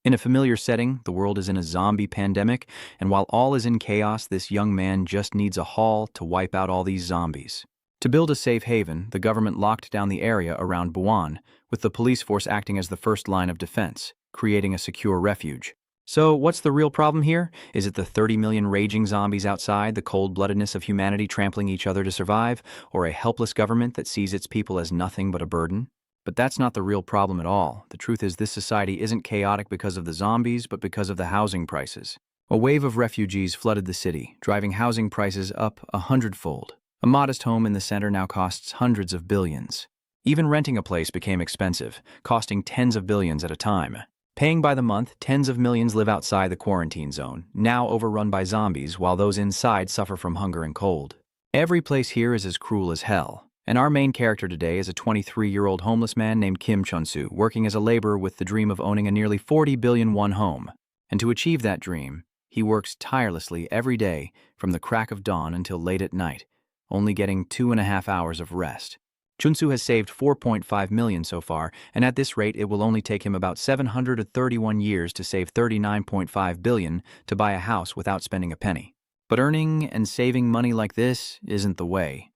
In a familiar setting, the world is in a zombie pandemic, and while all is in chaos, this young man just needs a haul to wipe out all these zombies. To build a safe haven, the government locked down the area around Bion, with the police force acting as the first line of defense, creating a secure refuge. So, what's the real problem here? Is it the 30 million raging zombies outside, the cold-bloodedness of humanity trampling each other to survive, or a helpless government that sees its people as nothing but a burden? But that's not the real problem at all. The truth is this society isn't chaotic because of the zombies, but because of the housing prices. A wave of refugees flooded the city, driving housing prices up 100-fold. A modest home in the center now costs hundreds of billions. Even renting a place became expensive, costing tens of billions at a time. Paying by the month, tens of millions live outside the quarantine zone, now overrun by zombies, while those inside suffer from hunger and cold. Every place here is as cruel as hell. And our main character today is a 23-year-old homeless man named Kim Chun-soo, working as a laborer with the dream of owning a nearly 40 billion won home. And to achieve that dream, he works tirelessly every day from the crack of dawn until late at night, only getting 2.5 hours of rest. Chun-soo has saved 4.5 million so far, and at this rate it will only take him about 731 years to save 39.5 billion to buy a house without spending a penny. But earning and saving money like this isn't the way.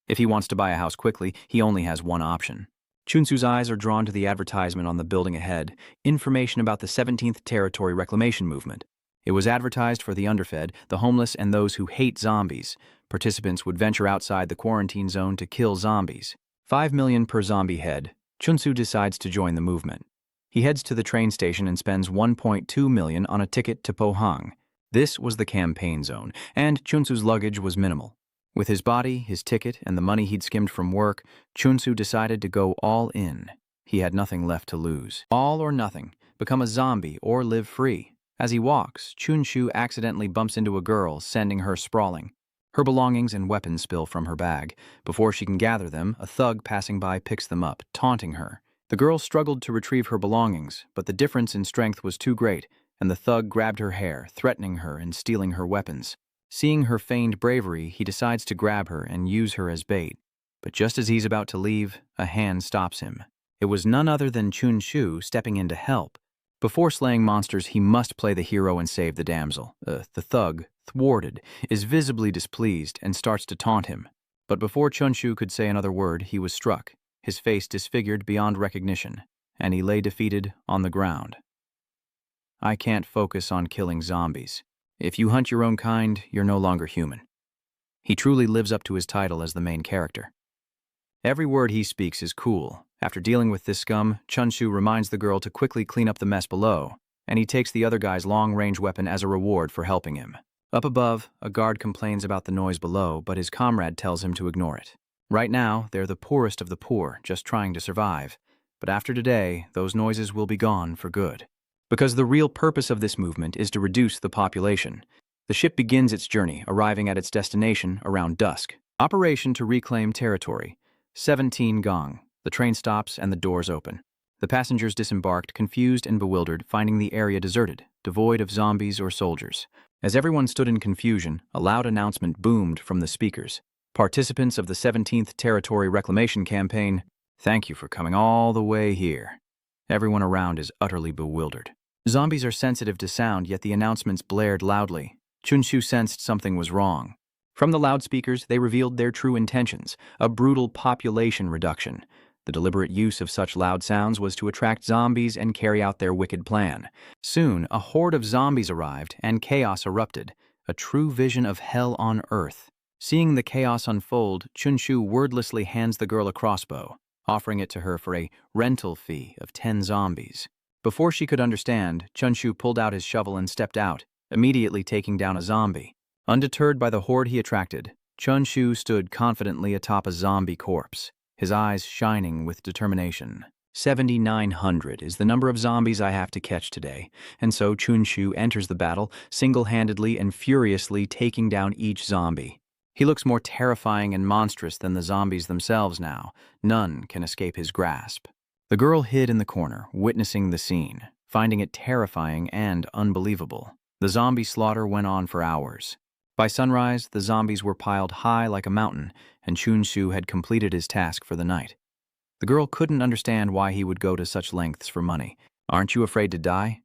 If he wants to buy a house quickly, he only has one option. Chun-soo's eyes are drawn to the advertisement on the building ahead, information about the 17th Territory Reclamation Movement. It was advertised for the underfed, the homeless, and those who hate zombies. Participants would venture outside the quarantine zone to kill zombies. 5 million per zombie head. Chun-soo decides to join the movement. He heads to the train station and spends 1.2 million on a ticket to Pohang. This was the campaign zone, and Chun-soo's luggage was minimal. With his body, his ticket, and the money he'd skimmed from work, Chun-soo decided to go all in. He had nothing left to lose. All or nothing. Become a zombie or live free. As he walks, Chun-soo accidentally bumps into a girl, sending her sprawling. Her belongings and weapons spill from her bag. Before she can gather them, a thug passing by picks them up, taunting her. The girl struggled to retrieve her belongings, but the difference in strength was too great, and the thug grabbed her hair, threatening her and stealing her weapons. Seeing her feigned bravery, he decides to grab her and use her as bait. But just as he's about to leave, a hand stops him. It was none other than Chun-soo stepping in to help. Before slaying monsters, he must play the hero and save the damsel. The thug, thwarted, is visibly displeased and starts to taunt him. But before Chun-soo could say another word, he was struck, his face disfigured beyond recognition, and he lay defeated on the ground. I can't focus on killing zombies. If you hunt your own kind, you're no longer human. He truly lives up to his title as the main character. Every word he speaks is cool. After dealing with this scum, Chun-soo reminds the girl to quickly clean up the mess below, and he takes the other guy's long-range weapon as a reward for helping him. Up above, a guard complains about the noise below, but his comrade tells him to ignore it. Right now, they're the poorest of the poor, just trying to survive. But after today, those noises will be gone for good. Because the real purpose of this movement is to reduce the population. The ship begins its journey, arriving at its destination around dusk. Operation to reclaim territory. 17 gong. The train stops and the doors open. The passengers disembarked, confused and bewildered, finding the area deserted, devoid of zombies or soldiers. As everyone stood in confusion, a loud announcement boomed from the speakers. Participants of the 17th Territory Reclamation Campaign, thank you for coming all the way here. Everyone around is utterly bewildered. Zombies are sensitive to sound, yet the announcements blared loudly. Chun-soo sensed something was wrong. From the loudspeakers, they revealed their true intentions, a brutal population reduction. The deliberate use of such loud sounds was to attract zombies and carry out their wicked plan. Soon, a horde of zombies arrived, and chaos erupted, a true vision of hell on earth. Seeing the chaos unfold, Chun-soo wordlessly hands the girl a crossbow, offering it to her for a rental fee of 10 zombies. Before she could understand, Chun-soo pulled out his shovel and stepped out, immediately taking down a zombie. Undeterred by the horde he attracted, Chun-soo stood confidently atop a zombie corpse, his eyes shining with determination. 7,900 is the number of zombies I have to catch today, and so Chun-soo enters the battle, single-handedly and furiously taking down each zombie. He looks more terrifying and monstrous than the zombies themselves now. None can escape his grasp. The girl hid in the corner, witnessing the scene, finding it terrifying and unbelievable. The zombie slaughter went on for hours. By sunrise, the zombies were piled high like a mountain, and Chun-soo had completed his task for the night. The girl couldn't understand why he would go to such lengths for money. Aren't you afraid to die?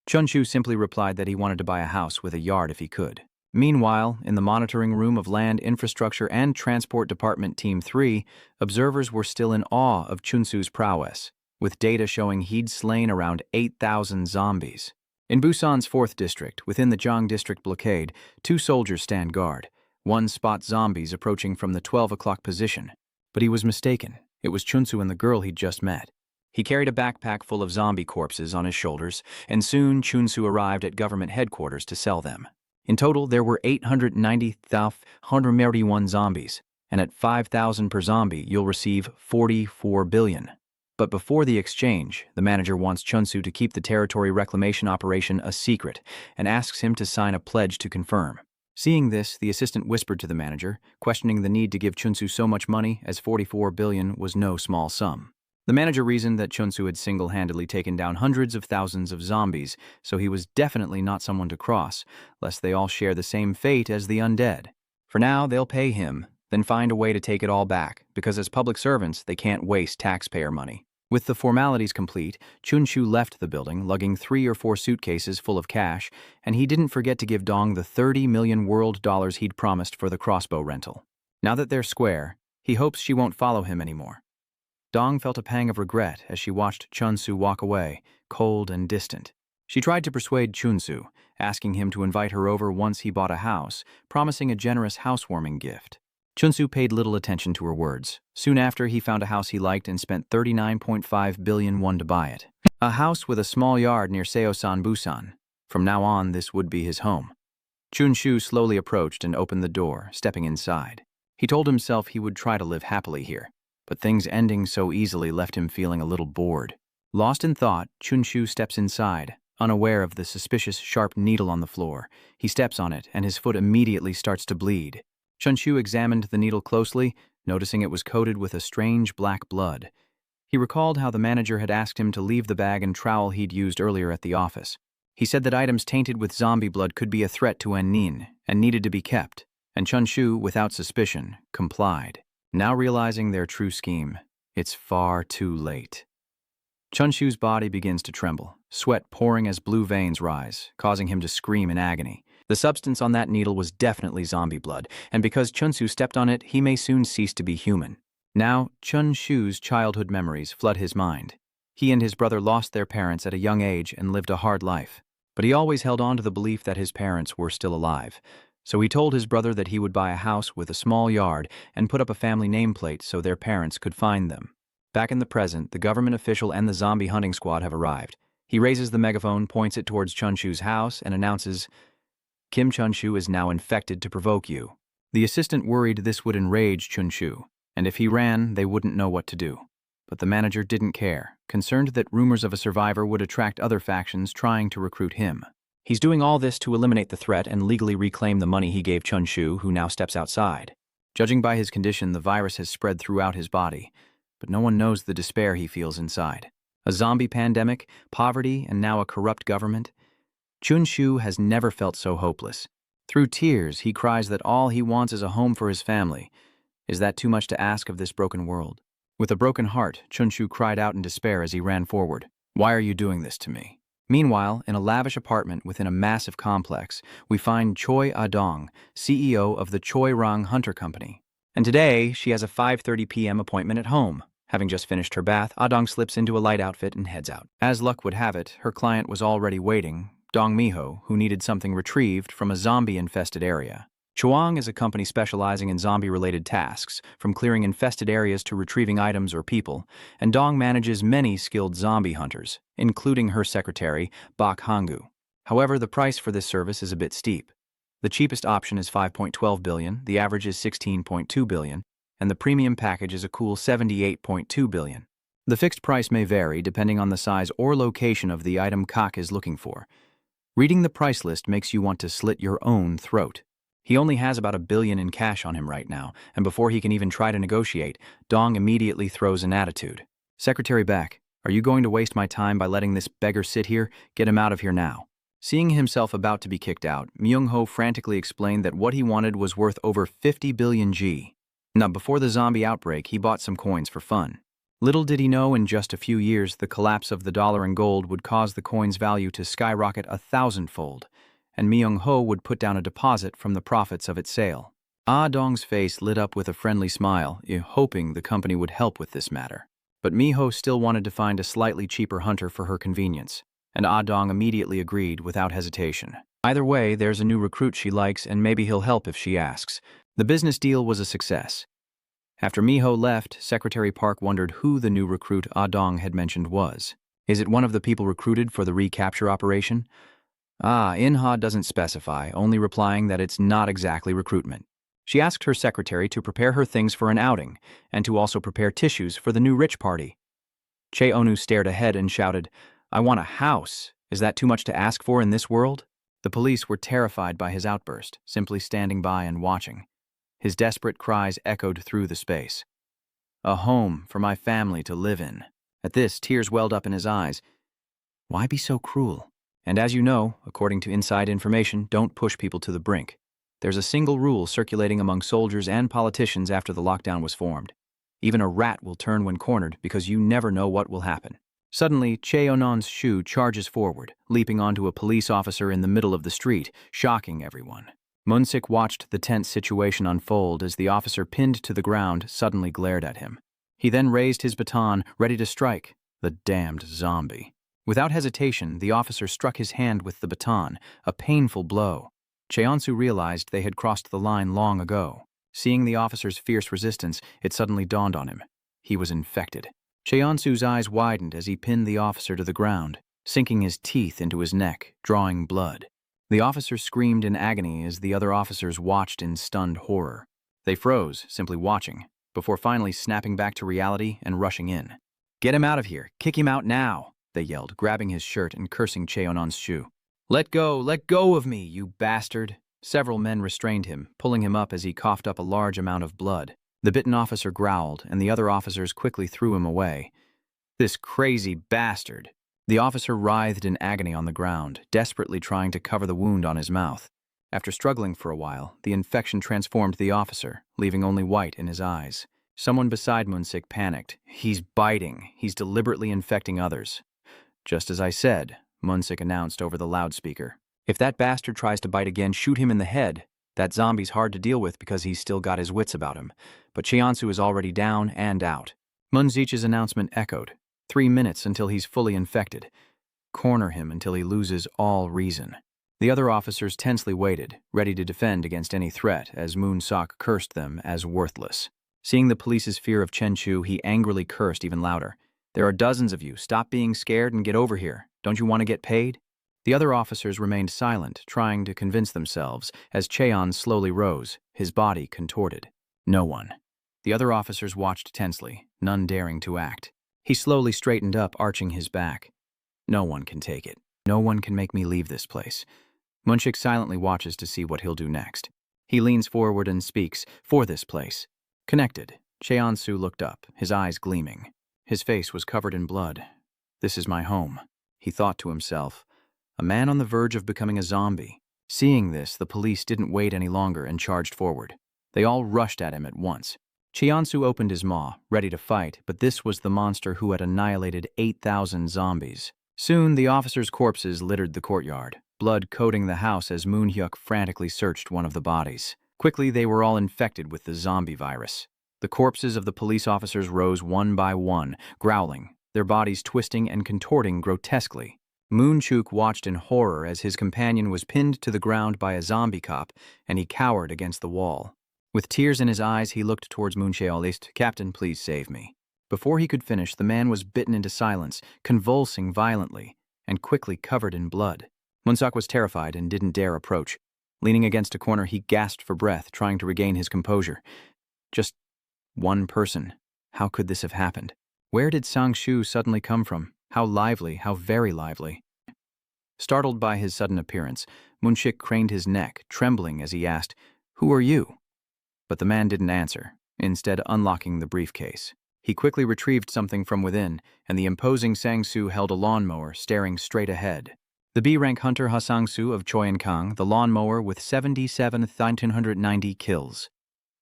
Chun-Shu simply replied that he wanted to buy a house with a yard if he could. Meanwhile, in the monitoring room of Land Infrastructure and Transport Department Team 3, observers were still in awe of Chun-Su's prowess, with data showing he'd slain around 8,000 zombies. In Busan's 4th district, within the Jiang district blockade, 2 soldiers stand guard. One spots zombies approaching from the 12 o'clock position. But he was mistaken. It was Chun-Su and the girl he'd just met. He carried a backpack full of zombie corpses on his shoulders, and soon Chun-Su arrived at government headquarters to sell them. In total, there were 890,131 zombies, and at 5,000 per zombie, you'll receive 44 billion. But before the exchange, the manager wants Chun-Su to keep the territory reclamation operation a secret and asks him to sign a pledge to confirm. Seeing this, the assistant whispered to the manager, questioning the need to give Chun-Su so much money, as 44 billion was no small sum. The manager reasoned that Chun-Su had single-handedly taken down hundreds of thousands of zombies, so he was definitely not someone to cross, lest they all share the same fate as the undead. For now, they'll pay him, then find a way to take it all back, because as public servants, they can't waste taxpayer money. With the formalities complete, Chun-Shu left the building, lugging 3 or 4 suitcases full of cash, and he didn't forget to give Dong the 30 million world dollars he'd promised for the crossbow rental. Now that they're square, he hopes she won't follow him anymore. Dong felt a pang of regret as she watched Chun-Su walk away, cold and distant. She tried to persuade Chun-Su, asking him to invite her over once he bought a house, promising a generous housewarming gift. Chun-Su paid little attention to her words. Soon after, he found a house he liked and spent 39.5 billion won to buy it. A house with a small yard near Seosan, Busan. From now on, this would be his home. Chun-Shu slowly approached and opened the door, stepping inside. He told himself he would try to live happily here, but things ending so easily left him feeling a little bored. Lost in thought, Chun-Shu steps inside, unaware of the suspicious sharp needle on the floor. He steps on it, and his foot immediately starts to bleed. Chun-Shu examined the needle closely, noticing it was coated with a strange black blood. He recalled how the manager had asked him to leave the bag and trowel he'd used earlier at the office. He said that items tainted with zombie blood could be a threat to Nin and needed to be kept, and Chun-Shu, without suspicion, complied. Now realizing their true scheme, it's far too late. Chun-Shu's body begins to tremble, sweat pouring as blue veins rise, causing him to scream in agony. The substance on that needle was definitely zombie blood, and because Chun-Shu stepped on it, he may soon cease to be human. Now, Chun-Shu's childhood memories flood his mind. He and his brother lost their parents at a young age and lived a hard life, but he always held on to the belief that his parents were still alive. So he told his brother that he would buy a house with a small yard and put up a family nameplate so their parents could find them. Back in the present, the government official and the zombie hunting squad have arrived. He raises the megaphone, points it towards Chun-Shu's house, and announces, "Kim Chun-Shu is now infected to provoke you." The assistant worried this would enrage Chun-Shu, and if he ran, they wouldn't know what to do. But the manager didn't care, concerned that rumors of a survivor would attract other factions trying to recruit him. He's doing all this to eliminate the threat and legally reclaim the money he gave Chun-Shu, who now steps outside. Judging by his condition, the virus has spread throughout his body, but no one knows the despair he feels inside. A zombie pandemic, poverty, and now a corrupt government. Chun-Shu has never felt so hopeless. Through tears, he cries that all he wants is a home for his family. Is that too much to ask of this broken world? With a broken heart, Chun-Shu cried out in despair as he ran forward. "Why are you doing this to me?" Meanwhile, in a lavish apartment within a massive complex, we find Choi Ah-dong, CEO of the Choi Rang Hunter Company. And today, she has a 5:30 p.m. appointment at home. Having just finished her bath, Ah-dong slips into a light outfit and heads out. As luck would have it, her client was already waiting, Dong Miho, who needed something retrieved from a zombie-infested area. Chuang is a company specializing in zombie-related tasks, from clearing infested areas to retrieving items or people, and Dong manages many skilled zombie hunters, including her secretary, Bak Hangu. However, the price for this service is a bit steep. The cheapest option is 5.12 billion, the average is 16.2 billion, and the premium package is a cool 78.2 billion. The fixed price may vary depending on the size or location of the item Kak is looking for. Reading the price list makes you want to slit your own throat. He only has about $1 billion in cash on him right now, and before he can even try to negotiate, Dong immediately throws an attitude. "Secretary Beck, are you going to waste my time by letting this beggar sit here? Get him out of here now." Seeing himself about to be kicked out, Myung-ho frantically explained that what he wanted was worth over 50 billion G. Now, before the zombie outbreak, he bought some coins for fun. Little did he know in just a few years the collapse of the dollar and gold would cause the coin's value to skyrocket 1,000-fold, and Myung-ho would put down a deposit from the profits of its sale. Ah Dong's face lit up with a friendly smile, hoping the company would help with this matter. But Mi-ho still wanted to find a slightly cheaper hunter for her convenience, and Ah Dong immediately agreed without hesitation. Either way, there's a new recruit she likes, and maybe he'll help if she asks. The business deal was a success. After Mi-ho left, Secretary Park wondered who the new recruit Ah Dong had mentioned was. Is it one of the people recruited for the recapture operation? In-ha doesn't specify, only replying that it's not exactly recruitment. She asked her secretary to prepare her things for an outing, and to also prepare tissues for the new rich party. Che-onu stared ahead and shouted, "I want a house. Is that too much to ask for in this world?" The police were terrified by his outburst, simply standing by and watching. His desperate cries echoed through the space. "A home for my family to live in." At this, tears welled up in his eyes. Why be so cruel? And as you know, according to inside information, don't push people to the brink. There's a single rule circulating among soldiers and politicians after the lockdown was formed. Even a rat will turn when cornered because you never know what will happen. Suddenly, Che-onon's shoe charges forward, leaping onto a police officer in the middle of the street, shocking everyone. Munsik watched the tense situation unfold as the officer pinned to the ground suddenly glared at him. He then raised his baton, ready to strike. The damned zombie. Without hesitation, the officer struck his hand with the baton, a painful blow. Cheonsu realized they had crossed the line long ago. Seeing the officer's fierce resistance, it suddenly dawned on him. He was infected. Cheonsu's eyes widened as he pinned the officer to the ground, sinking his teeth into his neck, drawing blood. The officer screamed in agony as the other officers watched in stunned horror. They froze, simply watching, before finally snapping back to reality and rushing in. "Get him out of here! Kick him out now!" they yelled, grabbing his shirt and cursing Cheonon's shoe. Let go of me, you bastard!" Several men restrained him, pulling him up as he coughed up a large amount of blood. The bitten officer growled, and the other officers quickly threw him away. "This crazy bastard!" The officer writhed in agony on the ground, desperately trying to cover the wound on his mouth. After struggling for a while, the infection transformed the officer, leaving only white in his eyes. Someone beside Munsik panicked. "He's biting. He's deliberately infecting others." "Just as I said," Munsik announced over the loudspeaker. "If that bastard tries to bite again, shoot him in the head. That zombie's hard to deal with because he's still got his wits about him. But Cheonsu is already down and out." Munzich's announcement echoed. 3 minutes until he's fully infected. Corner him until he loses all reason. The other officers tensely waited, ready to defend against any threat, as Moon-sok cursed them as worthless. Seeing the police's fear of Chen-chu, he angrily cursed even louder. "There are dozens of you. Stop being scared and get over here. Don't you want to get paid?" The other officers remained silent, trying to convince themselves, as Cheon slowly rose, his body contorted. No one. The other officers watched tensely, none daring to act. He slowly straightened up, arching his back. "No one can take it. No one can make me leave this place." Munchik silently watches to see what he'll do next. He leans forward and speaks, "For this place." Connected, Cheonsu looked up, his eyes gleaming. His face was covered in blood. "This is my home," he thought to himself. A man on the verge of becoming a zombie. Seeing this, the police didn't wait any longer and charged forward. They all rushed at him at once. Cheonsu opened his maw, ready to fight, but this was the monster who had annihilated 8,000 zombies. Soon, the officers' corpses littered the courtyard, blood coating the house as Moon-hyuk frantically searched one of the bodies. Quickly, they were all infected with the zombie virus. The corpses of the police officers rose one by one, growling, their bodies twisting and contorting grotesquely. Moon-chuk watched in horror as his companion was pinned to the ground by a zombie cop, and he cowered against the wall. With tears in his eyes, he looked towards Moon-cheolist. "Captain, please save me." Before he could finish, the man was bitten into silence, convulsing violently, and quickly covered in blood. Munsok was terrified and didn't dare approach. Leaning against a corner, he gasped for breath, trying to regain his composure. Just one person. How could this have happened? Where did Sang-shu suddenly come from? How lively, how very lively. Startled by his sudden appearance, Munchik craned his neck, trembling as he asked, "Who are you?" But the man didn't answer, instead unlocking the briefcase. He quickly retrieved something from within, and the imposing Sang-soo held a lawnmower, staring straight ahead. The B-rank hunter Ha-sang-soo of Choyenkang, the lawnmower with 77,990 kills.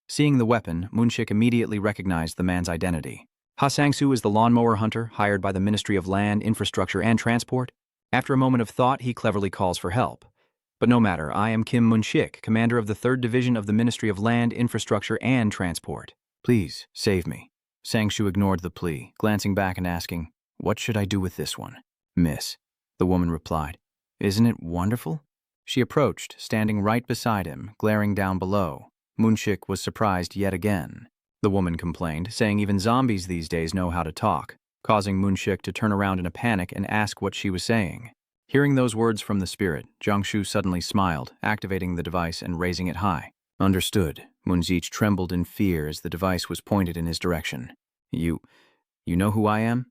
Seeing the weapon, Munchik immediately recognized the man's identity. Ha Sang-soo is the lawnmower hunter hired by the Ministry of Land, Infrastructure, and Transport. After a moment of thought, he cleverly calls for help. But no matter, I am Kim Mun-shik, commander of the 3rd Division of the Ministry of Land, Infrastructure, and Transport. Please, save me. Sang-soo ignored the plea, glancing back and asking, "What should I do with this one?" "Miss," the woman replied. "Isn't it wonderful?" She approached, standing right beside him, glaring down below. Mun-shik was surprised yet again. The woman complained, saying even zombies these days know how to talk, causing Mun-shik to turn around in a panic and ask what she was saying. Hearing those words from the spirit, Jiang-shu suddenly smiled, activating the device and raising it high. "Understood." Mun-zich trembled in fear as the device was pointed in his direction. You know who I am?"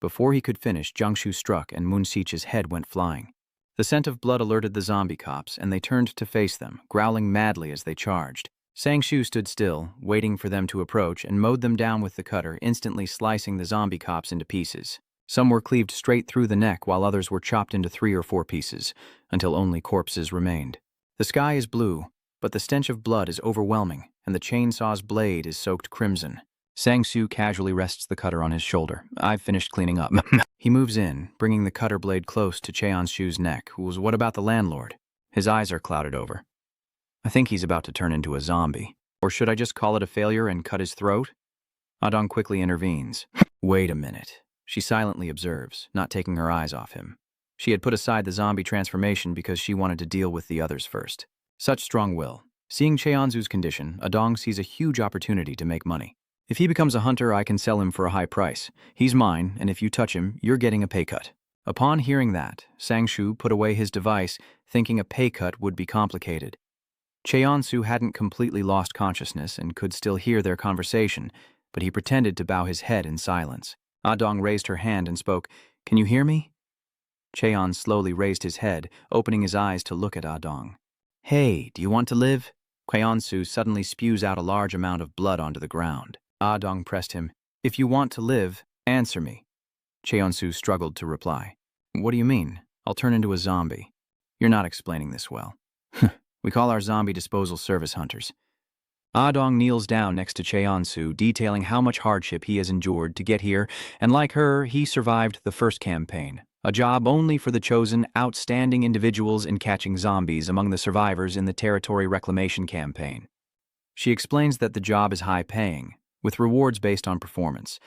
Before he could finish, Jiang-shu struck and Mun-sich's head went flying. The scent of blood alerted the zombie cops, and they turned to face them, growling madly as they charged. Sang-shu stood still, waiting for them to approach, and mowed them down with the cutter, instantly slicing the zombie cops into pieces. Some were cleaved straight through the neck, while others were chopped into 3 or 4 pieces, until only corpses remained. The sky is blue, but the stench of blood is overwhelming, and the chainsaw's blade is soaked crimson. Sang-soo casually rests the cutter on his shoulder. "I've finished cleaning up." He moves in, bringing the cutter blade close to Cheon-shu's neck, who's "What about the landlord?" His eyes are clouded over. "I think he's about to turn into a zombie. Or should I just call it a failure and cut his throat?" Adong quickly intervenes. "Wait a minute," she silently observes, not taking her eyes off him. She had put aside the zombie transformation because she wanted to deal with the others first. Such strong will. Seeing Cheonzu's condition, Adong sees a huge opportunity to make money. "If he becomes a hunter, I can sell him for a high price. He's mine, and if you touch him, you're getting a pay cut." Upon hearing that, Sang-shu put away his device, thinking a pay cut would be complicated. Cheon-su hadn't completely lost consciousness and could still hear their conversation, but he pretended to bow his head in silence. Adong raised her hand and spoke, "Can you hear me?" Cheon slowly raised his head, opening his eyes to look at Adong. "Hey, do you want to live?" Cheon-su suddenly spews out a large amount of blood onto the ground. Adong pressed him. "If you want to live, answer me." Cheon-su struggled to reply. "What do you mean? I'll turn into a zombie." "You're not explaining this well." "We call our zombie disposal service hunters." Adong kneels down next to Cheon-su, detailing how much hardship he has endured to get here, and like her, he survived the first campaign, a job only for the chosen, outstanding individuals in catching zombies among the survivors in the territory reclamation campaign. She explains that the job is high-paying, with rewards based on performance.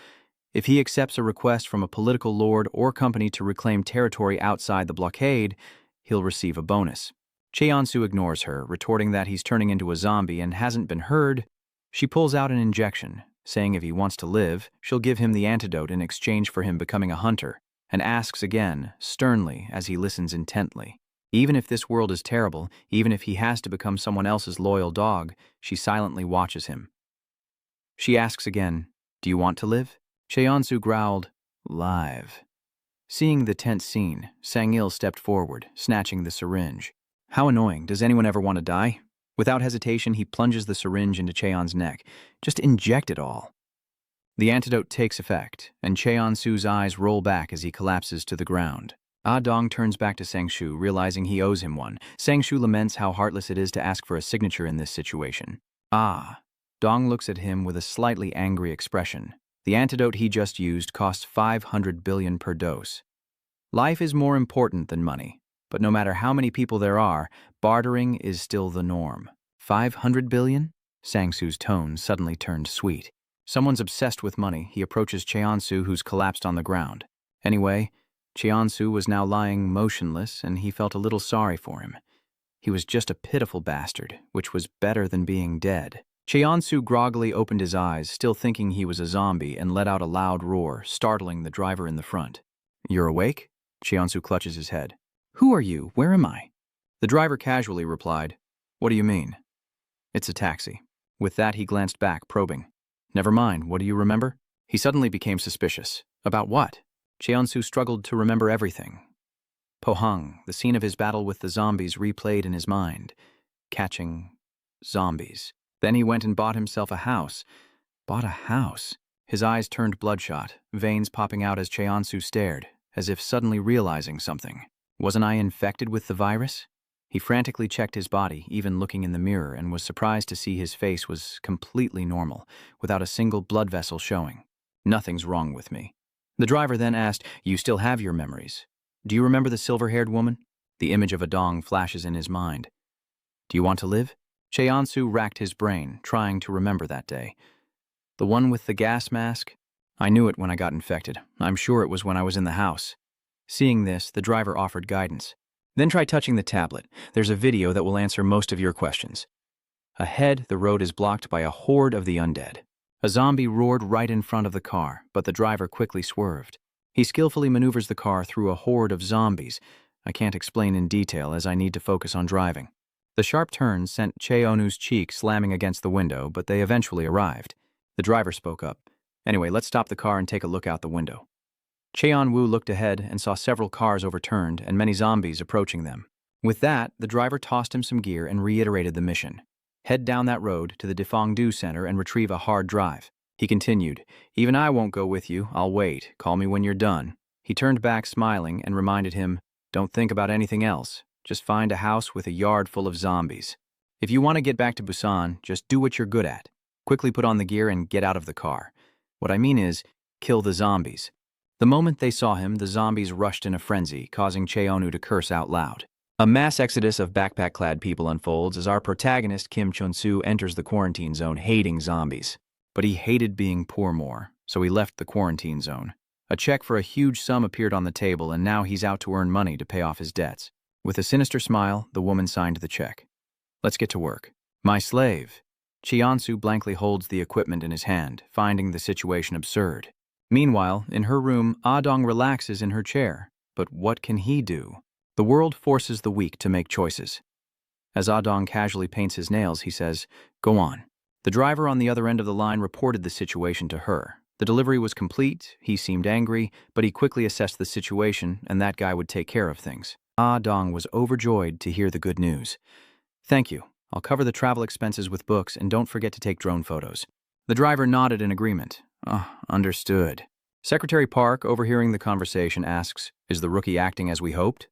If he accepts a request from a political lord or company to reclaim territory outside the blockade, he'll receive a bonus. Cheon-su ignores her, retorting that he's turning into a zombie and hasn't been heard. She pulls out an injection, saying if he wants to live, she'll give him the antidote in exchange for him becoming a hunter, and asks again, sternly, as he listens intently. Even if this world is terrible, even if he has to become someone else's loyal dog, she silently watches him. She asks again, "Do you want to live?" Cheon-su growled, "Live." Seeing the tense scene, Sang-il stepped forward, snatching the syringe. "How annoying. Does anyone ever want to die?" Without hesitation, he plunges the syringe into Cheon's neck. "Just inject it all." The antidote takes effect, and Cheon-su's eyes roll back as he collapses to the ground. Adong turns back to Sang-shu, realizing he owes him one. Sang-shu laments how heartless it is to ask for a signature in this situation. Dong looks at him with a slightly angry expression. The antidote he just used costs 500 billion per dose. Life is more important than money, but no matter how many people there are, bartering is still the norm. 500 billion? Sang-su's tone suddenly turned sweet. Someone's obsessed with money. He approaches Cheon-su, who's collapsed on the ground. Anyway, Cheon-su was now lying motionless, and he felt a little sorry for him. He was just a pitiful bastard, which was better than being dead. Cheon-su groggily opened his eyes, still thinking he was a zombie, and let out a loud roar, startling the driver in the front. "You're awake?" Cheon-su clutches his head. "Who are you? Where am I?" The driver casually replied, "What do you mean?" "It's a taxi." With that, he glanced back, probing. "Never mind, what do you remember?" He suddenly became suspicious. About what? Cheon-su struggled to remember everything. Pohang, the scene of his battle with the zombies replayed in his mind. Catching zombies. Then he went and bought himself a house. Bought a house? His eyes turned bloodshot, veins popping out as Cheon-su stared, as if suddenly realizing something. Wasn't I infected with the virus? He frantically checked his body, even looking in the mirror, and was surprised to see his face was completely normal, without a single blood vessel showing. Nothing's wrong with me. The driver then asked, "You still have your memories? Do you remember the silver-haired woman?" The image of a dong flashes in his mind. "Do you want to live?" Cheonsu racked his brain, trying to remember that day. "The one with the gas mask? I knew it when I got infected. I'm sure it was when I was in the house." Seeing this, the driver offered guidance. "Then try touching the tablet. There's a video that will answer most of your questions." Ahead, the road is blocked by a horde of the undead. A zombie roared right in front of the car, but the driver quickly swerved. He skillfully maneuvers the car through a horde of zombies. I can't explain in detail as I need to focus on driving. The sharp turn sent Cheonu's cheek slamming against the window, but they eventually arrived. The driver spoke up. "Anyway, let's stop the car and take a look out the window." Cheon-woo looked ahead and saw several cars overturned and many zombies approaching them. With that, the driver tossed him some gear and reiterated the mission. "Head down that road to the Defongdu Center and retrieve a hard drive." He continued, "Even I won't go with you. I'll wait. Call me when you're done." He turned back smiling and reminded him, "Don't think about anything else. Just find a house with a yard full of zombies. If you want to get back to Busan, just do what you're good at. Quickly put on the gear and get out of the car. What I mean is, kill the zombies." The moment they saw him, the zombies rushed in a frenzy, causing Cheonu to curse out loud. A mass exodus of backpack-clad people unfolds as our protagonist Kim Chun-soo enters the quarantine zone hating zombies. But he hated being poor more, so he left the quarantine zone. A check for a huge sum appeared on the table, and now he's out to earn money to pay off his debts. With a sinister smile, the woman signed the check. "Let's get to work." "My slave." Cheonsu blankly holds the equipment in his hand, finding the situation absurd. Meanwhile, in her room, Ah-dong relaxes in her chair. But what can he do? The world forces the weak to make choices. As Ah-dong casually paints his nails, he says, "Go on." The driver on the other end of the line reported the situation to her. The delivery was complete, he seemed angry, but he quickly assessed the situation, and that guy would take care of things. Ah-dong was overjoyed to hear the good news. "Thank you. I'll cover the travel expenses with books, and don't forget to take drone photos." The driver nodded in agreement. Understood." Secretary Park, overhearing the conversation, asks, "Is the rookie acting as we hoped?"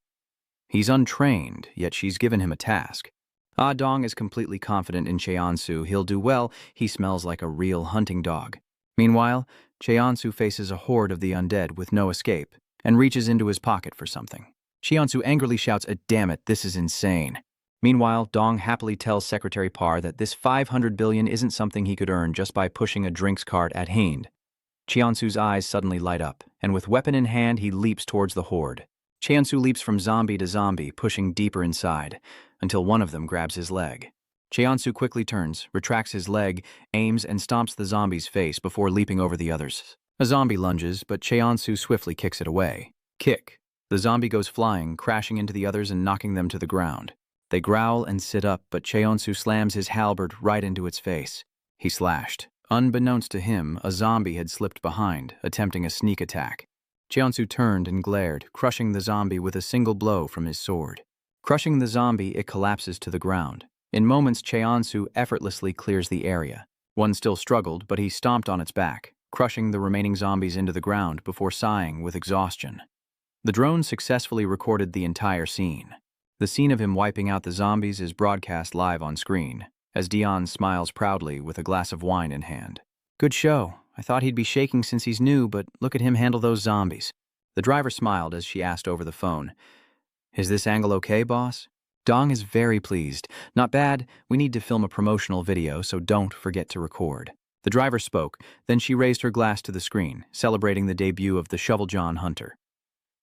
He's untrained, yet she's given him a task. Ah-dong is completely confident in Cheonsu. He'll do well. He smells like a real hunting dog. Meanwhile, Cheonsu faces a horde of the undead with no escape and reaches into his pocket for something. Cheonsu angrily shouts, "Damn it, this is insane." Meanwhile, Dong happily tells Secretary Park that this 500 billion isn't something he could earn just by pushing a drinks cart at Hind. Cheonsu's eyes suddenly light up, and with weapon in hand, he leaps towards the horde. Cheonsu leaps from zombie to zombie, pushing deeper inside, until one of them grabs his leg. Cheonsu quickly turns, retracts his leg, aims, and stomps the zombie's face before leaping over the others. A zombie lunges, but Cheonsu swiftly kicks it away. Kick. The zombie goes flying, crashing into the others and knocking them to the ground. They growl and sit up, but Cheonsu slams his halberd right into its face. He slashed. Unbeknownst to him, a zombie had slipped behind, attempting a sneak attack. Cheonsu turned and glared, crushing the zombie with a single blow from his sword. Crushing the zombie, it collapses to the ground. In moments, Cheonsu effortlessly clears the area. One still struggled, but he stomped on its back, crushing the remaining zombies into the ground before sighing with exhaustion. The drone successfully recorded the entire scene. The scene of him wiping out the zombies is broadcast live on screen, as Dion smiles proudly with a glass of wine in hand. "Good show. I thought he'd be shaking since he's new, but look at him handle those zombies." The driver smiled as she asked over the phone, "Is this angle okay, boss?" Dong is very pleased. "Not bad. We need to film a promotional video, so don't forget to record." The driver spoke, then she raised her glass to the screen, celebrating the debut of the Shovel John Hunter.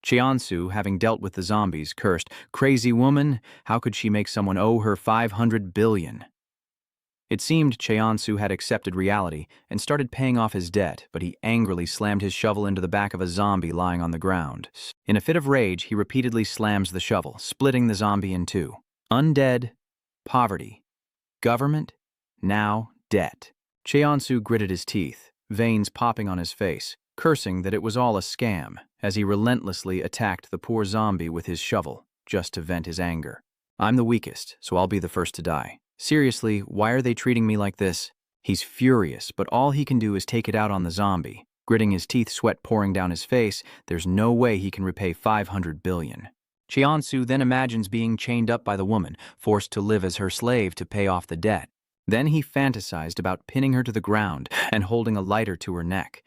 Cheonsu, having dealt with the zombies, cursed, "Crazy woman, how could she make someone owe her 500 billion? It seemed Cheonsu had accepted reality and started paying off his debt, but he angrily slammed his shovel into the back of a zombie lying on the ground. In a fit of rage, he repeatedly slams the shovel, splitting the zombie in two. Undead, poverty, government, now debt. Cheonsu gritted his teeth, veins popping on his face, cursing that it was all a scam, as he relentlessly attacked the poor zombie with his shovel, just to vent his anger. "I'm the weakest, so I'll be the first to die. Seriously, why are they treating me like this?" He's furious, but all he can do is take it out on the zombie. Gritting his teeth, sweat pouring down his face, there's no way he can repay 500 billion. Cheonsu then imagines being chained up by the woman, forced to live as her slave to pay off the debt. Then he fantasized about pinning her to the ground and holding a lighter to her neck.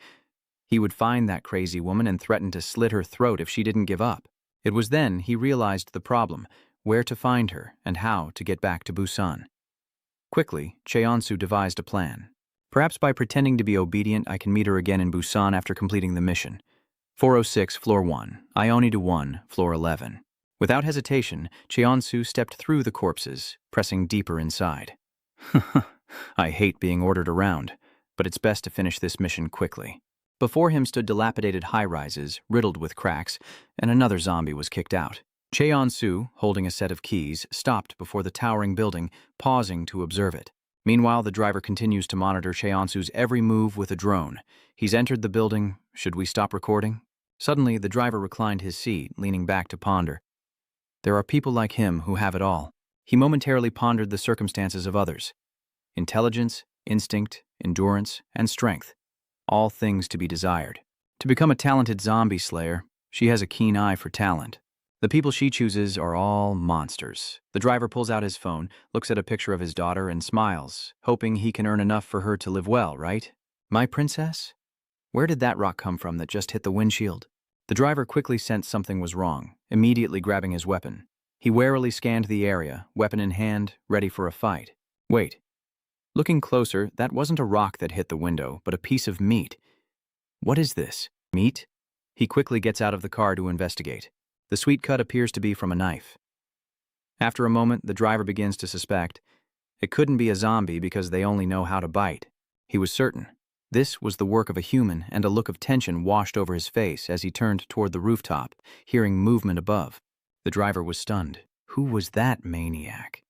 He would find that crazy woman and threaten to slit her throat if she didn't give up. It was then he realized the problem, where to find her and how to get back to Busan. Quickly, Cheonsu devised a plan. Perhaps by pretending to be obedient, I can meet her again in Busan after completing the mission. 406, Floor 1, Ioni to 1, Floor 11. Without hesitation, Cheonsu stepped through the corpses, pressing deeper inside. I hate being ordered around, but it's best to finish this mission quickly. Before him stood dilapidated high-rises, riddled with cracks, and another zombie was kicked out. Cheonsu, holding a set of keys, stopped before the towering building, pausing to observe it. Meanwhile, the driver continues to monitor Cheonsu's every move with a drone. He's entered the building. Should we stop recording? Suddenly, the driver reclined his seat, leaning back to ponder. There are people like him who have it all. He momentarily pondered the circumstances of others. Intelligence, instinct, endurance, and strength. All things to be desired. To become a talented zombie slayer, she has a keen eye for talent. The people she chooses are all monsters. The driver pulls out his phone, looks at a picture of his daughter, and smiles, hoping he can earn enough for her to live well, right? My princess? Where did that rock come from that just hit the windshield? The driver quickly sensed something was wrong, immediately grabbing his weapon. He warily scanned the area, weapon in hand, ready for a fight. Wait. Looking closer, that wasn't a rock that hit the window, but a piece of meat. What is this? Meat? He quickly gets out of the car to investigate. The sweet cut appears to be from a knife. After a moment, the driver begins to suspect it couldn't be a zombie because they only know how to bite. He was certain. This was the work of a human, and a look of tension washed over his face as he turned toward the rooftop, hearing movement above. The driver was stunned. Who was that maniac?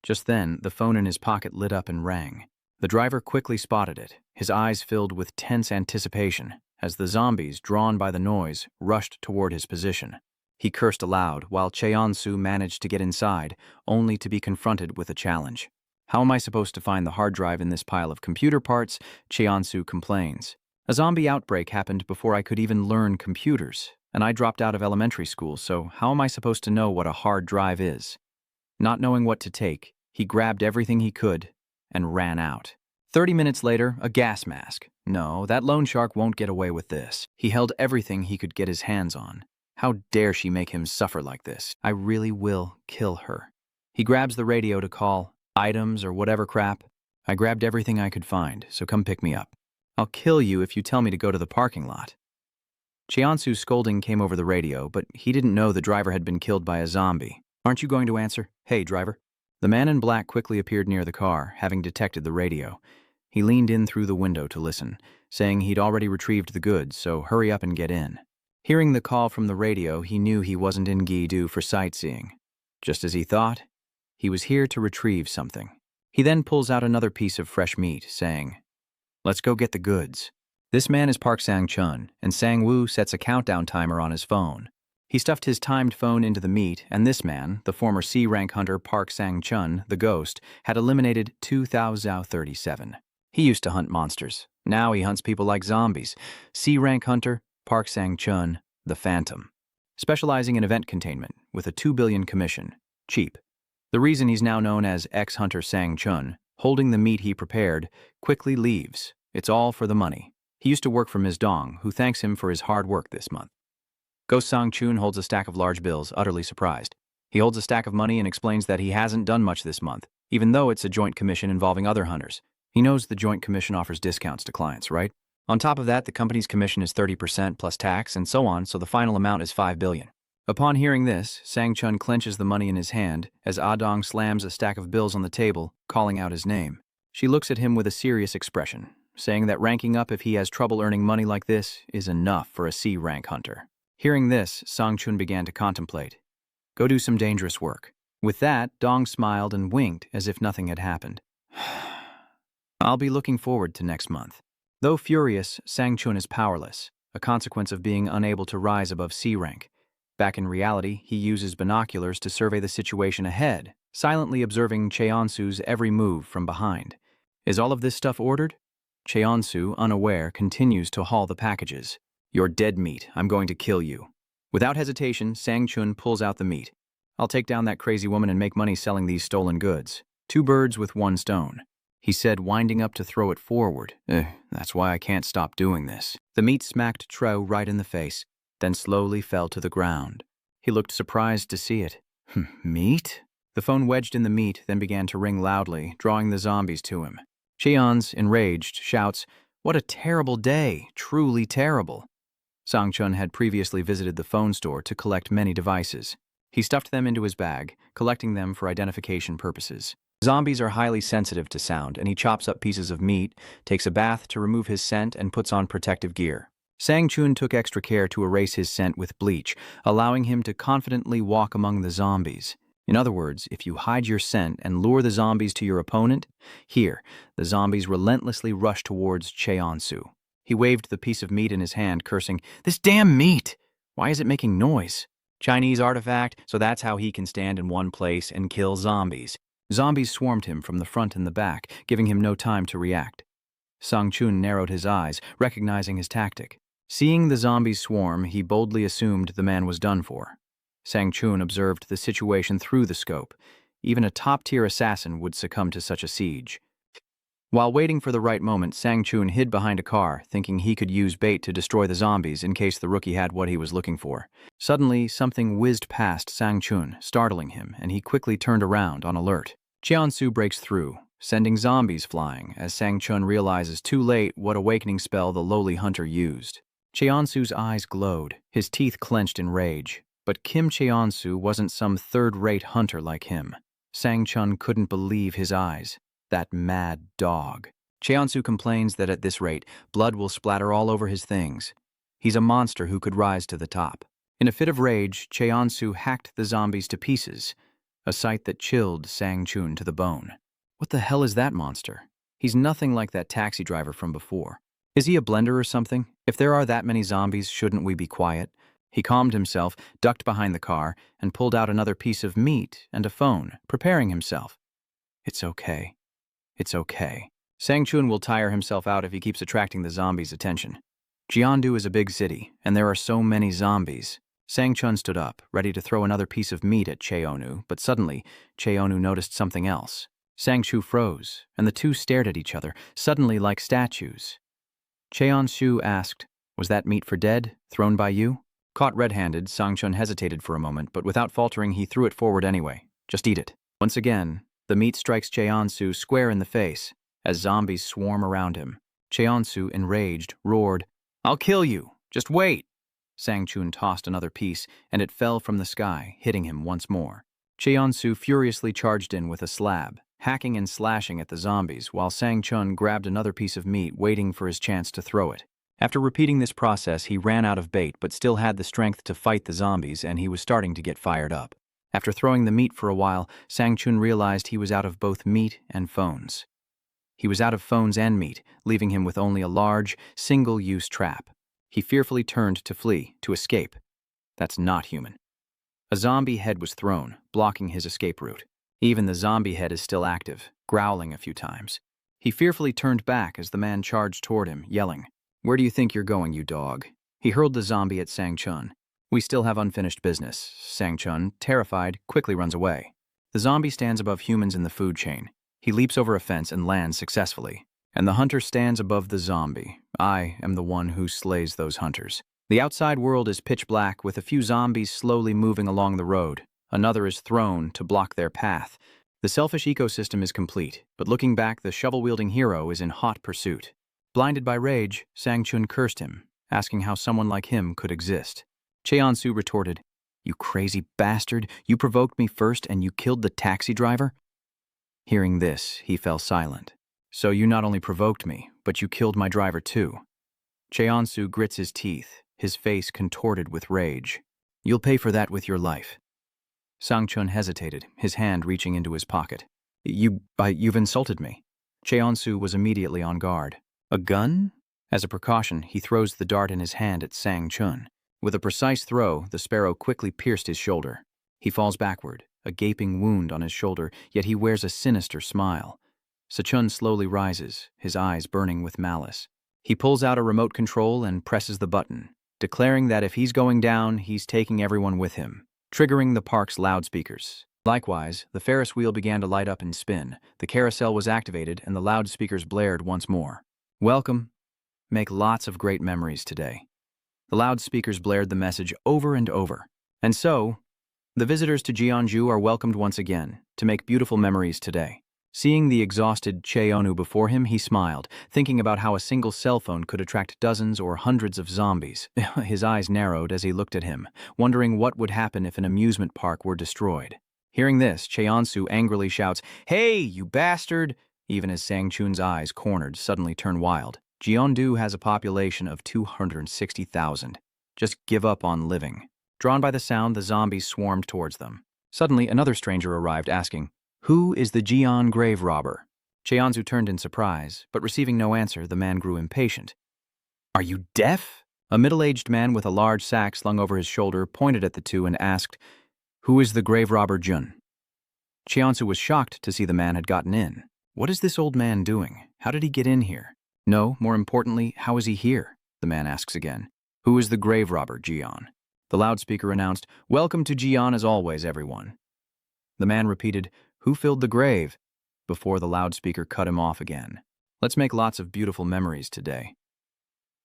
Just then, the phone in his pocket lit up and rang. The driver quickly spotted it, his eyes filled with tense anticipation, as the zombies, drawn by the noise, rushed toward his position. He cursed aloud, while Cheonsu managed to get inside, only to be confronted with a challenge. How am I supposed to find the hard drive in this pile of computer parts? Cheonsu complains. A zombie outbreak happened before I could even learn computers, and I dropped out of elementary school, so how am I supposed to know what a hard drive is? Not knowing what to take, he grabbed everything he could and ran out. 30 minutes later, a gas mask. No, that loan shark won't get away with this. He held everything he could get his hands on. How dare she make him suffer like this? I really will kill her. He grabs the radio to call items or whatever crap. I grabbed everything I could find, so come pick me up. I'll kill you if you tell me to go to the parking lot. Cheonsu's scolding came over the radio, but he didn't know the driver had been killed by a zombie. Aren't you going to answer? Hey, driver. The man in black quickly appeared near the car, having detected the radio. He leaned in through the window to listen, saying he'd already retrieved the goods, so hurry up and get in. Hearing the call from the radio, he knew he wasn't in Gi-do for sightseeing. Just as he thought, he was here to retrieve something. He then pulls out another piece of fresh meat, saying, "Let's go get the goods." This man is Park Sang-chun, and Sang-woo sets a countdown timer on his phone. He stuffed his timed phone into the meat, and this man, the former C-rank hunter Park Sang-chun, the ghost, had eliminated 2,037. He used to hunt monsters. Now he hunts people like zombies. C-rank hunter Park Sang-chun, the Phantom. Specializing in event containment, with a 2 billion commission. Cheap. The reason he's now known as ex-hunter Sang-chun, holding the meat he prepared, quickly leaves. It's all for the money. He used to work for Ms. Dong, who thanks him for his hard work this month. Ghost Sang-chun holds a stack of large bills, utterly surprised. He holds a stack of money and explains that he hasn't done much this month, even though it's a joint commission involving other hunters. He knows the joint commission offers discounts to clients, right? On top of that, the company's commission is 30% plus tax and so on, so the final amount is 5 billion. Upon hearing this, Sang-chun clenches the money in his hand as Ah-dong slams a stack of bills on the table, calling out his name. She looks at him with a serious expression, saying that ranking up if he has trouble earning money like this is enough for a C-rank hunter. Hearing this, Sang-chun began to contemplate. Go do some dangerous work. With that, Dong smiled and winked as if nothing had happened. I'll be looking forward to next month. Though furious, Sang-chun is powerless, a consequence of being unable to rise above C-rank. Back in reality, he uses binoculars to survey the situation ahead, silently observing Cheonsu's every move from behind. Is all of this stuff ordered? Cheonsu, unaware, continues to haul the packages. You're dead meat. I'm going to kill you. Without hesitation, Sang-chun pulls out the meat. I'll take down that crazy woman and make money selling these stolen goods. 2 birds with 1 stone. he said, winding up to throw it forward. That's why I can't stop doing this. The meat smacked Tro right in the face, then slowly fell to the ground. He looked surprised to see it. Meat? The phone wedged in the meat, then began to ring loudly, drawing the zombies to him. Cheon's, enraged, shouts, "What a terrible day! Truly terrible!" Sang-chun had previously visited the phone store to collect many devices. He stuffed them into his bag, collecting them for identification purposes. Zombies are highly sensitive to sound, and he chops up pieces of meat, takes a bath to remove his scent, and puts on protective gear. Sang-chun took extra care to erase his scent with bleach, allowing him to confidently walk among the zombies. In other words, if you hide your scent and lure the zombies to your opponent, the zombies relentlessly rush towards Cheon-su. He waved the piece of meat in his hand, cursing, "This damn meat! Why is it making noise?" Chinese artifact, so that's how he can stand in one place and kill zombies. Zombies swarmed him from the front and the back, giving him no time to react. Sang-chun narrowed his eyes, recognizing his tactic. Seeing the zombies swarm, he boldly assumed the man was done for. Sang-chun observed the situation through the scope. Even a top-tier assassin would succumb to such a siege. While waiting for the right moment, Sang-chun hid behind a car, thinking he could use bait to destroy the zombies in case the rookie had what he was looking for. Suddenly, something whizzed past Sang-chun, startling him, and he quickly turned around on alert. Cheon-su breaks through, sending zombies flying, as Sang-chun realizes too late what awakening spell the lowly hunter used. Cheon-su's eyes glowed, his teeth clenched in rage. But Kim Cheon-su wasn't some third-rate hunter like him. Sang-chun couldn't believe his eyes. That mad dog. Cheon-su complains that at this rate, blood will splatter all over his things. He's a monster who could rise to the top. In a fit of rage, Cheon-su hacked the zombies to pieces, a sight that chilled Sang-chun to the bone. What the hell is that monster? He's nothing like that taxi driver from before. Is he a blender or something? If there are that many zombies, shouldn't we be quiet? He calmed himself, ducked behind the car, and pulled out another piece of meat and a phone, preparing himself. It's okay. It's okay. Sang-chun will tire himself out if he keeps attracting the zombies' attention. Jeondu is a big city, and there are so many zombies. Sang-chun stood up, ready to throw another piece of meat at Cheonu, but suddenly, Cheonu noticed something else. Sang-chu froze, and the two stared at each other, suddenly like statues. Cheon-su asked, "Was that meat for dead, thrown by you?" Caught red-handed, Sang-chun hesitated for a moment, but without faltering, he threw it forward anyway. "Just eat it." Once again, the meat strikes Cheon-su square in the face, as zombies swarm around him. Cheon-su, enraged, roared, "I'll kill you! Just wait!" Sang-chun tossed another piece, and it fell from the sky, hitting him once more. Cheon-su furiously charged in with a slab, hacking and slashing at the zombies, while Sang-chun grabbed another piece of meat, waiting for his chance to throw it. After repeating this process, he ran out of bait but still had the strength to fight the zombies, and he was starting to get fired up. After throwing the meat for a while, Sang-chun realized he was out of both meat and phones. He was out of phones and meat, leaving him with only a large, single-use trap. He fearfully turned to flee, to escape. That's not human. A zombie head was thrown, blocking his escape route. Even the zombie head is still active, growling a few times. He fearfully turned back as the man charged toward him, yelling, "Where do you think you're going, you dog?" He hurled the zombie at Sang-chun. "We still have unfinished business." Sang-chun, terrified, quickly runs away. The zombie stands above humans in the food chain. He leaps over a fence and lands successfully. And the hunter stands above the zombie. I am the one who slays those hunters. The outside world is pitch black, with a few zombies slowly moving along the road. Another is thrown to block their path. The selfish ecosystem is complete, but looking back, the shovel-wielding hero is in hot pursuit. Blinded by rage, Sang-chun cursed him, asking how someone like him could exist. Cheon-su retorted, "You crazy bastard, you provoked me first and you killed the taxi driver?" Hearing this, he fell silent. "So you not only provoked me, but you killed my driver too." Cheon-su grits his teeth, his face contorted with rage. "You'll pay for that with your life." Sang-chun hesitated, his hand reaching into his pocket. You've insulted me." Cheon-su was immediately on guard. "A gun?" As a precaution, he throws the dart in his hand at Sang-chun. With a precise throw, the sparrow quickly pierced his shoulder. He falls backward, a gaping wound on his shoulder, yet he wears a sinister smile. Sang-chun slowly rises, his eyes burning with malice. He pulls out a remote control and presses the button, declaring that if he's going down, he's taking everyone with him, triggering the park's loudspeakers. Likewise, the Ferris wheel began to light up and spin. The carousel was activated and the loudspeakers blared once more. Welcome. Make lots of great memories today. The loudspeakers blared the message over and over. And so, the visitors to Jeonju are welcomed once again to make beautiful memories today. Seeing the exhausted Cheonu before him, he smiled, thinking about how a single cell phone could attract dozens or hundreds of zombies. His eyes narrowed as he looked at him, wondering what would happen if an amusement park were destroyed. Hearing this, Cheonsu angrily shouts, "Hey, you bastard!" Even as Sang-chun's eyes, cornered, suddenly turn wild. Jeonju has a population of 260,000. Just give up on living. Drawn by the sound, the zombies swarmed towards them. Suddenly, another stranger arrived, asking, "Who is the Jeon grave robber?" Cheonsu turned in surprise, but receiving no answer, the man grew impatient. "Are you deaf?" A middle-aged man with a large sack slung over his shoulder pointed at the two and asked, "Who is the grave robber Jun?" Cheonsu was shocked to see the man had gotten in. What is this old man doing? How did he get in here? No, more importantly, how is he here? The man asks again. "Who is the grave robber, Jeon?" The loudspeaker announced, "Welcome to Jeon as always, everyone." The man repeated, "Who filled the grave?" before the loudspeaker cut him off again. "Let's make lots of beautiful memories today."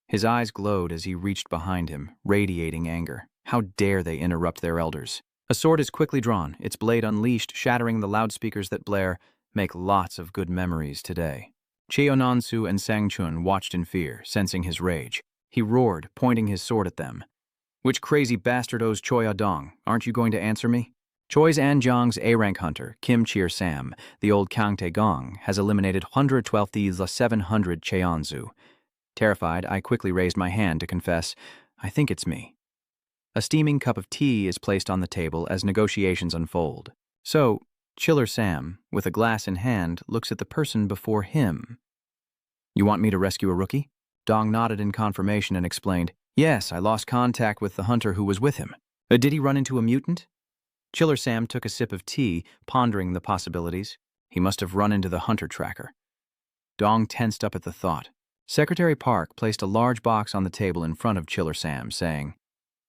His eyes glowed as he reached behind him, radiating anger. How dare they interrupt their elders? A sword is quickly drawn, its blade unleashed, shattering the loudspeakers that blare, "Make lots of good memories today." Cheonansu and Sang-chun watched in fear, sensing his rage. He roared, pointing his sword at them. "Which crazy bastard owes Choi A-dong? Aren't you going to answer me?" Choi's Anjong's A-rank hunter, Kim Cheer-sam, the old Kangtae Gong, has eliminated 112 700 Cheonzu. Terrified, I quickly raised my hand to confess, "I think it's me." A steaming cup of tea is placed on the table as negotiations unfold. So, Chiller Sam, with a glass in hand, looks at the person before him. "You want me to rescue a rookie?" Dong nodded in confirmation and explained, "Yes, I lost contact with the hunter who was with him." Did he run into a mutant?" Chiller Sam took a sip of tea, pondering the possibilities. He must have run into the hunter tracker. Dong tensed up at the thought. Secretary Park placed a large box on the table in front of Chiller Sam, saying,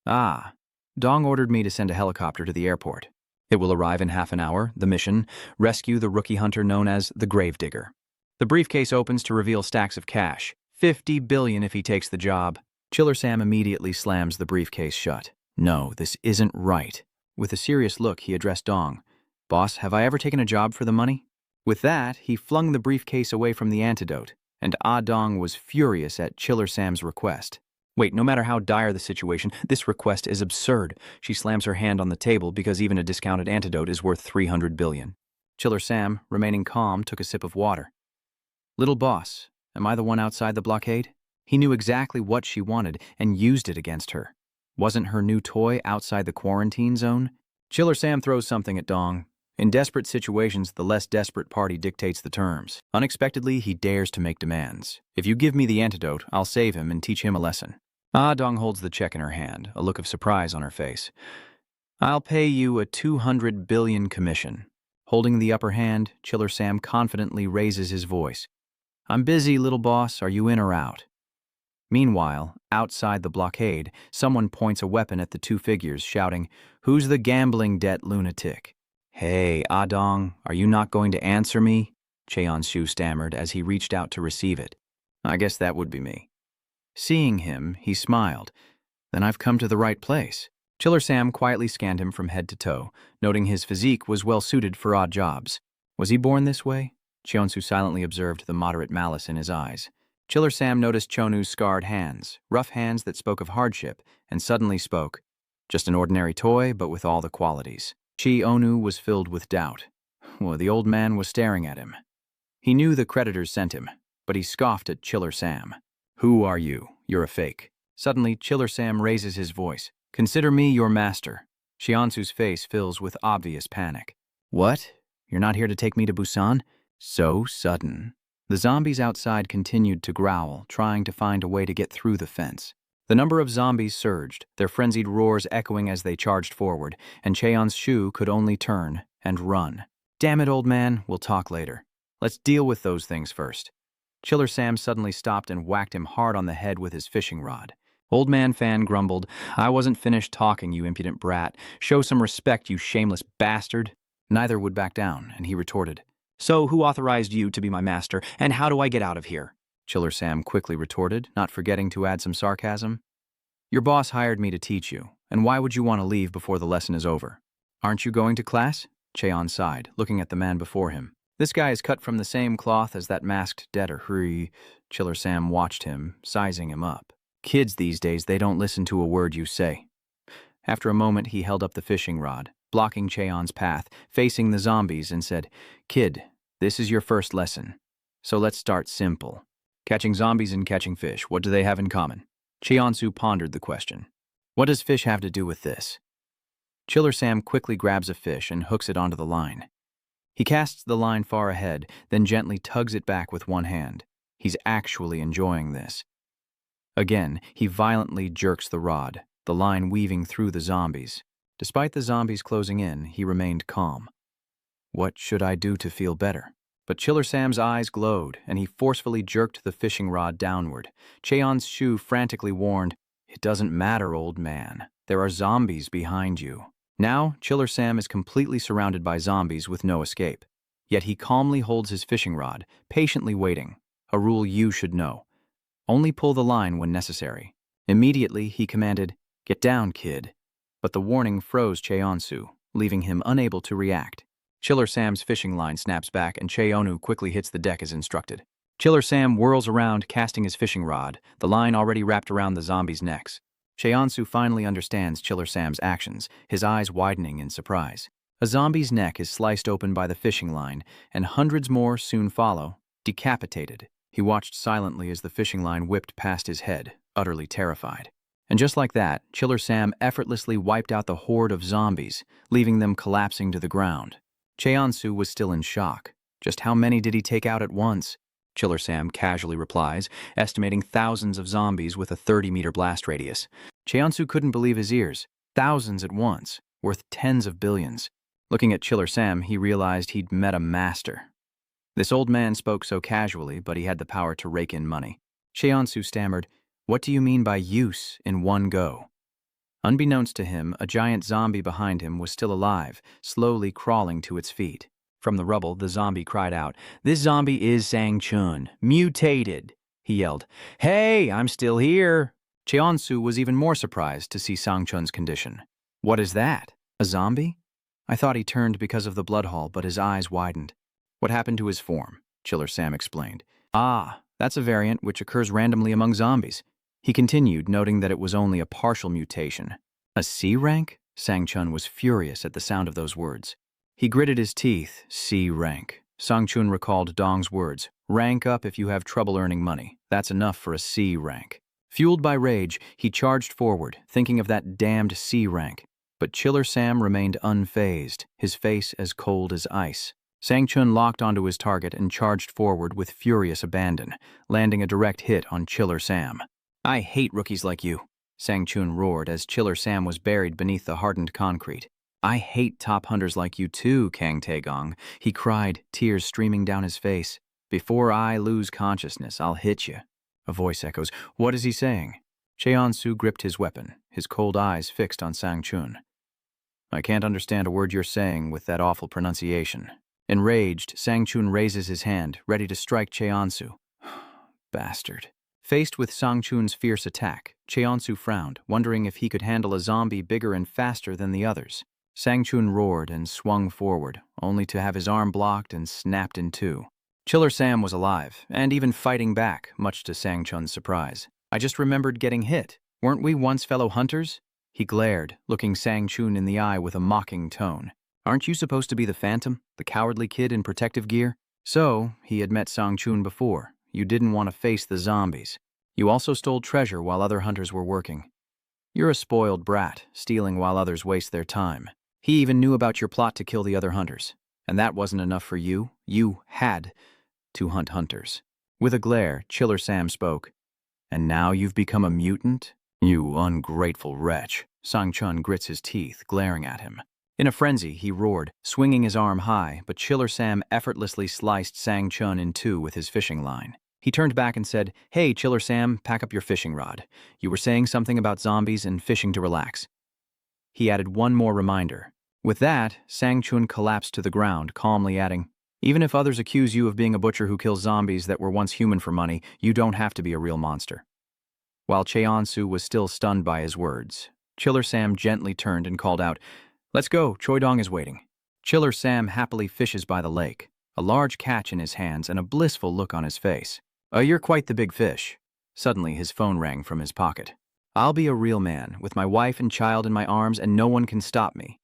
"Ah, Dong ordered me to send a helicopter to the airport. It will arrive in half an hour. The mission, rescue the rookie hunter known as the Gravedigger." The briefcase opens to reveal stacks of cash. 50 billion if he takes the job. Chiller Sam immediately slams the briefcase shut. "No, this isn't right." With a serious look, he addressed Dong. "Boss, have I ever taken a job for the money?" With that, he flung the briefcase away from the antidote, and Ah Dong was furious at Chiller Sam's request. "Wait, no matter how dire the situation, this request is absurd." She slams her hand on the table because even a discounted antidote is worth 300 billion. Chiller Sam, remaining calm, took a sip of water. "Little boss, am I the one outside the blockade?" He knew exactly what she wanted and used it against her. Wasn't her new toy outside the quarantine zone? Chiller Sam throws something at Dong. In desperate situations, the less desperate party dictates the terms. Unexpectedly, he dares to make demands. "If you give me the antidote, I'll save him and teach him a lesson." Ah Dong holds the check in her hand, a look of surprise on her face. "I'll pay you a 200 billion commission." Holding the upper hand, Chiller Sam confidently raises his voice. "I'm busy, little boss. Are you in or out?" Meanwhile, outside the blockade, someone points a weapon at the two figures, shouting, "Who's the gambling debt lunatic?" "Hey, Adong, are you not going to answer me?" Cheon-shu stammered as he reached out to receive it. "I guess that would be me." Seeing him, he smiled. "Then I've come to the right place." Chiller Sam quietly scanned him from head to toe, noting his physique was well suited for odd jobs. Was he born this way? Cheon-shu silently observed the moderate malice in his eyes. Chiller Sam noticed Chonu's scarred hands, rough hands that spoke of hardship, and suddenly spoke. "Just an ordinary toy, but with all the qualities." Chi-Onu was filled with doubt. Well, the old man was staring at him. He knew the creditors sent him, but he scoffed at Chiller Sam. "Who are you? You're a fake." Suddenly, Chiller Sam raises his voice. "Consider me your master." Cheon-su's face fills with obvious panic. "What? You're not here to take me to Busan?" So sudden. The zombies outside continued to growl, trying to find a way to get through the fence. The number of zombies surged, their frenzied roars echoing as they charged forward, and Cheon-shu could only turn and run. "Damn it, old man, we'll talk later. Let's deal with those things first." Chiller Sam suddenly stopped and whacked him hard on the head with his fishing rod. Old Man Fan grumbled, "I wasn't finished talking, you impudent brat. Show some respect, you shameless bastard." Neither would back down, and he retorted, "So who authorized you to be my master, and how do I get out of here?" Chiller Sam quickly retorted, not forgetting to add some sarcasm. "Your boss hired me to teach you, and why would you want to leave before the lesson is over? Aren't you going to class?" Cheon sighed, looking at the man before him. "This guy is cut from the same cloth as that masked debtor." Chiller Sam watched him, sizing him up. "Kids these days, they don't listen to a word you say." After a moment, he held up the fishing rod, blocking Cheon's path, facing the zombies, and said, "Kid, this is your first lesson. So let's start simple. Catching zombies and catching fish, what do they have in common?" Cheonsu pondered the question. "What does fish have to do with this?" Chiller Sam quickly grabs a fish and hooks it onto the line. He casts the line far ahead, then gently tugs it back with one hand. He's actually enjoying this. Again, he violently jerks the rod, the line weaving through the zombies. Despite the zombies closing in, he remained calm. What should I do to feel better? But Chiller Sam's eyes glowed, and he forcefully jerked the fishing rod downward. Cheon's shoe frantically warned, "It doesn't matter, old man. There are zombies behind you." Now, Chiller Sam is completely surrounded by zombies with no escape. Yet he calmly holds his fishing rod, patiently waiting. A rule you should know. Only pull the line when necessary. Immediately, he commanded, "Get down, kid." But the warning froze Cheonsu, leaving him unable to react. Chiller Sam's fishing line snaps back, and Cheonu quickly hits the deck as instructed. Chiller Sam whirls around, casting his fishing rod, the line already wrapped around the zombies' necks. Cheonsu finally understands Chiller Sam's actions, his eyes widening in surprise. A zombie's neck is sliced open by the fishing line, and hundreds more soon follow, decapitated. He watched silently as the fishing line whipped past his head, utterly terrified. And just like that, Chiller Sam effortlessly wiped out the horde of zombies, leaving them collapsing to the ground. Cheonsu was still in shock. Just how many did he take out at once? Chiller Sam casually replies, estimating thousands of zombies with a 30-meter blast radius. Cheonsu couldn't believe his ears. Thousands at once, worth tens of billions. Looking at Chiller Sam, he realized he'd met a master. This old man spoke so casually, but he had the power to rake in money. Cheonsu stammered, "What do you mean by use in one go?" Unbeknownst to him, a giant zombie behind him was still alive, slowly crawling to its feet. From the rubble, the zombie cried out, "This zombie is Sang Chun, mutated!" He yelled, "Hey, I'm still here!" Cheonsu was even more surprised to see Sang Chun's condition. "What is that? A zombie?" "I thought he turned because of the blood haul, but his eyes widened." "What happened to his form?" Chiller Sam explained. "Ah, that's a variant which occurs randomly among zombies." He continued, noting that it was only a partial mutation. "A C rank?" Sang Chun was furious at the sound of those words. He gritted his teeth. C rank. Sang Chun recalled Dong's words. "Rank up if you have trouble earning money. That's enough for a C rank." Fueled by rage, he charged forward, thinking of that damned C rank. But Chiller Sam remained unfazed, his face as cold as ice. Sang Chun locked onto his target and charged forward with furious abandon, landing a direct hit on Chiller Sam. "I hate rookies like you," Sang Chun roared as Chiller Sam was buried beneath the hardened concrete. "I hate top hunters like you too, Kang Taegong," he cried, tears streaming down his face. "Before I lose consciousness, I'll hit you." A voice echoes, "What is he saying?" Cheonsu gripped his weapon, his cold eyes fixed on Sang Chun. "I can't understand a word you're saying with that awful pronunciation." Enraged, Sang Chun raises his hand, ready to strike Cheonsu. Bastard. Faced with Sang Chun's fierce attack, Cheonsu frowned, wondering if he could handle a zombie bigger and faster than the others. Sang Chun roared and swung forward, only to have his arm blocked and snapped in two. Chiller Sam was alive, and even fighting back, much to Sang Chun's surprise. "I just remembered getting hit. Weren't we once fellow hunters?" He glared, looking Sang Chun in the eye with a mocking tone. "Aren't you supposed to be the Phantom, the cowardly kid in protective gear?" So, he had met Sang Chun before. You didn't want to face the zombies. You also stole treasure while other hunters were working. You're a spoiled brat, stealing while others waste their time. He even knew about your plot to kill the other hunters. And that wasn't enough for you. You had to hunt hunters. With a glare, Chiller Sam spoke. "And now you've become a mutant? You ungrateful wretch." Sang Chun grits his teeth, glaring at him. In a frenzy, he roared, swinging his arm high, but Chiller Sam effortlessly sliced Sang Chun in two with his fishing line. He turned back and said, "Hey, Chiller Sam, pack up your fishing rod. You were saying something about zombies and fishing to relax." He added one more reminder. With that, Sang Chun collapsed to the ground, calmly adding, "Even if others accuse you of being a butcher who kills zombies that were once human for money, you don't have to be a real monster." While Cheonsu was still stunned by his words, Chiller Sam gently turned and called out, "Let's go, Choi Dong is waiting." Chiller Sam happily fishes by the lake, a large catch in his hands and a blissful look on his face. You're quite the big fish." Suddenly his phone rang from his pocket. "I'll be a real man, with my wife and child in my arms, and no one can stop me."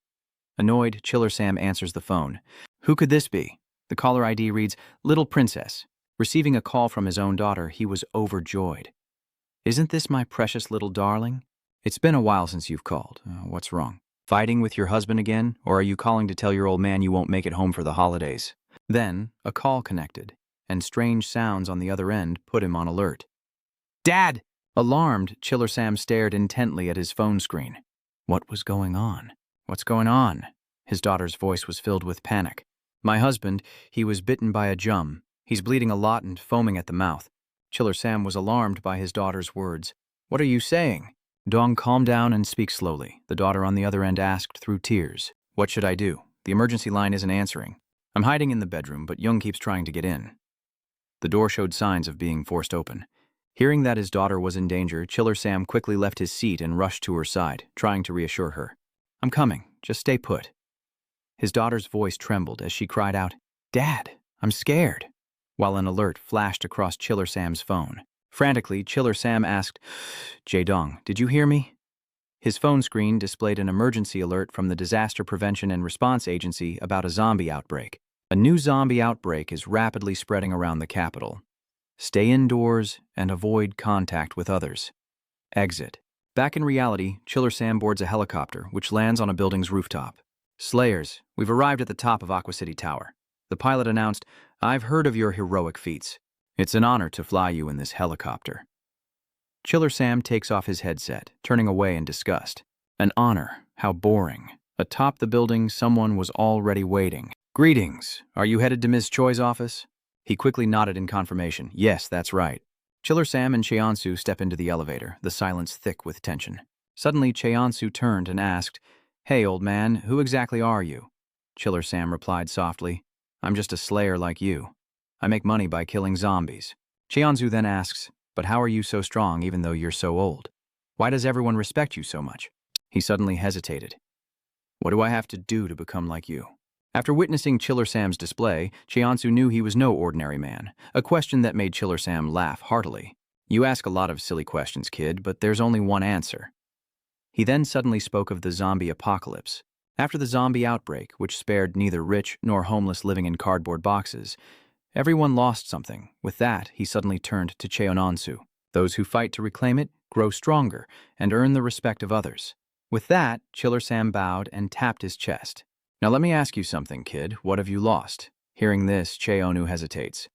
Annoyed, Chiller Sam answers the phone. Who could this be? The caller ID reads, "Little Princess." Receiving a call from his own daughter, he was overjoyed. "Isn't this my precious little darling? It's been a while since you've called. What's wrong? Fighting with your husband again? Or are you calling to tell your old man you won't make it home for the holidays?" Then, a call connected, and strange sounds on the other end put him on alert. "Dad!" Alarmed, Chiller Sam stared intently at his phone screen. What was going on? "What's going on?" His daughter's voice was filled with panic. "My husband, he was bitten by a jum. He's bleeding a lot and foaming at the mouth." Chiller Sam was alarmed by his daughter's words. "What are you saying?" "Dong, calm down and speak slowly," the daughter on the other end asked through tears. "What should I do? The emergency line isn't answering. I'm hiding in the bedroom, but Young keeps trying to get in." The door showed signs of being forced open. Hearing that his daughter was in danger, Chiller Sam quickly left his seat and rushed to her side, trying to reassure her. "I'm coming. Just stay put." His daughter's voice trembled as she cried out, "Dad, I'm scared," while an alert flashed across Chiller Sam's phone. Frantically, Chiller Sam asked, "Jae-dong, did you hear me?" His phone screen displayed an emergency alert from the Disaster Prevention and Response Agency about a zombie outbreak. A new zombie outbreak is rapidly spreading around the capital. Stay indoors and avoid contact with others. Exit. Back in reality, Chiller Sam boards a helicopter, which lands on a building's rooftop. "Slayers, we've arrived at the top of Aqua City Tower." The pilot announced, "I've heard of your heroic feats. It's an honor to fly you in this helicopter." Chiller Sam takes off his headset, turning away in disgust. An honor? How boring. Atop the building, someone was already waiting. "Greetings. Are you headed to Ms. Choi's office?" He quickly nodded in confirmation. "Yes, that's right." Chiller Sam and Cheonsu step into the elevator, the silence thick with tension. Suddenly, Cheonsu turned and asked, "Hey, old man, who exactly are you?" Chiller Sam replied softly, "I'm just a slayer like you. I make money by killing zombies." Cheonsu then asks, "But how are you so strong even though you're so old? Why does everyone respect you so much?" He suddenly hesitated. "What do I have to do to become like you?" After witnessing Chiller Sam's display, Cheonsu knew he was no ordinary man, a question that made Chiller Sam laugh heartily. "You ask a lot of silly questions, kid, but there's only one answer." He then suddenly spoke of the zombie apocalypse. After the zombie outbreak, which spared neither rich nor homeless living in cardboard boxes, everyone lost something. With that, he suddenly turned to Cheononsu. "Those who fight to reclaim it grow stronger and earn the respect of others." With that, Chiller Sam bowed and tapped his chest. "Now let me ask you something, kid. What have you lost?" Hearing this, Cheonu hesitates.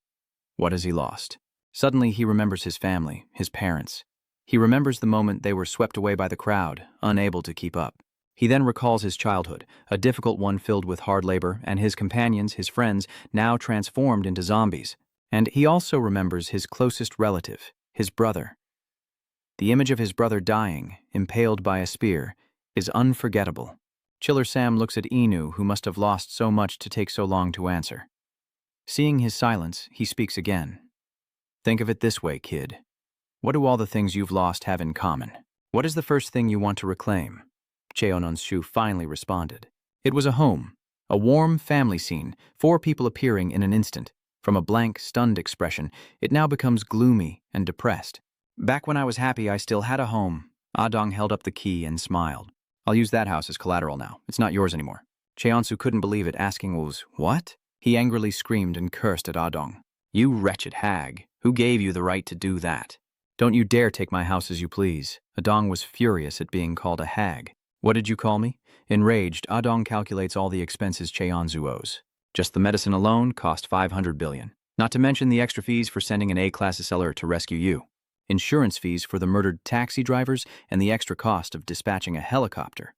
What has he lost? Suddenly he remembers his family, his parents. He remembers the moment they were swept away by the crowd, unable to keep up. He then recalls his childhood, a difficult one filled with hard labor, and his companions, his friends, now transformed into zombies. And he also remembers his closest relative, his brother. The image of his brother dying, impaled by a spear, is unforgettable. Chiller Sam looks at Inu, who must have lost so much to take so long to answer. Seeing his silence, he speaks again. "Think of it this way, kid. What do all the things you've lost have in common? What is the first thing you want to reclaim?" Cheononshu finally responded. It was a home, a warm family scene, 4 people appearing in an instant. From a blank, stunned expression, it now becomes gloomy and depressed. "Back when I was happy, I still had a home." Adong held up the key and smiled. "I'll use that house as collateral now. It's not yours anymore." Cheonsu couldn't believe it, asking what? He angrily screamed and cursed at Adong. "You wretched hag, who gave you the right to do that? Don't you dare take my house as you please." Adong was furious at being called a hag. "What did you call me?" Enraged, Adong calculates all the expenses Cheonsu owes. Just the medicine alone cost 500 billion, not to mention the extra fees for sending an A-class seller to rescue you. Insurance fees for the murdered taxi drivers, and the extra cost of dispatching a helicopter.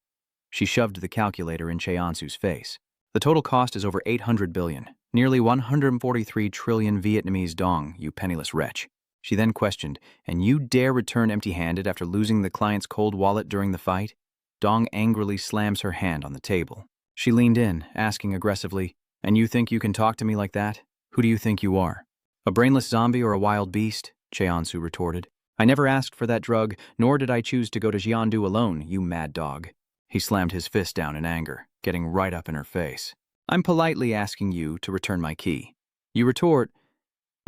She shoved the calculator in Cheonsu's face. The total cost is over 800 billion, nearly 143 trillion Vietnamese dong, you penniless wretch. She then questioned, "And you dare return empty-handed after losing the client's cold wallet during the fight?" Dong angrily slams her hand on the table. She leaned in, asking aggressively, "And you think you can talk to me like that? Who do you think you are? A brainless zombie or a wild beast?" Cheonsu retorted. "I never asked for that drug, nor did I choose to go to Jiandu alone, you mad dog." He slammed his fist down in anger, getting right up in her face. "I'm politely asking you to return my key." You retort,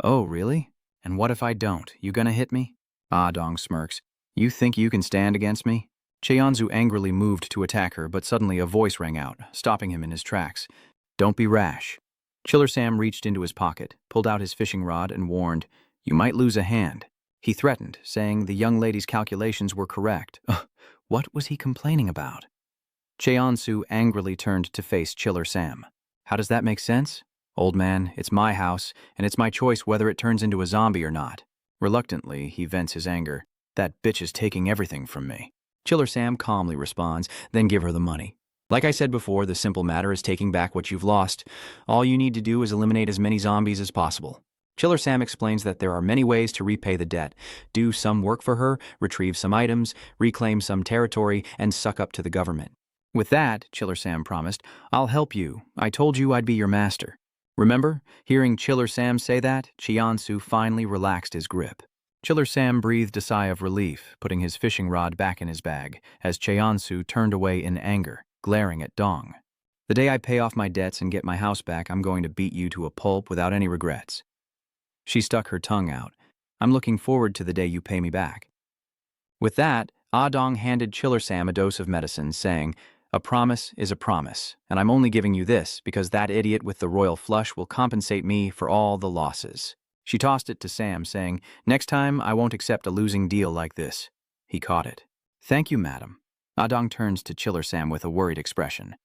"Oh, really? And what if I don't? You gonna hit me?" Dong smirks. "You think you can stand against me?" Cheonzu angrily moved to attack her, but suddenly a voice rang out, stopping him in his tracks. "Don't be rash." Chiller Sam reached into his pocket, pulled out his fishing rod, and warned, "You might lose a hand." He threatened, saying the young lady's calculations were correct. What was he complaining about? Cheonsu angrily turned to face Chiller Sam. "How does that make sense? Old man, it's my house, and it's my choice whether it turns into a zombie or not." Reluctantly, he vents his anger. "That bitch is taking everything from me." Chiller Sam calmly responds, "Then give her the money. Like I said before, the simple matter is taking back what you've lost. All you need to do is eliminate as many zombies as possible." Chiller Sam explains that there are many ways to repay the debt. Do some work for her, retrieve some items, reclaim some territory, and suck up to the government. "With that," Chiller Sam promised, "I'll help you. I told you I'd be your master." Remember? Hearing Chiller Sam say that, Cheonsu finally relaxed his grip. Chiller Sam breathed a sigh of relief, putting his fishing rod back in his bag, as Cheonsu turned away in anger, glaring at Dong. "The day I pay off my debts and get my house back, I'm going to beat you to a pulp without any regrets." She stuck her tongue out. "I'm looking forward to the day you pay me back." With that, Dong handed Chiller Sam a dose of medicine, saying, "A promise is a promise, and I'm only giving you this because that idiot with the royal flush will compensate me for all the losses." She tossed it to Sam, saying, "Next time, I won't accept a losing deal like this." He caught it. "Thank you, madam." Dong turns to Chiller Sam with a worried expression.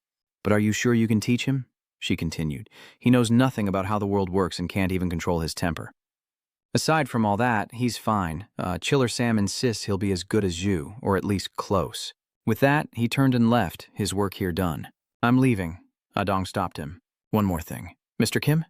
"But are you sure you can teach him?" She continued. "He knows nothing about how the world works and can't even control his temper." "Aside from all that, he's fine. Chiller Sam insists he'll be as good as you, or at least close." With that, he turned and left, his work here done. "I'm leaving." Dong stopped him. "One more thing. Mr. Kim?"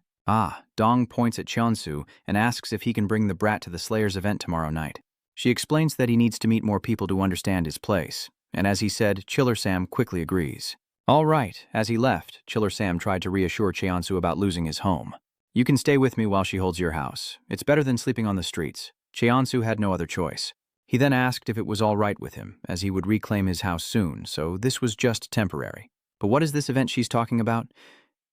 Dong points at Cheonsu and asks if he can bring the brat to the Slayers event tomorrow night. She explains that he needs to meet more people to understand his place, and as he said, Chiller Sam quickly agrees. All right. As he left, Chiller Sam tried to reassure Cheonsu about losing his home. "You can stay with me while she holds your house. It's better than sleeping on the streets." Cheonsu had no other choice. He then asked if it was all right with him, as he would reclaim his house soon, so this was just temporary. But what is this event she's talking about?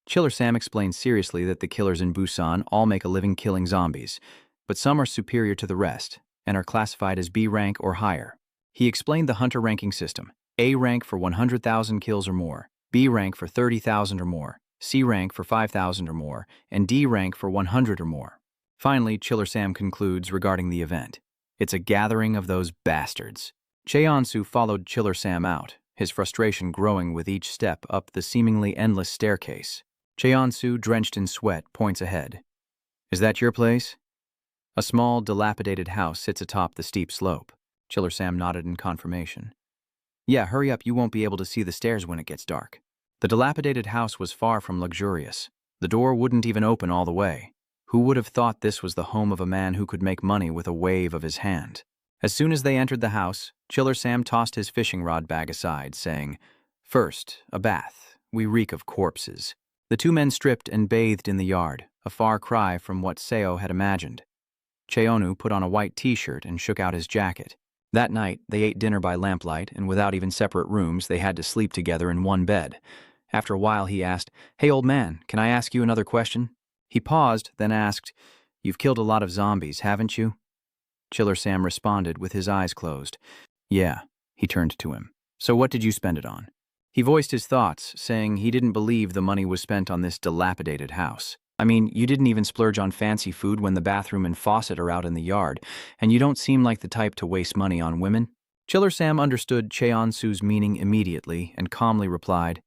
Chiller Sam explained seriously that the killers in Busan all make a living killing zombies, but some are superior to the rest, and are classified as B rank or higher. He explained the hunter ranking system: A rank for 100,000 kills or more, B rank for 30,000 or more, C rank for 5,000 or more, and D rank for 100 or more. Finally, Chiller Sam concludes regarding the event: "It's a gathering of those bastards." Cheonsu followed Chiller Sam out, his frustration growing with each step up the seemingly endless staircase. Cheonsu, drenched in sweat, points ahead. "Is that your place?" A small, dilapidated house sits atop the steep slope. Chiller Sam nodded in confirmation. "Yeah, hurry up, you won't be able to see the stairs when it gets dark." The dilapidated house was far from luxurious. The door wouldn't even open all the way. Who would have thought this was the home of a man who could make money with a wave of his hand? As soon as they entered the house, Chiller Sam tossed his fishing rod bag aside, saying, "First, a bath. We reek of corpses." The two men stripped and bathed in the yard, a far cry from what Seo had imagined. Cheonu put on a white t-shirt and shook out his jacket. That night, they ate dinner by lamplight, and without even separate rooms, they had to sleep together in one bed. After a while, he asked, "Hey, old man, can I ask you another question?" He paused, then asked, "You've killed a lot of zombies, haven't you?" Chiller Sam responded with his eyes closed. "Yeah." He turned to him. "So what did you spend it on?" He voiced his thoughts, saying he didn't believe the money was spent on this dilapidated house. "I mean, you didn't even splurge on fancy food when the bathroom and faucet are out in the yard, and you don't seem like the type to waste money on women." Chiller Sam understood Cheonsu's meaning immediately and calmly replied,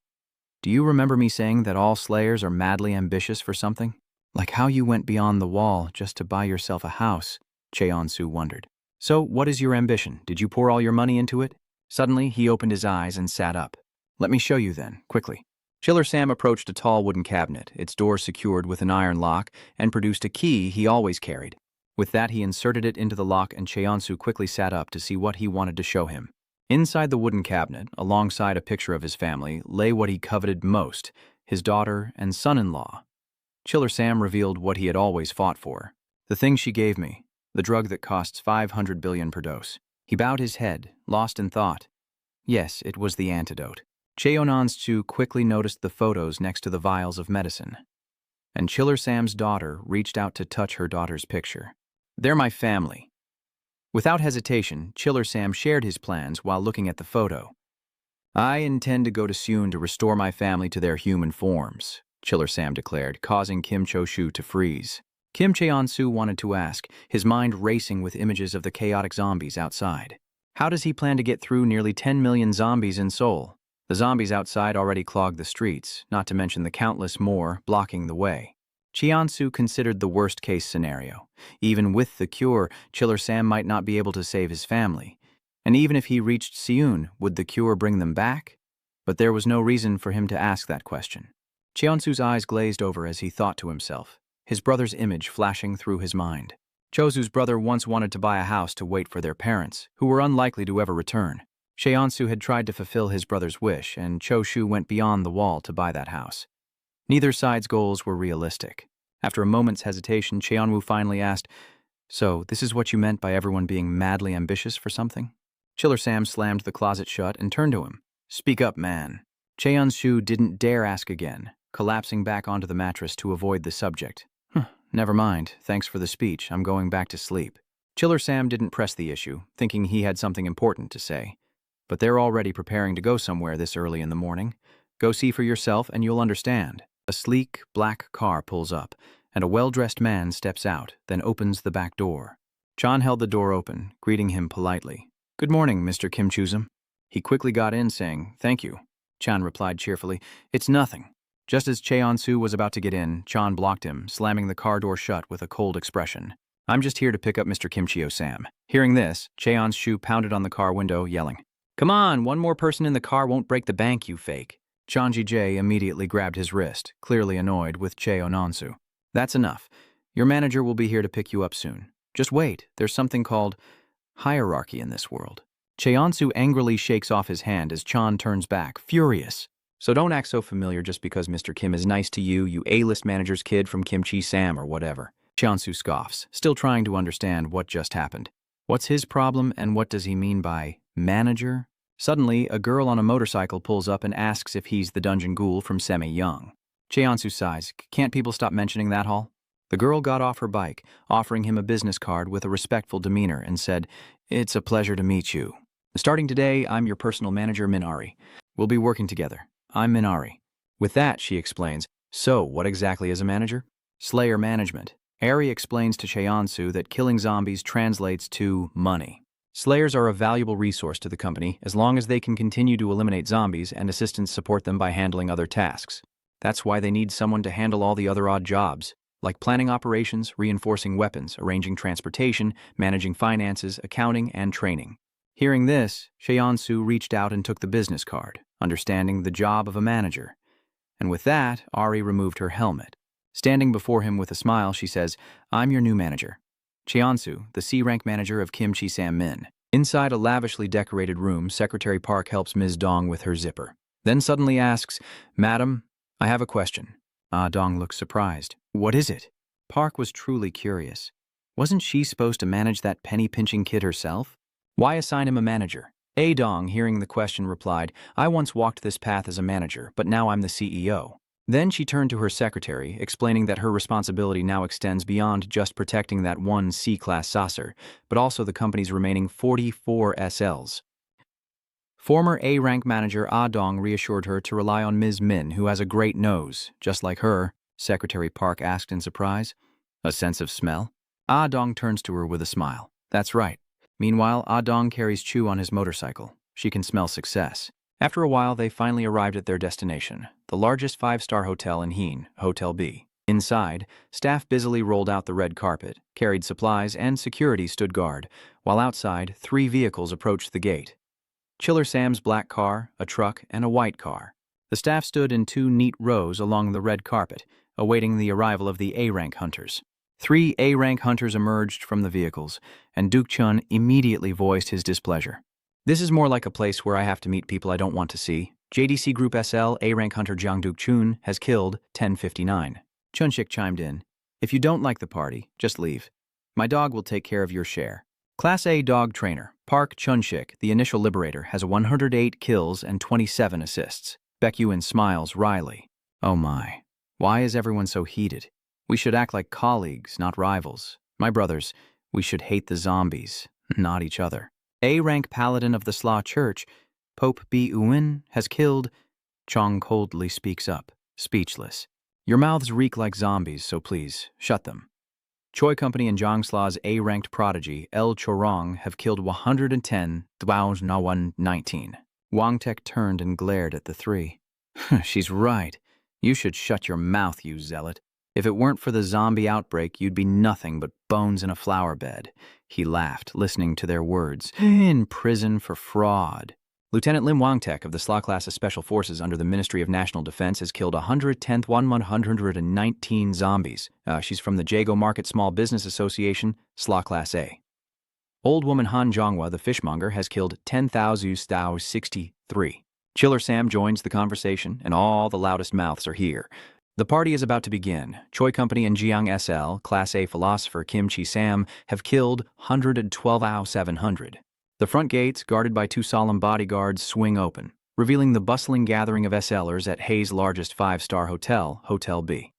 "Do you remember me saying that all slayers are madly ambitious for something? Like how you went beyond the wall just to buy yourself a house?" Cheonsu wondered. "So, what is your ambition? Did you pour all your money into it?" Suddenly, he opened his eyes and sat up. "Let me show you then, quickly." Chiller Sam approached a tall wooden cabinet, its door secured with an iron lock, and produced a key he always carried. With that, he inserted it into the lock, and Cheonsu quickly sat up to see what he wanted to show him. Inside the wooden cabinet, alongside a picture of his family, lay what he coveted most, his daughter and son-in-law. Chiller Sam revealed what he had always fought for. The thing she gave me, the drug that costs 500 billion per dose. He bowed his head, lost in thought. Yes, it was the antidote. Cheonansu quickly noticed the photos next to the vials of medicine. And Chiller Sam's daughter reached out to touch her daughter's picture. They're my family. Without hesitation, Chiller Sam shared his plans while looking at the photo. I intend to go to Seoul to restore my family to their human forms, Chiller Sam declared, causing Kim Cho-shu to freeze. Kim Cheon-soo wanted to ask, his mind racing with images of the chaotic zombies outside. How does he plan to get through nearly 10 million zombies in Seoul? The zombies outside already clogged the streets, not to mention the countless more blocking the way. Cheon-soo considered the worst-case scenario. Even with the cure, Chiller Sam might not be able to save his family. And even if he reached Seoul, would the cure bring them back? But there was no reason for him to ask that question. Cheon-soo's eyes glazed over as he thought to himself, his brother's image flashing through his mind. Chosu's brother once wanted to buy a house to wait for their parents, who were unlikely to ever return. Cheon-soo had tried to fulfill his brother's wish, and Cho-shu went beyond the wall to buy that house. Neither side's goals were realistic. After a moment's hesitation, Cheon-woo finally asked, "So, this is what you meant by everyone being madly ambitious for something?" Chiller Sam slammed the closet shut and turned to him. "Speak up, man." Cheon-soo didn't dare ask again, collapsing back onto the mattress to avoid the subject. Never mind, thanks for the speech, I'm going back to sleep. Chiller Sam didn't press the issue, thinking he had something important to say. But they're already preparing to go somewhere this early in the morning. Go see for yourself and you'll understand. A sleek, black car pulls up, and a well-dressed man steps out, then opens the back door. Chan held the door open, greeting him politely. "Good morning, Mr. Kim Chusum." He quickly got in, saying, "Thank you." Chan replied cheerfully, "It's nothing." Just as Cheon-soo was about to get in, Chan blocked him, slamming the car door shut with a cold expression. "I'm just here to pick up Mr. Kim Chio-sam." Hearing this, Cheon-soo pounded on the car window, yelling, "Come on, one more person in the car won't break the bank, you fake." Chan Ji-jae immediately grabbed his wrist, clearly annoyed with Cheon-soo. "That's enough. Your manager will be here to pick you up soon. Just wait, there's something called hierarchy in this world." Cheon-soo angrily shakes off his hand as Chan turns back, furious. "So don't act so familiar just because Mr. Kim is nice to you, you A-list manager's kid from Kimchi Sam or whatever." Cheon-soo scoffs, still trying to understand what just happened. What's his problem and what does he mean by manager? Suddenly, a girl on a motorcycle pulls up and asks if he's the dungeon ghoul from Semi-Young. Cheon-soo sighs, "Can't people stop mentioning that, Hall?" The girl got off her bike, offering him a business card with a respectful demeanor and said, "It's a pleasure to meet you. Starting today, I'm your personal manager, Minari. We'll be working together. I'm Minari." With that, she explains, "So, what exactly is a manager?" "Slayer management." Ari explains to Cheon-soo that killing zombies translates to money. Slayers are a valuable resource to the company as long as they can continue to eliminate zombies and assistants support them by handling other tasks. That's why they need someone to handle all the other odd jobs, like planning operations, reinforcing weapons, arranging transportation, managing finances, accounting, and training. Hearing this, Cheon-soo reached out and took the business card, understanding the job of a manager. And with that, Ari removed her helmet. Standing before him with a smile, she says, "I'm your new manager. Cheon-soo, the C-rank manager of Kim Chi-sam Min." Inside a lavishly decorated room, Secretary Park helps Ms. Dong with her zipper. Then suddenly asks, "Madam, I have a question." Dong looks surprised. "What is it?" Park was truly curious. Wasn't she supposed to manage that penny-pinching kid herself? Why assign him a manager? Dong, hearing the question, replied, "I once walked this path as a manager, but now I'm the CEO." Then she turned to her secretary, explaining that her responsibility now extends beyond just protecting that one C-class saucer, but also the company's remaining 44 SLs. Former A-rank manager Dong reassured her to rely on Ms. Min, who has a great nose, just like her. Secretary Park asked in surprise. "A sense of smell?" Dong turns to her with a smile. "That's right." Meanwhile, Dong carries Chu on his motorcycle. She can smell success. After a while, they finally arrived at their destination, the largest 5-star hotel in Heen, Hotel B. Inside, staff busily rolled out the red carpet, carried supplies, and security stood guard, while outside, 3 vehicles approached the gate. Chiller Sam's black car, a truck, and a white car. The staff stood in 2 neat rows along the red carpet, awaiting the arrival of the A-rank hunters. 3 A-rank hunters emerged from the vehicles, and Duk Chun immediately voiced his displeasure. This is more like a place where I have to meet people I don't want to see. JDC Group SL A-rank hunter Jiang Duk Chun has killed 1059. Chunshik chimed in. If you don't like the party, just leave. My dog will take care of your share. Class A dog trainer, Park Chunshik, the initial liberator, has 108 kills and 27 assists. Baekhyun smiles wryly. Oh my. Why is everyone so heated? We should act like colleagues, not rivals. My brothers, we should hate the zombies, not each other. A-rank paladin of the Sla Church, Pope Bion, has killed. Chong coldly speaks up, speechless. Your mouths reek like zombies, so please, shut them. Choi Company and Zhangsla's A-ranked prodigy, El Chorong, have killed 110, Dwao Nawan 19. Wang Tek turned and glared at the three. She's right. You should shut your mouth, you zealot. If it weren't for the zombie outbreak, you'd be nothing but bones in a flower bed. He laughed, listening to their words. In prison for fraud. Lieutenant Lim Wangtek of the SLA class of Special Forces under the Ministry of National Defense has killed 119 zombies. She's from the Jago Market Small Business Association, SLA Class A. Old woman Han Zhonghua, the fishmonger, has killed 10,063. Chiller Sam joins the conversation, and all the loudest mouths are here. The party is about to begin. Choi Company and Jiang SL, Class A philosopher Kim Chi Sam, have killed 112,700. The front gates, guarded by two solemn bodyguards, swing open, revealing the bustling gathering of SLers at Hayes' largest five-star hotel, Hotel B.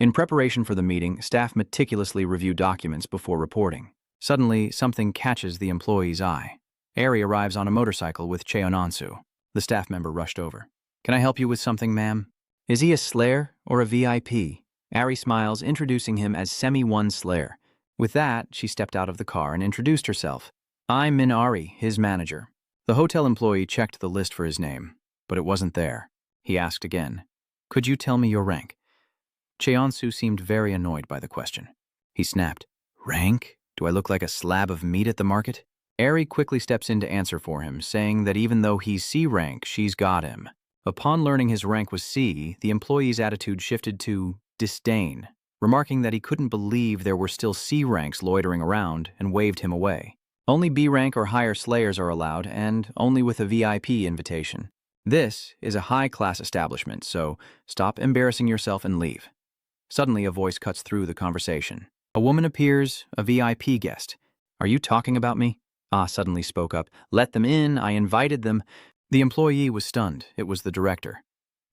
In preparation for the meeting, staff meticulously review documents before reporting. Suddenly, something catches the employee's eye. Ari arrives on a motorcycle with Cheonansu. The staff member rushed over. Can I help you with something, ma'am? Is he a Slayer or a VIP? Ari smiles, introducing him as Semi-1 Slayer. With that, she stepped out of the car and introduced herself. I'm Min Ari, his manager. The hotel employee checked the list for his name, but it wasn't there. He asked again. Could you tell me your rank? Cheonsu seemed very annoyed by the question. He snapped. Rank? Do I look like a slab of meat at the market? Ari quickly steps in to answer for him, saying that even though he's C rank, she's got him. Upon learning his rank was C, the employee's attitude shifted to disdain, remarking that he couldn't believe there were still C ranks loitering around, and waved him away. Only B rank or higher slayers are allowed, and only with a VIP invitation. This is a high-class establishment, so stop embarrassing yourself and leave. Suddenly, a voice cuts through the conversation. A woman appears, a VIP guest. Are you talking about me? Ah suddenly spoke up. Let them in, I invited them. The employee was stunned. It was the director.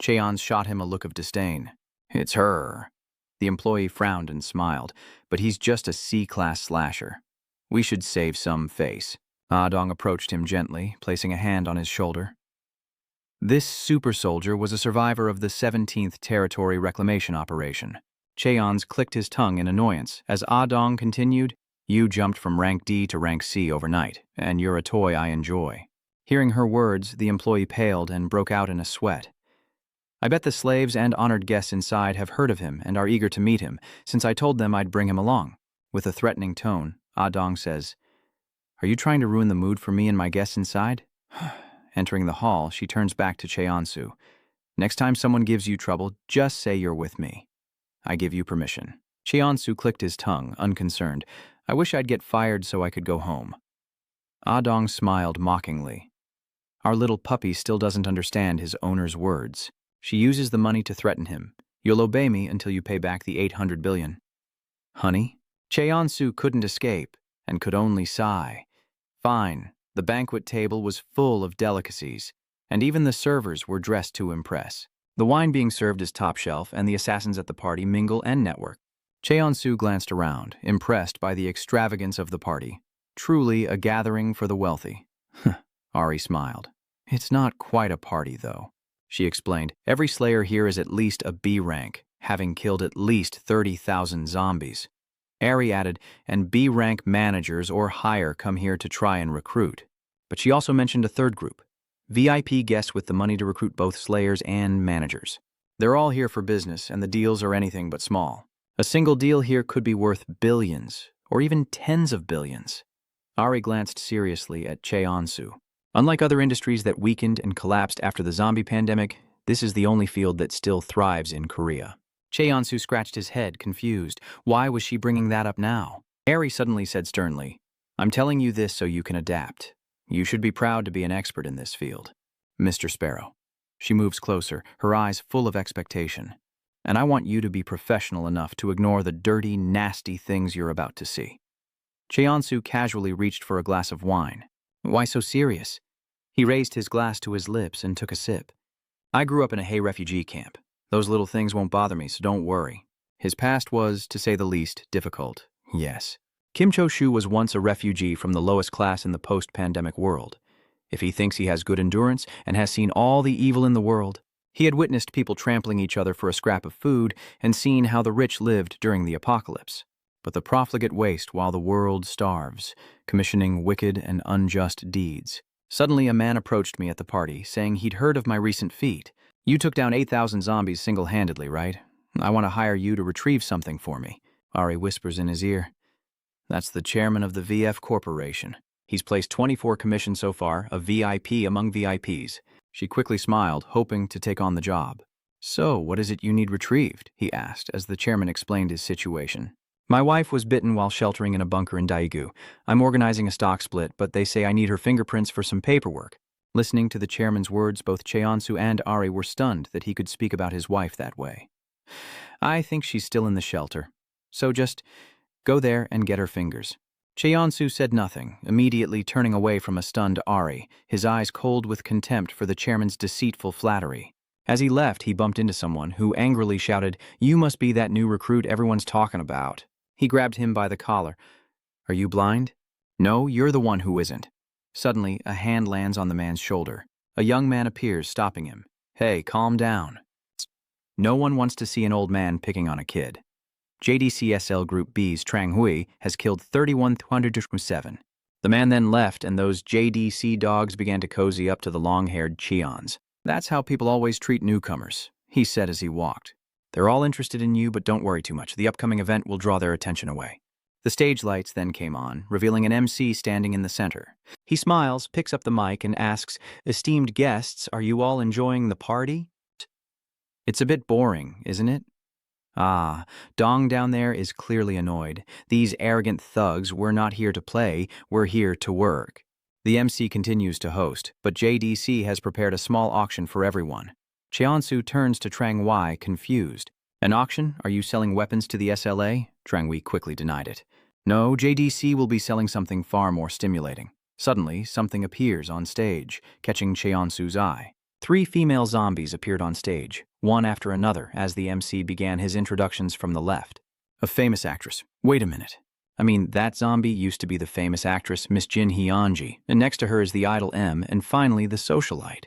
Cheon shot him a look of disdain. It's her. The employee frowned and smiled, but he's just a C-class slasher. We should save some face. Dong approached him gently, placing a hand on his shoulder. This super soldier was a survivor of the 17th Territory Reclamation Operation. Cheon's clicked his tongue in annoyance as Dong continued, You jumped from rank D to rank C overnight, and you're a toy I enjoy. Hearing her words, the employee paled and broke out in a sweat. I bet the slaves and honored guests inside have heard of him and are eager to meet him, since I told them I'd bring him along. With a threatening tone, Dong says, Are you trying to ruin the mood for me and my guests inside? Entering the hall, she turns back to Cheonsu. Next time someone gives you trouble, just say you're with me. I give you permission. Cheonsu clicked his tongue, unconcerned. I wish I'd get fired so I could go home. Dong smiled mockingly. Our little puppy still doesn't understand his owner's words. She uses the money to threaten him. You'll obey me until you pay back the 800 billion. Honey? Cheonsu couldn't escape and could only sigh. Fine. The banquet table was full of delicacies, and even the servers were dressed to impress. The wine being served is top shelf, and the assassins at the party mingle and network. Cheonsu glanced around, impressed by the extravagance of the party. Truly a gathering for the wealthy. Ari smiled. It's not quite a party, though. She explained, every slayer here is at least a B rank, having killed at least 30,000 zombies. Ari added, and B-rank managers or higher come here to try and recruit. But she also mentioned a third group, VIP guests with the money to recruit both slayers and managers. They're all here for business, and the deals are anything but small. A single deal here could be worth billions, or even tens of billions. Ari glanced seriously at Cheonsu. Unlike other industries that weakened and collapsed after the zombie pandemic, this is the only field that still thrives in Korea. Cheonsu scratched his head, confused. Why was she bringing that up now? Ari suddenly said sternly, I'm telling you this so you can adapt. You should be proud to be an expert in this field. Mr. Sparrow. She moves closer, her eyes full of expectation. And I want you to be professional enough to ignore the dirty, nasty things you're about to see. Cheonsu casually reached for a glass of wine. Why so serious? He raised his glass to his lips and took a sip. I grew up in a Hay refugee camp. Those little things won't bother me, so don't worry. His past was, to say the least, difficult. Yes. Kim Cho-shu was once a refugee from the lowest class in the post-pandemic world. If he thinks he has good endurance and has seen all the evil in the world, he had witnessed people trampling each other for a scrap of food and seen how the rich lived during the apocalypse. But the profligate waste while the world starves, commissioning wicked and unjust deeds. Suddenly a man approached me at the party, saying he'd heard of my recent feat. You took down 8,000 zombies single-handedly, right? I want to hire you to retrieve something for me. Ari whispers in his ear. That's the chairman of the VF Corporation. He's placed 24 commissions so far, a VIP among VIPs. She quickly smiled, hoping to take on the job. So, what is it you need retrieved? He asked, as the chairman explained his situation. My wife was bitten while sheltering in a bunker in Daegu. I'm organizing a stock split, but they say I need her fingerprints for some paperwork. Listening to the chairman's words, both Cheonsu and Ari were stunned that he could speak about his wife that way. I think she's still in the shelter. So just go there and get her fingers. Cheonsu said nothing, immediately turning away from a stunned Ari, his eyes cold with contempt for the chairman's deceitful flattery. As he left, he bumped into someone who angrily shouted, "You must be that new recruit everyone's talking about." He grabbed him by the collar. Are you blind? No, you're the one who isn't. Suddenly, a hand lands on the man's shoulder. A young man appears, stopping him. Hey, calm down. No one wants to see an old man picking on a kid. JDCSL Group B's Trang Hui has killed 3,107. The man then left, and those JDC dogs began to cozy up to the long-haired Cheons. That's how people always treat newcomers, he said as he walked. They're all interested in you, but don't worry too much. The upcoming event will draw their attention away. The stage lights then came on, revealing an MC standing in the center. He smiles, picks up the mic, and asks, "Esteemed guests, are you all enjoying the party?" It's a bit boring, isn't it? Ah, Dong down there is clearly annoyed. These arrogant thugs, we're not here to play, we're here to work. The MC continues to host, but JDC has prepared a small auction for everyone. Cheonsu turns to Trang Wei, confused. An auction? Are you selling weapons to the SLA? Trang Wei quickly denied it. No, JDC will be selling something far more stimulating. Suddenly, something appears on stage, catching Cheonsu's eye. 3 female zombies appeared on stage, one after another, as the MC began his introductions from the left. A famous actress. Wait a minute. I mean, that zombie used to be the famous actress Miss Jin Hyunji, and next to her is the idol M, and finally the socialite.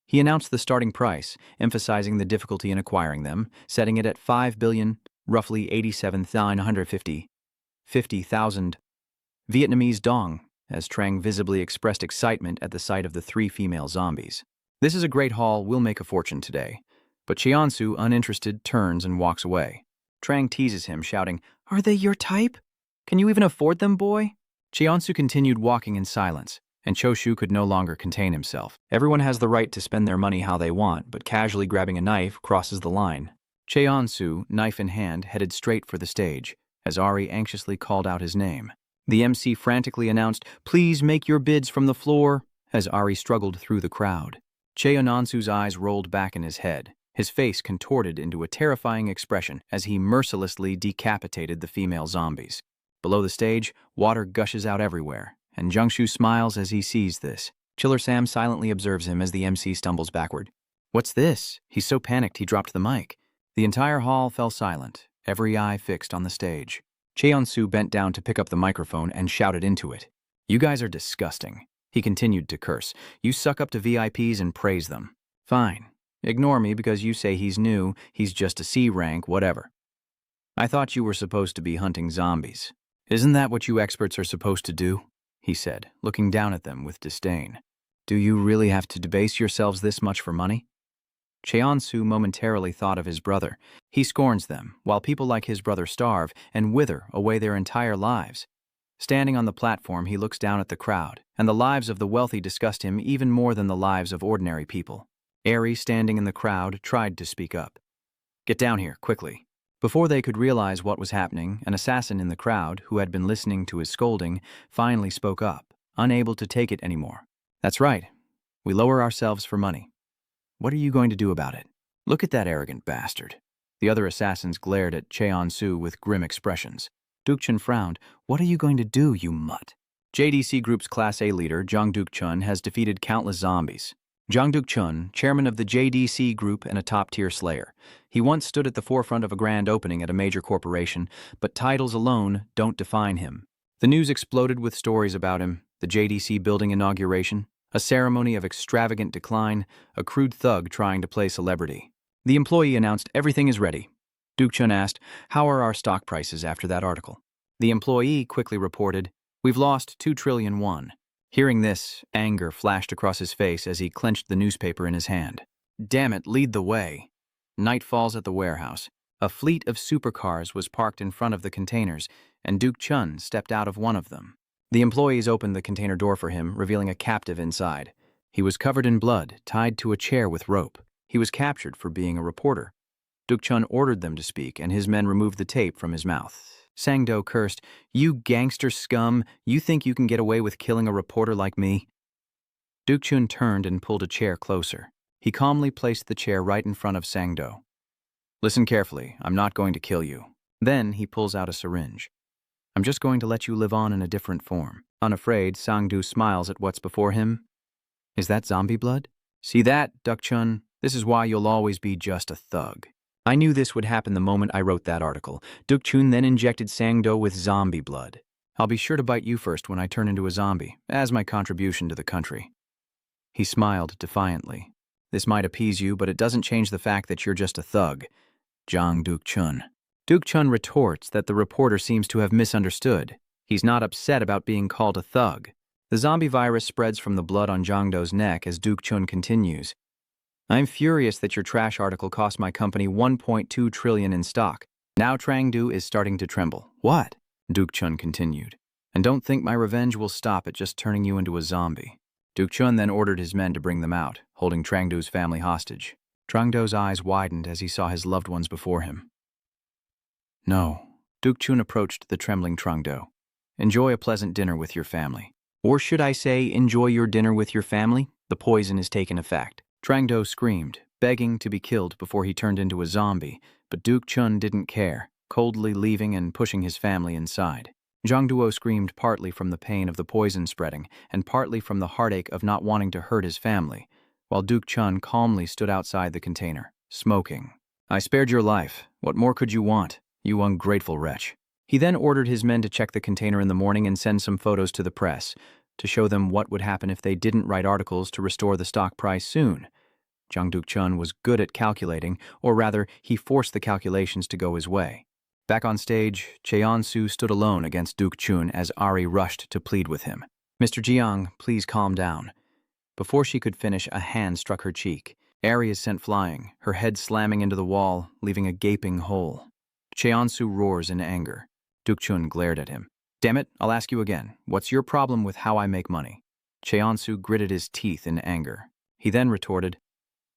He announced the starting price, emphasizing the difficulty in acquiring them, setting it at 5 billion, roughly 87,950,000 Vietnamese dong, as Trang visibly expressed excitement at the sight of the 3 female zombies. This is a great haul, we'll make a fortune today. But Cheonsu, uninterested, turns and walks away. Trang teases him, shouting, "Are they your type? Can you even afford them, boy?" Cheonsu continued walking in silence, and Choshu could no longer contain himself. Everyone has the right to spend their money how they want, but casually grabbing a knife crosses the line. Cheonsu, knife in hand, headed straight for the stage, as Ari anxiously called out his name. The MC frantically announced, "Please make your bids from the floor," as Ari struggled through the crowd. Cheonsu's eyes rolled back in his head, his face contorted into a terrifying expression as he mercilessly decapitated the female zombies. Below the stage, water gushes out everywhere, and Jungshu smiles as he sees this. Chiller Sam silently observes him as the MC stumbles backward. What's this? He's so panicked he dropped the mic. The entire hall fell silent, every eye fixed on the stage. Cheonsu bent down to pick up the microphone and shouted into it. "You guys are disgusting." He continued to curse. "You suck up to VIPs and praise them. Fine. Ignore me because you say he's new, he's just a C rank, whatever. I thought you were supposed to be hunting zombies. Isn't that what you experts are supposed to do?" he said, looking down at them with disdain. "Do you really have to debase yourselves this much for money?" Cheonsu momentarily thought of his brother. He scorns them, while people like his brother starve and wither away their entire lives. Standing on the platform, he looks down at the crowd, and the lives of the wealthy disgust him even more than the lives of ordinary people. Ari, standing in the crowd, tried to speak up. "Get down here, quickly." Before they could realize what was happening, an assassin in the crowd, who had been listening to his scolding, finally spoke up. unable to take it anymore. That's right. We lower ourselves for money. What are you going to do about it? Look at that arrogant bastard. The other assassins glared at Cheon-su with grim expressions. Duk Chun frowned. What are you going to do, you mutt? JDC Group's Class A leader, Duk Chun, has defeated countless zombies. Duk Chun, chairman of the JDC Group and a top-tier slayer. He once stood at the forefront of a grand opening at a major corporation, but titles alone don't define him. The news exploded with stories about him: the JDC building inauguration, a ceremony of extravagant decline, a crude thug trying to play celebrity. The employee announced everything is ready. Duk Chun asked, how are our stock prices after that article? The employee quickly reported, we've lost 2 trillion won. Hearing this, anger flashed across his face as he clenched the newspaper in his hand. Damn it, lead the way. Night falls at the warehouse. A fleet of supercars was parked in front of the containers, and Duk Chun stepped out of one of them. The employees opened the container door for him, revealing a captive inside. He was covered in blood, tied to a chair with rope. He was captured for being a reporter. Duk Chun ordered them to speak, and his men removed the tape from his mouth. Sang-do cursed, you gangster scum, you think you can get away with killing a reporter like me? Duk Chun turned and pulled a chair closer. He calmly placed the chair right in front of Sang-do. Listen carefully, I'm not going to kill you. Then he pulls out a syringe. I'm just going to let you live on in a different form. Unafraid, Sang-do smiles at what's before him. Is that zombie blood? See that, Duk Chun? This is why you'll always be just a thug. I knew this would happen the moment I wrote that article. Duk Chun then injected Sang-do with zombie blood. I'll be sure to bite you first when I turn into a zombie, as my contribution to the country. He smiled defiantly. This might appease you, but it doesn't change the fact that you're just a thug. Duk Chun. Duk Chun retorts that the reporter seems to have misunderstood. He's not upset about being called a thug. The zombie virus spreads from the blood on Jang-do's neck as Duk Chun continues. I'm furious that your trash article cost my company 1.2 trillion in stock. Now Trang-do is starting to tremble. What? Duk Chun continued. And don't think my revenge will stop at just turning you into a zombie. Duk Chun then ordered his men to bring them out, holding Trang-do's family hostage. Trang-do's eyes widened as he saw his loved ones before him. No. Duk Chun approached the trembling Trang-do. Enjoy a pleasant dinner with your family. Or should I say, enjoy your dinner with your family? The poison has taken effect. Trang-do screamed, begging to be killed before he turned into a zombie, but Duk Chun didn't care, coldly leaving and pushing his family inside. Jang-duo screamed partly from the pain of the poison spreading and partly from the heartache of not wanting to hurt his family, while Duk Chun calmly stood outside the container, smoking. I spared your life. What more could you want, you ungrateful wretch? He then ordered his men to check the container in the morning and send some photos to the press, to show them what would happen if they didn't write articles to restore the stock price soon. Duk Chun was good at calculating, or rather, he forced the calculations to go his way. Back on stage, Cheon-su stood alone against Duk Chun as Ari rushed to plead with him. Mr. Jiang, please calm down. Before she could finish, a hand struck her cheek. Ari is sent flying, her head slamming into the wall, leaving a gaping hole. Cheon-su roars in anger. Duk Chun glared at him. Damn it, I'll ask you again. What's your problem with how I make money? Cheon-su gritted his teeth in anger. He then retorted,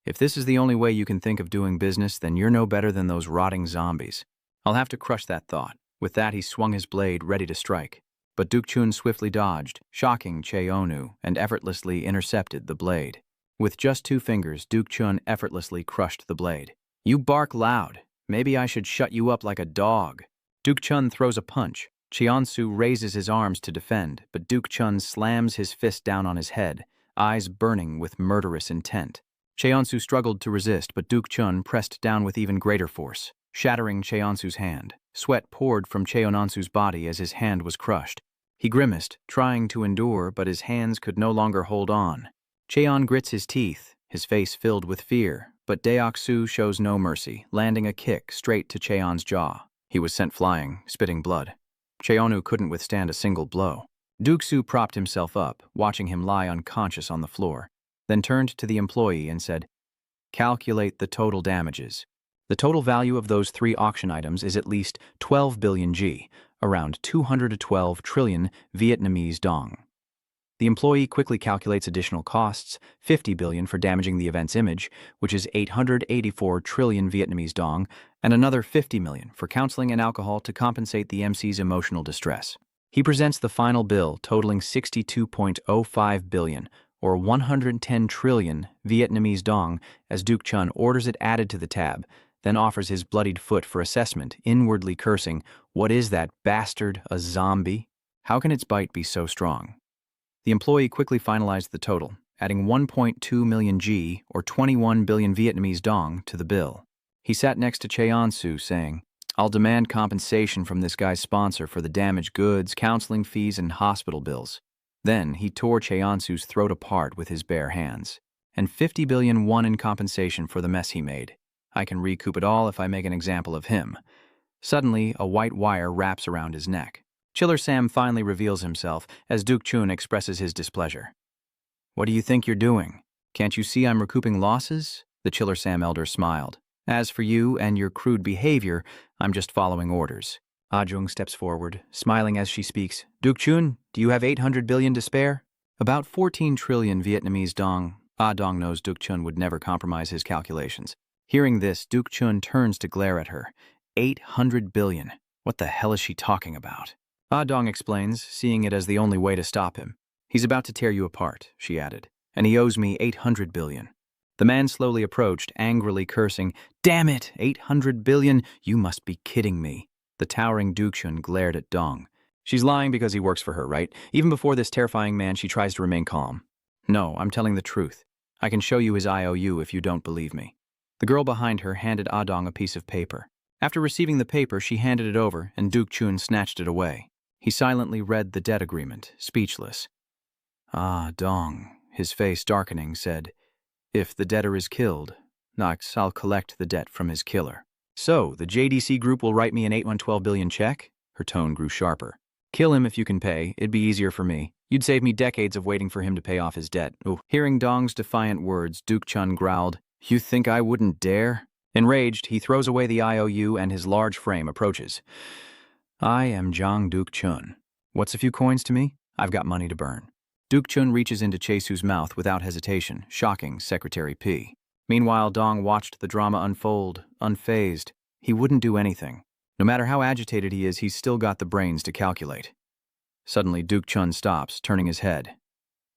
if this is the only way you can think of doing business, then you're no better than those rotting zombies. I'll have to crush that thought. With that, he swung his blade, ready to strike. But Duk Chun swiftly dodged, shocking Cheonu, and effortlessly intercepted the blade. With just 2 fingers, Duk Chun effortlessly crushed the blade. You bark loud. Maybe I should shut you up like a dog. Duk Chun throws a punch. Cheon-su raises his arms to defend, but Duk Chun slams his fist down on his head, eyes burning with murderous intent. Cheon-su struggled to resist, but Duk Chun pressed down with even greater force, shattering Cheon-su's hand. Sweat poured from Cheon-su's body as his hand was crushed. He grimaced, trying to endure, but his hands could no longer hold on. Cheon grits his teeth, his face filled with fear, but Deok-su shows no mercy, landing a kick straight to Cheon's jaw. He was sent flying, spitting blood. Cheonu couldn't withstand a single blow. Duk-su propped himself up, watching him lie unconscious on the floor, then turned to the employee and said, calculate the total damages. The total value of those 3 auction items is at least 12 billion G, around 212 trillion Vietnamese dong. The employee quickly calculates additional costs, 50 billion for damaging the event's image, which is 884 trillion Vietnamese dong, and another 50 million for counseling and alcohol to compensate the MC's emotional distress. He presents the final bill totaling 62.05 billion, or 110 trillion Vietnamese dong, as Duk Chun orders it added to the tab, then offers his bloodied foot for assessment, inwardly cursing, "What is that bastard, a zombie? How can its bite be so strong?" The employee quickly finalized the total, adding 1.2 million G, or 21 billion Vietnamese dong, to the bill. He sat next to Cheon-su, saying, "I'll demand compensation from this guy's sponsor for the damaged goods, counseling fees, and hospital bills." Then he tore Cheon-su's throat apart with his bare hands. "And 50 billion won in compensation for the mess he made. I can recoup it all if I make an example of him." Suddenly, a white wire wraps around his neck. Chiller Sam finally reveals himself as Duk Chun expresses his displeasure. "What do you think you're doing? Can't you see I'm recouping losses?" The Chiller Sam elder smiled. "As for you and your crude behavior, I'm just following orders." Ah Jung steps forward, smiling as she speaks. "Duk Chun, do you have 800 billion to spare?" "About 14 trillion Vietnamese dong." Ah Dong knows Duk Chun would never compromise his calculations. Hearing this, Duk Chun turns to glare at her. 800 billion. What the hell is she talking about? Ah Dong explains, seeing it as the only way to stop him. "He's about to tear you apart," she added, "and he owes me 800 billion. The man slowly approached, angrily cursing, "Damn it, 800 billion? You must be kidding me." The towering Duk Chun glared at Dong. She's lying because he works for her, right? Even before this terrifying man, she tries to remain calm. "No, I'm telling the truth. I can show you his IOU if you don't believe me." The girl behind her handed Ah Dong a piece of paper. After receiving the paper, she handed it over, and Duk Chun snatched it away. He silently read the debt agreement, speechless. Ah Dong, his face darkening, said, "If the debtor is killed, Knox, I'll collect the debt from his killer." "So, the JDC group will write me an 812 billion check?" Her tone grew sharper. "Kill him if you can pay. It'd be easier for me. You'd save me decades of waiting for him to pay off his debt." Ooh. Hearing Dong's defiant words, Duk Chun growled, "You think I wouldn't dare?" Enraged, he throws away the IOU and his large frame approaches. "I am Jang Duk Chun. What's a few coins to me? I've got money to burn." Duk Chun reaches into Chaesu's mouth without hesitation, shocking Secretary P. Meanwhile, Dong watched the drama unfold, unfazed. He wouldn't do anything. No matter how agitated he is, he's still got the brains to calculate. Suddenly, Duk Chun stops, turning his head.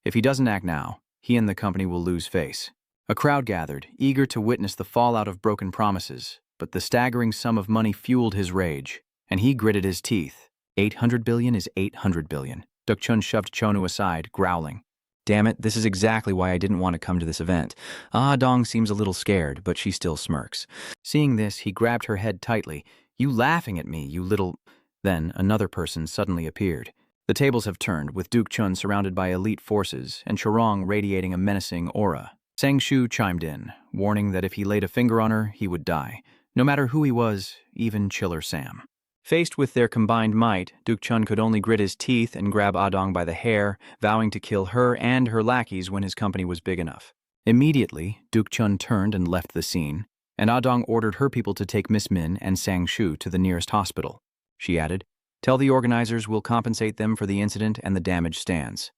If he doesn't act now, he and the company will lose face. A crowd gathered, eager to witness the fallout of broken promises, but the staggering sum of money fueled his rage, and he gritted his teeth. 800 billion is 800 billion. Duk Chun shoved Chunu aside, growling. "Damn it, this is exactly why I didn't want to come to this event." Ah Dong seems a little scared, but she still smirks. Seeing this, he grabbed her head tightly. "You laughing at me, you little—" Then another person suddenly appeared. The tables have turned, with Duk Chun surrounded by elite forces and Chorong radiating a menacing aura. Sang Shu chimed in, warning that if he laid a finger on her, he would die. No matter who he was, even Chiller Sam. Faced with their combined might, Duk Chun could only grit his teeth and grab Ah Dong by the hair, vowing to kill her and her lackeys when his company was big enough. Immediately, Duk Chun turned and left the scene, and Ah Dong ordered her people to take Miss Min and Sang Shu to the nearest hospital. She added, "Tell the organizers we'll compensate them for the incident and the damaged stands."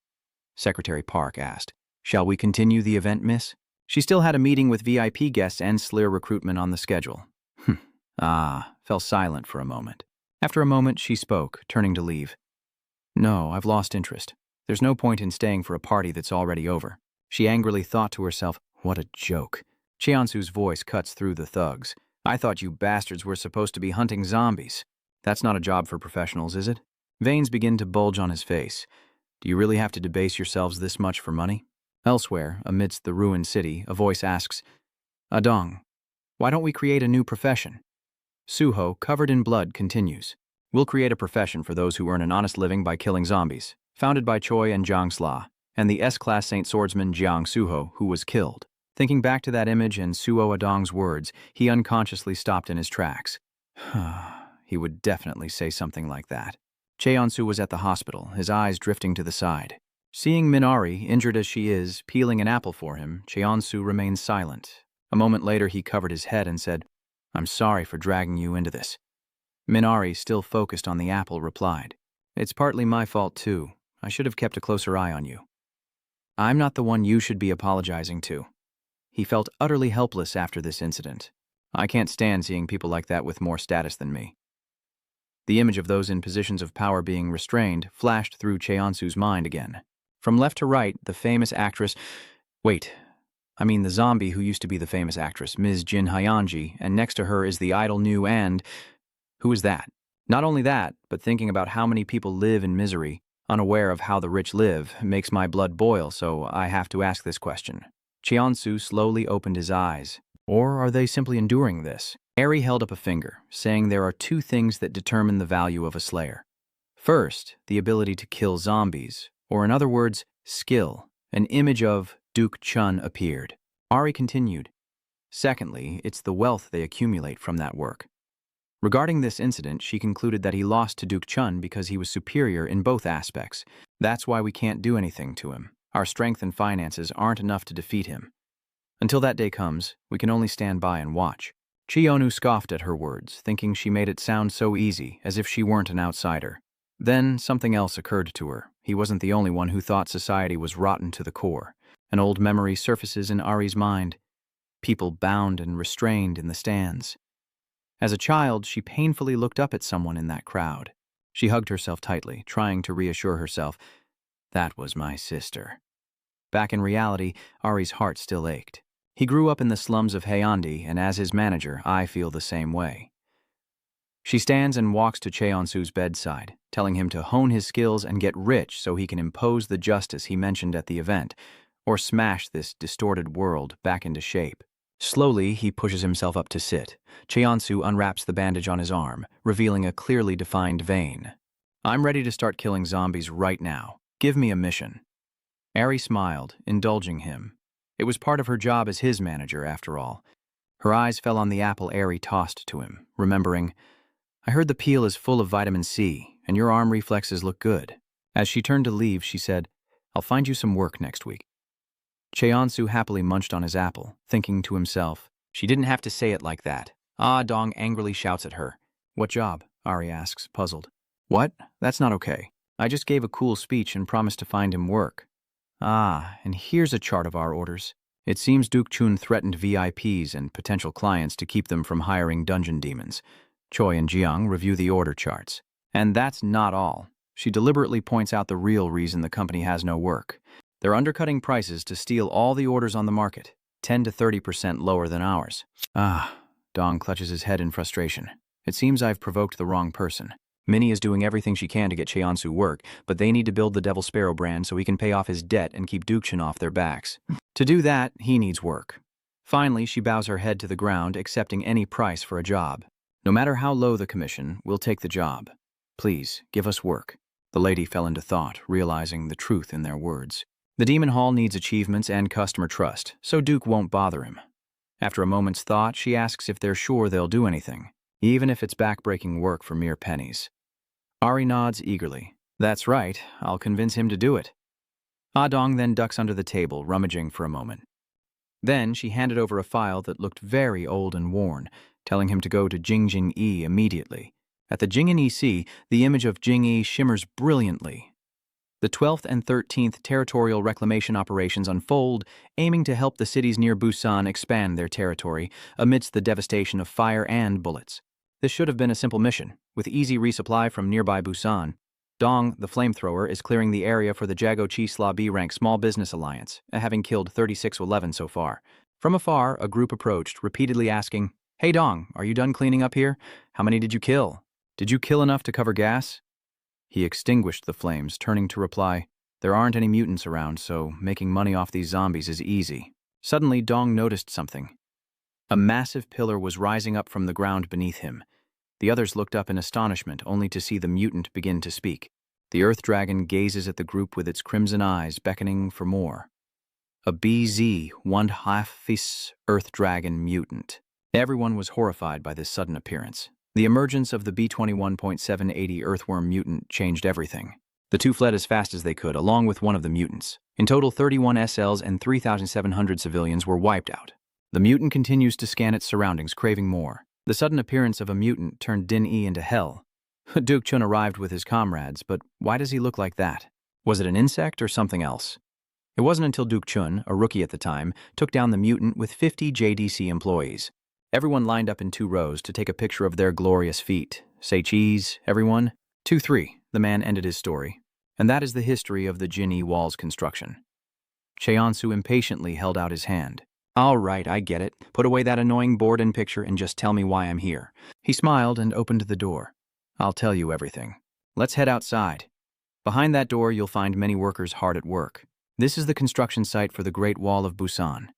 Secretary Park asked, "Shall we continue the event, miss?" She still had a meeting with VIP guests and Slayer recruitment on the schedule. Fell silent for a moment. After a moment, she spoke, turning to leave. "No, I've lost interest. There's no point in staying for a party that's already over." She angrily thought to herself, "What a joke." Cheonsu's voice cuts through the thugs. "I thought you bastards were supposed to be hunting zombies. That's not a job for professionals, is it?" Veins begin to bulge on his face. "Do you really have to debase yourselves this much for money?" Elsewhere, amidst the ruined city, a voice asks, "Adong, why don't we create a new profession?" Suho, covered in blood, continues. "We'll create a profession for those who earn an honest living by killing zombies, founded by Choi and Jiang Sla, and the S-class Saint Swordsman Jiang Suho, who was killed." Thinking back to that image and Suo Adong's words, he unconsciously stopped in his tracks. He would definitely say something like that. Cheonsu was at the hospital, his eyes drifting to the side. Seeing Minari, injured as she is, peeling an apple for him, Cheonsu remained silent. A moment later, he covered his head and said, "I'm sorry for dragging you into this." Minari, still focused on the apple, replied, "It's partly my fault, too. I should have kept a closer eye on you." "I'm not the one you should be apologizing to." He felt utterly helpless after this incident. "I can't stand seeing people like that with more status than me." The image of those in positions of power being restrained flashed through Cheonsu's mind again. From left to right, the famous actress... Wait, I mean the zombie who used to be the famous actress, Ms. Jin Hyanji, and next to her is the idol new and... Who is that? Not only that, but thinking about how many people live in misery, unaware of how the rich live, makes my blood boil, so I have to ask this question. Cheonsu slowly opened his eyes. Or are they simply enduring this? Eri held up a finger, saying there are two things that determine the value of a slayer. First, the ability to kill zombies, or in other words, skill. An image of Duk Chun appeared. Ari continued. Secondly, it's the wealth they accumulate from that work. Regarding this incident, she concluded that he lost to Duk Chun because he was superior in both aspects. That's why we can't do anything to him. Our strength and finances aren't enough to defeat him. Until that day comes, we can only stand by and watch. Chiyonu scoffed at her words, thinking she made it sound so easy, as if she weren't an outsider. Then something else occurred to her. He wasn't the only one who thought society was rotten to the core. An old memory surfaces in Ari's mind. People bound and restrained in the stands. As a child, she painfully looked up at someone in that crowd. She hugged herself tightly, trying to reassure herself, that was my sister. Back in reality, Ari's heart still ached. He grew up in the slums of Haeundae, and as his manager, I feel the same way. She stands and walks to Cheonsu's bedside, telling him to hone his skills and get rich so he can impose the justice he mentioned at the event, or smash this distorted world back into shape. Slowly, he pushes himself up to sit. Cheonsu unwraps the bandage on his arm, revealing a clearly defined vein. I'm ready to start killing zombies right now. Give me a mission. Ari smiled, indulging him. It was part of her job as his manager, after all. Her eyes fell on the apple Ari tossed to him, remembering, I heard the peel is full of vitamin C, and your arm reflexes look good. As she turned to leave, she said, I'll find you some work next week. Cheonsu happily munched on his apple, thinking to himself, she didn't have to say it like that. Ah Dong angrily shouts at her. What job? Ari asks, puzzled. What? That's not okay. I just gave a cool speech and promised to find him work. Ah, and here's a chart of our orders. It seems Duk Chun threatened VIPs and potential clients to keep them from hiring dungeon demons. Choi and Jiang review the order charts. And that's not all. She deliberately points out the real reason the company has no work. They're undercutting prices to steal all the orders on the market, 10 to 30% lower than ours. Ah, Dong clutches his head in frustration. It seems I've provoked the wrong person. Minnie is doing everything she can to get Cheonsu work, but they need to build the Devil Sparrow brand so he can pay off his debt and keep Duk Chun off their backs. To do that, he needs work. Finally, she bows her head to the ground, accepting any price for a job. No matter how low the commission, we'll take the job. Please, give us work. The lady fell into thought, realizing the truth in their words. The Demon Hall needs achievements and customer trust, so Duke won't bother him. After a moment's thought, she asks if they're sure they'll do anything, even if it's backbreaking work for mere pennies. Ari nods eagerly. That's right, I'll convince him to do it. Dong then ducks under the table, rummaging for a moment. Then she handed over a file that looked very old and worn, telling him to go to Jing Ai immediately. At the Jing Ai, the image of Jing Ai shimmers brilliantly. The 12th and 13th territorial reclamation operations unfold, aiming to help the cities near Busan expand their territory amidst the devastation of fire and bullets. This should have been a simple mission, with easy resupply from nearby Busan. Dong, the flamethrower, is clearing the area for the Jago Chi Sla B rank Small Business Alliance, having killed 36-11 so far. From afar, a group approached, repeatedly asking, Hey Dong, are you done cleaning up here? How many did you kill? Did you kill enough to cover gas? He extinguished the flames, turning to reply, There aren't any mutants around, so making money off these zombies is easy. Suddenly, Dong noticed something. A massive pillar was rising up from the ground beneath him. The others looked up in astonishment, only to see the mutant begin to speak. The Earth Dragon gazes at the group with its crimson eyes, beckoning for more. A BZ, one-half-fis Earth Dragon mutant. Everyone was horrified by this sudden appearance. The emergence of the B-21.780 Earthworm mutant changed everything. The two fled as fast as they could, along with one of the mutants. In total, 31 SLs and 3,700 civilians were wiped out. The mutant continues to scan its surroundings, craving more. The sudden appearance of a mutant turned Din Yi into hell. Duk Chun arrived with his comrades, but why does he look like that? Was it an insect or something else? It wasn't until Duk Chun, a rookie at the time, took down the mutant with 50 JDC employees. Everyone lined up in 2 rows to take a picture of their glorious feat. Say cheese, everyone. 2-3, the man ended his story. And that is the history of the Jing Ai wall's construction. Cheonsu impatiently held out his hand. All right, I get it. Put away that annoying board and picture and just tell me why I'm here. He smiled and opened the door. I'll tell you everything. Let's head outside. Behind that door, you'll find many workers hard at work. This is the construction site for the Great Wall of Busan.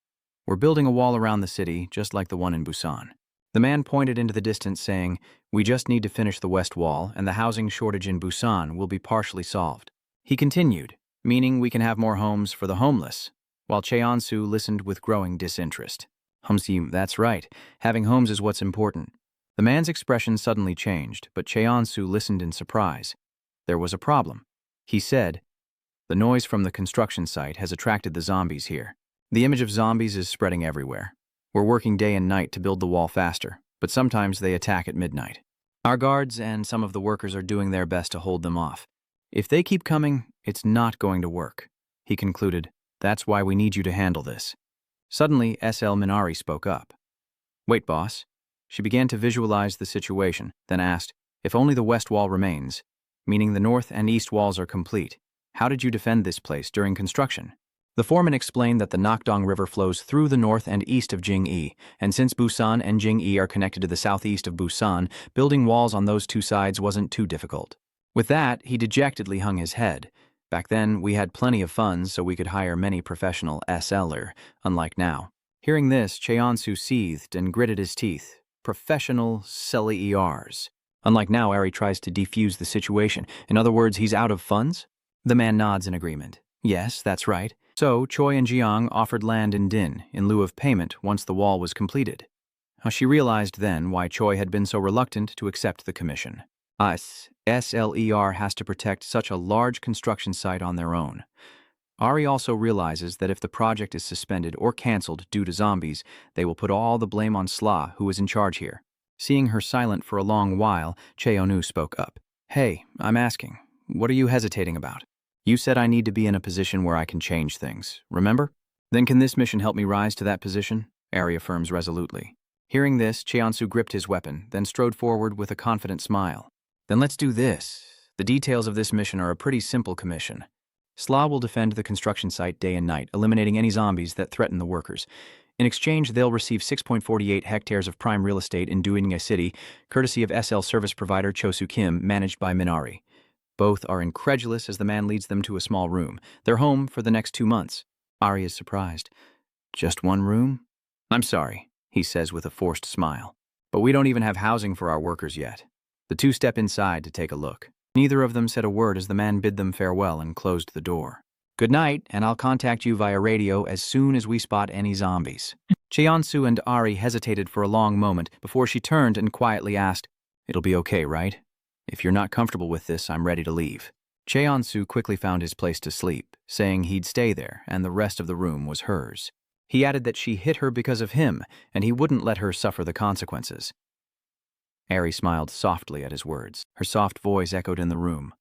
We're building a wall around the city, just like the one in Busan. The man pointed into the distance, saying, we just need to finish the west wall, and the housing shortage in Busan will be partially solved. He continued, meaning we can have more homes for the homeless, while Cheonsu listened with growing disinterest. That's right. Having homes is what's important. The man's expression suddenly changed, but Cheonsu listened in surprise. There was a problem. He said, the noise from the construction site has attracted the zombies here. The image of zombies is spreading everywhere. We're working day and night to build the wall faster, but sometimes they attack at midnight. Our guards and some of the workers are doing their best to hold them off. If they keep coming, it's not going to work. He concluded, that's why we need you to handle this. Suddenly, SL Minari spoke up. Wait, boss. She began to visualize the situation, then asked, if only the west wall remains, meaning the north and east walls are complete, how did you defend this place during construction? The foreman explained that the Nakdong River flows through the north and east of Jing Ai, and since Busan and Jing Ai are connected to the southeast of Busan, building walls on those two sides wasn't too difficult. With that, he dejectedly hung his head. Back then, we had plenty of funds so we could hire many professional SL'er, unlike now. Hearing this, Cheonsu seethed and gritted his teeth. Professional SL'ers. Unlike now, Ari tries to defuse the situation. In other words, he's out of funds? The man nods in agreement. Yes, that's right. So, Choi and Jiang offered land in Din in lieu of payment once the wall was completed. She realized then why Choi had been so reluctant to accept the commission. Us, SLER has to protect such a large construction site on their own. Ari also realizes that if the project is suspended or cancelled due to zombies, they will put all the blame on Sla, who is in charge here. Seeing her silent for a long while, Cheonu spoke up. Hey, I'm asking, what are you hesitating about? You said I need to be in a position where I can change things, remember? Then can this mission help me rise to that position? Ari affirms resolutely. Hearing this, Cheonsu gripped his weapon, then strode forward with a confident smile. Then let's do this. The details of this mission are a pretty simple commission. Sla will defend the construction site day and night, eliminating any zombies that threaten the workers. In exchange, they'll receive 6.48 hectares of prime real estate in Duining City, courtesy of SL service provider Chosu Kim, managed by Minari. Both are incredulous as the man leads them to a small room, their home for the next 2 months. Ari is surprised. Just one room? I'm sorry, he says with a forced smile. But we don't even have housing for our workers yet. The two step inside to take a look. Neither of them said a word as the man bid them farewell and closed the door. Good night, and I'll contact you via radio as soon as we spot any zombies. Cheonsu and Ari hesitated for a long moment before she turned and quietly asked, It'll be okay, right? If you're not comfortable with this, I'm ready to leave. Cheonsu quickly found his place to sleep, saying he'd stay there and the rest of the room was hers. He added that she hit her because of him, and he wouldn't let her suffer the consequences. Ari smiled softly at his words. Her soft voice echoed in the room.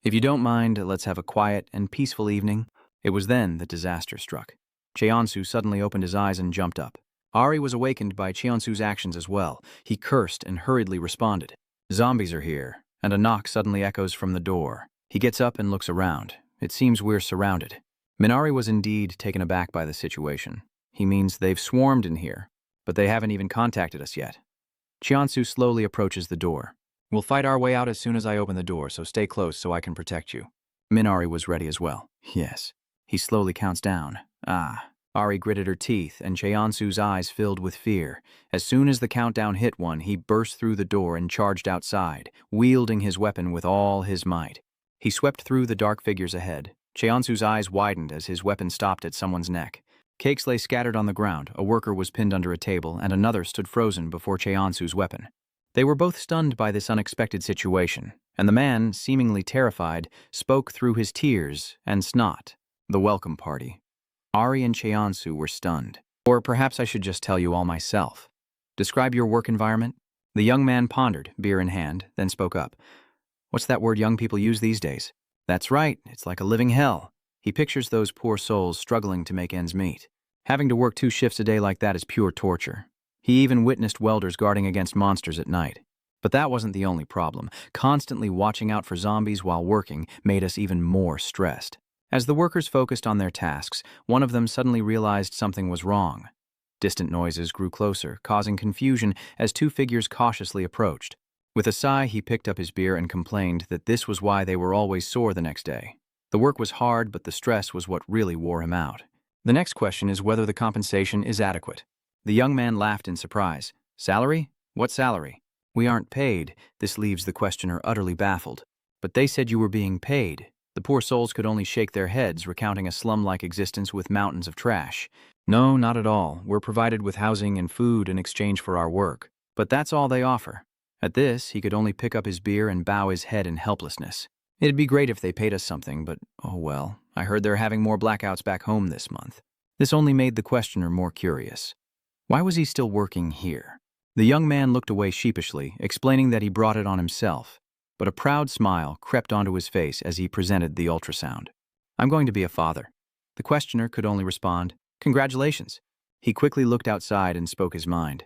If you don't mind, let's have a quiet and peaceful evening. It was then that disaster struck. Cheonsu suddenly opened his eyes and jumped up. Ari was awakened by Cheonsu's actions as well. He cursed and hurriedly responded. Zombies are here. And a knock suddenly echoes from the door. He gets up and looks around. It seems we're surrounded. Minari was indeed taken aback by the situation. He means they've swarmed in here, but they haven't even contacted us yet. Cheonsu slowly approaches the door. We'll fight our way out as soon as I open the door, so stay close so I can protect you. Minari was ready as well. Yes. He slowly counts down. Ari gritted her teeth, and Cheonsu's eyes filled with fear. As soon as the countdown hit 1, he burst through the door and charged outside, wielding his weapon with all his might. He swept through the dark figures ahead. Cheonsu's eyes widened as his weapon stopped at someone's neck. Cakes lay scattered on the ground, a worker was pinned under a table, and another stood frozen before Cheonsu's weapon. They were both stunned by this unexpected situation, and the man, seemingly terrified, spoke through his tears and snot. The welcome party. Ari and Cheonsu were stunned. Or perhaps I should just tell you all myself. Describe your work environment? The young man pondered, beer in hand, then spoke up. What's that word young people use these days? That's right, it's like a living hell. He pictures those poor souls struggling to make ends meet. Having to work 2 shifts a day like that is pure torture. He even witnessed welders guarding against monsters at night. But that wasn't the only problem. Constantly watching out for zombies while working made us even more stressed. As the workers focused on their tasks, one of them suddenly realized something was wrong. Distant noises grew closer, causing confusion as two figures cautiously approached. With a sigh, he picked up his beer and complained that this was why they were always sore the next day. The work was hard, but the stress was what really wore him out. The next question is whether the compensation is adequate. The young man laughed in surprise. Salary? What salary? We aren't paid. This leaves the questioner utterly baffled. But they said you were being paid. The poor souls could only shake their heads, recounting a slum-like existence with mountains of trash. No, not at all. We're provided with housing and food in exchange for our work. But that's all they offer. At this, he could only pick up his beer and bow his head in helplessness. It'd be great if they paid us something, but oh well. I heard they're having more blackouts back home this month. This only made the questioner more curious. Why was he still working here? The young man looked away sheepishly, explaining that he brought it on himself. But a proud smile crept onto his face as he presented the ultrasound. I'm going to be a father. The questioner could only respond, Congratulations. He quickly looked outside and spoke his mind.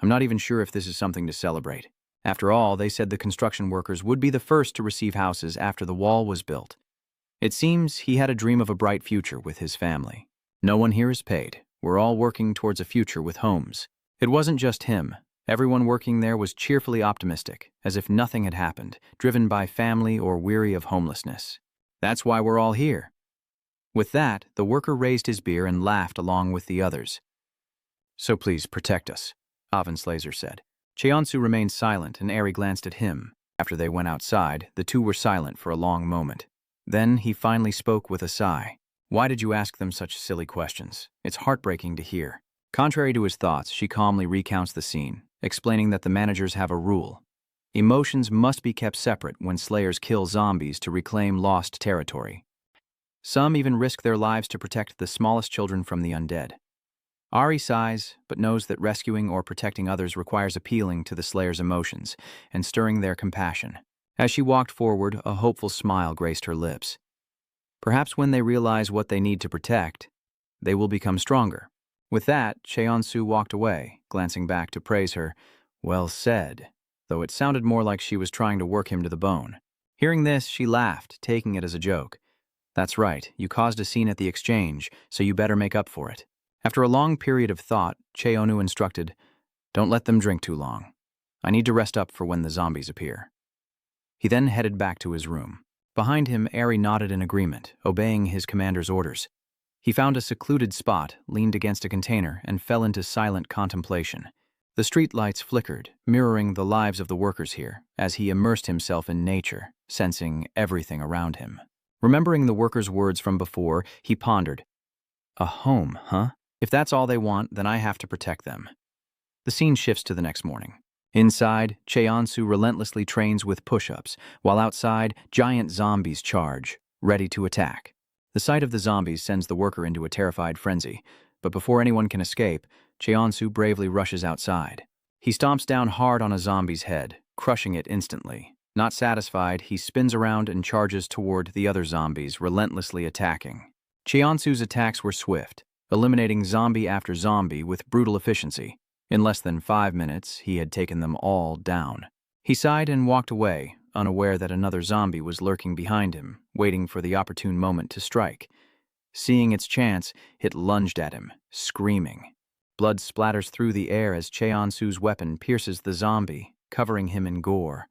I'm not even sure if this is something to celebrate. After all, they said the construction workers would be the first to receive houses after the wall was built. It seems he had a dream of a bright future with his family. No one here is paid. We're all working towards a future with homes. It wasn't just him. Everyone working there was cheerfully optimistic, as if nothing had happened, driven by family or weary of homelessness. That's why we're all here. With that, the worker raised his beer and laughed along with the others. So please protect us, Avenslazer said. Cheonsu remained silent, and Eri glanced at him. After they went outside, the two were silent for a long moment. Then he finally spoke with a sigh. Why did you ask them such silly questions? It's heartbreaking to hear. Contrary to his thoughts, she calmly recounts the scene, explaining that the managers have a rule. Emotions must be kept separate when slayers kill zombies to reclaim lost territory. Some even risk their lives to protect the smallest children from the undead. Ari sighs, but knows that rescuing or protecting others requires appealing to the slayer's emotions and stirring their compassion. As she walked forward, a hopeful smile graced her lips. Perhaps when they realize what they need to protect, they will become stronger. With that, Cheonsu walked away, glancing back to praise her. Well said, though it sounded more like she was trying to work him to the bone. Hearing this, she laughed, taking it as a joke. That's right, you caused a scene at the exchange, so you better make up for it. After a long period of thought, Cheonu instructed, Don't let them drink too long. I need to rest up for when the zombies appear. He then headed back to his room. Behind him, Eri nodded in agreement, obeying his commander's orders. He found a secluded spot, leaned against a container, and fell into silent contemplation. The street lights flickered, mirroring the lives of the workers here, as he immersed himself in nature, sensing everything around him. Remembering the workers' words from before, he pondered, A home, huh? If that's all they want, then I have to protect them. The scene shifts to the next morning. Inside, Cheonsu relentlessly trains with push-ups, while outside, giant zombies charge, ready to attack. The sight of the zombies sends the worker into a terrified frenzy, but before anyone can escape, Cheonsu bravely rushes outside. He stomps down hard on a zombie's head, crushing it instantly. Not satisfied, he spins around and charges toward the other zombies, relentlessly attacking. Cheonsu's attacks were swift, eliminating zombie after zombie with brutal efficiency. In less than 5 minutes, he had taken them all down. He sighed and walked away, unaware that another zombie was lurking behind him, waiting for the opportune moment to strike. Seeing its chance, it lunged at him, screaming. Blood splatters through the air as Cheonsu's weapon pierces the zombie, covering him in gore.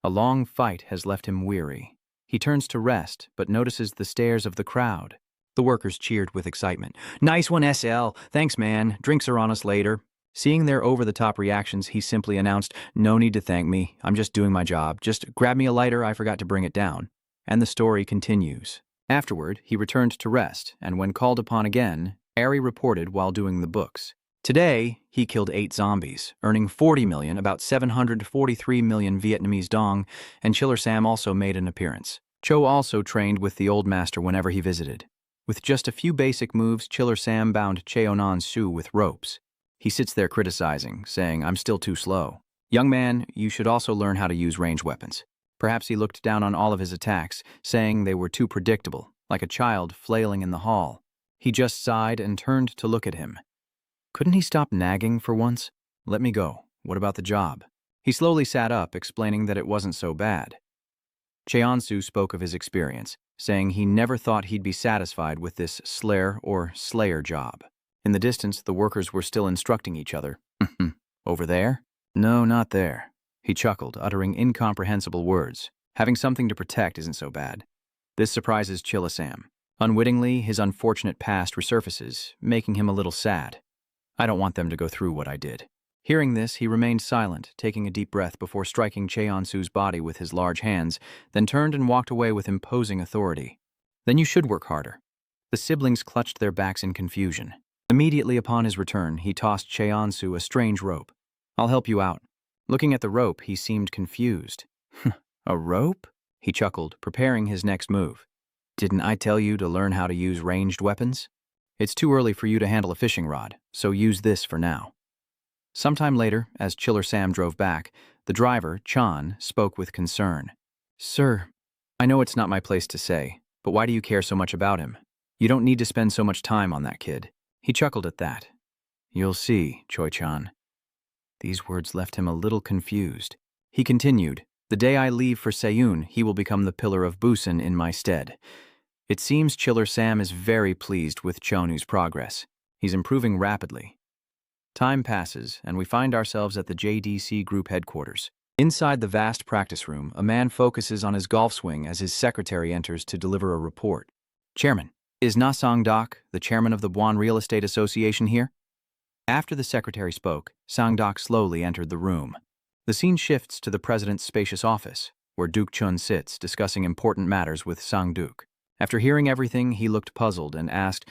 A long fight has left him weary. He turns to rest, but notices the stares of the crowd. The workers cheered with excitement. Nice one, SL. Thanks, man. Drinks are on us later. Seeing their over-the-top reactions, he simply announced, No need to thank me. I'm just doing my job. Just grab me a lighter. I forgot to bring it down. And the story continues. Afterward, he returned to rest, and when called upon again, Eri reported while doing the books. Today, he killed 8 zombies, earning 40 million, about 743 million Vietnamese dong, and Chiller Sam also made an appearance. Cho also trained with the old master whenever he visited. With just a few basic moves, Chiller Sam bound Cheonan's shoe with ropes. He sits there criticizing, saying, I'm still too slow. Young man, you should also learn how to use ranged weapons. Perhaps he looked down on all of his attacks, saying they were too predictable, like a child flailing in the hall. He just sighed and turned to look at him. Couldn't he stop nagging for once? Let me go. What about the job? He slowly sat up, explaining that it wasn't so bad. Cheonsu spoke of his experience, saying he never thought he'd be satisfied with this slayer job. In the distance, the workers were still instructing each other. Over there? No, not there. He chuckled, uttering incomprehensible words. Having something to protect isn't so bad. This surprises Chilasam. Unwittingly, his unfortunate past resurfaces, making him a little sad. I don't want them to go through what I did. Hearing this, he remained silent, taking a deep breath before striking Cheonsu's body with his large hands, then turned and walked away with imposing authority. Then you should work harder. The siblings clutched their backs in confusion. Immediately upon his return, he tossed Cheonsu a strange rope. I'll help you out. Looking at the rope, he seemed confused. A rope? He chuckled, preparing his next move. Didn't I tell you to learn how to use ranged weapons? It's too early for you to handle a fishing rod, so use this for now. Sometime later, as Chiller Sam drove back, the driver, Chan, spoke with concern. Sir, I know it's not my place to say, but why do you care so much about him? You don't need to spend so much time on that kid. He chuckled at that. You'll see, Choi-chan. These words left him a little confused. He continued, the day I leave for Seiyun, he will become the pillar of Busan in my stead. It seems Chiller Sam is very pleased with Chonu's progress. He's improving rapidly. Time passes, and we find ourselves at the JDC Group headquarters. Inside the vast practice room, a man focuses on his golf swing as his secretary enters to deliver a report. Chairman, is Na Sang-dok, the chairman of the Buon Real Estate Association, here? After the secretary spoke, Sang-dok slowly entered the room. The scene shifts to the president's spacious office, where Duk Chun sits, discussing important matters with Sang-duk. After hearing everything, he looked puzzled and asked,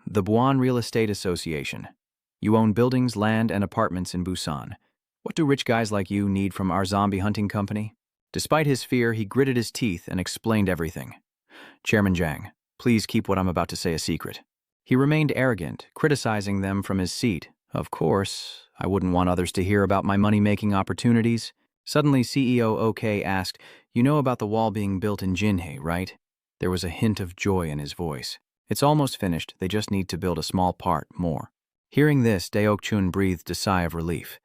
The Buon Real Estate Association. You own buildings, land, and apartments in Busan. What do rich guys like you need from our zombie hunting company? Despite his fear, he gritted his teeth and explained everything. Chairman Zhang, please keep what I'm about to say a secret. He remained arrogant, criticizing them from his seat. Of course, I wouldn't want others to hear about my money-making opportunities. Suddenly, CEO OK asked, You know about the wall being built in Jinhae, right? There was a hint of joy in his voice. It's almost finished, they just need to build a small part more. Hearing this, Duk Chun breathed a sigh of relief.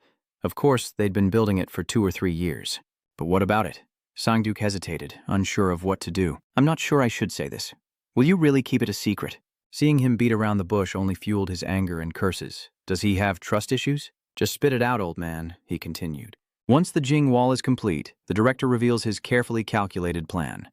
Of course, they'd been building it for 2 or 3 years. But what about it? Sang-duk hesitated, unsure of what to do. I'm not sure I should say this. Will you really keep it a secret? Seeing him beat around the bush only fueled his anger and curses. Does he have trust issues? Just spit it out, old man, he continued. Once the Jing wall is complete, the director reveals his carefully calculated plan.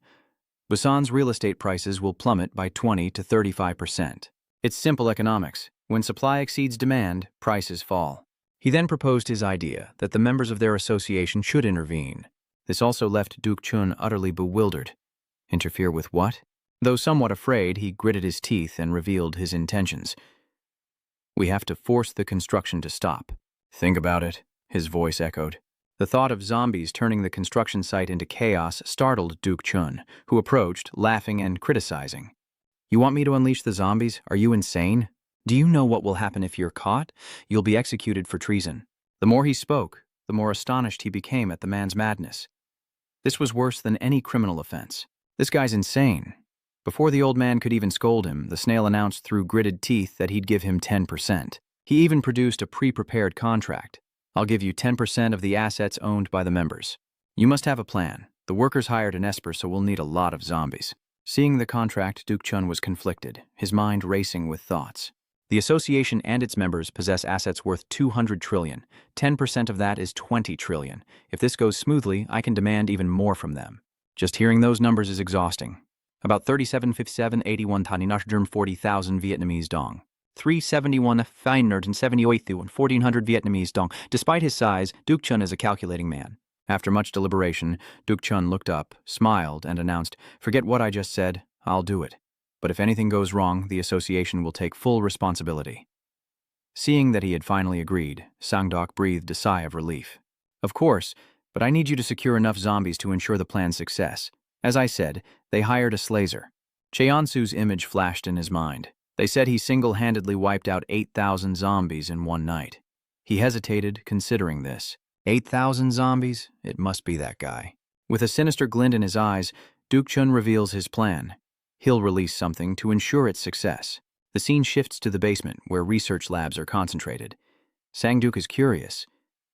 Busan's real estate prices will plummet by 20 to 35%. It's simple economics. When supply exceeds demand, prices fall. He then proposed his idea that the members of their association should intervene. This also left Duk Chun utterly bewildered. Interfere with what? Though somewhat afraid, he gritted his teeth and revealed his intentions. We have to force the construction to stop. Think about it, his voice echoed. The thought of zombies turning the construction site into chaos startled Duk Chun, who approached, laughing and criticizing. You want me to unleash the zombies? Are you insane? Do you know what will happen if you're caught? You'll be executed for treason. The more he spoke, the more astonished he became at the man's madness. This was worse than any criminal offense. This guy's insane. Before the old man could even scold him, the snail announced through gritted teeth that he'd give him 10%. He even produced a pre-prepared contract. I'll give you 10% of the assets owned by the members. You must have a plan. The workers hired an esper, so we'll need a lot of zombies. Seeing the contract, Duk Chun was conflicted, his mind racing with thoughts. The association and its members possess assets worth 200 trillion. 10% of that is 20 trillion. If this goes smoothly, I can demand even more from them. Just hearing those numbers is exhausting. About 37,5781 Taninashgerm 40,000 Vietnamese dong. 371 578 and 1,400 Vietnamese dong. Despite his size, Duk Chun is a calculating man. After much deliberation, Duk Chun looked up, smiled, and announced, Forget what I just said, I'll do it. But if anything goes wrong, the association will take full responsibility. Seeing that he had finally agreed, Sang-dok breathed a sigh of relief. Of course, but I need you to secure enough zombies to ensure the plan's success. As I said, they hired a slazer. Cheonsu's image flashed in his mind. They said he single-handedly wiped out 8,000 zombies in one night. He hesitated, considering this. 8,000 zombies? It must be that guy. With a sinister glint in his eyes, Duk Chun reveals his plan. He'll release something to ensure its success. The scene shifts to the basement, where research labs are concentrated. Sang-duk is curious.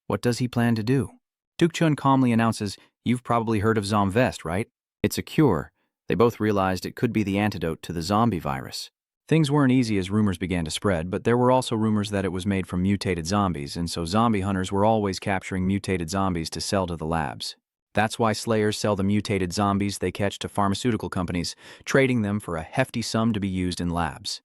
What does he plan to do? Duk Chun calmly announces, "You've probably heard of Zomvest, right? It's a cure." They both realized it could be the antidote to the zombie virus. Things weren't easy as rumors began to spread, but there were also rumors that it was made from mutated zombies, and so zombie hunters were always capturing mutated zombies to sell to the labs. That's why slayers sell the mutated zombies they catch to pharmaceutical companies, trading them for a hefty sum to be used in labs.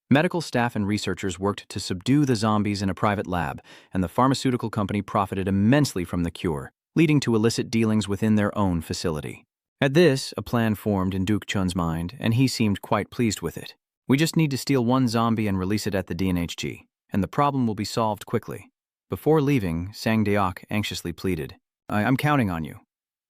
Medical staff and researchers worked to subdue the zombies in a private lab, and the pharmaceutical company profited immensely from the cure, leading to illicit dealings within their own facility. At this, a plan formed in Duk Chun's mind, and he seemed quite pleased with it. "We just need to steal one zombie and release it at the DNHG, and the problem will be solved quickly." Before leaving, Sang Deok anxiously pleaded, I'm counting on you."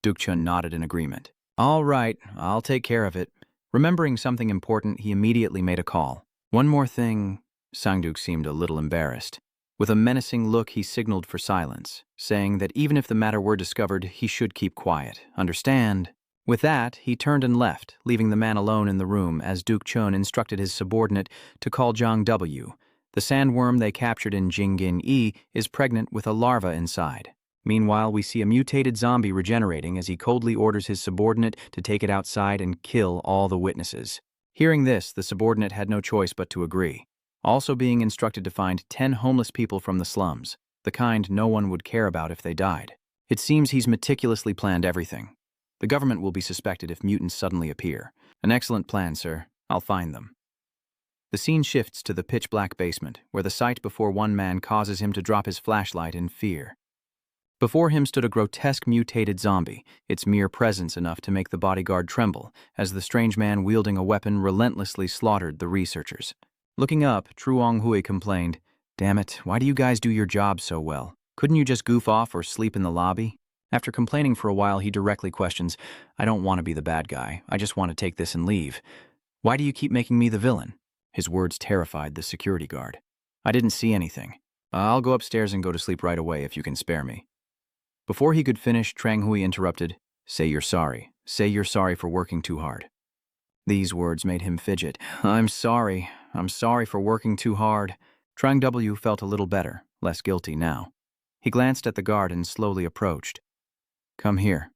Duk Chun nodded in agreement. "All right, I'll take care of it." Remembering something important, he immediately made a call. "One more thing." Sangduk seemed a little embarrassed. With a menacing look, he signaled for silence, saying that even if the matter were discovered, he should keep quiet. "Understand?" With that, he turned and left, leaving the man alone in the room as Duk Chun instructed his subordinate to call Zhang W. The sandworm they captured in Jing Ai is pregnant with a larva inside. Meanwhile, we see a mutated zombie regenerating as he coldly orders his subordinate to take it outside and kill all the witnesses. Hearing this, the subordinate had no choice but to agree, also being instructed to find 10 homeless people from the slums, the kind no one would care about if they died. It seems he's meticulously planned everything. The government will be suspected if mutants suddenly appear. An excellent plan, sir. I'll find them. The scene shifts to the pitch-black basement, where the sight before one man causes him to drop his flashlight in fear. Before him stood a grotesque mutated zombie, its mere presence enough to make the bodyguard tremble, as the strange man wielding a weapon relentlessly slaughtered the researchers. Looking up, Truong Hui complained, "Damn it, why do you guys do your job so well? Couldn't you just goof off or sleep in the lobby?" After complaining for a while, he directly questions, "I don't want to be the bad guy. I just want to take this and leave. Why do you keep making me the villain?" His words terrified the security guard. "I didn't see anything. I'll go upstairs and go to sleep right away if you can spare me." Before he could finish, Trang Hui interrupted, "Say you're sorry. Say you're sorry for working too hard." These words made him fidget. I'm sorry for working too hard." Trang W felt a little better, less guilty now. He glanced at the guard and slowly approached. "Come here.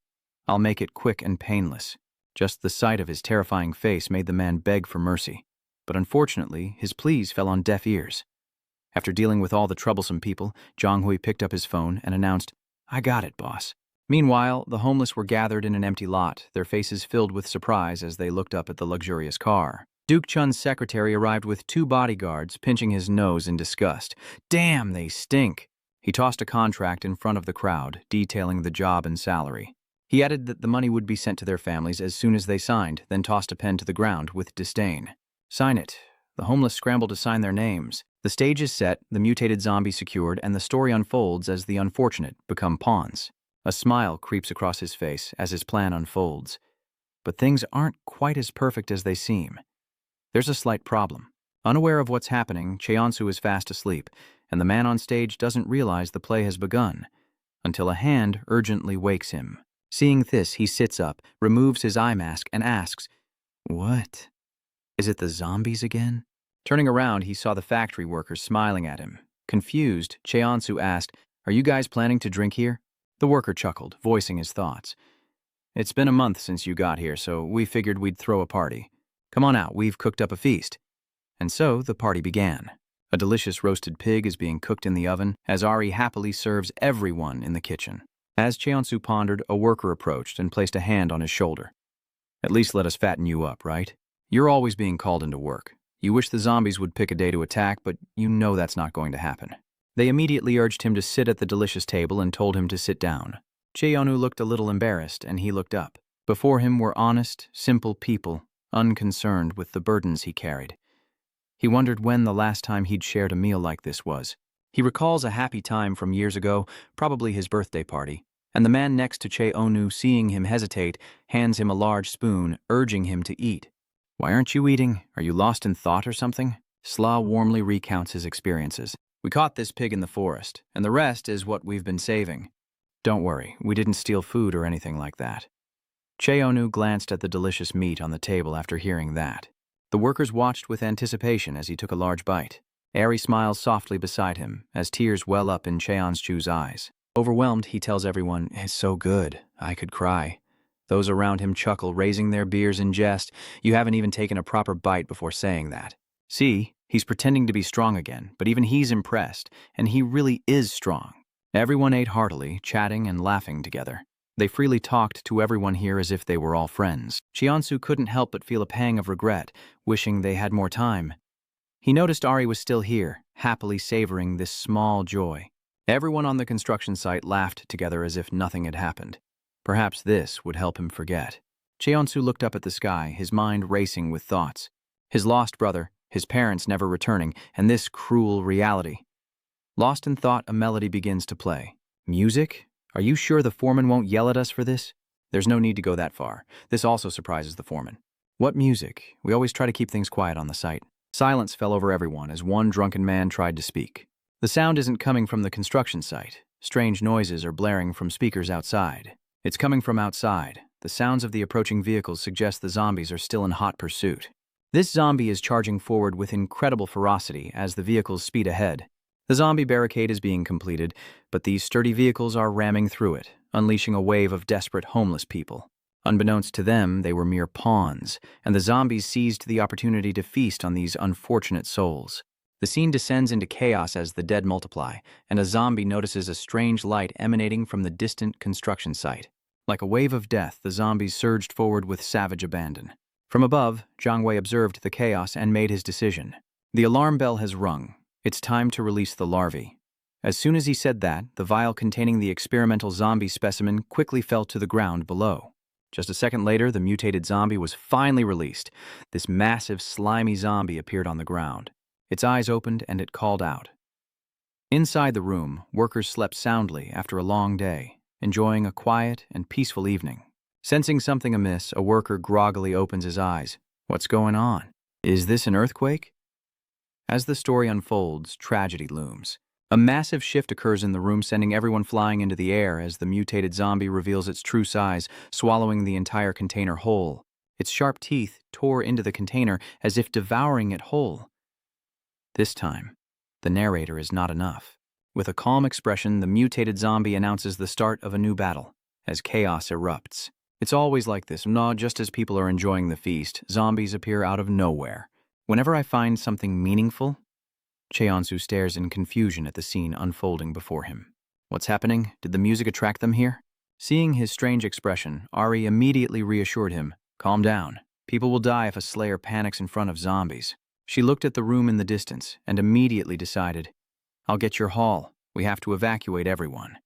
I'll make it quick and painless." Just the sight of his terrifying face made the man beg for mercy. But unfortunately, his pleas fell on deaf ears. After dealing with all the troublesome people, Zhang Hui picked up his phone and announced, "I got it, boss." Meanwhile, the homeless were gathered in an empty lot, their faces filled with surprise as they looked up at the luxurious car. Duk Chun's secretary arrived with 2 bodyguards, pinching his nose in disgust. "Damn, they stink." He tossed a contract in front of the crowd, detailing the job and salary. He added that the money would be sent to their families as soon as they signed, then tossed a pen to the ground with disdain. "Sign it." The homeless scrambled to sign their names. The stage is set, the mutated zombie secured, and the story unfolds as the unfortunate become pawns. A smile creeps across his face as his plan unfolds. But things aren't quite as perfect as they seem. There's a slight problem. Unaware of what's happening, Cheonsu is fast asleep, and the man on stage doesn't realize the play has begun, until a hand urgently wakes him. Seeing this, he sits up, removes his eye mask, and asks, "What? Is it the zombies again?" Turning around, he saw the factory workers smiling at him. Confused, Cheonsu asked, "Are you guys planning to drink here?" The worker chuckled, voicing his thoughts. "It's been a month since you got here, so we figured we'd throw a party. Come on out, we've cooked up a feast." And so the party began. A delicious roasted pig is being cooked in the oven, as Ari happily serves everyone in the kitchen. As Cheonsu pondered, a worker approached and placed a hand on his shoulder. "At least let us fatten you up, right? You're always being called into work. You wish the zombies would pick a day to attack, but you know that's not going to happen." They immediately urged him to sit at the delicious table and told him to sit down. Cheonu looked a little embarrassed, and he looked up. Before him were honest, simple people, unconcerned with the burdens he carried. He wondered when the last time he'd shared a meal like this was. He recalls a happy time from years ago, probably his birthday party, and the man next to Cheonu, seeing him hesitate, hands him a large spoon, urging him to eat. "Why aren't you eating? Are you lost in thought or something?" Sla warmly recounts his experiences. "We caught this pig in the forest, and the rest is what we've been saving." "Don't worry, we didn't steal food or anything like that." Cheonu glanced at the delicious meat on the table after hearing that. The workers watched with anticipation as he took a large bite. Ari smiles softly beside him, as tears well up in Cheonchu's eyes. Overwhelmed, he tells everyone, "It's so good, I could cry." Those around him chuckle, raising their beers in jest. You haven't even taken a proper bite before saying that. See, he's pretending to be strong again, but even he's impressed, and he really is strong. Everyone ate heartily, chatting and laughing together. They freely talked to everyone here as if they were all friends. Cheonsu couldn't help but feel a pang of regret, wishing they had more time. He noticed Ari was still here, happily savoring this small joy. Everyone on the construction site laughed together as if nothing had happened. Perhaps this would help him forget. Cheonsu looked up at the sky, his mind racing with thoughts. His lost brother, his parents never returning, and this cruel reality. Lost in thought, a melody begins to play. Music? Are you sure the foreman won't yell at us for this? There's no need to go that far. This also surprises the foreman. What music? We always try to keep things quiet on the site. Silence fell over everyone as one drunken man tried to speak. The sound isn't coming from the construction site. Strange noises are blaring from speakers outside. It's coming from outside. The sounds of the approaching vehicles suggest the zombies are still in hot pursuit. This zombie is charging forward with incredible ferocity as the vehicles speed ahead. The zombie barricade is being completed, but these sturdy vehicles are ramming through it, unleashing a wave of desperate homeless people. Unbeknownst to them, they were mere pawns, and the zombies seized the opportunity to feast on these unfortunate souls. The scene descends into chaos as the dead multiply, and a zombie notices a strange light emanating from the distant construction site. Like a wave of death, the zombies surged forward with savage abandon. From above, Jiang Wei observed the chaos and made his decision. The alarm bell has rung. It's time to release the larvae. As soon as he said that, the vial containing the experimental zombie specimen quickly fell to the ground below. Just a second later, the mutated zombie was finally released. This massive, slimy zombie appeared on the ground. Its eyes opened and it called out. Inside the room, workers slept soundly after a long day, enjoying a quiet and peaceful evening. Sensing something amiss, a worker groggily opens his eyes. What's going on? Is this an earthquake? As the story unfolds, tragedy looms. A massive shift occurs in the room, sending everyone flying into the air as the mutated zombie reveals its true size, swallowing the entire container whole. Its sharp teeth tore into the container as if devouring it whole. This time, the narrator is not enough. With a calm expression, the mutated zombie announces the start of a new battle, as chaos erupts. It's always like this. Just as people are enjoying the feast, zombies appear out of nowhere. Whenever I find something meaningful, Cheonsu stares in confusion at the scene unfolding before him. What's happening? Did the music attract them here? Seeing his strange expression, Ari immediately reassured him. Calm down. People will die if a slayer panics in front of zombies. She looked at the room in the distance and immediately decided, I'll get your haul. We have to evacuate everyone.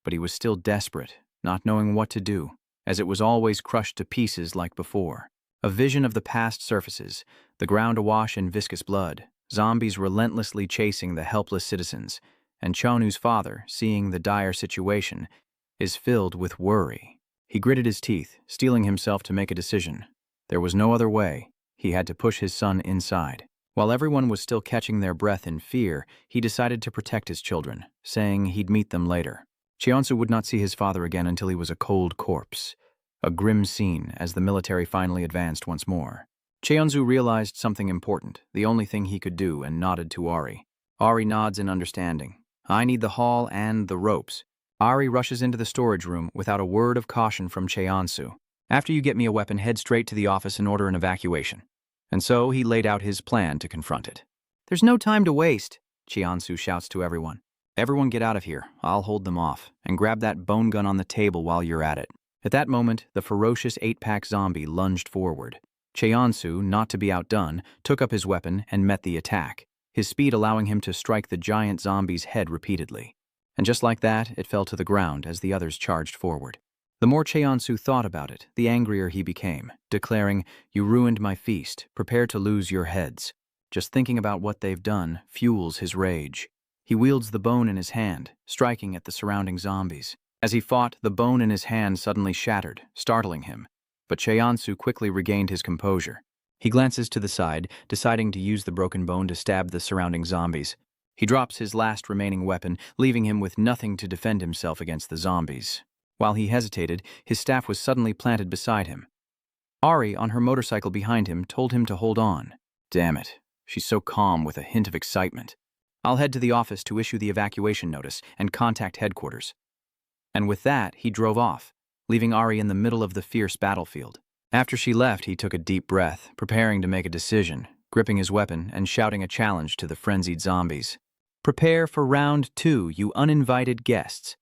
But he was still desperate, not knowing what to do, as it was always crushed to pieces like before. A vision of the past surfaces, the ground awash in viscous blood, zombies relentlessly chasing the helpless citizens, and Chunu's father, seeing the dire situation, is filled with worry. He gritted his teeth, steeling himself to make a decision. There was no other way. He had to push his son inside. While everyone was still catching their breath in fear, he decided to protect his children, saying he'd meet them later. Cheonsu would not see his father again until he was a cold corpse. A grim scene as the military finally advanced once more. Cheonsu realized something important, the only thing he could do, and nodded to Ari. Ari nods in understanding. I need the haul and the ropes. Ari rushes into the storage room without a word of caution from Cheonsu. After you get me a weapon, head straight to the office and order an evacuation. And so he laid out his plan to confront it. There's no time to waste, Cheonsu shouts to everyone. Everyone get out of here. I'll hold them off. And grab that bone gun on the table while you're at it. At that moment, the ferocious 8-pack zombie lunged forward. Cheonsu, not to be outdone, took up his weapon and met the attack, his speed allowing him to strike the giant zombie's head repeatedly. And just like that, it fell to the ground as the others charged forward. The more Cheonsu thought about it, the angrier he became, declaring, You ruined my feast. Prepare to lose your heads. Just thinking about what they've done fuels his rage. He wields the bone in his hand, striking at the surrounding zombies. As he fought, the bone in his hand suddenly shattered, startling him. But Cheonsu quickly regained his composure. He glances to the side, deciding to use the broken bone to stab the surrounding zombies. He drops his last remaining weapon, leaving him with nothing to defend himself against the zombies. While he hesitated, his staff was suddenly planted beside him. Ari, on her motorcycle behind him, told him to hold on. Damn it, she's so calm with a hint of excitement. I'll head to the office to issue the evacuation notice and contact headquarters." And with that, he drove off, leaving Ari in the middle of the fierce battlefield. After she left, he took a deep breath, preparing to make a decision, gripping his weapon and shouting a challenge to the frenzied zombies. "Prepare for round 2, you uninvited guests."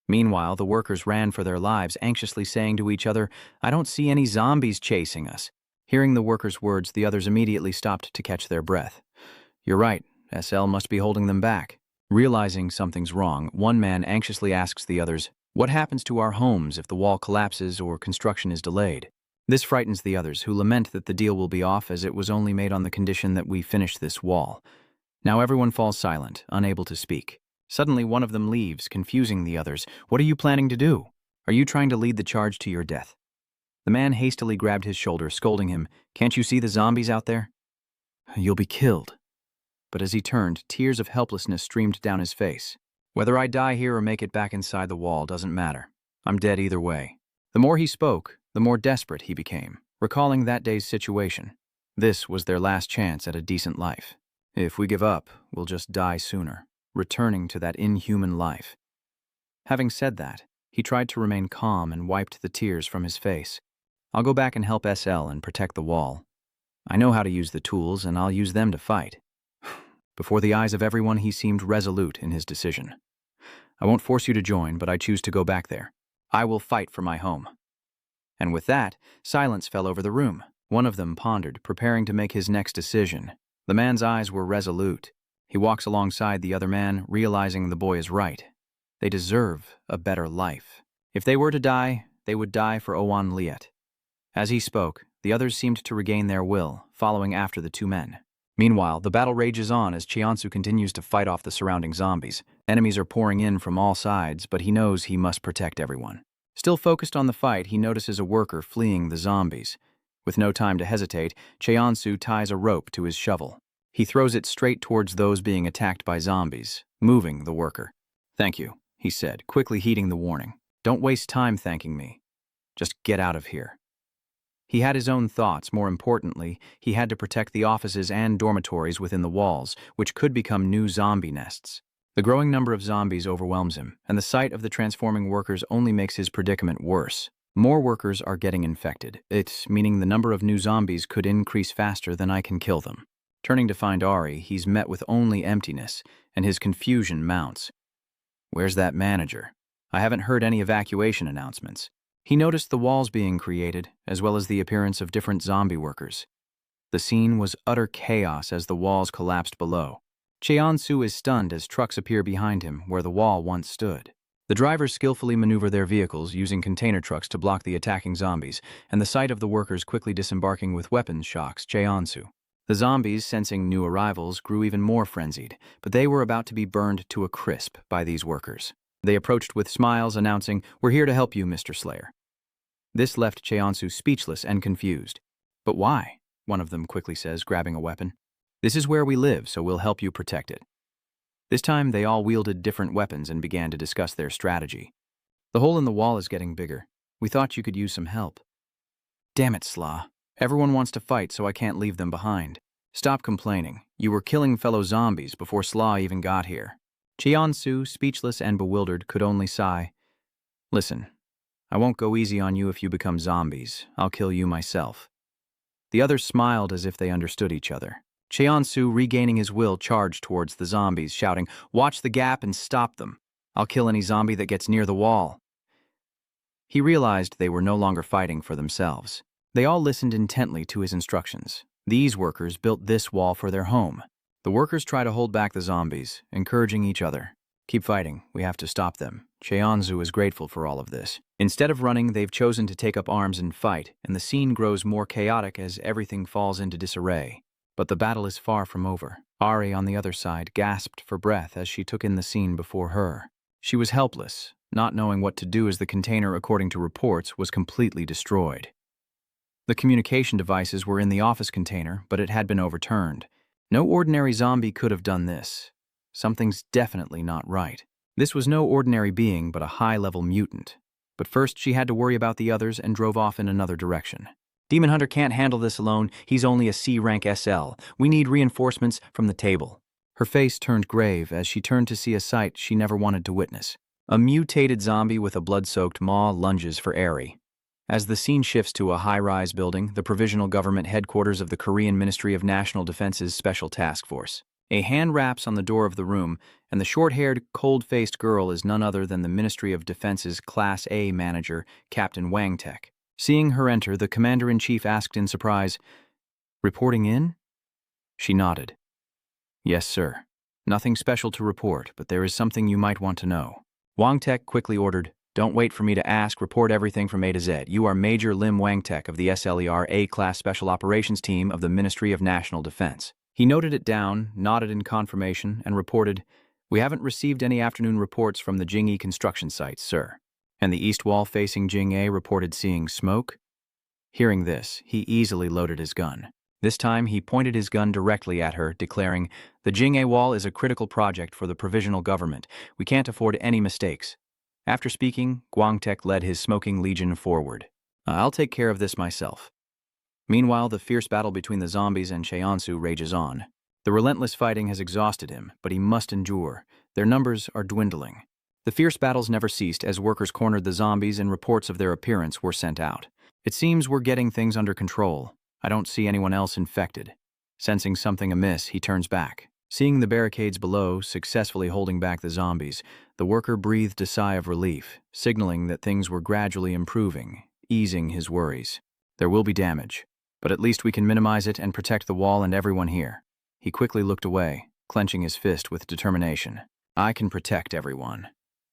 Meanwhile, the workers ran for their lives, anxiously saying to each other, "I don't see any zombies chasing us." Hearing the workers' words, the others immediately stopped to catch their breath. "You're right, SL must be holding them back." Realizing something's wrong, one man anxiously asks the others, "What happens to our homes if the wall collapses or construction is delayed?" This frightens the others, who lament that the deal will be off as it was only made on the condition that we finish this wall. Now everyone falls silent, unable to speak. Suddenly one of them leaves, confusing the others. "What are you planning to do? Are you trying to lead the charge to your death?" The man hastily grabbed his shoulder, scolding him, "Can't you see the zombies out there? You'll be killed." But as he turned, tears of helplessness streamed down his face. "Whether I die here or make it back inside the wall doesn't matter. I'm dead either way." The more he spoke, the more desperate he became, recalling that day's situation. This was their last chance at a decent life. "If we give up, we'll just die sooner, returning to that inhuman life." Having said that, he tried to remain calm and wiped the tears from his face. "I'll go back and help SL and protect the wall. I know how to use the tools, and I'll use them to fight." Before the eyes of everyone, he seemed resolute in his decision. "I won't force you to join, but I choose to go back there. I will fight for my home." And with that, silence fell over the room. One of them pondered, preparing to make his next decision. The man's eyes were resolute. He walks alongside the other man, realizing the boy is right. They deserve a better life. If they were to die, they would die for Owan Liet. As he spoke, the others seemed to regain their will, following after the two men. Meanwhile, the battle rages on as Cheonsu continues to fight off the surrounding zombies. Enemies are pouring in from all sides, but he knows he must protect everyone. Still focused on the fight, he notices a worker fleeing the zombies. With no time to hesitate, Cheonsu ties a rope to his shovel. He throws it straight towards those being attacked by zombies, moving the worker. "Thank you," he said, quickly heeding the warning. "Don't waste time thanking me. Just get out of here." He had his own thoughts. More importantly, he had to protect the offices and dormitories within the walls, which could become new zombie nests. The growing number of zombies overwhelms him, and the sight of the transforming workers only makes his predicament worse. More workers are getting infected. It's meaning the number of new zombies could increase faster than I can kill them. Turning to find Ari, he's met with only emptiness, and his confusion mounts. Where's that manager? I haven't heard any evacuation announcements. He noticed the walls being created, as well as the appearance of different zombie workers. The scene was utter chaos as the walls collapsed below. Cheonsu is stunned as trucks appear behind him, where the wall once stood. The drivers skillfully maneuver their vehicles using container trucks to block the attacking zombies, and the sight of the workers quickly disembarking with weapons shocks Cheonsu. The zombies, sensing new arrivals, grew even more frenzied, but they were about to be burned to a crisp by these workers. They approached with smiles, announcing, "We're here to help you, Mr. Slayer." This left Cheonsu speechless and confused. "But why?" one of them quickly says, grabbing a weapon. "This is where we live, so we'll help you protect it." This time, they all wielded different weapons and began to discuss their strategy. "The hole in the wall is getting bigger. We thought you could use some help." "Damn it, Slaw. Everyone wants to fight, so I can't leave them behind. Stop complaining. You were killing fellow zombies before Slaw even got here." Cheonsu, speechless and bewildered, could only sigh. "Listen, I won't go easy on you if you become zombies. I'll kill you myself." The others smiled as if they understood each other. Cheonsu, regaining his will, charged towards the zombies, shouting, "Watch the gap and stop them. I'll kill any zombie that gets near the wall." He realized they were no longer fighting for themselves. They all listened intently to his instructions. These workers built this wall for their home. The workers try to hold back the zombies, encouraging each other. "Keep fighting. We have to stop them." Cheonsu is grateful for all of this. Instead of running, they've chosen to take up arms and fight, and the scene grows more chaotic as everything falls into disarray. But the battle is far from over. Ari, on the other side, gasped for breath as she took in the scene before her. She was helpless, not knowing what to do as the container, according to reports, was completely destroyed. The communication devices were in the office container, but it had been overturned. No ordinary zombie could have done this. Something's definitely not right. This was no ordinary being, but a high-level mutant. But first she had to worry about the others and drove off in another direction. "Demon Hunter can't handle this alone. He's only a C-rank SL. We need reinforcements from the table." Her face turned grave as she turned to see a sight she never wanted to witness. A mutated zombie with a blood-soaked maw lunges for Ari. As the scene shifts to a high-rise building, the provisional government headquarters of the Korean Ministry of National Defense's Special Task Force. A hand raps on the door of the room, and the short-haired, cold-faced girl is none other than the Ministry of Defense's Class A manager, Captain Wang Tek. Seeing her enter, the commander-in-chief asked in surprise, "Reporting in?" She nodded. "Yes, sir. Nothing special to report, but there is something you might want to know." Wang Tek quickly ordered, "Don't wait for me to ask, report everything from A to Z. You are Major Lim Wang Tek of the SLER A-Class Special Operations Team of the Ministry of National Defense." He noted it down, nodded in confirmation, and reported, "We haven't received any afternoon reports from the Jing Ai construction sites, sir." And the east wall facing Jing Ai reported seeing smoke. Hearing this, he easily loaded his gun. This time, he pointed his gun directly at her, declaring, "The Jing Ai wall is a critical project for the provisional government. We can't afford any mistakes." After speaking, Gwangtek led his smoking legion forward. "I'll take care of this myself." Meanwhile, the fierce battle between the zombies and Cheonsu rages on. The relentless fighting has exhausted him, but he must endure. Their numbers are dwindling. The fierce battles never ceased as workers cornered the zombies and reports of their appearance were sent out. "It seems we're getting things under control. I don't see anyone else infected." Sensing something amiss, he turns back. Seeing the barricades below successfully holding back the zombies, the worker breathed a sigh of relief, signaling that things were gradually improving, easing his worries. "There will be damage, but at least we can minimize it and protect the wall and everyone here." He quickly looked away, clenching his fist with determination. "I can protect everyone."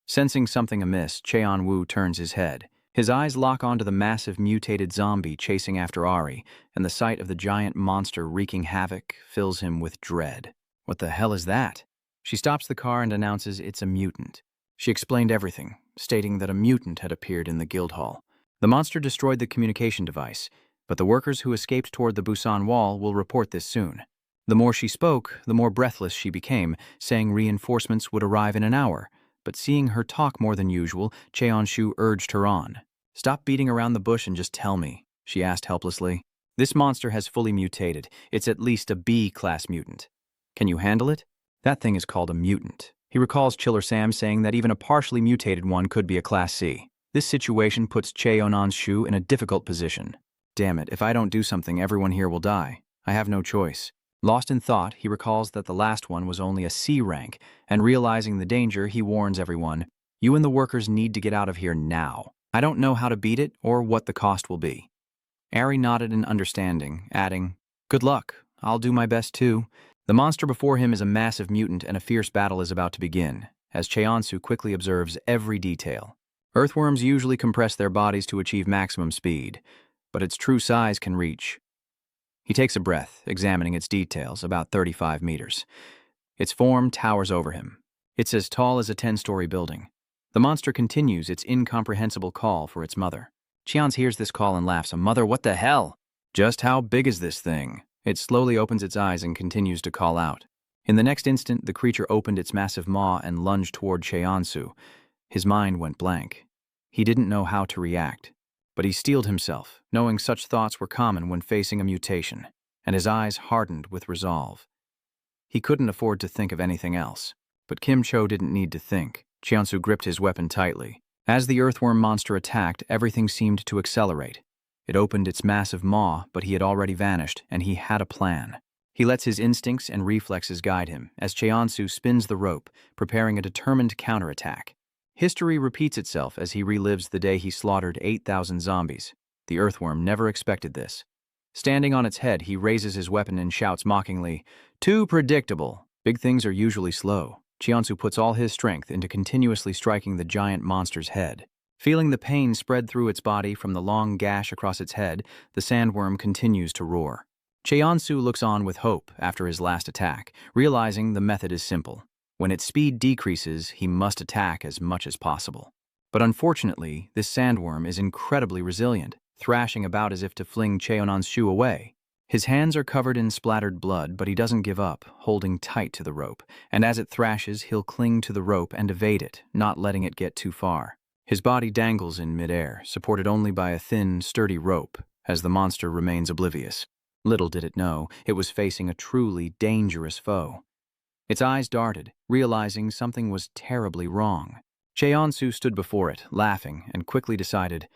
Sensing something amiss, Cheon-woo turns his head. His eyes lock onto the massive mutated zombie chasing after Ari, and the sight of the giant monster wreaking havoc fills him with dread. "What the hell is that?" She stops the car and announces it's a mutant. She explained everything, stating that a mutant had appeared in the guild hall. The monster destroyed the communication device, but the workers who escaped toward the Busan wall will report this soon. The more she spoke, the more breathless she became, saying reinforcements would arrive in an hour. But seeing her talk more than usual, Cheon-shu urged her on. "Stop beating around the bush and just tell me," she asked helplessly. "This monster has fully mutated. It's at least a B-class mutant. Can you handle it?" "That thing is called a mutant." He recalls Chiller Sam saying that even a partially mutated one could be a Class C. This situation puts Cheon-shu in a difficult position. "Damn it, if I don't do something, everyone here will die. I have no choice." Lost in thought, he recalls that the last one was only a C rank, and realizing the danger, he warns everyone, "You and the workers need to get out of here now. I don't know how to beat it or what the cost will be." Ari nodded in understanding, adding, "Good luck. I'll do my best too." The monster before him is a massive mutant and a fierce battle is about to begin, as Cheonsu quickly observes every detail. Earthworms usually compress their bodies to achieve maximum speed, but its true size can reach. He takes a breath, examining its details, about 35 meters. Its form towers over him. It's as tall as a 10-story building. The monster continues its incomprehensible call for its mother. Cheons hears this call and laughs. "A mother? What the hell? Just how big is this thing?" It slowly opens its eyes and continues to call out. In the next instant, the creature opened its massive maw and lunged toward Cheonsu. His mind went blank. He didn't know how to react. But he steeled himself, knowing such thoughts were common when facing a mutation, and his eyes hardened with resolve. He couldn't afford to think of anything else. But Kim Cho didn't need to think. Cheonsu gripped his weapon tightly. As the earthworm monster attacked, everything seemed to accelerate. It opened its massive maw, but he had already vanished, and he had a plan. He lets his instincts and reflexes guide him, as Cheonsu spins the rope, preparing a determined counterattack. History repeats itself as he relives the day he slaughtered 8,000 zombies. The earthworm never expected this. Standing on its head, he raises his weapon and shouts mockingly, "Too predictable." Big things are usually slow. Cheonsu puts all his strength into continuously striking the giant monster's head. Feeling the pain spread through its body from the long gash across its head, the sandworm continues to roar. Cheonsu looks on with hope after his last attack, realizing the method is simple. When its speed decreases, he must attack as much as possible. But unfortunately, this sandworm is incredibly resilient, thrashing about as if to fling Cheonsu away. His hands are covered in splattered blood, but he doesn't give up, holding tight to the rope, and as it thrashes, he'll cling to the rope and evade it, not letting it get too far. His body dangles in midair, supported only by a thin, sturdy rope, as the monster remains oblivious. Little did it know, it was facing a truly dangerous foe. Its eyes darted, realizing something was terribly wrong. Cheonsu stood before it, laughing, and quickly decided,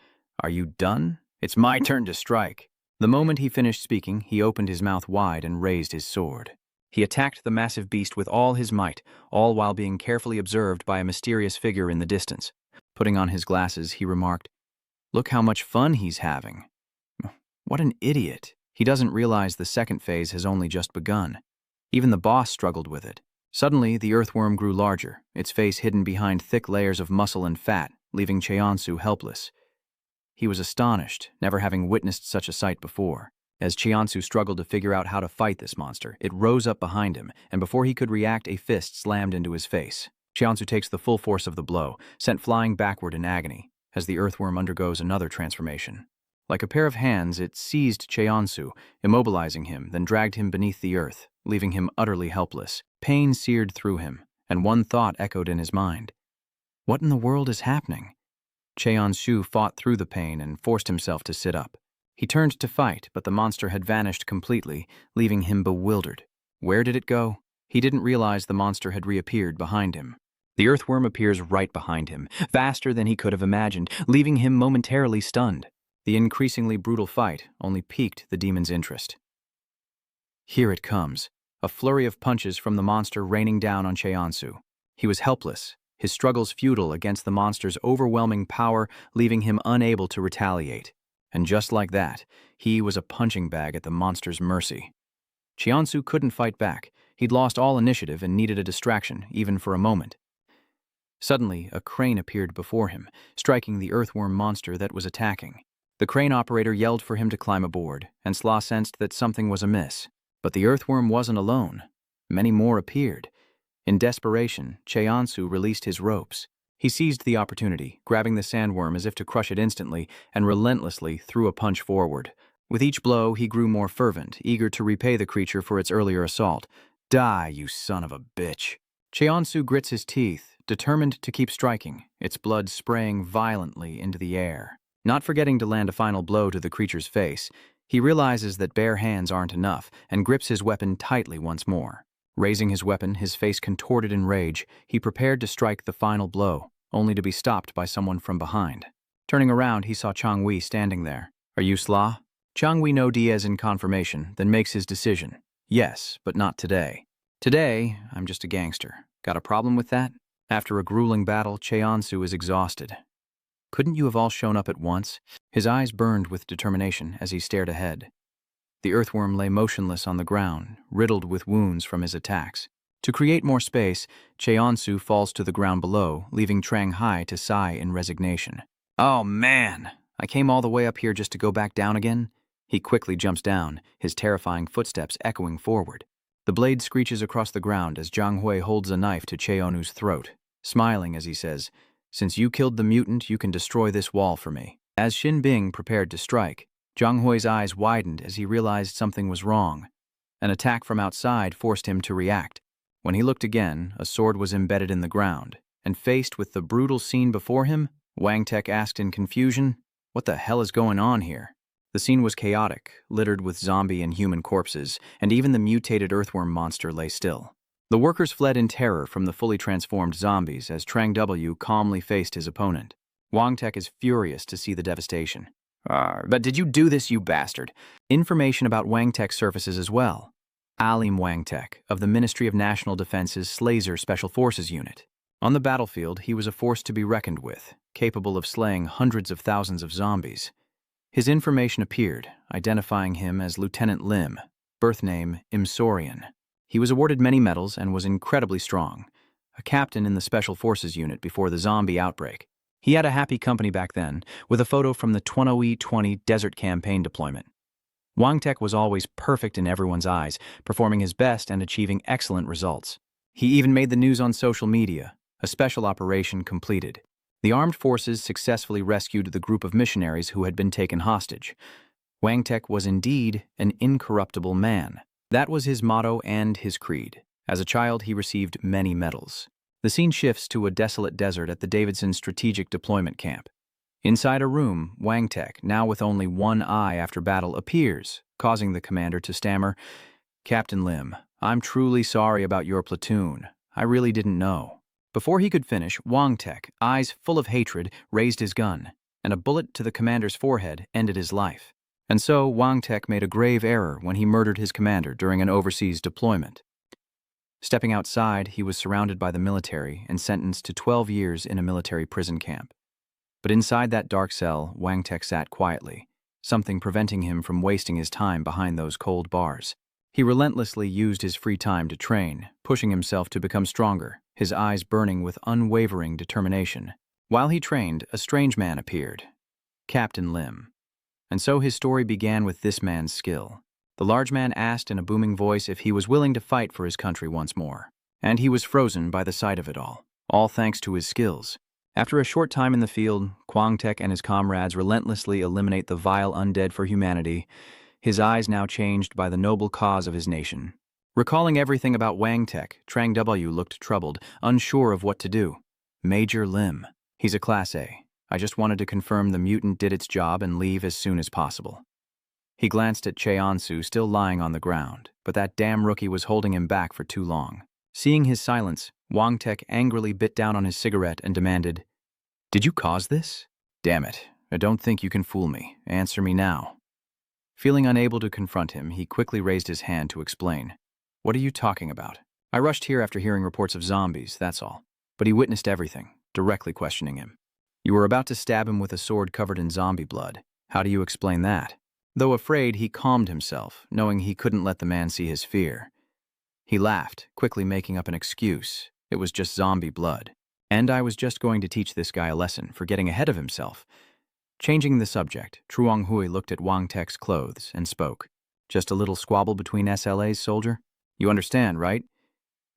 "Are you done? It's my turn to strike." The moment he finished speaking, he opened his mouth wide and raised his sword. He attacked the massive beast with all his might, all while being carefully observed by a mysterious figure in the distance. Putting on his glasses, he remarked, "Look how much fun he's having." What an idiot. He doesn't realize the second phase has only just begun. Even the boss struggled with it. Suddenly, the earthworm grew larger, its face hidden behind thick layers of muscle and fat, leaving Cheonsu helpless. He was astonished, never having witnessed such a sight before. As Cheonsu struggled to figure out how to fight this monster, it rose up behind him, and before he could react, a fist slammed into his face. Cheonsu takes the full force of the blow, sent flying backward in agony, as the earthworm undergoes another transformation. Like a pair of hands, it seized Cheonsu, immobilizing him, then dragged him beneath the earth, leaving him utterly helpless. Pain seared through him, and one thought echoed in his mind. What in the world is happening? Cheonsu fought through the pain and forced himself to sit up. He turned to fight, but the monster had vanished completely, leaving him bewildered. Where did it go? He didn't realize the monster had reappeared behind him. The earthworm appears right behind him, faster than he could have imagined, leaving him momentarily stunned. The increasingly brutal fight only piqued the demon's interest. Here it comes, a flurry of punches from the monster raining down on Cheonsu. He was helpless, his struggles futile against the monster's overwhelming power, leaving him unable to retaliate. And just like that, he was a punching bag at the monster's mercy. Cheonsu couldn't fight back. He'd lost all initiative and needed a distraction, even for a moment. Suddenly, a crane appeared before him, striking the earthworm monster that was attacking. The crane operator yelled for him to climb aboard, and Slaw sensed that something was amiss. But the earthworm wasn't alone. Many more appeared. In desperation, Cheonsu released his ropes. He seized the opportunity, grabbing the sandworm as if to crush it instantly, and relentlessly threw a punch forward. With each blow, he grew more fervent, eager to repay the creature for its earlier assault. Die, you son of a bitch. Cheonsu grits his teeth, determined to keep striking, its blood spraying violently into the air. Not forgetting to land a final blow to the creature's face, he realizes that bare hands aren't enough and grips his weapon tightly once more. Raising his weapon, his face contorted in rage, he prepared to strike the final blow, only to be stopped by someone from behind. Turning around, he saw Changwei standing there. "Are you Slaw?" Changwei knows Diaz in confirmation, then makes his decision. "Yes, but not today. Today, I'm just a gangster. Got a problem with that?" After a grueling battle, Cheonsu is exhausted. "Couldn't you have all shown up at once?" His eyes burned with determination as he stared ahead. The earthworm lay motionless on the ground, riddled with wounds from his attacks. To create more space, Cheonsu falls to the ground below, leaving Trang Hai to sigh in resignation. "Oh man, I came all the way up here just to go back down again?" He quickly jumps down, his terrifying footsteps echoing forward. The blade screeches across the ground as Zhang Hui holds a knife to Cheonu's throat, smiling as he says, "Since you killed the mutant, you can destroy this wall for me." As Xin Bing prepared to strike, Zhang Hui's eyes widened as he realized something was wrong. An attack from outside forced him to react. When he looked again, a sword was embedded in the ground, and faced with the brutal scene before him, Wang Tek asked in confusion, "What the hell is going on here?" The scene was chaotic, littered with zombie and human corpses, and even the mutated earthworm monster lay still. The workers fled in terror from the fully transformed zombies as Trang W calmly faced his opponent. Wang Tek is furious to see the devastation. But did you do this, you bastard?" Information about Wang Tek surfaces as well. Alim Wang Tek, of the Ministry of National Defense's Slazer Special Forces Unit. On the battlefield, he was a force to be reckoned with, capable of slaying hundreds of thousands of zombies. His information appeared, identifying him as Lieutenant Lim, birth name Imsorian. He was awarded many medals and was incredibly strong, a captain in the Special Forces Unit before the zombie outbreak. He had a happy company back then, with a photo from the 2020 Desert Campaign deployment. Wang Tek was always perfect in everyone's eyes, performing his best and achieving excellent results. He even made the news on social media, a special operation completed. The armed forces successfully rescued the group of missionaries who had been taken hostage. Wang Tek was indeed an incorruptible man. That was his motto and his creed. As a child, he received many medals. The scene shifts to a desolate desert at the Davidson Strategic Deployment Camp. Inside a room, Wang Tek, now with only one eye after battle, appears, causing the commander to stammer, "Captain Lim, I'm truly sorry about your platoon. I really didn't know. Before he could finish, Wang Tek, eyes full of hatred, raised his gun, and a bullet to the commander's forehead ended his life. And so Wang Tek made a grave error when he murdered his commander during an overseas deployment. Stepping outside, he was surrounded by the military and sentenced to 12 years in a military prison camp. But inside that dark cell, Wang Tek sat quietly, something preventing him from wasting his time behind those cold bars. He relentlessly used his free time to train, pushing himself to become stronger, his eyes burning with unwavering determination. While he trained, a strange man appeared, Captain Lim. And so his story began with this man's skill. The large man asked in a booming voice if he was willing to fight for his country once more. And he was frozen by the sight of it all thanks to his skills. After a short time in the field, Wang Tek and his comrades relentlessly eliminate the vile undead for humanity, his eyes now changed by the noble cause of his nation. Recalling everything about Wang Tek, Trang W looked troubled, unsure of what to do. Major Lim. He's a Class A. I just wanted to confirm the mutant did its job and leave as soon as possible. He glanced at Cheonsu still lying on the ground, but that damn rookie was holding him back for too long. Seeing his silence, Wang Tek angrily bit down on his cigarette and demanded, "Did you cause this? Damn it, I don't think you can fool me. Answer me now." Feeling unable to confront him, he quickly raised his hand to explain. "What are you talking about? I rushed here after hearing reports of zombies, that's all." But he witnessed everything, directly questioning him. "You were about to stab him with a sword covered in zombie blood. How do you explain that?" Though afraid, he calmed himself, knowing he couldn't let the man see his fear. He laughed, quickly making up an excuse. It was just zombie blood. And I was just going to teach this guy a lesson for getting ahead of himself. Changing the subject, Truong Hui looked at Wang Tek's clothes and spoke. "Just a little squabble between SLAs, soldier? You understand, right?"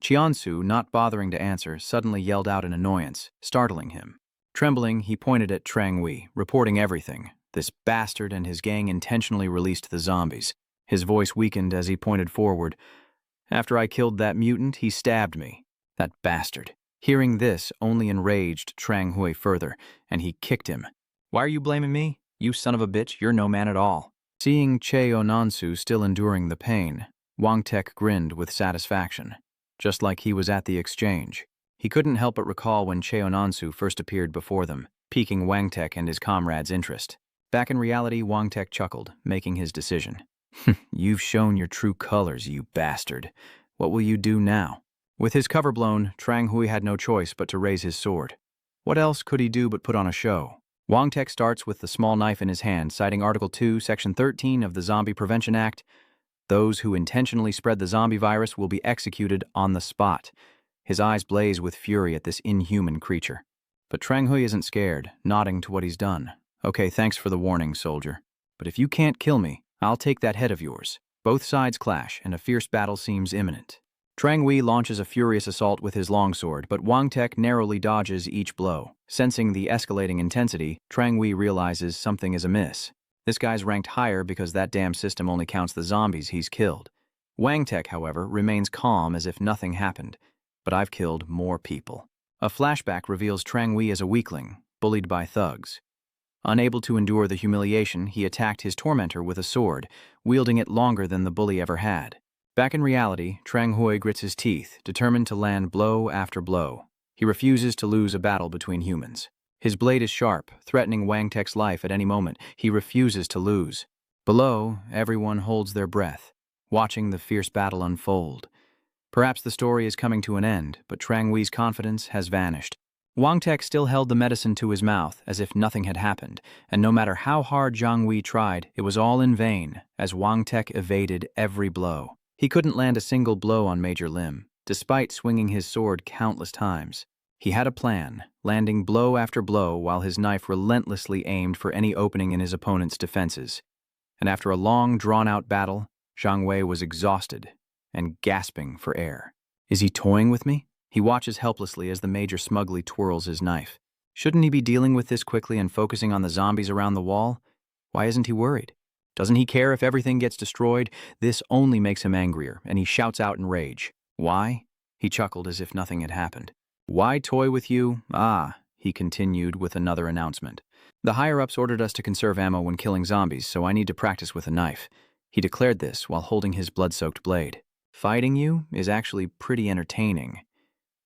Cheonsu, not bothering to answer, suddenly yelled out in annoyance, startling him. Trembling, he pointed at Trang Wei, reporting everything. This bastard and his gang intentionally released the zombies. His voice weakened as he pointed forward. "After I killed that mutant, he stabbed me. That bastard." Hearing this only enraged Trang Hui further, and he kicked him. "Why are you blaming me? You son of a bitch, you're no man at all." Seeing Cheonsu still enduring the pain, Wang Tek grinned with satisfaction, just like he was at the exchange. He couldn't help but recall when Cheonsu first appeared before them, piquing Wang Tek and his comrades' interest. Back in reality, Wang Tek chuckled, making his decision. "You've shown your true colors, you bastard. What will you do now?" With his cover blown, Trang Hui had no choice but to raise his sword. What else could he do but put on a show? Wang Tek starts with the small knife in his hand, citing Article 2, Section 13 of the Zombie Prevention Act. Those who intentionally spread the zombie virus will be executed on the spot. His eyes blaze with fury at this inhuman creature. But Trang Hui isn't scared, nodding to what he's done. "Okay, thanks for the warning, soldier. But if you can't kill me, I'll take that head of yours." Both sides clash, and a fierce battle seems imminent. Trang Wei launches a furious assault with his longsword, but Wang Tek narrowly dodges each blow. Sensing the escalating intensity, Trang Wei realizes something is amiss. This guy's ranked higher because that damn system only counts the zombies he's killed. Wang Tek, however, remains calm as if nothing happened. But I've killed more people. A flashback reveals Trang Wei as a weakling, bullied by thugs. Unable to endure the humiliation, he attacked his tormentor with a sword, wielding it longer than the bully ever had. Back in reality, Trang Hui grits his teeth, determined to land blow after blow. He refuses to lose a battle between humans. His blade is sharp, threatening Wang Tek's life at any moment. He refuses to lose. Below, everyone holds their breath, watching the fierce battle unfold. Perhaps the story is coming to an end, but Trang Wei's confidence has vanished. Wang Tek still held the medicine to his mouth as if nothing had happened, and no matter how hard Zhang Wei tried, it was all in vain, as Wang Tek evaded every blow. He couldn't land a single blow on Major Lim, despite swinging his sword countless times. He had a plan, landing blow after blow while his knife relentlessly aimed for any opening in his opponent's defenses. And after a long, drawn-out battle, Zhang Wei was exhausted and gasping for air. Is he toying with me? He watches helplessly as the Major smugly twirls his knife. Shouldn't he be dealing with this quickly and focusing on the zombies around the wall? Why isn't he worried? Doesn't he care if everything gets destroyed? This only makes him angrier, and he shouts out in rage. Why? He chuckled as if nothing had happened. Why toy with you? Ah, he continued with another announcement. The higher-ups ordered us to conserve ammo when killing zombies, so I need to practice with a knife. He declared this while holding his blood-soaked blade. Fighting you is actually pretty entertaining.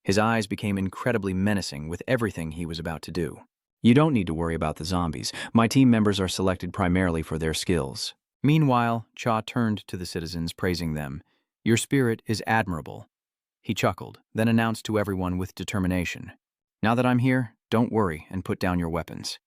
His eyes became incredibly menacing with everything he was about to do. You don't need to worry about the zombies. My team members are selected primarily for their skills. Meanwhile, Cha turned to the citizens, praising them. Your spirit is admirable. He chuckled, then announced to everyone with determination. Now that I'm here, don't worry and put down your weapons.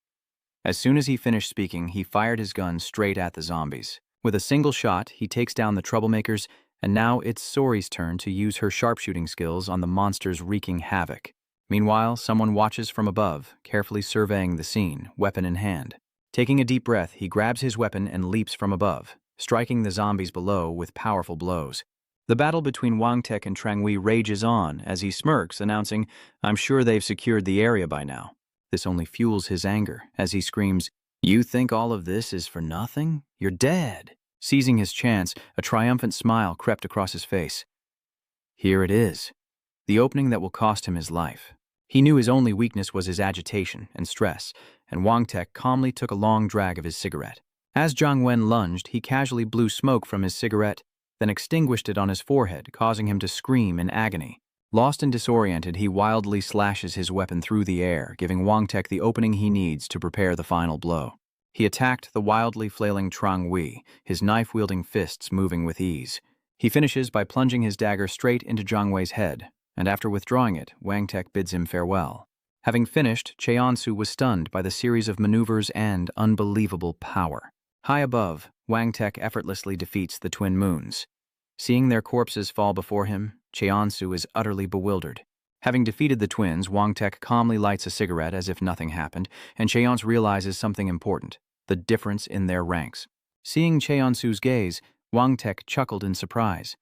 As soon as he finished speaking, he fired his gun straight at the zombies. With a single shot, he takes down the troublemakers, and now it's Sori's turn to use her sharpshooting skills on the monsters wreaking havoc. Meanwhile, someone watches from above, carefully surveying the scene, weapon in hand. Taking a deep breath, he grabs his weapon and leaps from above, striking the zombies below with powerful blows. The battle between Wang Tek and Tranghui rages on as he smirks, announcing, I'm sure they've secured the area by now. This only fuels his anger as he screams, You think all of this is for nothing? You're dead. Seizing his chance, a triumphant smile crept across his face. Here it is, the opening that will cost him his life. He knew his only weakness was his agitation and stress, and Wang Tek calmly took a long drag of his cigarette. As Zhang Wen lunged, he casually blew smoke from his cigarette, then extinguished it on his forehead, causing him to scream in agony. Lost and disoriented, he wildly slashes his weapon through the air, giving Wang Tek the opening he needs to prepare the final blow. He attacked the wildly flailing Tranghui, his knife-wielding fists moving with ease. He finishes by plunging his dagger straight into Zhang Wei's head, and after withdrawing it, Wang Tek bids him farewell. Having finished, Cheonsu was stunned by the series of maneuvers and unbelievable power. High above, Wang Tek effortlessly defeats the twin moons. Seeing their corpses fall before him, Cheonsu is utterly bewildered. Having defeated the twins, Wang Tek calmly lights a cigarette as if nothing happened, and Cheonsu realizes something important, the difference in their ranks. Seeing Cheonsu's gaze, Wang Tek chuckled in surprise.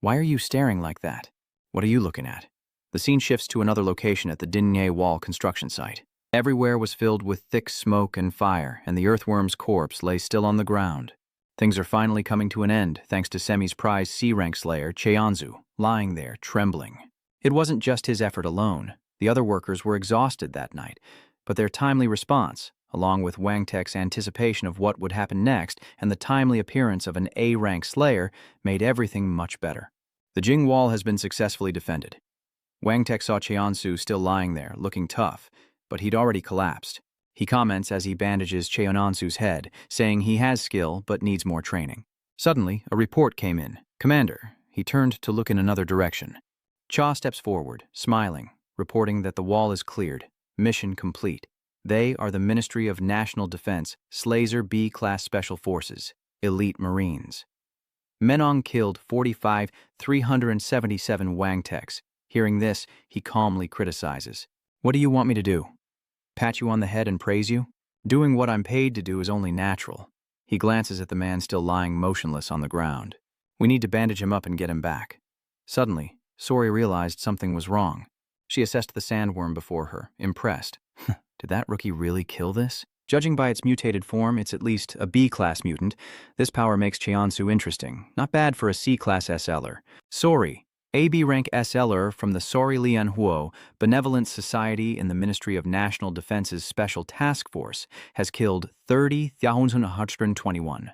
Why are you staring like that? What are you looking at? The scene shifts to another location at the Dinye Wall construction site. Everywhere was filled with thick smoke and fire, and the earthworm's corpse lay still on the ground. Things are finally coming to an end, thanks to Semi's prize C-rank slayer, Cheonsu, lying there, trembling. It wasn't just his effort alone. The other workers were exhausted that night, but their timely response, along with Wang Tek's anticipation of what would happen next and the timely appearance of an A-rank slayer, made everything much better. The Jing Wall has been successfully defended. Wang Tek saw Cheonsu still lying there, looking tough, but he'd already collapsed. He comments as he bandages Cheonsu's head, saying he has skill but needs more training. Suddenly, a report came in. Commander. He turned to look in another direction. Cha steps forward, smiling, reporting that the wall is cleared. Mission complete. They are the Ministry of National Defense, Slazer B-Class Special Forces, Elite Marines. Menong killed 377 Wang Teks. Hearing this, he calmly criticizes. What do you want me to do? Pat you on the head and praise you? Doing what I'm paid to do is only natural. He glances at the man still lying motionless on the ground. We need to bandage him up and get him back. Suddenly, Sori realized something was wrong. She assessed the sandworm before her, impressed. Did that rookie really kill this? Judging by its mutated form, it's at least a B-class mutant. This power makes Cheonsu interesting. Not bad for a C-class SLer. Sori, AB rank SLer from the Sori Lian Huo Benevolent Society in the Ministry of National Defense's Special Task Force, has killed 30,121.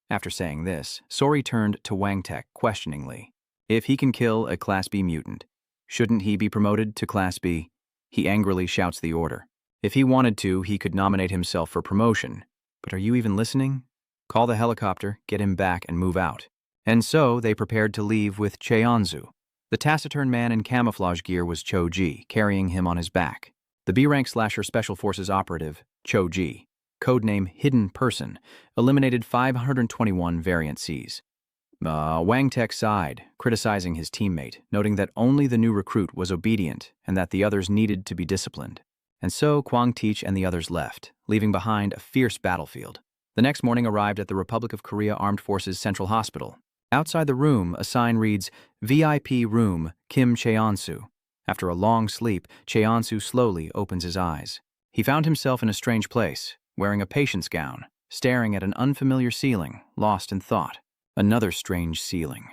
After saying this, Sori turned to Wang Tek questioningly. If he can kill a Class B mutant, shouldn't he be promoted to Class B? He angrily shouts the order. If he wanted to, he could nominate himself for promotion. But are you even listening? Call the helicopter, get him back, and move out. And so they prepared to leave with Cheonsu. The taciturn man in camouflage gear was Cho Ji, carrying him on his back. The B-rank slasher Special Forces operative, Cho Ji, codename Hidden Person, eliminated 521 variant Cs. Wang Tek sighed, criticizing his teammate, noting that only the new recruit was obedient and that the others needed to be disciplined. And so Kwang Teach and the others left, leaving behind a fierce battlefield. The next morning arrived at the Republic of Korea Armed Forces Central Hospital. Outside the room, a sign reads, VIP Room, Kim Cheonsu. After a long sleep, Cheonsu slowly opens his eyes. He found himself in a strange place, wearing a patient's gown, staring at an unfamiliar ceiling, lost in thought. Another strange ceiling.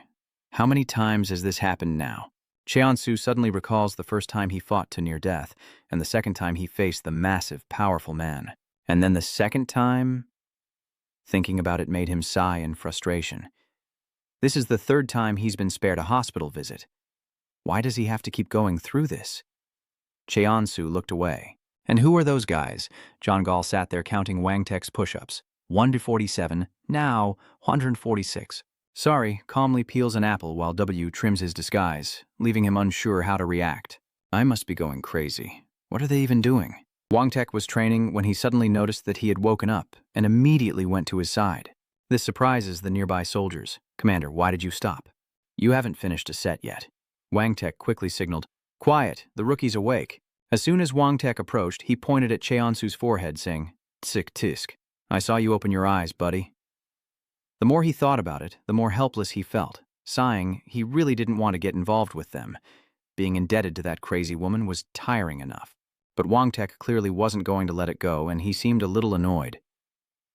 How many times has this happened now? Cheonsu suddenly recalls the first time he fought to near death, and the second time he faced the massive, powerful man. And then the second time... Thinking about it made him sigh in frustration. This is the third time he's been spared a hospital visit. Why does he have to keep going through this? Cheonsu looked away. And who are those guys? John Gall sat there counting Wang Tech's push-ups. 1 to 47, now 146. Sorry, calmly peels an apple while W trims his disguise, leaving him unsure how to react. I must be going crazy. What are they even doing? Wang Tech was training when he suddenly noticed that he had woken up and immediately went to his side. This surprises the nearby soldiers. Commander, why did you stop? You haven't finished a set yet. Wang Tech quickly signaled, Quiet, the rookie's awake. As soon as Wang Tech approached, he pointed at Cheonsu's forehead, saying, Tsik tisk. I saw you open your eyes, buddy. The more he thought about it, the more helpless he felt. Sighing, he really didn't want to get involved with them. Being indebted to that crazy woman was tiring enough. But Wang Tech clearly wasn't going to let it go, and he seemed a little annoyed.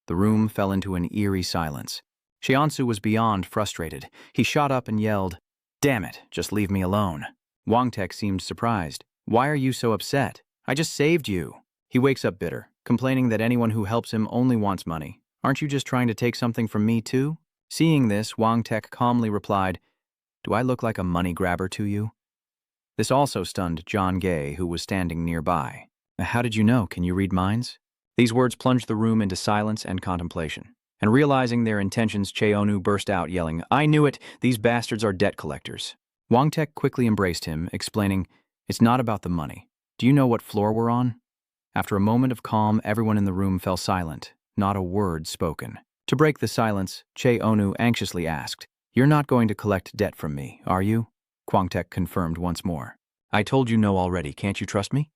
The room fell into an eerie silence. Cheonsu was beyond frustrated. He shot up and yelled, Damn it, just leave me alone. Wang Tech seemed surprised. Why are you so upset? I just saved you. He wakes up bitter, complaining that anyone who helps him only wants money. Aren't you just trying to take something from me too? Seeing this, Wang Tech calmly replied, Do I look like a money grabber to you? This also stunned John Gay, who was standing nearby. How did you know? Can you read minds? These words plunged the room into silence and contemplation. And realizing their intentions, Cheonu burst out, yelling, I knew it! These bastards are debt collectors. Wang Tech quickly embraced him, explaining, It's not about the money. Do you know what floor we're on? After a moment of calm, everyone in the room fell silent, not a word spoken. To break the silence, Cheonu anxiously asked, You're not going to collect debt from me, are you? Wang Tech confirmed once more. I told you no already, can't you trust me?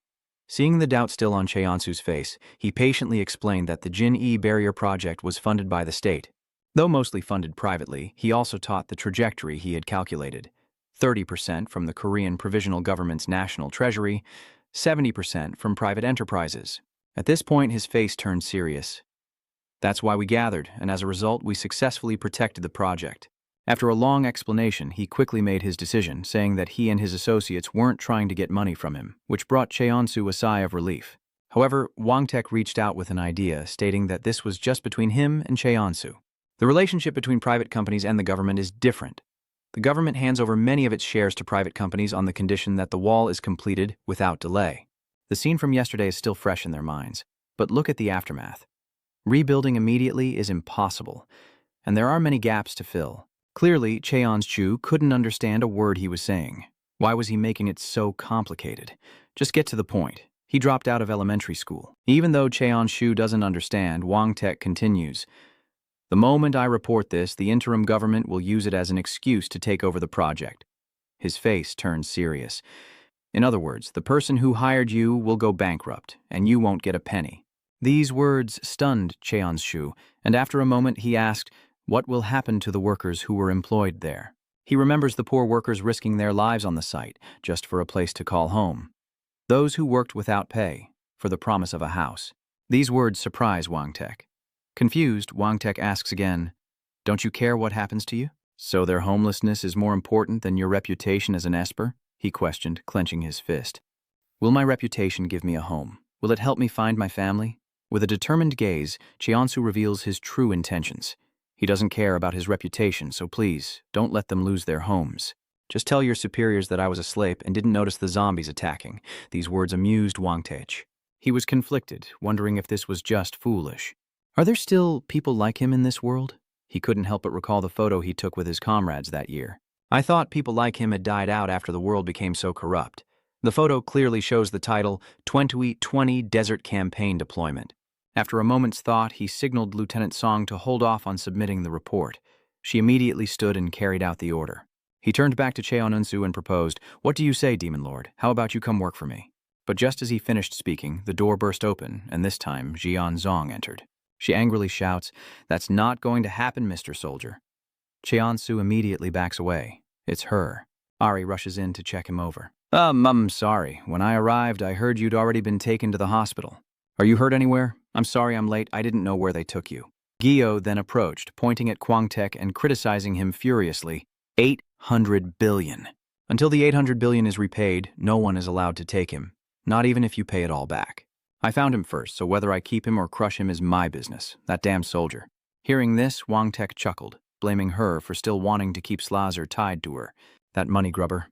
Seeing the doubt still on Cheonsu's face, he patiently explained that the Jing Ai barrier project was funded by the state. Though mostly funded privately, he also taught the trajectory he had calculated. 30% from the Korean Provisional Government's national treasury, 70% from private enterprises. At this point, his face turned serious. That's why we gathered, and as a result, we successfully protected the project. After a long explanation, he quickly made his decision, saying that he and his associates weren't trying to get money from him, which brought Cheonsu a sigh of relief. However, Wang Tech reached out with an idea, stating that this was just between him and Cheonsu. The relationship between private companies and the government is different. The government hands over many of its shares to private companies on the condition that the wall is completed without delay. The scene from yesterday is still fresh in their minds, but look at the aftermath. Rebuilding immediately is impossible, and there are many gaps to fill. Clearly, Cheonsu couldn't understand a word he was saying. Why was he making it so complicated? Just get to the point. He dropped out of elementary school. Even though Cheonsu doesn't understand, Wang Tech continues. The moment I report this, the interim government will use it as an excuse to take over the project. His face turned serious. In other words, the person who hired you will go bankrupt, and you won't get a penny. These words stunned Cheonsu, and after a moment he asked, What will happen to the workers who were employed there? He remembers the poor workers risking their lives on the site, just for a place to call home. Those who worked without pay, for the promise of a house. These words surprise Wang Tech. Confused, Wang Tech asks again, Don't you care what happens to you? So their homelessness is more important than your reputation as an esper? He questioned, clenching his fist. Will my reputation give me a home? Will it help me find my family? With a determined gaze, Cheonsu reveals his true intentions. He doesn't care about his reputation, so please, don't let them lose their homes. Just tell your superiors that I was asleep and didn't notice the zombies attacking. These words amused Wang Tech. He was conflicted, wondering if this was just foolish. Are there still people like him in this world? He couldn't help but recall the photo he took with his comrades that year. I thought people like him had died out after the world became so corrupt. The photo clearly shows the title, 2020 Desert Campaign Deployment. After a moment's thought, he signaled Lieutenant Song to hold off on submitting the report. She immediately stood and carried out the order. He turned back to Cheonsu and proposed, What do you say, Demon Lord? How about you come work for me? But just as he finished speaking, the door burst open, and this time Jian Zong entered. She angrily shouts, That's not going to happen, Mr. Soldier. Cheonsu immediately backs away. It's her. Ari rushes in to check him over. I'm sorry. When I arrived, I heard you'd already been taken to the hospital. Are you hurt anywhere? I'm sorry I'm late. I didn't know where they took you. Gyo then approached, pointing at Wang Tech and criticizing him furiously. 800 billion. Until the 800 billion is repaid, no one is allowed to take him. Not even if you pay it all back. I found him first, so whether I keep him or crush him is my business. That damn soldier. Hearing this, Wang Tech chuckled. blaming her for still wanting to keep Slazer tied to her. That money grubber.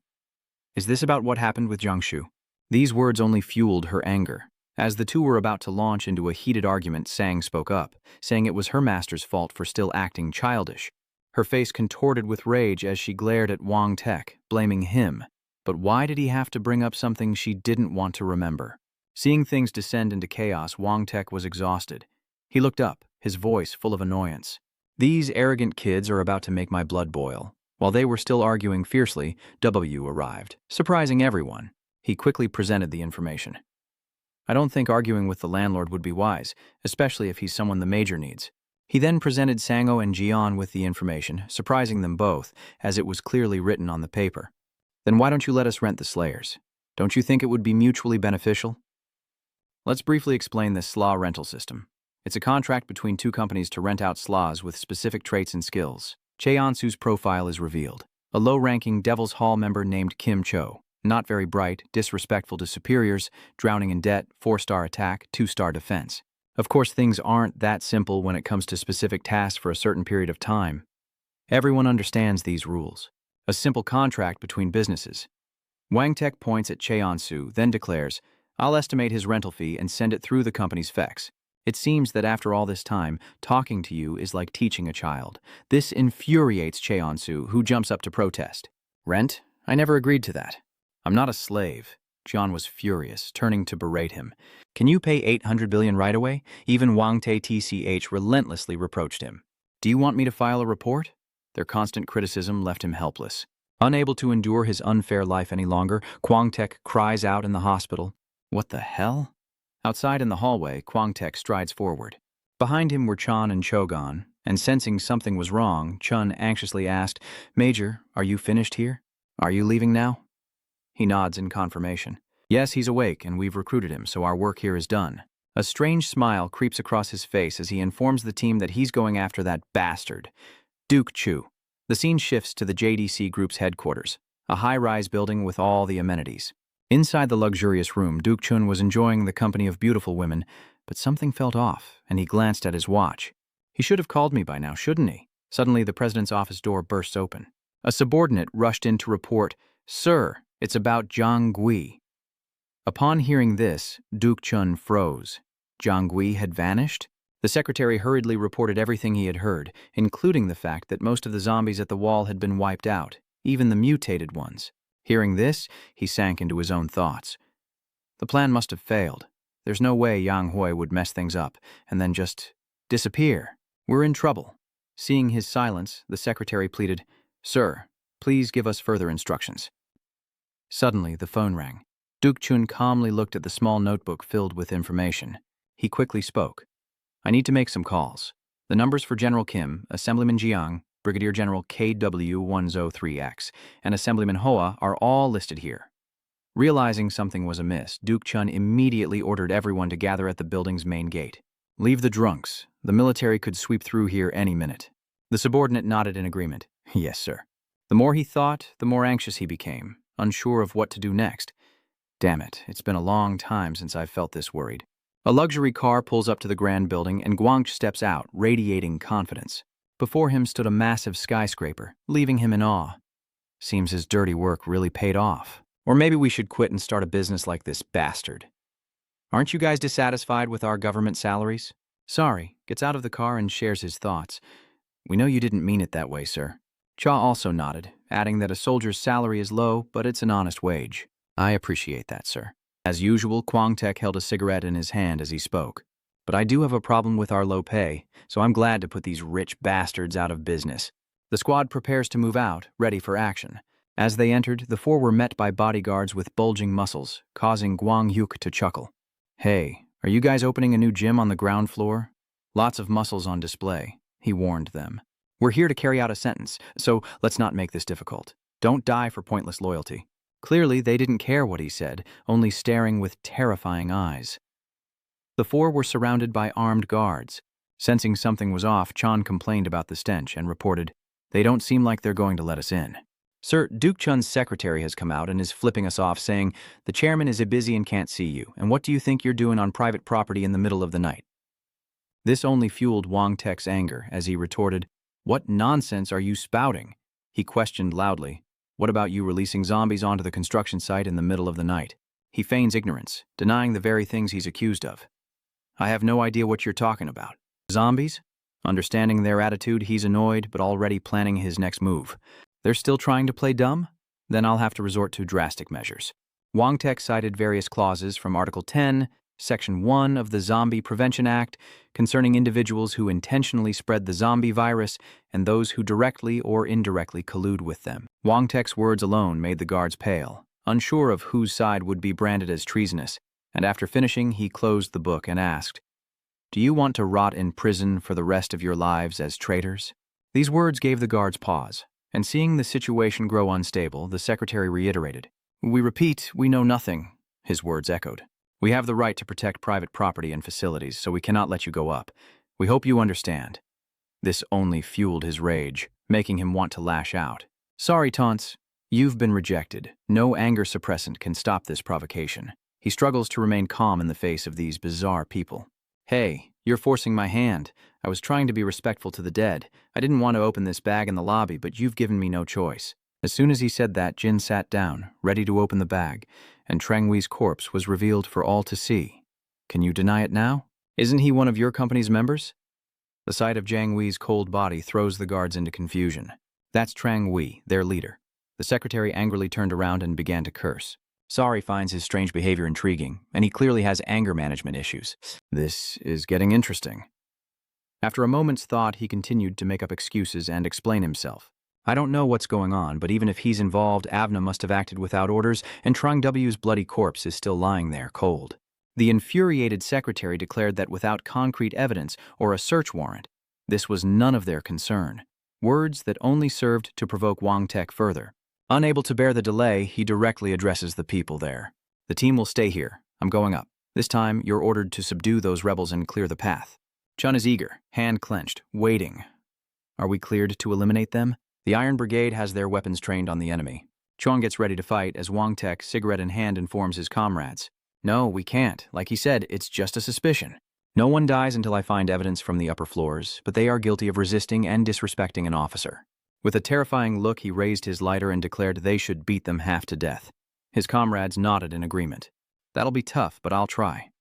Is this about what happened with Jiangshu? These words only fueled her anger. As the two were about to launch into a heated argument, Sang spoke up, saying it was her master's fault for still acting childish. Her face contorted with rage as she glared at Wang Tek, blaming him. But why did he have to bring up something she didn't want to remember? Seeing things descend into chaos, Wang Tek was exhausted. He looked up, his voice full of annoyance. These arrogant kids are about to make my blood boil. While they were still arguing fiercely, W arrived, surprising everyone. He quickly presented the information. I don't think arguing with the landlord would be wise, especially if he's someone the major needs. He then presented Sango and Jian with the information, surprising them both, as it was clearly written on the paper. Then why don't you let us rent the Slayers? Don't you think it would be mutually beneficial? Let's briefly explain this SLA rental system. It's a contract between two companies to rent out SLAs with specific traits and skills. Cheonsu's profile is revealed. A low-ranking Devil's Hall member named Kim Cho. Not very bright, disrespectful to superiors, drowning in debt, 4-star attack, 2-star defense. Of course, things aren't that simple when it comes to specific tasks for a certain period of time. Everyone understands these rules. A simple contract between businesses. Wang Tek points at Cheonsu, then declares, I'll estimate his rental fee and send it through the company's FEX. It seems that after all this time, talking to you is like teaching a child. This infuriates Cheonsu, who jumps up to protest. Rent? I never agreed to that. I'm not a slave. John was furious, turning to berate him. Can you pay 800 billion right away? Even Wang Te TCH relentlessly reproached him. Do you want me to file a report? Their constant criticism left him helpless. Unable to endure his unfair life any longer, Kwang Tek cries out in the hospital. What the hell? Outside in the hallway, Kwang Tek strides forward. Behind him were Chan and Chogon, and sensing something was wrong, Chun anxiously asked, Major, are you finished here? Are you leaving now? He nods in confirmation. Yes, he's awake, and we've recruited him, so our work here is done. A strange smile creeps across his face as he informs the team that he's going after that bastard, Duk Chun. The scene shifts to the JDC Group's headquarters, a high-rise building with all the amenities. Inside the luxurious room, Duk Chun was enjoying the company of beautiful women, but something felt off, and he glanced at his watch. He should have called me by now, shouldn't he? Suddenly, the president's office door bursts open. A subordinate rushed in to report, Sir, it's about Zhang Gui. Upon hearing this, Duk Chun froze. Zhang Gui had vanished? The secretary hurriedly reported everything he had heard, including the fact that most of the zombies at the wall had been wiped out, even the mutated ones. Hearing this, he sank into his own thoughts. The plan must have failed. There's no way Yang Hui would mess things up and then just disappear. We're in trouble. Seeing his silence, the secretary pleaded, Sir, please give us further instructions. Suddenly, the phone rang. Duk Chun calmly looked at the small notebook filled with information. He quickly spoke. I need to make some calls. The numbers for General Kim, Assemblyman Jiang, Brigadier General KW103X, and Assemblyman Hoa are all listed here. Realizing something was amiss, Duk Chun immediately ordered everyone to gather at the building's main gate. Leave the drunks. The military could sweep through here any minute. The subordinate nodded in agreement. Yes, sir. The more he thought, the more anxious he became, unsure of what to do next. Damn it, it's been a long time since I've felt this worried. A luxury car pulls up to the grand building and Guangch steps out, radiating confidence. Before him stood a massive skyscraper, leaving him in awe. Seems his dirty work really paid off. Or maybe we should quit and start a business like this bastard. Aren't you guys dissatisfied with our government salaries? Sorry, gets out of the car and shares his thoughts. We know you didn't mean it that way, sir. Cha also nodded, adding that a soldier's salary is low, but it's an honest wage. I appreciate that, sir. As usual, Kwang Tek held a cigarette in his hand as he spoke. But I do have a problem with our low pay, so I'm glad to put these rich bastards out of business. The squad prepares to move out, ready for action. As they entered, the four were met by bodyguards with bulging muscles, causing Guang Yuk to chuckle. Hey, are you guys opening a new gym on the ground floor? Lots of muscles on display, he warned them. We're here to carry out a sentence, so let's not make this difficult. Don't die for pointless loyalty. Clearly, they didn't care what he said, only staring with terrifying eyes. The four were surrounded by armed guards. Sensing something was off, Chan complained about the stench and reported, They don't seem like they're going to let us in. Sir, Duk Chun's secretary has come out and is flipping us off, saying, The chairman is busy and can't see you, and what do you think you're doing on private property in the middle of the night? This only fueled Wang Tek's anger as he retorted, "What nonsense are you spouting?" he questioned loudly. "What about you releasing zombies onto the construction site in the middle of the night?" He feigns ignorance, denying the very things he's accused of. "I have no idea what you're talking about." Zombies? Understanding their attitude, he's annoyed, but already planning his next move. They're still trying to play dumb? Then I'll have to resort to drastic measures. Wong Tek cited various clauses from Article 10, Section 1 of the Zombie Prevention Act concerning individuals who intentionally spread the zombie virus and those who directly or indirectly collude with them. Wong Tek's words alone made the guards pale, unsure of whose side would be branded as treasonous, and after finishing, he closed the book and asked, "Do you want to rot in prison for the rest of your lives as traitors?" These words gave the guards pause, and seeing the situation grow unstable, the secretary reiterated, "We repeat, we know nothing," his words echoed. "We have the right to protect private property and facilities, so we cannot let you go up. We hope you understand." This only fueled his rage, making him want to lash out. "Sorry, taunts. You've been rejected. No anger suppressant can stop this provocation." He struggles to remain calm in the face of these bizarre people. "Hey, you're forcing my hand. I was trying to be respectful to the dead. I didn't want to open this bag in the lobby, but you've given me no choice." As soon as he said that, Jin sat down, ready to open the bag, and Trang Wei's corpse was revealed for all to see. "Can you deny it now? Isn't he one of your company's members?" The sight of Jiang Wei's cold body throws the guards into confusion. That's Trang Wei, their leader. The secretary angrily turned around and began to curse. Sari finds his strange behavior intriguing, and he clearly has anger management issues. This is getting interesting. After a moment's thought, he continued to make up excuses and explain himself. "I don't know what's going on, but even if he's involved, Avna must have acted without orders, and Trang W's bloody corpse is still lying there, cold." The infuriated secretary declared that without concrete evidence or a search warrant, this was none of their concern. Words that only served to provoke Wong Tek further. Unable to bear the delay, he directly addresses the people there. "The team will stay here. I'm going up. This time, you're ordered to subdue those rebels and clear the path." Chun is eager, hand clenched, waiting. "Are we cleared to eliminate them?" The Iron Brigade has their weapons trained on the enemy. Chuan gets ready to fight as Wong Tek, cigarette in hand, informs his comrades. "No, we can't. Like he said, it's just a suspicion. No one dies until I find evidence from the upper floors, but they are guilty of resisting and disrespecting an officer." With a terrifying look, he raised his lighter and declared they should beat them half to death. His comrades nodded in agreement. "That'll be tough, but I'll try."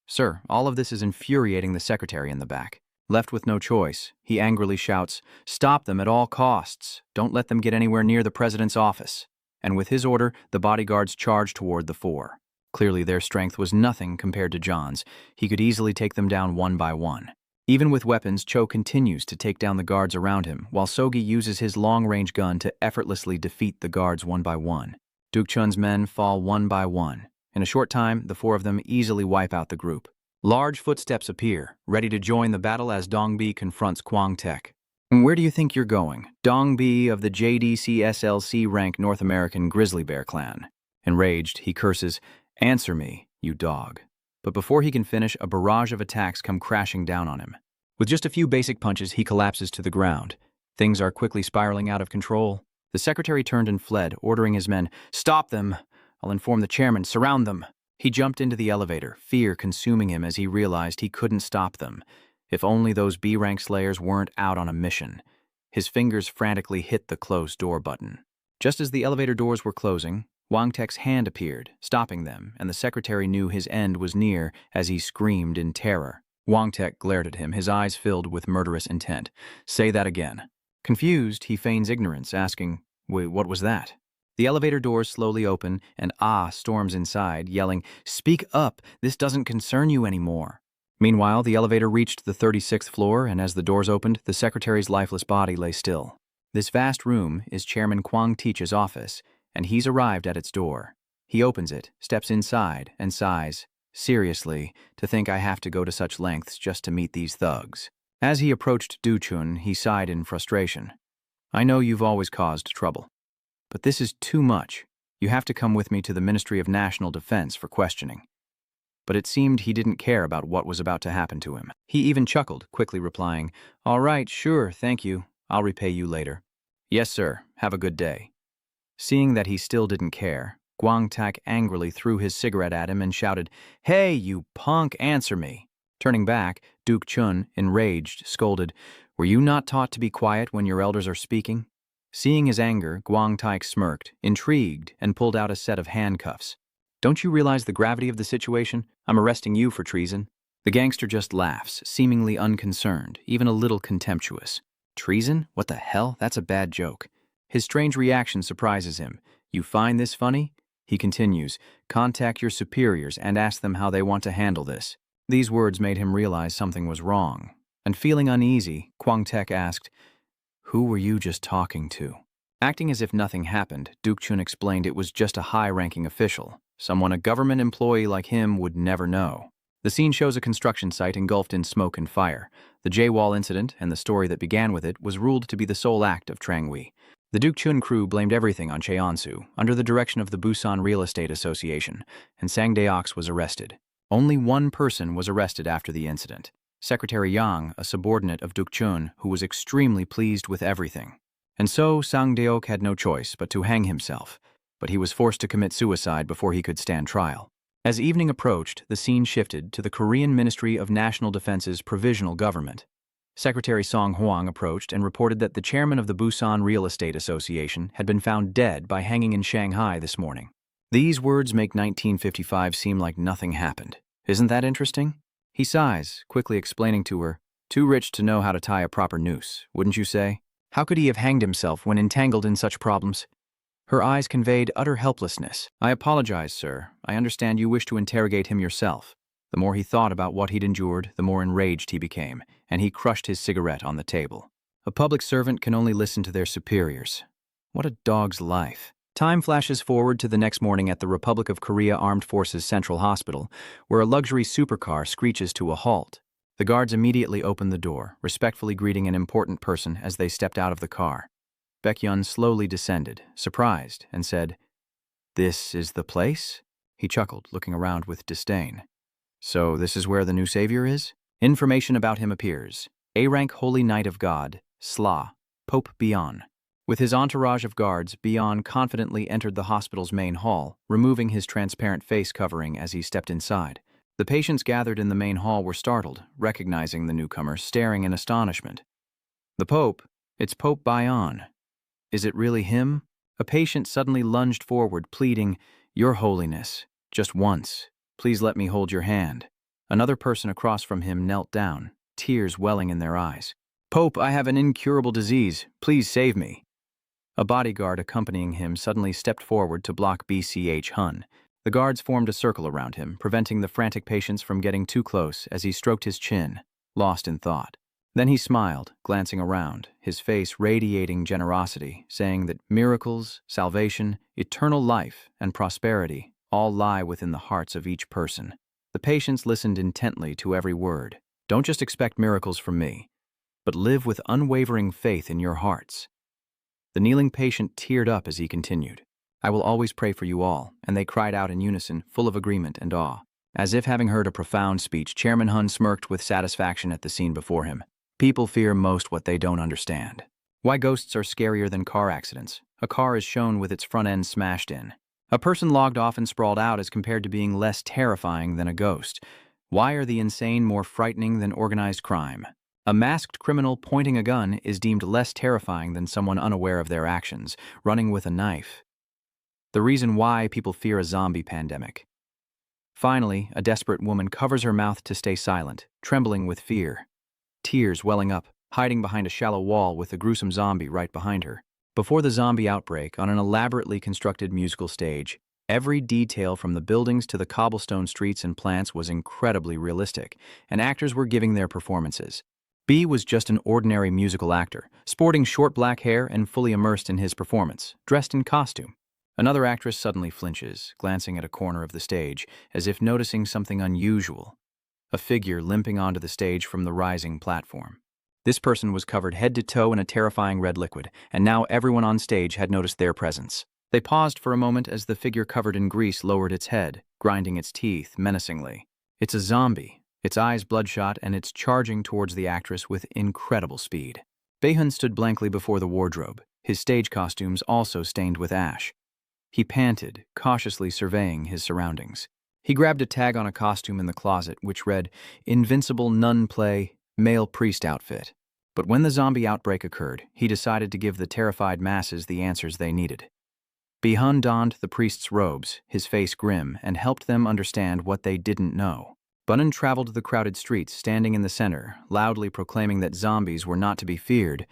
"Sir, all of this is infuriating the secretary in the back. Left with no choice, he angrily shouts, "Stop them at all costs. Don't let them get anywhere near the president's office." And with his order, the bodyguards charged toward the four. Clearly, their strength was nothing compared to John's. He could easily take them down one by one. Even with weapons, Cho continues to take down the guards around him, while Sogi uses his long-range gun to effortlessly defeat the guards one by one. Duk Chun's men fall one by one. In a short time, the four of them easily wipe out the group. Large footsteps appear, ready to join the battle as Dong Bi confronts Kwang Tek. "Where do you think you're going?" Dong Bi of the JDCSLC rank North American Grizzly Bear clan. Enraged, he curses, "Answer me, you dog." But before he can finish, a barrage of attacks come crashing down on him. With just a few basic punches, he collapses to the ground. Things are quickly spiraling out of control. The secretary turned and fled, ordering his men, "Stop them! I'll inform the chairman. Surround them!" He jumped into the elevator, fear consuming him as he realized he couldn't stop them. If only those B-rank slayers weren't out on a mission. His fingers frantically hit the close door button. Just as the elevator doors were closing, Wang Tek's hand appeared, stopping them, and the secretary knew his end was near as he screamed in terror. Wang Tek glared at him, his eyes filled with murderous intent. "Say that again." Confused, he feigns ignorance, asking, "Wait, what was that?" The elevator doors slowly open, and Ah storms inside, yelling, "Speak up! This doesn't concern you anymore." Meanwhile, the elevator reached the 36th floor, and as the doors opened, the secretary's lifeless body lay still. This vast room is Chairman Kwang Teach's office, and he's arrived at its door. He opens it, steps inside, and sighs, "Seriously, to think I have to go to such lengths just to meet these thugs." As he approached Duk Chun, he sighed in frustration. "I know you've always caused trouble, but this is too much. You have to come with me to the Ministry of National Defense for questioning." But it seemed he didn't care about what was about to happen to him. He even chuckled, quickly replying, "All right, sure, thank you. I'll repay you later." "Yes, sir. Have a good day." Seeing that he still didn't care, Kwang Tak angrily threw his cigarette at him and shouted, "Hey, you punk, answer me." Turning back, Duk Chun, enraged, scolded, Were you not taught to be quiet when your elders are speaking? Seeing his anger, Guang Taik smirked, intrigued, and pulled out a set of handcuffs. Don't you realize the gravity of the situation? I'm arresting you for treason. The gangster just laughs, seemingly unconcerned, even a little contemptuous. Treason? What the hell? That's a bad joke. His strange reaction surprises him. You find this funny? He continues, contact your superiors and ask them how they want to handle this. These words made him realize something was wrong. And feeling uneasy, Kwang Tek asked, who were you just talking to? Acting as if nothing happened, Duk Chun explained it was just a high-ranking official, someone a government employee like him would never know. The scene shows a construction site engulfed in smoke and fire. The J-Wall incident and the story that began with it was ruled to be the sole act of Trangwi. The Duk Chun crew blamed everything on Cheonsu, under the direction of the Busan Real Estate Association, and Sang Deox was arrested. Only one person was arrested after the incident. Secretary Yang, a subordinate of Duk Chun, who was extremely pleased with everything. And so Sang Deok had no choice but to hang himself, but he was forced to commit suicide before he could stand trial. As evening approached, the scene shifted to the Korean Ministry of National Defense's provisional government. Secretary Song Hwang approached and reported that the chairman of the Busan Real Estate Association had been found dead by hanging in Shanghai this morning. These words make 1955 seem like nothing happened. Isn't that interesting? He sighs, quickly explaining to her, too rich to know how to tie a proper noose, wouldn't you say? How could he have hanged himself when entangled in such problems? Her eyes conveyed utter helplessness. I apologize, sir. I understand you wish to interrogate him yourself. The more he thought about what he'd endured, the more enraged he became, and he crushed his cigarette on the table. A public servant can only listen to their superiors. What a dog's life. Time flashes forward to the next morning at the Republic of Korea Armed Forces Central Hospital, where a luxury supercar screeches to a halt. The guards immediately opened the door, respectfully greeting an important person as they stepped out of the car. Baekhyun slowly descended, surprised, and said, "This is the place?" He chuckled, looking around with disdain. "So this is where the new savior is?" Information about him appears. A-rank Holy Knight of God, Sla, Pope Bion. With his entourage of guards, Bion confidently entered the hospital's main hall, removing his transparent face covering as he stepped inside. The patients gathered in the main hall were startled, recognizing the newcomer, staring in astonishment. "The Pope? It's Pope Bion. Is it really him?" A patient suddenly lunged forward, pleading, "Your Holiness, just once. Please let me hold your hand." Another person across from him knelt down, tears welling in their eyes. "Pope, I have an incurable disease. Please save me." A bodyguard accompanying him suddenly stepped forward to block BCH Hun. The guards formed a circle around him, preventing the frantic patients from getting too close as he stroked his chin, lost in thought. Then he smiled, glancing around, his face radiating generosity, saying that miracles, salvation, eternal life, and prosperity all lie within the hearts of each person. The patients listened intently to every word. "Don't just expect miracles from me, but live with unwavering faith in your hearts." The kneeling patient teared up as he continued, "I will always pray for you all," and they cried out in unison, full of agreement and awe. As if having heard a profound speech, Chairman Hun smirked with satisfaction at the scene before him. People fear most what they don't understand. Why ghosts are scarier than car accidents. A car is shown with its front end smashed in. A person logged off and sprawled out is compared to being less terrifying than a ghost. Why are the insane more frightening than organized crime? A masked criminal pointing a gun is deemed less terrifying than someone unaware of their actions, running with a knife. The reason why people fear a zombie pandemic. Finally, a desperate woman covers her mouth to stay silent, trembling with fear. Tears welling up, hiding behind a shallow wall with a gruesome zombie right behind her. Before the zombie outbreak, on an elaborately constructed musical stage, every detail from the buildings to the cobblestone streets and plants was incredibly realistic, and actors were giving their performances. B was just an ordinary musical actor, sporting short black hair and fully immersed in his performance, dressed in costume. Another actress suddenly flinches, glancing at a corner of the stage, as if noticing something unusual. A figure limping onto the stage from the rising platform. This person was covered head to toe in a terrifying red liquid, and now everyone on stage had noticed their presence. They paused for a moment as the figure covered in grease lowered its head, grinding its teeth menacingly. It's a zombie, its eyes bloodshot, and it's charging towards the actress with incredible speed. Baehun stood blankly before the wardrobe, his stage costumes also stained with ash. He panted, cautiously surveying his surroundings. He grabbed a tag on a costume in the closet which read, "Invincible Nun Play, Male Priest Outfit." But when the zombie outbreak occurred, he decided to give the terrified masses the answers they needed. Bion donned the priest's robes, his face grim, and helped them understand what they didn't know. Bunin traveled the crowded streets, standing in the center, loudly proclaiming that zombies were not to be feared,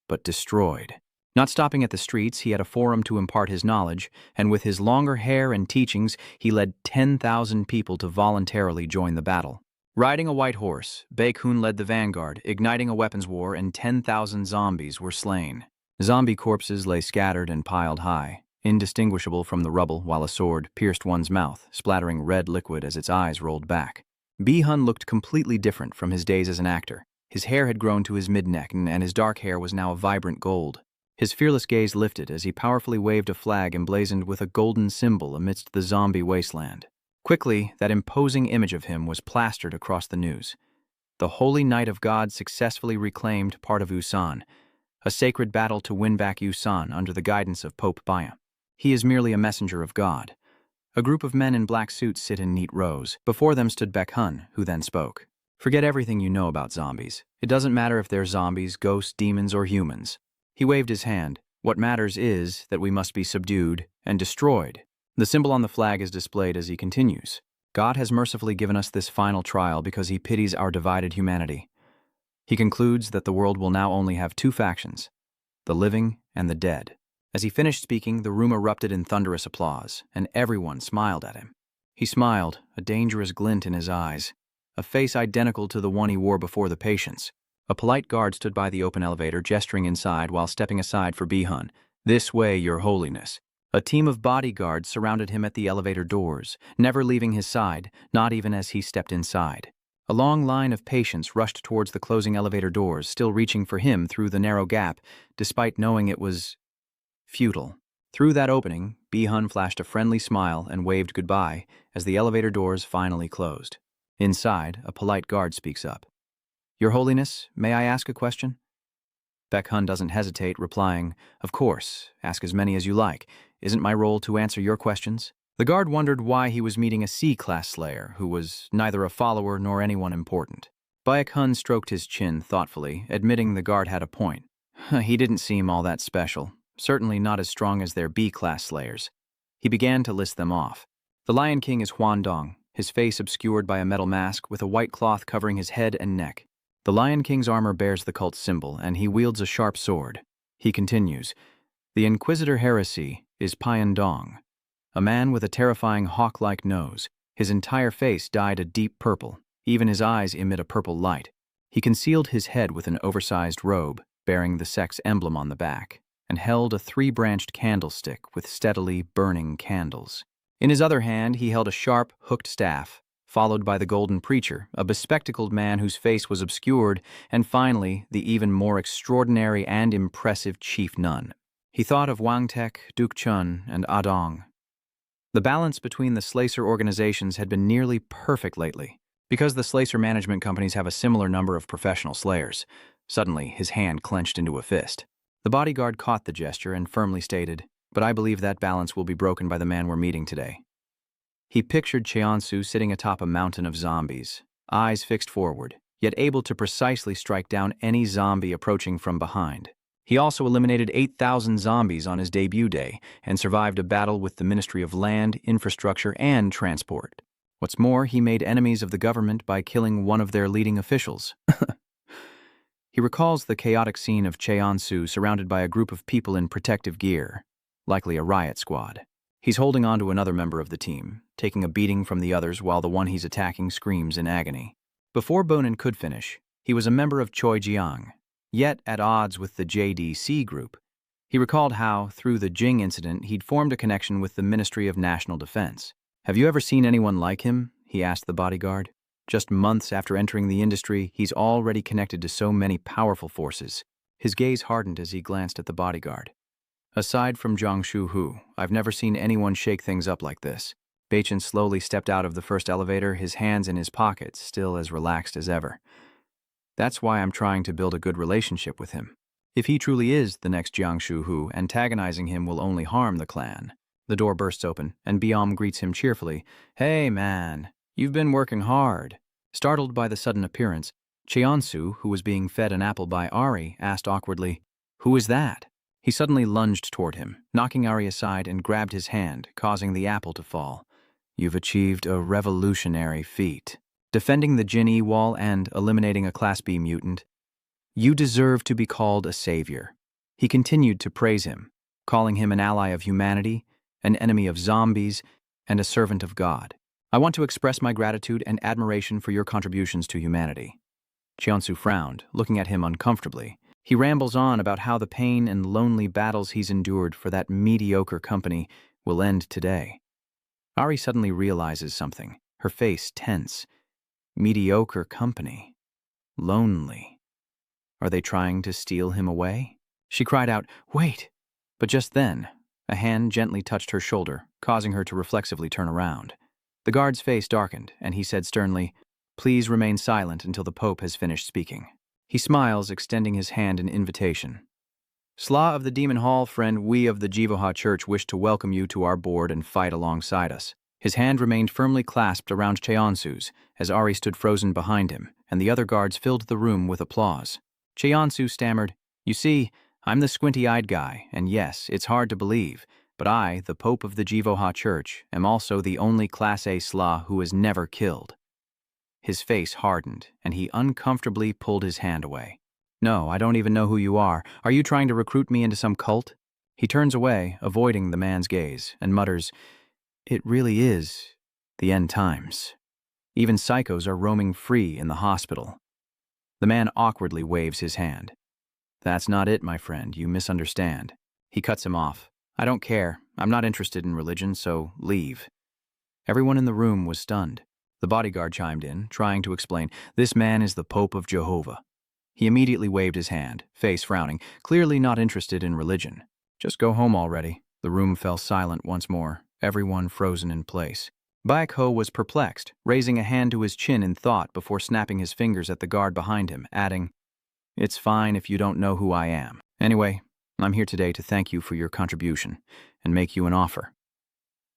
but destroyed. Not stopping at the streets, he had a forum to impart his knowledge, and with his longer hair and teachings, he led 10,000 people to voluntarily join the battle. Riding a white horse, Baekhoon led the vanguard, igniting a weapons war, and 10,000 zombies were slain. Zombie corpses lay scattered and piled high, indistinguishable from the rubble, while a sword pierced one's mouth, splattering red liquid as its eyes rolled back. Bi-hun looked completely different from his days as an actor. His hair had grown to his mid-neck, and his dark hair was now a vibrant gold. His fearless gaze lifted as he powerfully waved a flag emblazoned with a golden symbol amidst the zombie wasteland. Quickly, that imposing image of him was plastered across the news. The Holy Knight of God successfully reclaimed part of Usan, a sacred battle to win back Usan under the guidance of Pope Bion. He is merely a messenger of God. A group of men in black suits sit in neat rows. Before them stood Baek-hun, who then spoke. Forget everything you know about zombies. It doesn't matter if they're zombies, ghosts, demons, or humans. He waved his hand. What matters is that we must be subdued and destroyed. The symbol on the flag is displayed as he continues. God has mercifully given us this final trial because he pities our divided humanity. He concludes that the world will now only have two factions, the living and the dead. As he finished speaking, the room erupted in thunderous applause, and everyone smiled at him. He smiled, a dangerous glint in his eyes, a face identical to the one he wore before the patients. A polite guard stood by the open elevator, gesturing inside while stepping aside for Bi-hun. "This way, Your Holiness." A team of bodyguards surrounded him at the elevator doors, never leaving his side, not even as he stepped inside. A long line of patients rushed towards the closing elevator doors, still reaching for him through the narrow gap, despite knowing it was futile. Through that opening, Bi-hun flashed a friendly smile and waved goodbye as the elevator doors finally closed. Inside, a polite guard speaks up. "Your Holiness, may I ask a question?" Baek-hun doesn't hesitate, replying, "Of course, ask as many as you like. Isn't my role to answer your questions?" The guard wondered why he was meeting a C-class slayer who was neither a follower nor anyone important. Baek-hun stroked his chin thoughtfully, admitting the guard had a point. He didn't seem all that special, certainly not as strong as their B-class slayers. He began to list them off. The Lion King is Huan Dong, his face obscured by a metal mask with a white cloth covering his head and neck. The Lion King's armor bears the cult's symbol, and he wields a sharp sword. He continues, "The Inquisitor Heresy is Pian Dong, a man with a terrifying hawk-like nose. His entire face dyed a deep purple. Even his eyes emit a purple light. He concealed his head with an oversized robe, bearing the sex emblem on the back, and held a three-branched candlestick with steadily burning candles. In his other hand, he held a sharp, hooked staff, followed by the Golden Preacher, a bespectacled man whose face was obscured, and finally, the even more extraordinary and impressive Chief Nun. He thought of Wangtek, Duk Chun, and Adong. The balance between the Slacer organizations had been nearly perfect lately, because the Slacer management companies have a similar number of professional slayers. Suddenly, his hand clenched into a fist. The bodyguard caught the gesture and firmly stated, "But I believe that balance will be broken by the man we're meeting today." He pictured Cheonsu sitting atop a mountain of zombies, eyes fixed forward, yet able to precisely strike down any zombie approaching from behind. He also eliminated 8,000 zombies on his debut day and survived a battle with the Ministry of Land, Infrastructure, and Transport. What's more, he made enemies of the government by killing one of their leading officials. He recalls the chaotic scene of Cheonsu surrounded by a group of people in protective gear, likely a riot squad. He's holding on to another member of the team, taking a beating from the others while the one he's attacking screams in agony. Before Bonin could finish, he was a member of Choi Jiang, yet at odds with the JDC group. He recalled how, through the Jing incident, he'd formed a connection with the Ministry of National Defense. "Have you ever seen anyone like him?" he asked the bodyguard. Just months after entering the industry, he's already connected to so many powerful forces. His gaze hardened as he glanced at the bodyguard. "Aside from Zhang Shuhu, I've never seen anyone shake things up like this." Beichin slowly stepped out of the first elevator, his hands in his pockets, still as relaxed as ever. "That's why I'm trying to build a good relationship with him. If he truly is the next Jiang Shuhu, antagonizing him will only harm the clan." The door bursts open, and Bion greets him cheerfully. "Hey, man, you've been working hard." Startled by the sudden appearance, Cheonsu, who was being fed an apple by Ari, asked awkwardly, "Who is that?" He suddenly lunged toward him, knocking Ari aside and grabbed his hand, causing the apple to fall. "You've achieved a revolutionary feat. Defending the Jin Ai wall and eliminating a Class B mutant. You deserve to be called a savior." He continued to praise him, calling him an ally of humanity, an enemy of zombies, and a servant of God. "I want to express my gratitude and admiration for your contributions to humanity." Cheonsu frowned, looking at him uncomfortably. He rambles on about how the pain and lonely battles he's endured for that mediocre company will end today. Ari suddenly realizes something, her face tense. Mediocre company. Lonely. Are they trying to steal him away? She cried out, "Wait!" But just then, a hand gently touched her shoulder, causing her to reflexively turn around. The guard's face darkened, and he said sternly, "Please remain silent until the Pope has finished speaking." He smiles, extending his hand in invitation. "Slaw of the Demon Hall, friend, we of the Jivoha Church wish to welcome you to our board and fight alongside us." His hand remained firmly clasped around Cheonsu's, as Ari stood frozen behind him, and the other guards filled the room with applause. Cheonsu stammered, "You see, I'm the squinty-eyed guy, and yes, it's hard to believe, but I, the Pope of the Jivoha Church, am also the only Class A Slaw who is never killed." His face hardened, and he uncomfortably pulled his hand away. "No, I don't even know who you are. Are you trying to recruit me into some cult?" He turns away, avoiding the man's gaze, and mutters, "It really is the end times. Even psychos are roaming free in the hospital." The man awkwardly waves his hand. "That's not it, my friend. You misunderstand." He cuts him off. "I don't care. I'm not interested in religion, so leave." Everyone in the room was stunned. The bodyguard chimed in, trying to explain, "This man is the Pope of Jehovah." He immediately waved his hand, face frowning, clearly not interested in religion. "Just go home already." The room fell silent once more, everyone frozen in place. Baekho was perplexed, raising a hand to his chin in thought before snapping his fingers at the guard behind him, adding, "It's fine if you don't know who I am. Anyway, I'm here today to thank you for your contribution and make you an offer."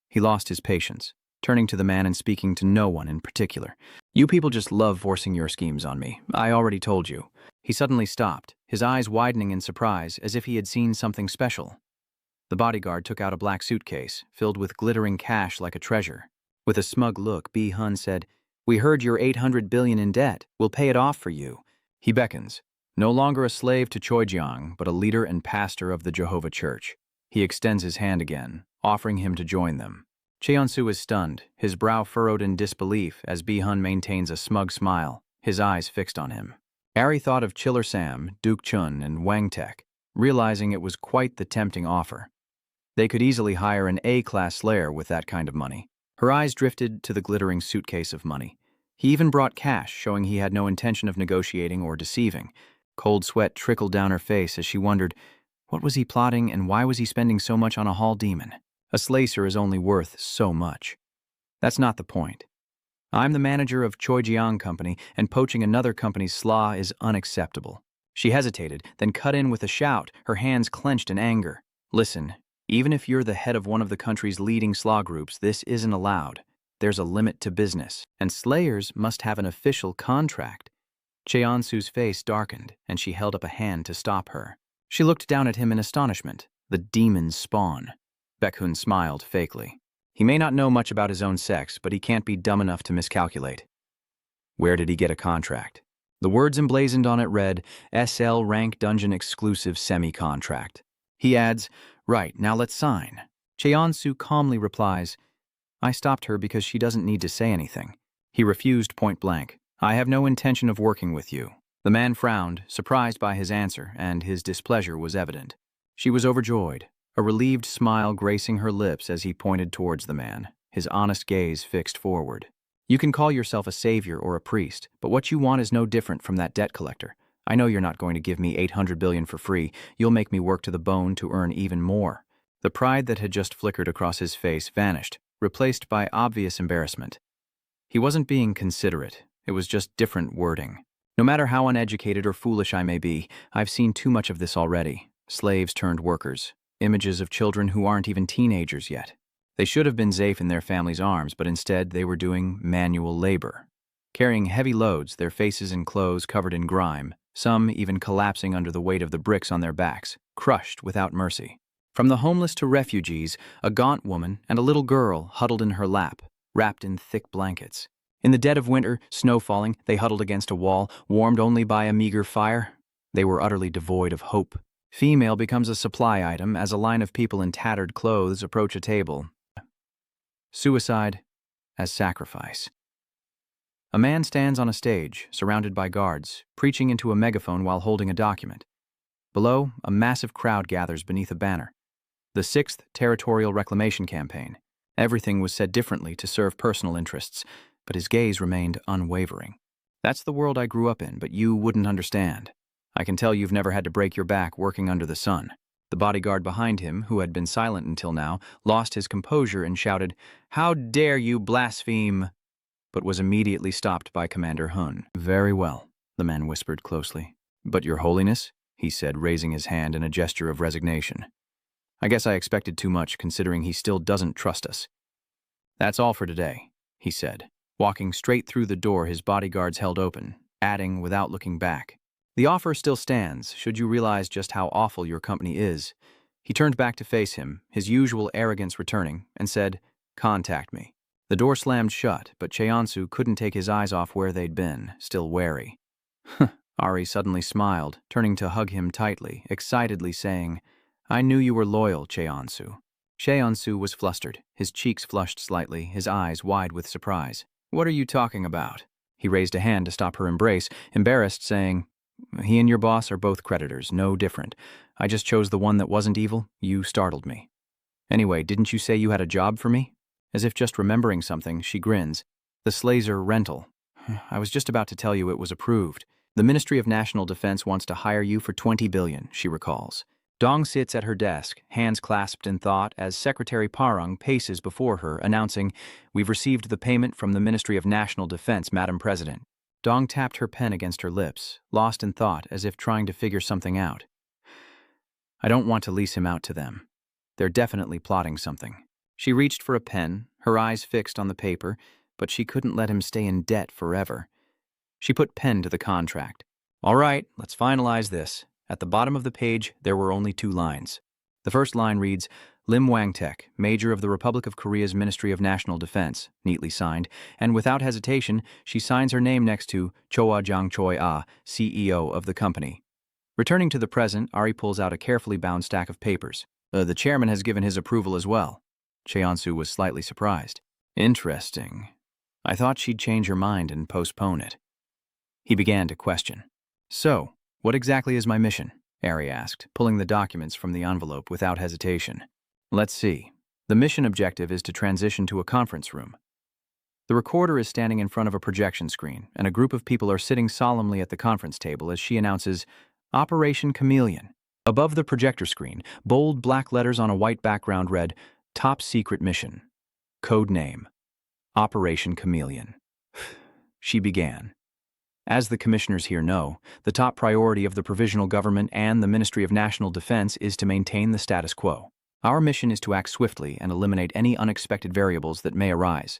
He lost his patience, turning to the man and speaking to no one in particular. "You people just love forcing your schemes on me. I already told you." He suddenly stopped, his eyes widening in surprise as if he had seen something special. The bodyguard took out a black suitcase, filled with glittering cash like a treasure. With a smug look, Bi-hun said, "We heard you're 800 billion in debt. We'll pay it off for you." He beckons, no longer a slave to Choijiang, but a leader and pastor of the Jehovah Church. He extends his hand again, offering him to join them. Cheonsu is stunned, his brow furrowed in disbelief as Bi-hun maintains a smug smile, his eyes fixed on him. Ari thought of Chiller Sam, Duk Chun, and Wang Tek, realizing it was quite the tempting offer. They could easily hire an A-class slayer with that kind of money. Her eyes drifted to the glittering suitcase of money. He even brought cash, showing he had no intention of negotiating or deceiving. Cold sweat trickled down her face as she wondered, what was he plotting and why was he spending so much on a hall demon? A slacer is only worth so much. That's not the point. I'm the manager of Choijiang Company, and poaching another company's slaw is unacceptable. She hesitated, then cut in with a shout, her hands clenched in anger. "Listen, even if you're the head of one of the country's leading slaw groups, this isn't allowed. There's a limit to business, and slayers must have an official contract." Cheonsu's face darkened, and she held up a hand to stop her. She looked down at him in astonishment. The demon's spawn. Baekho smiled fakely. He may not know much about his own sex, but he can't be dumb enough to miscalculate. Where did he get a contract? The words emblazoned on it read, SL Rank Dungeon Exclusive Semi-Contract. He adds, "Right, now let's sign." Cheonsu calmly replies, "I stopped her because she doesn't need to say anything." He refused point blank. "I have no intention of working with you." The man frowned, surprised by his answer, and his displeasure was evident. She was overjoyed, a relieved smile gracing her lips as he pointed towards the man, his honest gaze fixed forward. "You can call yourself a savior or a priest, but what you want is no different from that debt collector. I know you're not going to give me 800 billion for free. You'll make me work to the bone to earn even more." The pride that had just flickered across his face vanished, replaced by obvious embarrassment. He wasn't being considerate. It was just different wording. No matter how uneducated or foolish I may be, I've seen too much of this already. Slaves turned workers. Images of children who aren't even teenagers yet. They should have been safe in their families' arms, but instead they were doing manual labor. carrying heavy loads, their faces and clothes covered in grime, some even collapsing under the weight of the bricks on their backs, crushed without mercy. From the homeless to refugees, a gaunt woman and a little girl huddled in her lap, wrapped in thick blankets. In the dead of winter, snow falling, they huddled against a wall, warmed only by a meager fire. They were utterly devoid of hope. Female becomes a supply item as a line of people in tattered clothes approach a table. Suicide as sacrifice. A man stands on a stage, surrounded by guards, preaching into a megaphone while holding a document. Below, a massive crowd gathers beneath a banner. The 6th Territorial Reclamation Campaign. Everything was said differently to serve personal interests, but his gaze remained unwavering. That's the world I grew up in, but you wouldn't understand. I can tell you've never had to break your back working under the sun. The bodyguard behind him, who had been silent until now, lost his composure and shouted, "How dare you blaspheme!" but was immediately stopped by Commander Hun. "Very well," the man whispered closely. "But Your Holiness," he said, raising his hand in a gesture of resignation. "I guess I expected too much, considering he still doesn't trust us." "That's all for today," he said, walking straight through the door his bodyguards held open, adding without looking back, "The offer still stands, should you realize just how awful your company is." He turned back to face him, his usual arrogance returning, and said, "Contact me." The door slammed shut, but Cheonsu couldn't take his eyes off where they'd been, still wary. Ari suddenly smiled, turning to hug him tightly, excitedly saying, "I knew you were loyal, Cheonsu." Cheonsu was flustered, his cheeks flushed slightly, his eyes wide with surprise. "What are you talking about?" He raised a hand to stop her embrace, embarrassed, saying, "He and your boss are both creditors, no different. I just chose the one that wasn't evil. You startled me. Anyway, didn't you say you had a job for me?" As if just remembering something, she grins. "The Slazer rental. I was just about to tell you it was approved. The Ministry of National Defense wants to hire you for 20 billion, she recalls. Dong sits at her desk, hands clasped in thought, as Secretary Parung paces before her, announcing, "We've received the payment from the Ministry of National Defense, Madam President." Dong tapped her pen against her lips, lost in thought, as if trying to figure something out. "I don't want to lease him out to them. They're definitely plotting something." She reached for a pen, her eyes fixed on the paper, but she couldn't let him stay in debt forever. She put pen to the contract. "All right, let's finalize this." At the bottom of the page, there were only 2 lines. The first line reads, "Lim Wangtek, Major of the Republic of Korea's Ministry of National Defense," neatly signed, and without hesitation, she signs her name next to Choa Jang Choi Ah, CEO of the company. Returning to the present, Ari pulls out a carefully bound stack of papers. The chairman has given his approval as well." Cheonsu was slightly surprised. "Interesting. I thought she'd change her mind and postpone it." He began to question. "So, what exactly is my mission?" Ari asked, pulling the documents from the envelope without hesitation. "Let's see. The mission objective is to transition to a conference room." The recorder is standing in front of a projection screen, and a group of people are sitting solemnly at the conference table as she announces, "Operation Chameleon." Above the projector screen, bold black letters on a white background read, "Top Secret Mission. Code name, Operation Chameleon." She began. "As the commissioners here know, the top priority of the provisional government and the Ministry of National Defense is to maintain the status quo. Our mission is to act swiftly and eliminate any unexpected variables that may arise.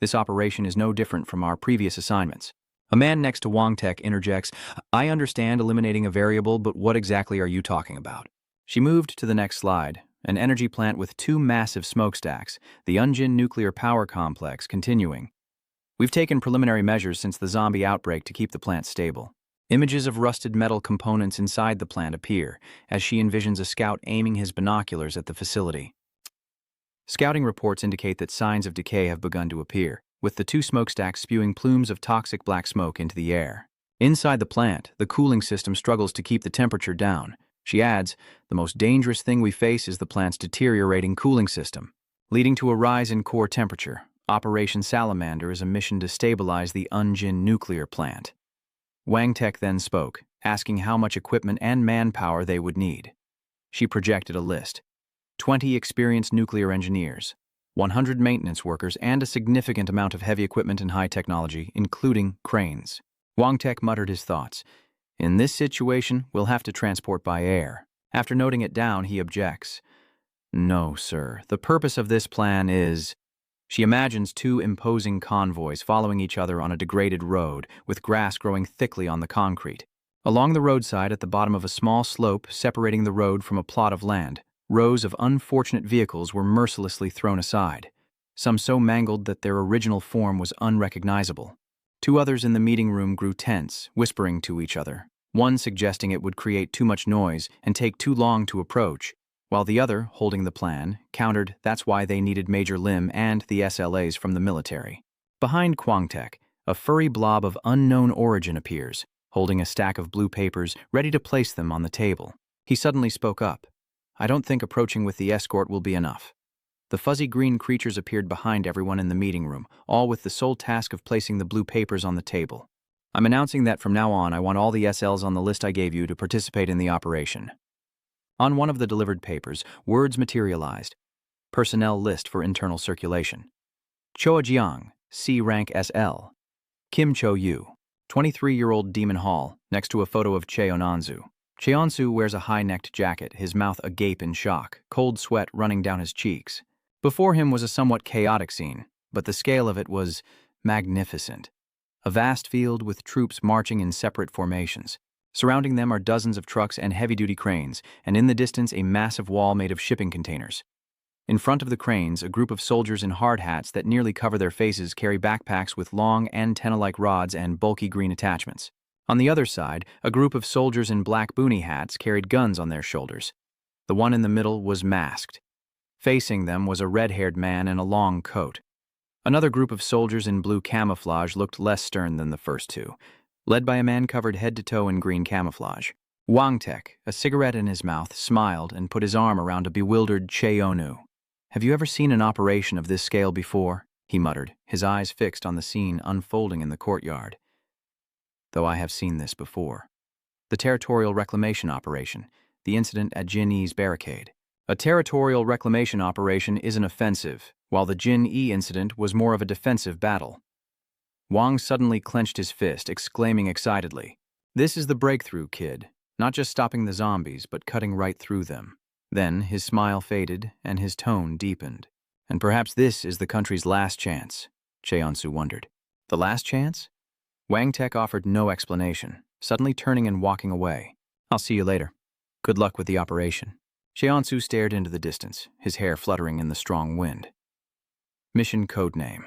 This operation is no different from our previous assignments." A man next to Wangtek interjects, "I understand eliminating a variable, but what exactly are you talking about?" She moved to the next slide. An energy plant with 2 massive smokestacks, the Unjin nuclear power complex, continuing. "We've taken preliminary measures since the zombie outbreak to keep the plant stable." Images of rusted metal components inside the plant appear, as she envisions a scout aiming his binoculars at the facility. Scouting reports indicate that signs of decay have begun to appear, with the 2 smokestacks spewing plumes of toxic black smoke into the air. Inside the plant, the cooling system struggles to keep the temperature down. She adds, "The most dangerous thing we face is the plant's deteriorating cooling system, leading to a rise in core temperature. Operation Salamander is a mission to stabilize the Unjin nuclear plant." Wangtek then spoke, asking how much equipment and manpower they would need. She projected a list. 20 experienced nuclear engineers, 100 maintenance workers, and a significant amount of heavy equipment and high technology, including cranes. Wangtek muttered his thoughts. "In this situation, we'll have to transport by air." After noting it down, he objects. "No, sir. The purpose of this plan is..." She imagines two imposing convoys following each other on a degraded road, with grass growing thickly on the concrete. Along the roadside, at the bottom of a small slope separating the road from a plot of land, rows of unfortunate vehicles were mercilessly thrown aside, some so mangled that their original form was unrecognizable. Two others in the meeting room grew tense, whispering to each other, one suggesting it would create too much noise and take too long to approach, while the other, holding the plan, countered that's why they needed Major Lim and the SLAs from the military. Behind Kwangtek, a furry blob of unknown origin appears, holding a stack of blue papers, ready to place them on the table. He suddenly spoke up. I don't think approaching with the escort will be enough. The fuzzy green creatures appeared behind everyone in the meeting room, all with the sole task of placing the blue papers on the table. I'm announcing that from now on I want all the SLs on the list I gave you to participate in the operation. On one of the delivered papers, words materialized. Personnel list for internal circulation. Choa Jiang, C rank SL. Kim Cho Yu, 23-year-old Demon Hall, next to a photo of Cheonanzu. Cheonsu wears a high-necked jacket, his mouth agape in shock, cold sweat running down his cheeks. Before him was a somewhat chaotic scene, but the scale of it was magnificent. A vast field with troops marching in separate formations. Surrounding them are dozens of trucks and heavy-duty cranes, and in the distance a massive wall made of shipping containers. In front of the cranes, a group of soldiers in hard hats that nearly cover their faces carry backpacks with long antenna-like rods and bulky green attachments. On the other side, a group of soldiers in black boonie hats carried guns on their shoulders. The one in the middle was masked. Facing them was a red-haired man in a long coat. Another group of soldiers in blue camouflage looked less stern than the first two, led by a man covered head to toe in green camouflage. Wangtek, a cigarette in his mouth, smiled and put his arm around a bewildered Cheonu. Have you ever seen an operation of this scale before? He muttered, his eyes fixed on the scene unfolding in the courtyard. Though I have seen this before. The territorial reclamation operation, the incident at Jin Ai's barricade. A territorial reclamation operation is an offensive, while the Jin Ai incident was more of a defensive battle. Wang suddenly clenched his fist, exclaiming excitedly, "This is the breakthrough, kid. Not just stopping the zombies, but cutting right through them." Then his smile faded and his tone deepened. And perhaps this is the country's last chance, Cheonsu wondered. The last chance? Wang Tek offered no explanation, suddenly turning and walking away. I'll see you later. Good luck with the operation. Cheonsu stared into the distance, his hair fluttering in the strong wind. Mission codename.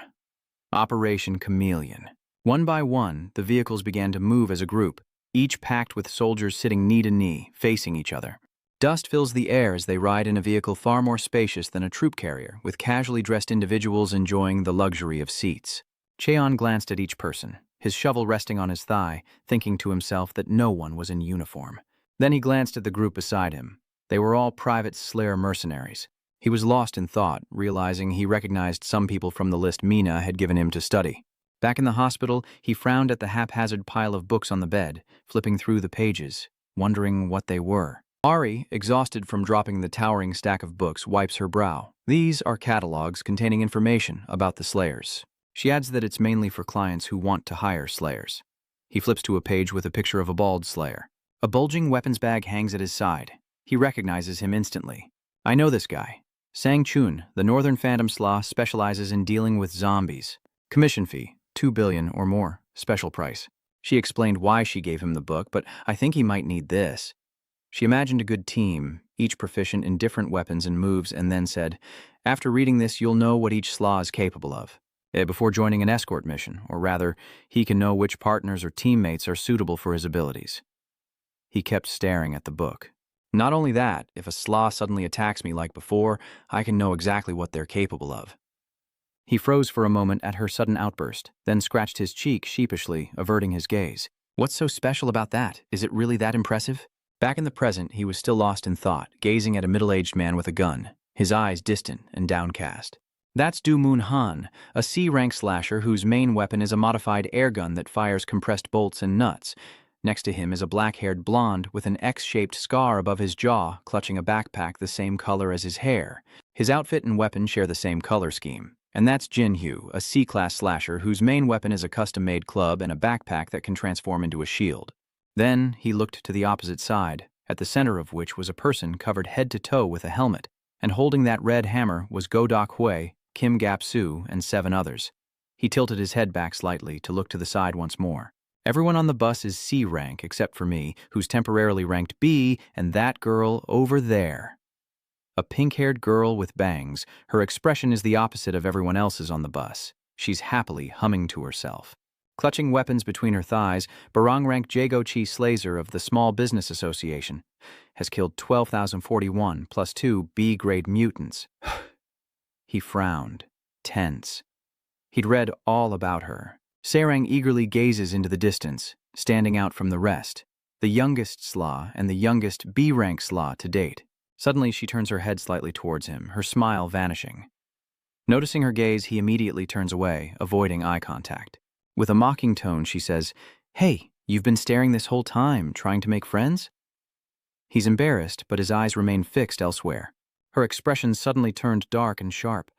Operation Chameleon. One by one, the vehicles began to move as a group, each packed with soldiers sitting knee to knee, facing each other. Dust fills the air as they ride in a vehicle far more spacious than a troop carrier, with casually dressed individuals enjoying the luxury of seats. Cheon glanced at each person, his shovel resting on his thigh, thinking to himself that no one was in uniform. Then he glanced at the group beside him. They were all private Slayer mercenaries. He was lost in thought, realizing he recognized some people from the list Mina had given him to study. Back in the hospital, he frowned at the haphazard pile of books on the bed, flipping through the pages, wondering what they were. Ari, exhausted from dropping the towering stack of books, wipes her brow. These are catalogs containing information about the Slayers. She adds that it's mainly for clients who want to hire Slayers. He flips to a page with a picture of a bald Slayer. A bulging weapons bag hangs at his side. He recognizes him instantly. I know this guy. Sang Chun, the Northern Phantom Slaw, specializes in dealing with zombies. Commission fee, 2 billion or more, special price. She explained why she gave him the book, but I think he might need this. She imagined a good team, each proficient in different weapons and moves, and then said, after reading this, you'll know what each slaw is capable of. Before joining an escort mission, or rather, he can know which partners or teammates are suitable for his abilities. He kept staring at the book. Not only that, if a slaw suddenly attacks me like before, I can know exactly what they're capable of. He froze for a moment at her sudden outburst, then scratched his cheek sheepishly, averting his gaze. What's so special about that? Is it really that impressive? Back in the present, he was still lost in thought, gazing at a middle-aged man with a gun, his eyes distant and downcast. That's Du Moon Han, a C-rank slasher whose main weapon is a modified airgun that fires compressed bolts and nuts. Next to him is a black-haired blonde with an X-shaped scar above his jaw, clutching a backpack the same color as his hair. His outfit and weapon share the same color scheme. And that's Jin Hyu, a C-class slasher whose main weapon is a custom-made club and a backpack that can transform into a shield. Then he looked to the opposite side, at the center of which was a person covered head to toe with a helmet, and holding that red hammer was Godok Hui, Kim Gap-soo, and 7 others. He tilted his head back slightly to look to the side once more. Everyone on the bus is C rank except for me, who's temporarily ranked B, and that girl over there. A pink-haired girl with bangs. Her expression is the opposite of everyone else's on the bus. She's happily humming to herself. Clutching weapons between her thighs, Barong rank Jago Chi Slazer of the Small Business Association has killed 12,041 plus 2 B-grade mutants. He frowned, tense. He'd read all about her. Sarang eagerly gazes into the distance, standing out from the rest, the youngest Slaw and the youngest B-rank Slaw to date. Suddenly, she turns her head slightly towards him, her smile vanishing. Noticing her gaze, he immediately turns away, avoiding eye contact. With a mocking tone, she says, "Hey, you've been staring this whole time, trying to make friends?" He's embarrassed, but his eyes remain fixed elsewhere. Her expression suddenly turned dark and sharp.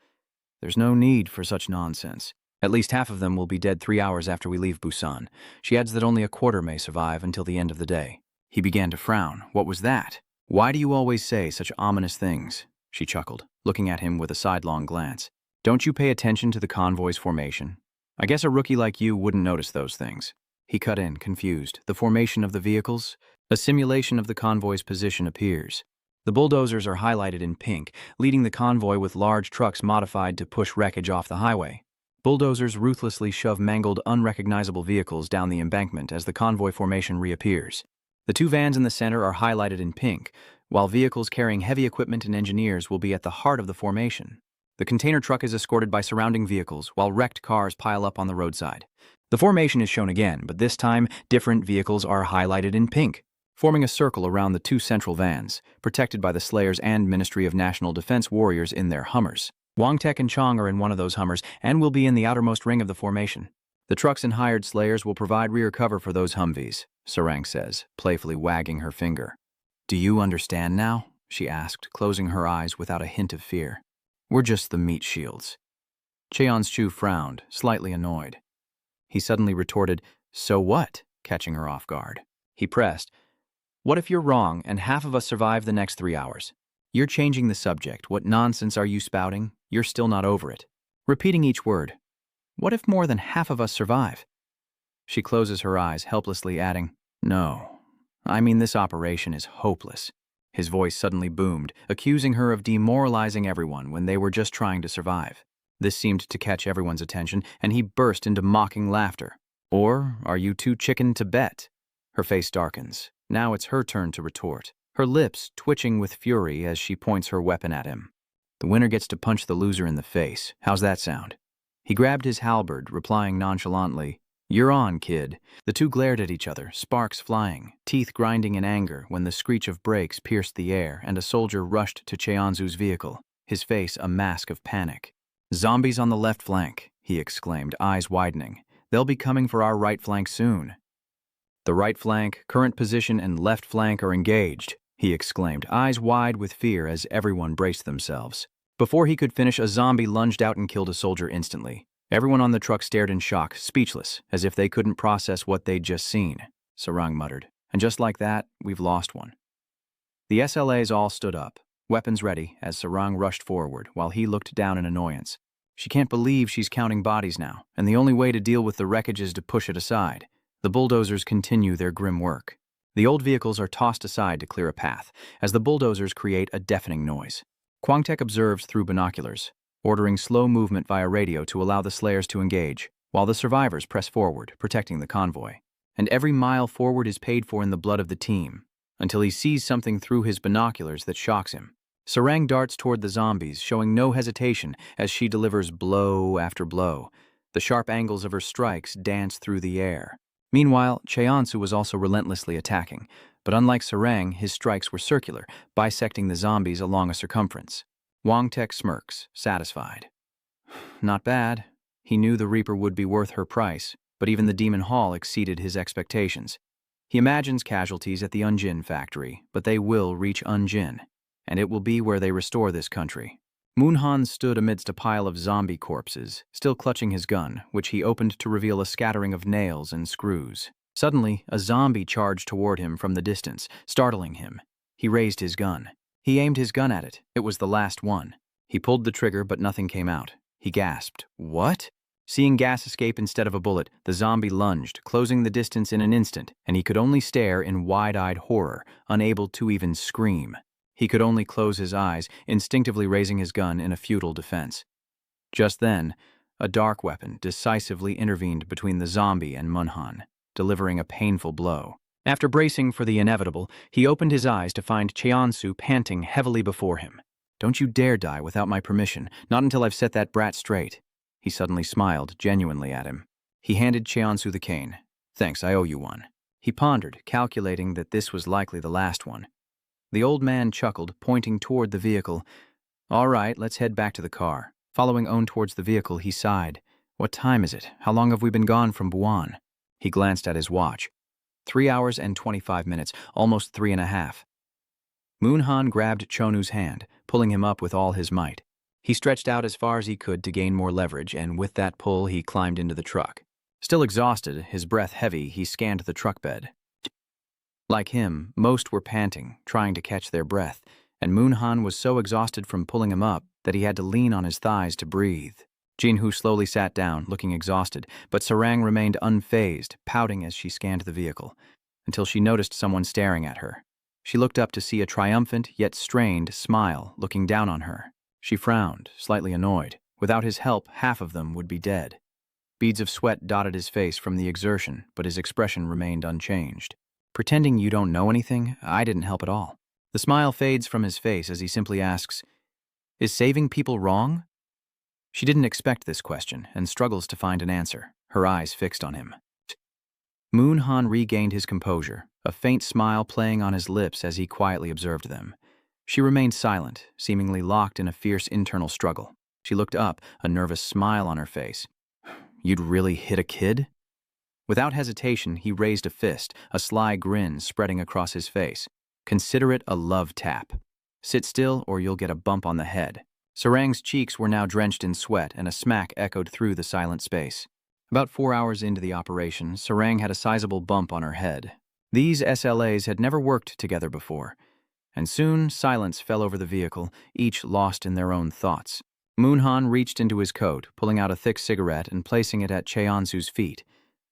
"There's no need for such nonsense. At least half of them will be dead 3 hours after we leave Busan." She adds that only a quarter may survive until the end of the day. He began to frown. What was that? "Why do you always say such ominous things?" She chuckled, looking at him with a sidelong glance. "Don't you pay attention to the convoy's formation? I guess a rookie like you wouldn't notice those things." He cut in, confused. The formation of the vehicles? A simulation of the convoy's position appears. The bulldozers are highlighted in pink, leading the convoy with large trucks modified to push wreckage off the highway. Bulldozers ruthlessly shove mangled, unrecognizable vehicles down the embankment as the convoy formation reappears. The 2 vans in the center are highlighted in pink, while vehicles carrying heavy equipment and engineers will be at the heart of the formation. The container truck is escorted by surrounding vehicles, while wrecked cars pile up on the roadside. The formation is shown again, but this time, different vehicles are highlighted in pink, forming a circle around the 2 central vans, protected by the Slayers and Ministry of National Defense warriors in their Hummers. Wangtek and Chong are in one of those Hummers and will be in the outermost ring of the formation. The trucks and hired Slayers will provide rear cover for those Humvees, Sarang says, playfully wagging her finger. "Do you understand now?" she asked, closing her eyes without a hint of fear. "We're just the meat shields." Cheon-Chu frowned, slightly annoyed. He suddenly retorted, "So what?" catching her off guard. He pressed, "What if you're wrong and half of us survive the next 3 hours? You're changing the subject. What nonsense are you spouting? You're still not over it." Repeating each word, "What if more than half of us survive?" She closes her eyes, helplessly adding, "No, I mean this operation is hopeless." His voice suddenly boomed, accusing her of demoralizing everyone when they were just trying to survive. This seemed to catch everyone's attention, and he burst into mocking laughter. "Or are you too chicken to bet?" Her face darkens. Now it's her turn to retort, her lips twitching with fury as she points her weapon at him. "The winner gets to punch the loser in the face. How's that sound?" He grabbed his halberd, replying nonchalantly, "You're on, kid." The 2 glared at each other, sparks flying, teeth grinding in anger when the screech of brakes pierced the air and a soldier rushed to Cheonzu's vehicle, his face a mask of panic. "Zombies on the left flank," he exclaimed, eyes widening. "They'll be coming for our right flank soon." "The right flank, current position, and left flank are engaged," he exclaimed, eyes wide with fear as everyone braced themselves. Before he could finish, a zombie lunged out and killed a soldier instantly. Everyone on the truck stared in shock, speechless, as if they couldn't process what they'd just seen. Sarang muttered, "And just like that, we've lost one." The SLAs all stood up, weapons ready, as Sarang rushed forward, while he looked down in annoyance. She can't believe she's counting bodies now, and the only way to deal with the wreckage is to push it aside. The bulldozers continue their grim work. The old vehicles are tossed aside to clear a path, as the bulldozers create a deafening noise. Kwangtek observes through binoculars, ordering slow movement via radio to allow the Slayers to engage, while the survivors press forward, protecting the convoy. And every mile forward is paid for in the blood of the team, until he sees something through his binoculars that shocks him. Sarang darts toward the zombies, showing no hesitation as she delivers blow after blow. The sharp angles of her strikes dance through the air. Meanwhile, Cheonsu was also relentlessly attacking, but unlike Sarang, his strikes were circular, bisecting the zombies along a circumference. Wangtek smirks, satisfied. Not bad. He knew the Reaper would be worth her price, but even the Demon Hall exceeded his expectations. He imagines casualties at the Unjin factory, but they will reach Unjin, and it will be where they restore this country. Moonhan stood amidst a pile of zombie corpses, still clutching his gun, which he opened to reveal a scattering of nails and screws. Suddenly, a zombie charged toward him from the distance, startling him. He raised his gun. He aimed his gun at it. It was the last one. He pulled the trigger, but nothing came out. He gasped. What? Seeing gas escape instead of a bullet, the zombie lunged, closing the distance in an instant, and he could only stare in wide-eyed horror, unable to even scream. He could only close his eyes, instinctively raising his gun in a futile defense. Just then, a dark weapon decisively intervened between the zombie and Munhan, delivering a painful blow. After bracing for the inevitable, he opened his eyes to find Cheonsu panting heavily before him. Don't you dare die without my permission, not until I've set that brat straight. He suddenly smiled genuinely at him. He handed Cheonsu the cane. Thanks, I owe you one. He pondered, calculating that this was likely the last one. The old man chuckled, pointing toward the vehicle. All right, let's head back to the car. Following On towards the vehicle, he sighed. What time is it? How long have we been gone from Buon? He glanced at his watch. 3 hours and 25 minutes, almost 3.5. Munhan grabbed Chonu's hand, pulling him up with all his might. He stretched out as far as he could to gain more leverage, and with that pull, he climbed into the truck. Still exhausted, his breath heavy, he scanned the truck bed. Like him, most were panting, trying to catch their breath, and Munhan was so exhausted from pulling him up that he had to lean on his thighs to breathe. Jinhu slowly sat down, looking exhausted, but Sarang remained unfazed, pouting as she scanned the vehicle, until she noticed someone staring at her. She looked up to see a triumphant yet strained smile looking down on her. She frowned, slightly annoyed. Without his help, half of them would be dead. Beads of sweat dotted his face from the exertion, but his expression remained unchanged. Pretending you don't know anything, I didn't help at all. The smile fades from his face as he simply asks, Is saving people wrong? She didn't expect this question and struggles to find an answer, her eyes fixed on him. Munhan regained his composure, a faint smile playing on his lips as he quietly observed them. She remained silent, seemingly locked in a fierce internal struggle. She looked up, a nervous smile on her face. You'd really hit a kid? Without hesitation, he raised a fist, a sly grin spreading across his face. Consider it a love tap. Sit still or you'll get a bump on the head. Sarang's cheeks were now drenched in sweat and a smack echoed through the silent space. About 4 hours into the operation, Sarang had a sizable bump on her head. These SLAs had never worked together before, and soon silence fell over the vehicle, each lost in their own thoughts. Munhan reached into his coat, pulling out a thick cigarette and placing it at Cheonsu's feet.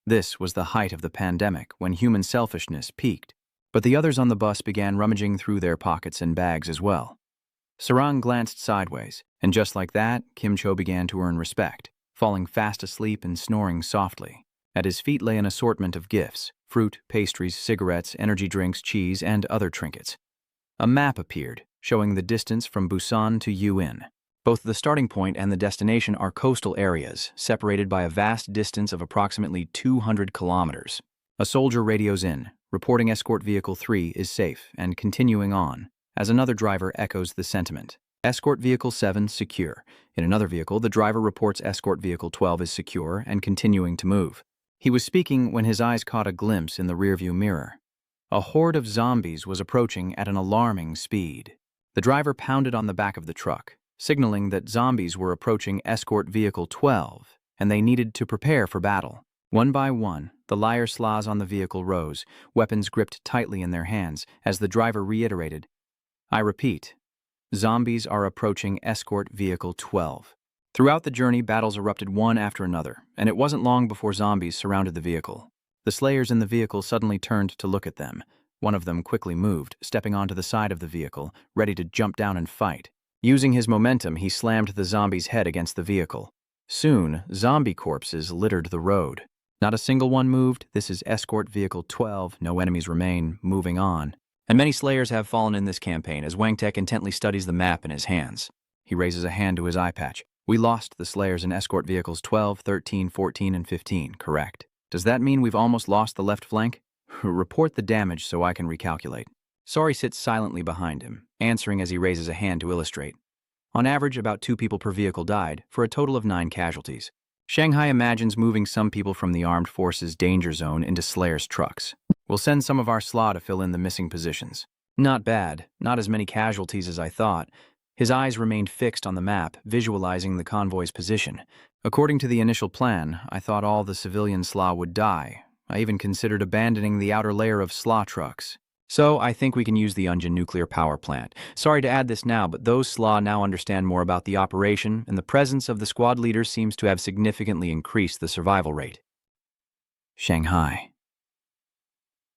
This was the height of the pandemic, when human selfishness peaked. But the others on the bus began rummaging through their pockets and bags as well. Sarang glanced sideways, and just like that, Kim Cho began to earn respect, falling fast asleep and snoring softly. At his feet lay an assortment of gifts, fruit, pastries, cigarettes, energy drinks, cheese, and other trinkets. A map appeared, showing the distance from Busan to Yuen. Both the starting point and the destination are coastal areas, separated by a vast distance of approximately 200 kilometers. A soldier radios in, reporting Escort Vehicle 3 is safe and continuing on, as another driver echoes the sentiment. Escort Vehicle 7 secure. In another vehicle, the driver reports Escort Vehicle 12 is secure and continuing to move. He was speaking when his eyes caught a glimpse in the rearview mirror. A horde of zombies was approaching at an alarming speed. The driver pounded on the back of the truck, signaling that zombies were approaching Escort Vehicle 12, and they needed to prepare for battle. One by one, the liar slas on the vehicle rose, weapons gripped tightly in their hands, as the driver reiterated, I repeat, zombies are approaching Escort Vehicle 12. Throughout the journey, battles erupted one after another, and it wasn't long before zombies surrounded the vehicle. The slayers in the vehicle suddenly turned to look at them. One of them quickly moved, stepping onto the side of the vehicle, ready to jump down and fight. Using his momentum, he slammed the zombie's head against the vehicle. Soon, zombie corpses littered the road. Not a single one moved. This is Escort Vehicle 12. No enemies remain. Moving on. And many slayers have fallen in this campaign as Wangtek intently studies the map in his hands. He raises a hand to his eye patch. We lost the slayers in Escort Vehicles 12, 13, 14, and 15, correct? Does that mean we've almost lost the left flank? Report the damage so I can recalculate. Sori sits silently behind him, answering as he raises a hand to illustrate. On average, about 2 people per vehicle died, for a total of 9 casualties. Shanghai imagines moving some people from the armed forces danger zone into Slayer's trucks. We'll send some of our SLA to fill in the missing positions. Not bad, not as many casualties as I thought. His eyes remained fixed on the map, visualizing the convoy's position. According to the initial plan, I thought all the civilian SLA would die. I even considered abandoning the outer layer of SLA trucks. So I think we can use the Ungen nuclear power plant. Sorry to add this now, but those SLA now understand more about the operation, and the presence of the squad leaders seems to have significantly increased the survival rate. Shanghai.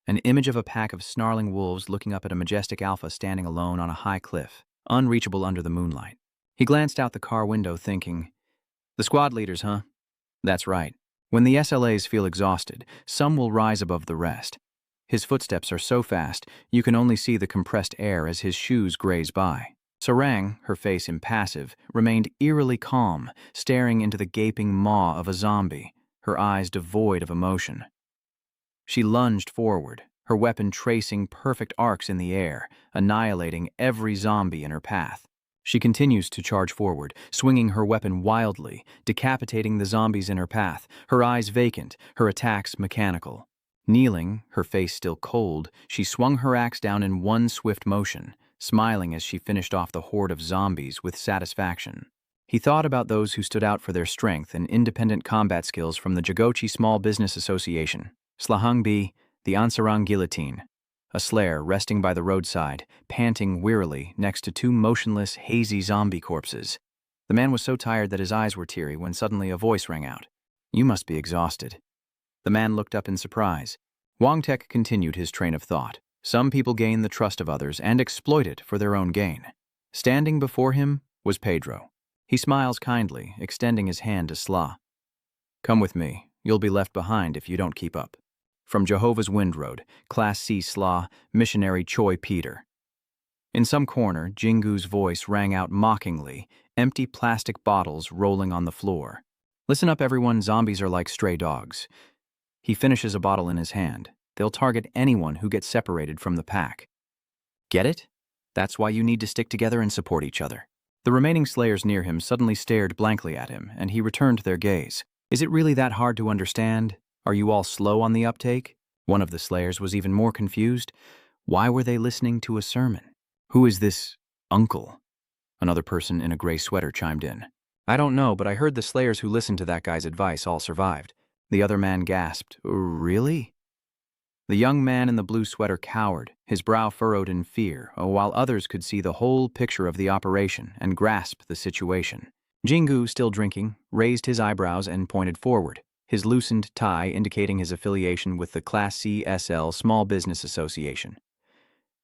An image of a pack of snarling wolves looking up at a majestic alpha standing alone on a high cliff, unreachable under the moonlight. He glanced out the car window thinking, the squad leaders, huh? That's right. When the SLAs feel exhausted, some will rise above the rest. His footsteps are so fast, you can only see the compressed air as his shoes graze by. Sarang, her face impassive, remained eerily calm, staring into the gaping maw of a zombie, her eyes devoid of emotion. She lunged forward, her weapon tracing perfect arcs in the air, annihilating every zombie in her path. She continues to charge forward, swinging her weapon wildly, decapitating the zombies in her path, her eyes vacant, her attacks mechanical. Kneeling, her face still cold, she swung her axe down in one swift motion, smiling as she finished off the horde of zombies with satisfaction. He thought about those who stood out for their strength and independent combat skills from the Jagochi Small Business Association. Slahangbi, the Ansarang Guillotine, a slayer resting by the roadside, panting wearily next to two motionless, hazy zombie corpses. The man was so tired that his eyes were teary when suddenly a voice rang out. You must be exhausted. The man looked up in surprise. Wang Tek continued his train of thought. Some people gain the trust of others and exploit it for their own gain. Standing before him was Pedro. He smiles kindly, extending his hand to Sla. Come with me. You'll be left behind if you don't keep up. From Jehovah's Wind Road, Class C Sla, Missionary Choi Peter. In some corner, Jingu's voice rang out mockingly, empty plastic bottles rolling on the floor. Listen up, everyone, zombies are like stray dogs. He finishes a bottle in his hand. They'll target anyone who gets separated from the pack. Get it? That's why you need to stick together and support each other. The remaining slayers near him suddenly stared blankly at him, and he returned their gaze. Is it really that hard to understand? Are you all slow on the uptake? One of the slayers was even more confused. Why were they listening to a sermon? Who is this uncle? Another person in a gray sweater chimed in. I don't know, but I heard the slayers who listened to that guy's advice all survived. The other man gasped. Really? The young man in the blue sweater cowered, his brow furrowed in fear, while others could see the whole picture of the operation and grasp the situation. Jingu, still drinking, raised his eyebrows and pointed forward, his loosened tie indicating his affiliation with the Class C SL Small Business Association.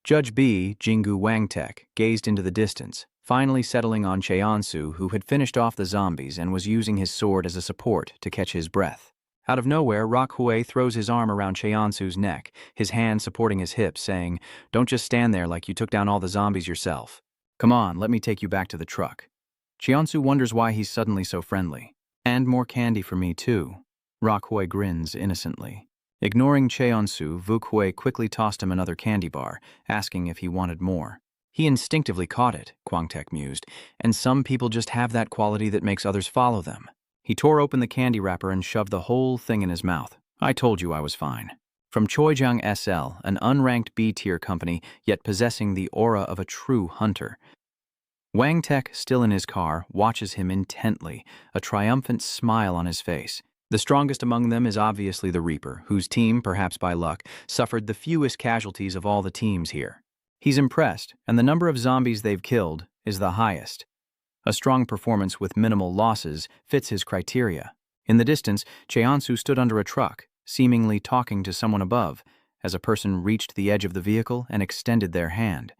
Judge B, Jingu Wangtek, gazed into the distance, finally settling on Cheonsu, who had finished off the zombies and was using his sword as a support to catch his breath. Out of nowhere, Rock Hui throws his arm around Cheonsu's neck, his hand supporting his hips, saying, Don't just stand there like you took down all the zombies yourself. Come on, let me take you back to the truck. Cheonsu wonders why he's suddenly so friendly. And more candy for me, too. Rock Hui grins innocently. Ignoring Cheonsu, Vuk Hui quickly tossed him another candy bar, asking if he wanted more. He instinctively caught it, Kwangtek mused, and some people just have that quality that makes others follow them. He tore open the candy wrapper and shoved the whole thing in his mouth. I told you I was fine. From Choijiang SL, an unranked B-tier company, yet possessing the aura of a true hunter. Wang Tek, still in his car, watches him intently, a triumphant smile on his face. The strongest among them is obviously the Reaper, whose team, perhaps by luck, suffered the fewest casualties of all the teams here. He's impressed, and the number of zombies they've killed is the highest. A strong performance with minimal losses fits his criteria. In the distance, Cheonsu stood under a truck, seemingly talking to someone above, as a person reached the edge of the vehicle and extended their hand.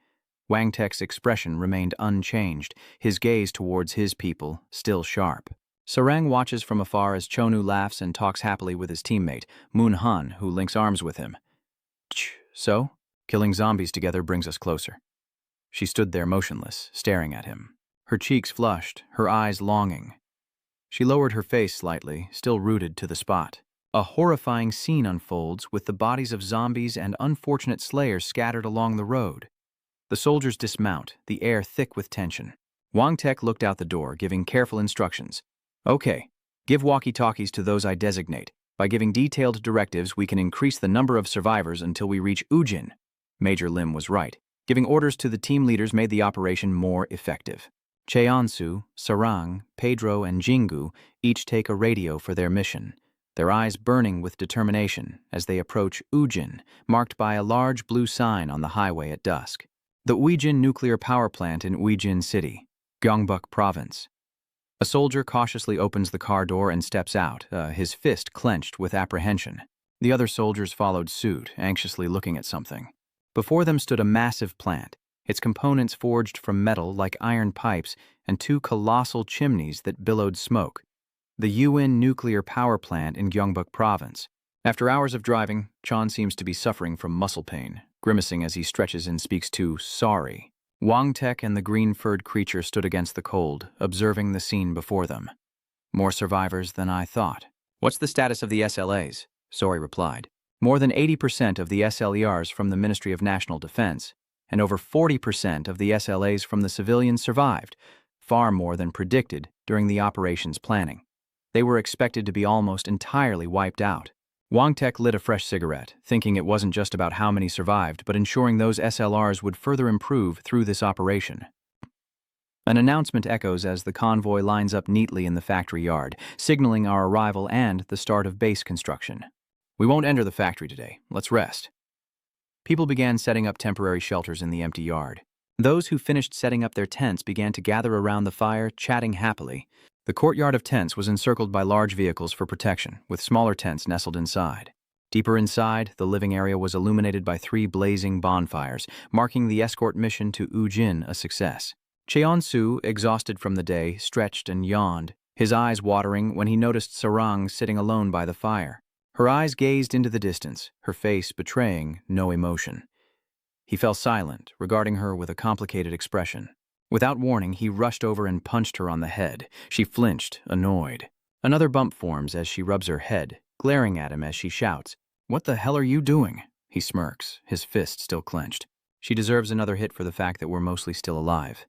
Wang Tek's expression remained unchanged, his gaze towards his people still sharp. Sarang watches from afar as Chunu laughs and talks happily with his teammate, Moon Han, who links arms with him. So? Killing zombies together brings us closer. She stood there motionless, staring at him. Her cheeks flushed, her eyes longing. She lowered her face slightly, still rooted to the spot. A horrifying scene unfolds with the bodies of zombies and unfortunate slayers scattered along the road. The soldiers dismount, the air thick with tension. Wang Tek looked out the door, giving careful instructions. Okay, give walkie-talkies to those I designate. By giving detailed directives, we can increase the number of survivors until we reach Ujin. Major Lim was right. Giving orders to the team leaders made the operation more effective. Cheonsu, Sarang, Pedro, and Jingu each take a radio for their mission. their eyes burning with determination as they approach Ujin, marked by a large blue sign on the highway at dusk. The Ujin nuclear power plant in Ujin City, Gyeongbuk Province. A soldier cautiously opens the car door and steps out, his fist clenched with apprehension. The other soldiers followed suit, anxiously looking at something. Before them stood a massive plant, its components forged from metal like iron pipes and two colossal chimneys that billowed smoke. The UN nuclear power plant in Gyeongbuk Province. After hours of driving, Chan seems to be suffering from muscle pain, grimacing as he stretches and speaks to sorry. Wang Tek and the green-furred creature stood against the cold, observing the scene before them. More survivors than I thought. What's the status of the SLAs? Sori replied. More than 80% of the SLERs from the Ministry of National Defense, and over 40% of the SLAs from the civilians survived, far more than predicted during the operations planning. They were expected to be almost entirely wiped out. Wang Tek lit a fresh cigarette, thinking it wasn't just about how many survived, but ensuring those SLRs would further improve through this operation. An announcement echoes as the convoy lines up neatly in the factory yard, signaling our arrival and the start of base construction. We won't enter the factory today. Let's rest. People began setting up temporary shelters in the empty yard. Those who finished setting up their tents began to gather around the fire, chatting happily. The courtyard of tents was encircled by large vehicles for protection, with smaller tents nestled inside. Deeper inside, the living area was illuminated by 3 blazing bonfires, marking the escort mission to Ujin a success. Cheon-su, exhausted from the day, stretched and yawned, his eyes watering when he noticed Sarang sitting alone by the fire. Her eyes gazed into the distance, her face betraying no emotion. He fell silent, regarding her with a complicated expression. Without warning, he rushed over and punched her on the head. She flinched, annoyed. Another bump forms as she rubs her head, glaring at him as she shouts, "What the hell are you doing?" He smirks, his fist still clenched. She deserves another hit for the fact that we're mostly still alive.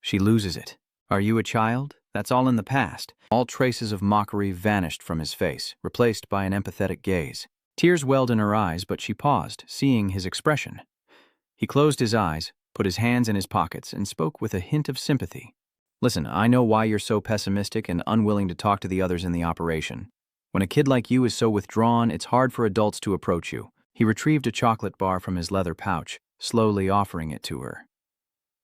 She loses it. Are you a child? That's all in the past. All traces of mockery vanished from his face, replaced by an empathetic gaze. Tears welled in her eyes, but she paused, seeing his expression. He closed his eyes, put his hands in his pockets, and spoke with a hint of sympathy. Listen, I know why you're so pessimistic and unwilling to talk to the others in the operation. When a kid like you is so withdrawn, it's hard for adults to approach you. He retrieved a chocolate bar from his leather pouch, slowly offering it to her.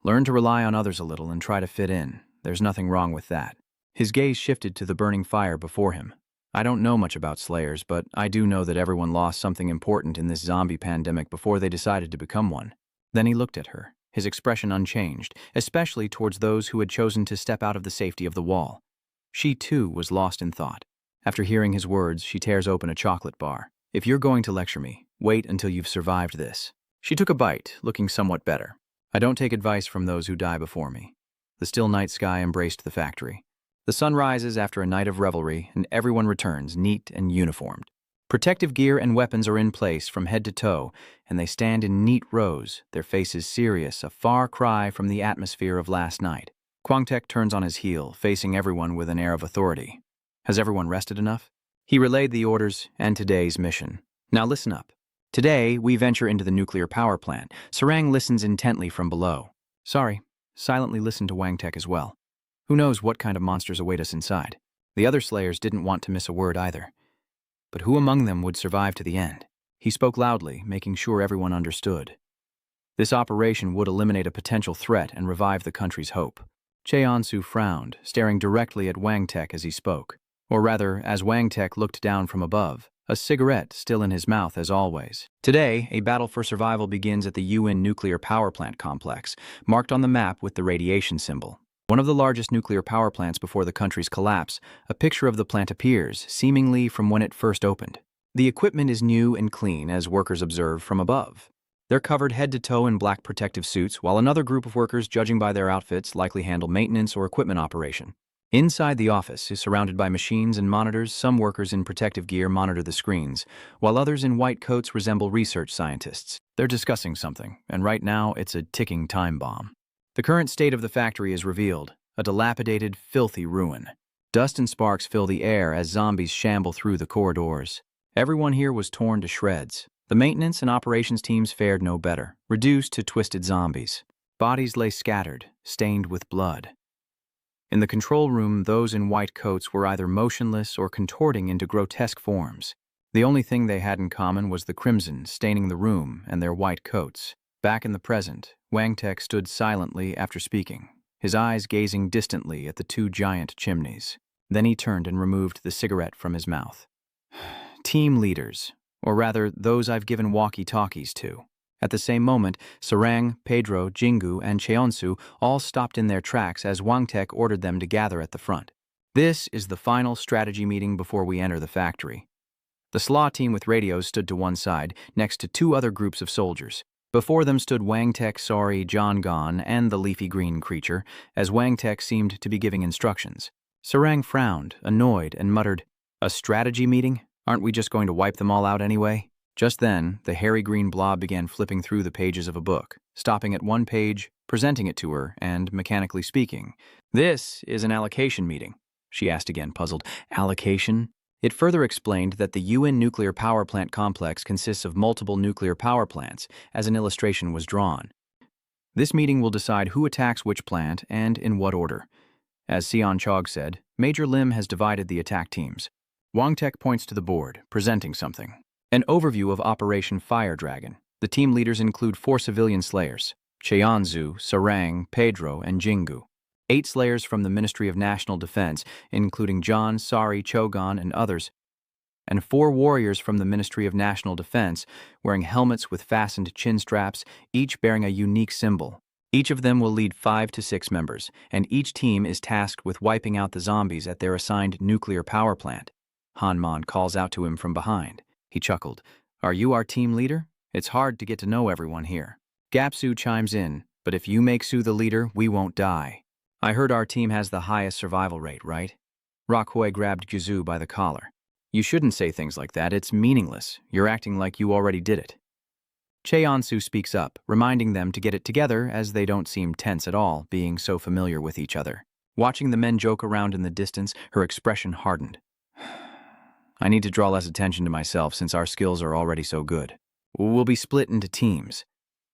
Learn to rely on others a little and try to fit in. There's nothing wrong with that. His gaze shifted to the burning fire before him. I don't know much about Slayers, but I do know that everyone lost something important in this zombie pandemic before they decided to become one. Then he looked at her, his expression unchanged, especially towards those who had chosen to step out of the safety of the wall. She, too, was lost in thought. After hearing his words, she tears open a chocolate bar. If you're going to lecture me, wait until you've survived this. She took a bite, looking somewhat better. I don't take advice from those who die before me. The still night sky embraced the factory. The sun rises after a night of revelry, and everyone returns, neat and uniformed. Protective gear and weapons are in place from head to toe, and they stand in neat rows, their faces serious, a far cry from the atmosphere of last night. Kwangtek turns on his heel, facing everyone with an air of authority. Has everyone rested enough? He relayed the orders and today's mission. Now listen up. Today, we venture into the nuclear power plant. Sarang listens intently from below. Sorry, silently listened to Wangtek as well. Who knows what kind of monsters await us inside? The other Slayers didn't want to miss a word either. But who among them would survive to the end? He spoke loudly, making sure everyone understood. This operation would eliminate a potential threat and revive the country's hope. Cheon-su frowned, staring directly at Wangtek as he spoke. Or rather, as Wangtek looked down from above, a cigarette still in his mouth as always. Today, a battle for survival begins at the UN nuclear power plant complex, marked on the map with the radiation symbol. One of the largest nuclear power plants before the country's collapse, a picture of the plant appears, seemingly from when it first opened. The equipment is new and clean, as workers observe from above. They're covered head to toe in black protective suits, while another group of workers, judging by their outfits, likely handle maintenance or equipment operation. Inside the office is surrounded by machines and monitors. Some workers in protective gear monitor the screens, while others in white coats resemble research scientists. They're discussing something, and right now it's a ticking time bomb. The current state of the factory is revealed, a dilapidated, filthy ruin. Dust and sparks fill the air as zombies shamble through the corridors. Everyone here was torn to shreds. The maintenance and operations teams fared no better, reduced to twisted zombies. Bodies lay scattered, stained with blood. In the control room, those in white coats were either motionless or contorting into grotesque forms. The only thing they had in common was the crimson staining the room and their white coats. Back in the present, Wang Tek stood silently after speaking, his eyes gazing distantly at the two giant chimneys. Then he turned and removed the cigarette from his mouth. Team leaders, or rather those I've given walkie-talkies to. At the same moment, Sarang, Pedro, Jingu, and Cheonsu all stopped in their tracks as Wang Tek ordered them to gather at the front. This is the final strategy meeting before we enter the factory. The slaw team with radios stood to one side, next to two other groups of soldiers. Before them stood Wang Tek, Sori, John Gon, and the leafy green creature, as Wang Tek seemed to be giving instructions. Sarang frowned, annoyed, and muttered, "A strategy meeting? Aren't we just going to wipe them all out anyway?" Just then, the hairy green blob began flipping through the pages of a book, stopping at one page, presenting it to her, and mechanically speaking. "This is an allocation meeting," she asked again, puzzled. "Allocation?" It further explained that the UN nuclear power plant complex consists of multiple nuclear power plants, as an illustration was drawn. This meeting will decide who attacks which plant and in what order. As Sion Chog said, Major Lim has divided the attack teams. Wang Tek points to the board, presenting something. An overview of Operation Fire Dragon. The team leaders include 4 civilian slayers, Cheonzu, Sarang, Pedro, and Jingu. 8 slayers from the Ministry of National Defense, including John, Sari, Chogon, and others, and 4 warriors from the Ministry of National Defense, wearing helmets with fastened chin straps, each bearing a unique symbol. Each of them will lead 5 to 6 members, and each team is tasked with wiping out the zombies at their assigned nuclear power plant. Hanmon calls out to him from behind. He chuckled. "Are you our team leader? It's hard to get to know everyone here." Gapsu chimes in, "But if you make Su the leader, we won't die." "I heard our team has the highest survival rate, right?" Rockhoy grabbed Gizu by the collar. "You shouldn't say things like that. It's meaningless. You're acting like you already did it." Cheonsu speaks up, reminding them to get it together as they don't seem tense at all, being so familiar with each other. Watching the men joke around in the distance, her expression hardened. "I need to draw less attention to myself since our skills are already so good. We'll be split into teams."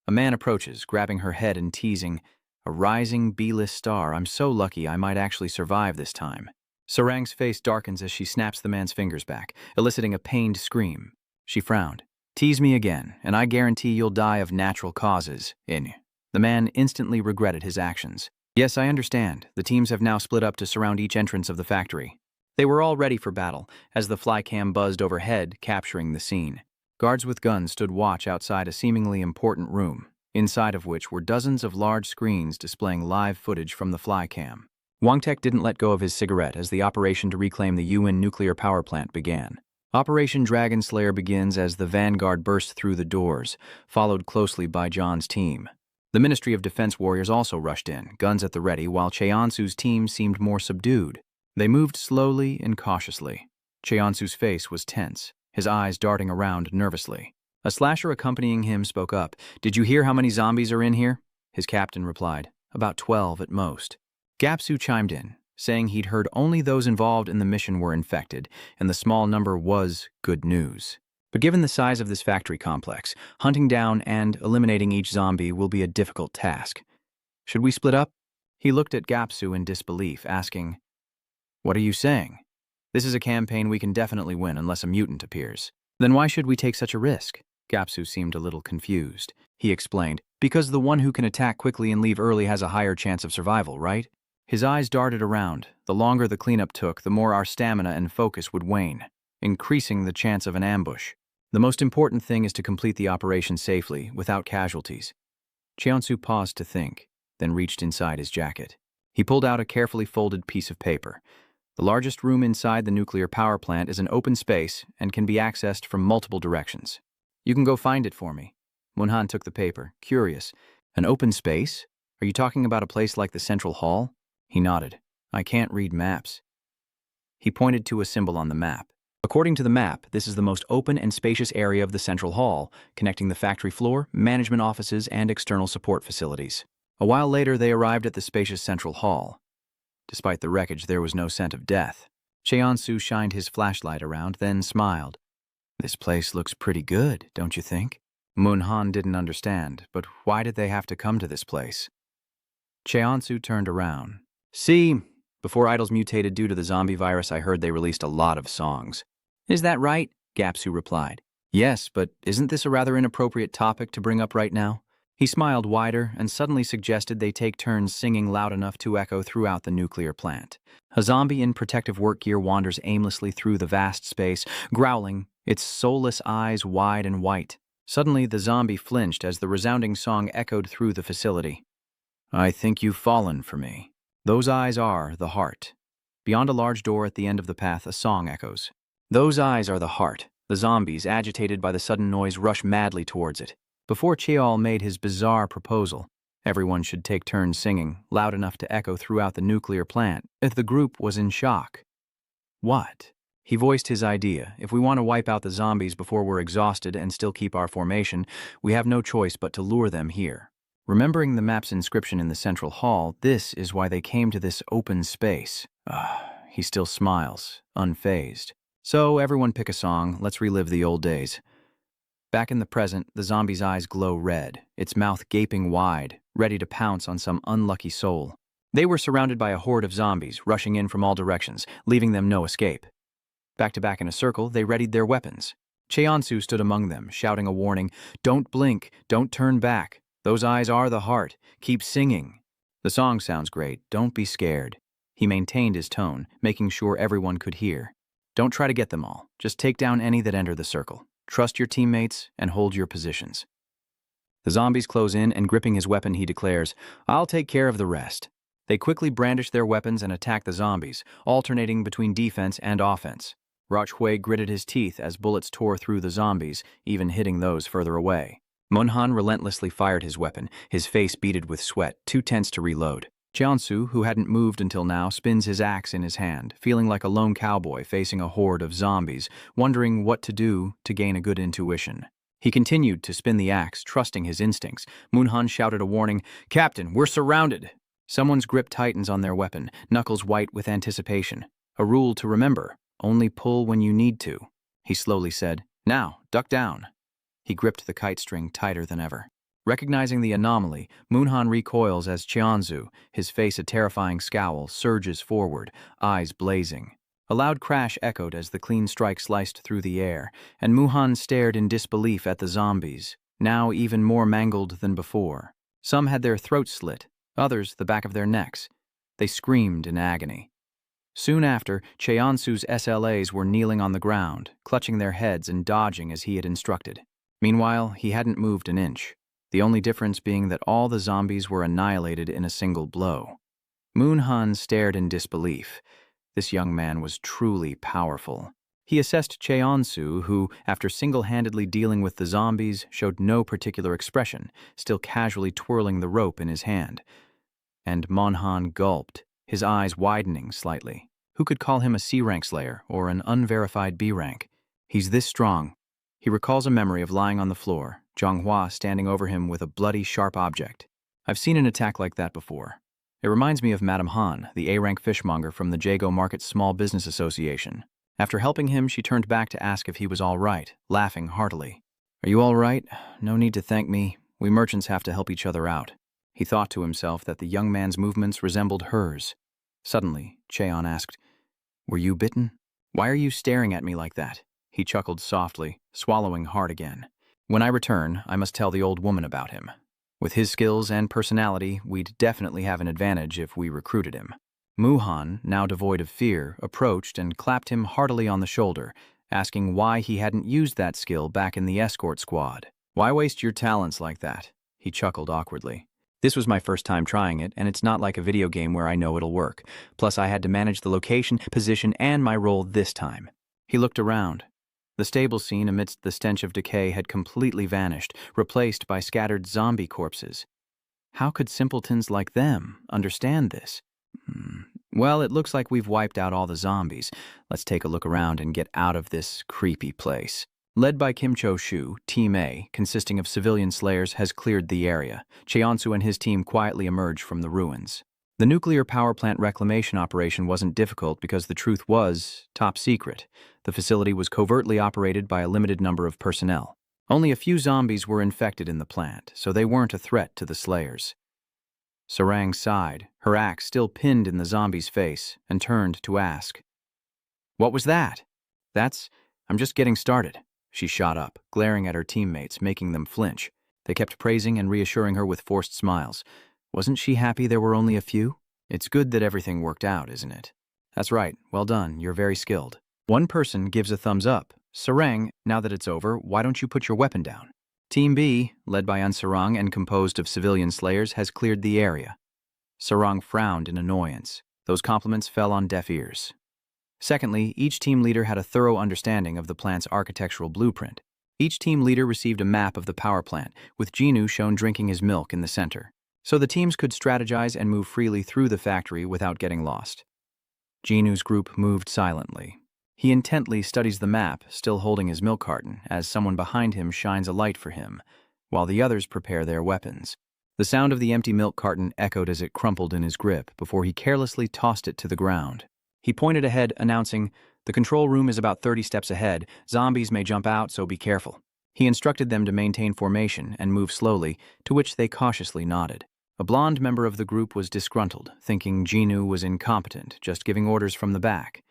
A man approaches, grabbing her head and teasing, "A rising B-list star. I'm so lucky I might actually survive this time." Sarang's face darkens as she snaps the man's fingers back, eliciting a pained scream. She frowned. "Tease me again, and I guarantee you'll die of natural causes, In." The man instantly regretted his actions. "Yes, I understand. The teams have now split up to surround each entrance of the factory." They were all ready for battle, as the flycam buzzed overhead, capturing the scene. Guards with guns stood watch outside a seemingly important room, inside of which were dozens of large screens displaying live footage from the flycam. Wang Tek didn't let go of his cigarette as the operation to reclaim the UN nuclear power plant began. Operation Dragon Slayer begins as the vanguard bursts through the doors, followed closely by John's team. The Ministry of Defense warriors also rushed in, guns at the ready, while Cheonsu's team seemed more subdued. They moved slowly and cautiously. Cheonsu's face was tense, his eyes darting around nervously. A slasher accompanying him spoke up. "Did you hear how many zombies are in here?" His captain replied, "About 12 at most." Gapsu chimed in, saying he'd heard only those involved in the mission were infected, and the small number was good news. But given the size of this factory complex, hunting down and eliminating each zombie will be a difficult task. "Should we split up?" He looked at Gapsu in disbelief, asking, "What are you saying? This is a campaign we can definitely win unless a mutant appears." "Then why should we take such a risk?" Gapsu seemed a little confused. He explained, "Because the one who can attack quickly and leave early has a higher chance of survival, right?" His eyes darted around. The longer the cleanup took, the more our stamina and focus would wane, increasing the chance of an ambush. "The most important thing is to complete the operation safely, without casualties." Cheonsu paused to think, then reached inside his jacket. He pulled out a carefully folded piece of paper. "The largest room inside the nuclear power plant is an open space and can be accessed from multiple directions. You can go find it for me." Munhan took the paper, curious. "An open space? Are you talking about a place like the Central Hall?" He nodded. "I can't read maps." He pointed to a symbol on the map. "According to the map, this is the most open and spacious area of the Central Hall, connecting the factory floor, management offices, and external support facilities." A while later, they arrived at the spacious Central Hall. Despite the wreckage, there was no scent of death. Cheonsu shined his flashlight around, then smiled. "This place looks pretty good, don't you think?" Munhan didn't understand, but why did they have to come to this place? Cheonsu turned around. "See, Before idols mutated due to the zombie virus, I heard they released a lot of songs. Is that right? Gapsu replied. Yes, but isn't this a rather inappropriate topic to bring up right now? He smiled wider and suddenly suggested they take turns singing loud enough to echo throughout the nuclear plant. A zombie in protective work gear wanders aimlessly through the vast space, growling, its soulless eyes wide and white. Suddenly, the zombie flinched as the resounding song echoed through the facility. I think you've fallen for me. Those eyes are the heart. Beyond a large door at the end of the path, a song echoes. Those eyes are the heart. The zombies, agitated by the sudden noise, rush madly towards it. Before Cheol made his bizarre proposal, everyone should take turns singing, loud enough to echo throughout the nuclear plant, the group was in shock. What? He voiced his idea. If we want to wipe out the zombies before we're exhausted and still keep our formation, we have no choice but to lure them here. Remembering the map's inscription in the central hall, this is why they came to this open space. He still smiles, unfazed. So everyone pick a song, let's relive the old days. Back in the present, the zombie's eyes glow red, its mouth gaping wide, ready to pounce on some unlucky soul. They were surrounded by a horde of zombies, rushing in from all directions, leaving them no escape. Back to back in a circle, they readied their weapons. Cheonsu stood among them, shouting a warning, "Don't blink, don't turn back. Those eyes are the heart. Keep singing." The song sounds great, don't be scared. He maintained his tone, making sure everyone could hear. Don't try to get them all. Just take down any that enter the circle. Trust your teammates and hold your positions. The zombies close in, and gripping his weapon, he declares, I'll take care of the rest. They quickly brandish their weapons and attack the zombies, alternating between defense and offense. Rochhui gritted his teeth as bullets tore through the zombies, even hitting those further away. Munhan relentlessly fired his weapon, his face beaded with sweat, too tense to reload. Cheonsu, who hadn't moved until now, spins his axe in his hand, feeling like a lone cowboy facing a horde of zombies, wondering what to do to gain a good intuition. He continued to spin the axe, trusting his instincts. Munhan shouted a warning, Captain, we're surrounded! Someone's grip tightens on their weapon, knuckles white with anticipation. A rule to remember, only pull when you need to. He slowly said, Now, duck down. He gripped the kite string tighter than ever. Recognizing the anomaly, Munhan recoils as Cheonsu, his face a terrifying scowl, surges forward, eyes blazing. A loud crash echoed as the clean strike sliced through the air, and Munhan stared in disbelief at the zombies, now even more mangled than before. Some had their throats slit, others the back of their necks. They screamed in agony. Soon after, Cheonsu's SLAs were kneeling on the ground, clutching their heads and dodging as he had instructed. Meanwhile, he hadn't moved an inch. The only difference being that all the zombies were annihilated in a single blow. Munhan stared in disbelief. This young man was truly powerful. He assessed Cheonsu, who, after single-handedly dealing with the zombies, showed no particular expression, still casually twirling the rope in his hand. And Munhan gulped, his eyes widening slightly. Who could call him a C-rank slayer or an unverified B-rank? He's this strong. He recalls a memory of lying on the floor, Zhonghua standing over him with a bloody, sharp object. I've seen an attack like that before. It reminds me of Madame Han, the A-rank fishmonger from the Jago Market Small Business Association. After helping him, she turned back to ask if he was all right, laughing heartily. Are you all right? No need to thank me. We merchants have to help each other out. He thought to himself that the young man's movements resembled hers. Suddenly, Cheon asked, Were you bitten? Why are you staring at me like that? He chuckled softly, swallowing hard again. When I return, I must tell the old woman about him. With his skills and personality, we'd definitely have an advantage if we recruited him. Munhan, now devoid of fear, approached and clapped him heartily on the shoulder, asking why he hadn't used that skill back in the escort squad. Why waste your talents like that? He chuckled awkwardly. This was my first time trying it, and it's not like a video game where I know it'll work. Plus, I had to manage the location, position, and my role this time. He looked around. The stable scene amidst the stench of decay had completely vanished, replaced by scattered zombie corpses. How could simpletons like them understand this? Well, it looks like we've wiped out all the zombies. Let's take a look around and get out of this creepy place. Led by Kim Cho-shu, Team A, consisting of civilian slayers, has cleared the area. Cheonsu and his team quietly emerge from the ruins. The nuclear power plant reclamation operation wasn't difficult because the truth was top secret. The facility was covertly operated by a limited number of personnel. Only a few zombies were infected in the plant, so they weren't a threat to the slayers. Sarang sighed, her axe still pinned in the zombie's face, and turned to ask, "What was that?" I'm just getting started." She shot up, glaring at her teammates, making them flinch. They kept praising and reassuring her with forced smiles. Wasn't she happy there were only a few? It's good that everything worked out, isn't it? That's right, well done, you're very skilled. One person gives a thumbs up. Sarang, now that it's over, why don't you put your weapon down? Team B, led by Sarang and composed of civilian slayers, has cleared the area. Sarang frowned in annoyance. Those compliments fell on deaf ears. Secondly, each team leader had a thorough understanding of the plant's architectural blueprint. Each team leader received a map of the power plant, with Chunu shown drinking his milk in the center, so the teams could strategize and move freely through the factory without getting lost. Chinu's group moved silently. He intently studies the map, still holding his milk carton, as someone behind him shines a light for him, while the others prepare their weapons. The sound of the empty milk carton echoed as it crumpled in his grip before he carelessly tossed it to the ground. He pointed ahead, announcing, "The control room is about 30 steps ahead. Zombies may jump out, so be careful." He instructed them to maintain formation and move slowly, to which they cautiously nodded. A blonde member of the group was disgruntled, thinking Chunu was incompetent, just giving orders from the back.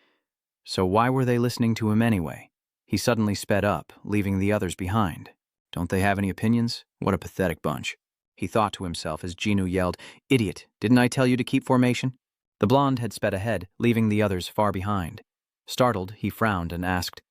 So why were they listening to him anyway? He suddenly sped up, leaving the others behind. Don't they have any opinions? What a pathetic bunch. He thought to himself as Chunu yelled, "Idiot, didn't I tell you to keep formation?" The blonde had sped ahead, leaving the others far behind. Startled, he frowned and asked,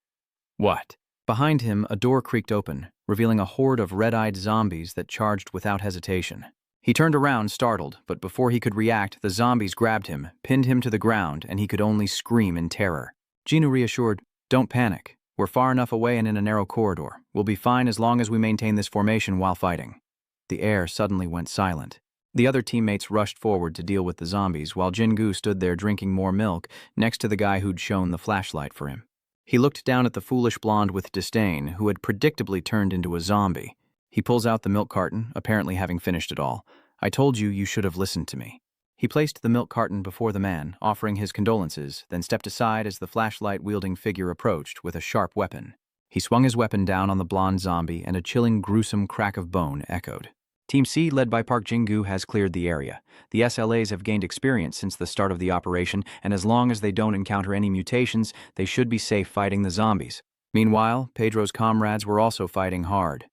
"What?" Behind him, a door creaked open, revealing a horde of red-eyed zombies that charged without hesitation. He turned around, startled, but before he could react, the zombies grabbed him, pinned him to the ground, and he could only scream in terror. Chunu reassured, "Don't panic. We're far enough away and in a narrow corridor. We'll be fine as long as we maintain this formation while fighting." The air suddenly went silent. The other teammates rushed forward to deal with the zombies, while Jingu stood there drinking more milk next to the guy who'd shown the flashlight for him. He looked down at the foolish blonde with disdain, who had predictably turned into a zombie. He pulls out the milk carton, apparently having finished it all. "I told you should have listened to me." He placed the milk carton before the man, offering his condolences, then stepped aside as the flashlight-wielding figure approached with a sharp weapon. He swung his weapon down on the blonde zombie, and a chilling, gruesome crack of bone echoed. Team C, led by Park Jingu, has cleared the area. The SLAs have gained experience since the start of the operation, and as long as they don't encounter any mutations, they should be safe fighting the zombies. Meanwhile, Pedro's comrades were also fighting hard.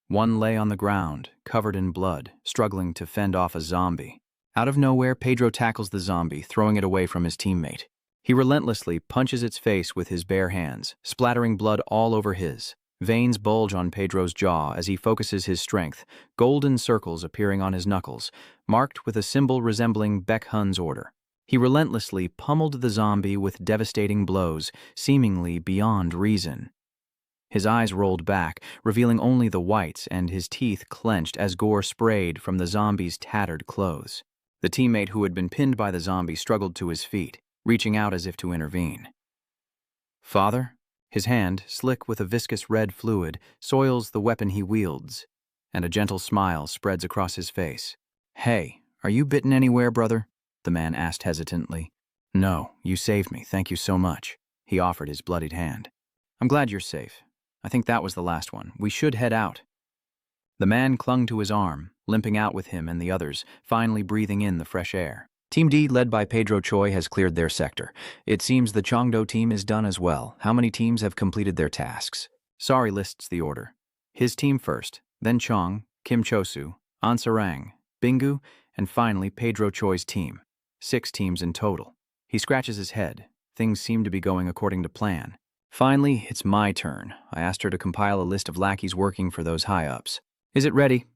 One lay on the ground, covered in blood, struggling to fend off a zombie. Out of nowhere, Pedro tackles the zombie, throwing it away from his teammate. He relentlessly punches its face with his bare hands, splattering blood all over his. Veins bulge on Pedro's jaw as he focuses his strength, golden circles appearing on his knuckles, marked with a symbol resembling Beck Hun's order. He relentlessly pummeled the zombie with devastating blows, seemingly beyond reason. His eyes rolled back, revealing only the whites, and his teeth clenched as gore sprayed from the zombie's tattered clothes. The teammate who had been pinned by the zombie struggled to his feet, reaching out as if to intervene. "Father?" His hand, slick with a viscous red fluid, soils the weapon he wields, and a gentle smile spreads across his face. "Hey, are you bitten anywhere, brother?" the man asked hesitantly. "No, you saved me, thank you so much." He offered his bloodied hand. "I'm glad you're safe. I think that was the last one. We should head out." The man clung to his arm, limping out with him and the others, finally breathing in the fresh air. Team D, led by Pedro Choi, has cleared their sector. It seems the Chongdo team is done as well. How many teams have completed their tasks? Sari lists the order. His team first, then Chong, Kim Chosu, Ansarang, Bingu, and finally Pedro Choi's team. 6 teams in total. He scratches his head. Things seem to be going according to plan. Finally, it's my turn. I asked her to compile a list of lackeys working for those high-ups. "Is it ready?"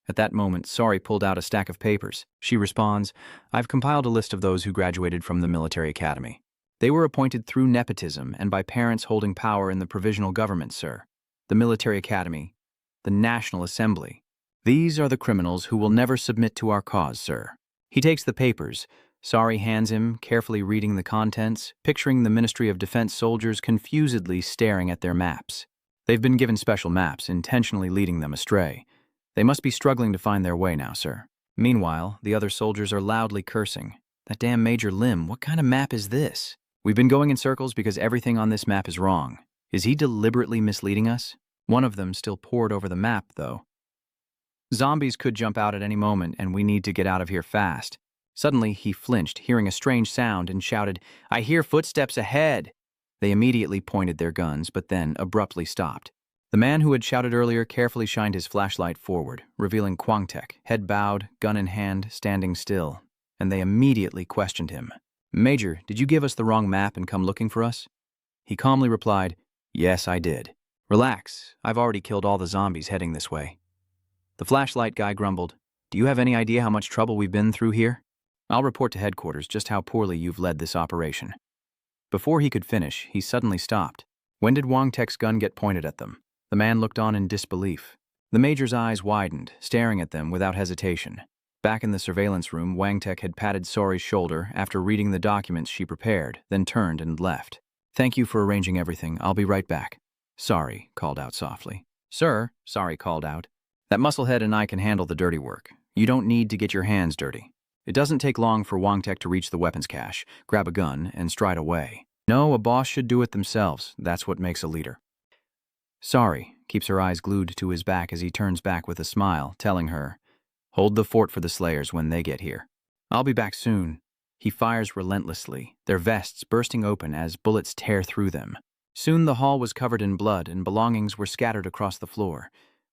At that moment, Sari pulled out a stack of papers. She responds, "I've compiled a list of those who graduated from the military academy. They were appointed through nepotism and by parents holding power in the provisional government, sir. The military academy, the National Assembly. These are the criminals who will never submit to our cause, sir." He takes the papers. Sari hands him, carefully reading the contents, picturing the Ministry of Defense soldiers confusedly staring at their maps. They've been given special maps, intentionally leading them astray. They must be struggling to find their way now, sir. Meanwhile, the other soldiers are loudly cursing. "That damn Major Lim, what kind of map is this? We've been going in circles because everything on this map is wrong. Is he deliberately misleading us?" One of them still pored over the map, though. Zombies could jump out at any moment, and we need to get out of here fast. Suddenly, he flinched, hearing a strange sound, and shouted, "I hear footsteps ahead!" They immediately pointed their guns, but then abruptly stopped. The man who had shouted earlier carefully shined his flashlight forward, revealing Kwangtek, head bowed, gun in hand, standing still. And they immediately questioned him. "Major, did you give us the wrong map and come looking for us?" He calmly replied, "Yes, I did. Relax, I've already killed all the zombies heading this way." The flashlight guy grumbled, "Do you have any idea how much trouble we've been through here? I'll report to headquarters just how poorly you've led this operation." Before he could finish, he suddenly stopped. When did Wangtek's gun get pointed at them? The man looked on in disbelief. The major's eyes widened, staring at them without hesitation. Back in the surveillance room, Wangtek had patted Sori's shoulder after reading the documents she prepared, then turned and left. "Thank you for arranging everything. I'll be right back." Sori called out softly. "Sir," Sori called out, "that musclehead and I can handle the dirty work. You don't need to get your hands dirty." It doesn't take long for Wangtek to reach the weapons cache, grab a gun, and stride away. No, a boss should do it themselves. That's what makes a leader. Sori keeps her eyes glued to his back as he turns back with a smile, telling her, "Hold the fort for the Slayers when they get here. I'll be back soon." He fires relentlessly, their vests bursting open as bullets tear through them. Soon the hall was covered in blood and belongings were scattered across the floor.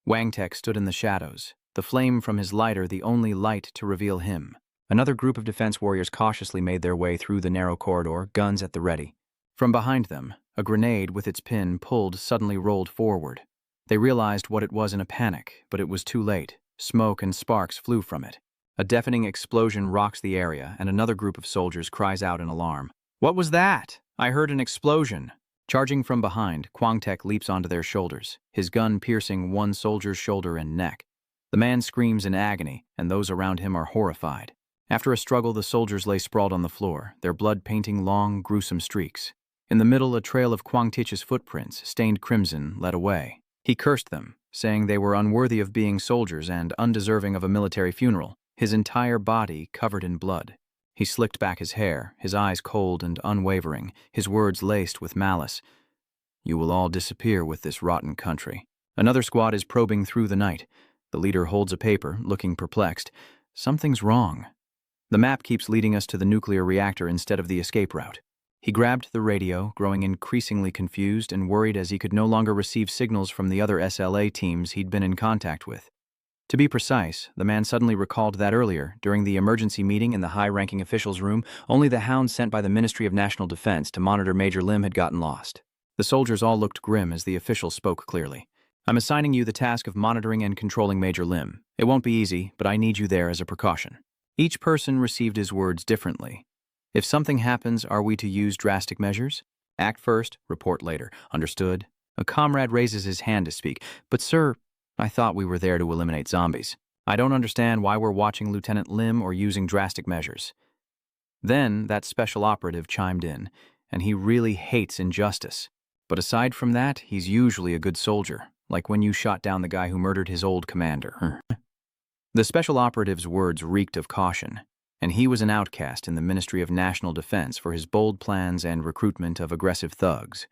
Wangtek stood in the shadows, the flame from his lighter the only light to reveal him. Another group of defense warriors cautiously made their way through the narrow corridor, guns at the ready. From behind them, a grenade with its pin pulled suddenly rolled forward. They realized what it was in a panic, but it was too late. Smoke and sparks flew from it. A deafening explosion rocks the area, and another group of soldiers cries out in alarm. "What was that? I heard an explosion." Charging from behind, Kwangtek leaps onto their shoulders, his gun piercing one soldier's shoulder and neck. The man screams in agony, and those around him are horrified. After a struggle, the soldiers lay sprawled on the floor, their blood painting long, gruesome streaks. In the middle, a trail of Kwangtich's footprints, stained crimson, led away. He cursed them, saying they were unworthy of being soldiers and undeserving of a military funeral, his entire body covered in blood. He slicked back his hair, his eyes cold and unwavering, his words laced with malice. "You will all disappear with this rotten country." Another squad is probing through the night. The leader holds a paper, looking perplexed. Something's wrong. The map keeps leading us to the nuclear reactor instead of the escape route. He grabbed the radio, growing increasingly confused and worried as he could no longer receive signals from the other SLA teams he'd been in contact with. To be precise, the man suddenly recalled that earlier, during the emergency meeting in the high-ranking officials' room, only the hounds sent by the Ministry of National Defense to monitor Major Lim had gotten lost. The soldiers all looked grim as the official spoke clearly. "I'm assigning you the task of monitoring and controlling Major Lim. It won't be easy, but I need you there as a precaution." Each person received his words differently. "If something happens, are we to use drastic measures? Act first, report later. Understood?" A comrade raises his hand to speak. "But sir, I thought we were there to eliminate zombies. I don't understand why we're watching Lieutenant Lim or using drastic measures." Then that special operative chimed in, and he really hates injustice. But aside from that, he's usually a good soldier, like when you shot down the guy who murdered his old commander. The special operative's words reeked of caution, and he was an outcast in the Ministry of National Defense for his bold plans and recruitment of aggressive thugs.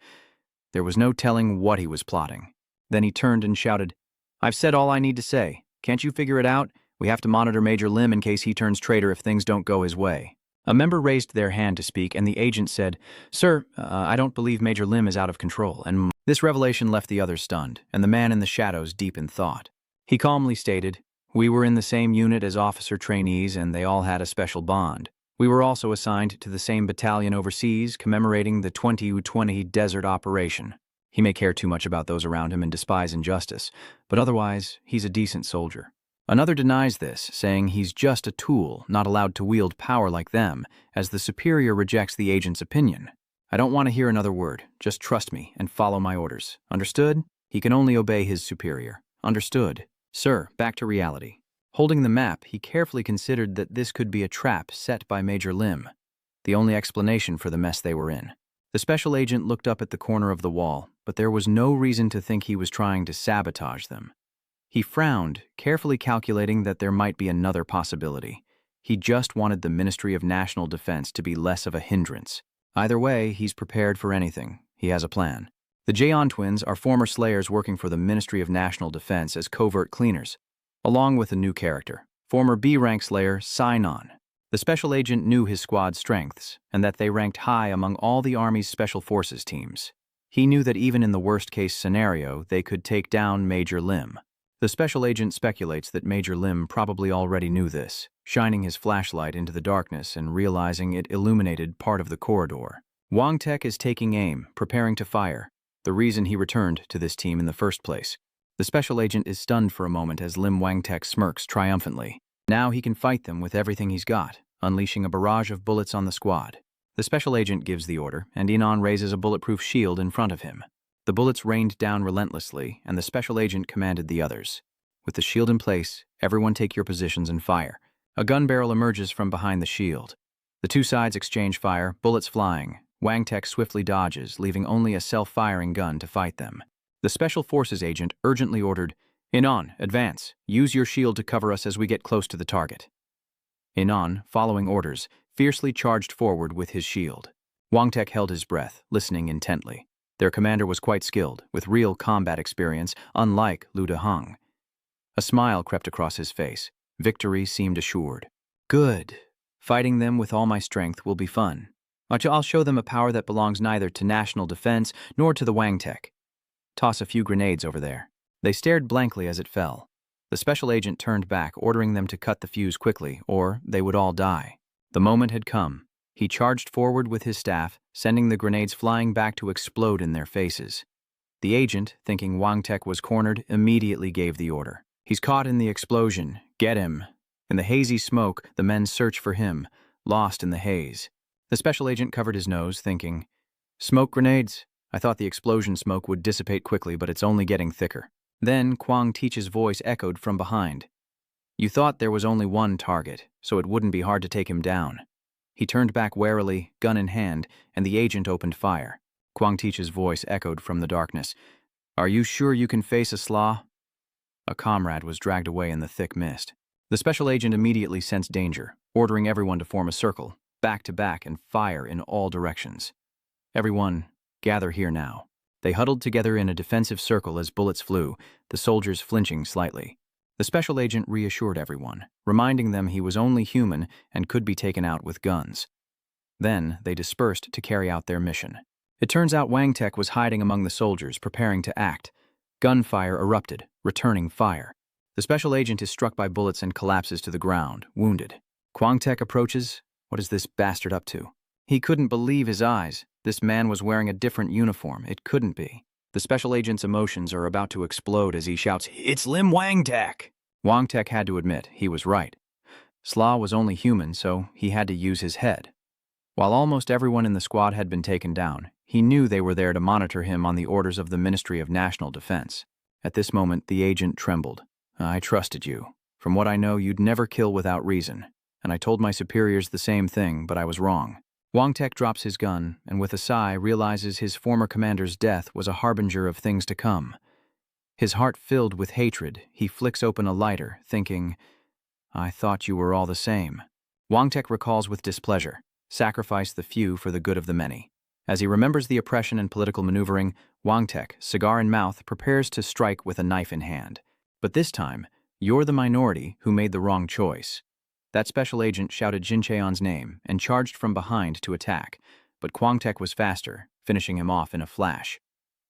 There was no telling what he was plotting. Then he turned and shouted, "I've said all I need to say. Can't you figure it out? We have to monitor Major Lim in case he turns traitor if things don't go his way." A member raised their hand to speak, and the agent said, "Sir, I don't believe Major Lim is out of control." And this revelation left the others stunned, and the man in the shadows deep in thought. He calmly stated, "We were in the same unit as officer trainees, and they all had a special bond. We were also assigned to the same battalion overseas, commemorating the 2020 desert operation. He may care too much about those around him and despise injustice, but otherwise, he's a decent soldier." Another denies this, saying he's just a tool, not allowed to wield power like them, as the superior rejects the agent's opinion. "I don't want to hear another word. Just trust me and follow my orders. Understood?" He can only obey his superior. "Understood." "Sir, back to reality." Holding the map, he carefully considered that this could be a trap set by Major Lim, the only explanation for the mess they were in. The special agent looked up at the corner of the wall, but there was no reason to think he was trying to sabotage them. He frowned, carefully calculating that there might be another possibility. He just wanted the Ministry of National Defense to be less of a hindrance. Either way, he's prepared for anything. He has a plan. The Jaeon twins are former slayers working for the Ministry of National Defense as covert cleaners. along with a new character, former B-rank slayer Sinon. The special agent knew his squad's strengths and that they ranked high among all the Army's special forces teams. He knew that even in the worst-case scenario, they could take down Major Lim. The special agent speculates that Major Lim probably already knew this, shining his flashlight into the darkness and realizing it illuminated part of the corridor. Wang Tek is taking aim, preparing to fire, the reason he returned to this team in the first place. The special agent is stunned for a moment as Lim Wang Tek smirks triumphantly. Now he can fight them with everything he's got, unleashing a barrage of bullets on the squad. The special agent gives the order, and Inon raises a bulletproof shield in front of him. The bullets rained down relentlessly, and the special agent commanded the others. With the shield in place, everyone take your positions and fire. A gun barrel emerges from behind the shield. The two sides exchange fire, bullets flying. Wang Tek swiftly dodges, leaving only a self-firing gun to fight them. The Special Forces agent urgently ordered, "Inon, advance. Use your shield to cover us as we get close to the target." Inon, following orders, fiercely charged forward with his shield. Wang Tek held his breath, listening intently. Their commander was quite skilled, with real combat experience, unlike Lu Dehong. A smile crept across his face. Victory seemed assured. "Good. Fighting them with all my strength will be fun. I'll show them a power that belongs neither to national defense nor to the Wang Tek. Toss a few grenades over there." They stared blankly as it fell. The special agent turned back, ordering them to cut the fuse quickly, or they would all die. The moment had come. He charged forward with his staff, sending the grenades flying back to explode in their faces. The agent, thinking Wang Tek was cornered, immediately gave the order. "He's caught in the explosion. Get him." In the hazy smoke, the men search for him, lost in the haze. The special agent covered his nose, thinking, "Smoke grenades. I thought the explosion smoke would dissipate quickly, but it's only getting thicker." Then Kwang Teach's voice echoed from behind. "You thought there was only one target, so it wouldn't be hard to take him down." He turned back warily, gun in hand, and the agent opened fire. Kwang Teach's voice echoed from the darkness. "Are you sure you can face a slaw?" A comrade was dragged away in the thick mist. The special agent immediately sensed danger, ordering everyone to form a circle, back to back, and fire in all directions. "Everyone, gather here now." They huddled together in a defensive circle as bullets flew, the soldiers flinching slightly. The special agent reassured everyone, reminding them he was only human and could be taken out with guns. Then they dispersed to carry out their mission. It turns out Wang Tek was hiding among the soldiers, preparing to act. Gunfire erupted, returning fire. The special agent is struck by bullets and collapses to the ground, wounded. Kwang Tek approaches. What is this bastard up to? He couldn't believe his eyes. This man was wearing a different uniform. It couldn't be. The special agent's emotions are about to explode as he shouts, "It's Lim Wang Tek!" Wang Tek had to admit he was right. Slaw was only human, so he had to use his head. While almost everyone in the squad had been taken down, he knew they were there to monitor him on the orders of the Ministry of National Defense. At this moment, the agent trembled. "I trusted you. From what I know, you'd never kill without reason. And I told my superiors the same thing, but I was wrong." Wang Tek drops his gun and with a sigh realizes his former commander's death was a harbinger of things to come. His heart filled with hatred, he flicks open a lighter, thinking, "I thought you were all the same." Wang Tek recalls with displeasure, "Sacrifice the few for the good of the many." As he remembers the oppression and political maneuvering, Wang Tek, cigar in mouth, prepares to strike with a knife in hand. But this time, you're the minority who made the wrong choice. That special agent shouted Jin Cheon's name and charged from behind to attack, but Kwang Tek was faster, finishing him off in a flash.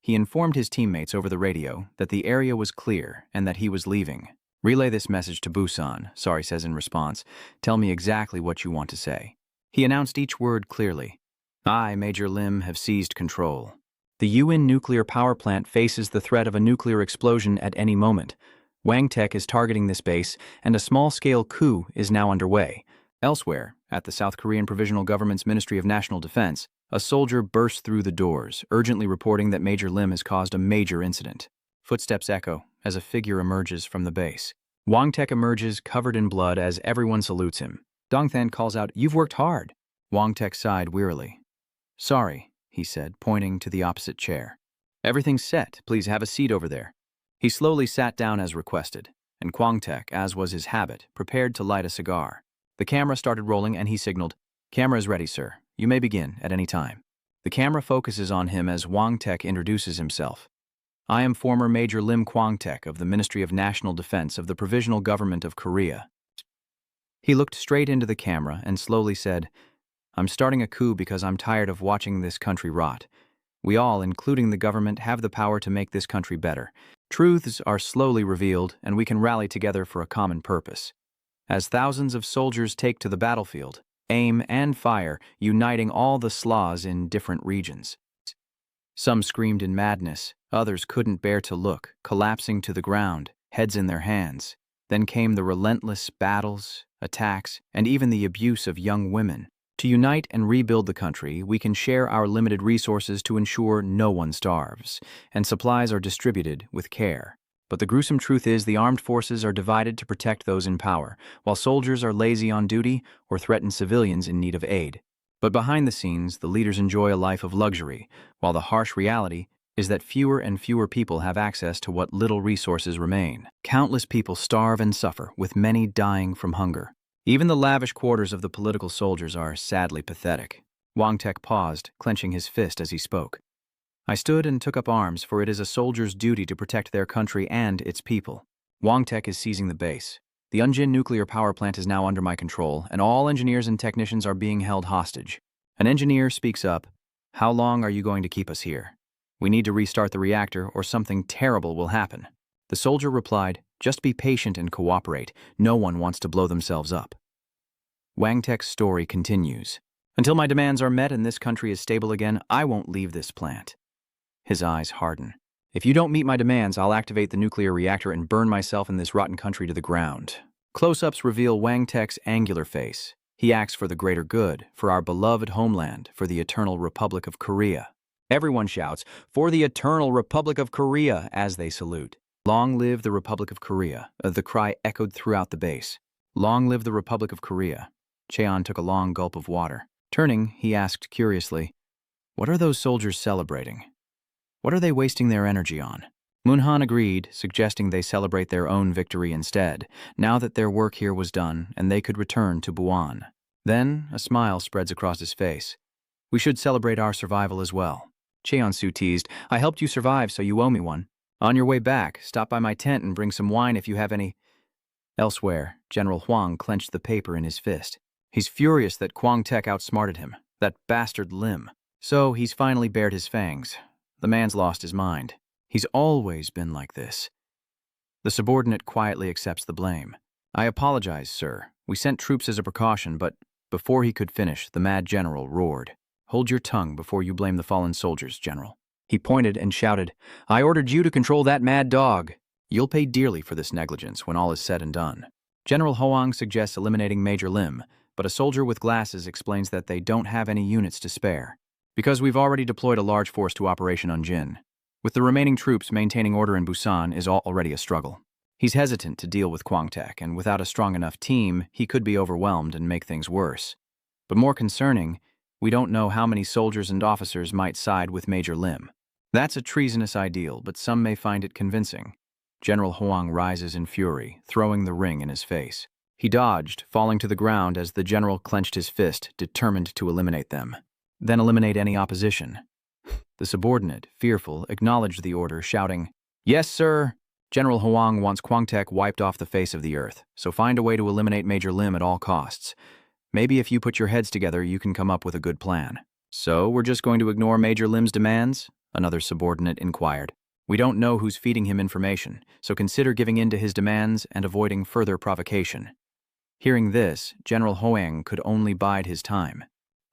He informed his teammates over the radio that the area was clear and that he was leaving. "Relay this message to Busan," Sari says in response. "Tell me exactly what you want to say." He announced each word clearly. "I, Major Lim, have seized control. The UN nuclear power plant faces the threat of a nuclear explosion at any moment. Wang Tek is targeting this base, and a small-scale coup is now underway. Elsewhere, at the South Korean Provisional Government's Ministry of National Defense, a soldier bursts through the doors, urgently reporting that Major Lim has caused a major incident. Footsteps echo as a figure emerges from the base. Wang Tek emerges covered in blood as everyone salutes him. Dongthan calls out, "You've worked hard." Wang Tek sighed wearily. "Sorry," he said, pointing to the opposite chair. "Everything's set. Please have a seat over there." He slowly sat down as requested, and Kwang Tek, as was his habit, prepared to light a cigar. The camera started rolling and he signaled, "Camera is ready, sir. You may begin at any time." The camera focuses on him as Wang Tek introduces himself. I am former Major Lim Kwangtaek of the Ministry of National Defense of the Provisional Government of Korea. He looked straight into the camera and slowly said, I'm starting a coup because I'm tired of watching this country rot. We all, including the government, have the power to make this country better. Truths are slowly revealed, and we can rally together for a common purpose. As thousands of soldiers take to the battlefield, aim and fire, uniting all the slavs in different regions. Some screamed in madness, others couldn't bear to look, collapsing to the ground, heads in their hands. Then came the relentless battles, attacks, and even the abuse of young women. To unite and rebuild the country, we can share our limited resources to ensure no one starves, and supplies are distributed with care. But the gruesome truth is the armed forces are divided to protect those in power, while soldiers are lazy on duty or threaten civilians in need of aid. But behind the scenes, the leaders enjoy a life of luxury, while the harsh reality is that fewer and fewer people have access to what little resources remain. Countless people starve and suffer, with many dying from hunger. Even the lavish quarters of the political soldiers are sadly pathetic. Kwangtaek paused, clenching his fist as he spoke. I stood and took up arms, for it is a soldier's duty to protect their country and its people. Kwangtaek is seizing the base. The Unjin nuclear power plant is now under my control, and all engineers and technicians are being held hostage. An engineer speaks up. How long are you going to keep us here? We need to restart the reactor, or something terrible will happen. The soldier replied, just be patient and cooperate. No one wants to blow themselves up. Kwangtaek's story continues. Until my demands are met and this country is stable again, I won't leave this plant. His eyes harden. If you don't meet my demands, I'll activate the nuclear reactor and burn myself in this rotten country to the ground. Close-ups reveal Kwangtaek's angular face. He acts for the greater good, for our beloved homeland, for the eternal Republic of Korea. Everyone shouts, for the eternal Republic of Korea, as they salute. Long live the Republic of Korea. The cry echoed throughout the base. Long live the Republic of Korea. Cheon took a long gulp of water. Turning, he asked curiously, what are those soldiers celebrating? What are they wasting their energy on? Moonhan agreed, suggesting they celebrate their own victory instead, now that their work here was done and they could return to Buon. Then, a smile spreads across his face. We should celebrate our survival as well. Cheon-su teased, I helped you survive, so you owe me one. On your way back, stop by my tent and bring some wine if you have any. Elsewhere, General Huang clenched the paper in his fist. He's furious that Kwangtaek outsmarted him, that bastard Lim. So he's finally bared his fangs. The man's lost his mind. He's always been like this. The subordinate quietly accepts the blame. I apologize, sir. We sent troops as a precaution, but before he could finish, the mad general roared. Hold your tongue before you blame the fallen soldiers, General. He pointed and shouted, I ordered you to control that mad dog. You'll pay dearly for this negligence when all is said and done. General Hoang suggests eliminating Major Lim, but a soldier with glasses explains that they don't have any units to spare. Because we've already deployed a large force to Operation Unjin. With the remaining troops, maintaining order in Busan is already a struggle. He's hesitant to deal with Kwangtaek, and without a strong enough team, he could be overwhelmed and make things worse. But more concerning, we don't know how many soldiers and officers might side with Major Lim. That's a treasonous ideal, but some may find it convincing. General Hoang rises in fury, throwing the ring in his face. He dodged, falling to the ground as the general clenched his fist, determined to eliminate them. Then eliminate any opposition. The subordinate, fearful, acknowledged the order, shouting, Yes, sir! General Hoang wants Kwangtaek wiped off the face of the earth, so find a way to eliminate Major Lim at all costs. Maybe if you put your heads together, you can come up with a good plan. So we're just going to ignore Major Lim's demands? Another subordinate inquired. We don't know who's feeding him information, so consider giving in to his demands and avoiding further provocation. Hearing this, General Hoang could only bide his time.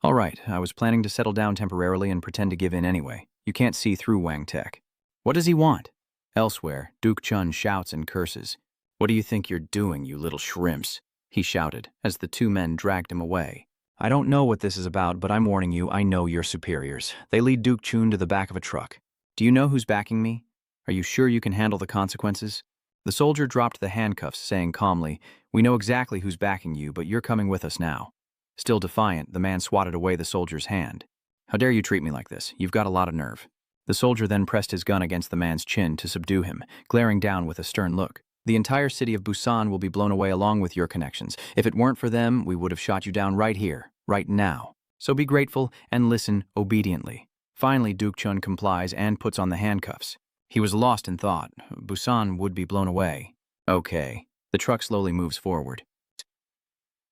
All right, I was planning to settle down temporarily and pretend to give in anyway. You can't see through Kwangtaek. What does he want? Elsewhere, Duk Chun shouts and curses. What do you think you're doing, you little shrimps? He shouted, as the two men dragged him away. I don't know what this is about, but I'm warning you, I know your superiors. They lead Duk Chun to the back of a truck. Do you know who's backing me? Are you sure you can handle the consequences? The soldier dropped the handcuffs, saying calmly, We know exactly who's backing you, but you're coming with us now. Still defiant, the man swatted away the soldier's hand. How dare you treat me like this? You've got a lot of nerve. The soldier then pressed his gun against the man's chin to subdue him, glaring down with a stern look. The entire city of Busan will be blown away along with your connections. If it weren't for them, we would have shot you down right here, right now. So be grateful and listen obediently. Finally, Duk Chun complies and puts on the handcuffs. He was lost in thought. Busan would be blown away. Okay. The truck slowly moves forward.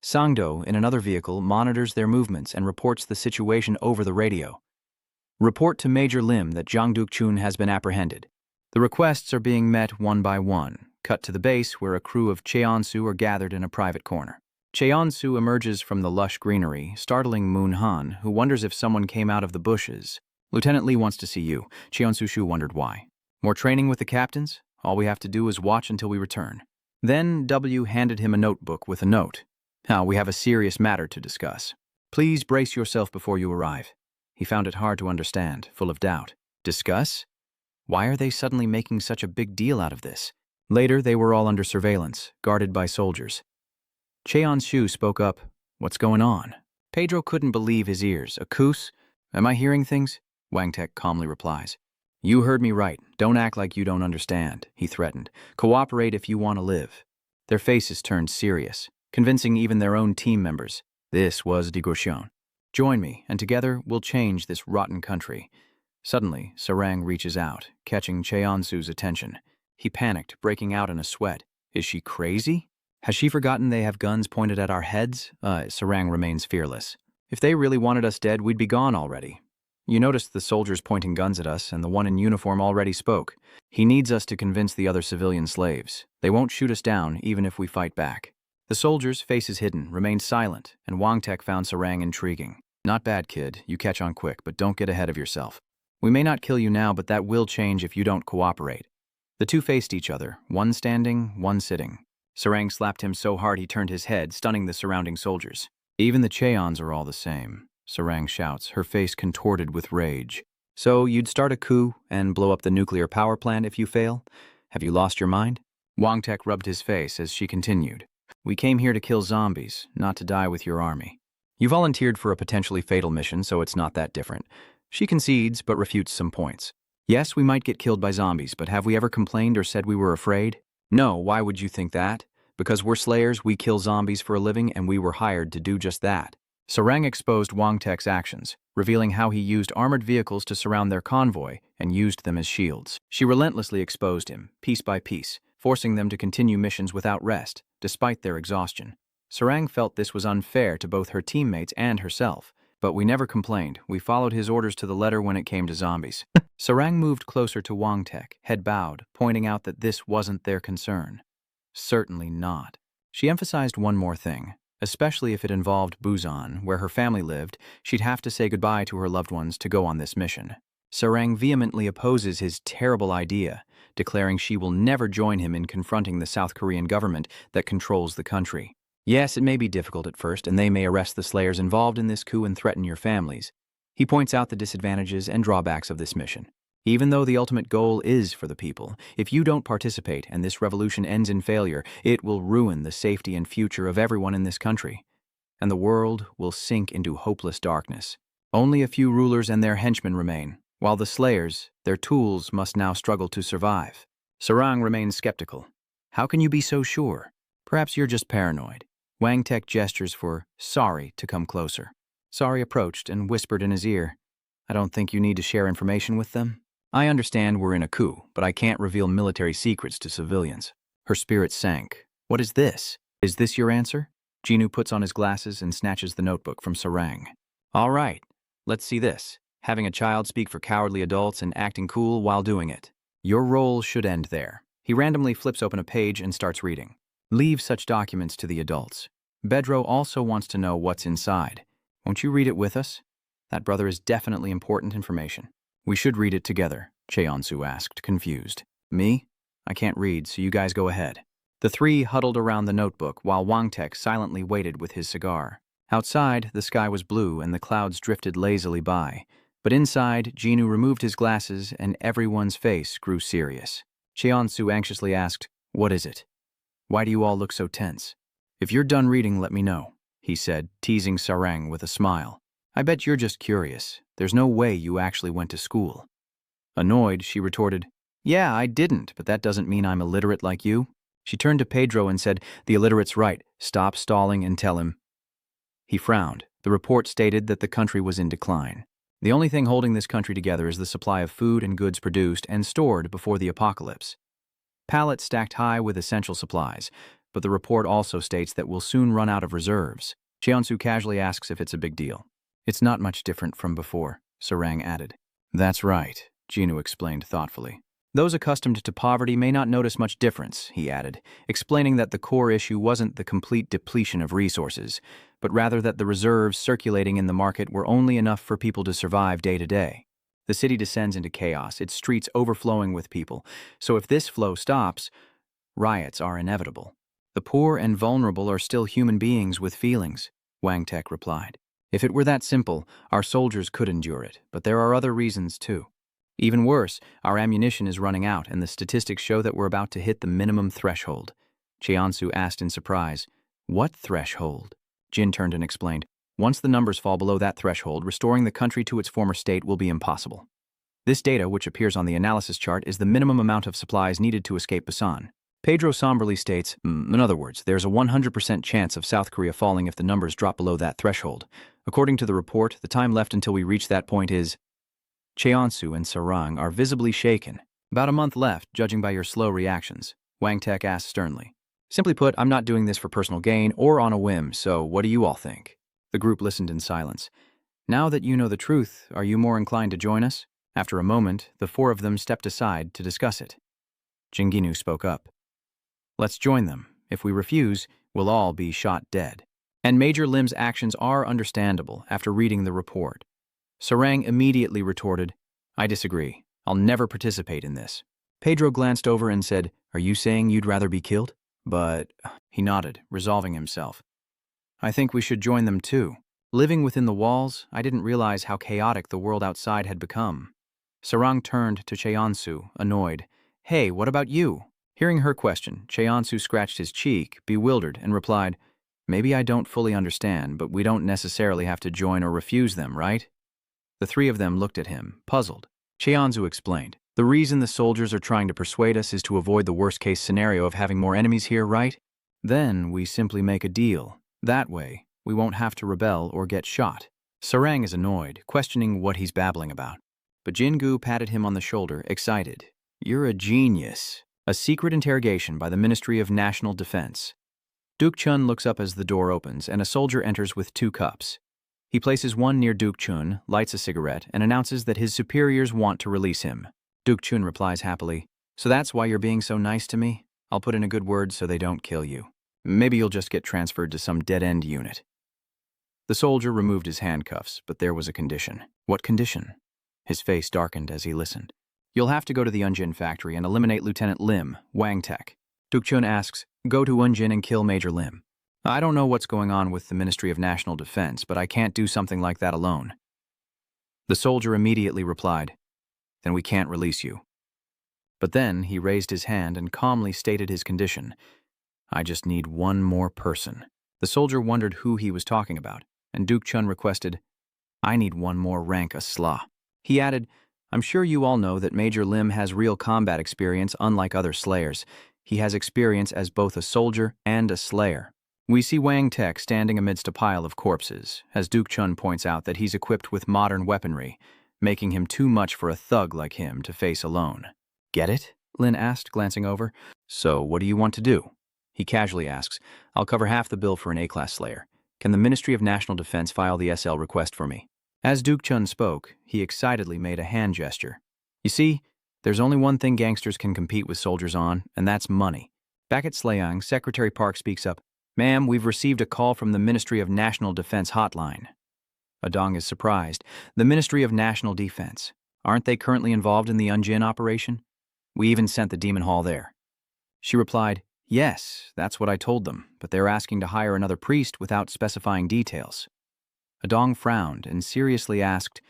Sangdo, in another vehicle, monitors their movements and reports the situation over the radio. Report to Major Lim that Duk Chun has been apprehended. The requests are being met one by one. Cut to the base, where a crew of Cheonsu are gathered in a private corner. Cheonsu emerges from the lush greenery, startling Moon Han, who wonders if someone came out of the bushes. Lieutenant Lee wants to see you. Cheonsu Shu wondered why. More training with the captains? All we have to do is watch until we return. Then W handed him a notebook with a note. Now, we have a serious matter to discuss. Please brace yourself before you arrive. He found it hard to understand, full of doubt. Discuss? Why are they suddenly making such a big deal out of this? Later, they were all under surveillance, guarded by soldiers. Cheon-shu spoke up. What's going on? Pedro couldn't believe his ears. A coup? Am I hearing things? Wang Tek calmly replies. You heard me right. Don't act like you don't understand, he threatened. Cooperate if you want to live. Their faces turned serious, convincing even their own team members. This was negotiation. Join me, and together we'll change this rotten country. Suddenly, Sarang reaches out, catching Cheon-su's attention. He panicked, breaking out in a sweat. Is she crazy? Has she forgotten they have guns pointed at our heads? Sarang remains fearless. If they really wanted us dead, we'd be gone already. You noticed the soldiers pointing guns at us, and the one in uniform already spoke. He needs us to convince the other civilian slaves. They won't shoot us down, even if we fight back. The soldiers, faces hidden, remained silent, and Wang Tek found Sarang intriguing. Not bad, kid. You catch on quick, but don't get ahead of yourself. We may not kill you now, but that will change if you don't cooperate. The two faced each other, one standing, one sitting. Sarang slapped him so hard he turned his head, stunning the surrounding soldiers. Even the Cheons are all the same, Sarang shouts, her face contorted with rage. So you'd start a coup and blow up the nuclear power plant if you fail? Have you lost your mind? Wang Tek rubbed his face as she continued. We came here to kill zombies, not to die with your army. You volunteered for a potentially fatal mission, so it's not that different. She concedes, but refutes some points. Yes, we might get killed by zombies, but have we ever complained or said we were afraid? No, why would you think that? Because we're slayers, we kill zombies for a living, and we were hired to do just that. Sarang exposed Wang Tek's actions, revealing how he used armored vehicles to surround their convoy and used them as shields. She relentlessly exposed him, piece by piece, forcing them to continue missions without rest, despite their exhaustion. Sarang felt this was unfair to both her teammates and herself. But we never complained. We followed his orders to the letter when it came to zombies. Sarang moved closer to Wang Tek, head bowed, pointing out that this wasn't their concern. Certainly not. She emphasized one more thing. Especially if it involved Busan, where her family lived, she'd have to say goodbye to her loved ones to go on this mission. Sarang vehemently opposes his terrible idea, declaring she will never join him in confronting the South Korean government that controls the country. Yes, it may be difficult at first, and they may arrest the slayers involved in this coup and threaten your families. He points out the disadvantages and drawbacks of this mission. Even though the ultimate goal is for the people, if you don't participate and this revolution ends in failure, it will ruin the safety and future of everyone in this country. And the world will sink into hopeless darkness. Only a few rulers and their henchmen remain, while the slayers, their tools, must now struggle to survive. Sarang remains skeptical. How can you be so sure? Perhaps you're just paranoid. Wang Tek gestures for Sorry to come closer. Sorry approached and whispered in his ear, I don't think you need to share information with them. I understand we're in a coup, but I can't reveal military secrets to civilians. Her spirit sank. What is this? Is this your answer? Chunu puts on his glasses and snatches the notebook from Sarang. All right, let's see this. Having a child speak for cowardly adults and acting cool while doing it. Your role should end there. He randomly flips open a page and starts reading. Leave such documents to the adults. Bedro also wants to know what's inside. Won't you read it with us? That brother is definitely important information. We should read it together, Cheon-su asked, confused. Me? I can't read, so you guys go ahead. The three huddled around the notebook while Wang Tek silently waited with his cigar. Outside, the sky was blue and the clouds drifted lazily by. But inside, Chunu removed his glasses and everyone's face grew serious. Cheon-su anxiously asked, What is it? Why do you all look so tense? If you're done reading, let me know, he said, teasing Sarang with a smile. I bet you're just curious. There's no way you actually went to school. Annoyed, she retorted, Yeah, I didn't, but that doesn't mean I'm illiterate like you. She turned to Pedro and said, The illiterate's right. Stop stalling and tell him. He frowned. The report stated that the country was in decline. The only thing holding this country together is the supply of food and goods produced and stored before the apocalypse. Pallets stacked high with essential supplies, but the report also states that we'll soon run out of reserves. Cheonsu casually asks if it's a big deal. It's not much different from before, Sarang added. That's right, Chunu explained thoughtfully. Those accustomed to poverty may not notice much difference, he added, explaining that the core issue wasn't the complete depletion of resources, but rather that the reserves circulating in the market were only enough for people to survive day to day. The city descends into chaos, its streets overflowing with people, so if this flow stops, riots are inevitable. The poor and vulnerable are still human beings with feelings, Wang Tek replied. If it were that simple, our soldiers could endure it, but there are other reasons too. Even worse, our ammunition is running out, and the statistics show that we're about to hit the minimum threshold. Cheonsu asked in surprise, What threshold? Jin turned and explained, Once the numbers fall below that threshold, restoring the country to its former state will be impossible. This data, which appears on the analysis chart, is the minimum amount of supplies needed to escape Busan. Pedro somberly states, in other words, there's a 100% chance of South Korea falling if the numbers drop below that threshold. According to the report, the time left until we reach that point is... Cheonsu and Sarang are visibly shaken. About a month left, judging by your slow reactions, Wang Tek asked sternly. Simply put, I'm not doing this for personal gain or on a whim, so what do you all think? The group listened in silence. Now that you know the truth, are you more inclined to join us? After a moment, the four of them stepped aside to discuss it. Jinginu spoke up. Let's join them. If we refuse, we'll all be shot dead. And Major Lim's actions are understandable after reading the report. Sarang immediately retorted, I disagree. I'll never participate in this. Pedro glanced over and said, Are you saying you'd rather be killed? But he nodded, resolving himself. I think we should join them too. Living within the walls, I didn't realize how chaotic the world outside had become. Sarang turned to Cheonsu, annoyed. Hey, what about you? Hearing her question, Cheonsu scratched his cheek, bewildered, and replied, Maybe I don't fully understand, but we don't necessarily have to join or refuse them, right? The three of them looked at him, puzzled. Cheonsu explained, The reason the soldiers are trying to persuade us is to avoid the worst-case scenario of having more enemies here, right? Then we simply make a deal. That way, we won't have to rebel or get shot. Sarang is annoyed, questioning what he's babbling about. But Jingu patted him on the shoulder, excited. You're a genius. A secret interrogation by the Ministry of National Defense. Duk Chun looks up as the door opens, and a soldier enters with 2 cups. He places one near Duk Chun, lights a cigarette, and announces that his superiors want to release him. Duk Chun replies happily, So that's why you're being so nice to me? I'll put in a good word so they don't kill you. Maybe you'll just get transferred to some dead-end unit. The soldier removed his handcuffs, but there was a condition. What condition? His face darkened as he listened. You'll have to go to the Unjin factory and eliminate Lieutenant Lim, Wang Tek. Duk Chun asks, Go to Unjin and kill Major Lim. I don't know what's going on with the Ministry of National Defense, but I can't do something like that alone. The soldier immediately replied, Then we can't release you. But then he raised his hand and calmly stated his condition. I just need one more person. The soldier wondered who he was talking about, and Duk Chun requested, I need one more rank Asla. He added, I'm sure you all know that Major Lim has real combat experience unlike other slayers. He has experience as both a soldier and a slayer. We see Wang Tek standing amidst a pile of corpses, as Duk Chun points out that he's equipped with modern weaponry, making him too much for a thug like him to face alone. Get it? Lin asked, glancing over. So what do you want to do? He casually asks, I'll cover half the bill for an A-class slayer. Can the Ministry of National Defense file the SL request for me? As Duk Chun spoke, he excitedly made a hand gesture. You see, there's only one thing gangsters can compete with soldiers on, and that's money. Back at Slayang, Secretary Park speaks up, Ma'am, we've received a call from the Ministry of National Defense hotline. Adong is surprised. The Ministry of National Defense. Aren't they currently involved in the Unjin operation? We even sent the Demon Hall there. She replied, Yes, that's what I told them, but they're asking to hire another priest without specifying details. Adong frowned and seriously asked,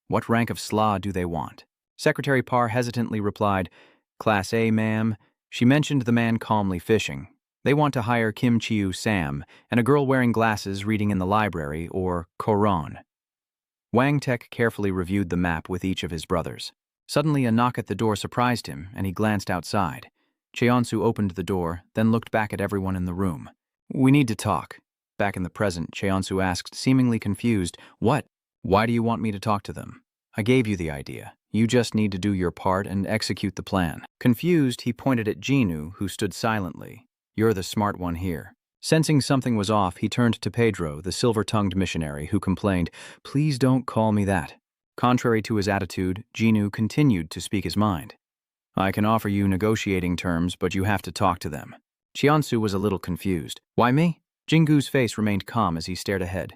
What rank of Sla do they want? Secretary Parr hesitantly replied, Class A, ma'am. She mentioned the man calmly fishing. They want to hire Kim Chiu Sam and a girl wearing glasses reading in the library, or Koron. Wang Tek carefully reviewed the map with each of his brothers. Suddenly a knock at the door surprised him, and he glanced outside. Cheonsu opened the door, then looked back at everyone in the room. We need to talk. Back in the present, Cheonsu asked, seemingly confused, What? Why do you want me to talk to them? I gave you the idea. You just need to do your part and execute the plan. Confused, he pointed at Chunu, who stood silently. You're the smart one here. Sensing something was off, he turned to Pedro, the silver-tongued missionary, who complained, Please don't call me that. Contrary to his attitude, Chunu continued to speak his mind. I can offer you negotiating terms, but you have to talk to them. Chiansu was a little confused. Why me? Jingu's face remained calm as he stared ahead.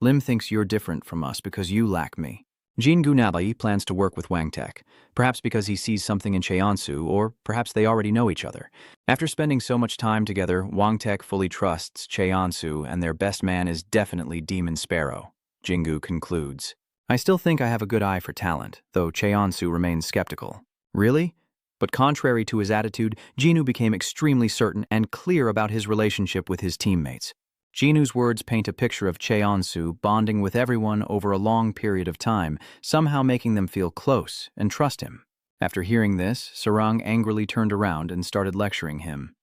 Lim thinks you're different from us because you lack me. Jingu Nabai plans to work with Wangtek, perhaps because he sees something in Cheonsu, or perhaps they already know each other. After spending so much time together, Wangtek fully trusts Cheonsu, and their best man is definitely Demon Sparrow, Jingu concludes. I still think I have a good eye for talent, though Cheonsu remains skeptical. Really? But contrary to his attitude, Chunu became extremely certain and clear about his relationship with his teammates. Jinu's words paint a picture of Cheonsu bonding with everyone over a long period of time, somehow making them feel close and trust him. After hearing this, Sarang angrily turned around and started lecturing him.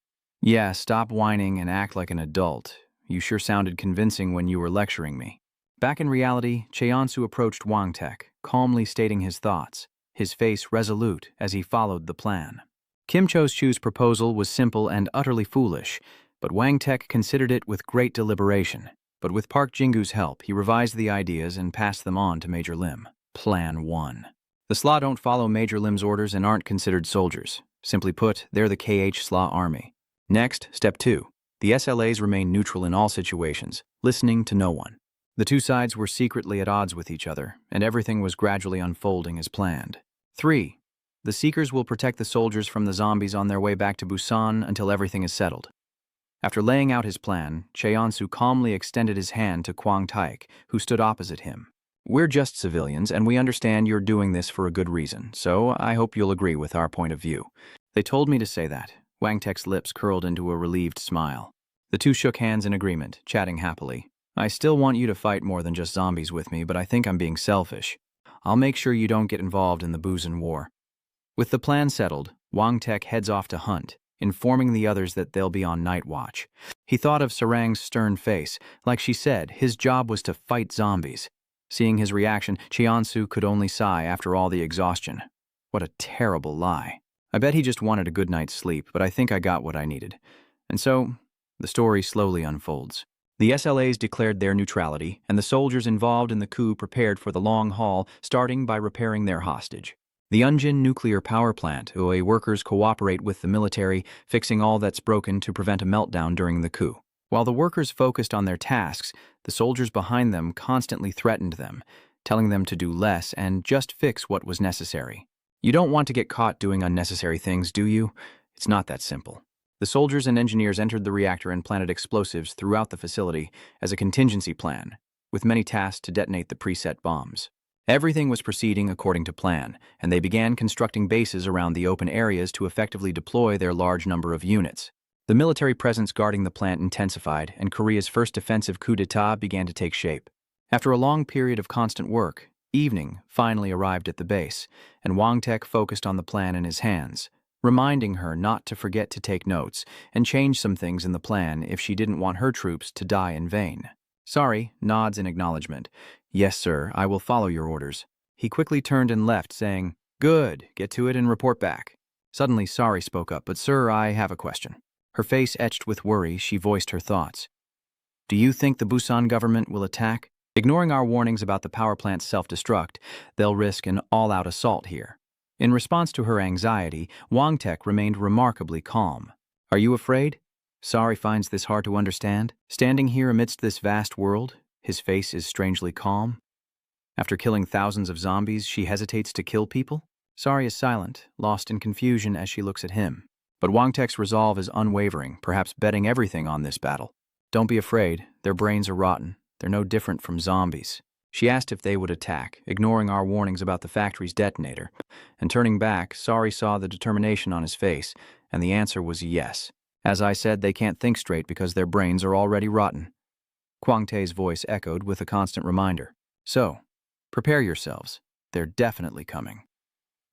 Yeah, stop whining and act like an adult. You sure sounded convincing when you were lecturing me. Back in reality, Cheonsu approached Wangtek, calmly stating his thoughts, his face resolute as he followed the plan. Kim Cho-chu's proposal was simple and utterly foolish, but Wangtek considered it with great deliberation. But with Park Jingu's help, he revised the ideas and passed them on to Major Lim. Plan 1. The SLA don't follow Major Lim's orders and aren't considered soldiers. Simply put, they're the KH SLA army. Next, Step 2. The SLAs remain neutral in all situations, listening to no one. The two sides were secretly at odds with each other, and everything was gradually unfolding as planned. 3. The Seekers will protect the soldiers from the zombies on their way back to Busan until everything is settled. After laying out his plan, Cheonsu calmly extended his hand to Kwang Taek, who stood opposite him. We're just civilians, and we understand you're doing this for a good reason, so I hope you'll agree with our point of view. They told me to say that. Wangtek's lips curled into a relieved smile. The two shook hands in agreement, chatting happily. I still want you to fight more than just zombies with me, but I think I'm being selfish. I'll make sure you don't get involved in the Busan War. With the plan settled, Wangtek heads off to hunt, informing the others that they'll be on night watch. He thought of Sarang's stern face. Like she said, his job was to fight zombies. Seeing his reaction, Cheonsu could only sigh after all the exhaustion. What a terrible lie. I bet he just wanted a good night's sleep, but I think I got what I needed. And so, the story slowly unfolds. The SLAs declared their neutrality, and the soldiers involved in the coup prepared for the long haul, starting by repairing their hostage. The Unjin nuclear power plant, OA workers cooperate with the military, fixing all that's broken to prevent a meltdown during the coup. While the workers focused on their tasks, the soldiers behind them constantly threatened them, telling them to do less and just fix what was necessary. You don't want to get caught doing unnecessary things, do you? It's not that simple. The soldiers and engineers entered the reactor and planted explosives throughout the facility as a contingency plan, with many tasks to detonate the preset bombs. Everything was proceeding according to plan, and they began constructing bases around the open areas to effectively deploy their large number of units. The military presence guarding the plant intensified, and Korea's first defensive coup d'etat began to take shape. After a long period of constant work, evening finally arrived at the base, and Wangtek focused on the plan in his hands, reminding her not to forget to take notes and change some things in the plan if she didn't want her troops to die in vain. Sorry, nods in acknowledgement. Yes, sir, I will follow your orders. He quickly turned and left, saying, Good, get to it and report back. Suddenly, Sari spoke up, but sir, I have a question. Her face etched with worry, she voiced her thoughts. Do you think the Busan government will attack? Ignoring our warnings about the power plant's self-destruct, they'll risk an all-out assault here. In response to her anxiety, Wangtek remained remarkably calm. Are you afraid? Sari finds this hard to understand. Standing here amidst this vast world, his face is strangely calm. After killing thousands of zombies, she hesitates to kill people? Sari is silent, lost in confusion as she looks at him. But Wangtek's resolve is unwavering, perhaps betting everything on this battle. Don't be afraid, their brains are rotten. They're no different from zombies. She asked if they would attack, ignoring our warnings about the factory's detonator. And turning back, Sari saw the determination on his face, and the answer was yes. As I said, they can't think straight because their brains are already rotten. Kwang Tae's voice echoed with a constant reminder. So, prepare yourselves. They're definitely coming.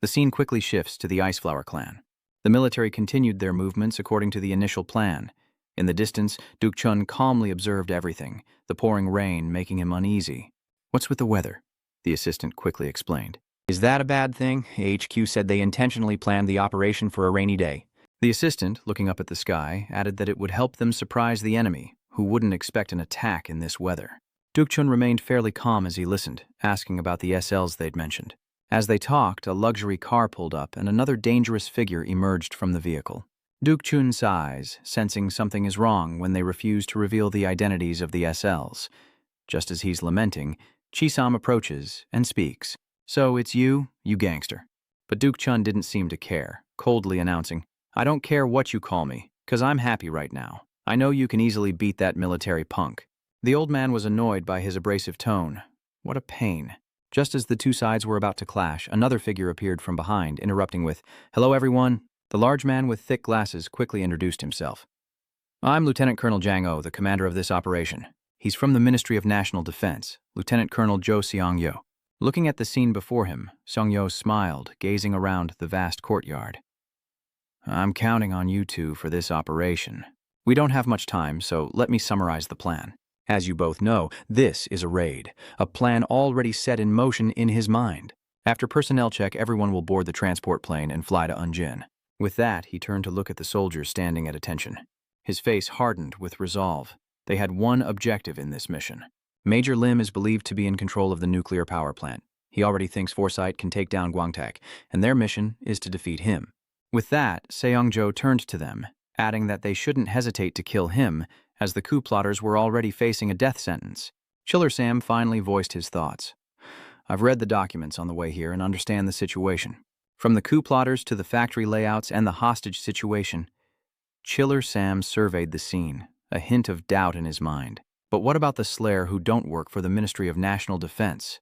The scene quickly shifts to the Iceflower clan. The military continued their movements according to the initial plan. In the distance, Duk Chun calmly observed everything, the pouring rain making him uneasy. What's with the weather? The assistant quickly explained. Is that a bad thing? HQ said they intentionally planned the operation for a rainy day. The assistant, looking up at the sky, added that it would help them surprise the enemy, who wouldn't expect an attack in this weather. Duk Chun remained fairly calm as he listened, asking about the SLs they'd mentioned. As they talked, a luxury car pulled up and another dangerous figure emerged from the vehicle. Duk Chun sighs, sensing something is wrong when they refuse to reveal the identities of the SLs. Just as he's lamenting, Chisam approaches and speaks. So it's you gangster. But Duk Chun didn't seem to care, coldly announcing, I don't care what you call me, 'cause I'm happy right now. I know you can easily beat that military punk. The old man was annoyed by his abrasive tone. What a pain. Just as the two sides were about to clash, another figure appeared from behind, interrupting with, Hello everyone. The large man with thick glasses quickly introduced himself. I'm Lieutenant Colonel Jang O, the commander of this operation. He's from the Ministry of National Defense, Lieutenant Colonel Jo Seong-yo. Looking at the scene before him, Seong-yo smiled, gazing around the vast courtyard. I'm counting on you two for this operation. We don't have much time, so let me summarize the plan. As you both know, this is a raid, a plan already set in motion in his mind. After personnel check, everyone will board the transport plane and fly to Unjin. With that, he turned to look at the soldiers standing at attention. His face hardened with resolve. They had one objective in this mission. Major Lim is believed to be in control of the nuclear power plant. He already thinks Foresight can take down Gwangtak, and their mission is to defeat him. With that, Seong-jo turned to them, adding that they shouldn't hesitate to kill him, as the coup plotters were already facing a death sentence. Chiller Sam finally voiced his thoughts. I've read the documents on the way here and understand the situation. From the coup plotters to the factory layouts and the hostage situation, Chiller Sam surveyed the scene, a hint of doubt in his mind. But what about the Slayer who don't work for the Ministry of National Defense?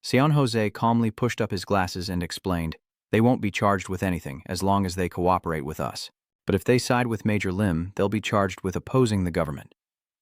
Sion Jose calmly pushed up his glasses and explained, they won't be charged with anything as long as they cooperate with us. But if they side with Major Lim, they'll be charged with opposing the government.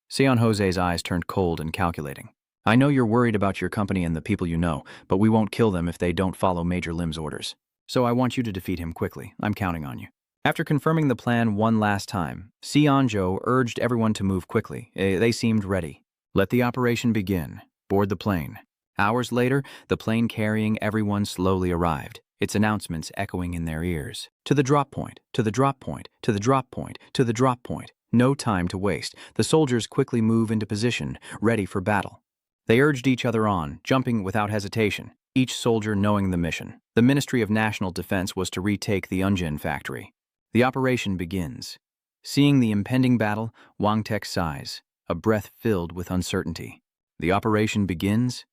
Sion Jose's eyes turned cold and calculating. I know you're worried about your company and the people you know, but we won't kill them if they don't follow Major Lim's orders. So I want you to defeat him quickly. I'm counting on you. After confirming the plan one last time, Seon-jo urged everyone to move quickly. They seemed ready. Let the operation begin. Board the plane. Hours later, the plane carrying everyone slowly arrived, its announcements echoing in their ears. To the drop point, to the drop point, to the drop point, to the drop point. No time to waste. The soldiers quickly move into position, ready for battle. They urged each other on, jumping without hesitation, each soldier knowing the mission. The Ministry of National Defense was to retake the Unjin factory. The operation begins. Seeing the impending battle, Wangtek sighs, a breath filled with uncertainty. The operation begins.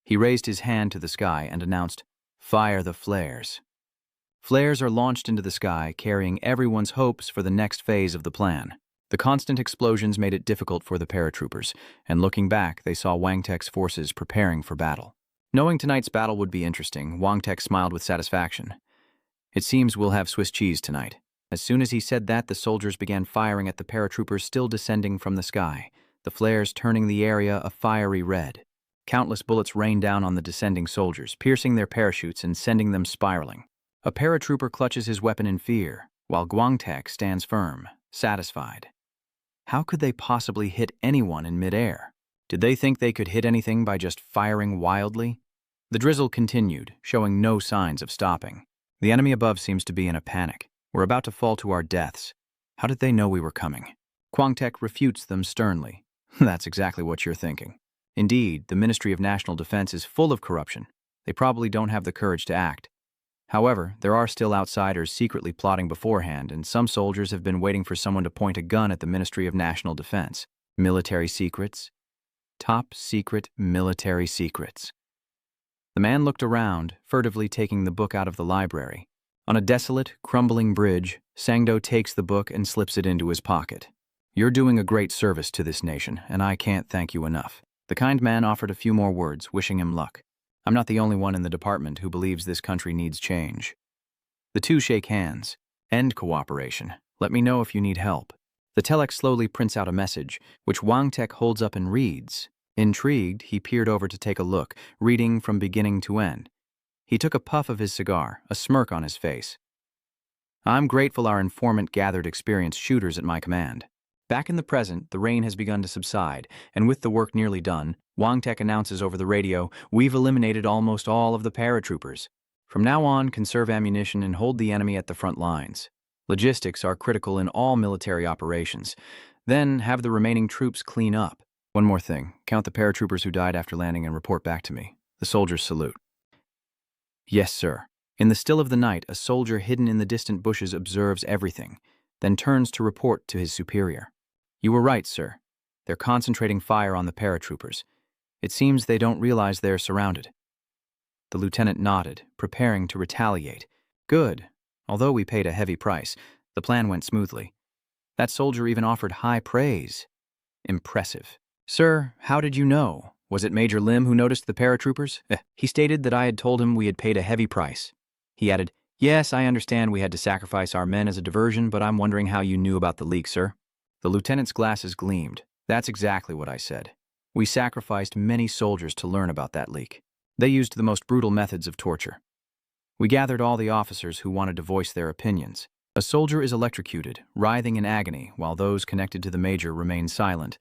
He raised his hand to the sky and announced, Fire the flares. Flares are launched into the sky, carrying everyone's hopes for the next phase of the plan. The constant explosions made it difficult for the paratroopers, and looking back, they saw Wangtek's forces preparing for battle. Knowing tonight's battle would be interesting, Wangtek smiled with satisfaction. It seems we'll have Swiss cheese tonight. As soon as he said that, the soldiers began firing at the paratroopers still descending from the sky, the flares turning the area a fiery red. Countless bullets rained down on the descending soldiers, piercing their parachutes and sending them spiraling. A paratrooper clutches his weapon in fear, while Gwangtek stands firm, satisfied. How could they possibly hit anyone in midair? Did they think they could hit anything by just firing wildly? The drizzle continued, showing no signs of stopping. The enemy above seems to be in a panic. We're about to fall to our deaths. How did they know we were coming? Gwangtek refutes them sternly. That's exactly what you're thinking. Indeed, the Ministry of National Defense is full of corruption. They probably don't have the courage to act. However, there are still outsiders secretly plotting beforehand, and some soldiers have been waiting for someone to point a gun at the Ministry of National Defense. Military secrets. Top secret military secrets. The man looked around, furtively taking the book out of the library. On a desolate, crumbling bridge, Sangdo takes the book and slips it into his pocket. You're doing a great service to this nation, and I can't thank you enough. The kind man offered a few more words, wishing him luck. I'm not the only one in the department who believes this country needs change. The two shake hands. End cooperation. Let me know if you need help. The telex slowly prints out a message, which Wangtek holds up and reads. Intrigued, he peered over to take a look, reading from beginning to end. He took a puff of his cigar, a smirk on his face. I'm grateful our informant gathered experienced shooters at my command. Back in the present, the rain has begun to subside, and with the work nearly done, Wangtek announces over the radio, "We've eliminated almost all of the paratroopers. From now on, conserve ammunition and hold the enemy at the front lines. Logistics are critical in all military operations. Then have the remaining troops clean up. One more thing, count the paratroopers who died after landing and report back to me." The soldiers salute. "Yes, sir." In the still of the night, a soldier hidden in the distant bushes observes everything, then turns to report to his superior. "You were right, sir. They're concentrating fire on the paratroopers. It seems they don't realize they're surrounded." The lieutenant nodded, preparing to retaliate. "Good. Although we paid a heavy price, the plan went smoothly. That soldier even offered high praise." "Impressive. Sir, how did you know? Was it Major Lim who noticed the paratroopers?" "He stated that I had told him we had paid a heavy price." He added, "Yes, I understand we had to sacrifice our men as a diversion, but I'm wondering how you knew about the leak, sir." The lieutenant's glasses gleamed. "That's exactly what I said. We sacrificed many soldiers to learn about that leak. They used the most brutal methods of torture. We gathered all the officers who wanted to voice their opinions. A soldier is electrocuted, writhing in agony, while those connected to the major remain silent.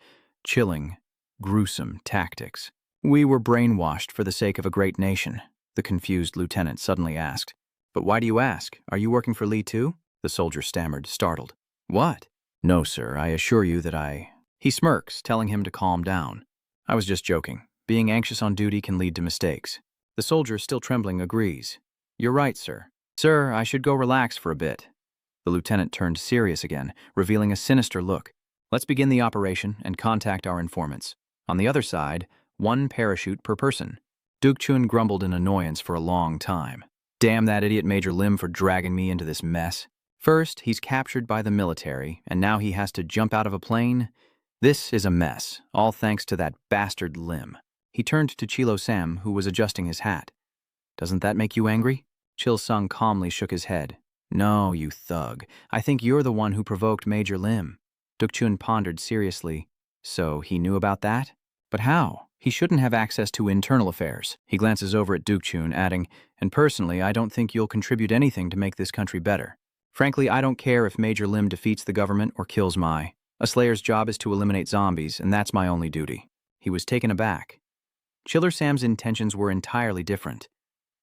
Chilling, gruesome tactics. We were brainwashed for the sake of a great nation," the confused lieutenant suddenly asked. "But why do you ask? Are you working for Lee too?" The soldier stammered, startled. "What?" "No, sir, I assure you that I—" He smirks, telling him to calm down. "I was just joking. Being anxious on duty can lead to mistakes." The soldier, still trembling, agrees. "You're right, sir. Sir, I should go relax for a bit." The lieutenant turned serious again, revealing a sinister look. "Let's begin the operation and contact our informants. On the other side, 1 parachute per person." Duk Chun grumbled in annoyance for a long time. "Damn that idiot Major Lim for dragging me into this mess. First, he's captured by the military, and now he has to jump out of a plane. This is a mess, all thanks to that bastard Lim." He turned to Chilo Sam, who was adjusting his hat. "Doesn't that make you angry?" Chil Sung calmly shook his head. "No, you thug. I think you're the one who provoked Major Lim." Duk Chun pondered seriously. "So he knew about that? But how? He shouldn't have access to internal affairs." He glances over at Duk Chun, adding, "And personally, I don't think you'll contribute anything to make this country better. Frankly, I don't care if Major Lim defeats the government or kills Mai. A Slayer's job is to eliminate zombies, and that's my only duty." He was taken aback. Chiller Sam's intentions were entirely different.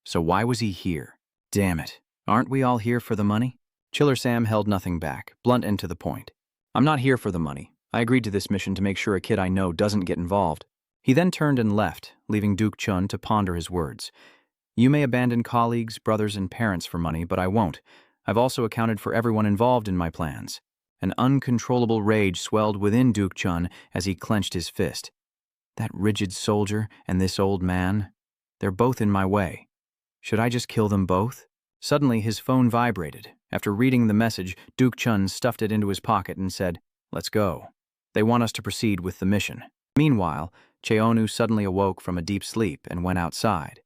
So why was he here? Damn it. Aren't we all here for the money? Chiller Sam held nothing back, blunt and to the point. "I'm not here for the money. I agreed to this mission to make sure a kid I know doesn't get involved." He then turned and left, leaving Duk Chun to ponder his words. "You may abandon colleagues, brothers, and parents for money, but I won't. I've also accounted for everyone involved in my plans." An uncontrollable rage swelled within Duk Chun as he clenched his fist. That rigid soldier and this old man, they're both in my way. Should I just kill them both? Suddenly, his phone vibrated. After reading the message, Duk Chun stuffed it into his pocket and said, "Let's go. They want us to proceed with the mission." Meanwhile, Cheonu suddenly awoke from a deep sleep and went outside.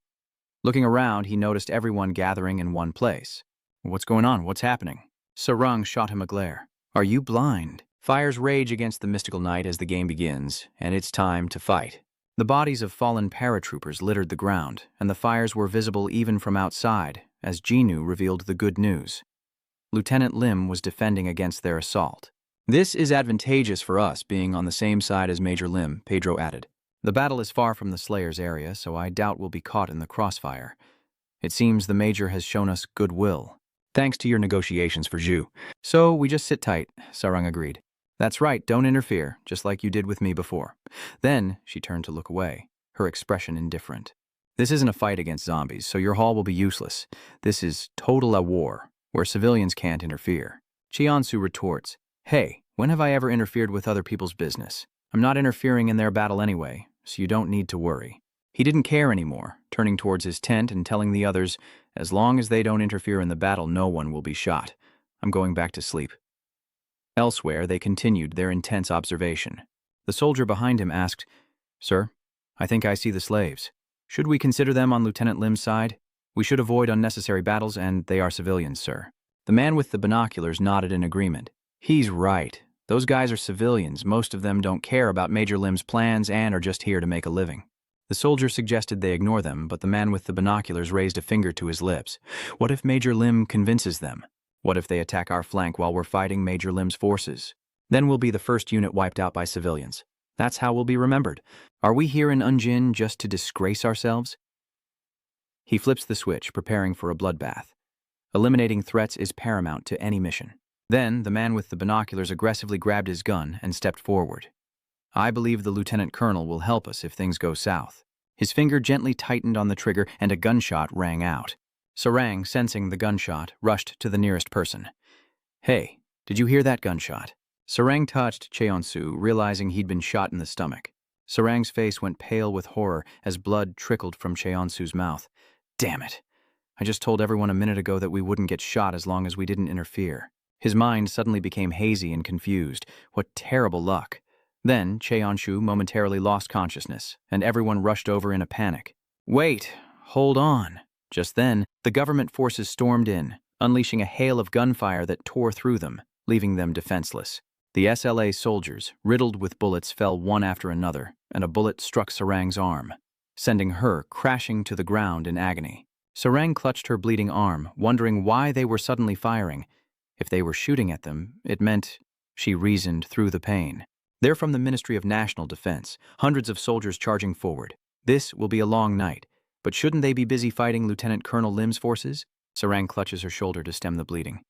Looking around, he noticed everyone gathering in one place. "What's going on? What's happening?" Sarung shot him a glare. "Are you blind?" Fires rage against the mystical night as the game begins, and it's time to fight. The bodies of fallen paratroopers littered the ground, and the fires were visible even from outside, as Jinu revealed the good news. Lieutenant Lim was defending against their assault. "This is advantageous for us, being on the same side as Major Lim," Pedro added. "The battle is far from the Slayer's area, so I doubt we'll be caught in the crossfire. It seems the Major has shown us goodwill. Thanks to your negotiations for Zhu. So we just sit tight," Sarung agreed. "That's right, don't interfere, just like you did with me before." Then she turned to look away, her expression indifferent. "This isn't a fight against zombies, so your haul will be useless. This is total a war, where civilians can't interfere." Chiansu retorts, "Hey, when have I ever interfered with other people's business? I'm not interfering in their battle anyway, so you don't need to worry." He didn't care anymore, turning towards his tent and telling the others, "As long as they don't interfere in the battle, no one will be shot. I'm going back to sleep." Elsewhere, they continued their intense observation. The soldier behind him asked, "Sir, I think I see the slaves. Should we consider them on Lieutenant Lim's side? We should avoid unnecessary battles, and they are civilians, sir." The man with the binoculars nodded in agreement. "He's right. Those guys are civilians. Most of them don't care about Major Lim's plans and are just here to make a living." The soldier suggested they ignore them, but the man with the binoculars raised a finger to his lips. "What if Major Lim convinces them? What if they attack our flank while we're fighting Major Lim's forces? Then we'll be the first unit wiped out by civilians. That's how we'll be remembered. Are we here in Unjin just to disgrace ourselves? He flips the switch, preparing for a bloodbath. Eliminating threats is paramount to any mission. Then, the man with the binoculars aggressively grabbed his gun and stepped forward. I believe the lieutenant colonel will help us if things go south. His finger gently tightened on the trigger and a gunshot rang out. Sarang, sensing the gunshot, rushed to the nearest person. Hey, did you hear that gunshot? Sarang touched Cheonsu, realizing he'd been shot in the stomach. Sarang's face went pale with horror as blood trickled from Cheonsu's mouth. Damn it. I just told everyone a minute ago that we wouldn't get shot as long as we didn't interfere. His mind suddenly became hazy and confused. What terrible luck. Then, Cheonshu momentarily lost consciousness, and everyone rushed over in a panic. Wait, hold on. Just then, the government forces stormed in, unleashing a hail of gunfire that tore through them, leaving them defenseless. The SLA soldiers, riddled with bullets, fell one after another, and a bullet struck Sarang's arm, sending her crashing to the ground in agony. Sarang clutched her bleeding arm, wondering why they were suddenly firing. If they were shooting at them, it meant, she reasoned through the pain. They're from the Ministry of National Defense, hundreds of soldiers charging forward. This will be a long night, but shouldn't they be busy fighting Lieutenant Colonel Lim's forces? Sarang clutches her shoulder to stem the bleeding.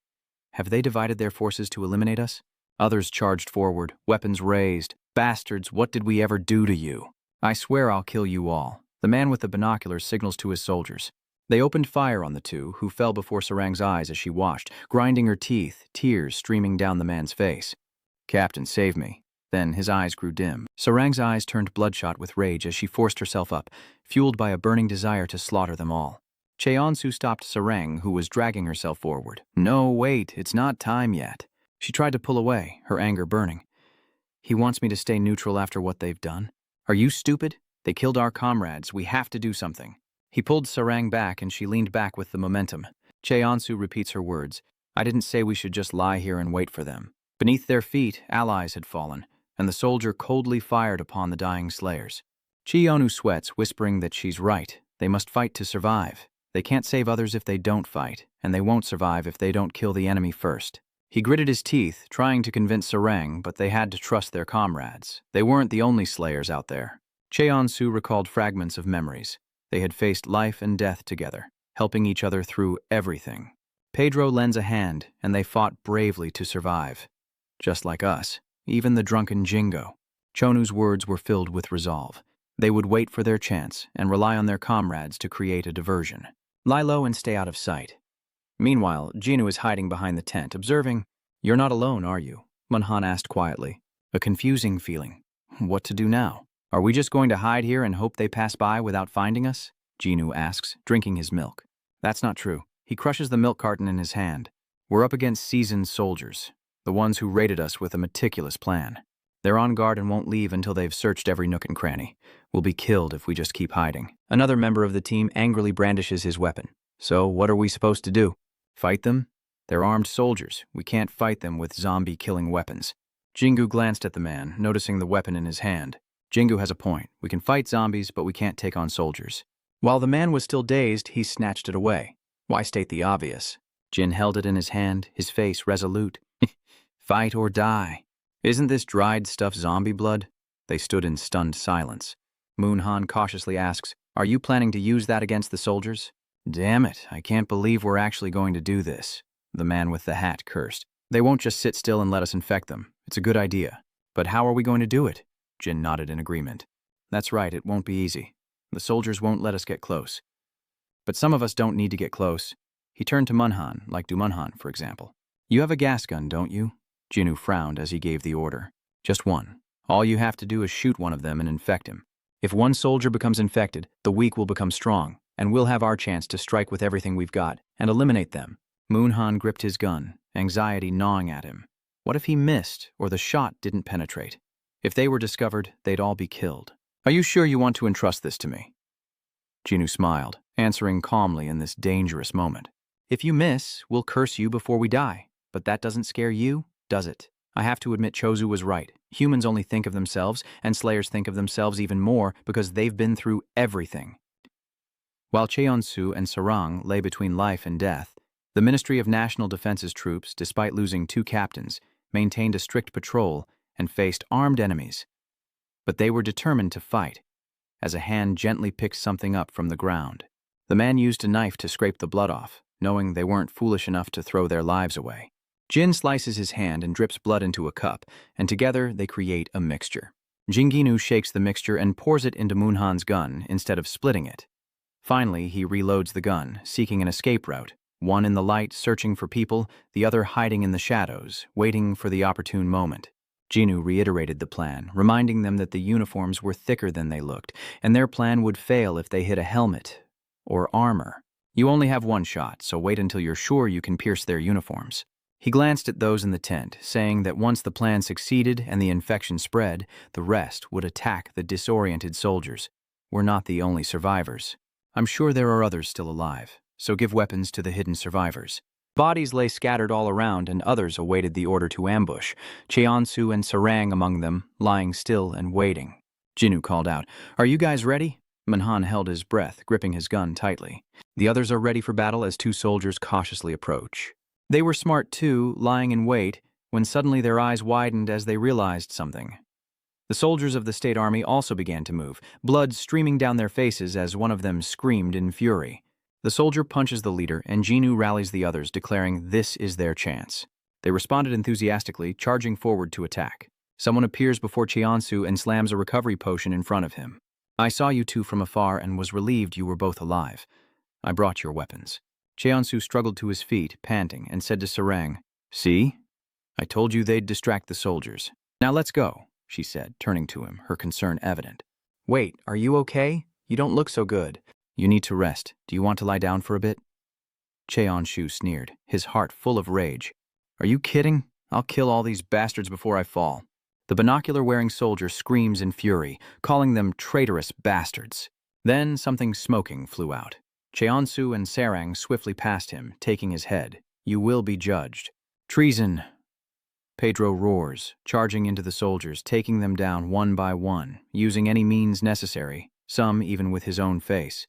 Have they divided their forces to eliminate us? Others charged forward, weapons raised. Bastards, what did we ever do to you? I swear I'll kill you all. The man with the binoculars signals to his soldiers. They opened fire on the two, who fell before Sarang's eyes as she watched, grinding her teeth, tears streaming down the man's face. Captain, save me. Then his eyes grew dim. Sarang's eyes turned bloodshot with rage as she forced herself up, fueled by a burning desire to slaughter them all. Cheonsu stopped Sarang, who was dragging herself forward. No, wait, it's not time yet. She tried to pull away, her anger burning. He wants me to stay neutral after what they've done? Are you stupid? They killed our comrades. We have to do something. He pulled Sarang back and she leaned back with the momentum. Cheonsu repeats her words. I didn't say we should just lie here and wait for them. Beneath their feet, allies had fallen, and the soldier coldly fired upon the dying slayers. Cheonu sweats, whispering that she's right. They must fight to survive. They can't save others if they don't fight, and they won't survive if they don't kill the enemy first. He gritted his teeth, trying to convince Sarang, but they had to trust their comrades. They weren't the only slayers out there. Cheonsu recalled fragments of memories. They had faced life and death together, helping each other through everything. Pedro lends a hand, and they fought bravely to survive. Just like us, even the drunken Jingo. Chonu's words were filled with resolve. They would wait for their chance and rely on their comrades to create a diversion. Lie low and stay out of sight. Meanwhile, Chunu is hiding behind the tent, observing. You're not alone, are you? Manhan asked quietly. A confusing feeling. What to do now? Are we just going to hide here and hope they pass by without finding us? Chunu asks, drinking his milk. That's not true. He crushes the milk carton in his hand. We're up against seasoned soldiers, the ones who raided us with a meticulous plan. They're on guard and won't leave until they've searched every nook and cranny. We'll be killed if we just keep hiding. Another member of the team angrily brandishes his weapon. So what are we supposed to do? Fight them? They're armed soldiers. We can't fight them with zombie-killing weapons. Jingu glanced at the man, noticing the weapon in his hand. Jingu has a point. We can fight zombies, but we can't take on soldiers. While the man was still dazed, he snatched it away. Why state the obvious? Jin held it in his hand, his face resolute. Fight or die. Isn't this dried stuff zombie blood? They stood in stunned silence. Moonhan cautiously asks, Are you planning to use that against the soldiers? Damn it, I can't believe we're actually going to do this. The man with the hat cursed. They won't just sit still and let us infect them. It's a good idea. But how are we going to do it? Jin nodded in agreement. That's right, it won't be easy. The soldiers won't let us get close. But some of us don't need to get close. He turned to Munhan, like Dumunhan, for example. You have a gas gun, don't you? Chunu frowned as he gave the order. Just one. All you have to do is shoot one of them and infect him. If one soldier becomes infected, the weak will become strong, and we'll have our chance to strike with everything we've got and eliminate them. Moonhan gripped his gun, anxiety gnawing at him. What if he missed or the shot didn't penetrate? If they were discovered, they'd all be killed. Are you sure you want to entrust this to me? Chunu smiled, answering calmly in this dangerous moment. If you miss, we'll curse you before we die. But that doesn't scare you, does it? I have to admit Chozu was right. Humans only think of themselves, and slayers think of themselves even more because they've been through everything. While Cheonsu and Sarang lay between life and death, the Ministry of National Defense's troops, despite losing 2 captains, maintained a strict patrol, and faced armed enemies. But they were determined to fight, as a hand gently picked something up from the ground. The man used a knife to scrape the blood off, knowing they weren't foolish enough to throw their lives away. Jin slices his hand and drips blood into a cup, and together they create a mixture. Jinginu shakes the mixture and pours it into Moonhan's gun instead of splitting it. Finally, he reloads the gun, seeking an escape route, one in the light searching for people, the other hiding in the shadows, waiting for the opportune moment. Jinu reiterated the plan, reminding them that the uniforms were thicker than they looked, and their plan would fail if they hit a helmet or armor. You only have one shot, so wait until you're sure you can pierce their uniforms. He glanced at those in the tent, saying that once the plan succeeded and the infection spread, the rest would attack the disoriented soldiers. We're not the only survivors. I'm sure there are others still alive, so give weapons to the hidden survivors. Bodies lay scattered all around, and others awaited the order to ambush, Cheonsu and Sarang among them, lying still and waiting. Jinu called out, "Are you guys ready?" Manhan held his breath, gripping his gun tightly. The others are ready for battle as two soldiers cautiously approach. They were smart too, lying in wait, when suddenly their eyes widened as they realized something. The soldiers of the state army also began to move, blood streaming down their faces as one of them screamed in fury. The soldier punches the leader, and Jinu rallies the others, declaring this is their chance. They responded enthusiastically, charging forward to attack. Someone appears before Cheonsu and slams a recovery potion in front of him. "I saw you two from afar and was relieved you were both alive. I brought your weapons." Cheonsu struggled to his feet, panting, and said to Sarang, "See? I told you they'd distract the soldiers. Now let's go," she said, turning to him, her concern evident. "Wait, are you okay? You don't look so good." "You need to rest. Do you want to lie down for a bit?" Cheonshu sneered, his heart full of rage. "Are you kidding? I'll kill all these bastards before I fall." The binocular-wearing soldier screams in fury, calling them traitorous bastards. Then something smoking flew out. Cheonsu and Sarang swiftly passed him, taking his head. "You will be judged." "Treason!" Pedro roars, charging into the soldiers, taking them down one by one, using any means necessary, some even with his own face.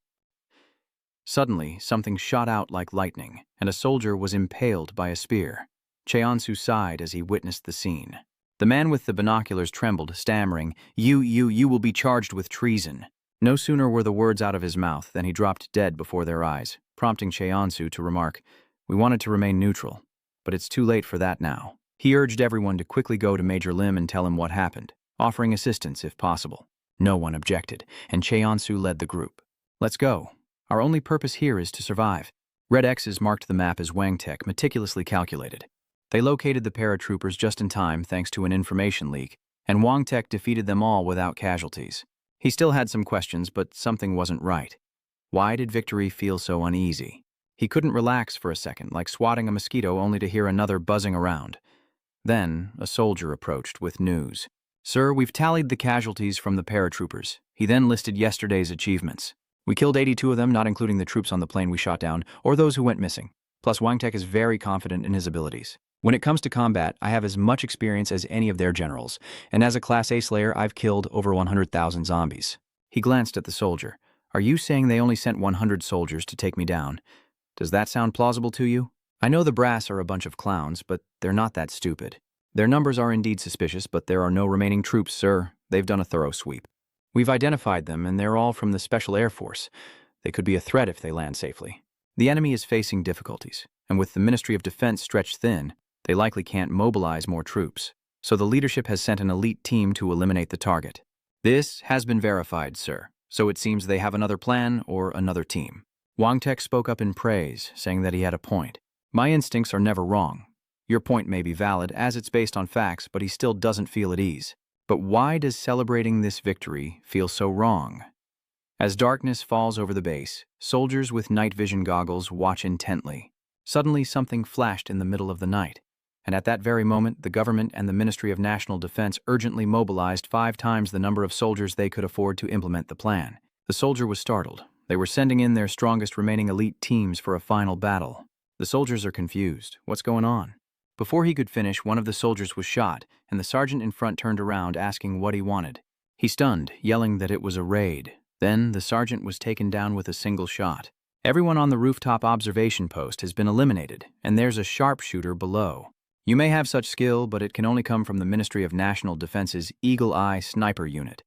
Suddenly, something shot out like lightning, and a soldier was impaled by a spear. Cheonsu sighed as he witnessed the scene. The man with the binoculars trembled, stammering, You will be charged with treason." No sooner were the words out of his mouth than he dropped dead before their eyes, prompting Cheonsu to remark, "We wanted to remain neutral, but it's too late for that now." He urged everyone to quickly go to Major Lim and tell him what happened, offering assistance if possible. No one objected, and Cheonsu led the group. "Let's go. Our only purpose here is to survive." Red X's marked the map as Wangtek meticulously calculated. They located the paratroopers just in time thanks to an information leak, and Wangtek defeated them all without casualties. He still had some questions, but something wasn't right. Why did victory feel so uneasy? He couldn't relax for a second, like swatting a mosquito only to hear another buzzing around. Then, a soldier approached with news. "Sir, we've tallied the casualties from the paratroopers." He then listed yesterday's achievements. "We killed 82 of them, not including the troops on the plane we shot down, or those who went missing. Plus, Wangtek is very confident in his abilities. When it comes to combat, I have as much experience as any of their generals, and as a Class A Slayer, I've killed over 100,000 zombies." He glanced at the soldier. "Are you saying they only sent 100 soldiers to take me down? Does that sound plausible to you? I know the brass are a bunch of clowns, but they're not that stupid. Their numbers are indeed suspicious, but there are no remaining troops, sir. They've done a thorough sweep. We've identified them, and they're all from the Special Air Force. They could be a threat if they land safely. The enemy is facing difficulties, and with the Ministry of Defense stretched thin, they likely can't mobilize more troops. So the leadership has sent an elite team to eliminate the target. This has been verified, sir. So it seems they have another plan or another team." Wangtek spoke up in praise, saying that he had a point. "My instincts are never wrong. Your point may be valid as it's based on facts, but he still doesn't feel at ease. But why does celebrating this victory feel so wrong?" As darkness falls over the base, soldiers with night vision goggles watch intently. Suddenly something flashed in the middle of the night, and at that very moment the government and the Ministry of National Defense urgently mobilized 5 times the number of soldiers they could afford to implement the plan. The soldier was startled. They were sending in their strongest remaining elite teams for a final battle. The soldiers are confused. What's going on? Before he could finish, one of the soldiers was shot, and the sergeant in front turned around asking what he wanted. He stunned, yelling that it was a raid. Then the sergeant was taken down with a single shot. Everyone on the rooftop observation post has been eliminated, and there's a sharpshooter below. You may have such skill, but it can only come from the Ministry of National Defense's Eagle Eye Sniper Unit.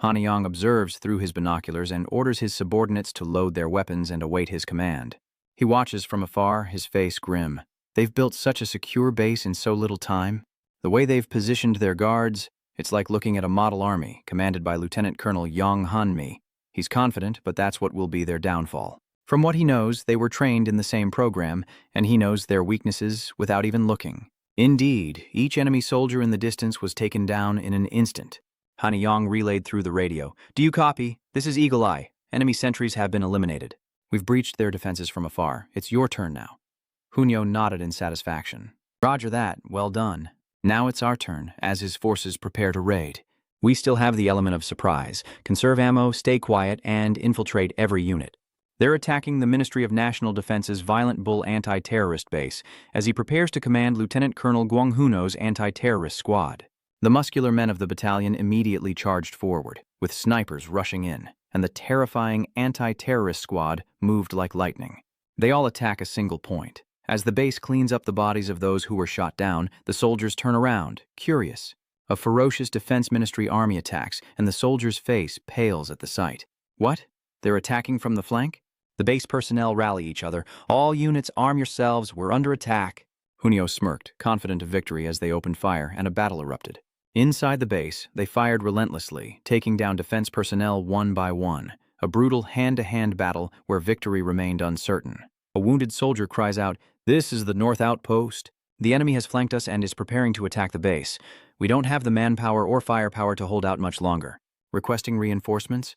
Hanyang observes through his binoculars and orders his subordinates to load their weapons and await his command. He watches from afar, his face grim. They've built such a secure base in so little time. The way they've positioned their guards, it's like looking at a model army, commanded by Lieutenant Colonel Yang Hanmi. He's confident, but that's what will be their downfall. From what he knows, they were trained in the same program, and he knows their weaknesses without even looking. Indeed, each enemy soldier in the distance was taken down in an instant. Hanyang relayed through the radio. "Do you copy? This is Eagle Eye. Enemy sentries have been eliminated. We've breached their defenses from afar. It's your turn now." Hunyo nodded in satisfaction. "Roger that. Well done. Now it's our turn, as his forces prepare to raid. We still have the element of surprise. Conserve ammo, stay quiet, and infiltrate every unit." They're attacking the Ministry of National Defense's Violent Bull anti-terrorist base as he prepares to command Lieutenant Colonel Guanghuno's anti-terrorist squad. The muscular men of the battalion immediately charged forward, with snipers rushing in, and the terrifying anti-terrorist squad moved like lightning. They all attack a single point. As the base cleans up the bodies of those who were shot down, the soldiers turn around, curious. A ferocious Defense Ministry army attacks, and the soldier's face pales at the sight. What? They're attacking from the flank? The base personnel rally each other. "All units, arm yourselves. We're under attack." Hunyo smirked, confident of victory as they opened fire, and a battle erupted. Inside the base, they fired relentlessly, taking down defense personnel one by one. A brutal hand-to-hand battle where victory remained uncertain. A wounded soldier cries out, "This is the North Outpost. The enemy has flanked us and is preparing to attack the base. We don't have the manpower or firepower to hold out much longer. Requesting reinforcements?"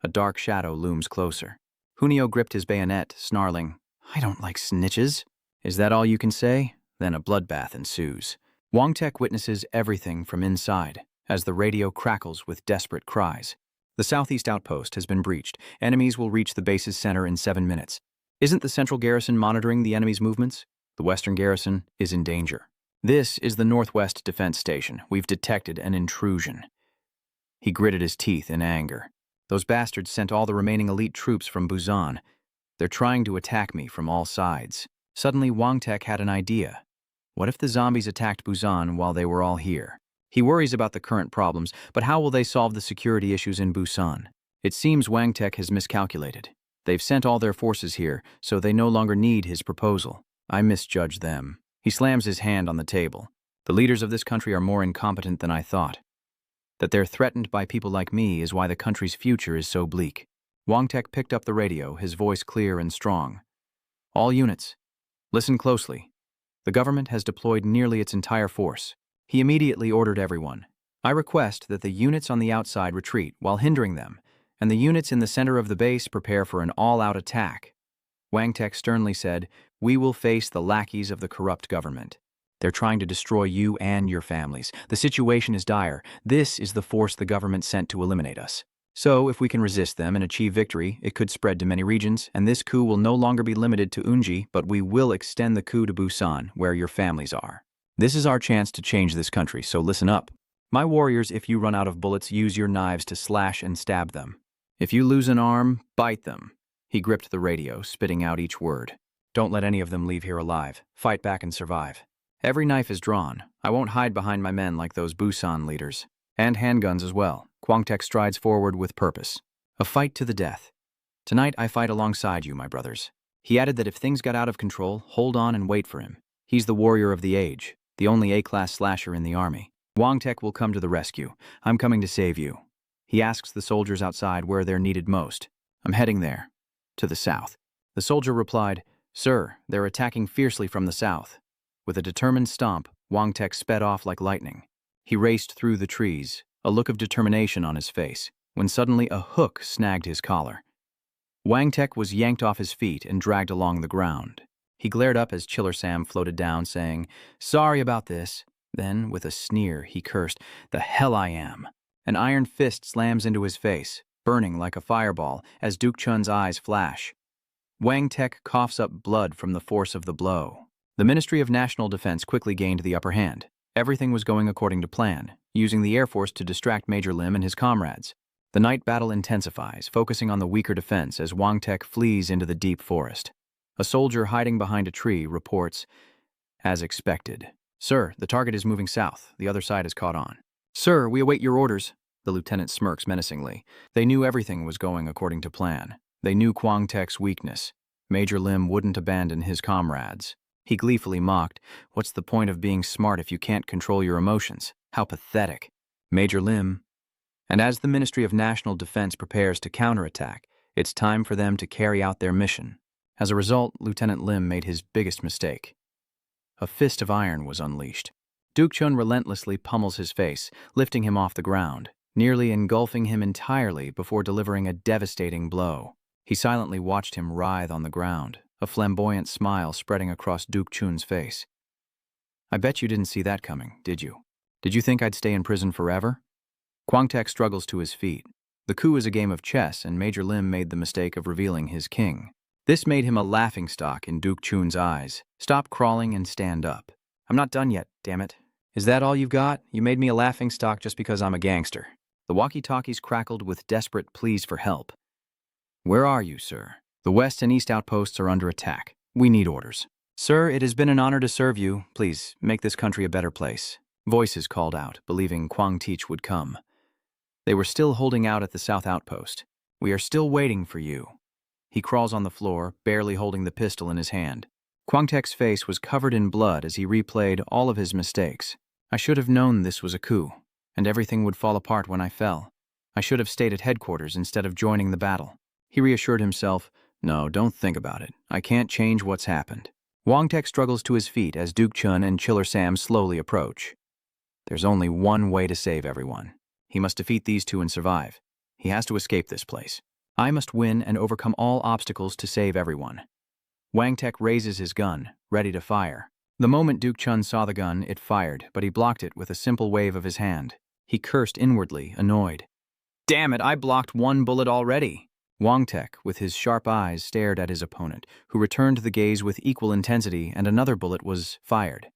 A dark shadow looms closer. Hunyo gripped his bayonet, snarling, "I don't like snitches." "Is that all you can say?" Then a bloodbath ensues. Wangtek witnesses everything from inside, as the radio crackles with desperate cries. "The southeast outpost has been breached. Enemies will reach the base's center in 7 minutes. Isn't the central garrison monitoring the enemy's movements? The western garrison is in danger. This is the Northwest Defense Station. We've detected an intrusion." He gritted his teeth in anger. "Those bastards sent all the remaining elite troops from Busan. They're trying to attack me from all sides." Suddenly, Wangtek had an idea. What if the zombies attacked Busan while they were all here? He worries about the current problems, but how will they solve the security issues in Busan? It seems Wangtek has miscalculated. They've sent all their forces here, so they no longer need his proposal. I misjudged them. He slams his hand on the table. The leaders of this country are more incompetent than I thought. That they're threatened by people like me is why the country's future is so bleak. Wangtek picked up the radio, his voice clear and strong. "All units, listen closely. The government has deployed nearly its entire force." He immediately ordered everyone. "I request that the units on the outside retreat while hindering them, and the units in the center of the base prepare for an all-out attack." Wangtek sternly said, "We will face the lackeys of the corrupt government. They're trying to destroy you and your families. The situation is dire. This is the force the government sent to eliminate us. So, if we can resist them and achieve victory, it could spread to many regions, and this coup will no longer be limited to Unji, but we will extend the coup to Busan, where your families are. This is our chance to change this country, so listen up. My warriors, if you run out of bullets, use your knives to slash and stab them. If you lose an arm, bite them." He gripped the radio, spitting out each word. "Don't let any of them leave here alive. Fight back and survive. Every knife is drawn. I won't hide behind my men like those Busan leaders. And handguns as well." Wangtek strides forward with purpose. "A fight to the death. Tonight I fight alongside you, my brothers." He added that if things got out of control, hold on and wait for him. He's the warrior of the age, the only A-class slasher in the army. Wangtek will come to the rescue. I'm coming to save you. He asks the soldiers outside where they're needed most. "I'm heading there, to the south." The soldier replied, "Sir, they're attacking fiercely from the south." With a determined stomp, Wangtek sped off like lightning. He raced through the trees, a look of determination on his face, when suddenly a hook snagged his collar. Wangtek was yanked off his feet and dragged along the ground. He glared up as Chiller Sam floated down, saying, "Sorry about this." Then, with a sneer, he cursed, "The hell I am." An iron fist slams into his face, burning like a fireball as Duk Chun's eyes flash. Wangtek coughs up blood from the force of the blow. The Ministry of National Defense quickly gained the upper hand. Everything was going according to plan, using the Air Force to distract Major Lim and his comrades. The night battle intensifies, focusing on the weaker defense as Wangtek flees into the deep forest. A soldier hiding behind a tree reports, "As expected, Sir, the target is moving south. The other side is caught on. Sir, we await your orders. The lieutenant smirks menacingly. They knew everything was going according to plan. They knew Kwang Tek's weakness. Major Lim wouldn't abandon his comrades. He gleefully mocked, "What's the point of being smart if you can't control your emotions? How pathetic." Major Lim. And as the Ministry of National Defense prepares to counterattack, it's time for them to carry out their mission. As a result, Lieutenant Lim made his biggest mistake. A fist of iron was unleashed. Duk Chun relentlessly pummels his face, lifting him off the ground, nearly engulfing him entirely before delivering a devastating blow. He silently watched him writhe on the ground, a flamboyant smile spreading across Duk Chun's face. I bet you didn't see that coming, did you? Did you think I'd stay in prison forever? Kwang Tek struggles to his feet. The coup is a game of chess, and Major Lim made the mistake of revealing his king. This made him a laughingstock in Duk Chun's eyes. Stop crawling and stand up. I'm not done yet, damn it. Is that all you've got? You made me a laughingstock just because I'm a gangster. The walkie-talkies crackled with desperate pleas for help. Where are you, sir? The west and east outposts are under attack. We need orders. Sir, it has been an honor to serve you. Please, make this country a better place. Voices called out, believing Kwang Teach would come. They were still holding out at the south outpost. We are still waiting for you. He crawls on the floor, barely holding the pistol in his hand. Kwang Tek's face was covered in blood as he replayed all of his mistakes. I should have known this was a coup, and everything would fall apart when I fell. I should have stayed at headquarters instead of joining the battle. He reassured himself, no, don't think about it. I can't change what's happened. Kwang Tek struggles to his feet as Duk Chun and Chiller Sam slowly approach. There's only one way to save everyone. He must defeat these two and survive. He has to escape this place. I must win and overcome all obstacles to save everyone. Kwang Tek raises his gun, ready to fire. The moment Duk Chun saw the gun, it fired, but he blocked it with a simple wave of his hand. He cursed inwardly, annoyed. Damn it, I blocked one bullet already. Kwang Tek, with his sharp eyes, stared at his opponent, who returned the gaze with equal intensity, and another bullet was fired.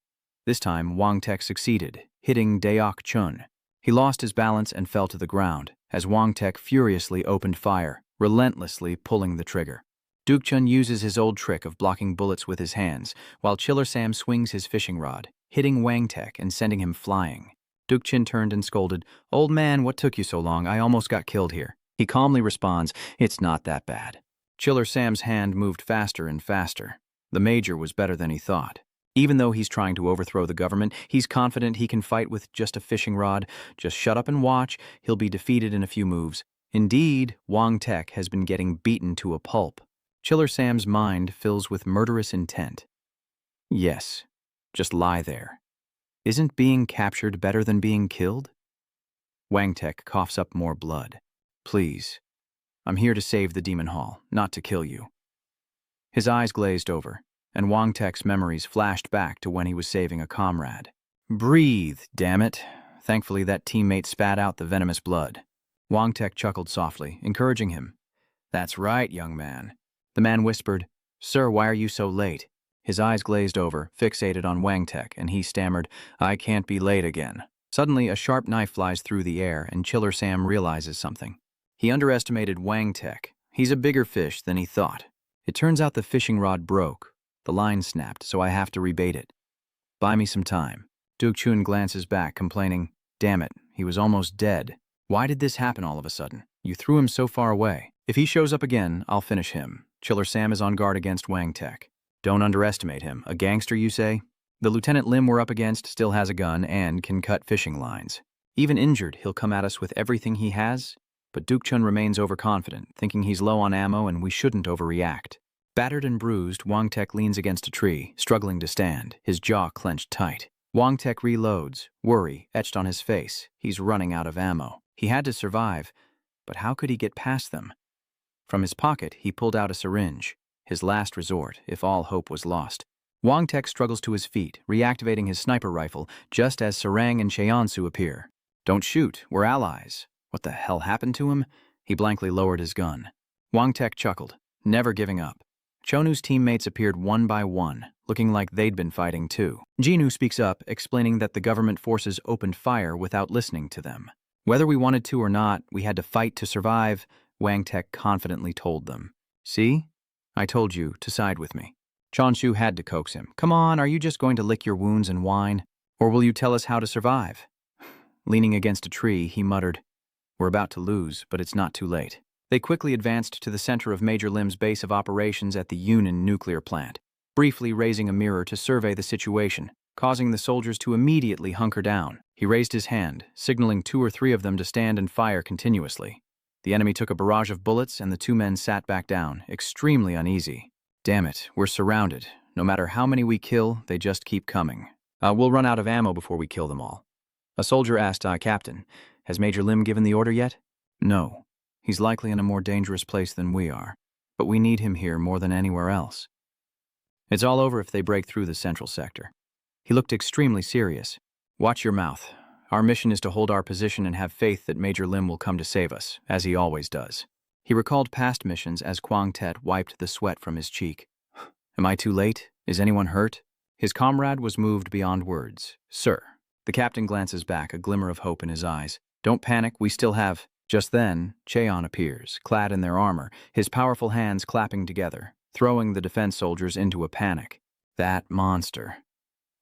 This time, Kwang Tek succeeded, hitting Duk Chun. He lost his balance and fell to the ground, as Kwang Tek furiously opened fire, relentlessly pulling the trigger. Duk Chun uses his old trick of blocking bullets with his hands, while Chiller Sam swings his fishing rod, hitting Kwang Tek and sending him flying. Duk Chun turned and scolded, "Old man, what took you so long? I almost got killed here." He calmly responds, "It's not that bad." Chiller Sam's hand moved faster and faster. The major was better than he thought. Even though he's trying to overthrow the government, he's confident he can fight with just a fishing rod. Just shut up and watch, he'll be defeated in a few moves. Indeed, Kwang Tek has been getting beaten to a pulp. Chiller Sam's mind fills with murderous intent. Yes, just lie there. Isn't being captured better than being killed? Kwang Tek coughs up more blood. Please, I'm here to save the Demon Hall, not to kill you. His eyes glazed over, and Kwang Tek's memories flashed back to when he was saving a comrade. Breathe, damn it. Thankfully, that teammate spat out the venomous blood. Kwang Tek chuckled softly, encouraging him. That's right, young man. The man whispered, Sir, why are you so late? His eyes glazed over, fixated on Kwang Tek, and he stammered, I can't be late again. Suddenly, a sharp knife flies through the air, and Chiller Sam realizes something. He underestimated Kwang Tek. He's a bigger fish than he thought. It turns out the fishing rod broke. The line snapped, so I have to rebait it. Buy me some time. Duk Chun glances back, complaining, Damn it, he was almost dead. Why did this happen all of a sudden? You threw him so far away. If he shows up again, I'll finish him. Chiller Sam is on guard against Kwang Tek. Don't underestimate him. A gangster, you say? The Lieutenant Lim we're up against still has a gun and can cut fishing lines. Even injured, he'll come at us with everything he has. But Duk Chun remains overconfident, thinking he's low on ammo and we shouldn't overreact. Battered and bruised, Kwang Tek leans against a tree, struggling to stand, his jaw clenched tight. Kwang Tek reloads, worry etched on his face. He's running out of ammo. He had to survive, but how could he get past them? From his pocket, he pulled out a syringe, his last resort, if all hope was lost. Kwang Tek struggles to his feet, reactivating his sniper rifle, just as Sarang and Cheonsu appear. Don't shoot, we're allies. What the hell happened to him? He blankly lowered his gun. Kwang Tek chuckled, never giving up. Chonu's teammates appeared one by one, looking like they'd been fighting too. Jinu speaks up, explaining that the government forces opened fire without listening to them. Whether we wanted to or not, we had to fight to survive, Kwang Tek confidently told them. See? I told you to side with me. Chonshu had to coax him. Come on, are you just going to lick your wounds and whine? Or will you tell us how to survive? Leaning against a tree, he muttered, "We're about to lose, but it's not too late." They quickly advanced to the center of Major Lim's base of operations at the Yunnan nuclear plant, briefly raising a mirror to survey the situation, causing the soldiers to immediately hunker down. He raised his hand, signaling 2 or 3 of them to stand and fire continuously. The enemy took a barrage of bullets, and the 2 men sat back down, extremely uneasy. "Damn it, we're surrounded. No matter how many we kill, they just keep coming. We'll run out of ammo before we kill them all." A soldier asked, "Captain, has Major Lim given the order yet?" "No. He's likely in a more dangerous place than we are, but we need him here more than anywhere else. It's all over if they break through the central sector." He looked extremely serious. "Watch your mouth. Our mission is to hold our position and have faith that Major Lim will come to save us, as he always does." He recalled past missions as Kwang Tet wiped the sweat from his cheek. "Am I too late? Is anyone hurt?" His comrade was moved beyond words. "Sir." The captain glances back, a glimmer of hope in his eyes. "Don't panic, we still have—" Just then, Cheon appears, clad in their armor, his powerful hands clapping together, throwing the defense soldiers into a panic. That monster.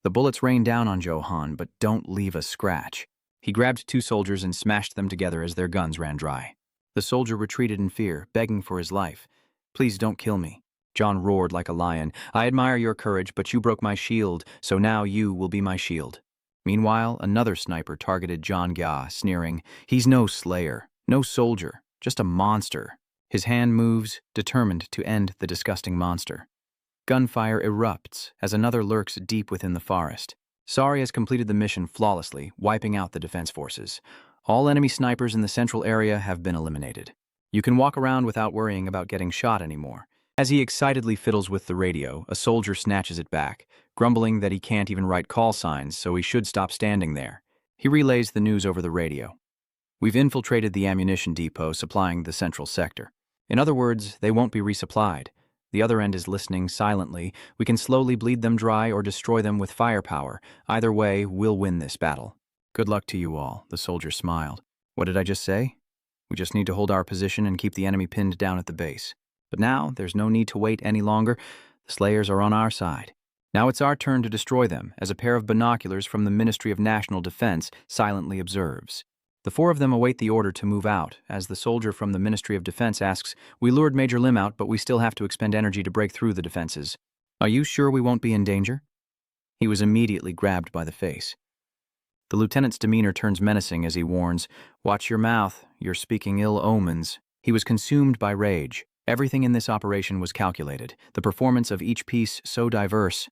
The bullets rain down on Johan, but don't leave a scratch. He grabbed 2 soldiers and smashed them together as their guns ran dry. The soldier retreated in fear, begging for his life. "Please don't kill me." John roared like a lion. "I admire your courage, but you broke my shield, so now you will be my shield." Meanwhile, another sniper targeted John Gya, sneering, "He's no slayer, no soldier, just a monster." His hand moves, determined to end the disgusting monster. Gunfire erupts as another lurks deep within the forest. Sari has completed the mission flawlessly, wiping out the defense forces. All enemy snipers in the central area have been eliminated. You can walk around without worrying about getting shot anymore. As he excitedly fiddles with the radio, a soldier snatches it back, grumbling that he can't even write call signs, so he should stop standing there. He relays the news over the radio. "We've infiltrated the ammunition depot supplying the central sector. In other words, they won't be resupplied. The other end is listening silently. We can slowly bleed them dry or destroy them with firepower. Either way, we'll win this battle." "Good luck to you all," the soldier smiled. "What did I just say? We just need to hold our position and keep the enemy pinned down at the base. But now, there's no need to wait any longer. The Slayers are on our side. Now it's our turn to destroy them, as a pair of binoculars from the Ministry of National Defense silently observes. The 4 of them await the order to move out, as the soldier from the Ministry of Defense asks, "We lured Major Lim out, but we still have to expend energy to break through the defenses. Are you sure we won't be in danger?" He was immediately grabbed by the face. The lieutenant's demeanor turns menacing as he warns, "Watch your mouth, you're speaking ill omens." He was consumed by rage. Everything in this operation was calculated, the performance of each piece so diverse.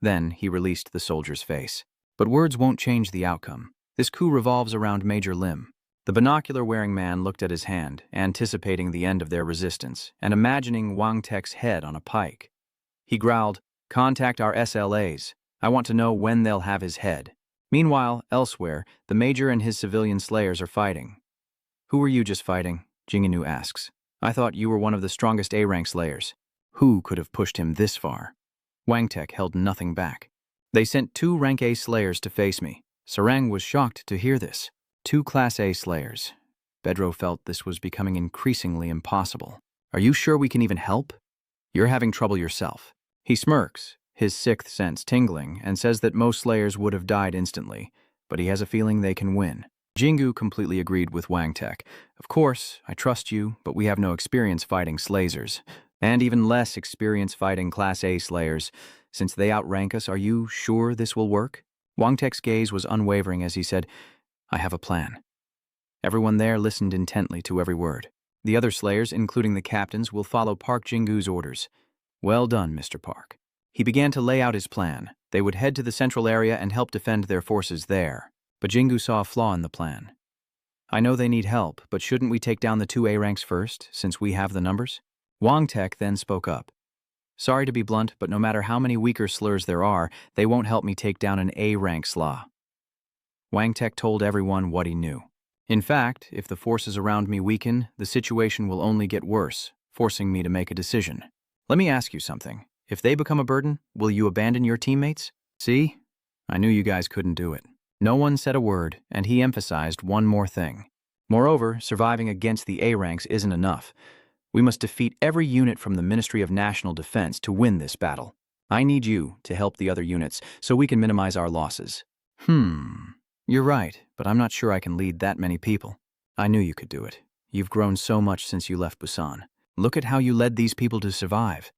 Then he released the soldier's face. But words won't change the outcome. This coup revolves around Major Lim. The binocular-wearing man looked at his hand, anticipating the end of their resistance, and imagining Wang Tek's head on a pike. He growled, "Contact our SLAs. I want to know when they'll have his head." Meanwhile, elsewhere, the Major and his civilian slayers are fighting. "Who were you just fighting?" Jing Ai asks. "I thought you were one of the strongest A-rank slayers. Who could have pushed him this far?" Wang Tek held nothing back. "They sent 2 rank A slayers to face me." Sarang was shocked to hear this. 2 Class A slayers. Bedro felt this was becoming increasingly impossible. "Are you sure we can even help? You're having trouble yourself." He smirks, his 6th sense tingling, and says that most slayers would have died instantly, but he has a feeling they can win. Jingu completely agreed with Wang Tek. "Of course, I trust you, but we have no experience fighting slayers, and even less experience fighting Class A slayers. Since they outrank us, are you sure this will work?" Wang Tek's gaze was unwavering as he said, "I have a plan." Everyone there listened intently to every word. The other slayers, including the captains, will follow Park Jingu's orders. "Well done, Mr. Park." He began to lay out his plan. They would head to the central area and help defend their forces there. But Jingu saw a flaw in the plan. "I know they need help, but shouldn't we take down the 2 A ranks first, since we have the numbers?" Wang Tek then spoke up. "Sorry to be blunt, but no matter how many weaker slurs there are, they won't help me take down an A-rank slaw." Wang Tek told everyone what he knew. "In fact, if the forces around me weaken, the situation will only get worse, forcing me to make a decision. Let me ask you something. If they become a burden, will you abandon your teammates?" "See? I knew you guys couldn't do it." No one said a word, and he emphasized one more thing. "Moreover, surviving against the A ranks isn't enough. We must defeat every unit from the Ministry of National Defense to win this battle. I need you to help the other units so we can minimize our losses. You're right, but I'm not sure I can lead that many people. I knew you could do it. You've grown so much since you left Busan. Look at how you led these people to survive.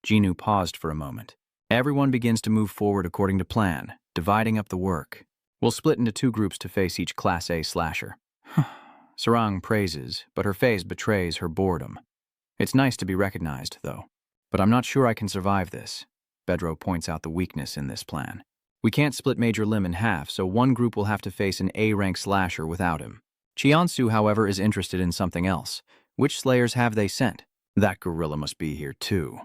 Jinu paused for a moment. Everyone begins to move forward according to plan, dividing up the work. We'll split into 2 groups to face each Class A slasher. Sarang praises, but her face betrays her boredom. It's nice to be recognized, though. But I'm not sure I can survive this. Bedro points out the weakness in this plan. We can't split Major Lim in half, so one group will have to face an A-rank slasher without him. Cheonsu, however, is interested in something else. Which slayers have they sent? That gorilla must be here, too.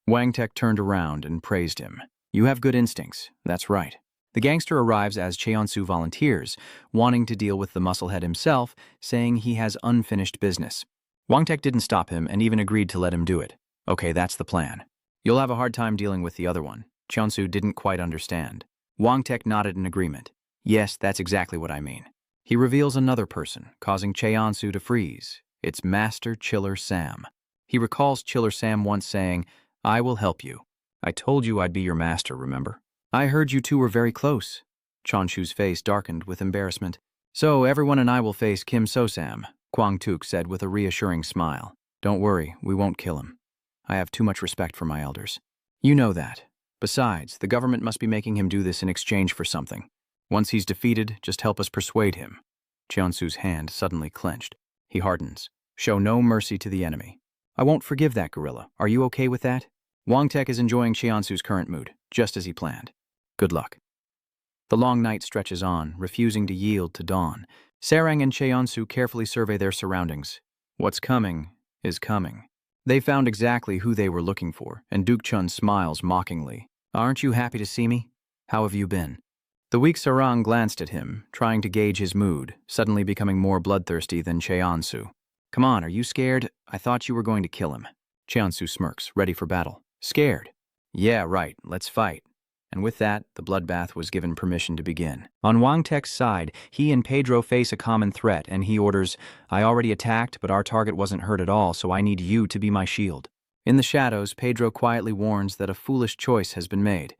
Wang Tek turned around and praised him. You have good instincts, that's right. The gangster arrives as Cheonsu volunteers, wanting to deal with the musclehead himself, saying he has unfinished business. Wang Tek didn't stop him and even agreed to let him do it. Okay, that's the plan. You'll have a hard time dealing with the other one. Cheonsu didn't quite understand. Wang Tek nodded in agreement. Yes, that's exactly what I mean. He reveals another person, causing Cheonsu to freeze. It's Master Chiller Sam. He recalls Chiller Sam once saying, I will help you. I told you I'd be your master, remember? I heard you two were very close. Chonshu's face darkened with embarrassment. So everyone and I will face Kim So-sam, Kwang Tuk said with a reassuring smile. Don't worry, we won't kill him. I have too much respect for my elders. You know that. Besides, the government must be making him do this in exchange for something. Once he's defeated, just help us persuade him. Cheonsu's hand suddenly clenched. He hardens. Show no mercy to the enemy. I won't forgive that gorilla. Are you okay with that? Wang Tek is enjoying Cheonsu's current mood, just as he planned. Good luck. The long night stretches on, refusing to yield to dawn. Sarang and Cheonsu carefully survey their surroundings. What's coming is coming. They found exactly who they were looking for, and Duk Chun smiles mockingly. Aren't you happy to see me? How have you been? The weak Sarang glanced at him, trying to gauge his mood, suddenly becoming more bloodthirsty than Cheonsu. Come on, are you scared? I thought you were going to kill him. Cheonsu smirks, ready for battle. Scared? Yeah, right, let's fight. And with that, the bloodbath was given permission to begin. On Wang Tek's side, he and Pedro face a common threat, and he orders, I already attacked, but our target wasn't hurt at all, so I need you to be my shield. In the shadows, Pedro quietly warns that a foolish choice has been made.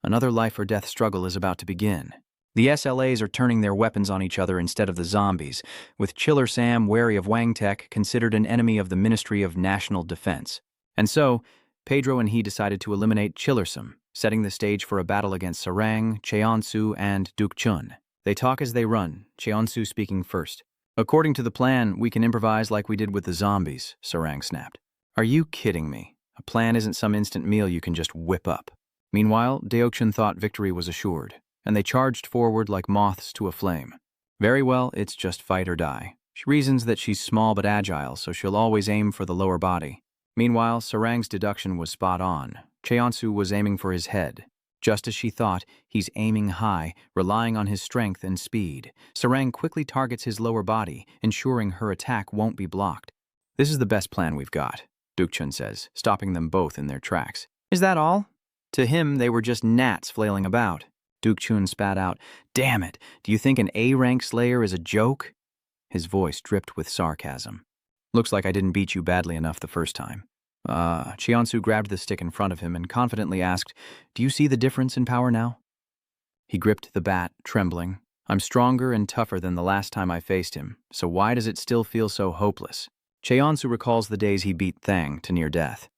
Another life-or-death struggle is about to begin. The SLAs are turning their weapons on each other instead of the zombies, with Chiller Sam, wary of Wang Tek, considered an enemy of the Ministry of National Defense. And so, Pedro and he decided to eliminate Chiller Sam, setting the stage for a battle against Sarang, Cheonsu, and Duk Chun. They talk as they run, Cheonsu speaking first. According to the plan, we can improvise like we did with the zombies, Sarang snapped. Are you kidding me? A plan isn't some instant meal you can just whip up. Meanwhile, Deokchun thought victory was assured, and they charged forward like moths to a flame. Very well, it's just fight or die. She reasons that she's small but agile, so she'll always aim for the lower body. Meanwhile, Sarang's deduction was spot on. Cheonsu was aiming for his head. Just as she thought, he's aiming high, relying on his strength and speed. Sarang quickly targets his lower body, ensuring her attack won't be blocked. This is the best plan we've got, Duk Chun says, stopping them both in their tracks. Is that all? To him, they were just gnats flailing about. Duk Chun spat out, Damn it, do you think an A-rank slayer is a joke? His voice dripped with sarcasm. Looks like I didn't beat you badly enough the first time. Cheonsu grabbed the stick in front of him and confidently asked, Do you see the difference in power now? He gripped the bat, trembling. I'm stronger and tougher than the last time I faced him, so why does it still feel so hopeless? Cheonsu recalls the days he beat Thang to near death.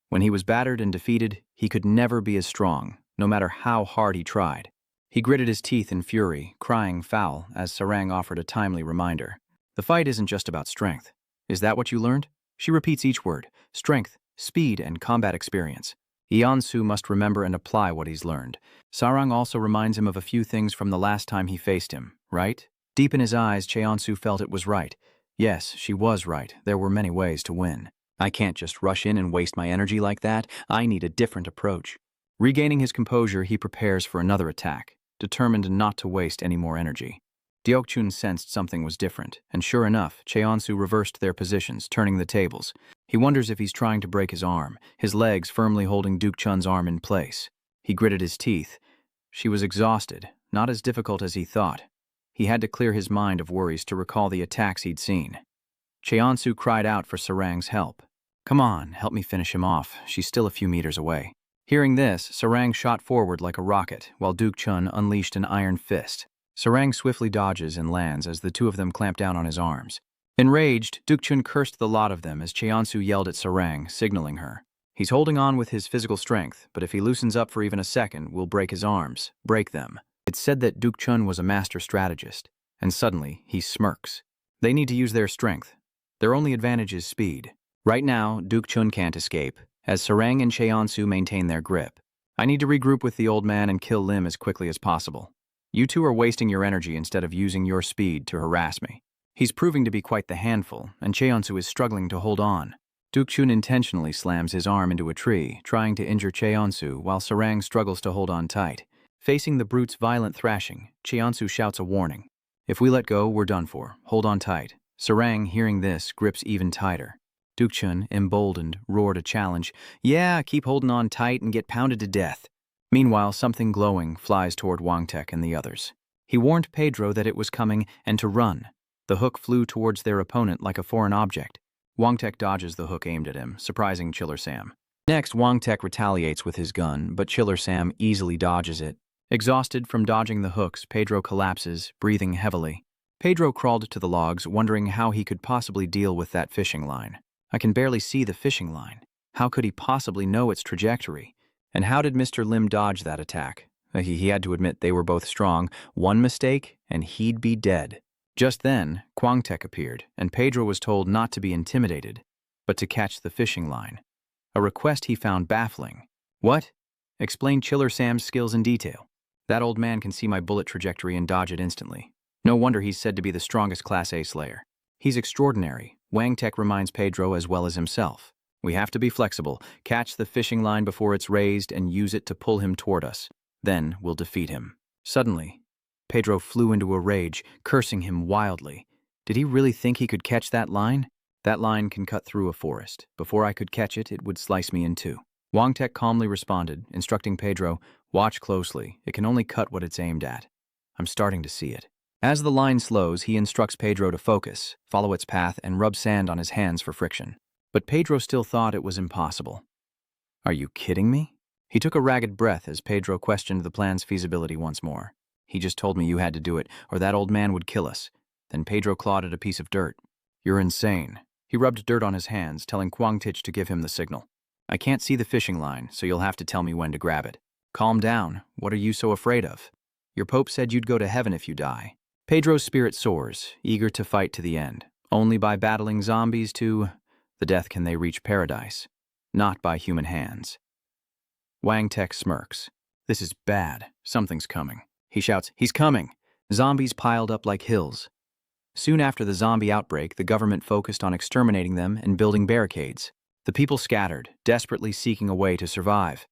When he was battered and defeated, he could never be as strong, no matter how hard he tried. He gritted his teeth in fury, crying foul as Sarang offered a timely reminder. The fight isn't just about strength. Is that what you learned? She repeats each word, strength, speed, and combat experience. Yeonsu must remember and apply what he's learned. Sarang also reminds him of a few things from the last time he faced him, right? Deep in his eyes, Cheonsu felt it was right. Yes, she was right. There were many ways to win. I can't just rush in and waste my energy like that. I need a different approach. Regaining his composure, he prepares for another attack, determined not to waste any more energy. Deokchun sensed something was different, and sure enough, Cheonsu reversed their positions, turning the tables. He wonders if he's trying to break his arm, his legs firmly holding Duk Chun's arm in place. He gritted his teeth. She was exhausted, not as difficult as he thought. He had to clear his mind of worries to recall the attacks he'd seen. Cheonsu cried out for Sarang's help. Come on, help me finish him off. She's still a few meters away. Hearing this, Sarang shot forward like a rocket, while Duk Chun unleashed an iron fist. Sarang swiftly dodges and lands as the two of them clamp down on his arms. Enraged, Duk Chun cursed the lot of them as Cheonsu yelled at Sarang, signaling her. He's holding on with his physical strength, but if he loosens up for even a second, we'll break his arms. Break them. It's said that Duk Chun was a master strategist, and suddenly he smirks. They need to use their strength. Their only advantage is speed. Right now, Duk Chun can't escape, as Sarang and Cheonsu maintain their grip. I need to regroup with the old man and kill Lim as quickly as possible. You two are wasting your energy instead of using your speed to harass me. He's proving to be quite the handful, and Cheonsu is struggling to hold on. Duk Chun intentionally slams his arm into a tree, trying to injure Cheonsu, while Sarang struggles to hold on tight. Facing the brute's violent thrashing, Cheonsu shouts a warning. If we let go, we're done for. Hold on tight. Sarang, hearing this, grips even tighter. Duk Chun, emboldened, roared a challenge. Yeah, keep holding on tight and get pounded to death. Meanwhile, something glowing flies toward Wangtek and the others. He warned Pedro that it was coming and to run. The hook flew towards their opponent like a foreign object. Wangtek dodges the hook aimed at him, surprising Chiller Sam. Next, Wangtek retaliates with his gun, but Chiller Sam easily dodges it. Exhausted from dodging the hooks, Pedro collapses, breathing heavily. Pedro crawled to the logs, wondering how he could possibly deal with that fishing line. I can barely see the fishing line. How could he possibly know its trajectory? And how did Mr. Lim dodge that attack? He had to admit they were both strong. One mistake, and he'd be dead. Just then, Kwangtek appeared, and Pedro was told not to be intimidated, but to catch the fishing line. A request he found baffling. What? Explain Chiller Sam's skills in detail. That old man can see my bullet trajectory and dodge it instantly. No wonder he's said to be the strongest Class A slayer. He's extraordinary. Wangtek reminds Pedro as well as himself. We have to be flexible, catch the fishing line before it's raised and use it to pull him toward us. Then we'll defeat him. Suddenly, Pedro flew into a rage, cursing him wildly. Did he really think he could catch that line? That line can cut through a forest. Before I could catch it, it would slice me in two. Wangtek calmly responded, instructing Pedro, watch closely. It can only cut what it's aimed at. I'm starting to see it. As the line slows, he instructs Pedro to focus, follow its path, and rub sand on his hands for friction. But Pedro still thought it was impossible. Are you kidding me? He took a ragged breath as Pedro questioned the plan's feasibility once more. He just told me you had to do it, or that old man would kill us. Then Pedro clawed at a piece of dirt. You're insane. He rubbed dirt on his hands, telling Kwangtich to give him the signal. I can't see the fishing line, so you'll have to tell me when to grab it. Calm down. What are you so afraid of? Your pope said you'd go to heaven if you die. Pedro's spirit soars, eager to fight to the end. Only by battling zombies to the death can they reach paradise. Not by human hands. Wangtek smirks. This is bad. Something's coming. He shouts, he's coming! Zombies piled up like hills. Soon after the zombie outbreak, the government focused on exterminating them and building barricades. The people scattered, desperately seeking a way to survive.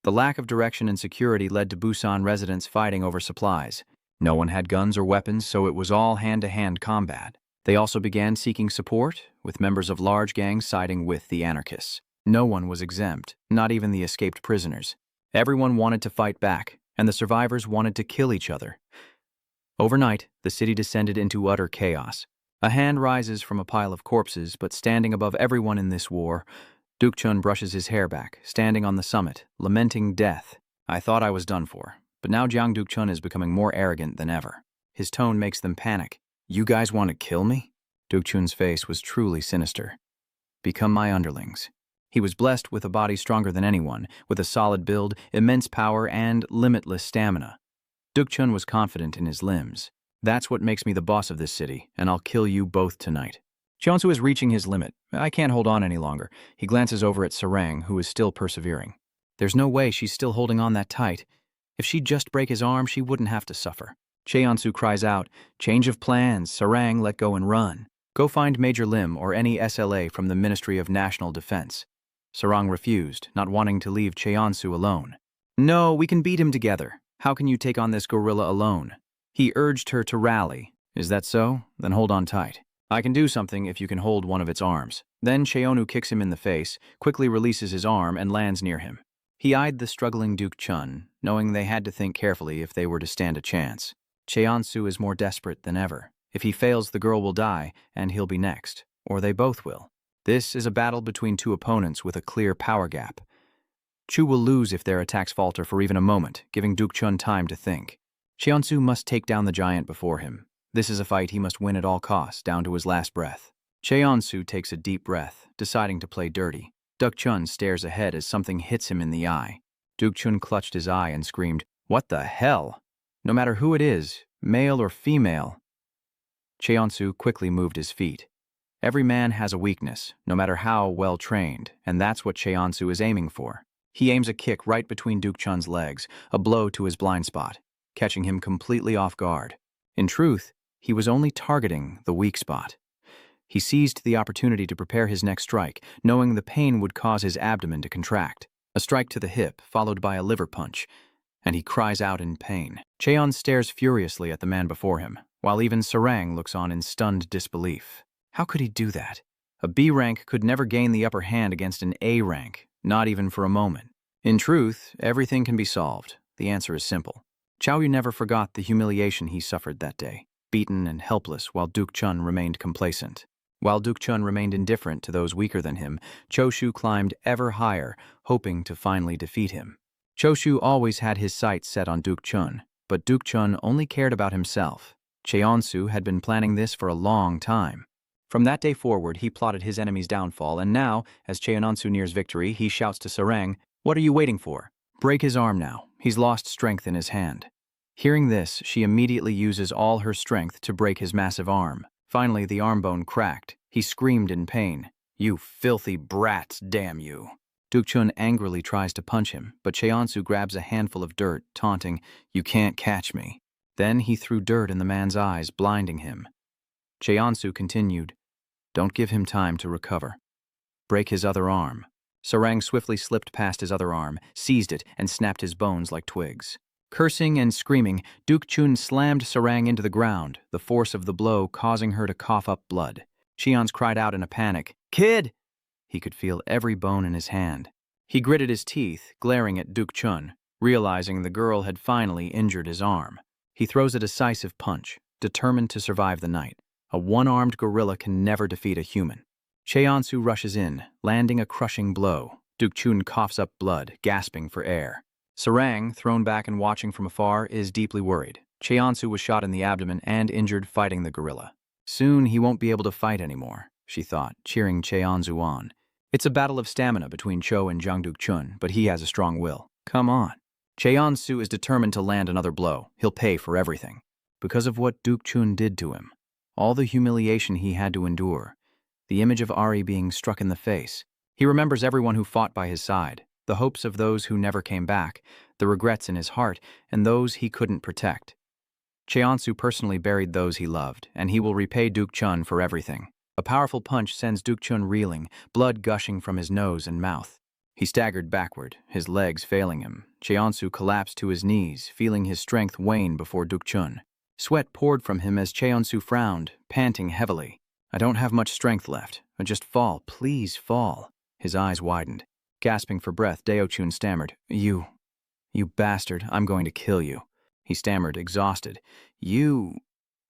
The lack of direction and security led to Busan residents fighting over supplies. No one had guns or weapons, so it was all hand-to-hand combat. They also began seeking support, with members of large gangs siding with the anarchists. No one was exempt, not even the escaped prisoners. Everyone wanted to fight back, and the survivors wanted to kill each other. Overnight, the city descended into utter chaos. A hand rises from a pile of corpses, but standing above everyone in this war, Duk Chun brushes his hair back, standing on the summit, lamenting death. I thought I was done for, but now Jiang Duk Chun is becoming more arrogant than ever. His tone makes them panic. You guys want to kill me? Duk Chun's face was truly sinister. Become my underlings. He was blessed with a body stronger than anyone, with a solid build, immense power, and limitless stamina. Duk Chun was confident in his limbs. That's what makes me the boss of this city, and I'll kill you both tonight. Cheonsu is reaching his limit. I can't hold on any longer. He glances over at Sarang, who is still persevering. There's no way she's still holding on that tight. If she'd just break his arm, she wouldn't have to suffer. Cheonsu cries out, change of plans, Sarang, let go and run. Go find Major Lim or any SLA from the Ministry of National Defense. Sarang refused, not wanting to leave Cheonsu alone. No, we can beat him together. How can you take on this gorilla alone? He urged her to rally. Is that so? Then hold on tight. I can do something if you can hold one of its arms. Then Cheonu kicks him in the face, quickly releases his arm, and lands near him. He eyed the struggling Duk Chun, knowing they had to think carefully if they were to stand a chance. Cheonsu is more desperate than ever. If he fails, the girl will die, and he'll be next. Or they both will. This is a battle between two opponents with a clear power gap. Chu will lose if their attacks falter for even a moment, giving Duk Chun time to think. Cheonsu must take down the giant before him. This is a fight he must win at all costs, down to his last breath. Cheonsu takes a deep breath, deciding to play dirty. Duk Chun stares ahead as something hits him in the eye. Duk Chun clutched his eye and screamed, "What the hell?" No matter who it is, male or female. Cheonsu quickly moved his feet. Every man has a weakness, no matter how well trained, and that's what Cheonsu is aiming for. He aims a kick right between Duk Chun's legs, a blow to his blind spot, catching him completely off guard. In truth, he was only targeting the weak spot. He seized the opportunity to prepare his next strike, knowing the pain would cause his abdomen to contract. A strike to the hip, followed by a liver punch, and he cries out in pain. Cheon stares furiously at the man before him, while even Sarang looks on in stunned disbelief. How could he do that? A B rank could never gain the upper hand against an A rank, not even for a moment. In truth, everything can be solved. The answer is simple. Chow Yu never forgot the humiliation he suffered that day, beaten and helpless while Duk Chun remained complacent. While Duk Chun remained indifferent to those weaker than him, Choshu climbed ever higher, hoping to finally defeat him. Choshu always had his sights set on Duk Chun, but Duk Chun only cared about himself. Cheonsu had been planning this for a long time. From that day forward, he plotted his enemy's downfall, and now, as Cheonsu nears victory, he shouts to Sarang, "What are you waiting for? Break his arm now. He's lost strength in his hand." Hearing this, she immediately uses all her strength to break his massive arm. Finally, the arm bone cracked. He screamed in pain. "You filthy brats, damn you." Duk Chun angrily tries to punch him, but Cheonsu grabs a handful of dirt, taunting, "You can't catch me." Then he threw dirt in the man's eyes, blinding him. Cheonsu continued, "Don't give him time to recover. Break his other arm." Sarang swiftly slipped past his other arm, seized it, and snapped his bones like twigs. Cursing and screaming, Duk Chun slammed Sarang into the ground, the force of the blow causing her to cough up blood. Cheon's cried out in a panic, "Kid!" He could feel every bone in his hand. He gritted his teeth, glaring at Duk Chun, realizing the girl had finally injured his arm. He throws a decisive punch, determined to survive the night. A one-armed gorilla can never defeat a human. Cheonsu rushes in, landing a crushing blow. Duk Chun coughs up blood, gasping for air. Sarang, thrown back and watching from afar, is deeply worried. Cheonsu was shot in the abdomen and injured fighting the gorilla. Soon he won't be able to fight anymore, she thought, cheering Cheonsu on. It's a battle of stamina between Cho and Jang Duk Chun, but he has a strong will. Come on. Cheonsu is determined to land another blow. He'll pay for everything. Because of what Duk Chun did to him. All the humiliation he had to endure. The image of Ari being struck in the face. He remembers everyone who fought by his side, the hopes of those who never came back, the regrets in his heart, and those he couldn't protect. Cheonsu personally buried those he loved, and he will repay Duk Chun for everything. A powerful punch sends Duk Chun reeling, blood gushing from his nose and mouth. He staggered backward, his legs failing him. Cheonsu collapsed to his knees, feeling his strength wane before Duk Chun. Sweat poured from him as Cheonsu frowned, panting heavily. "I don't have much strength left. Just fall, please fall." His eyes widened. Gasping for breath, Deo Chun stammered, You bastard, I'm going to kill you." He stammered, exhausted. You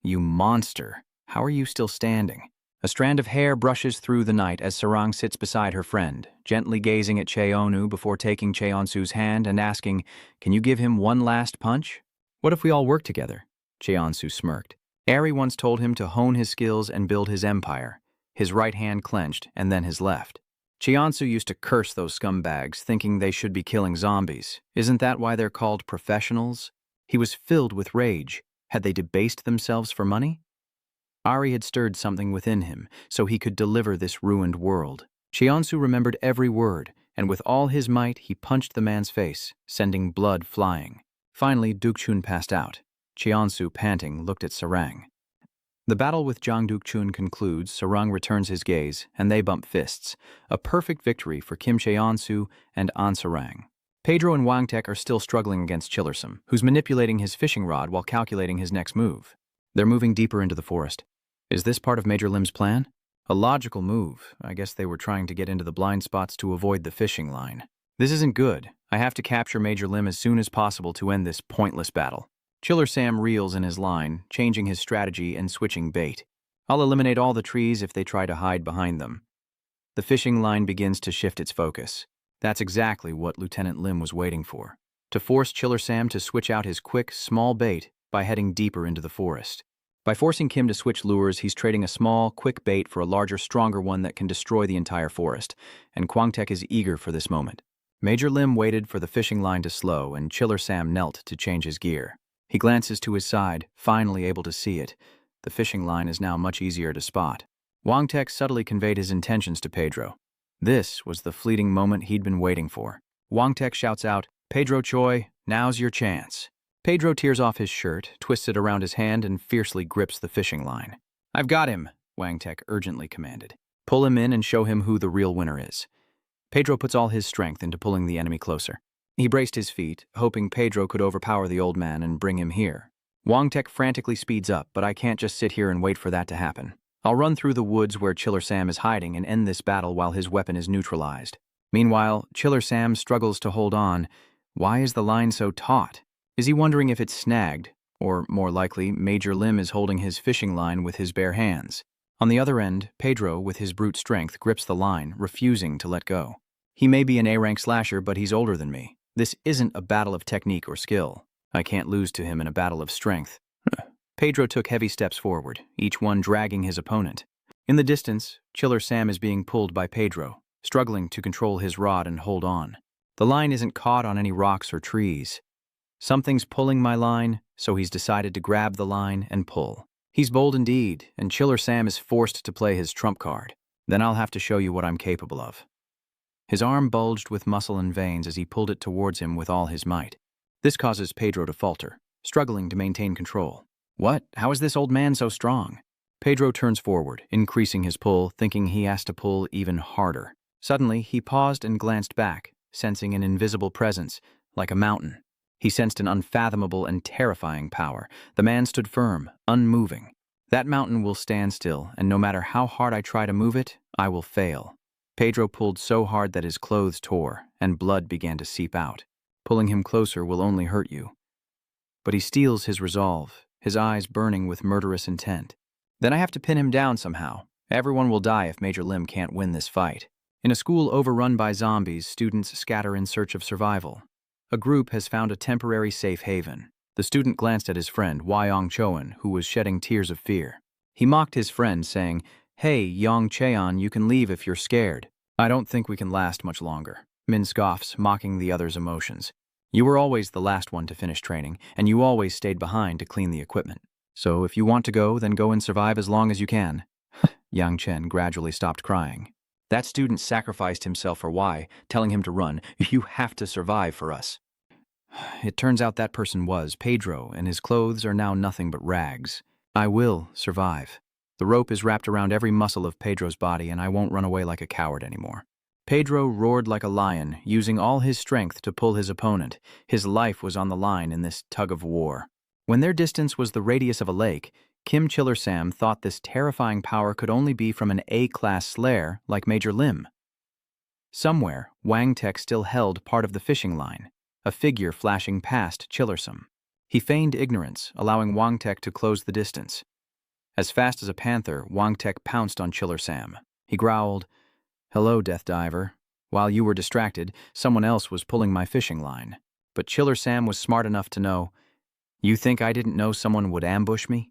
monster. How are you still standing?" A strand of hair brushes through the night as Sarang sits beside her friend, gently gazing at Cheonu before taking Cheonsu's hand and asking, "Can you give him one last punch?" "What if we all work together?" Cheonsu smirked. Ari once told him to hone his skills and build his empire. His right hand clenched, and then his left. Cheonsu used to curse those scumbags, thinking they should be killing zombies. Isn't that why they're called professionals? He was filled with rage. Had they debased themselves for money? Ari had stirred something within him, so he could deliver this ruined world. Cheonsu remembered every word, and with all his might he punched the man's face, sending blood flying. Finally, Duk Chun passed out. Cheonsu, panting, looked at Sarang. The battle with Jang Duk Chun concludes, Sarang returns his gaze, and they bump fists. A perfect victory for Kim Cheonsu and An Sarang. Pedro and Wangtek are still struggling against Chillersome, who's manipulating his fishing rod while calculating his next move. They're moving deeper into the forest. Is this part of Major Lim's plan? A logical move. I guess they were trying to get into the blind spots to avoid the fishing line. This isn't good. I have to capture Major Lim as soon as possible to end this pointless battle. Chiller Sam reels in his line, changing his strategy and switching bait. I'll eliminate all the trees if they try to hide behind them. The fishing line begins to shift its focus. That's exactly what Lieutenant Lim was waiting for. To force Chiller Sam to switch out his quick, small bait by heading deeper into the forest. By forcing Kim to switch lures, he's trading a small, quick bait for a larger, stronger one that can destroy the entire forest, and Kwangtek is eager for this moment. Major Lim waited for the fishing line to slow, and Chiller Sam knelt to change his gear. He glances to his side, finally able to see it. The fishing line is now much easier to spot. Kwangtek subtly conveyed his intentions to Pedro. This was the fleeting moment he'd been waiting for. Kwangtek shouts out, "Pedro Choi, now's your chance." Pedro tears off his shirt, twists it around his hand, and fiercely grips the fishing line. "I've got him," Kwangtek urgently commanded. "Pull him in and show him who the real winner is." Pedro puts all his strength into pulling the enemy closer. He braced his feet, hoping Pedro could overpower the old man and bring him here. Kwangtek frantically speeds up, but I can't just sit here and wait for that to happen. I'll run through the woods where Chiller Sam is hiding and end this battle while his weapon is neutralized. Meanwhile, Chiller Sam struggles to hold on. Why is the line so taut? Is he wondering if it's snagged? Or, more likely, Major Lim is holding his fishing line with his bare hands. On the other end, Pedro, with his brute strength, grips the line, refusing to let go. He may be an A-rank slasher, but he's older than me. This isn't a battle of technique or skill. I can't lose to him in a battle of strength. Pedro took heavy steps forward, each one dragging his opponent. In the distance, Chiller Sam is being pulled by Pedro, struggling to control his rod and hold on. The line isn't caught on any rocks or trees. Something's pulling my line, so he's decided to grab the line and pull. He's bold indeed, and Chiller Sam is forced to play his trump card. Then I'll have to show you what I'm capable of. His arm bulged with muscle and veins as he pulled it towards him with all his might. This causes Pedro to falter, struggling to maintain control. What? How is this old man so strong? Pedro turns forward, increasing his pull, thinking he has to pull even harder. Suddenly, he paused and glanced back, sensing an invisible presence, like a mountain. He sensed an unfathomable and terrifying power. The man stood firm, unmoving. That mountain will stand still, and no matter how hard I try to move it, I will fail. Pedro pulled so hard that his clothes tore, and blood began to seep out. Pulling him closer will only hurt you. But he steels his resolve, his eyes burning with murderous intent. Then I have to pin him down somehow. Everyone will die if Major Lim can't win this fight. In a school overrun by zombies, students scatter in search of survival. A group has found a temporary safe haven. The student glanced at his friend, Wyong Choan, who was shedding tears of fear. He mocked his friend, saying, "Hey, Yong Cheon, you can leave if you're scared." "I don't think we can last much longer." Min scoffs, mocking the other's emotions. "You were always the last one to finish training, and you always stayed behind to clean the equipment. So if you want to go, then go and survive as long as you can." Yang Chen gradually stopped crying. That student sacrificed himself for Wai, telling him to run. "You have to survive for us." It turns out that person was Pedro, and his clothes are now nothing but rags. I will survive. The rope is wrapped around every muscle of Pedro's body, and I won't run away like a coward anymore. Pedro roared like a lion, using all his strength to pull his opponent. His life was on the line in this tug of war. When their distance was the radius of a lake, Kim Chiller Sam thought this terrifying power could only be from an A-class slayer like Major Lim. Somewhere, Wang Tek still held part of the fishing line, a figure flashing past Chiller Sam. He feigned ignorance, allowing Wang Tek to close the distance. As fast as a panther, Wang Tek pounced on Chiller Sam. He growled, "Hello, Death Diver. While you were distracted, someone else was pulling my fishing line." But Chiller Sam was smart enough to know, "You think I didn't know someone would ambush me?"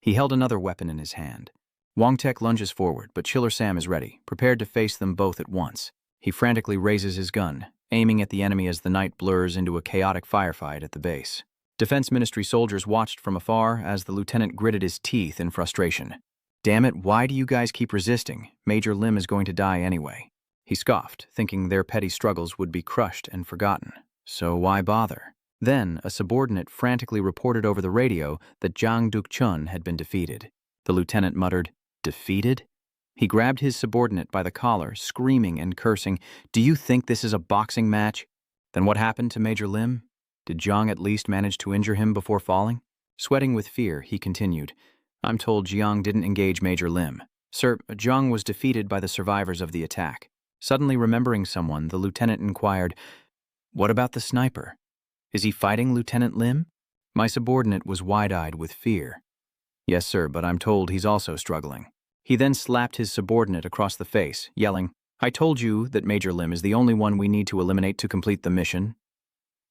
He held another weapon in his hand. Wang Tek lunges forward, but Chiller Sam is ready, prepared to face them both at once. He frantically raises his gun, aiming at the enemy as the night blurs into a chaotic firefight at the base. Defense Ministry soldiers watched from afar as the lieutenant gritted his teeth in frustration. "Damn it, why do you guys keep resisting? Major Lim is going to die anyway." He scoffed, thinking their petty struggles would be crushed and forgotten. So why bother? Then, a subordinate frantically reported over the radio that Duk Chun had been defeated. The lieutenant muttered, "Defeated?" He grabbed his subordinate by the collar, screaming and cursing, "Do you think this is a boxing match?" Then what happened to Major Lim? Did Jiang at least manage to injure him before falling? Sweating with fear, he continued, "I'm told Jiang didn't engage Major Lim. Sir, Jiang was defeated by the survivors of the attack." Suddenly remembering someone, the lieutenant inquired, "What about the sniper? Is he fighting Lieutenant Lim?" My subordinate was wide-eyed with fear. "Yes, sir, but I'm told he's also struggling." He then slapped his subordinate across the face, yelling, I told you that Major Lim is the only one we need to eliminate to complete the mission.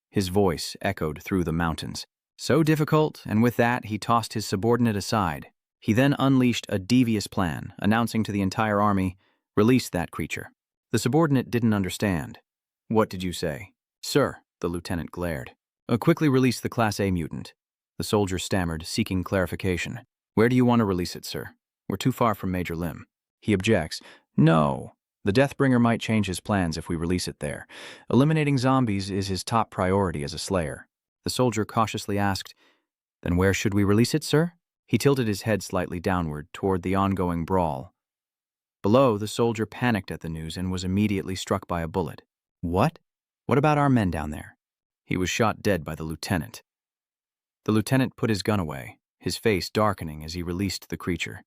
His voice echoed through the mountains. So difficult, and with that he tossed his subordinate aside. He then unleashed a devious plan, announcing to the entire army, "Release that creature." The subordinate didn't understand. "What did you say?" "Sir," the lieutenant glared. Quickly release the Class A mutant." The soldier stammered, seeking clarification. "Where do you want to release it, sir? We're too far from Major Lim." He objects. "No. The Deathbringer might change his plans if we release it there. Eliminating zombies is his top priority as a slayer." The soldier cautiously asked, "Then where should we release it, sir?" He tilted his head slightly downward toward the ongoing brawl. Below, the soldier panicked at the news and was immediately struck by a bullet. "What? What about our men down there?" He was shot dead by the lieutenant. The lieutenant put his gun away, his face darkening as he released the creature.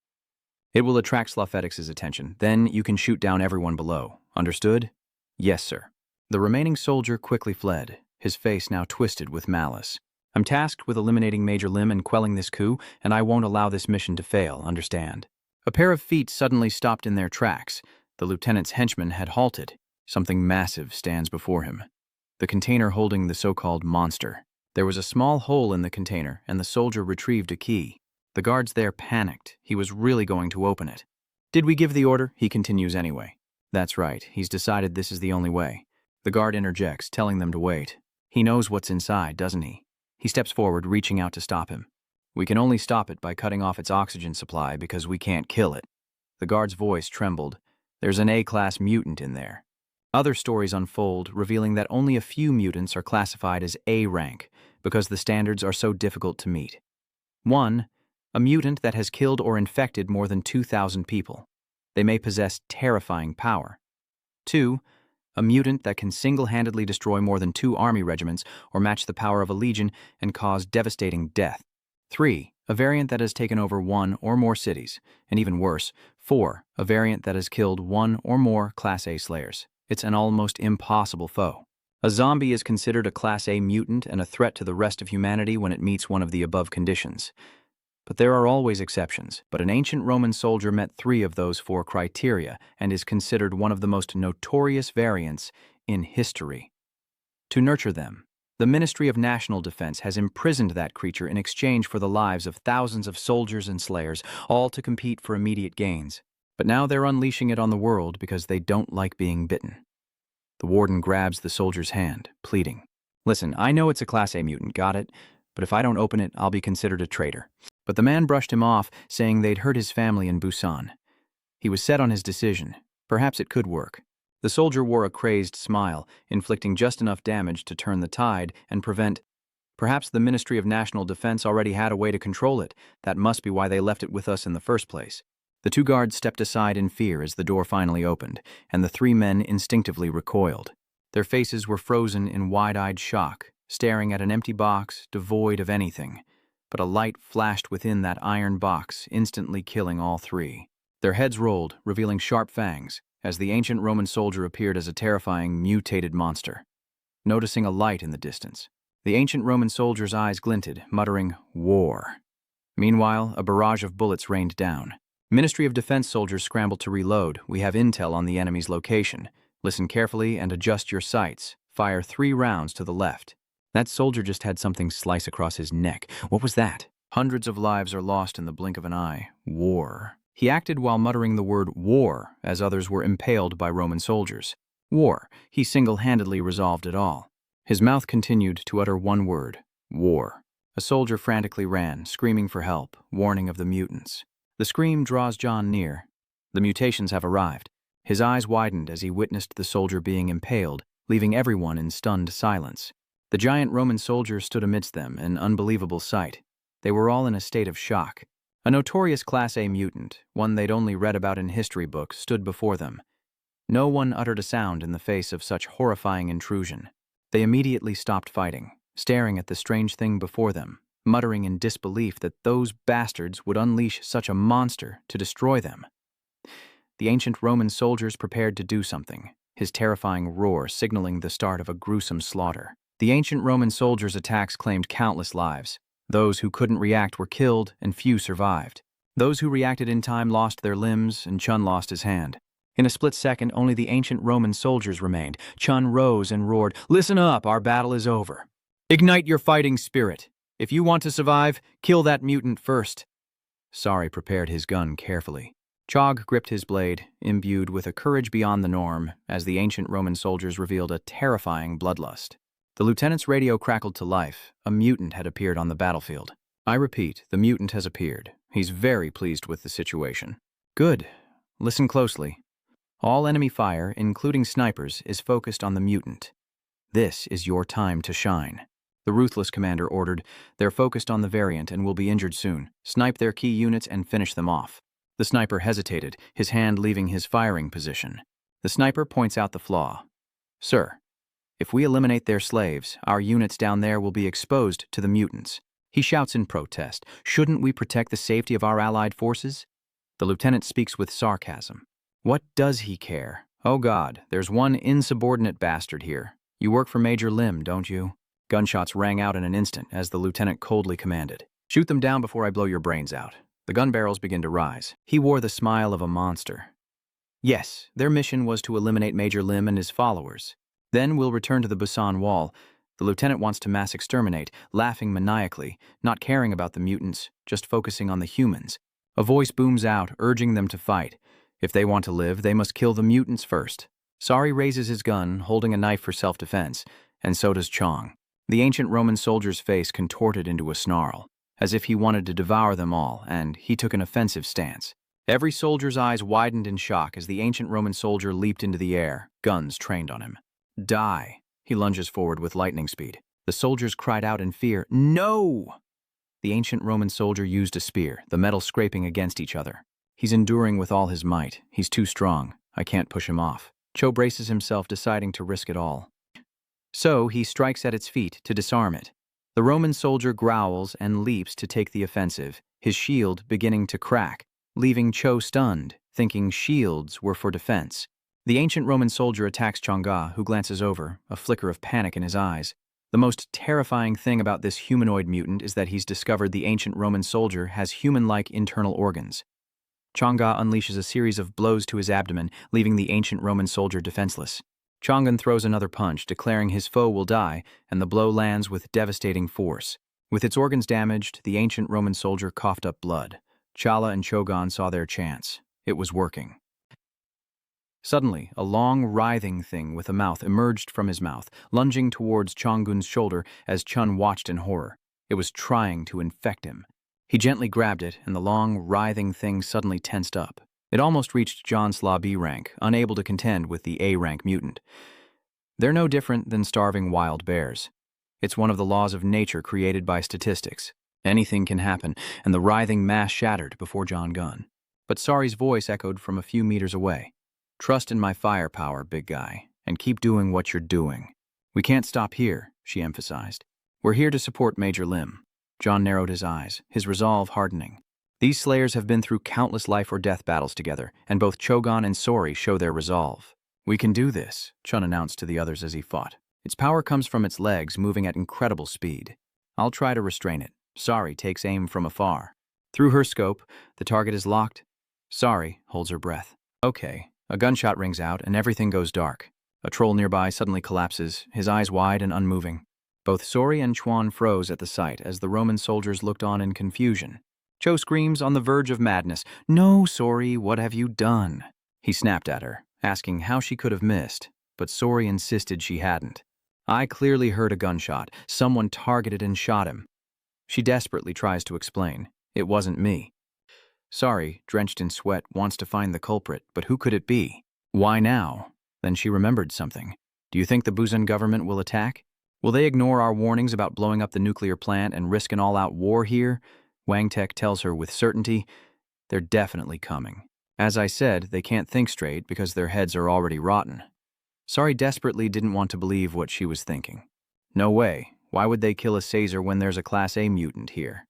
"It will attract Slofetix's attention. Then you can shoot down everyone below. Understood?" "Yes, sir." The remaining soldier quickly fled, his face now twisted with malice. "I'm tasked with eliminating Major Lim and quelling this coup, and I won't allow this mission to fail, understand?" A pair of feet suddenly stopped in their tracks. The lieutenant's henchman had halted. Something massive stands before him. The container holding the so-called monster. There was a small hole in the container, and the soldier retrieved a key. The guards there panicked. He was really going to open it. "Did we give the order?" He continues anyway. "That's right. He's decided this is the only way." The guard interjects, telling them to wait. He knows what's inside, doesn't he? He steps forward, reaching out to stop him. "We can only stop it by cutting off its oxygen supply because we can't kill it." The guard's voice trembled. "There's an A-class mutant in there." Other stories unfold, revealing that only a few mutants are classified as A rank because the standards are so difficult to meet. 1. A mutant that has killed or infected more than 2,000 people. They may possess terrifying power. 2. A mutant that can single-handedly destroy more than 2 army regiments or match the power of a legion and cause devastating death. 3. A variant that has taken over 1 or more cities. And even worse, 4. A variant that has killed 1 or more Class A slayers. It's an almost impossible foe. A zombie is considered a Class A mutant and a threat to the rest of humanity when it meets one of the above conditions. But there are always exceptions. But an ancient Roman soldier met 3 of those 4 criteria and is considered one of the most notorious variants in history. To nurture them, the Ministry of National Defense has imprisoned that creature in exchange for the lives of thousands of soldiers and slayers, all to compete for immediate gains. But now they're unleashing it on the world because they don't like being bitten. The warden grabs the soldier's hand, pleading. "Listen, I know it's a Class A mutant, got it? But if I don't open it, I'll be considered a traitor." But the man brushed him off, saying they'd hurt his family in Busan. He was set on his decision. Perhaps it could work. The soldier wore a crazed smile, inflicting just enough damage to turn the tide and prevent. Perhaps the Ministry of National Defense already had a way to control it. That must be why they left it with us in the first place. The 2 guards stepped aside in fear as the door finally opened, and the 3 men instinctively recoiled. Their faces were frozen in wide-eyed shock, staring at an empty box devoid of anything. But a light flashed within that iron box, instantly killing all 3. Their heads rolled, revealing sharp fangs, as the ancient Roman soldier appeared as a terrifying, mutated monster. Noticing a light in the distance, the ancient Roman soldier's eyes glinted, muttering, "War." Meanwhile, a barrage of bullets rained down. Ministry of Defense soldiers scrambled to reload. "We have intel on the enemy's location. Listen carefully and adjust your sights. Fire 3 rounds to the left." That soldier just had something slice across his neck. What was that? Hundreds of lives are lost in the blink of an eye. War. He acted while muttering the word war, as others were impaled by Roman soldiers. War. He single-handedly resolved it all. His mouth continued to utter one word. War. A soldier frantically ran, screaming for help, warning of the mutants. The scream draws John near. The mutations have arrived. His eyes widened as he witnessed the soldier being impaled, leaving everyone in stunned silence. The giant Roman soldier stood amidst them, an unbelievable sight. They were all in a state of shock. A notorious Class A mutant, one they'd only read about in history books, stood before them. No one uttered a sound in the face of such horrifying intrusion. They immediately stopped fighting, staring at the strange thing before them, muttering in disbelief that those bastards would unleash such a monster to destroy them. The ancient Roman soldiers prepared to do something, his terrifying roar signaling the start of a gruesome slaughter. The ancient Roman soldiers' attacks claimed countless lives. Those who couldn't react were killed, and few survived. Those who reacted in time lost their limbs, and Chun lost his hand. In a split second, only the ancient Roman soldiers remained. Chun rose and roared, "Listen up, our battle is over. Ignite your fighting spirit. If you want to survive, kill that mutant first." Sari prepared his gun carefully. Chog gripped his blade, imbued with a courage beyond the norm, as the ancient Roman soldiers revealed a terrifying bloodlust. The lieutenant's radio crackled to life. A mutant had appeared on the battlefield. "I repeat, the mutant has appeared. He's very pleased with the situation." "Good. Listen closely. All enemy fire, including snipers, is focused on the mutant. This is your time to shine." The ruthless commander ordered. "They're focused on the variant and will be injured soon. Snipe their key units and finish them off." The sniper hesitated, his hand leaving his firing position. The sniper points out the flaw. "Sir, if we eliminate their slaves, our units down there will be exposed to the mutants." He shouts in protest, "Shouldn't we protect the safety of our allied forces?" The lieutenant speaks with sarcasm. What does he care? "Oh God, there's one insubordinate bastard here. You work for Major Lim, don't you?" Gunshots rang out in an instant as the lieutenant coldly commanded. "Shoot them down before I blow your brains out." The gun barrels begin to rise. He wore the smile of a monster. "Yes, their mission was to eliminate Major Lim and his followers. Then we'll return to the Busan Wall. The lieutenant wants to mass exterminate, laughing maniacally, not caring about the mutants, just focusing on the humans." A voice booms out, urging them to fight. If they want to live, they must kill the mutants first. Sari raises his gun, holding a knife for self-defense, and so does Chong. The ancient Roman soldier's face contorted into a snarl, as if he wanted to devour them all, and he took an offensive stance. Every soldier's eyes widened in shock as the ancient Roman soldier leaped into the air, guns trained on him. "Die!" He lunges forward with lightning speed. The soldiers cried out in fear, "No!" The ancient Roman soldier used a spear, the metal scraping against each other. He's enduring with all his might. He's too strong. I can't push him off. Cho braces himself, deciding to risk it all. So he strikes at its feet to disarm it. The Roman soldier growls and leaps to take the offensive, his shield beginning to crack, leaving Cho stunned, thinking shields were for defense. The ancient Roman soldier attacks Chang'e, who glances over, a flicker of panic in his eyes. The most terrifying thing about this humanoid mutant is that he's discovered the ancient Roman soldier has human-like internal organs. Chang'e unleashes a series of blows to his abdomen, leaving the ancient Roman soldier defenseless. Chang'e throws another punch, declaring his foe will die, and the blow lands with devastating force. With its organs damaged, the ancient Roman soldier coughed up blood. Chala and Chogon saw their chance. It was working. Suddenly, a long, writhing thing with a mouth emerged from his mouth, lunging towards Chang'un's shoulder as Chun watched in horror. It was trying to infect him. He gently grabbed it, and the long, writhing thing suddenly tensed up. It almost reached John Slaw B rank, unable to contend with the A rank mutant. They're no different than starving wild bears. It's one of the laws of nature created by statistics. Anything can happen, and the writhing mass shattered before John Gunn. But Sari's voice echoed from a few meters away. "Trust in my firepower, big guy, and keep doing what you're doing." "We can't stop here," she emphasized. "We're here to support Major Lim." John narrowed his eyes, his resolve hardening. These slayers have been through countless life-or-death battles together, and both Chogon and Sori show their resolve. "We can do this," Chun announced to the others as he fought. "Its power comes from its legs moving at incredible speed. I'll try to restrain it." Sari takes aim from afar. Through her scope, the target is locked. Sari holds her breath. Okay, a gunshot rings out and everything goes dark. A troll nearby suddenly collapses, his eyes wide and unmoving. Both Sori and Chuan froze at the sight as the Roman soldiers looked on in confusion. Cho screams on the verge of madness, "No, Sori, what have you done?" He snapped at her, asking how she could have missed, but Sori insisted she hadn't. "I clearly heard a gunshot. Someone targeted and shot him." She desperately tries to explain. "It wasn't me." Sari, drenched in sweat, wants to find the culprit, but who could it be? Why now? Then she remembered something. "Do you think the Busan government will attack? Will they ignore our warnings about blowing up the nuclear plant and risk an all-out war here?" Wang Tek tells her with certainty, "They're definitely coming. As I said, they can't think straight because their heads are already rotten." Sari desperately didn't want to believe what she was thinking. No way. Why would they kill a Caesar when there's a Class A mutant here?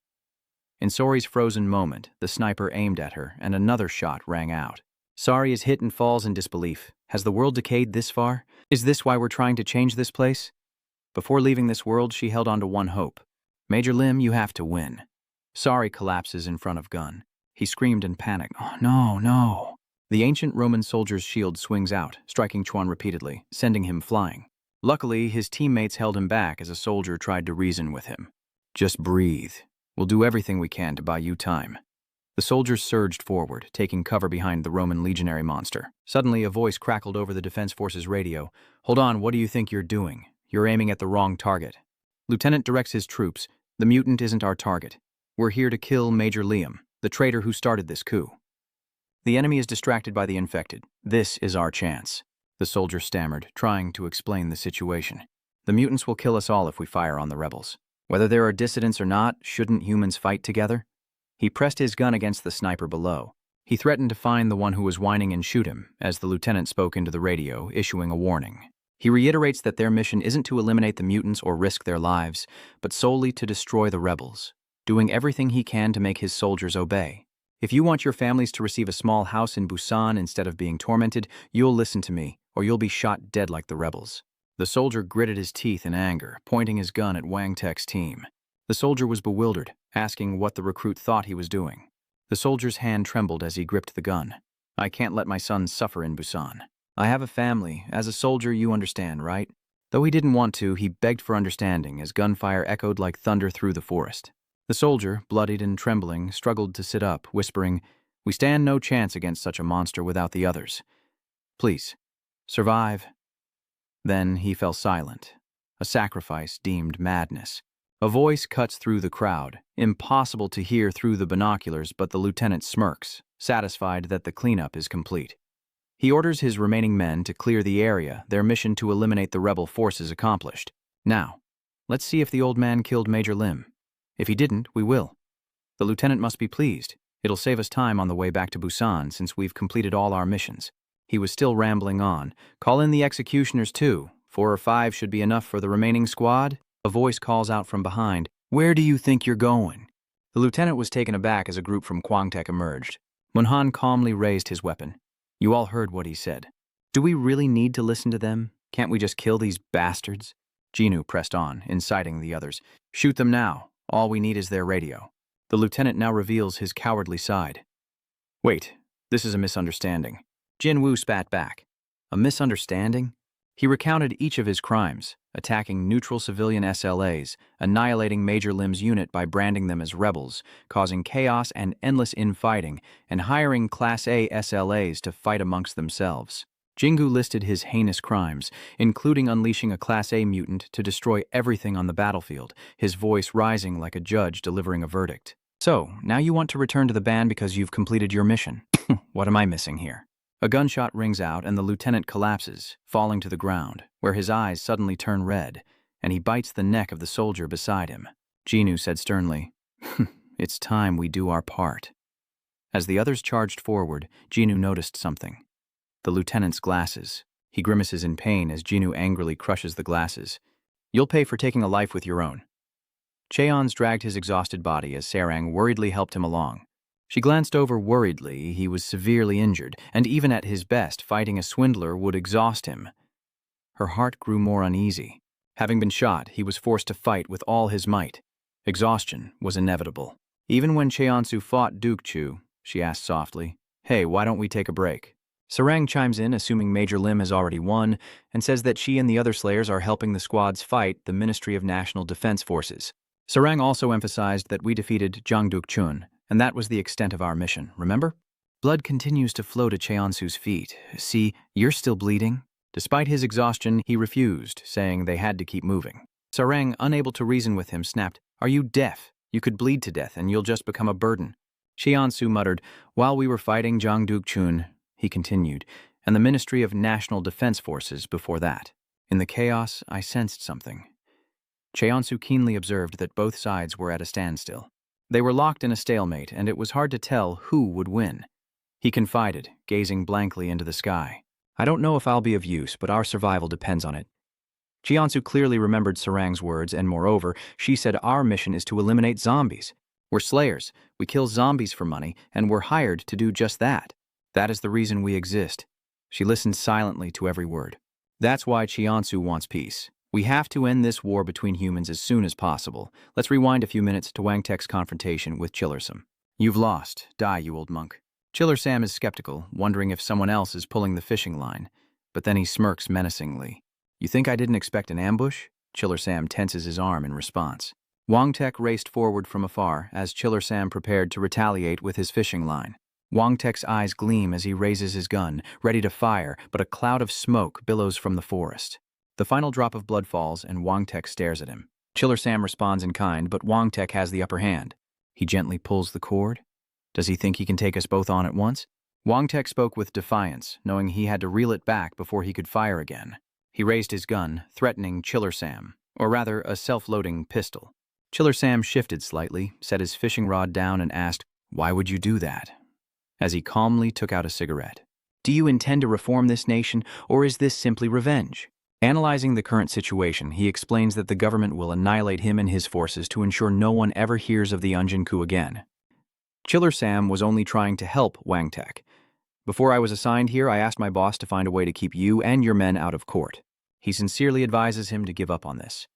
In Sori's frozen moment, the sniper aimed at her, and another shot rang out. Sari is hit and falls in disbelief. Has the world decayed this far? Is this why we're trying to change this place? Before leaving this world, she held on to one hope. "Major Lim, you have to win." Sari collapses in front of Gunn. He screamed in panic, "Oh, no, no." The ancient Roman soldier's shield swings out, striking Chuan repeatedly, sending him flying. Luckily, his teammates held him back as a soldier tried to reason with him. Just breathe. We'll do everything we can to buy you time. The soldiers surged forward, taking cover behind the Roman legionary monster. Suddenly, a voice crackled over the defense force's radio. Hold on, what do you think you're doing? You're aiming at the wrong target. Lieutenant directs his troops. The mutant isn't our target. We're here to kill Major Liam, the traitor who started this coup. The enemy is distracted by the infected. This is our chance. The soldier stammered, trying to explain the situation. The mutants will kill us all if we fire on the rebels. Whether there are dissidents or not, shouldn't humans fight together? He pressed his gun against the sniper below. He threatened to find the one who was whining and shoot him, as the lieutenant spoke into the radio, issuing a warning. He reiterates that their mission isn't to eliminate the mutants or risk their lives, but solely to destroy the rebels, doing everything he can to make his soldiers obey. If you want your families to receive a small house in Busan instead of being tormented, you'll listen to me, or you'll be shot dead like the rebels. The soldier gritted his teeth in anger, pointing his gun at Wang Tek's team. The soldier was bewildered, asking what the recruit thought he was doing. The soldier's hand trembled as he gripped the gun. I can't let my son suffer in Busan. I have a family. As a soldier, you understand, right? Though he didn't want to, he begged for understanding as gunfire echoed like thunder through the forest. The soldier, bloodied and trembling, struggled to sit up, whispering, "We stand no chance against such a monster without the others. Please, survive." Then he fell silent, a sacrifice deemed madness. A voice cuts through the crowd, impossible to hear through the binoculars, but the lieutenant smirks, satisfied that the cleanup is complete. He orders his remaining men to clear the area, their mission to eliminate the rebel forces accomplished. Now, let's see if the old man killed Major Lim. If he didn't, we will. The lieutenant must be pleased. It'll save us time on the way back to Busan since we've completed all our missions. He was still rambling on. Call in the executioners too. 4 or 5 should be enough for the remaining squad. A voice calls out from behind. Where do you think you're going? The lieutenant was taken aback as a group from Kwangtek emerged. Munhan calmly raised his weapon. You all heard what he said. Do we really need to listen to them? Can't we just kill these bastards? Chunu pressed on, inciting the others. Shoot them now. All we need is their radio. The lieutenant now reveals his cowardly side. Wait, this is a misunderstanding. Jin Woo spat back. A misunderstanding? He recounted each of his crimes, attacking neutral civilian SLAs, annihilating Major Lim's unit by branding them as rebels, causing chaos and endless infighting, and hiring Class A SLAs to fight amongst themselves. Jingu listed his heinous crimes, including unleashing a Class A mutant to destroy everything on the battlefield, his voice rising like a judge delivering a verdict. So, now you want to return to the band because you've completed your mission. What am I missing here? A gunshot rings out and the lieutenant collapses, falling to the ground, where his eyes suddenly turn red, and he bites the neck of the soldier beside him. Chunu said sternly, It's time we do our part. As the others charged forward, Chunu noticed something. The lieutenant's glasses. He grimaces in pain as Chunu angrily crushes the glasses. You'll pay for taking a life with your own. Cheon's dragged his exhausted body as Sarang worriedly helped him along. She glanced over worriedly. He was severely injured, and even at his best, fighting a swindler would exhaust him. Her heart grew more uneasy. Having been shot, he was forced to fight with all his might. Exhaustion was inevitable. Even when Cheonsu fought Duk Chun, she asked softly, Hey, why don't we take a break? Sarang chimes in, assuming Major Lim has already won, and says that she and the other Slayers are helping the squads fight the Ministry of National Defense Forces. Sarang also emphasized that we defeated Duk Chun, and that was the extent of our mission, remember? Blood continues to flow to Cheonsu's feet. See, you're still bleeding? Despite his exhaustion, he refused, saying they had to keep moving. Sarang, unable to reason with him, snapped, Are you deaf? You could bleed to death, and you'll just become a burden. Cheonsu muttered, While we were fighting Duk Chun, he continued, and the Ministry of National Defense Forces before that. In the chaos, I sensed something. Cheonsu keenly observed that both sides were at a standstill. They were locked in a stalemate, and it was hard to tell who would win. He confided, gazing blankly into the sky. I don't know if I'll be of use, but our survival depends on it. Cheonsu clearly remembered Sarang's words, and moreover, she said our mission is to eliminate zombies. We're slayers, we kill zombies for money, and we're hired to do just that. That is the reason we exist. She listened silently to every word. That's why Cheonsu wants peace. We have to end this war between humans as soon as possible. Let's rewind a few minutes to Wang Tek's confrontation with Chillersome. You've lost. Die, you old monk. Chiller Sam is skeptical, wondering if someone else is pulling the fishing line, but then he smirks menacingly. You think I didn't expect an ambush? Chiller Sam tenses his arm in response. Wang Tek raced forward from afar as Chiller Sam prepared to retaliate with his fishing line. Wang Tek's eyes gleam as he raises his gun, ready to fire, but a cloud of smoke billows from the forest. The final drop of blood falls and Wang Tek stares at him. Chiller Sam responds in kind, but Wang Tek has the upper hand. He gently pulls the cord. Does he think he can take us both on at once? Wang Tek spoke with defiance, knowing he had to reel it back before he could fire again. He raised his gun, threatening Chiller Sam, or rather a self-loading pistol. Chiller Sam shifted slightly, set his fishing rod down and asked, "Why would you do that?" As he calmly took out a cigarette. Do you intend to reform this nation, or is this simply revenge? Analyzing the current situation, he explains that the government will annihilate him and his forces to ensure no one ever hears of the Unjin coup again. Chiller Sam was only trying to help Wang Tek. Before I was assigned here, I asked my boss to find a way to keep you and your men out of court. He sincerely advises him to give up on this.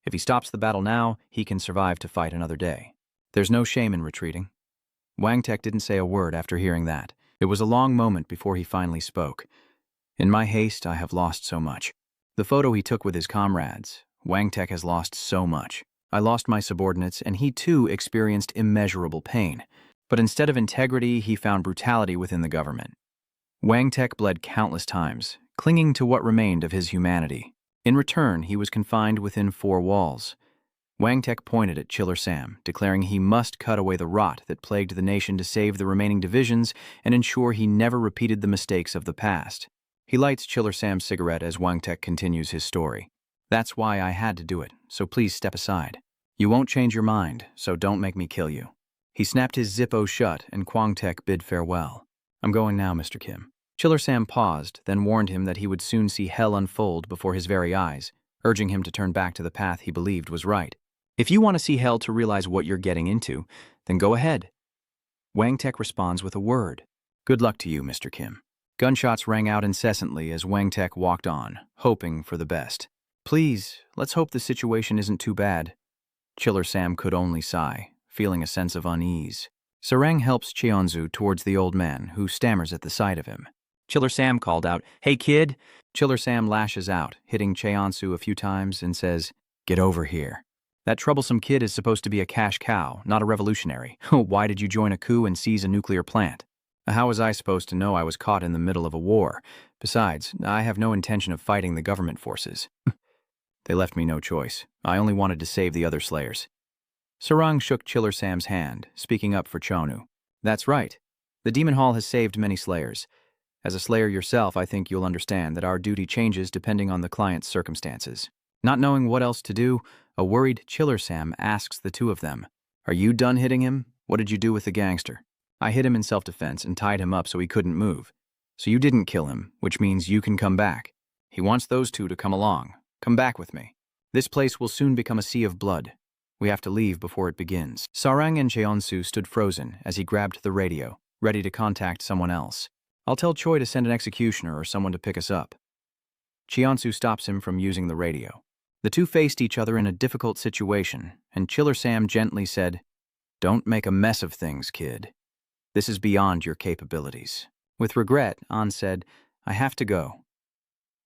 If he stops the battle now, he can survive to fight another day. There's no shame in retreating. Wang Tek didn't say a word after hearing that. It was a long moment before he finally spoke. In my haste, I have lost so much. The photo he took with his comrades, Wang Tek has lost so much. I lost my subordinates, and he too experienced immeasurable pain. But instead of integrity, he found brutality within the government. Wang Tek bled countless times, clinging to what remained of his humanity. In return, he was confined within 4 walls. Wang Tek pointed at Chiller Sam, declaring he must cut away the rot that plagued the nation to save the remaining divisions and ensure he never repeated the mistakes of the past. He lights Chiller Sam's cigarette as Wang Tek continues his story. That's why I had to do it, so please step aside. You won't change your mind, so don't make me kill you. He snapped his Zippo shut and Wang Tek bid farewell. I'm going now, Mr. Kim. Chiller Sam paused, then warned him that he would soon see hell unfold before his very eyes, urging him to turn back to the path he believed was right. If you want to see hell to realize what you're getting into, then go ahead. Wang Tek responds with a word. Good luck to you, Mr. Kim. Gunshots rang out incessantly as Wang Tek walked on, hoping for the best. Please, let's hope the situation isn't too bad. Chiller Sam could only sigh, feeling a sense of unease. Sarang helps Cheonzu towards the old man, who stammers at the sight of him. Chiller Sam called out, "Hey, kid!" Chiller Sam lashes out, hitting Cheonzu a few times and says, "Get over here." That troublesome kid is supposed to be a cash cow, not a revolutionary. Why did you join a coup and seize a nuclear plant? How was I supposed to know I was caught in the middle of a war? Besides, I have no intention of fighting the government forces. They left me no choice. I only wanted to save the other slayers. Sarang shook Chiller Sam's hand, speaking up for Chunu. That's right. The Demon Hall has saved many slayers. As a slayer yourself, I think you'll understand that our duty changes depending on the client's circumstances. Not knowing what else to do, a worried Chiller Sam asks the two of them, Are you done hitting him? What did you do with the gangster? I hit him in self-defense and tied him up so he couldn't move. So you didn't kill him, which means you can come back. He wants those two to come along. Come back with me. This place will soon become a sea of blood. We have to leave before it begins. Sarang and Cheonsu stood frozen as he grabbed the radio, ready to contact someone else. I'll tell Choi to send an executioner or someone to pick us up. Cheonsu stops him from using the radio. The two faced each other in a difficult situation, and Chiller Sam gently said, Don't make a mess of things, kid. This is beyond your capabilities. With regret, An said, I have to go.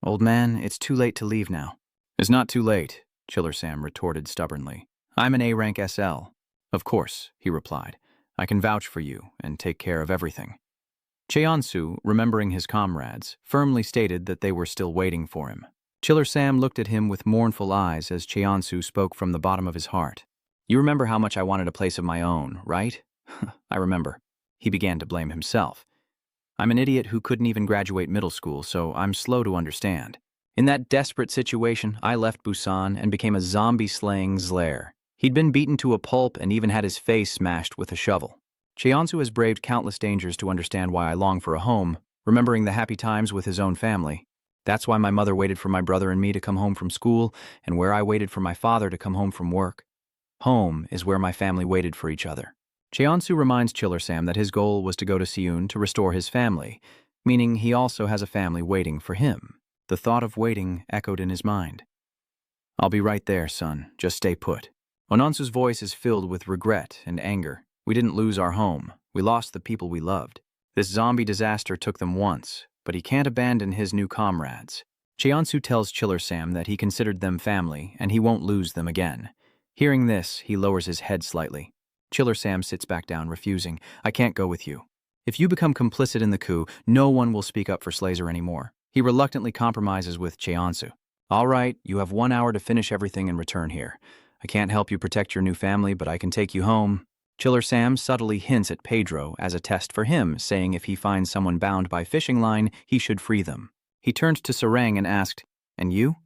Old man, it's too late to leave now. It's not too late, Chiller Sam retorted stubbornly. I'm an A-rank SL. Of course, he replied. I can vouch for you and take care of everything. Cheonsu, remembering his comrades, firmly stated that they were still waiting for him. Chiller Sam looked at him with mournful eyes as Cheonsu spoke from the bottom of his heart. You remember how much I wanted a place of my own, right? I remember. He began to blame himself. I'm an idiot who couldn't even graduate middle school, so I'm slow to understand. In that desperate situation, I left Busan and became a zombie-slaying slayer. He'd been beaten to a pulp and even had his face smashed with a shovel. Cheonsu has braved countless dangers to understand why I long for a home, remembering the happy times with his own family. That's why my mother waited for my brother and me to come home from school, and where I waited for my father to come home from work. Home is where my family waited for each other. Cheonsu reminds Chiller Sam that his goal was to go to Seoul to restore his family, meaning he also has a family waiting for him. The thought of waiting echoed in his mind. I'll be right there, son. Just stay put. Ononsu's voice is filled with regret and anger. We didn't lose our home. We lost the people we loved. This zombie disaster took them once, but he can't abandon his new comrades. Cheonsu tells Chiller Sam that he considered them family and he won't lose them again. Hearing this, he lowers his head slightly. Chiller Sam sits back down, refusing. I can't go with you. If you become complicit in the coup, no one will speak up for Slazer anymore. He reluctantly compromises with Cheonsu. All right, you have 1 hour to finish everything and return here. I can't help you protect your new family, but I can take you home. Chiller Sam subtly hints at Pedro as a test for him, saying if he finds someone bound by fishing line, he should free them. He turned to Sarang and asked, And you?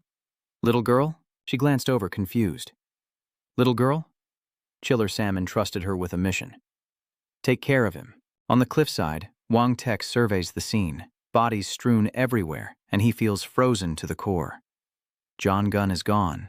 Little girl? She glanced over, confused. Little girl? Chiller Sam entrusted her with a mission. Take care of him. On the cliffside, Wang Tek surveys the scene, bodies strewn everywhere, and he feels frozen to the core. John Gunn is gone,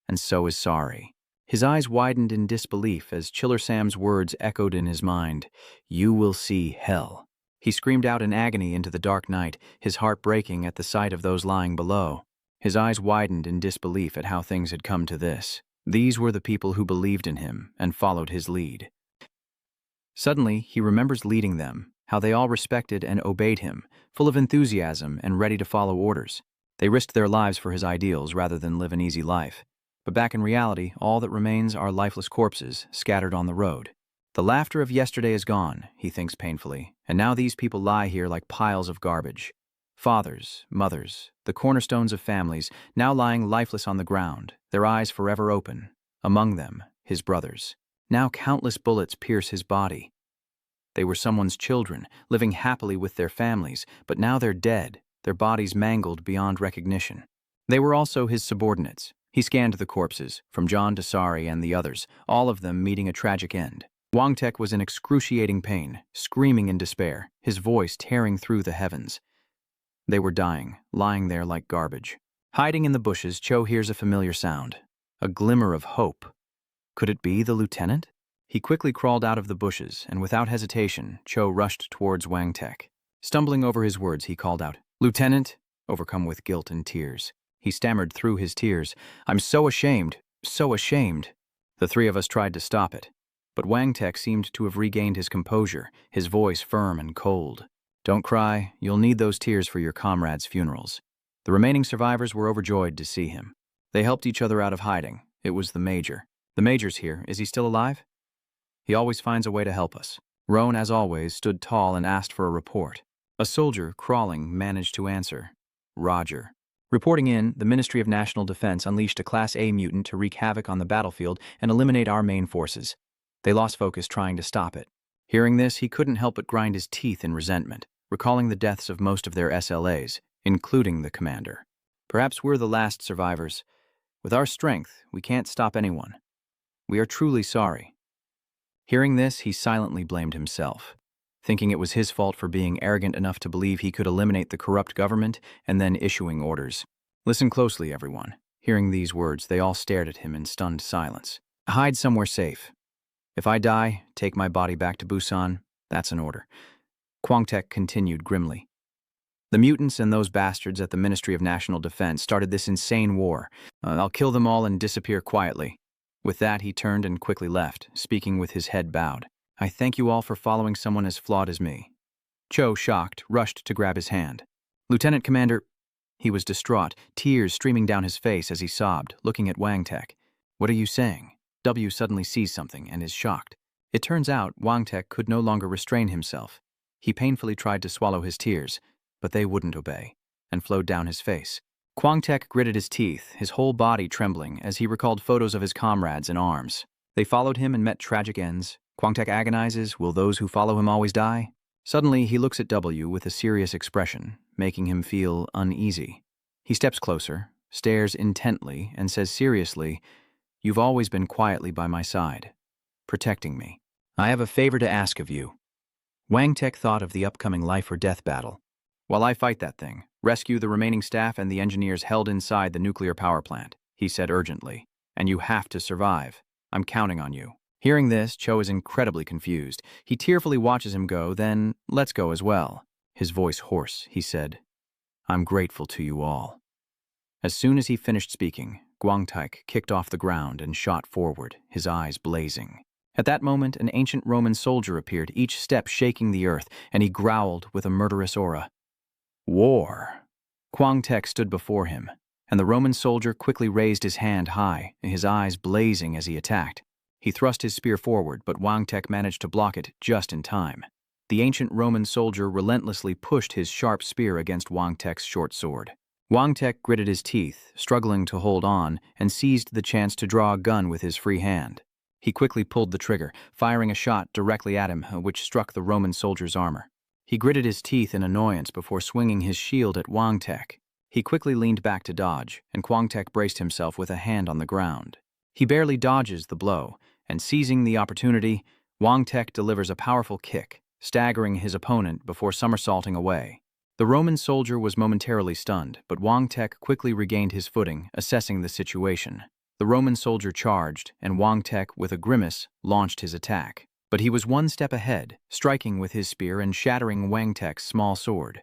and so is Sari. His eyes widened in disbelief as Chiller Sam's words echoed in his mind. You will see hell. He screamed out in agony into the dark night, his heart breaking at the sight of those lying below. His eyes widened in disbelief at how things had come to this. These were the people who believed in him and followed his lead. Suddenly, he remembers leading them, how they all respected and obeyed him, full of enthusiasm and ready to follow orders. They risked their lives for his ideals rather than live an easy life. But back in reality, all that remains are lifeless corpses scattered on the road. The laughter of yesterday is gone, he thinks painfully, and now these people lie here like piles of garbage. Fathers, mothers, the cornerstones of families, now lying lifeless on the ground, their eyes forever open. Among them, his brothers. Now countless bullets pierce his body. They were someone's children, living happily with their families, but now they're dead, their bodies mangled beyond recognition. They were also his subordinates. He scanned the corpses, from John to Sari and the others, all of them meeting a tragic end. Wang Tek was in excruciating pain, screaming in despair, his voice tearing through the heavens. They were dying, lying there like garbage. Hiding in the bushes, Cho hears a familiar sound, a glimmer of hope. Could it be the lieutenant? He quickly crawled out of the bushes, and without hesitation, Cho rushed towards Wang Tek. Stumbling over his words, he called out, Lieutenant, overcome with guilt and tears. He stammered through his tears, I'm so ashamed, so ashamed. The three of us tried to stop it, but Wang Tek seemed to have regained his composure, his voice firm and cold. Don't cry, you'll need those tears for your comrades' funerals. The remaining survivors were overjoyed to see him. They helped each other out of hiding. It was the Major. The Major's here. Is he still alive? He always finds a way to help us. Roan, as always, stood tall and asked for a report. A soldier, crawling, managed to answer. Roger. Reporting in, the Ministry of National Defense unleashed a Class A mutant to wreak havoc on the battlefield and eliminate our main forces. They lost focus trying to stop it. Hearing this, he couldn't help but grind his teeth in resentment, recalling the deaths of most of their SLAs, including the commander. Perhaps we're the last survivors. With our strength, we can't stop anyone. We are truly sorry. Hearing this, he silently blamed himself, thinking it was his fault for being arrogant enough to believe he could eliminate the corrupt government and then issuing orders. Listen closely, everyone. Hearing these words, they all stared at him in stunned silence. Hide somewhere safe. If I die, take my body back to Busan. That's an order. Kwang Tek continued grimly. The mutants and those bastards at the Ministry of National Defense started this insane war. I'll kill them all and disappear quietly. With that, he turned and quickly left, speaking with his head bowed. I thank you all for following someone as flawed as me. Cho, shocked, rushed to grab his hand. Lieutenant Commander... He was distraught, tears streaming down his face as he sobbed, looking at Wang Tek. What are you saying? W suddenly sees something and is shocked. It turns out Wang Tek could no longer restrain himself. He painfully tried to swallow his tears, but they wouldn't obey, and flowed down his face. Kwang Tek gritted his teeth, his whole body trembling, as he recalled photos of his comrades in arms. They followed him and met tragic ends. Kwang Tek agonizes, will those who follow him always die? Suddenly, he looks at W with a serious expression, making him feel uneasy. He steps closer, stares intently, and says seriously, You've always been quietly by my side, protecting me. I have a favor to ask of you. Wang Tek thought of the upcoming life or death battle. While I fight that thing, rescue the remaining staff and the engineers held inside the nuclear power plant, he said urgently. And you have to survive. I'm counting on you. Hearing this, Cho is incredibly confused. He tearfully watches him go, then, let's go as well. His voice hoarse, he said, I'm grateful to you all. As soon as he finished speaking, Kwang Tek kicked off the ground and shot forward, his eyes blazing. At that moment, an ancient Roman soldier appeared, each step shaking the earth, and he growled with a murderous aura. War! Kwang Tek stood before him, and the Roman soldier quickly raised his hand high, his eyes blazing as he attacked. He thrust his spear forward, but Kwang Tek managed to block it just in time. The ancient Roman soldier relentlessly pushed his sharp spear against Kwang Tek's short sword. Kwang Tek gritted his teeth, struggling to hold on, and seized the chance to draw a gun with his free hand. He quickly pulled the trigger, firing a shot directly at him, which struck the Roman soldier's armor. He gritted his teeth in annoyance before swinging his shield at Kwang Tek. He quickly leaned back to dodge, and Kwang Tek braced himself with a hand on the ground. He barely dodges the blow, and seizing the opportunity, Kwang Tek delivers a powerful kick, staggering his opponent before somersaulting away. The Roman soldier was momentarily stunned, but Kwang Tek quickly regained his footing, assessing the situation. The Roman soldier charged, and Kwang Tek, with a grimace, launched his attack. But he was one step ahead, striking with his spear and shattering Kwang Tek's small sword.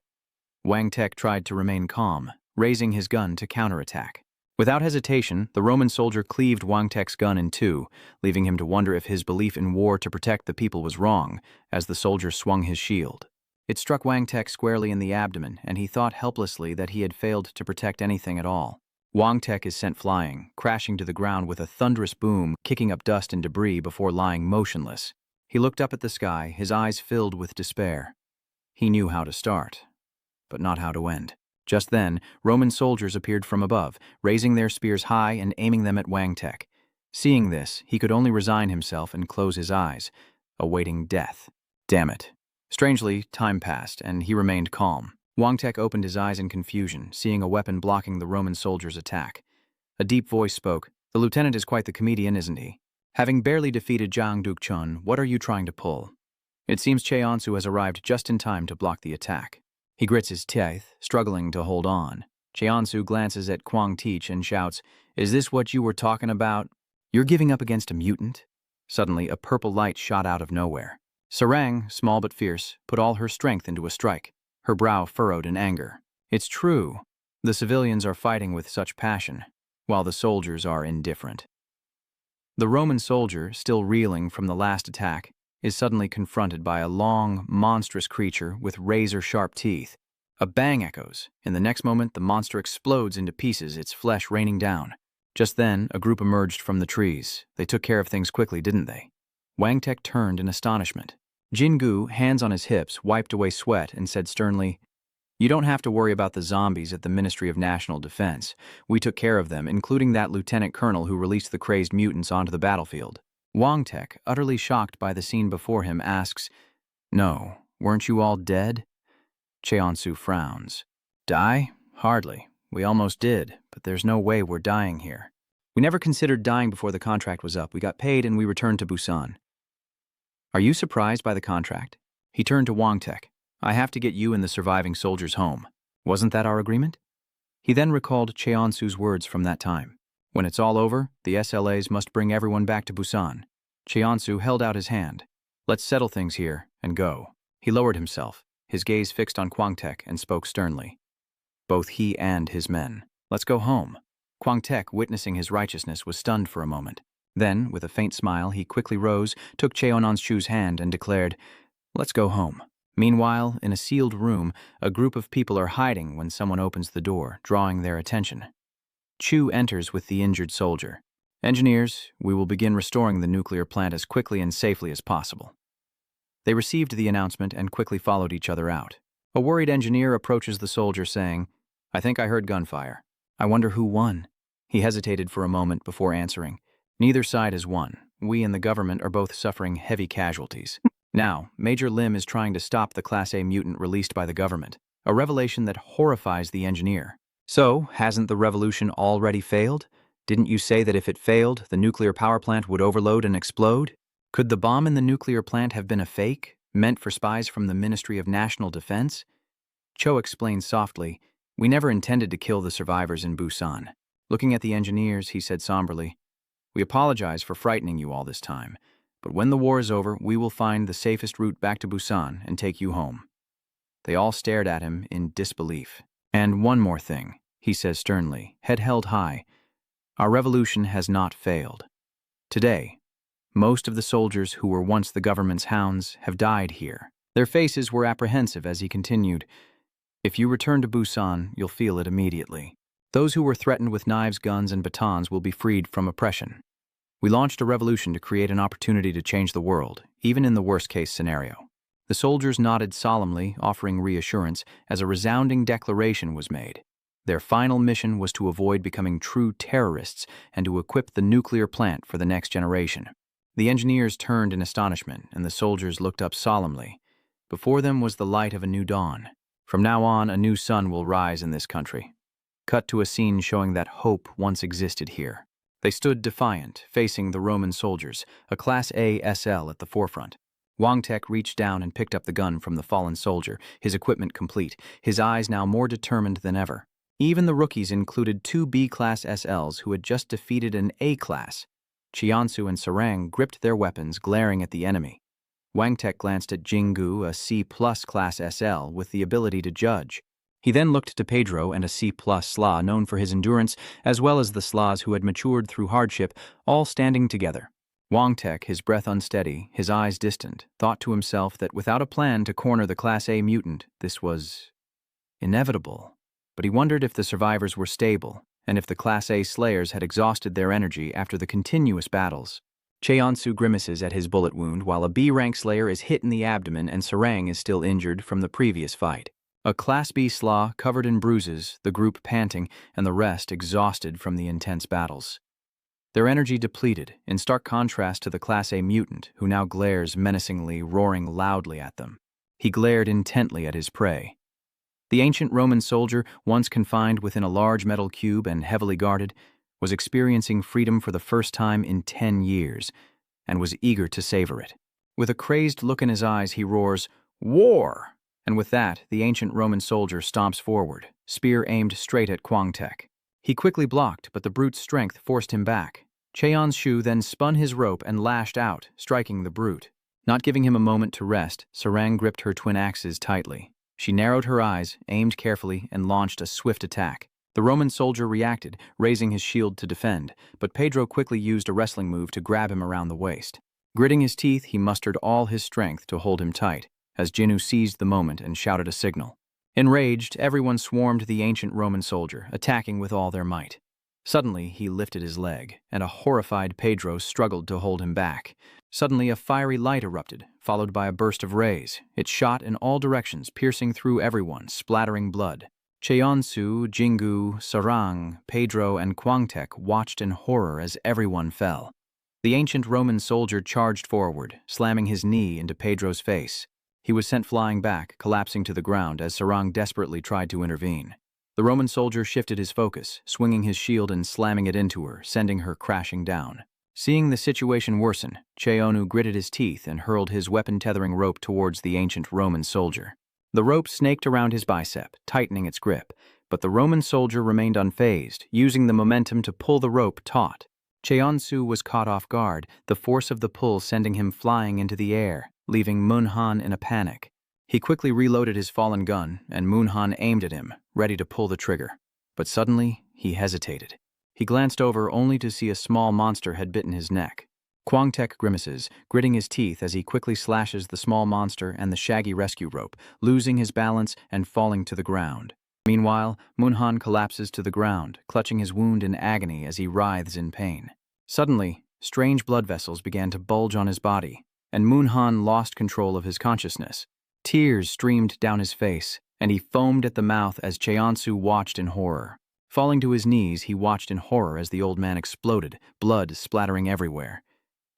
Kwang Tek tried to remain calm, raising his gun to counterattack. Without hesitation, the Roman soldier cleaved Kwang Tek's gun in two, leaving him to wonder if his belief in war to protect the people was wrong, as the soldier swung his shield. It struck Kwang Tek squarely in the abdomen, and he thought helplessly that he had failed to protect anything at all. Kwang Tek is sent flying, crashing to the ground with a thunderous boom, kicking up dust and debris before lying motionless. He looked up at the sky, his eyes filled with despair. He knew how to start, but not how to end. Just then, Roman soldiers appeared from above, raising their spears high and aiming them at Kwang Tek. Seeing this, he could only resign himself and close his eyes, awaiting death. Damn it. Strangely, time passed, and he remained calm. Kwang Tek opened his eyes in confusion, seeing a weapon blocking the Roman soldier's attack. A deep voice spoke. The lieutenant is quite the comedian, isn't he? Having barely defeated Duk Chun, what are you trying to pull? It seems Cheonsu has arrived just in time to block the attack. He grits his teeth, struggling to hold on. Cheonsu glances at Kwang Teach and shouts, "Is this what you were talking about? You're giving up against a mutant?" Suddenly, a purple light shot out of nowhere. Sarang, small but fierce, put all her strength into a strike, her brow furrowed in anger. It's true. The civilians are fighting with such passion, while the soldiers are indifferent. The Roman soldier, still reeling from the last attack, is suddenly confronted by a long, monstrous creature with razor-sharp teeth. A bang echoes. In the next moment, the monster explodes into pieces, its flesh raining down. Just then, a group emerged from the trees. They took care of things quickly, didn't they? Kwang Tek turned in astonishment. Jingu, hands on his hips, wiped away sweat and said sternly, "You don't have to worry about the zombies at the Ministry of National Defense. We took care of them, including that lieutenant colonel who released the crazed mutants onto the battlefield." Kwang Tek, utterly shocked by the scene before him, asks, "No, weren't you all dead?" Cheonsu frowns. "Die? Hardly. We almost did, but there's no way we're dying here. We never considered dying before the contract was up. We got paid and we returned to Busan." "Are you surprised by the contract?" He turned to Kwang Tek. "I have to get you and the surviving soldiers home. Wasn't that our agreement?" He then recalled Cheonsu's words from that time. "When it's all over, the SLAs must bring everyone back to Busan." Cheonsu held out his hand. "Let's settle things here and go." He lowered himself, his gaze fixed on Kwang Tek, and spoke sternly. Both he and his men. "Let's go home." Kwang Tek, witnessing his righteousness, was stunned for a moment. Then, with a faint smile, he quickly rose, took Cheonon's hand, and declared, "Let's go home." Meanwhile, in a sealed room, a group of people are hiding when someone opens the door, drawing their attention. Chu enters with the injured soldier. "Engineers, we will begin restoring the nuclear plant as quickly and safely as possible." They received the announcement and quickly followed each other out. A worried engineer approaches the soldier saying, "I think I heard gunfire. I wonder who won." He hesitated for a moment before answering, "Neither side has won. We and the government are both suffering heavy casualties. Now, Major Lim is trying to stop the Class A mutant released by the government, a revelation that horrifies the engineer. So, hasn't the revolution already failed? Didn't you say that if it failed, the nuclear power plant would overload and explode? Could the bomb in the nuclear plant have been a fake, meant for spies from the Ministry of National Defense?" Cho explained softly, "We never intended to kill the survivors in Busan." Looking at the engineers, he said somberly, "We apologize for frightening you all this time, but when the war is over, we will find the safest route back to Busan and take you home." They all stared at him in disbelief. "And one more thing," he says sternly, head held high. "Our revolution has not failed. Today, Most of the soldiers who were once the government's hounds have died here. Their faces were apprehensive as he continued, "If you return to Busan, you'll feel it immediately. Those who were threatened with knives, guns, and batons will be freed from oppression. We launched a revolution to create an opportunity to change the world, even in the worst-case scenario." The soldiers nodded solemnly, offering reassurance, as a resounding declaration was made. Their final mission was to avoid becoming true terrorists and to equip the nuclear plant for the next generation. The engineers turned in astonishment, and the soldiers looked up solemnly. Before them was the light of a new dawn. From now on, a new sun will rise in this country. Cut to a scene showing that hope once existed here. They stood defiant, facing the Roman soldiers, a Class A SL at the forefront. Wang Tek reached down and picked up the gun from the fallen soldier, his equipment complete, his eyes now more determined than ever. Even the rookies included 2 B-class SLs who had just defeated an A-class. Chiansu and Sarang gripped their weapons, glaring at the enemy. Wang Tek glanced at Jingu, a C-plus class SL, with the ability to judge. He then looked to Pedro and a C-plus Slaw known for his endurance, as well as the Slaws who had matured through hardship, all standing together. Wang Tek, his breath unsteady, his eyes distant, thought to himself that without a plan to corner the Class A mutant, this was inevitable. But he wondered if the survivors were stable, and if the Class A slayers had exhausted their energy after the continuous battles. Cheonsu grimaces at his bullet wound while a B-rank slayer is hit in the abdomen and Sarang is still injured from the previous fight. A Class B Slaw covered in bruises, the group panting, and the rest exhausted from the intense battles. Their energy depleted, in stark contrast to the Class A mutant, who now glares menacingly, roaring loudly at them. He glared intently at his prey. The ancient Roman soldier, once confined within a large metal cube and heavily guarded, was experiencing freedom for the first time in 10 years, and was eager to savor it. With a crazed look in his eyes, he roars, "War!" And with that, the ancient Roman soldier stomps forward, spear aimed straight at Wang Tek. He quickly blocked, but the brute's strength forced him back. Cheon-shu then spun his rope and lashed out, striking the brute. Not giving him a moment to rest, Sarang gripped her twin axes tightly. She narrowed her eyes, aimed carefully, and launched a swift attack. The Roman soldier reacted, raising his shield to defend, but Pedro quickly used a wrestling move to grab him around the waist. Gritting his teeth, he mustered all his strength to hold him tight, as Chunu seized the moment and shouted a signal. Enraged, everyone swarmed the ancient Roman soldier, attacking with all their might. Suddenly, he lifted his leg, and a horrified Pedro struggled to hold him back. Suddenly, a fiery light erupted, followed by a burst of rays. It shot in all directions, piercing through everyone, splattering blood. Cheonsu, Jingu, Sarang, Pedro, and Wang Tek watched in horror as everyone fell. The ancient Roman soldier charged forward, slamming his knee into Pedro's face. He was sent flying back, collapsing to the ground as Sarang desperately tried to intervene. The Roman soldier shifted his focus, swinging his shield and slamming it into her, sending her crashing down. Seeing the situation worsen, Cheonu gritted his teeth and hurled his weapon-tethering rope towards the ancient Roman soldier. The rope snaked around his bicep, tightening its grip, but the Roman soldier remained unfazed, using the momentum to pull the rope taut. Cheonsu was caught off guard, the force of the pull sending him flying into the air, leaving Munhan in a panic. He quickly reloaded his fallen gun, and Munhan aimed at him, ready to pull the trigger. But suddenly, he hesitated. He glanced over only to see a small monster had bitten his neck. Wang Tek grimaces, gritting his teeth as he quickly slashes the small monster and the shaggy rescue rope, losing his balance and falling to the ground. Meanwhile, Munhan collapses to the ground, clutching his wound in agony as he writhes in pain. Suddenly, strange blood vessels began to bulge on his body, and Munhan lost control of his consciousness. Tears streamed down his face, and he foamed at the mouth as Cheonsu watched in horror. Falling to his knees, he watched in horror as the old man exploded, blood splattering everywhere.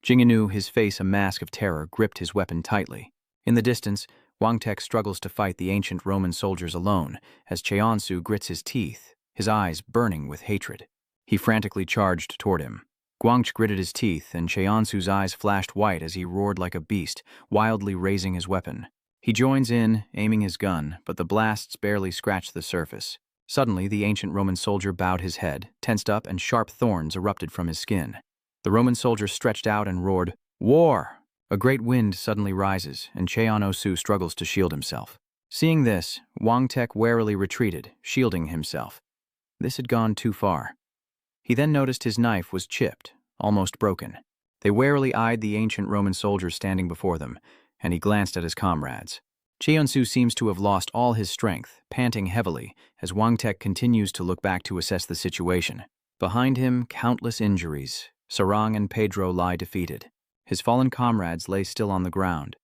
Jinganu, his face a mask of terror, gripped his weapon tightly. In the distance, Wang Tek struggles to fight the ancient Roman soldiers alone, as Cheonsu grits his teeth, his eyes burning with hatred. He frantically charged toward him. Guangch gritted his teeth, and Cheonsu's eyes flashed white as he roared like a beast, wildly raising his weapon. He joins in, aiming his gun, but the blasts barely scratch the surface. Suddenly, the ancient Roman soldier bowed his head, tensed up, and sharp thorns erupted from his skin. The Roman soldier stretched out and roared, "War!" A great wind suddenly rises, and Cheon-Osu struggles to shield himself. Seeing this, Wang Tek warily retreated, shielding himself. This had gone too far. He then noticed his knife was chipped, almost broken. They warily eyed the ancient Roman soldiers standing before them, and he glanced at his comrades. Cheonsu seems to have lost all his strength, panting heavily, as Wang Tek continues to look back to assess the situation. Behind him, countless injuries. Sarang and Pedro lie defeated. His fallen comrades lay still on the ground.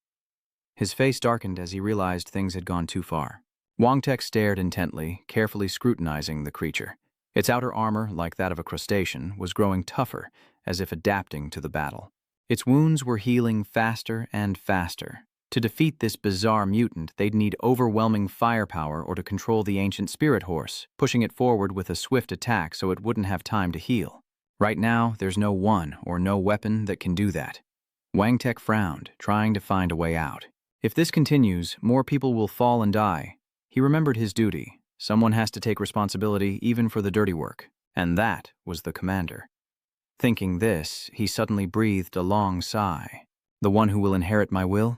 His face darkened as he realized things had gone too far. Wang Tek stared intently, carefully scrutinizing the creature. Its outer armor, like that of a crustacean, was growing tougher, as if adapting to the battle. Its wounds were healing faster and faster. To defeat this bizarre mutant, they'd need overwhelming firepower or to control the ancient spirit horse, pushing it forward with a swift attack so it wouldn't have time to heal. Right now, there's no one or no weapon that can do that. Wang Tek frowned, trying to find a way out. If this continues, more people will fall and die. He remembered his duty. Someone has to take responsibility even for the dirty work, and that was the commander. Thinking this, he suddenly breathed a long sigh. The one who will inherit my will?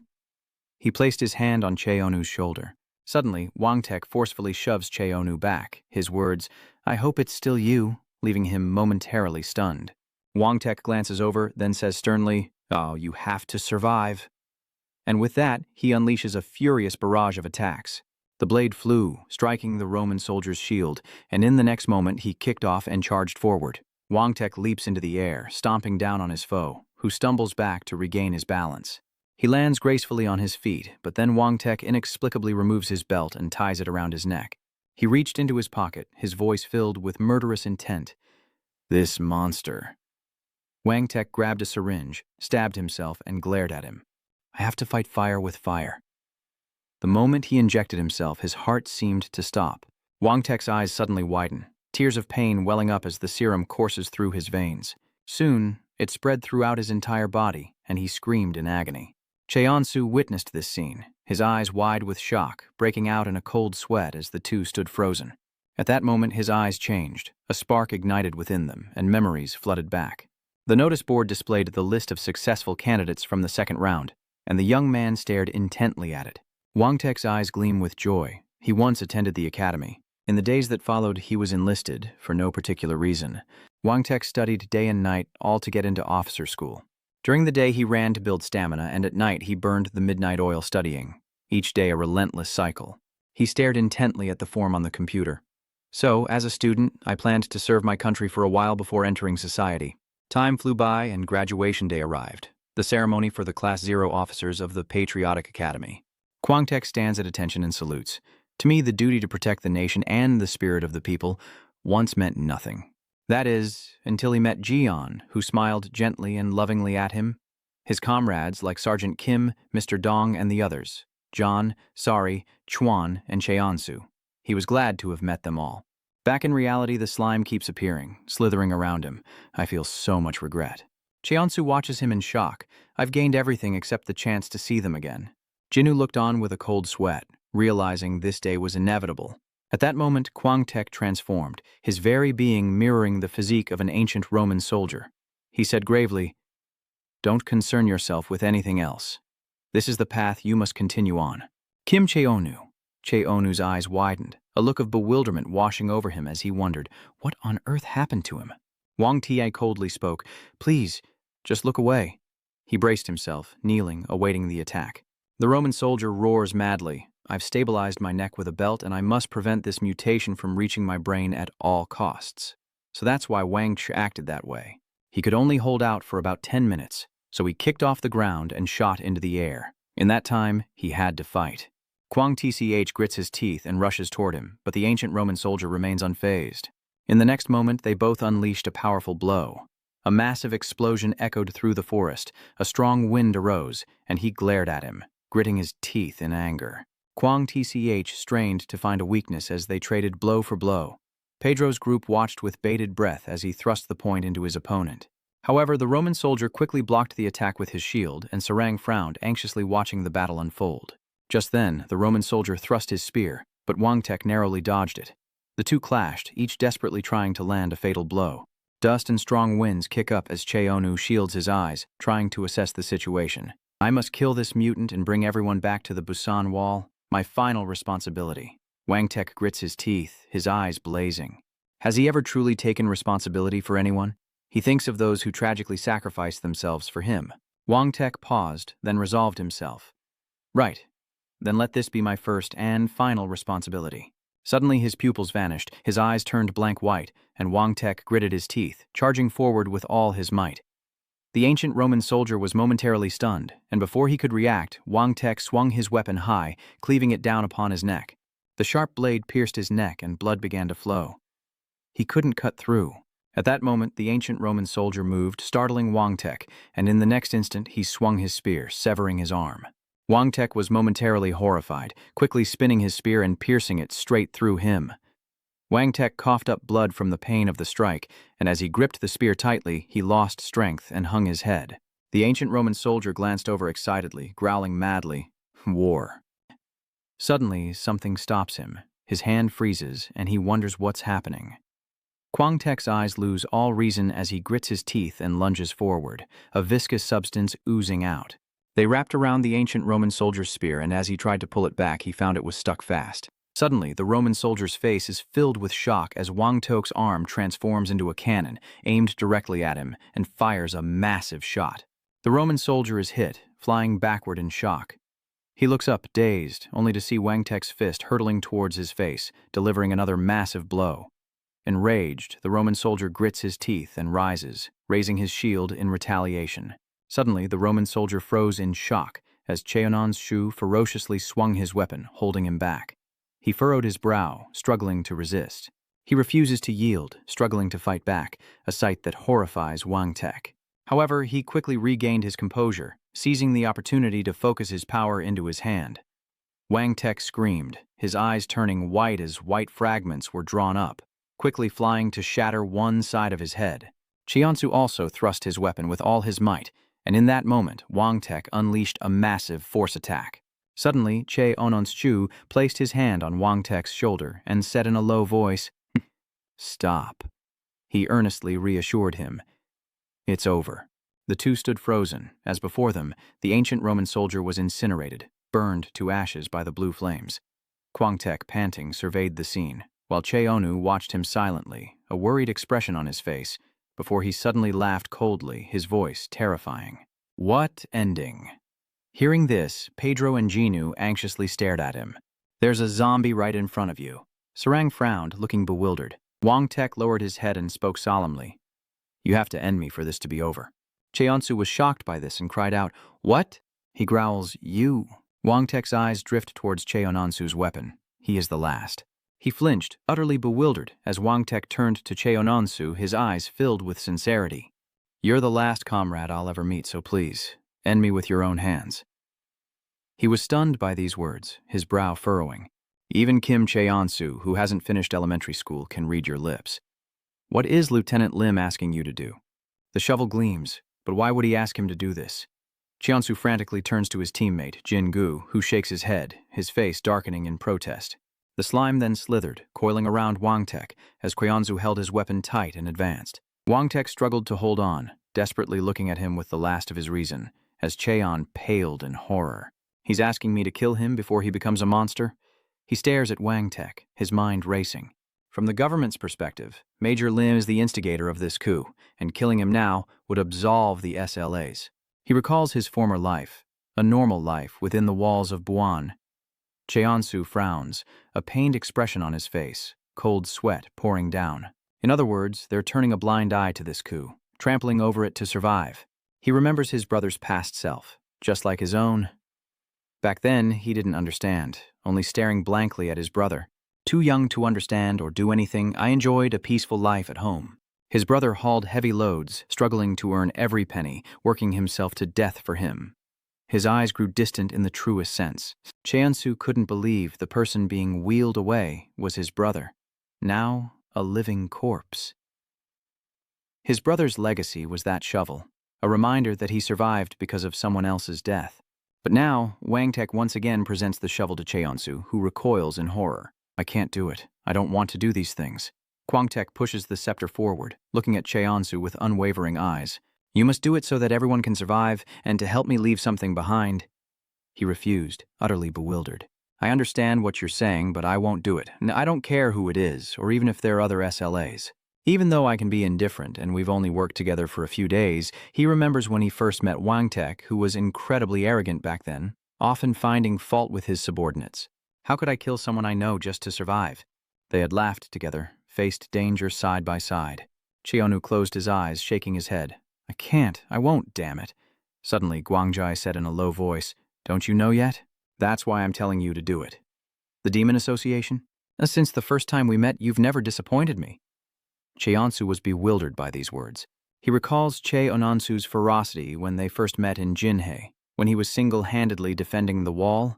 He placed his hand on Cheonu's shoulder. Suddenly, Wang Tek forcefully shoves Cheonu back, his words, "I hope it's still you," leaving him momentarily stunned. Wang Tek glances over, then says sternly, "Oh, you have to survive." And with that, he unleashes a furious barrage of attacks. The blade flew, striking the Roman soldier's shield, and in the next moment he kicked off and charged forward. Wang Tek leaps into the air, stomping down on his foe, who stumbles back to regain his balance. He lands gracefully on his feet, but then Wang Tek inexplicably removes his belt and ties it around his neck. He reached into his pocket, his voice filled with murderous intent. "This monster." Wang Tek grabbed a syringe, stabbed himself, and glared at him. "I have to fight fire with fire." The moment he injected himself, his heart seemed to stop. Wang Tek's eyes suddenly widen, tears of pain welling up as the serum courses through his veins. Soon, it spread throughout his entire body, and he screamed in agony. Cheonsu witnessed this scene, his eyes wide with shock, breaking out in a cold sweat as the two stood frozen. At that moment, his eyes changed, a spark ignited within them, and memories flooded back. The notice board displayed the list of successful candidates from the second round, and the young man stared intently at it. Wang Tek's eyes gleam with joy. He once attended the academy. In the days that followed, he was enlisted, for no particular reason. Wang Tek studied day and night, all to get into officer school. During the day, he ran to build stamina, and at night, he burned the midnight oil studying. Each day, a relentless cycle. He stared intently at the form on the computer. So, as a student, I planned to serve my country for a while before entering society. Time flew by, and graduation day arrived, the ceremony for the Class 0 officers of the Patriotic Academy. Wang Tek stands at attention and salutes. To me, the duty to protect the nation and the spirit of the people once meant nothing. That is, until he met Jian, who smiled gently and lovingly at him. His comrades, like Sergeant Kim, Mr. Dong, and the others, John, Sari, Chuan, and Cheonsu. He was glad to have met them all. Back in reality, the slime keeps appearing, slithering around him. I feel so much regret. Cheonsu watches him in shock. I've gained everything except the chance to see them again. Jinu looked on with a cold sweat, realizing this day was inevitable. At that moment, Wang Tek transformed, his very being mirroring the physique of an ancient Roman soldier. He said gravely, "Don't concern yourself with anything else. This is the path you must continue on." Kim Cheonu. Cheonu's eyes widened, a look of bewilderment washing over him as he wondered, what on earth happened to him? Wang Tie coldly spoke, "Please, just look away." He braced himself, kneeling, awaiting the attack. The Roman soldier roars madly. I've stabilized my neck with a belt, and I must prevent this mutation from reaching my brain at all costs. So that's why Wang Ch acted that way. He could only hold out for about 10 minutes, so he kicked off the ground and shot into the air. In that time, he had to fight. Kwang Tch grits his teeth and rushes toward him, but the ancient Roman soldier remains unfazed. In the next moment, they both unleashed a powerful blow. A massive explosion echoed through the forest, a strong wind arose, and he glared at him, gritting his teeth in anger. Kwang Tch strained to find a weakness as they traded blow for blow. Pedro's group watched with bated breath as he thrust the point into his opponent. However, the Roman soldier quickly blocked the attack with his shield, and Sarang frowned, anxiously watching the battle unfold. Just then, the Roman soldier thrust his spear, but Wang Tek narrowly dodged it. The two clashed, each desperately trying to land a fatal blow. Dust and strong winds kick up as Cheonu shields his eyes, trying to assess the situation. I must kill this mutant and bring everyone back to the Busan Wall. My final responsibility. Wang Tek grits his teeth, his eyes blazing. Has he ever truly taken responsibility for anyone? He thinks of those who tragically sacrificed themselves for him. Wang Tek paused, then resolved himself. Right. Then let this be my first and final responsibility. Suddenly his pupils vanished, his eyes turned blank white, and Wang Tek gritted his teeth, charging forward with all his might. The ancient Roman soldier was momentarily stunned, and before he could react, Wang Tek swung his weapon high, cleaving it down upon his neck. The sharp blade pierced his neck and blood began to flow. He couldn't cut through. At that moment, the ancient Roman soldier moved, startling Wang Tek, and in the next instant he swung his spear, severing his arm. Wang Tek was momentarily horrified, quickly spinning his spear and piercing it straight through him. Wang Tek coughed up blood from the pain of the strike, and as he gripped the spear tightly, he lost strength and hung his head. The ancient Roman soldier glanced over excitedly, growling madly. War. Suddenly, something stops him. His hand freezes, and he wonders what's happening. Wang Tek's eyes lose all reason as he grits his teeth and lunges forward, a viscous substance oozing out. They wrapped around the ancient Roman soldier's spear, and as he tried to pull it back, he found it was stuck fast. Suddenly, the Roman soldier's face is filled with shock as Wang Tek's arm transforms into a cannon, aimed directly at him, and fires a massive shot. The Roman soldier is hit, flying backward in shock. He looks up, dazed, only to see Wang Tek's fist hurtling towards his face, delivering another massive blow. Enraged, the Roman soldier grits his teeth and rises, raising his shield in retaliation. Suddenly, the Roman soldier froze in shock as Cheonan's Shu ferociously swung his weapon, holding him back. He furrowed his brow, struggling to resist. He refuses to yield, struggling to fight back, a sight that horrifies Wang Tek. However, he quickly regained his composure, seizing the opportunity to focus his power into his hand. Wang Tek screamed, his eyes turning white as white fragments were drawn up, quickly flying to shatter one side of his head. Cheonsu also thrust his weapon with all his might, and in that moment, Wang Tek unleashed a massive force attack. Suddenly, Cheonan's Chu placed his hand on Wang Tek's shoulder and said in a low voice, "Stop." He earnestly reassured him. It's over. The two stood frozen. As before them, the ancient Roman soldier was incinerated, burned to ashes by the blue flames. Wang Tek, panting, surveyed the scene, while Cheonu watched him silently, a worried expression on his face, before he suddenly laughed coldly, his voice terrifying. What ending? Hearing this, Pedro and Jinu anxiously stared at him. There's a zombie right in front of you. Sarang frowned, looking bewildered. Wang Tek lowered his head and spoke solemnly. You have to end me for this to be over. Cheonsu was shocked by this and cried out, What? He growls, You. Wang Tek's eyes drift towards Cheonansu's weapon. He is the last. He flinched, utterly bewildered, as Wang Tek turned to Cheonansu, his eyes filled with sincerity. You're the last comrade I'll ever meet, so please, end me with your own hands. He was stunned by these words, his brow furrowing. Even Kim Cheonsu, who hasn't finished elementary school, can read your lips. What is Lieutenant Lim asking you to do? The shovel gleams, but why would he ask him to do this? Cheonsu frantically turns to his teammate, Jin Gu, who shakes his head, his face darkening in protest. The slime then slithered, coiling around Wang Tek, as Cheonsu held his weapon tight and advanced. Wang Tek struggled to hold on, desperately looking at him with the last of his reason, as Cheon paled in horror. He's asking me to kill him before he becomes a monster? He stares at Wang Tek, his mind racing. From the government's perspective, Major Lim is the instigator of this coup, and killing him now would absolve the SLAs. He recalls his former life, a normal life within the walls of Bion. Cheonsu frowns, a pained expression on his face, cold sweat pouring down. In other words, they're turning a blind eye to this coup, trampling over it to survive. He remembers his brother's past self, just like his own. Back then, he didn't understand, only staring blankly at his brother. Too young to understand or do anything, I enjoyed a peaceful life at home. His brother hauled heavy loads, struggling to earn every penny, working himself to death for him. His eyes grew distant in the truest sense. Cheonsu couldn't believe the person being wheeled away was his brother. Now, a living corpse. His brother's legacy was that shovel, a reminder that he survived because of someone else's death. But now, Wang Tek once again presents the shovel to Cheonsu, who recoils in horror. I can't do it. I don't want to do these things. Wang Tek pushes the scepter forward, looking at Cheonsu with unwavering eyes. You must do it so that everyone can survive, and to help me leave something behind. He refused, utterly bewildered. I understand what you're saying, but I won't do it. I don't care who it is, or even if there are other SLAs. Even though I can be indifferent and we've only worked together for a few days, he remembers when he first met Wang Tek, who was incredibly arrogant back then, often finding fault with his subordinates. How could I kill someone I know just to survive? They had laughed together, faced danger side by side. Cheonu closed his eyes, shaking his head. I can't, I won't, damn it. Suddenly, Guangjai said in a low voice, Don't you know yet? That's why I'm telling you to do it. The Demon Association? Since the first time we met, you've never disappointed me. Cheonsu was bewildered by these words. He recalls Che Onansu's ferocity when they first met in Jinhei, when he was single-handedly defending the wall,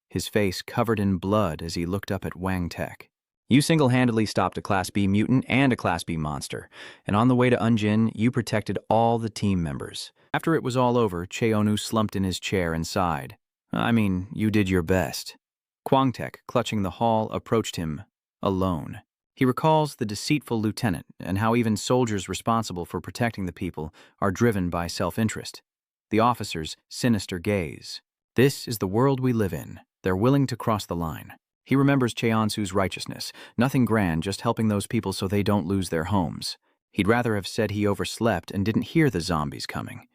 his face covered in blood as he looked up at Wang Tek. You single-handedly stopped a Class B mutant and a Class B monster, and on the way to Unjin, you protected all the team members. After it was all over, Cheonu slumped in his chair and sighed. I mean, you did your best. Kwangtek, clutching the hall, approached him, alone. He recalls the deceitful lieutenant and how even soldiers responsible for protecting the people are driven by self-interest. The officer's sinister gaze. This is the world we live in. They're willing to cross the line. He remembers Cheonsu's righteousness, nothing grand, just helping those people so they don't lose their homes. He'd rather have said he overslept and didn't hear the zombies coming.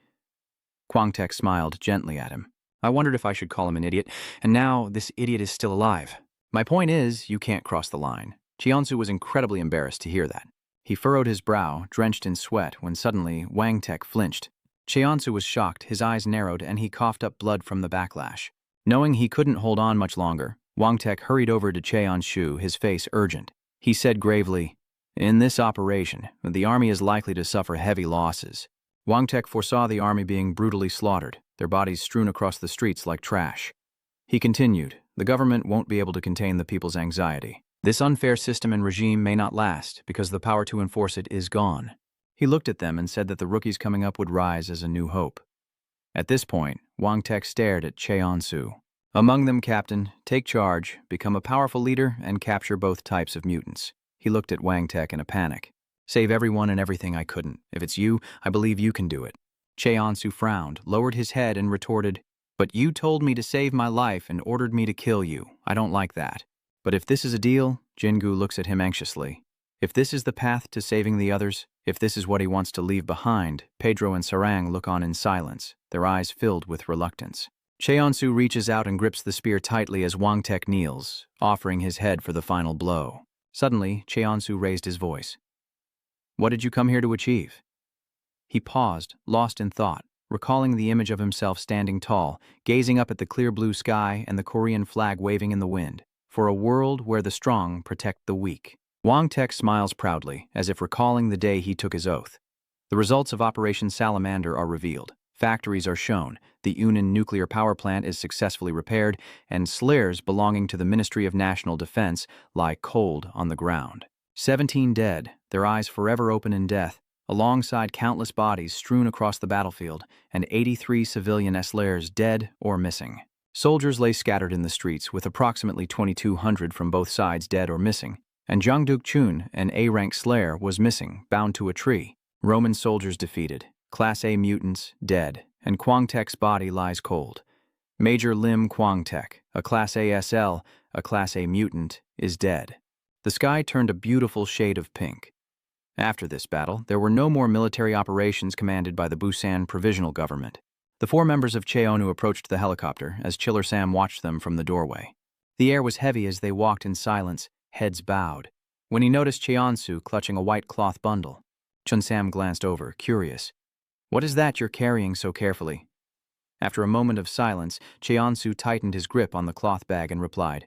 Kwangtek smiled gently at him. I wondered if I should call him an idiot, and now this idiot is still alive. My point is, you can't cross the line. Cheonsu was incredibly embarrassed to hear that. He furrowed his brow, drenched in sweat, when suddenly Wang Tek flinched. Cheonsu was shocked, his eyes narrowed, and he coughed up blood from the backlash. Knowing he couldn't hold on much longer, Wang Tek hurried over to Cheonshu, his face urgent. He said gravely, In this operation, the army is likely to suffer heavy losses. Wang Tek foresaw the army being brutally slaughtered, their bodies strewn across the streets like trash. He continued, The government won't be able to contain the people's anxiety. This unfair system and regime may not last because the power to enforce it is gone. He looked at them and said that the rookies coming up would rise as a new hope. At this point, Wang Tek stared at Cheonsu. Among them, Captain, take charge, become a powerful leader, and capture both types of mutants. He looked at Wang Tek in a panic. Save everyone and everything I couldn't. If it's you, I believe you can do it. Cheonsu frowned, lowered his head, and retorted, But you told me to save my life and ordered me to kill you. I don't like that. But if this is a deal, Jingu looks at him anxiously. If this is the path to saving the others, if this is what he wants to leave behind, Pedro and Sarang look on in silence, their eyes filled with reluctance. Cheonsu reaches out and grips the spear tightly as Wang Tek kneels, offering his head for the final blow. Suddenly, Cheonsu raised his voice. What did you come here to achieve? He paused, lost in thought, recalling the image of himself standing tall, gazing up at the clear blue sky and the Korean flag waving in the wind. For a world where the strong protect the weak. Wang Tek smiles proudly, as if recalling the day he took his oath. The results of Operation Salamander are revealed. Factories are shown, the Unan nuclear power plant is successfully repaired, and slares belonging to the Ministry of National Defense lie cold on the ground. 17 dead, their eyes forever open in death, alongside countless bodies strewn across the battlefield, and 83 civilian slares dead or missing. Soldiers lay scattered in the streets, with approximately 2,200 from both sides dead or missing, and Duk Chun, an A-rank slayer, was missing, bound to a tree. Roman soldiers defeated, Class A mutants dead, and Kwangtek's body lies cold. Major Lim Kwangtek, a Class A SL, a Class A mutant, is dead. The sky turned a beautiful shade of pink. After this battle, there were no more military operations commanded by the Busan Provisional Government. The 4 members of Cheonu approached the helicopter as Chiller Sam watched them from the doorway. The air was heavy as they walked in silence, heads bowed. When he noticed Cheonsu clutching a white cloth bundle, Chun Sam glanced over, curious. What is that you're carrying so carefully? After a moment of silence, Cheonsu tightened his grip on the cloth bag and replied,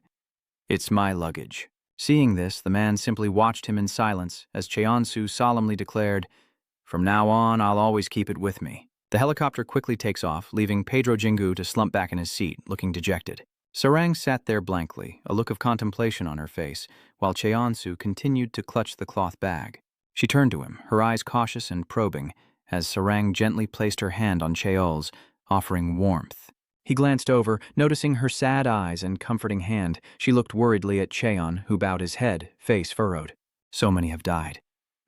It's my luggage. Seeing this, the man simply watched him in silence as Cheonsu solemnly declared, From now on, I'll always keep it with me. The helicopter quickly takes off, leaving Pedro Jingu to slump back in his seat, looking dejected. Sarang sat there blankly, a look of contemplation on her face, while Cheonsu continued to clutch the cloth bag. She turned to him, her eyes cautious and probing, as Sarang gently placed her hand on Cheol's, offering warmth. He glanced over, noticing her sad eyes and comforting hand. She looked worriedly at Cheon, who bowed his head, face furrowed. So many have died.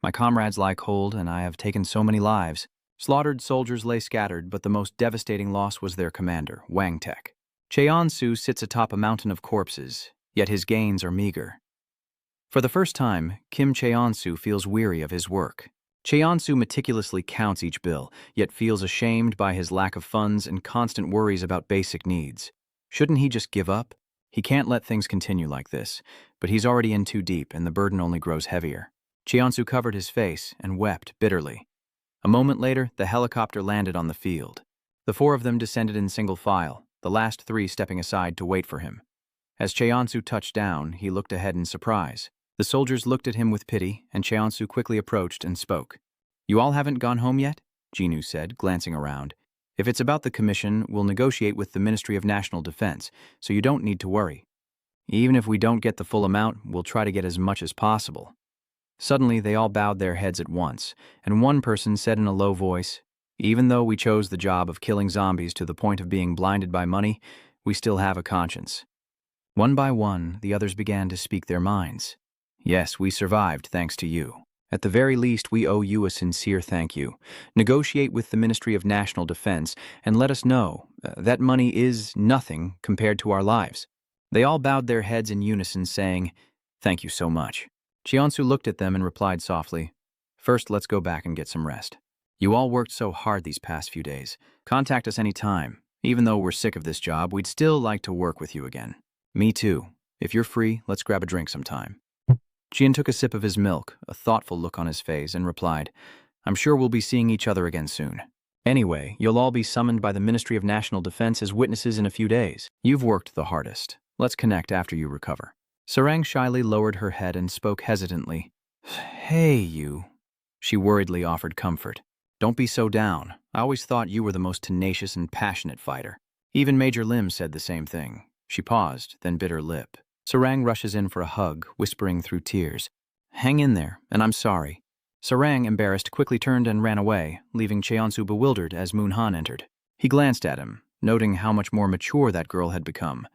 My comrades lie cold, and I have taken so many lives. Slaughtered soldiers lay scattered, but the most devastating loss was their commander, Wang Tek. Cheonsu sits atop a mountain of corpses, yet his gains are meager. For the first time, Kim Cheon-soo feels weary of his work. Cheon-soo meticulously counts each bill, yet feels ashamed by his lack of funds and constant worries about basic needs. Shouldn't he just give up? He can't let things continue like this, but he's already in too deep and the burden only grows heavier. Cheon-soo covered his face and wept bitterly. A moment later, the helicopter landed on the field. The four of them descended in single file, the last three stepping aside to wait for him. As Cheon-soo touched down, he looked ahead in surprise. The soldiers looked at him with pity, and Cheon-soo quickly approached and spoke. "You all haven't gone home yet?" Chunu said, glancing around. "If it's about the commission, we'll negotiate with the Ministry of National Defense, so you don't need to worry. Even if we don't get the full amount, we'll try to get as much as possible." Suddenly, they all bowed their heads at once, and one person said in a low voice, "Even though we chose the job of killing zombies to the point of being blinded by money, we still have a conscience." One by one, the others began to speak their minds. "Yes, we survived thanks to you. At the very least, we owe you a sincere thank you. Negotiate with the Ministry of National Defense and let us know that money is nothing compared to our lives." They all bowed their heads in unison, saying, "Thank you so much." Cheon-soo looked at them and replied softly, "First, let's go back and get some rest. You all worked so hard these past few days. Contact us any time. Even though we're sick of this job, we'd still like to work with you again." "Me too. If you're free, let's grab a drink sometime." Jian took a sip of his milk, a thoughtful look on his face, and replied, "I'm sure we'll be seeing each other again soon. Anyway, you'll all be summoned by the Ministry of National Defense as witnesses in a few days. You've worked the hardest. Let's connect after you recover." Sarang shyly lowered her head and spoke hesitantly. "Hey, you." She worriedly offered comfort. "Don't be so down. I always thought you were the most tenacious and passionate fighter." Even Major Lim said the same thing. She paused, then bit her lip. Sarang rushes in for a hug, whispering through tears, "Hang in there, and I'm sorry." Sarang, embarrassed, quickly turned and ran away, leaving Cheon-soo bewildered as Moon-han entered. He glanced at him, noting how much more mature that girl had become,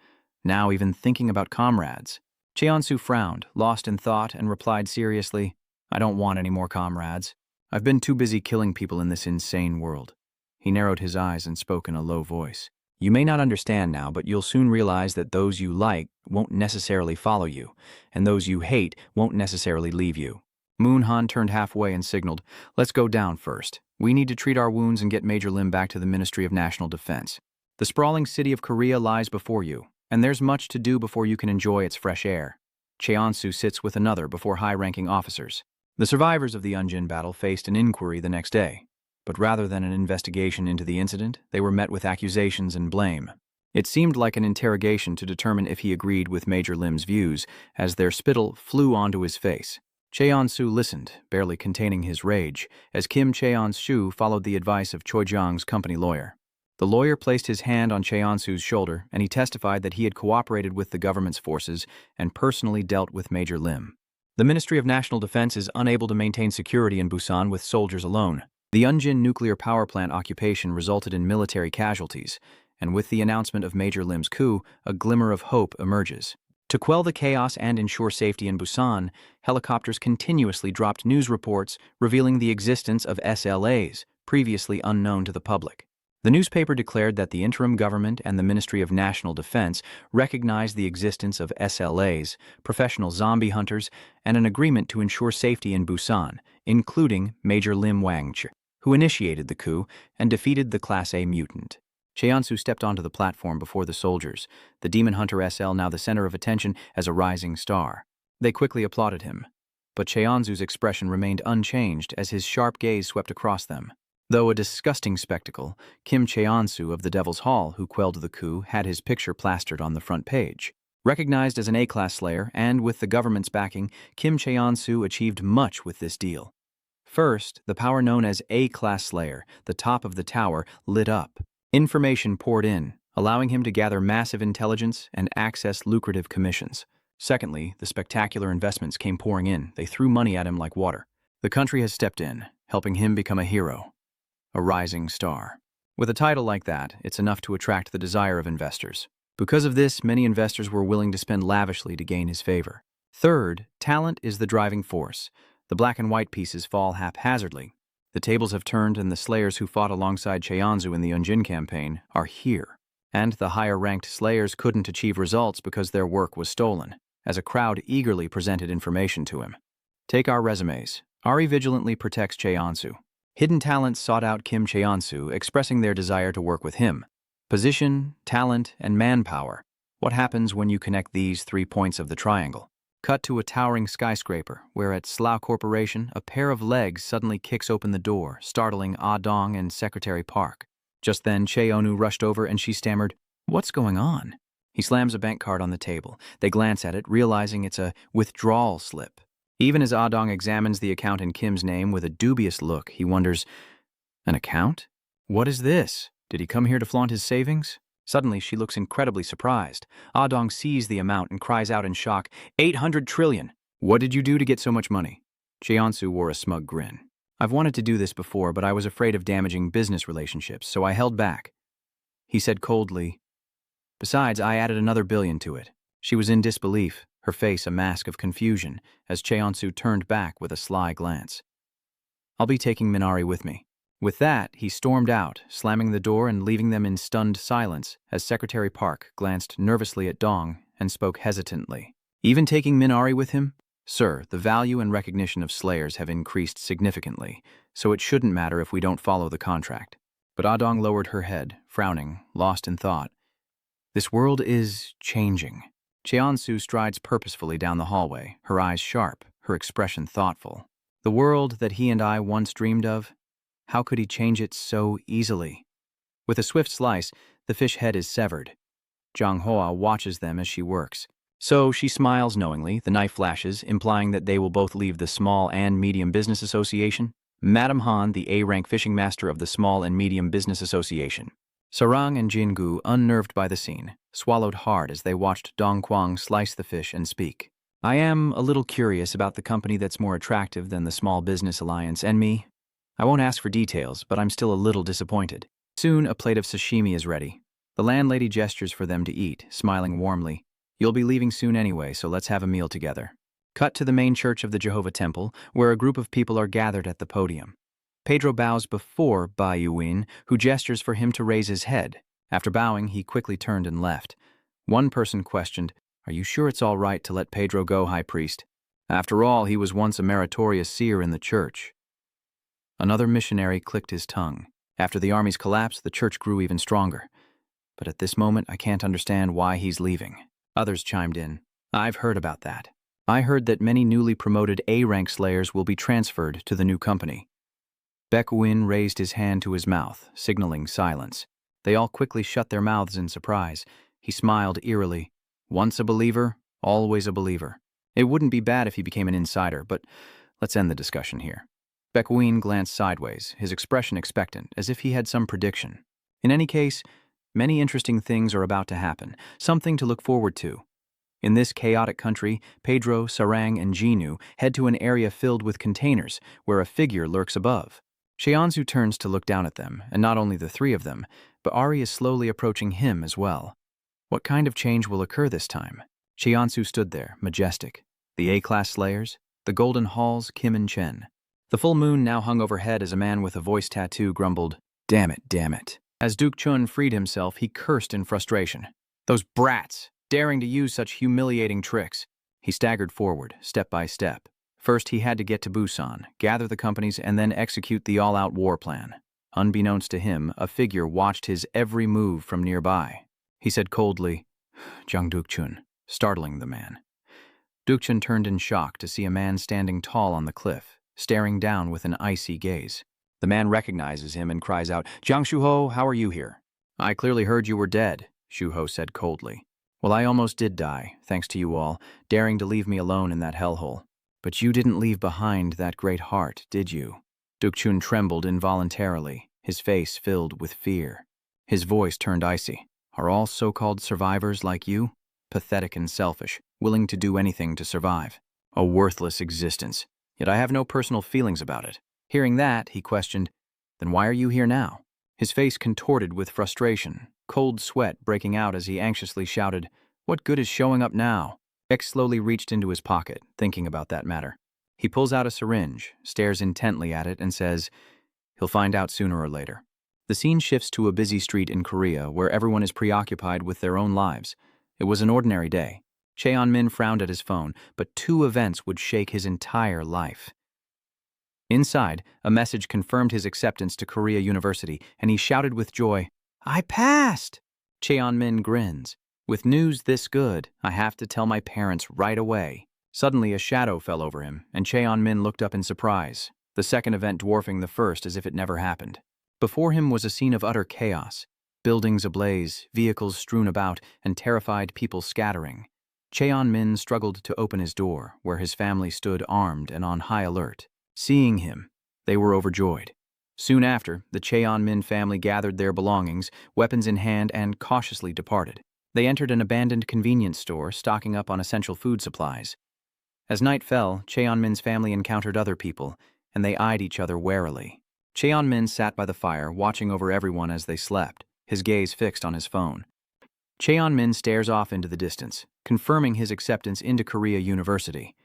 now even thinking about comrades. Cheon-soo frowned, lost in thought, and replied seriously, "I don't want any more comrades. I've been too busy killing people in this insane world." He narrowed his eyes and spoke in a low voice. "You may not understand now, but you'll soon realize that those you like won't necessarily follow you, and those you hate won't necessarily leave you." Moon-han turned halfway and signaled, "Let's go down first. We need to treat our wounds and get Major Lim back to the Ministry of National Defense. The sprawling city of Korea lies before you, and there's much to do before you can enjoy its fresh air." Cheon-soo sits with another before high-ranking officers. The survivors of the Unjin battle faced an inquiry the next day. But rather than an investigation into the incident, they were met with accusations and blame. It seemed like an interrogation to determine if he agreed with Major Lim's views, as their spittle flew onto his face. Cheon-soo listened, barely containing his rage, as Kim Cheon-soo followed the advice of Choi Jong's company lawyer. The lawyer placed his hand on Cheon-soo's shoulder, and he testified that he had cooperated with the government's forces and personally dealt with Major Lim. The Ministry of National Defense is unable to maintain security in Busan with soldiers alone. The Unjin nuclear power plant occupation resulted in military casualties, and with the announcement of Major Lim's coup, a glimmer of hope emerges. To quell the chaos and ensure safety in Busan, helicopters continuously dropped news reports revealing the existence of SLAs, previously unknown to the public. The newspaper declared that the interim government and the Ministry of National Defense recognized the existence of SLAs, professional zombie hunters, and an agreement to ensure safety in Busan, including Major Lim Wang-che, who initiated the coup and defeated the Class A mutant. Cheon-soo stepped onto the platform before the soldiers, the demon hunter SL now the center of attention as a rising star. They quickly applauded him, but Cheon-soo's expression remained unchanged as his sharp gaze swept across them. Though a disgusting spectacle, Kim Cheon-soo of the Devil's Hall, who quelled the coup, had his picture plastered on the front page. Recognized as an A-class slayer, and with the government's backing, Kim Cheon-soo achieved much with this deal. First, the power known as A-class slayer, the top of the tower, lit up. Information poured in, allowing him to gather massive intelligence and access lucrative commissions. Secondly, the spectacular investments came pouring in. They threw money at him like water. The country has stepped in, helping him become a hero. A rising star. With a title like that, it's enough to attract the desire of investors. Because of this, many investors were willing to spend lavishly to gain his favor. Third, talent is the driving force. The black and white pieces fall haphazardly. The tables have turned, and the slayers who fought alongside Cheon-soo in the Unjin campaign are here. And the higher-ranked slayers couldn't achieve results because their work was stolen. as a crowd eagerly presented information to him. Take our resumes. Ari vigilantly protects Cheonsu. Hidden talents sought out Kim Cheonsu, expressing their desire to work with him. Position, talent, and manpower. What happens when you connect these 3 points of the triangle? Cut to a towering skyscraper, where at Slough Corporation, a pair of legs suddenly kicks open the door, startling Ah Dong and Secretary Park. Just then, Cheonu rushed over and she stammered, "What's going on?" He slams a bank card on the table. They glance at it, realizing it's a withdrawal slip. Even as Ah Dong examines the account in Kim's name with a dubious look, he wonders, "An account? What is this? Did he come here to flaunt his savings?" Suddenly, she looks incredibly surprised. Ah Dong sees the amount and cries out in shock, 800 trillion! What did you do to get so much money? Cheonsu wore a smug grin. I've wanted to do this before, but I was afraid of damaging business relationships, so I held back. He said coldly, besides, I added another billion to it. She was in disbelief, her face a mask of confusion, as Cheonsu turned back with a sly glance. I'll be taking Minari with me. With that, he stormed out, slamming the door and leaving them in stunned silence as Secretary Park glanced nervously at Dong and spoke hesitantly. Even taking Minari with him? Sir, the value and recognition of slayers have increased significantly, so it shouldn't matter if we don't follow the contract. But Ah Dong lowered her head, frowning, lost in thought. This world is changing. Cheonsu strides purposefully down the hallway, her eyes sharp, her expression thoughtful. The world that he and I once dreamed of, how could he change it so easily? With a swift slice, the fish head is severed. Zhang Hoa watches them as she works. So she smiles knowingly, the knife flashes, implying that they will both leave the Small and Medium Business Association. Madame Han, the A-rank fishing master of the Small and Medium Business Association. Sarang and Jingu, unnerved by the scene, swallowed hard as they watched Dong Quang slice the fish and speak. I am a little curious about the company that's more attractive than the Small Business Alliance and me. I won't ask for details, but I'm still a little disappointed. Soon, a plate of sashimi is ready. The landlady gestures for them to eat, smiling warmly. You'll be leaving soon anyway, so let's have a meal together. Cut to the main church of the Jehovah Temple, where a group of people are gathered at the podium. Pedro bows before Bai Yuin, who gestures for him to raise his head. After bowing, he quickly turned and left. One person questioned, Are you sure it's all right to let Pedro go, High Priest? After all, he was once a meritorious seer in the church. Another missionary clicked his tongue. After the army's collapse, the church grew even stronger. But at this moment, I can't understand why he's leaving. Others chimed in. I've heard about that. I heard that many newly promoted A-rank slayers will be transferred to the new company. Baekuin raised his hand to his mouth, signaling silence. They all quickly shut their mouths in surprise. He smiled eerily. Once a believer, always a believer. It wouldn't be bad if he became an insider, but let's end the discussion here. Baekuin glanced sideways, his expression expectant, as if he had some prediction. In any case, many interesting things are about to happen, something to look forward to. In this chaotic country, Pedro, Sarang, and Jinu head to an area filled with containers, where a figure lurks above. Cheonsu turns to look down at them, and not only the three of them, but Ari is slowly approaching him as well. What kind of change will occur this time? Cheonsu stood there, majestic. The A-class slayers, the golden halls, Kim and Chen. The full moon now hung overhead as a man with a voice tattoo grumbled, damn it. As Duk Chun freed himself, he cursed in frustration. Those brats, daring to use such humiliating tricks. He staggered forward, step by step. First, he had to get to Busan, gather the companies, and then execute the all-out war plan. Unbeknownst to him, a figure watched his every move from nearby. He said coldly, Jang Duk Chun, startling the man. Duk Chun turned in shock to see a man standing tall on the cliff, staring down with an icy gaze. The man recognizes him and cries out, Jiang Shuho, how are you here? I clearly heard you were dead, Shuho said coldly. Well, I almost did die, thanks to you all, daring to leave me alone in that hellhole. But you didn't leave behind that great heart, did you? Duk Chun trembled involuntarily, his face filled with fear. His voice turned icy. Are all so-called survivors like you? Pathetic and selfish, willing to do anything to survive. A worthless existence. Yet I have no personal feelings about it. Hearing that, he questioned, Then why are you here now? His face contorted with frustration, cold sweat breaking out as he anxiously shouted, What good is showing up now? X slowly reached into his pocket, thinking about that matter. He pulls out a syringe, stares intently at it, and says, He'll find out sooner or later. The scene shifts to a busy street in Korea where everyone is preoccupied with their own lives. It was an ordinary day. Cheon-min frowned at his phone, but two events would shake his entire life. Inside, a message confirmed his acceptance to Korea University, and he shouted with joy, "I passed!" Cheon-min grins. "With news this good, I have to tell my parents right away." Suddenly, a shadow fell over him, and Cheon-min looked up in surprise, the second event dwarfing the first as if it never happened. Before him was a scene of utter chaos. Buildings ablaze, vehicles strewn about, and terrified people scattering. Cheon-min struggled to open his door, where his family stood armed and on high alert. Seeing him, they were overjoyed. Soon after, the Cheon-min family gathered their belongings, weapons in hand, and cautiously departed. They entered an abandoned convenience store, stocking up on essential food supplies. As night fell, Cheon-min's family encountered other people, and they eyed each other warily. Cheon-min sat by the fire, watching over everyone as they slept, his gaze fixed on his phone. Cheon-min stares off into the distance, confirming his acceptance into Korea University.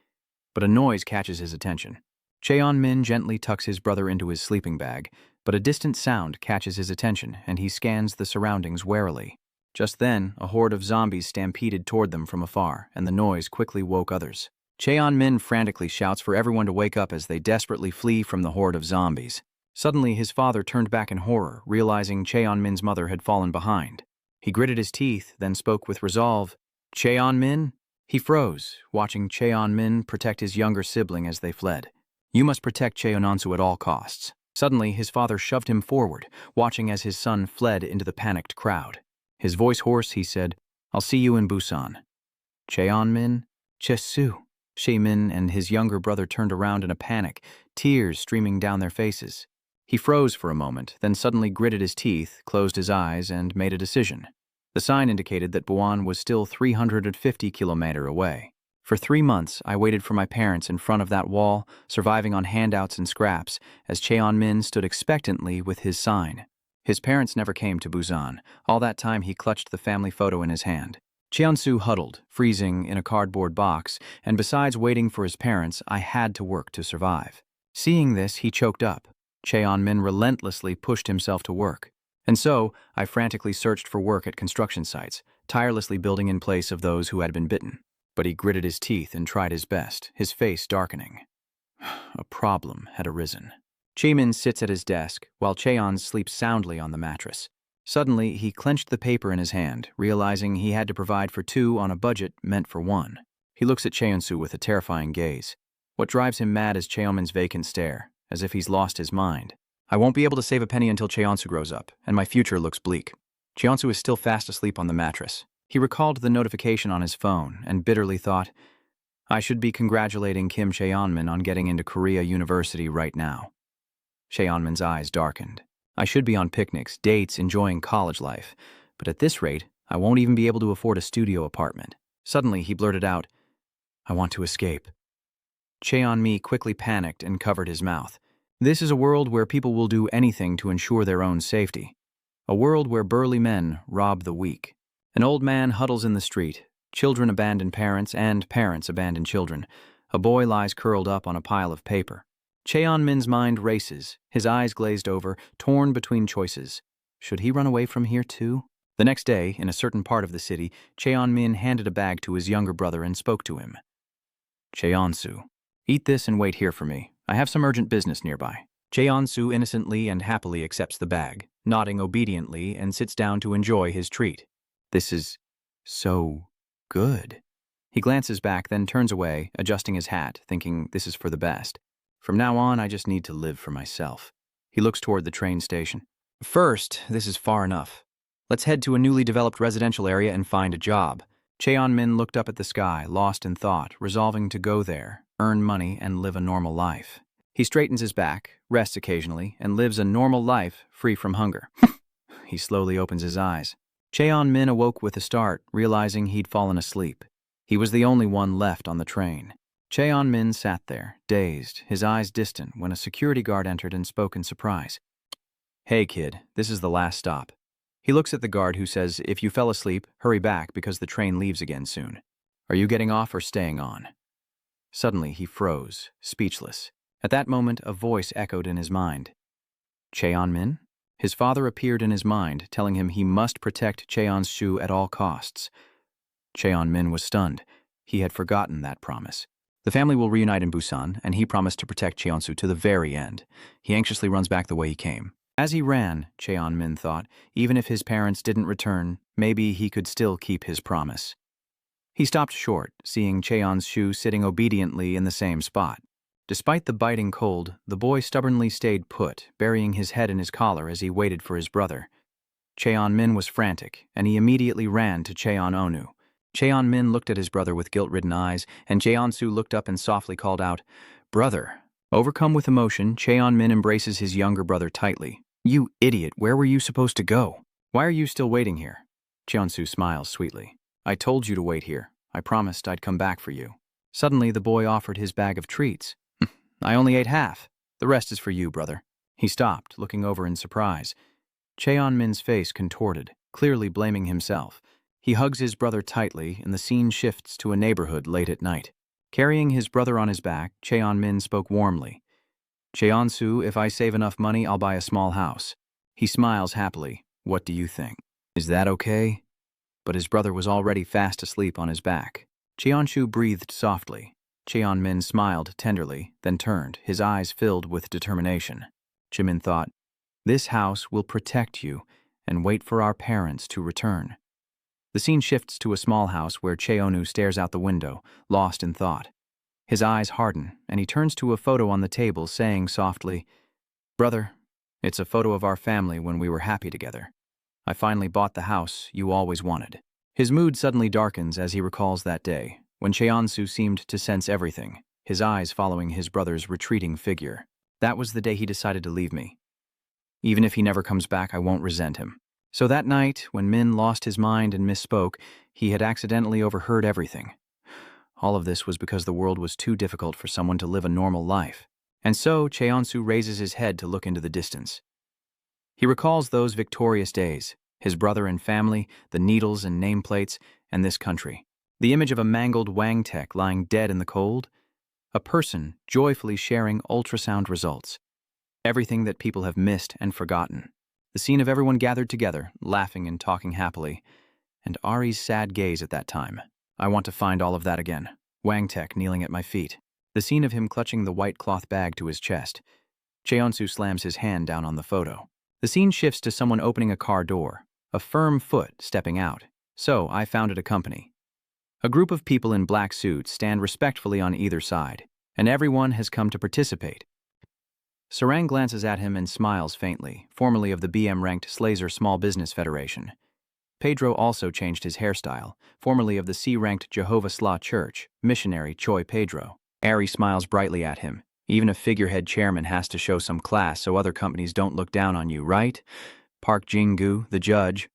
But a noise catches his attention. Cheon-min gently tucks his brother into his sleeping bag, but a distant sound catches his attention, and he scans the surroundings warily. Just then, a horde of zombies stampeded toward them from afar, and the noise quickly woke others. Cheon-min frantically shouts for everyone to wake up as they desperately flee from the horde of zombies. Suddenly, his father turned back in horror, realizing Cheon-min's mother had fallen behind. He gritted his teeth, then spoke with resolve. "Cheon-min?" He froze, watching Cheon-min protect his younger sibling as they fled. "You must protect Cheon-onsu at all costs." Suddenly, his father shoved him forward, watching as his son fled into the panicked crowd. His voice hoarse, he said, "I'll see you in Busan." Cheon-min? Chesu. Cheon-min and his younger brother turned around in a panic, tears streaming down their faces. He froze for a moment, then suddenly gritted his teeth, closed his eyes, and made a decision. The sign indicated that Bion was still 350 kilometers away. For 3 months, I waited for my parents in front of that wall, surviving on handouts and scraps, as Cheon-min stood expectantly with his sign. His parents never came to Busan. All that time he clutched the family photo in his hand. Cheon-su huddled, freezing in a cardboard box, and besides waiting for his parents, I had to work to survive. Seeing this, he choked up. Cheon-min relentlessly pushed himself to work. And so, I frantically searched for work at construction sites, tirelessly building in place of those who had been bitten. But he gritted his teeth and tried his best, his face darkening. A problem had arisen. Cheon-min sits at his desk, while Cheon sleeps soundly on the mattress. Suddenly, he clenched the paper in his hand, realizing he had to provide for 2 on a budget meant for 1. He looks at Cheon-su with a terrifying gaze. What drives him mad is Cheon-min's vacant stare, as if he's lost his mind. I won't be able to save a penny until Cheon-su grows up, and my future looks bleak. Cheon-su is still fast asleep on the mattress. He recalled the notification on his phone and bitterly thought, I should be congratulating Kim Cheon-min on getting into Korea University right now. Cheon-min's eyes darkened. I should be on picnics, dates, enjoying college life, but at this rate, I won't even be able to afford a studio apartment. Suddenly, he blurted out, I want to escape. Cheon-mi quickly panicked and covered his mouth. This is a world where people will do anything to ensure their own safety. A world where burly men rob the weak. An old man huddles in the street. Children abandon parents, and parents abandon children. A boy lies curled up on a pile of paper. Cheon-min's mind races, his eyes glazed over, torn between choices. Should he run away from here too? The next day, in a certain part of the city, Cheon-min handed a bag to his younger brother and spoke to him. Cheon-su, eat this and wait here for me. I have some urgent business nearby. Cheon-su innocently and happily accepts the bag, nodding obediently, and sits down to enjoy his treat. This is so good. He glances back, then turns away, adjusting his hat, thinking this is for the best. From now on, I just need to live for myself. He looks toward the train station. First, this is far enough. Let's head to a newly developed residential area and find a job. Cheon-min looked up at the sky, lost in thought, resolving to go there, earn money, and live a normal life. He straightens his back, rests occasionally, and lives a normal life free from hunger. He slowly opens his eyes. Cheon-min awoke with a start, realizing he'd fallen asleep. He was the only one left on the train. Cheon-min sat there, dazed, his eyes distant, when a security guard entered and spoke in surprise. Hey kid, this is the last stop. He looks at the guard who says, if you fell asleep, hurry back because the train leaves again soon. Are you getting off or staying on? Suddenly he froze, speechless. At that moment, a voice echoed in his mind. Cheon-min? His father appeared in his mind, telling him he must protect Cheon-su at all costs. Cheon-min was stunned. He had forgotten that promise. The family will reunite in Busan, and he promised to protect Cheonsu to the very end. He anxiously runs back the way he came. As he ran, Cheon-min thought, even if his parents didn't return, maybe he could still keep his promise. He stopped short, seeing Cheon's shoe sitting obediently in the same spot. Despite the biting cold, the boy stubbornly stayed put, burying his head in his collar as he waited for his brother. Cheon-min was frantic, and he immediately ran to Cheon-onu. Cheon-min looked at his brother with guilt-ridden eyes, and Cheon-su looked up and softly called out, "Brother." Overcome with emotion, Cheon-min embraces his younger brother tightly. "You idiot, where were you supposed to go? Why are you still waiting here?" Cheon-su smiles sweetly. "I told you to wait here. I promised I'd come back for you." Suddenly, the boy offered his bag of treats. "I only ate half. The rest is for you, brother." He stopped, looking over in surprise. Cheon-min's face contorted, clearly blaming himself. He hugs his brother tightly, and the scene shifts to a neighborhood late at night. Carrying his brother on his back, Cheon-min spoke warmly. "Cheon-su, if I save enough money, I'll buy a small house." He smiles happily. "What do you think? Is that okay?" But his brother was already fast asleep on his back. Cheon-su breathed softly. Cheon-min smiled tenderly, then turned, his eyes filled with determination. Jimin thought, "This house will protect you and wait for our parents to return." The scene shifts to a small house where Cheonu stares out the window, lost in thought. His eyes harden, and he turns to a photo on the table, saying softly, "Brother, it's a photo of our family when we were happy together. I finally bought the house you always wanted." His mood suddenly darkens as he recalls that day, when Cheon-su seemed to sense everything, his eyes following his brother's retreating figure. "That was the day he decided to leave me. Even if he never comes back, I won't resent him." So that night, when Min lost his mind and misspoke, he had accidentally overheard everything. All of this was because the world was too difficult for someone to live a normal life. And so, Cheon-su raises his head to look into the distance. He recalls those victorious days, his brother and family, the needles and nameplates, and this country. The image of a mangled Wangtek lying dead in the cold. A person joyfully sharing ultrasound results. Everything that people have missed and forgotten. The scene of everyone gathered together, laughing and talking happily. And Ari's sad gaze at that time. I want to find all of that again. Wangtek kneeling at my feet. The scene of him clutching the white cloth bag to his chest. Cheon-su slams his hand down on the photo. The scene shifts to someone opening a car door. A firm foot stepping out. So I founded a company. A group of people in black suits stand respectfully on either side, and everyone has come to participate. Sarang glances at him and smiles faintly, formerly of the BM-ranked Slazer Small Business Federation. Pedro also changed his hairstyle, formerly of the C-ranked Jehovah Slaw Church, missionary Choi Pedro. Ari smiles brightly at him. Even a figurehead chairman has to show some class so other companies don't look down on you, right? Park Jin-gu, the judge,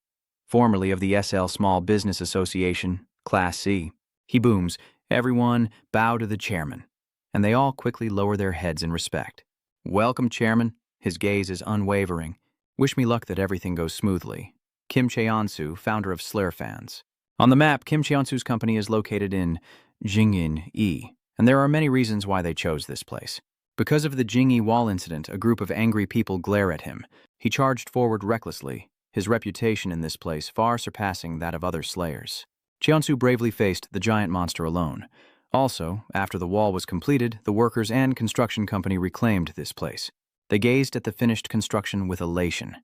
formerly of the SL Small Business Association, Class C. He booms, "Everyone, bow to the chairman." And they all quickly lower their heads in respect. "Welcome, chairman." His gaze is unwavering. "Wish me luck that everything goes smoothly." Kim Cheon-su, founder of Slayer Fans. On the map, Kim Cheon-su's company is located in Jing Ai, and there are many reasons why they chose this place. Because of the Jing Ai wall incident, a group of angry people glare at him. He charged forward recklessly, his reputation in this place far surpassing that of other slayers. Cheon-su bravely faced the giant monster alone. Also, after the wall was completed, the workers and construction company reclaimed this place. They gazed at the finished construction with elation.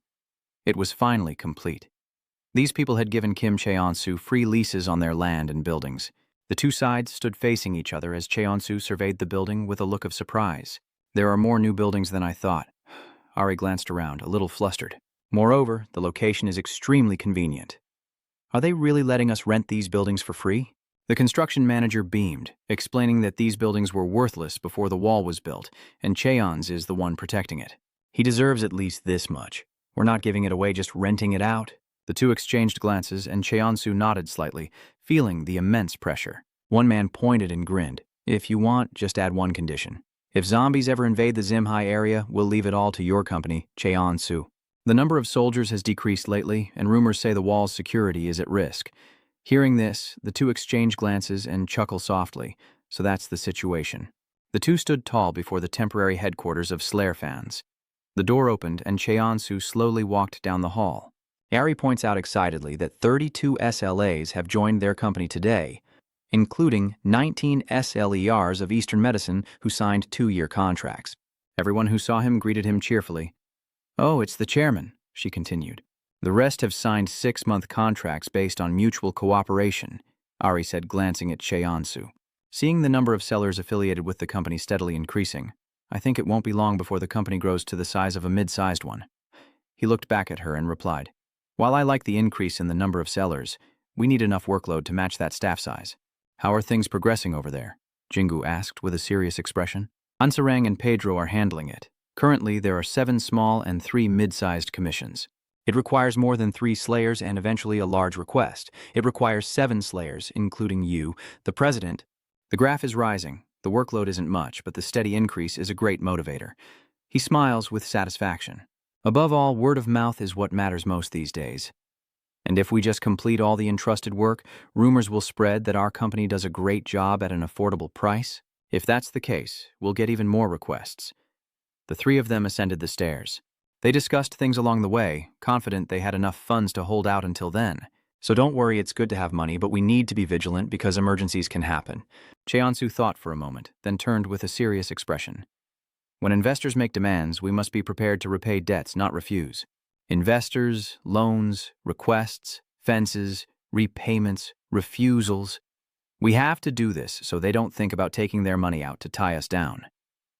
It was finally complete. These people had given Kim Cheon-su free leases on their land and buildings. The two sides stood facing each other as Cheon-su surveyed the building with a look of surprise. "There are more new buildings than I thought." Ari glanced around, a little flustered. "Moreover, the location is extremely convenient." "Are they really letting us rent these buildings for free?" The construction manager beamed, explaining that these buildings were worthless before the wall was built, and Cheon's is the one protecting it. "He deserves at least this much. We're not giving it away, just renting it out." The two exchanged glances, and Cheon-su nodded slightly, feeling the immense pressure. One man pointed and grinned. "If you want, just add one condition. If zombies ever invade the Zimhai area, we'll leave it all to your company, Cheon-su." The number of soldiers has decreased lately, and rumors say the wall's security is at risk. Hearing this, the two exchange glances and chuckle softly. So that's the situation. The two stood tall before the temporary headquarters of Slayer Fans. The door opened, and Cheon-su slowly walked down the hall. Ari points out excitedly that 32 SLAs have joined their company today. including 19 SLERs of Eastern medicine who signed 2-year contracts. Everyone who saw him greeted him cheerfully. "Oh, it's the chairman," she continued. "The rest have signed 6-month contracts based on mutual cooperation," Ari said, glancing at Cheonsu. "Seeing the number of sellers affiliated with the company steadily increasing, I think it won't be long before the company grows to the size of a mid-sized one." He looked back at her and replied, "While I like the increase in the number of sellers, we need enough workload to match that staff size." "How are things progressing over there?" Jingu asked with a serious expression. "Ansarang and Pedro are handling it. Currently, there are 7 small and 3 mid-sized commissions. It requires more than 3 slayers and eventually a large request. It requires 7 slayers, including you, the president. The graph is rising. The workload isn't much, but the steady increase is a great motivator." He smiles with satisfaction. "Above all, word of mouth is what matters most these days. And if we just complete all the entrusted work, rumors will spread that our company does a great job at an affordable price. If that's the case, we'll get even more requests." The 3 of them ascended the stairs. They discussed things along the way, confident they had enough funds to hold out until then. "So don't worry, it's good to have money, but we need to be vigilant because emergencies can happen." Cheonsu thought for a moment, then turned with a serious expression. "When investors make demands, we must be prepared to repay debts, not refuse. Investors, loans, requests, fences, repayments, refusals. We have to do this so they don't think about taking their money out to tie us down."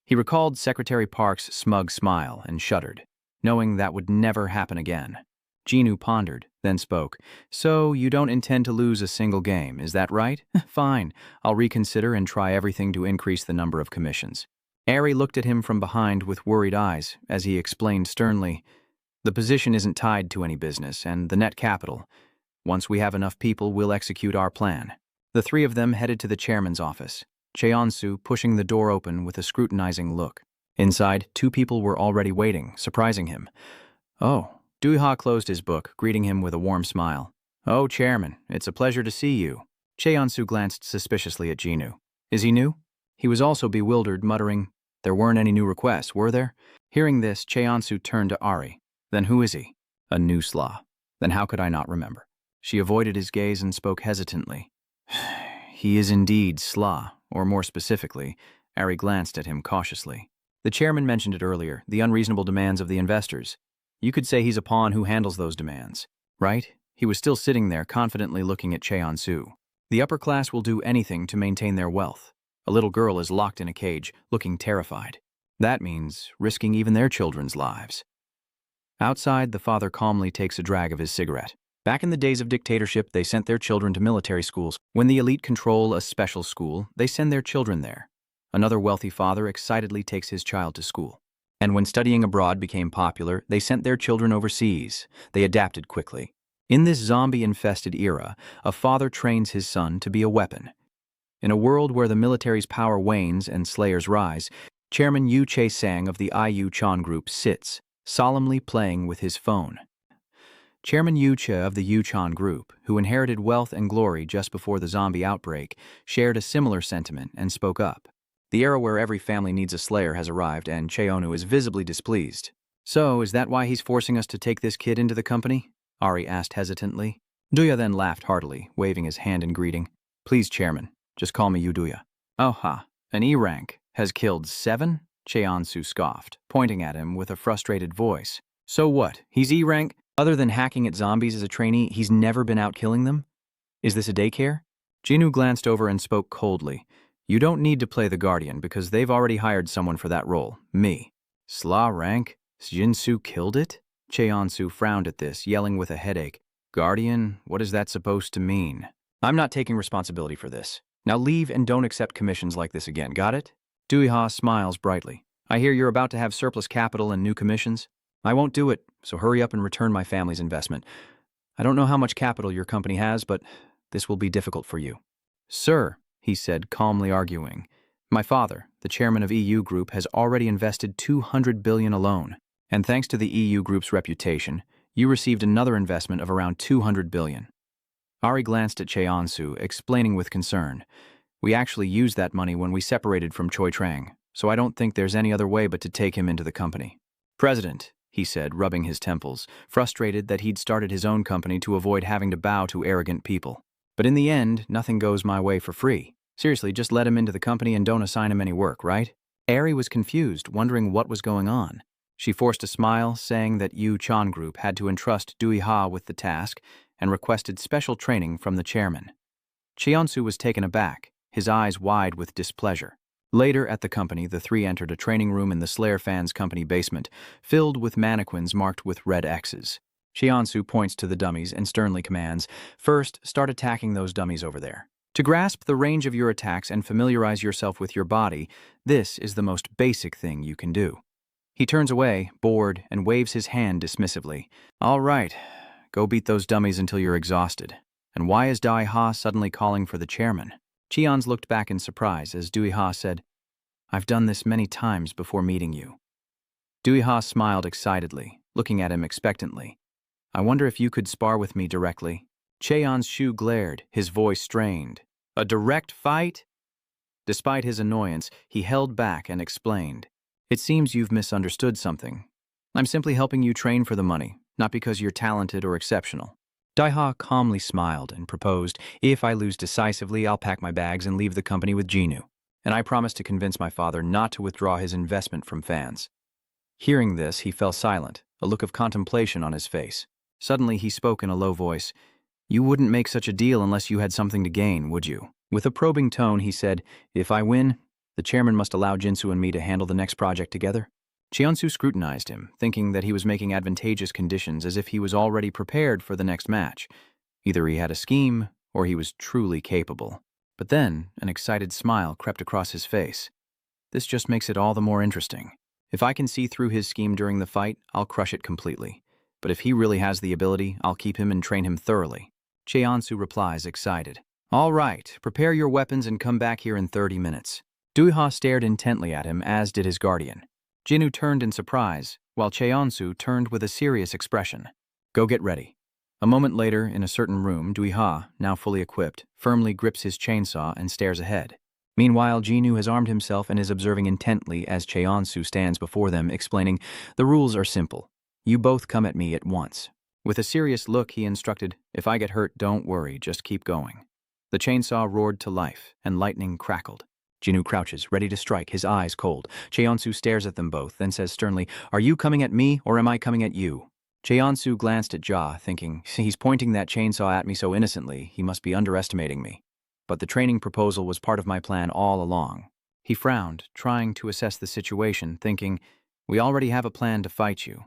He recalled Secretary Park's smug smile and shuddered, knowing that would never happen again. Chunu pondered, then spoke. "So you don't intend to lose a single game, is that right? Fine, I'll reconsider and try everything to increase the number of commissions." Ari looked at him from behind with worried eyes as he explained sternly, "The position isn't tied to any business, and the net capital. Once we have enough people, we'll execute our plan." The 3 of them headed to the chairman's office, Cheonsu pushing the door open with a scrutinizing look. Inside, 2 people were already waiting, surprising him. "Oh." Duiha closed his book, greeting him with a warm smile. "Oh, Chairman, it's a pleasure to see you." Cheonsu glanced suspiciously at Chunu. "Is he new?" He was also bewildered, muttering, "There weren't any new requests, were there?" Hearing this, Cheonsu turned to Ari. "Then who is he?" "A new slaw." "Then how could I not remember?" She avoided his gaze and spoke hesitantly. "He is indeed slaw, or more specifically," Ari glanced at him cautiously. "The chairman mentioned it earlier, the unreasonable demands of the investors. You could say he's a pawn who handles those demands, right?" He was still sitting there, confidently looking at Cheonsu. "The upper class will do anything to maintain their wealth. A little girl is locked in a cage, looking terrified. That means risking even their children's lives." Outside, the father calmly takes a drag of his cigarette. Back in the days of dictatorship, they sent their children to military schools. When the elite control a special school, they send their children there. Another wealthy father excitedly takes his child to school. And when studying abroad became popular, they sent their children overseas. They adapted quickly. In this zombie-infested era, a father trains his son to be a weapon. In a world where the military's power wanes and slayers rise, Chairman Yu Che-sang of the IU Chan Group sits, solemnly playing with his phone. Chairman Yu Che of the Yu Chan Group, who inherited wealth and glory just before the zombie outbreak, shared a similar sentiment and spoke up. The era where every family needs a slayer has arrived, and Cheonu is visibly displeased. "So, is that why he's forcing us to take this kid into the company?" Ari asked hesitantly. Duya then laughed heartily, waving his hand in greeting. "Please, Chairman, just call me Duya." "Oh ha, an E rank has killed 7? Cheonsu scoffed, pointing at him with a frustrated voice. "So what, he's E rank? Other than hacking at zombies as a trainee, he's never been out killing them? Is this a daycare?" Chunu glanced over and spoke coldly. "You don't need to play the Guardian because they've already hired someone for that role, me." "Sla rank? Jinsu killed it?" Cheonsu frowned at this, yelling with a headache. "Guardian? What is that supposed to mean?" "I'm not taking responsibility for this. Now leave and don't accept commissions like this again, got it?" Duiha smiles brightly. "I hear you're about to have surplus capital and new commissions. I won't do it, so hurry up and return my family's investment. I don't know how much capital your company has, but this will be difficult for you." "Sir," he said, calmly arguing, "my father, the chairman of EU Group, has already invested 200 billion alone. And thanks to the EU Group's reputation, you received another investment of around 200 billion. Ari glanced at Cheonsu, explaining with concern. "We actually used that money when we separated from Choi Trang, so I don't think there's any other way but to take him into the company." "President," he said, rubbing his temples, frustrated that he'd started his own company to avoid having to bow to arrogant people. But in the end, nothing goes my way for free. Seriously, just let him into the company and don't assign him any work, right? Eri was confused, wondering what was going on. She forced a smile, saying that Yu Chan Group had to entrust Dui Ha with the task and requested special training from the chairman. Cheonsu was taken aback, his eyes wide with displeasure. Later at the company, the three entered a training room in the Slayer fans' company basement, filled with mannequins marked with red X's. Cheonsu points to the dummies and sternly commands, "First, start attacking those dummies over there. To grasp the range of your attacks and familiarize yourself with your body, this is the most basic thing you can do." He turns away, bored, and waves his hand dismissively. "All right, go beat those dummies until you're exhausted." And why is Dui Ha suddenly calling for the chairman? Cheons looked back in surprise as Dui Ha said, "I've done this many times before meeting you." Dui Ha smiled excitedly, looking at him expectantly. "I wonder if you could spar with me directly." Cheon's shoe glared, his voice strained. "A direct fight?" Despite his annoyance, he held back and explained, "It seems you've misunderstood something. I'm simply helping you train for the money, not because you're talented or exceptional." Dui Ha calmly smiled and proposed, "If I lose decisively, I'll pack my bags and leave the company with Chunu. And I promise to convince my father not to withdraw his investment from fans." Hearing this, he fell silent, a look of contemplation on his face. Suddenly, he spoke in a low voice. "You wouldn't make such a deal unless you had something to gain, would you?" With a probing tone, he said, "If I win, the chairman must allow Jinsu and me to handle the next project together." Cheonsu scrutinized him, thinking that he was making advantageous conditions as if he was already prepared for the next match. Either he had a scheme, or he was truly capable. But then, an excited smile crept across his face. "This just makes it all the more interesting. If I can see through his scheme during the fight, I'll crush it completely. But if he really has the ability, I'll keep him and train him thoroughly." Cheonsu replies, excited. "All right, prepare your weapons and come back here in 30 minutes. Dui Ha stared intently at him, as did his guardian. Chunu turned in surprise, while Cheonsu turned with a serious expression. "Go get ready." A moment later, in a certain room, Dui Ha, now fully equipped, firmly grips his chainsaw and stares ahead. Meanwhile, Chunu has armed himself and is observing intently as Cheonsu stands before them, explaining, "The rules are simple. You both come at me at once." With a serious look, he instructed, "If I get hurt, don't worry, just keep going." The chainsaw roared to life, and lightning crackled. Chunu crouches, ready to strike, his eyes cold. Cheonsu stares at them both, then says sternly, "Are you coming at me, or am I coming at you?" Cheonsu glanced at Ja, thinking, "He's pointing that chainsaw at me so innocently, he must be underestimating me. But the training proposal was part of my plan all along." He frowned, trying to assess the situation, thinking, "We already have a plan to fight you.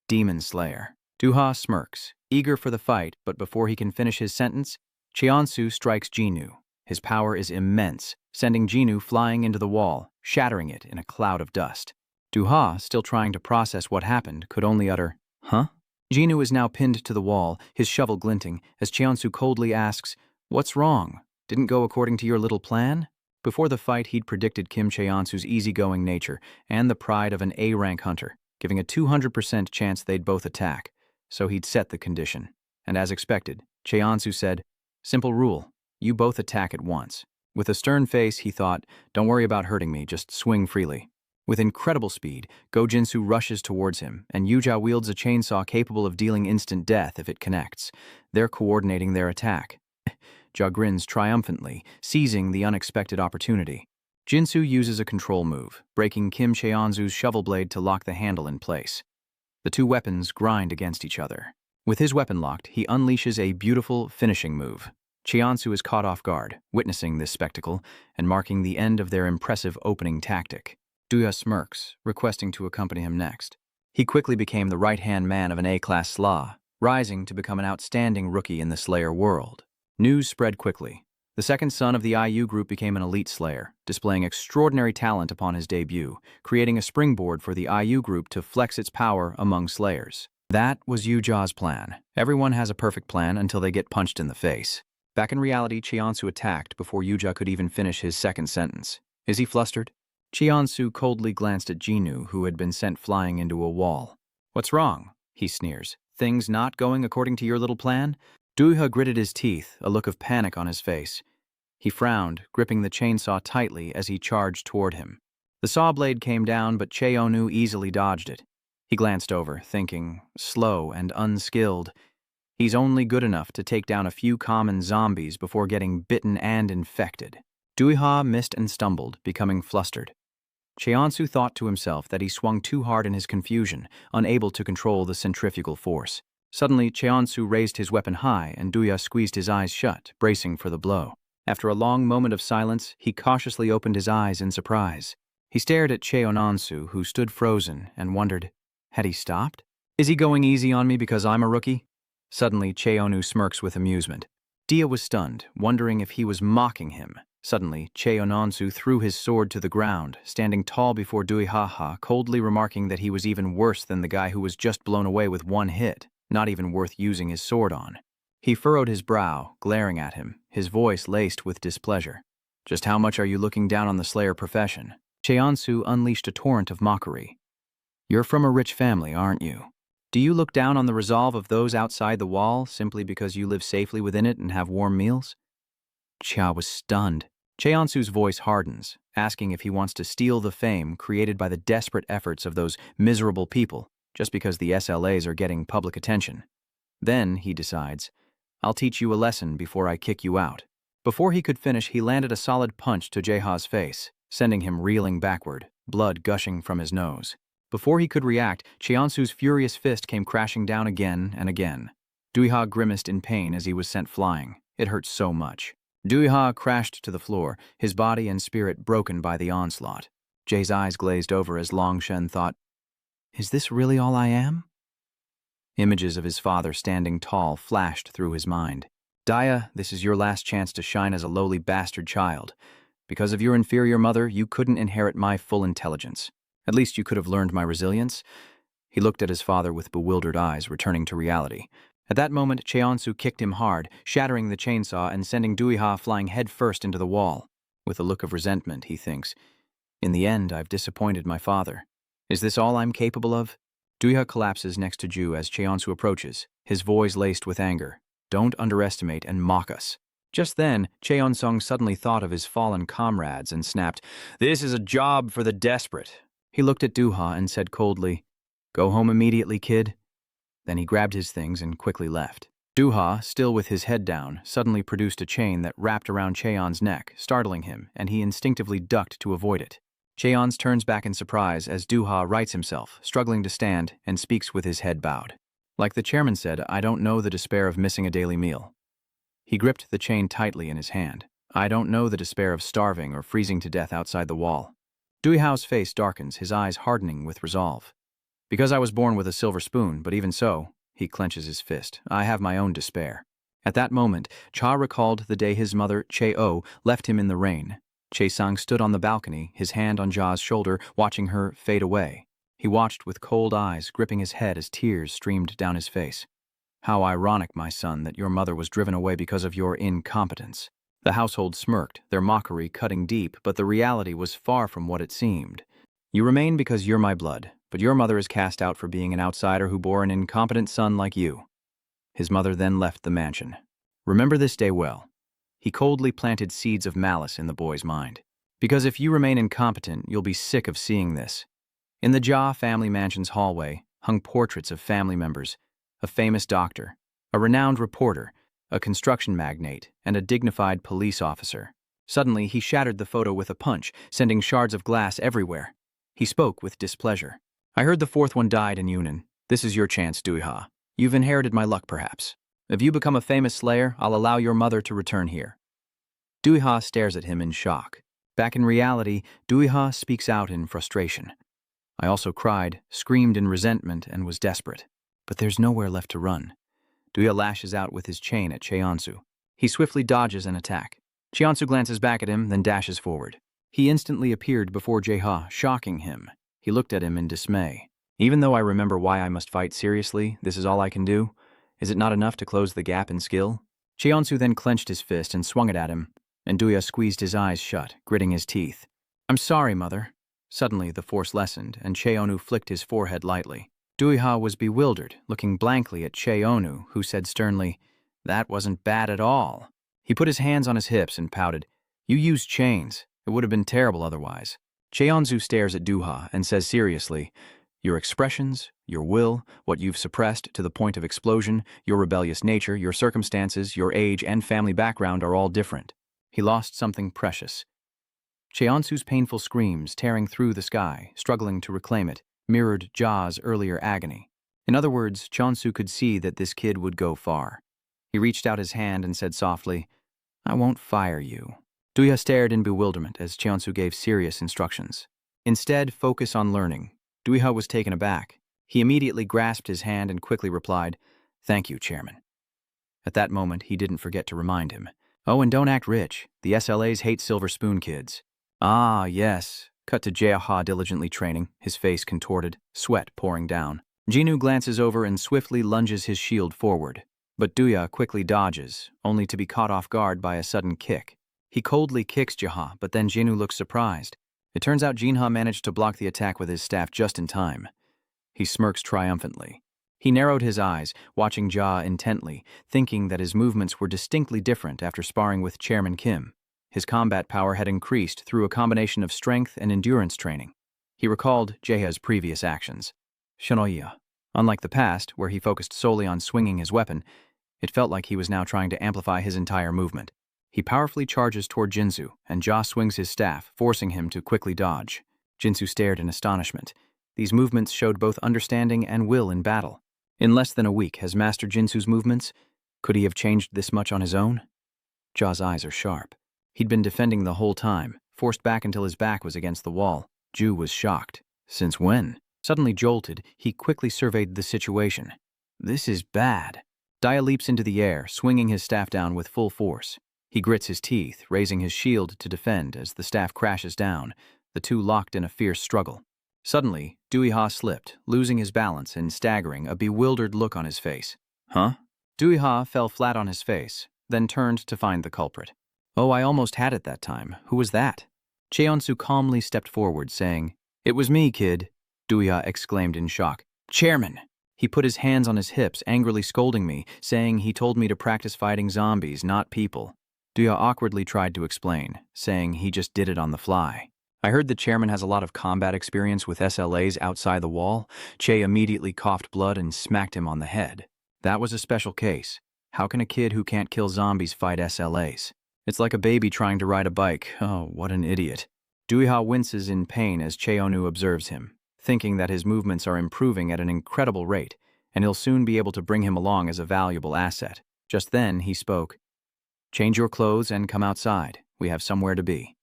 Demon Slayer." Duha smirks, eager for the fight, but before he can finish his sentence, Cheonsu strikes Chunu. His power is immense, sending Chunu flying into the wall, shattering it in a cloud of dust. Duha, still trying to process what happened, could only utter, "Huh?" Chunu is now pinned to the wall, his shovel glinting, as Cheonsu coldly asks, "What's wrong? Didn't go according to your little plan?" Before the fight, he'd predicted Kim Cheonsu's easygoing nature and the pride of an A-rank hunter, giving a 200% chance they'd both attack, so he'd set the condition. And as expected, Cheonsu said, "Simple rule. You both attack at once." With a stern face, he thought, "Don't worry about hurting me, just swing freely." With incredible speed, Go Jinsu rushes towards him, and Yuja wields a chainsaw capable of dealing instant death if it connects. They're coordinating their attack. Ja grins triumphantly, seizing the unexpected opportunity. Jinsu uses a control move, breaking Kim Cheonsu's shovel blade to lock the handle in place. The two weapons grind against each other. With his weapon locked, he unleashes a beautiful finishing move. Cheonsu is caught off guard, witnessing this spectacle and marking the end of their impressive opening tactic. Duya smirks, requesting to accompany him next. He quickly became the right-hand man of an A-class Slaw, rising to become an outstanding rookie in the Slayer world. News spread quickly. The second son of the IU group became an elite Slayer, displaying extraordinary talent upon his debut, creating a springboard for the IU group to flex its power among Slayers. That was Yuja's plan. Everyone has a perfect plan until they get punched in the face. Back in reality, Cheonsu attacked before Yuja could even finish his second sentence. Is he flustered? Cheonsu coldly glanced at Chunu, who had been sent flying into a wall. "What's wrong?" he sneers. "Things not going according to your little plan?" Duha gritted his teeth, a look of panic on his face. He frowned, gripping the chainsaw tightly as he charged toward him. The saw blade came down, but Cheonu easily dodged it. He glanced over, thinking, slow and unskilled. He's only good enough to take down a few common zombies before getting bitten and infected. Duiha missed and stumbled, becoming flustered. Cheonsu thought to himself that he swung too hard in his confusion, unable to control the centrifugal force. Suddenly, Cheonsu raised his weapon high and Duiha squeezed his eyes shut, bracing for the blow. After a long moment of silence, he cautiously opened his eyes in surprise. He stared at Cheonsu, who stood frozen, and wondered, had he stopped? Is he going easy on me because I'm a rookie? Suddenly, Cheonu smirks with amusement. Dia was stunned, wondering if he was mocking him. Suddenly, Cheononsu threw his sword to the ground, standing tall before Duihaha, coldly remarking that he was even worse than the guy who was just blown away with one hit, not even worth using his sword on. He furrowed his brow, glaring at him, his voice laced with displeasure. Just how much are you looking down on the Slayer profession? Cheonsu unleashed a torrent of mockery. You're from a rich family, aren't you? Do you look down on the resolve of those outside the wall simply because you live safely within it and have warm meals? Chia was stunned. Cheonsu's voice hardens, asking if he wants to steal the fame created by the desperate efforts of those miserable people just because the SLAs are getting public attention. Then, he decides, I'll teach you a lesson before I kick you out. Before he could finish, he landed a solid punch to Jaeha's face, sending him reeling backward, blood gushing from his nose. Before he could react, Cheonsu's furious fist came crashing down again and again. Duiha grimaced in pain as he was sent flying. It hurt so much. Duiha crashed to the floor, his body and spirit broken by the onslaught. Jay's eyes glazed over as Long Shen thought, is this really all I am? Images of his father standing tall flashed through his mind. Dia, this is your last chance to shine as a lowly bastard child. Because of your inferior mother, you couldn't inherit my full intelligence. At least you could have learned my resilience. He looked at his father with bewildered eyes, returning to reality. At that moment, Cheonsu kicked him hard, shattering the chainsaw and sending Duiha flying headfirst into the wall. With a look of resentment, he thinks, in the end, I've disappointed my father. Is this all I'm capable of? Duiha collapses next to Ju as Cheonsu approaches, his voice laced with anger. Don't underestimate and mock us. Just then, Cheon-sung suddenly thought of his fallen comrades and snapped, this is a job for the desperate. He looked at Duha and said coldly, go home immediately, kid. Then he grabbed his things and quickly left. Duha, still with his head down, suddenly produced a chain that wrapped around Cheon's neck, startling him, and he instinctively ducked to avoid it. Cheon turns back in surprise as Duha rights himself, struggling to stand, and speaks with his head bowed. Like the chairman said, I don't know the despair of missing a daily meal. He gripped the chain tightly in his hand. I don't know the despair of starving or freezing to death outside the wall. Duihao's face darkens, his eyes hardening with resolve. Because I was born with a silver spoon, but even so, he clenches his fist, I have my own despair. At that moment, Cha recalled the day his mother, Che-O, left him in the rain. Che-sang stood on the balcony, his hand on Ja's shoulder, watching her fade away. He watched with cold eyes, gripping his head as tears streamed down his face. How ironic, my son, that your mother was driven away because of your incompetence. The household smirked, their mockery cutting deep, but the reality was far from what it seemed. You remain because you're my blood, but your mother is cast out for being an outsider who bore an incompetent son like you. His mother then left the mansion. Remember this day well. He coldly planted seeds of malice in the boy's mind. Because if you remain incompetent, you'll be sick of seeing this. In the Jia family mansion's hallway hung portraits of family members, a famous doctor, a renowned reporter, a construction magnate, and a dignified police officer. Suddenly, he shattered the photo with a punch, sending shards of glass everywhere. He spoke with displeasure. I heard the fourth one died in Yunnan. This is your chance, Duiha. You've inherited my luck, perhaps. If you become a famous slayer, I'll allow your mother to return here. Duiha stares at him in shock. Back in reality, Duiha speaks out in frustration. I also cried, screamed in resentment, and was desperate. But there's nowhere left to run. Duiha lashes out with his chain at Cheonsu. He swiftly dodges an attack. Cheonsu glances back at him, then dashes forward. He instantly appeared before Jaeha, shocking him. He looked at him in dismay. Even though I remember why I must fight seriously, this is all I can do? Is it not enough to close the gap in skill? Cheonsu then clenched his fist and swung it at him, and Duiha squeezed his eyes shut, gritting his teeth. I'm sorry, mother. Suddenly, the force lessened, and Cheonu flicked his forehead lightly. Duiha was bewildered, looking blankly at Cheonu, who said sternly, That wasn't bad at all. He put his hands on his hips and pouted, You used chains. It would have been terrible otherwise. Cheonzu stares at Duha and says seriously, Your expressions, your will, what you've suppressed to the point of explosion, your rebellious nature, your circumstances, your age and family background are all different. He lost something precious. Cheonsu's painful screams, tearing through the sky, struggling to reclaim it, mirrored Ja's earlier agony. In other words, Cheonsu could see that this kid would go far. He reached out his hand and said softly, "I won't fire you." Duya stared in bewilderment as Cheonsu gave serious instructions. Instead, focus on learning. Duya was taken aback. He immediately grasped his hand and quickly replied, "Thank you, Chairman." At that moment, he didn't forget to remind him, "Oh, and don't act rich. The SLAs hate silver spoon kids." "Ah, yes." Cut to Jaeha diligently training, his face contorted, sweat pouring down. Jinu glances over and swiftly lunges his shield forward. But Duya quickly dodges, only to be caught off guard by a sudden kick. He coldly kicks Jaeha, but then Jinu looks surprised. It turns out Jinha managed to block the attack with his staff just in time. He smirks triumphantly. He narrowed his eyes, watching Ja intently, thinking that his movements were distinctly different after sparring with Chairman Kim. His combat power had increased through a combination of strength and endurance training. He recalled Jaeha's previous actions. Shanoya. Unlike the past, where he focused solely on swinging his weapon, it felt like he was now trying to amplify his entire movement. He powerfully charges toward Jinzu, and Ja swings his staff, forcing him to quickly dodge. Jinzu stared in astonishment. These movements showed both understanding and will in battle. In less than a week, has mastered Jinzu's movements? Could he have changed this much on his own? Ja's eyes are sharp. He'd been defending the whole time, forced back until his back was against the wall. Ju was shocked. Since when? Suddenly jolted, he quickly surveyed the situation. This is bad. Dia leaps into the air, swinging his staff down with full force. He grits his teeth, raising his shield to defend as the staff crashes down, the two locked in a fierce struggle. Suddenly, Duiha slipped, losing his balance and staggering, a bewildered look on his face. Huh? Duiha fell flat on his face, then turned to find the culprit. Oh, I almost had it that time. Who was that? Cheonsu calmly stepped forward, saying, "It was me, kid," Duiha exclaimed in shock. "Chairman!" He put his hands on his hips, angrily scolding me, saying he told me to practice fighting zombies, not people. Duya awkwardly tried to explain, saying he just did it on the fly. I heard the chairman has a lot of combat experience with SLAs outside the wall. Che immediately coughed blood and smacked him on the head. That was a special case. How can a kid who can't kill zombies fight SLAs? It's like a baby trying to ride a bike. Oh, what an idiot. Duiha winces in pain as Cheonu observes him, thinking that his movements are improving at an incredible rate, and he'll soon be able to bring him along as a valuable asset. Just then, he spoke. "Change your clothes and come outside. We have somewhere to be."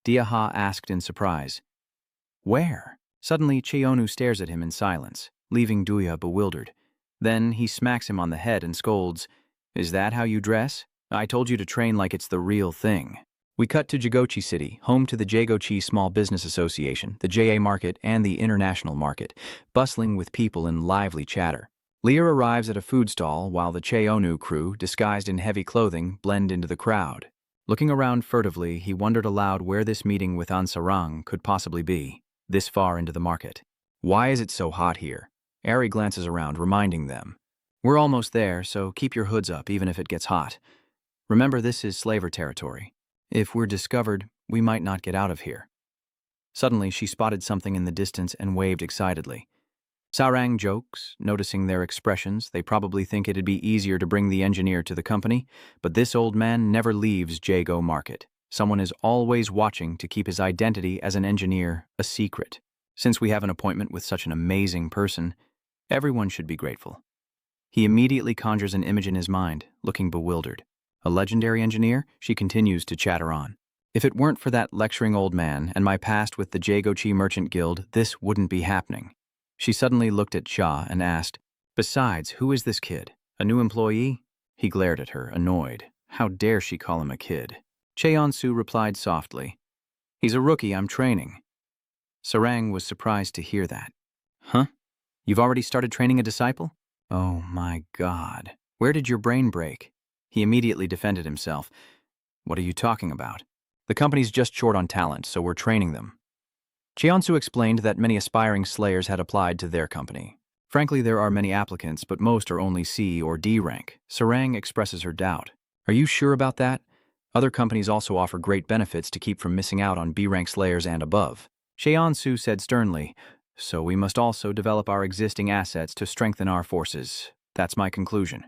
Diaha asked in surprise. "Where?" Suddenly, Cheonu stares at him in silence, leaving Duya bewildered. Then he smacks him on the head and scolds, "Is that how you dress? I told you to train like it's the real thing." We cut to Jigochi City, home to the Jigochi Small Business Association, the JA Market, and the International Market, bustling with people in lively chatter. Lear arrives at a food stall while the Cheonu crew, disguised in heavy clothing, blend into the crowd. Looking around furtively, he wondered aloud where this meeting with Ansarang could possibly be, this far into the market. Why is it so hot here? Ari glances around, reminding them. We're almost there, so keep your hoods up even if it gets hot. Remember, this is slaver territory. If we're discovered, we might not get out of here. Suddenly, she spotted something in the distance and waved excitedly. Sarang jokes, noticing their expressions. They probably think it'd be easier to bring the engineer to the company, but this old man never leaves Jago Market. Someone is always watching to keep his identity as an engineer a secret. Since we have an appointment with such an amazing person, everyone should be grateful. He immediately conjures an image in his mind, looking bewildered. A legendary engineer? She continues to chatter on. If it weren't for that lecturing old man and my past with the Jagochi Merchant Guild, this wouldn't be happening. She suddenly looked at Cha and asked, "Besides, who is this kid? A new employee?" He glared at her, annoyed. How dare she call him a kid? Cheonsu replied softly, "He's a rookie I'm training." Sarang was surprised to hear that. Huh? You've already started training a disciple? Oh my God. Where did your brain break? He immediately defended himself. What are you talking about? The company's just short on talent, so we're training them. Cheonsu explained that many aspiring slayers had applied to their company. Frankly, there are many applicants, but most are only C or D rank. Sarang expresses her doubt. Are you sure about that? Other companies also offer great benefits to keep from missing out on B rank slayers and above. Cheonsu said sternly, So we must also develop our existing assets to strengthen our forces. That's my conclusion.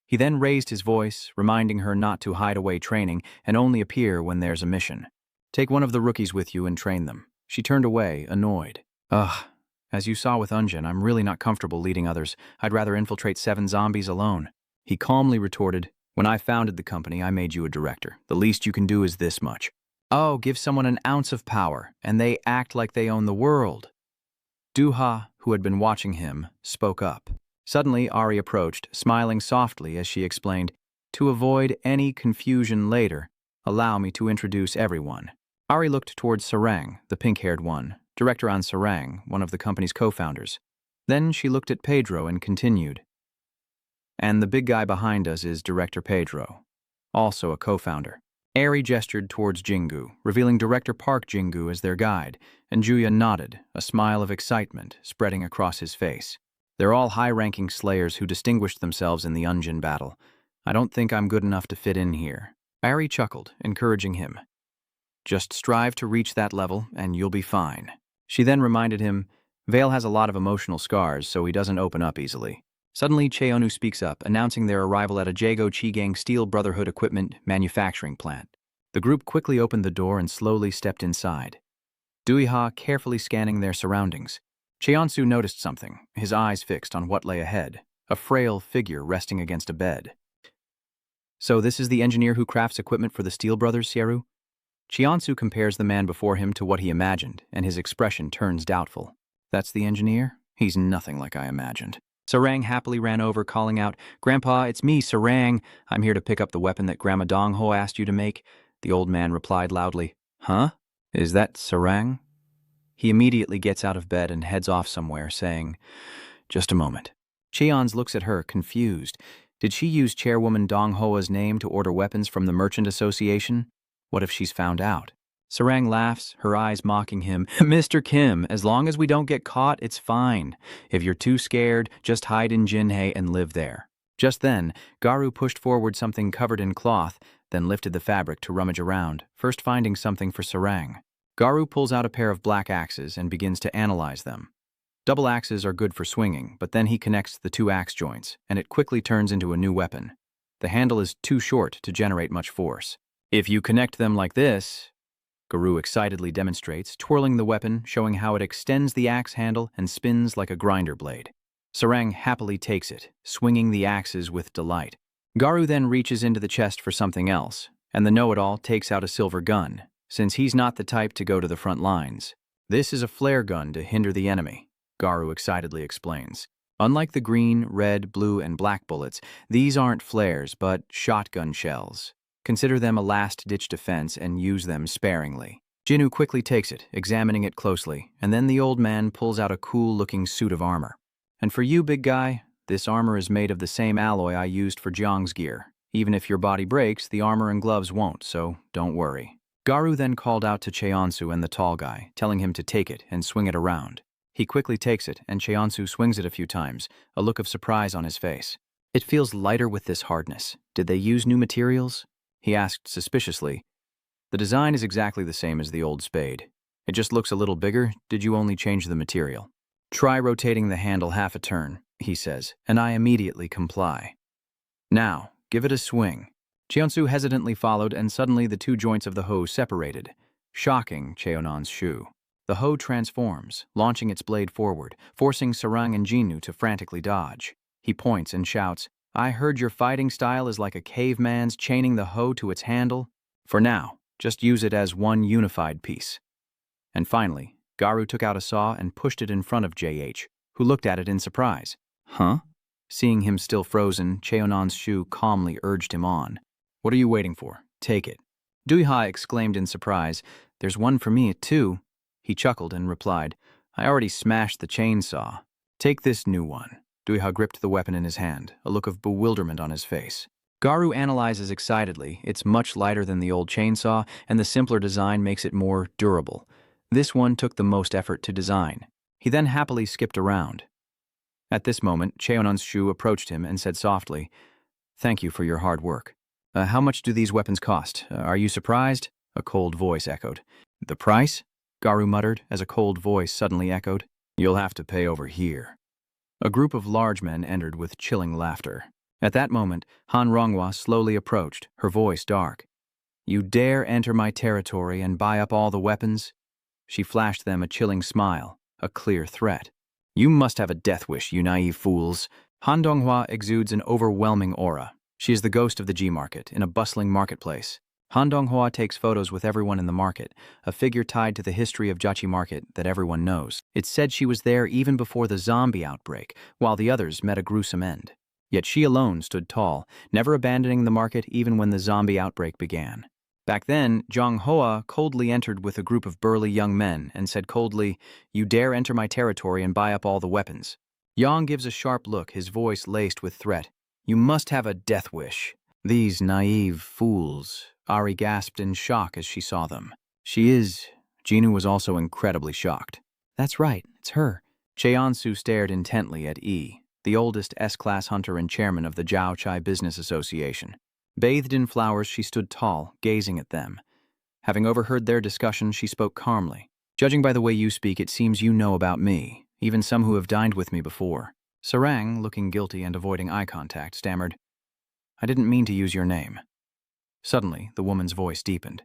He then raised his voice, reminding her not to hide away training and only appear when there's a mission. Take one of the rookies with you and train them. She turned away, annoyed. Ugh, as you saw with Unjin, I'm really not comfortable leading others. I'd rather infiltrate 7 zombies alone. He calmly retorted, when I founded the company, I made you a director. The least you can do is this much. Oh, give someone an ounce of power, and they act like they own the world. Duha, who had been watching him, spoke up. Suddenly, Ari approached, smiling softly as she explained, to avoid any confusion later, allow me to introduce everyone. Ari looked towards Sarang, the pink-haired one, Director on Sarang, one of the company's co-founders. Then she looked at Pedro and continued. And the big guy behind us is Director Pedro, also a co-founder. Ari gestured towards Jingu, revealing Director Park Jingu as their guide, and Juya nodded, a smile of excitement spreading across his face. They're all high-ranking slayers who distinguished themselves in the Unjin battle. I don't think I'm good enough to fit in here. Ari chuckled, encouraging him. Just strive to reach that level, and you'll be fine. She then reminded him, Vale has a lot of emotional scars, so he doesn't open up easily. Suddenly, Cheonu speaks up, announcing their arrival at a Jago Chigang Steel Brotherhood equipment manufacturing plant. The group quickly opened the door and slowly stepped inside. Duiha carefully scanning their surroundings. Cheonsu noticed something, his eyes fixed on what lay ahead, a frail figure resting against a bed. So this is the engineer who crafts equipment for the Steel Brothers, Sieru? Cheonsu compares the man before him to what he imagined, and his expression turns doubtful. That's the engineer? He's nothing like I imagined. Sarang happily ran over, calling out, Grandpa, it's me, Sarang. I'm here to pick up the weapon that Grandma Dongho asked you to make. The old man replied loudly, Huh? Is that Sarang? He immediately gets out of bed and heads off somewhere, saying, Just a moment. Cheons looks at her, confused. Did she use Chairwoman Donghoa's name to order weapons from the Merchant Association? What if she's found out? Sarang laughs, her eyes mocking him. Mr. Kim, as long as we don't get caught, it's fine. If you're too scared, just hide in Jinhei and live there. Just then, Garu pushed forward something covered in cloth, then lifted the fabric to rummage around, first finding something for Sarang. Garu pulls out a pair of black axes and begins to analyze them. Double axes are good for swinging, but then he connects the 2 axe joints, and it quickly turns into a new weapon. The handle is too short to generate much force. If you connect them like this, Garu excitedly demonstrates, twirling the weapon, showing how it extends the axe handle and spins like a grinder blade. Sarang happily takes it, swinging the axes with delight. Garu then reaches into the chest for something else, and the know-it-all takes out a silver gun, since he's not the type to go to the front lines. This is a flare gun to hinder the enemy, Garu excitedly explains. Unlike the green, red, blue, and black bullets, these aren't flares, but shotgun shells. Consider them a last-ditch defense and use them sparingly. Jinu quickly takes it, examining it closely, and then the old man pulls out a cool-looking suit of armor. And for you, big guy, this armor is made of the same alloy I used for Jiang's gear. Even if your body breaks, the armor and gloves won't, so don't worry. Garu then called out to Cheonsu and the tall guy, telling him to take it and swing it around. He quickly takes it, and Cheonsu swings it a few times, a look of surprise on his face. It feels lighter with this hardness. Did they use new materials? He asked suspiciously. The design is exactly the same as the old spade. It just looks a little bigger. Did you only change the material? Try rotating the handle half a turn, he says, and I immediately comply. Now, give it a swing. Cheonsu hesitantly followed, and suddenly the 2 joints of the hoe separated, shocking Cheonan's shoe. The hoe transforms, launching its blade forward, forcing Sarang and Jinu to frantically dodge. He points and shouts, I heard your fighting style is like a caveman's chaining the hoe to its handle. For now, just use it as one unified piece. And finally, Garu took out a saw and pushed it in front of JH, who looked at it in surprise. Huh? Seeing him still frozen, Cheonan's shoe calmly urged him on. What are you waiting for? Take it. Duiha exclaimed in surprise, There's one for me, too. He chuckled and replied, I already smashed the chainsaw. Take this new one. Duiha gripped the weapon in his hand, a look of bewilderment on his face. Garu analyzes excitedly. It's much lighter than the old chainsaw, and the simpler design makes it more durable. This one took the most effort to design. He then happily skipped around. At this moment, Cheonan's shoe approached him and said softly, Thank you for your hard work. How much do these weapons cost? Are you surprised? A cold voice echoed. The price? Garu muttered as a cold voice suddenly echoed. You'll have to pay over here. A group of large men entered with chilling laughter. At that moment, Han Ronghua slowly approached, her voice dark. You dare enter my territory and buy up all the weapons? She flashed them a chilling smile, a clear threat. You must have a death wish, you naive fools. Han Donghua exudes an overwhelming aura. She is the ghost of the G-market, in a bustling marketplace. Han Donghua takes photos with everyone in the market, a figure tied to the history of Jiachi Market that everyone knows. It's said she was there even before the zombie outbreak, while the others met a gruesome end. Yet she alone stood tall, never abandoning the market even when the zombie outbreak began. Back then, Zhang Hoa coldly entered with a group of burly young men and said coldly, You dare enter my territory and buy up all the weapons. Yang gives a sharp look, his voice laced with threat. You must have a death wish. These naive fools. Ari gasped in shock as she saw them. She is. Jinu was also incredibly shocked. That's right, it's her. Cheonsu stared intently at Yi, the oldest S-class hunter and chairman of the Jiao Chai Business Association. Bathed in flowers, she stood tall, gazing at them. Having overheard their discussion, she spoke calmly. Judging by the way you speak, it seems you know about me, even some who have dined with me before. Sarang, looking guilty and avoiding eye contact, stammered, I didn't mean to use your name. Suddenly, the woman's voice deepened.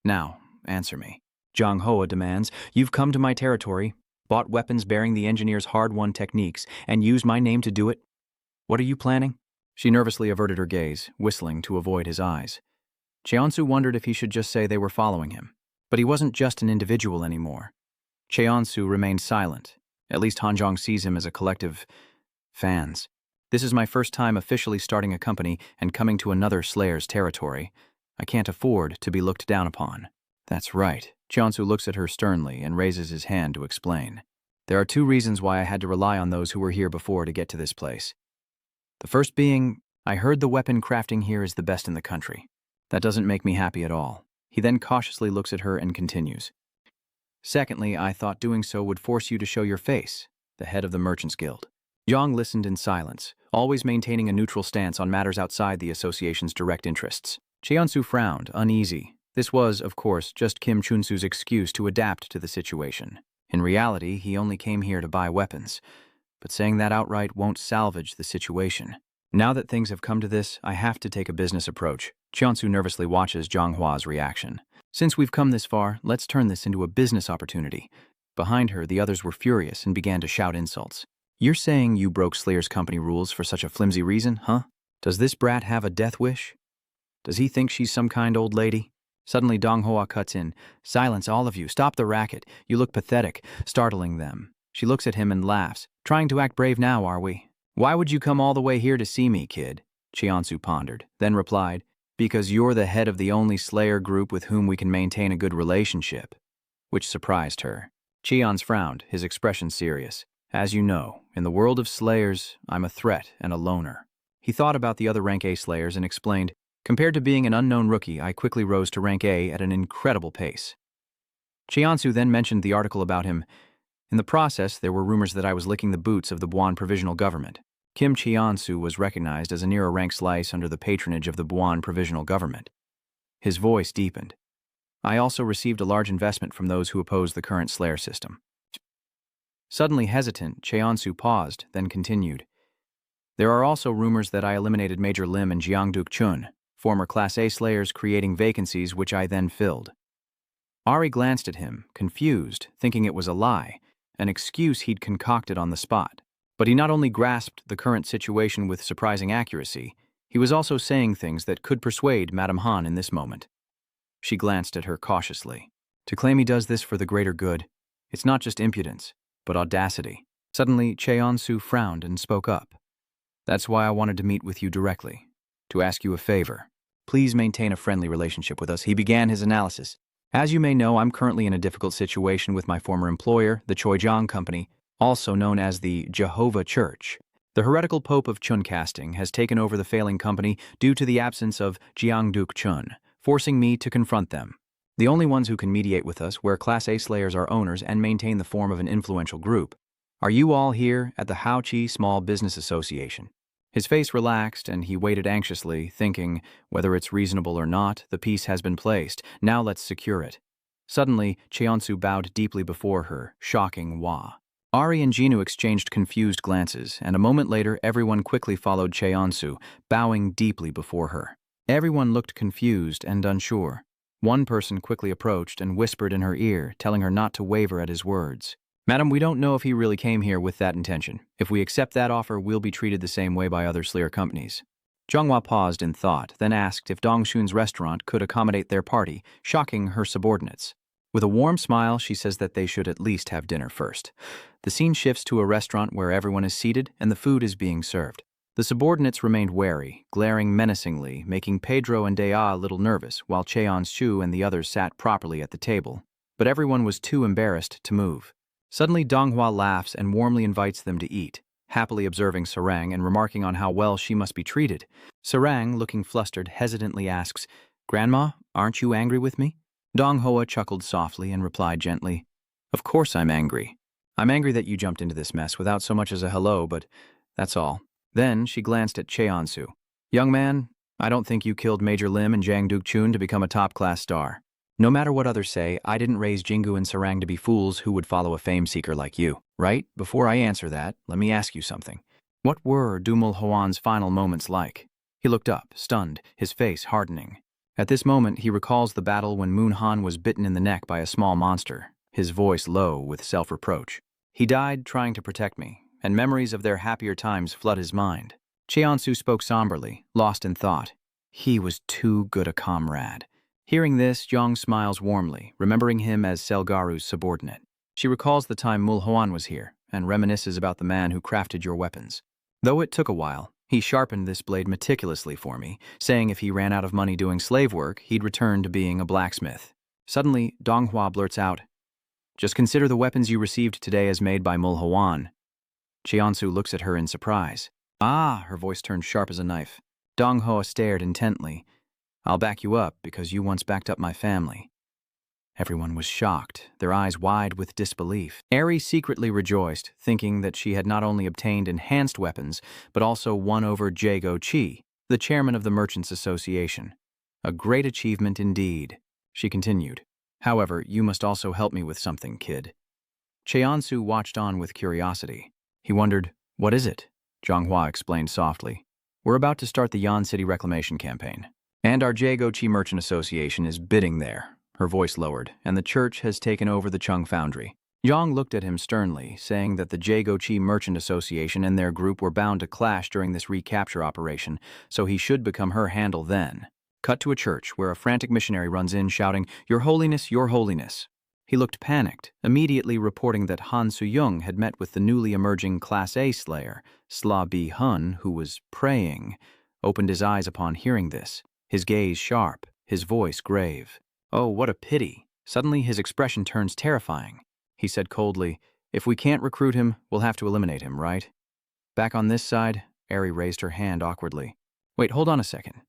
Now, answer me. Zhang Hoa demands, You've come to my territory, bought weapons bearing the engineer's hard-won techniques, and used my name to do it? What are you planning? She nervously averted her gaze, whistling to avoid his eyes. Cheonsu wondered if he should just say they were following him. But he wasn't just an individual anymore. Cheonsu remained silent. At least Hanzhong sees him as a collective fans. This is my first time officially starting a company and coming to another Slayer's territory. I can't afford to be looked down upon. That's right. Cheonsu looks at her sternly and raises his hand to explain. There are 2 reasons why I had to rely on those who were here before to get to this place. The first being, I heard the weapon crafting here is the best in the country. That doesn't make me happy at all. He then cautiously looks at her and continues. Secondly, I thought doing so would force you to show your face, the head of the Merchants Guild. Yang listened in silence, always maintaining a neutral stance on matters outside the association's direct interests. Cheonsu frowned, uneasy. This was, of course, just Kim Chunsu's excuse to adapt to the situation. In reality, he only came here to buy weapons. But saying that outright won't salvage the situation. Now that things have come to this, I have to take a business approach. Cheonsu nervously watches Zhang Hua's reaction. Since we've come this far, let's turn this into a business opportunity. Behind her, the others were furious and began to shout insults. You're saying you broke Slayer's company rules for such a flimsy reason, huh? Does this brat have a death wish? Does he think she's some kind old lady? Suddenly Dong Hoa cuts in. Silence, all of you. Stop the racket. You look pathetic, startling them. She looks at him and laughs. Trying to act brave now, are we? Why would you come all the way here to see me, kid? Cheonsu pondered, then replied, Because you're the head of the only Slayer group with whom we can maintain a good relationship. Which surprised her. Cheon's frowned, his expression serious. As you know, in the world of Slayers, I'm a threat and a loner. He thought about the other rank A Slayers and explained, Compared to being an unknown rookie, I quickly rose to rank A at an incredible pace. Cheonsu then mentioned the article about him. In the process, there were rumors that I was licking the boots of the Buon Provisional Government. Kim Cheonsu was recognized as a near-rank slice under the patronage of the Buon Provisional Government. His voice deepened. I also received a large investment from those who oppose the current Slayer system. Suddenly hesitant, Cheonsu paused, then continued. There are also rumors that I eliminated Major Lim and Jiang Duk Chun, former Class A Slayers, creating vacancies which I then filled. Ari glanced at him, confused, thinking it was a lie, an excuse he'd concocted on the spot. But he not only grasped the current situation with surprising accuracy, he was also saying things that could persuade Madame Han in this moment. She glanced at her cautiously. To claim he does this for the greater good, it's not just impudence, but audacity. Suddenly, Cheonsu frowned and spoke up. That's why I wanted to meet with you directly, to ask you a favor. Please maintain a friendly relationship with us. He began his analysis. As you may know, I'm currently in a difficult situation with my former employer, the Choijiang Company, also known as the Jehovah Church. The heretical Pope of Chun casting has taken over the failing company due to the absence of Jiang Duk Chun, forcing me to confront them. The only ones who can mediate with us, where Class A Slayers are owners and maintain the form of an influential group, are you all here at the Haochi Small Business Association. His face relaxed and he waited anxiously, thinking, whether it's reasonable or not, the piece has been placed, now let's secure it. Suddenly, Cheonsu bowed deeply before her, shocking Hua. Ari and Jinu exchanged confused glances, and a moment later everyone quickly followed Cheonsu, bowing deeply before her. Everyone looked confused and unsure. One person quickly approached and whispered in her ear, telling her not to waver at his words. "Madam, we don't know if he really came here with that intention. If we accept that offer, we'll be treated the same way by other Slayer companies." Zhonghua paused in thought, then asked if Dongxun's restaurant could accommodate their party, shocking her subordinates. With a warm smile, she says that they should at least have dinner first. The scene shifts to a restaurant where everyone is seated and the food is being served. The subordinates remained wary, glaring menacingly, making Pedro and Dea a little nervous, while Cheon-su and the others sat properly at the table. But everyone was too embarrassed to move. Suddenly, Donghua laughs and warmly invites them to eat, happily observing Sarang and remarking on how well she must be treated. Sarang, looking flustered, hesitantly asks, "Grandma, aren't you angry with me?" Donghua chuckled softly and replied gently, "Of course I'm angry. I'm angry that you jumped into this mess without so much as a hello, but that's all." Then she glanced at Cheonsu. "Young man, I don't think you killed Major Lim and Jang Duk Chun to become a top-class star. No matter what others say, I didn't raise Jingu and Sarang to be fools who would follow a fame-seeker like you, right? Before I answer that, let me ask you something. What were Dumul Hoan's final moments like?" He looked up, stunned, his face hardening. At this moment, he recalls the battle when Moon Han was bitten in the neck by a small monster, his voice low with self-reproach. "He died trying to protect me, and memories of their happier times flood his mind." Cheonsu spoke somberly, lost in thought. He was too good a comrade. Hearing this, Zhang smiles warmly, remembering him as Selgaru's subordinate. She recalls the time Mulhoan was here, and reminisces about the man who crafted your weapons. Though it took a while, he sharpened this blade meticulously for me, saying if he ran out of money doing slave work, he'd return to being a blacksmith. Suddenly, Donghua blurts out, "Just consider the weapons you received today as made by Mulhoan." Cheonsu looks at her in surprise. "Ah," her voice turned sharp as a knife. Donghua stared intently. "I'll back you up because you once backed up my family." Everyone was shocked, their eyes wide with disbelief. Eri secretly rejoiced, thinking that she had not only obtained enhanced weapons, but also won over Jago Chi, the chairman of the Merchants Association. "A great achievement indeed," she continued. "However, you must also help me with something, kid." Cheonsu watched on with curiosity. He wondered, "What is it?" Zhonghua explained softly. "We're about to start the Yan City reclamation campaign, and our Jago Chi Merchant Association is bidding there." Her voice lowered, "and the church has taken over the Chung Foundry." Yang looked at him sternly, saying that the Jago Chi Merchant Association and their group were bound to clash during this recapture operation, so he should become her handle then. Cut to a church where a frantic missionary runs in shouting, "Your Holiness, Your Holiness." He looked panicked, immediately reporting that Han Soo-young had met with the newly emerging Class A Slayer, Sla Bi-hun, who was praying, opened his eyes upon hearing this, his gaze sharp, his voice grave. "Oh, what a pity." Suddenly his expression turns terrifying. He said coldly, "If we can't recruit him, we'll have to eliminate him, right?" Back on this side, Eri raised her hand awkwardly. "Wait, hold on a second."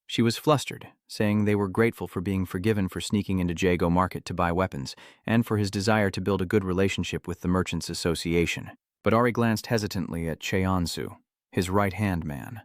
She was flustered, saying they were grateful for being forgiven for sneaking into Jago Market to buy weapons, and for his desire to build a good relationship with the Merchants Association. But Ari glanced hesitantly at Cheonsu, his right-hand man.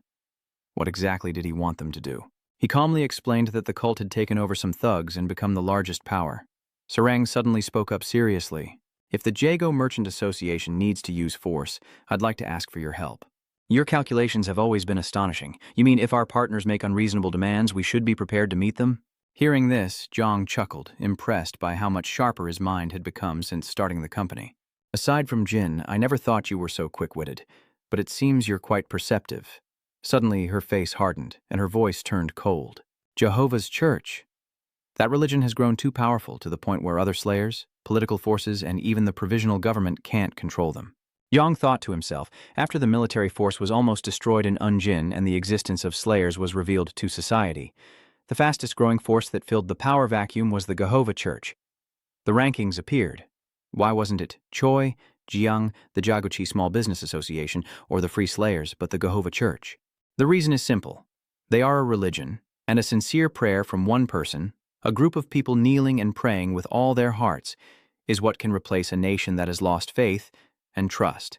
What exactly did he want them to do? He calmly explained that the cult had taken over some thugs and become the largest power. Sarang suddenly spoke up seriously. "If the Jago Merchant Association needs to use force, I'd like to ask for your help." "Your calculations have always been astonishing. You mean if our partners make unreasonable demands, we should be prepared to meet them?" Hearing this, Zhang chuckled, impressed by how much sharper his mind had become since starting the company. "Aside from Jin, I never thought you were so quick-witted, but it seems you're quite perceptive." Suddenly, her face hardened, and her voice turned cold. "Jehovah's Church. That religion has grown too powerful to the point where other slayers, political forces, and even the provisional government can't control them." Yang thought to himself, after the military force was almost destroyed in Unjin and the existence of slayers was revealed to society, the fastest-growing force that filled the power vacuum was the Jehovah Church. The rankings appeared. Why wasn't it Choi, Jiang, the Jagochi Small Business Association, or the Free Slayers, but the Jehovah Church? The reason is simple. They are a religion, and a sincere prayer from one person, a group of people kneeling and praying with all their hearts, is what can replace a nation that has lost faith and trust.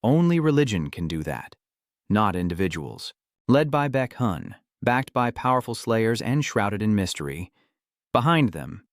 Only religion can do that, not individuals. Led by Baek Hun, backed by powerful slayers and shrouded in mystery, behind them,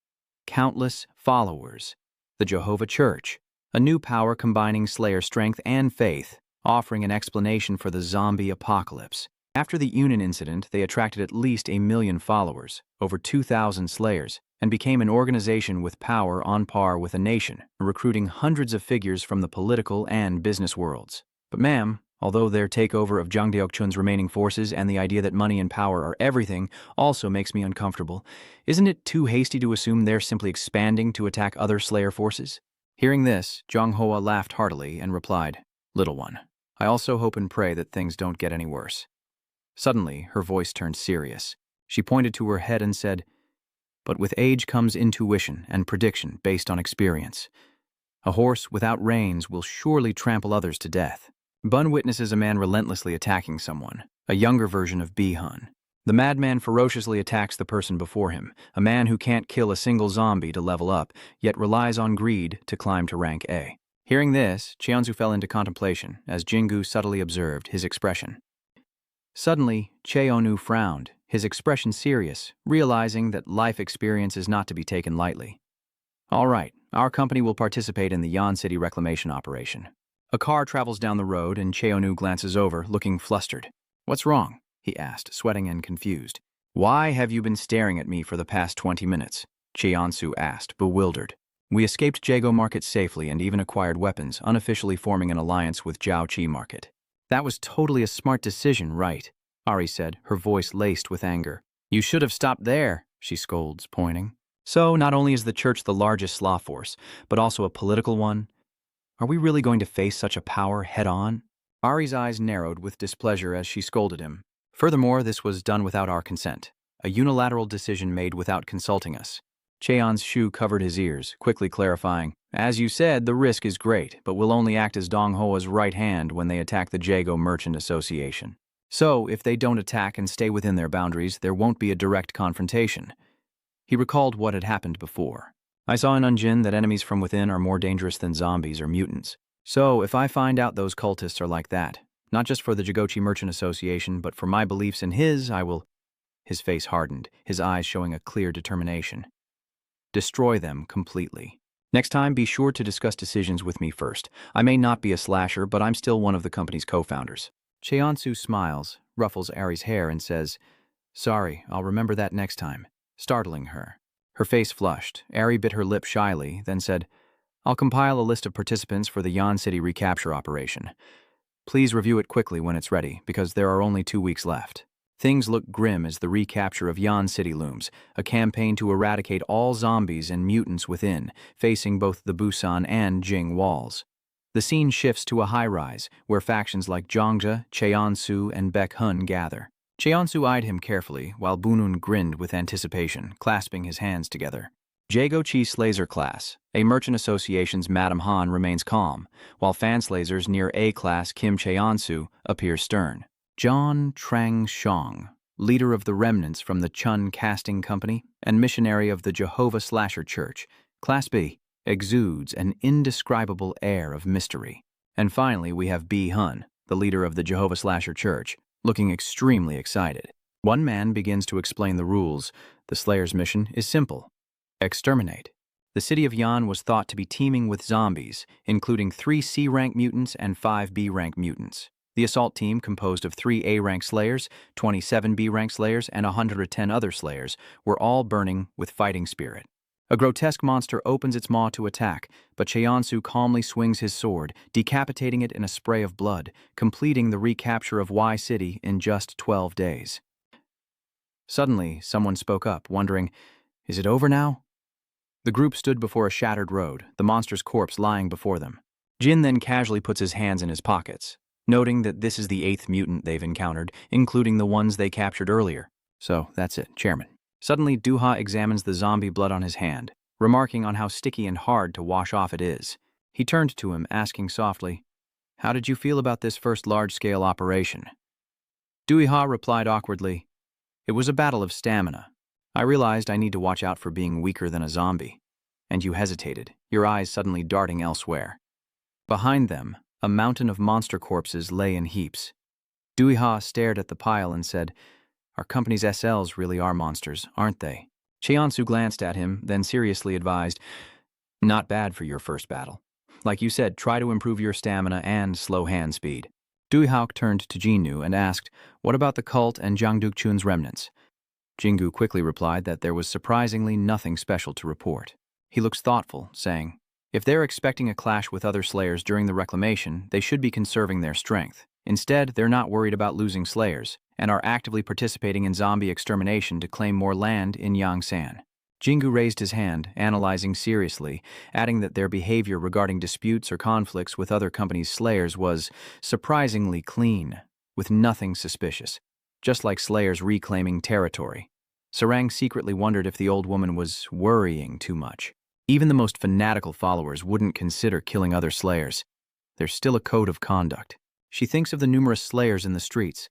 countless followers, the Jehovah Church, a new power combining Slayer strength and faith, offering an explanation for the zombie apocalypse. After the Union incident, they attracted at least 1 million followers, over 2,000 Slayers, and became an organization with power on par with a nation, recruiting hundreds of figures from the political and business worlds. But ma'am, although their takeover of Duk Chun's remaining forces and the idea that money and power are everything also makes me uncomfortable, isn't it too hasty to assume they're simply expanding to attack other Slayer forces? Hearing this, Hoa laughed heartily and replied, "Little one, I also hope and pray that things don't get any worse." Suddenly, her voice turned serious. She pointed to her head and said, "But with age comes intuition and prediction based on experience. A horse without reins will surely trample others to death." Bun witnesses a man relentlessly attacking someone, a younger version of Bion. The madman ferociously attacks the person before him, a man who can't kill a single zombie to level up, yet relies on greed to climb to rank A. Hearing this, Cheonsu fell into contemplation as Jingu subtly observed his expression. Suddenly, Cheonu frowned, his expression serious, realizing that life experience is not to be taken lightly. "All right, our company will participate in the Yan City reclamation operation." A car travels down the road and Cheonu glances over, looking flustered. "What's wrong?" he asked, sweating and confused. "Why have you been staring at me for the past 20 minutes? Cheonsu asked, bewildered. "We escaped Jago Market safely and even acquired weapons, unofficially forming an alliance with Jiao Qi Market." "That was totally a smart decision, right?" Ari said, her voice laced with anger. "You should have stopped there," she scolds, pointing. "So, not only is the church the largest slaw force, but also a political one? Are we really going to face such a power head-on?" Ari's eyes narrowed with displeasure as she scolded him. "Furthermore, this was done without our consent, a unilateral decision made without consulting us." Cheon's Shu covered his ears, quickly clarifying, "As you said, the risk is great, but we'll only act as Dong Hoa's right hand when they attack the Jago Merchant Association. So, if they don't attack and stay within their boundaries, there won't be a direct confrontation." He recalled what had happened before. "I saw in Unjin that enemies from within are more dangerous than zombies or mutants. So, if I find out those cultists are like that, not just for the Jagochi Merchant Association, but for my beliefs in his, I will—" His face hardened, his eyes showing a clear determination. "Destroy them completely. Next time, be sure to discuss decisions with me first. I may not be a slasher, but I'm still one of the company's co-founders." Cheonsu smiles, ruffles Ari's hair, and says, "Sorry, I'll remember that next time," startling her. Her face flushed. Ari bit her lip shyly, then said, "I'll compile a list of participants for the Yan City recapture operation. Please review it quickly when it's ready, because there are only 2 weeks left." Things look grim as the recapture of Yan City looms, a campaign to eradicate all zombies and mutants within, facing both the Busan and Jing walls. The scene shifts to a high-rise, where factions like Zhangzhe, Cheonsu, and Baek-hun gather. Cheonsu eyed him carefully, while Bunun grinned with anticipation, clasping his hands together. Jago Chi Slazer class, a merchant association's Madam Han remains calm, while Fanslazers near A-class Kim Cheonsu appear stern. John Trang Shong, leader of the remnants from the Chun Casting Company and missionary of the Jehovah Slasher Church, Class B, exudes an indescribable air of mystery. And finally, we have B. Hun, the leader of the Jehovah Slasher Church, looking extremely excited. One man begins to explain the rules. The Slayer's mission is simple: exterminate. The city of Yan was thought to be teeming with zombies, including 3 C-rank mutants and 5 B-rank mutants. The assault team, composed of 3 A-rank Slayers, 27 B-rank Slayers, and 110 other Slayers, were all burning with fighting spirit. A grotesque monster opens its maw to attack, but Cheonsu calmly swings his sword, decapitating it in a spray of blood, completing the recapture of Y City in just 12 days. Suddenly, someone spoke up, wondering, "Is it over now?" The group stood before a shattered road, the monster's corpse lying before them. Jin then casually puts his hands in his pockets, noting that this is the 8th mutant they've encountered, including the ones they captured earlier. "So, that's it, Chairman." Suddenly, Duha examines the zombie blood on his hand, remarking on how sticky and hard to wash off it is. He turned to him, asking softly, "How did you feel about this first large-scale operation?" Duha replied awkwardly, "It was a battle of stamina. I realized I need to watch out for being weaker than a zombie." And you hesitated, your eyes suddenly darting elsewhere. Behind them, a mountain of monster corpses lay in heaps. Duha stared at the pile and said, "Our company's SLs really are monsters, aren't they?" Cheonsu glanced at him, then seriously advised, "Not bad for your first battle. Like you said, try to improve your stamina and slow hand speed. Dui turned to Jinnu and asked, what about the cult and Duk Chun's remnants? Jingu quickly replied that there was surprisingly nothing special to report. He looks thoughtful, saying, if they're expecting a clash with other slayers during the reclamation, they should be conserving their strength. Instead, they're not worried about losing slayers, and are actively participating in zombie extermination to claim more land in Yangsan. Jingu raised his hand, analyzing seriously, adding that their behavior regarding disputes or conflicts with other companies' slayers was surprisingly clean, with nothing suspicious, just like slayers reclaiming territory. Sarang secretly wondered if the old woman was worrying too much. Even the most fanatical followers wouldn't consider killing other slayers. There's still a code of conduct. She thinks of the numerous slayers in the streets.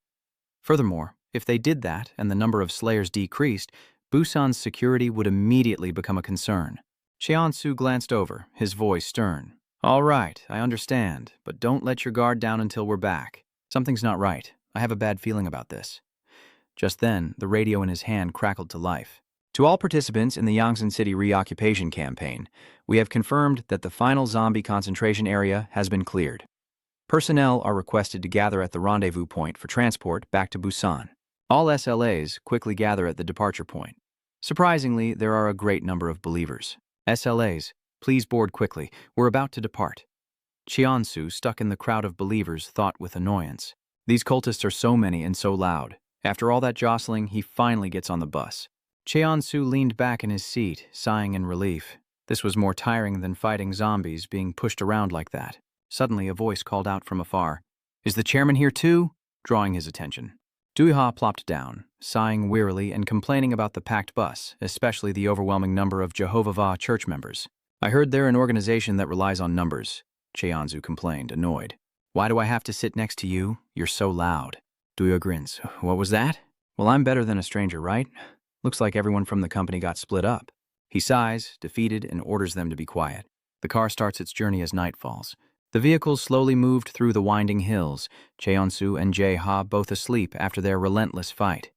Furthermore, if they did that and the number of slayers decreased, Busan's security would immediately become a concern. Cheonsu glanced over, his voice stern. All right, I understand, but don't let your guard down until we're back. Something's not right. I have a bad feeling about this. Just then, the radio in his hand crackled to life. To all participants in the Yangsan City reoccupation campaign, we have confirmed that the final zombie concentration area has been cleared. Personnel are requested to gather at the rendezvous point for transport back to Busan. All SLAs quickly gather at the departure point. Surprisingly, there are a great number of believers. SLAs, please board quickly. We're about to depart. Cheonsu, stuck in the crowd of believers, thought with annoyance. These cultists are so many and so loud. After all that jostling, he finally gets on the bus. Cheonsu leaned back in his seat, sighing in relief. This was more tiring than fighting zombies being pushed around like that. Suddenly, a voice called out from afar. Is the chairman here too? Drawing his attention. Dui plopped down, sighing wearily and complaining about the packed bus, especially the overwhelming number of Jehovah church members. I heard they're an organization that relies on numbers, Cheonsu complained, annoyed. Why do I have to sit next to you? You're so loud. Dui grins. What was that? Well, I'm better than a stranger, right? Looks like everyone from the company got split up. He sighs, defeated, and orders them to be quiet. The car starts its journey as night falls. The vehicles slowly moved through the winding hills, Cheonsu and Jae-ha both asleep after their relentless fight.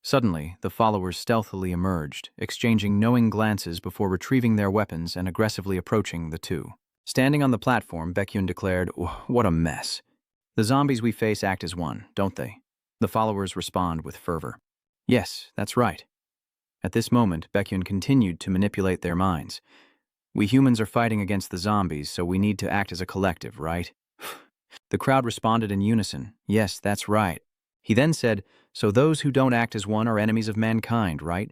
Suddenly, the followers stealthily emerged, exchanging knowing glances before retrieving their weapons and aggressively approaching the two. Standing on the platform, Baekhyun declared, what a mess. The zombies we face act as one, don't they? The followers respond with fervor. Yes, that's right. At this moment, Baekhyun continued to manipulate their minds. We humans are fighting against the zombies, so we need to act as a collective, right? The crowd responded in unison. Yes, that's right. He then said, so those who don't act as one are enemies of mankind, right?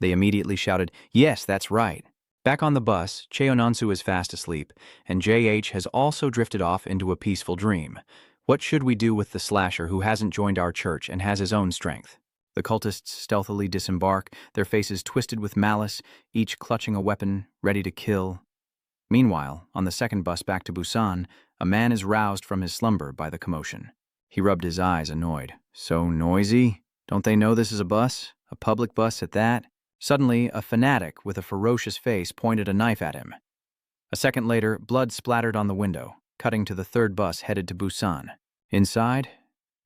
They immediately shouted, yes, that's right. Back on the bus, Cheononsu is fast asleep, and JH has also drifted off into a peaceful dream. What should we do with the slasher who hasn't joined our church and has his own strength? The cultists stealthily disembark, their faces twisted with malice, each clutching a weapon, ready to kill. Meanwhile, on the second bus back to Busan, a man is roused from his slumber by the commotion. He rubbed his eyes, annoyed. So noisy? Don't they know this is a bus? A public bus at that? Suddenly, a fanatic with a ferocious face pointed a knife at him. A second later, blood splattered on the window, cutting to the third bus headed to Busan. Inside,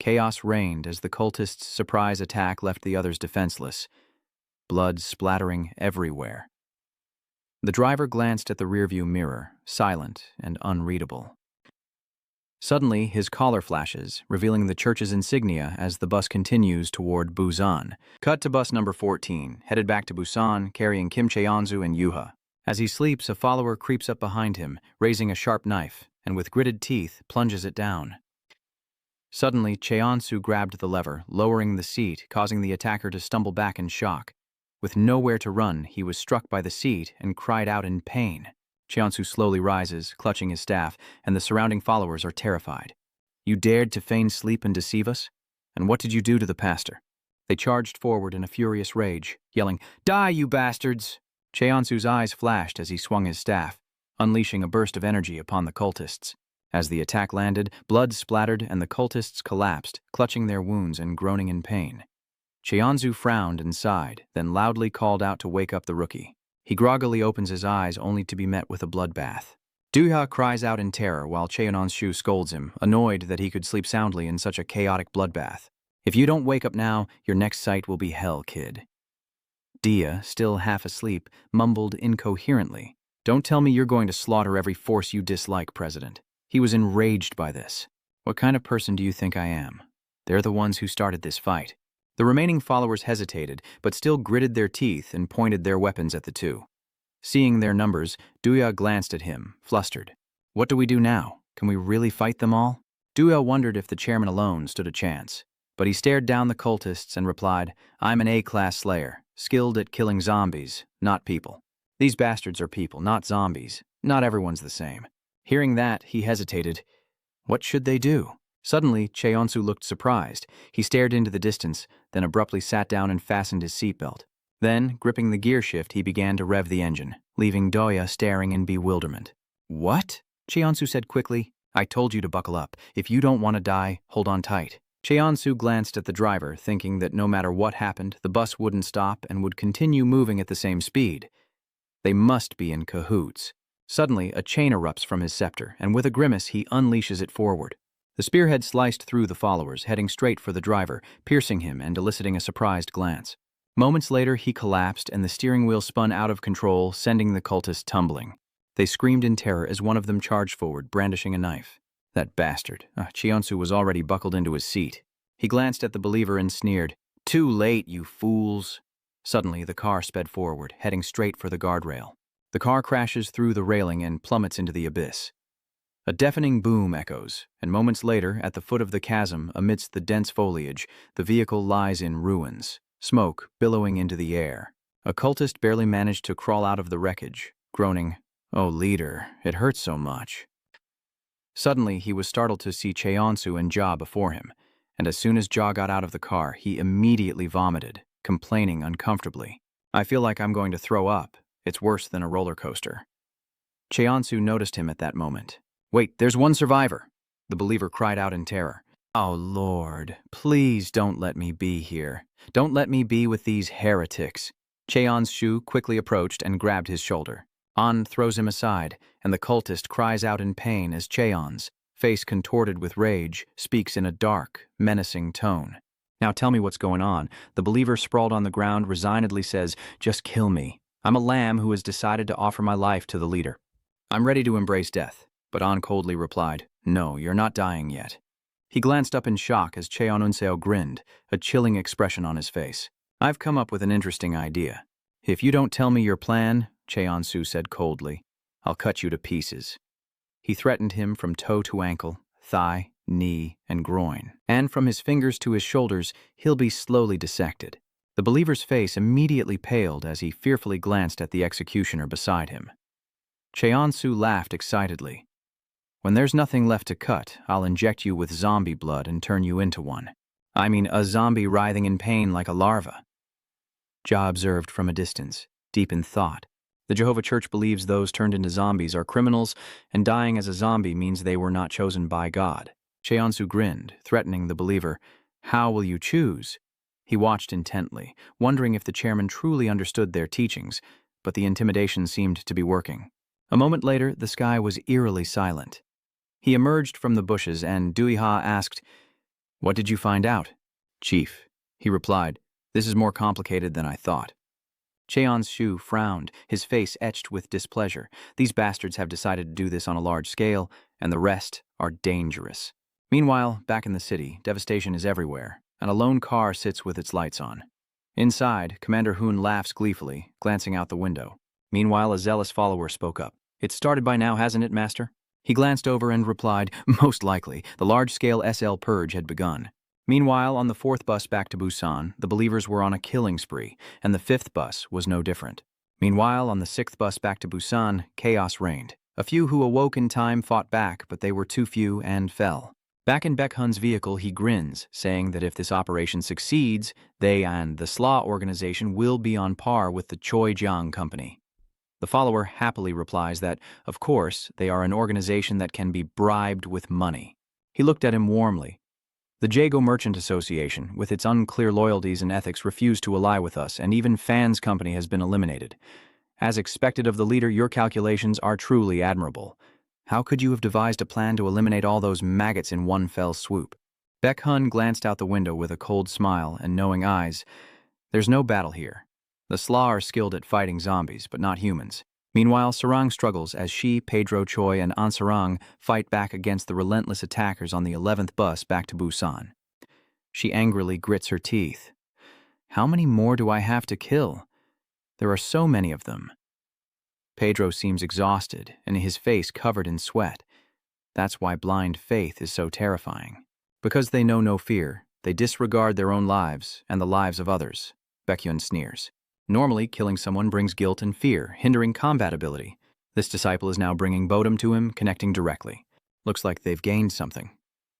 chaos reigned as the cultists' surprise attack left the others defenseless, blood splattering everywhere. The driver glanced at the rearview mirror, silent and unreadable. Suddenly, his collar flashes, revealing the church's insignia as the bus continues toward Busan. Cut to bus number 14, headed back to Busan, carrying Kim Cheonsu and Yuha. As he sleeps, a follower creeps up behind him, raising a sharp knife, and with gritted teeth, plunges it down. Suddenly, Cheonsu grabbed the lever, lowering the seat, causing the attacker to stumble back in shock. With nowhere to run, he was struck by the seat and cried out in pain. Cheonsu slowly rises, clutching his staff, and the surrounding followers are terrified. You dared to feign sleep and deceive us? And what did you do to the pastor? They charged forward in a furious rage, yelling, Die, you bastards! Cheonsu's eyes flashed as he swung his staff, unleashing a burst of energy upon the cultists. As the attack landed, blood splattered and the cultists collapsed, clutching their wounds and groaning in pain. Cheonsu frowned and sighed, then loudly called out to wake up the rookie. He groggily opens his eyes only to be met with a bloodbath. Duha cries out in terror while Cheononshu scolds him, annoyed that he could sleep soundly in such a chaotic bloodbath. If you don't wake up now, your next sight will be hell, kid. Dia, still half asleep, mumbled incoherently. Don't tell me you're going to slaughter every force you dislike, President. He was enraged by this. What kind of person do you think I am? They're the ones who started this fight. The remaining followers hesitated, but still gritted their teeth and pointed their weapons at the two. Seeing their numbers, Duya glanced at him, flustered. What do we do now? Can we really fight them all? Duya wondered if the chairman alone stood a chance. But he stared down the cultists and replied, I'm an A-class slayer, skilled at killing zombies, not people. These bastards are people, not zombies. Not everyone's the same. Hearing that, he hesitated. What should they do? Suddenly, Cheonsu looked surprised. He stared into the distance, then abruptly sat down and fastened his seatbelt. Then, gripping the gear shift, he began to rev the engine, leaving Doya staring in bewilderment. What? Cheonsu said quickly. I told you to buckle up. If you don't want to die, hold on tight. Cheonsu glanced at the driver, thinking that no matter what happened, the bus wouldn't stop and would continue moving at the same speed. They must be in cahoots. Suddenly, a chain erupts from his scepter, and with a grimace, he unleashes it forward. The spearhead sliced through the followers, heading straight for the driver, piercing him and eliciting a surprised glance. Moments later, he collapsed, and the steering wheel spun out of control, sending the cultists tumbling. They screamed in terror as one of them charged forward, brandishing a knife. That bastard. Cheonsu was already buckled into his seat. He glanced at the believer and sneered, Too late, you fools. Suddenly, the car sped forward, heading straight for the guardrail. The car crashes through the railing and plummets into the abyss. A deafening boom echoes, and moments later, at the foot of the chasm, amidst the dense foliage, the vehicle lies in ruins, smoke billowing into the air. A cultist barely managed to crawl out of the wreckage, groaning, Oh, leader, it hurts so much. Suddenly, he was startled to see Cheonsu and Ja before him, and as soon as Ja got out of the car, he immediately vomited, complaining uncomfortably. I feel like I'm going to throw up. It's worse than a roller coaster. Cheonsu noticed him at that moment. Wait, there's one survivor, the believer cried out in terror. Oh, Lord, please don't let me be here. Don't let me be with these heretics. Cheonsu quickly approached and grabbed his shoulder. An throws him aside, and the cultist cries out in pain as Cheon's, face contorted with rage, speaks in a dark, menacing tone. Now tell me what's going on. The believer sprawled on the ground resignedly says, Just kill me. I'm a lamb who has decided to offer my life to the leader. I'm ready to embrace death. But An coldly replied, No, you're not dying yet. He glanced up in shock as Cheonunseo grinned, a chilling expression on his face. I've come up with an interesting idea. If you don't tell me your plan, Cheonsu said coldly, I'll cut you to pieces. He threatened him from toe to ankle, thigh, knee, and groin, and from his fingers to his shoulders, he'll be slowly dissected. The believer's face immediately paled as he fearfully glanced at the executioner beside him. Cheonsu laughed excitedly. When there's nothing left to cut, I'll inject you with zombie blood and turn you into one. I mean, a zombie writhing in pain like a larva. Ja observed from a distance, deep in thought. The Jehovah Church believes those turned into zombies are criminals, and dying as a zombie means they were not chosen by God. Cheonsu grinned, threatening the believer. How will you choose? He watched intently, wondering if the chairman truly understood their teachings, but the intimidation seemed to be working. A moment later, the sky was eerily silent. He emerged from the bushes, and Duiha asked, What did you find out? Chief, he replied, This is more complicated than I thought. Cheonsu frowned, his face etched with displeasure. These bastards have decided to do this on a large scale, and the rest are dangerous. Meanwhile, back in the city, devastation is everywhere, and a lone car sits with its lights on. Inside, Commander Hoon laughs gleefully, glancing out the window. Meanwhile, a zealous follower spoke up. It's started by now, hasn't it, Master? He glanced over and replied, Most likely. The large-scale SL purge had begun. Meanwhile, on the 4th bus back to Busan, the believers were on a killing spree, and the 5th bus was no different. Meanwhile, on the 6th bus back to Busan, chaos reigned. A few who awoke in time fought back, but they were too few and fell. Back in Baek-hun's vehicle, he grins, saying that if this operation succeeds, they and the SLA organization will be on par with the Choi-jiang Company. The follower happily replies that, of course, they are an organization that can be bribed with money. He looked at him warmly. The Jago Merchant Association, with its unclear loyalties and ethics, refused to ally with us, and even Fan's company has been eliminated. As expected of the leader, your calculations are truly admirable. How could you have devised a plan to eliminate all those maggots in one fell swoop? Baek-hun glanced out the window with a cold smile and knowing eyes. There's no battle here. The SLA are skilled at fighting zombies, but not humans. Meanwhile, Sarang struggles as she, Pedro, Choi, and Ansarang fight back against the relentless attackers on the 11th bus back to Busan. She angrily grits her teeth. How many more do I have to kill? There are so many of them. Pedro seems exhausted, and his face covered in sweat. That's why blind faith is so terrifying. Because they know no fear, they disregard their own lives and the lives of others, Baekhyun sneers. Normally, killing someone brings guilt and fear, hindering combat ability. This disciple is now bringing bodom to him, connecting directly. Looks like they've gained something.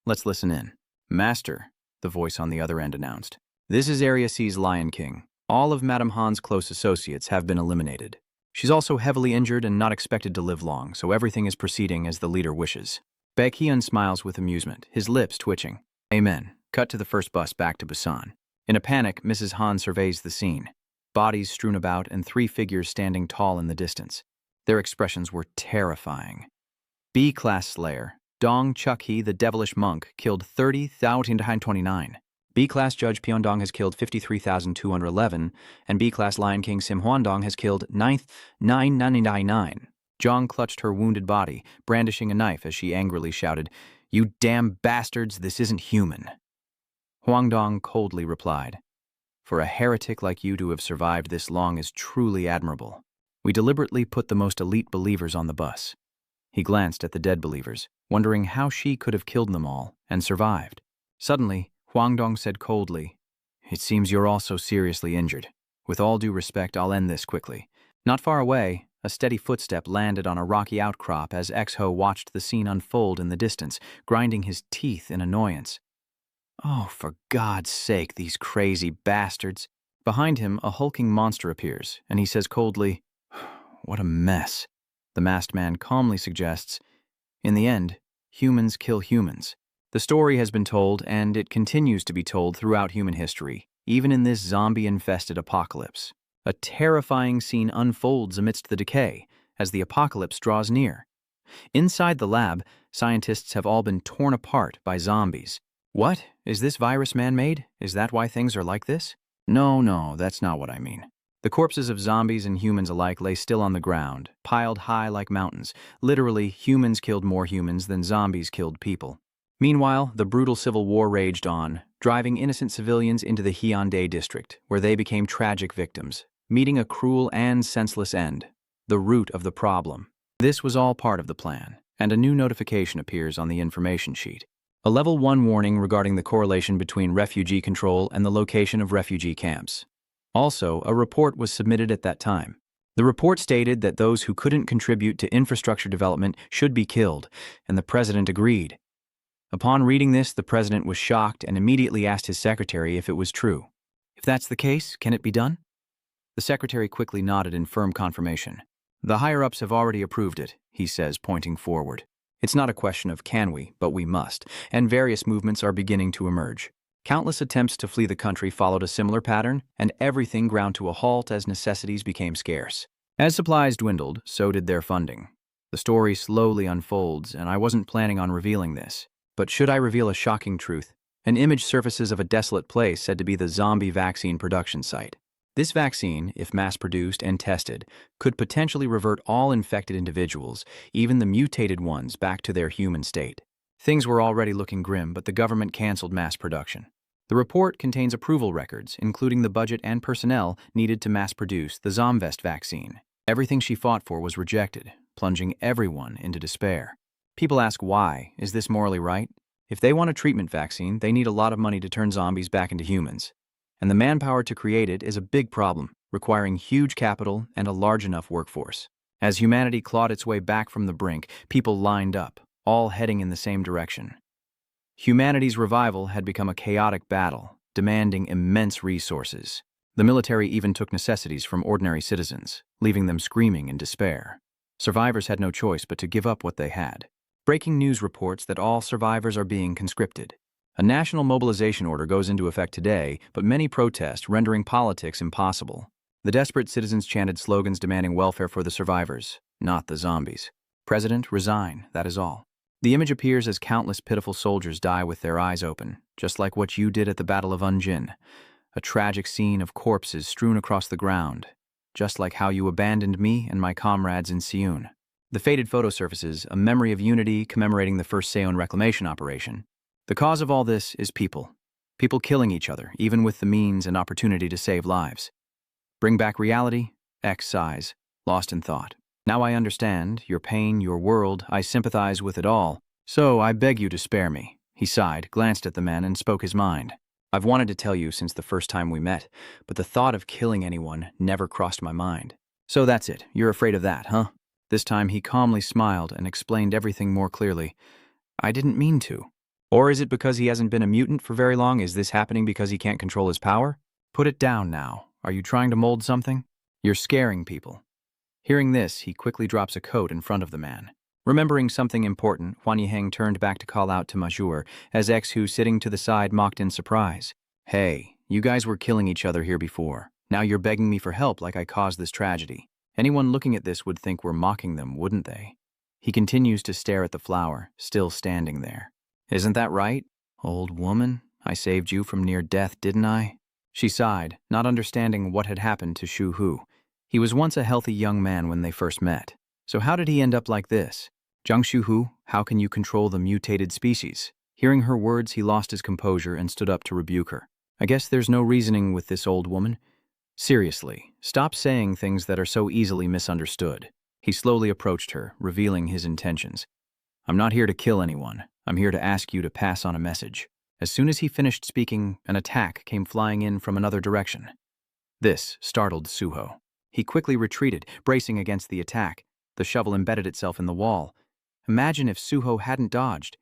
Let's listen in. Master, the voice on the other end announced. This is Area C's Lion King. All of Madame Han's close associates have been eliminated. She's also heavily injured and not expected to live long, so everything is proceeding as the leader wishes. Baekhyun smiles with amusement, his lips twitching. Amen. Cut to the first bus back to Busan. In a panic, Mrs. Han surveys the scene. Bodies strewn about and 3 figures standing tall in the distance. Their expressions were terrifying. B-class slayer, Dong Chuk-hee, the devilish monk, killed 30,229. B-class judge Pyeongdong has killed 53,211, and B-class Lion King Sim Hwandong has killed 9,999. Jong clutched her wounded body, brandishing a knife as she angrily shouted, "You damn bastards, this isn't human." Hwangdong coldly replied, "For a heretic like you to have survived this long is truly admirable. We deliberately put the most elite believers on the bus." He glanced at the dead believers, wondering how she could have killed them all and survived. Suddenly, Hwangdong said coldly, "It seems you're also seriously injured. With all due respect, I'll end this quickly." Not far away, a steady footstep landed on a rocky outcrop as Exho watched the scene unfold in the distance, grinding his teeth in annoyance. Oh, for God's sake, these crazy bastards. Behind him, a hulking monster appears, and he says coldly, "What a mess." The masked man calmly suggests, "In the end, humans kill humans." The story has been told, and it continues to be told throughout human history, even in this zombie-infested apocalypse. A terrifying scene unfolds amidst the decay as the apocalypse draws near. Inside the lab, scientists have all been torn apart by zombies. What? Is this virus man-made? Is that why things are like this? No, that's not what I mean. The corpses of zombies and humans alike lay still on the ground, piled high like mountains. Literally, humans killed more humans than zombies killed people. Meanwhile, the brutal civil war raged on, driving innocent civilians into the Hyundai district, where they became tragic victims, meeting a cruel and senseless end, the root of the problem. This was all part of the plan, and a new notification appears on the information sheet. A Level 1 warning regarding the correlation between refugee control and the location of refugee camps. Also, a report was submitted at that time. The report stated that those who couldn't contribute to infrastructure development should be killed, and the president agreed. Upon reading this, the president was shocked and immediately asked his secretary if it was true. If that's the case, can it be done? The secretary quickly nodded in firm confirmation. The higher-ups have already approved it, he says, pointing forward. It's not a question of can we, but we must, and various movements are beginning to emerge. Countless attempts to flee the country followed a similar pattern, and everything ground to a halt as necessities became scarce. As supplies dwindled, so did their funding. The story slowly unfolds, and I wasn't planning on revealing this. But should I reveal a shocking truth? An image surfaces of a desolate place said to be the zombie vaccine production site. This vaccine, if mass-produced and tested, could potentially revert all infected individuals, even the mutated ones, back to their human state. Things were already looking grim, but the government canceled mass production. The report contains approval records, including the budget and personnel needed to mass-produce the Zomvest vaccine. Everything she fought for was rejected, plunging everyone into despair. People ask why. Is this morally right? If they want a treatment vaccine, they need a lot of money to turn zombies back into humans. And the manpower to create it is a big problem, requiring huge capital and a large enough workforce. As humanity clawed its way back from the brink, people lined up, all heading in the same direction. Humanity's revival had become a chaotic battle, demanding immense resources. The military even took necessities from ordinary citizens, leaving them screaming in despair. Survivors had no choice but to give up what they had. Breaking news reports that all survivors are being conscripted. A national mobilization order goes into effect today, but many protest, rendering politics impossible. The desperate citizens chanted slogans demanding welfare for the survivors, not the zombies. President, resign, that is all. The image appears as countless pitiful soldiers die with their eyes open, just like what you did at the Battle of Unjin. A tragic scene of corpses strewn across the ground. just like how you abandoned me and my comrades in Seun. The faded photo surfaces, a memory of unity commemorating the first Seon reclamation operation. The cause of all this is people. People killing each other, even with the means and opportunity to save lives. Bring back reality? X sighs, lost in thought. Now I understand, your pain, your world, I sympathize with it all. So I beg you to spare me. He sighed, glanced at the man, and spoke his mind. I've wanted to tell you since the first time we met, but the thought of killing anyone never crossed my mind. So that's it, you're afraid of that, huh? This time he calmly smiled and explained everything more clearly. I didn't mean to. Or is it because he hasn't been a mutant for very long? Is this happening because he can't control his power? Put it down now. Are you trying to mold something? You're scaring people. Hearing this, he quickly drops a coat in front of the man. Remembering something important, Huan Yiheng turned back to call out to Majur, as X, who sitting to the side, mocked in surprise. Hey, you guys were killing each other here before. Now you're begging me for help like I caused this tragedy. Anyone looking at this would think we're mocking them, wouldn't they? He continues to stare at the flower, still standing there. Isn't that right? Old woman, I saved you from near death, didn't I? She sighed, not understanding what had happened to Shu Hu. He was once a healthy young man when they first met. So how did he end up like this? Zhang Shu Hu, how can you control the mutated species? Hearing her words, he lost his composure and stood up to rebuke her. I guess there's no reasoning with this old woman. Seriously, stop saying things that are so easily misunderstood. He slowly approached her, revealing his intentions. I'm not here to kill anyone. I'm here to ask you to pass on a message. As soon as he finished speaking, an attack came flying in from another direction. This startled Suho. He quickly retreated, bracing against the attack. The shovel embedded itself in the wall. Imagine if Suho hadn't dodged.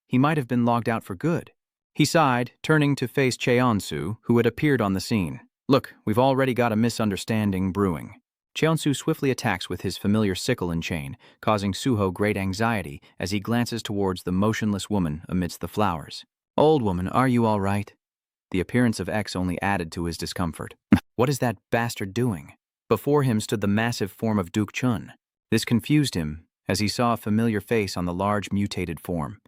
He might have been logged out for good. He sighed, turning to face Cheonsu, who had appeared on the scene. Look, we've already got a misunderstanding brewing. Cheonsu swiftly attacks with his familiar sickle and chain, causing Suho great anxiety as he glances towards the motionless woman amidst the flowers. Old woman, are you all right? The appearance of X only added to his discomfort. What is that bastard doing? Before him stood the massive form of Duk Chun. This confused him, as he saw a familiar face on the large mutated form.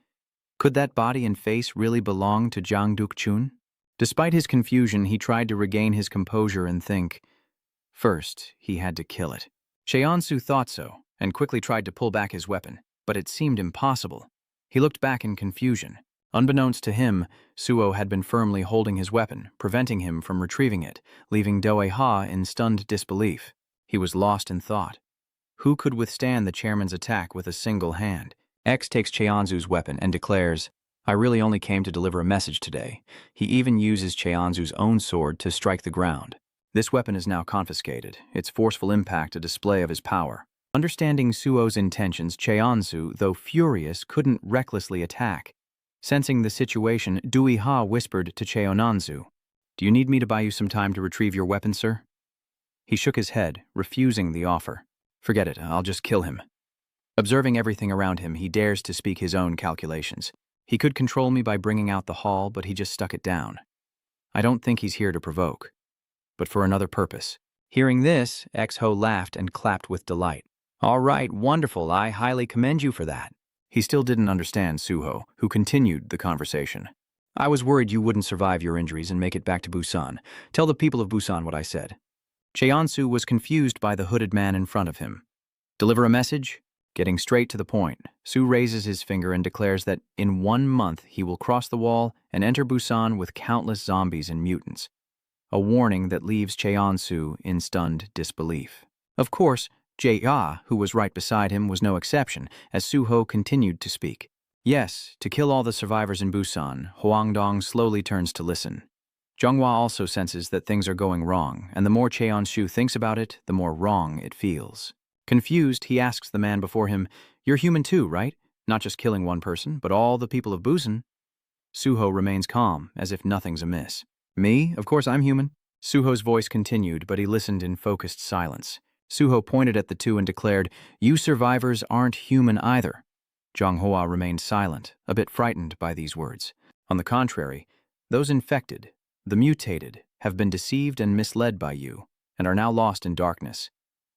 Could that body and face really belong to Jiang Duk Chun? Despite his confusion, he tried to regain his composure and think. First, he had to kill it. Cheonsu thought so, and quickly tried to pull back his weapon, but it seemed impossible. He looked back in confusion. Unbeknownst to him, Suo had been firmly holding his weapon, preventing him from retrieving it, leaving Doe Ha in stunned disbelief. He was lost in thought. Who could withstand the chairman's attack with a single hand? X takes Cheonzu's weapon and declares, I really only came to deliver a message today. He even uses Cheonzu's own sword to strike the ground. This weapon is now confiscated, its forceful impact a display of his power. Understanding Suo's intentions, Cheonzu, though furious, couldn't recklessly attack. Sensing the situation, Dui Ha whispered to Cheonanzu, Do you need me to buy you some time to retrieve your weapon, sir? He shook his head, refusing the offer. Forget it, I'll just kill him. Observing everything around him, he dares to speak his own calculations. He could control me by bringing out the haul, but he just stuck it down. I don't think he's here to provoke, but for another purpose. Hearing this, X-Ho laughed and clapped with delight. All right, wonderful, I highly commend you for that. He still didn't understand Suho, who continued the conversation. I was worried you wouldn't survive your injuries and make it back to Busan. Tell the people of Busan what I said. Cheonsu was confused by the hooded man in front of him. Deliver a message? Getting straight to the point, Su raises his finger and declares that in 1 month he will cross the wall and enter Busan with countless zombies and mutants. A warning that leaves Cheonsu in stunned disbelief. Of course, Jae-ah, who was right beside him, was no exception, as Suho continued to speak. Yes, to kill all the survivors in Busan, Huangdong slowly turns to listen. Zhonghua also senses that things are going wrong, and the more Cheonshu thinks about it, the more wrong it feels. Confused, he asks the man before him, You're human too, right? Not just killing one person, but all the people of Busan. Suho remains calm, as if nothing's amiss. Me? Of course I'm human. Suho's voice continued, but he listened in focused silence. Suho pointed at the two and declared, You survivors aren't human either. Zhonghua remained silent, a bit frightened by these words. On the contrary, those infected, the mutated, have been deceived and misled by you, and are now lost in darkness.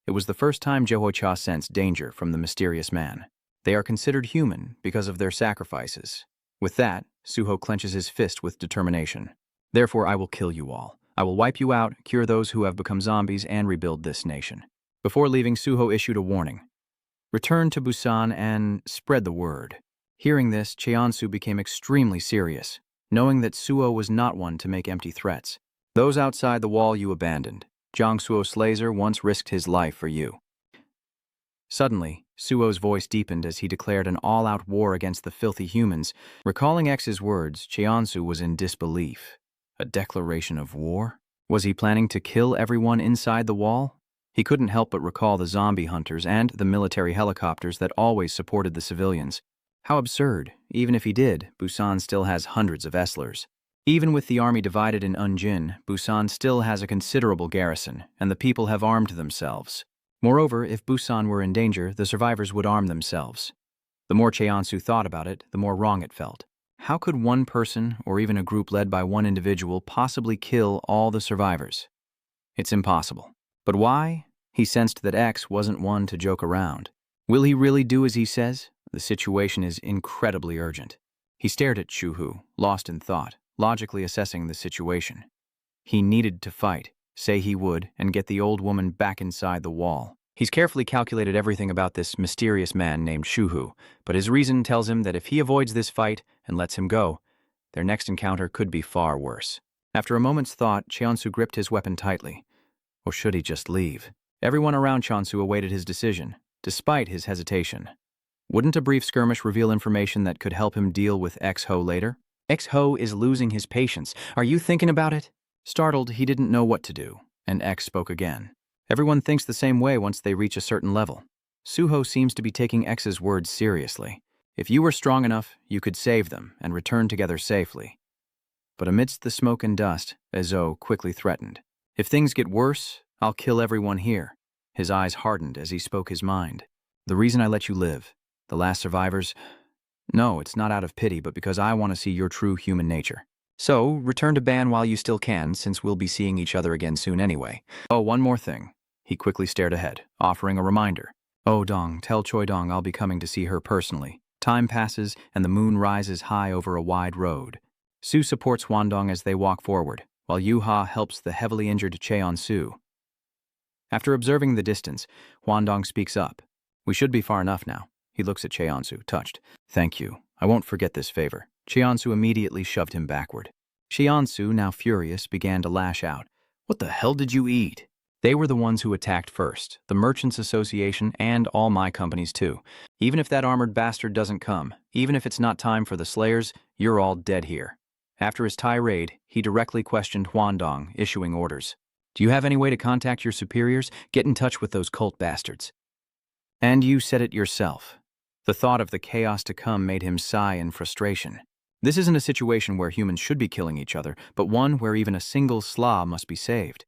It was the first time Jehocha sensed danger from the mysterious man. They are considered human because of their sacrifices. With that, Suho clenches his fist with determination. Therefore I will kill you all. I will wipe you out, cure those who have become zombies, and rebuild this nation. Before leaving, Suho issued a warning. Return to Busan and spread the word. Hearing this, Cheonsu became extremely serious, knowing that Suho was not one to make empty threats. Those outside the wall you abandoned. Jang Suho Slazer once risked his life for you. Suddenly, Suo's voice deepened as he declared an all-out war against the filthy humans. Recalling X's words, Cheonsu was in disbelief. A declaration of war? Was he planning to kill everyone inside the wall? He couldn't help but recall the zombie hunters and the military helicopters that always supported the civilians. How absurd. Even if he did, Busan still has hundreds of Esslers. Even with the army divided in Unjin, Busan still has a considerable garrison, and the people have armed themselves. Moreover, if Busan were in danger, the survivors would arm themselves. The more Cheonsu thought about it, the more wrong it felt. How could one person, or even a group led by one individual, possibly kill all the survivors? It's impossible. But why? He sensed that X wasn't one to joke around. Will he really do as he says? The situation is incredibly urgent. He stared at Chuhu, lost in thought, logically assessing the situation. He needed to fight, say he would, and get the old woman back inside the wall. He's carefully calculated everything about this mysterious man named Chuhu, but his reason tells him that if he avoids this fight and lets him go, their next encounter could be far worse. After a moment's thought, Cheonsu gripped his weapon tightly. Or should he just leave? Everyone around Cheonsu awaited his decision, despite his hesitation. Wouldn't a brief skirmish reveal information that could help him deal with X-Ho later? X-Ho is losing his patience. Are you thinking about it? Startled, he didn't know what to do, and X spoke again. Everyone thinks the same way once they reach a certain level. Suho seems to be taking X's words seriously. If you were strong enough, you could save them and return together safely. But amidst the smoke and dust, Ezo quickly threatened. If things get worse, I'll kill everyone here. His eyes hardened as he spoke his mind. The reason I let you live, the last survivors, no, it's not out of pity, but because I want to see your true human nature. So, return to Ban while you still can, since we'll be seeing each other again soon anyway. Oh, one more thing. He quickly stared ahead, offering a reminder. Oh, Dong, tell Choi Dong I'll be coming to see her personally. Time passes, and the moon rises high over a wide road. Su supports Hwandong as they walk forward, while Yuha helps the heavily injured Cheon-Su. After observing the distance, Hwandong speaks up. We should be far enough now. He looks at Cheon-Su, touched. Thank you. I won't forget this favor. Cheon-Su immediately shoved him backward. Cheon-Su, now furious, began to lash out. What the hell did you eat? They were the ones who attacked first, the Merchants Association and all my companies too. Even if that armored bastard doesn't come, even if it's not time for the Slayers, you're all dead here. After his tirade, he directly questioned Hwandong, issuing orders. Do you have any way to contact your superiors? Get in touch with those cult bastards. And you said it yourself. The thought of the chaos to come made him sigh in frustration. This isn't a situation where humans should be killing each other, but one where even a single Sla must be saved.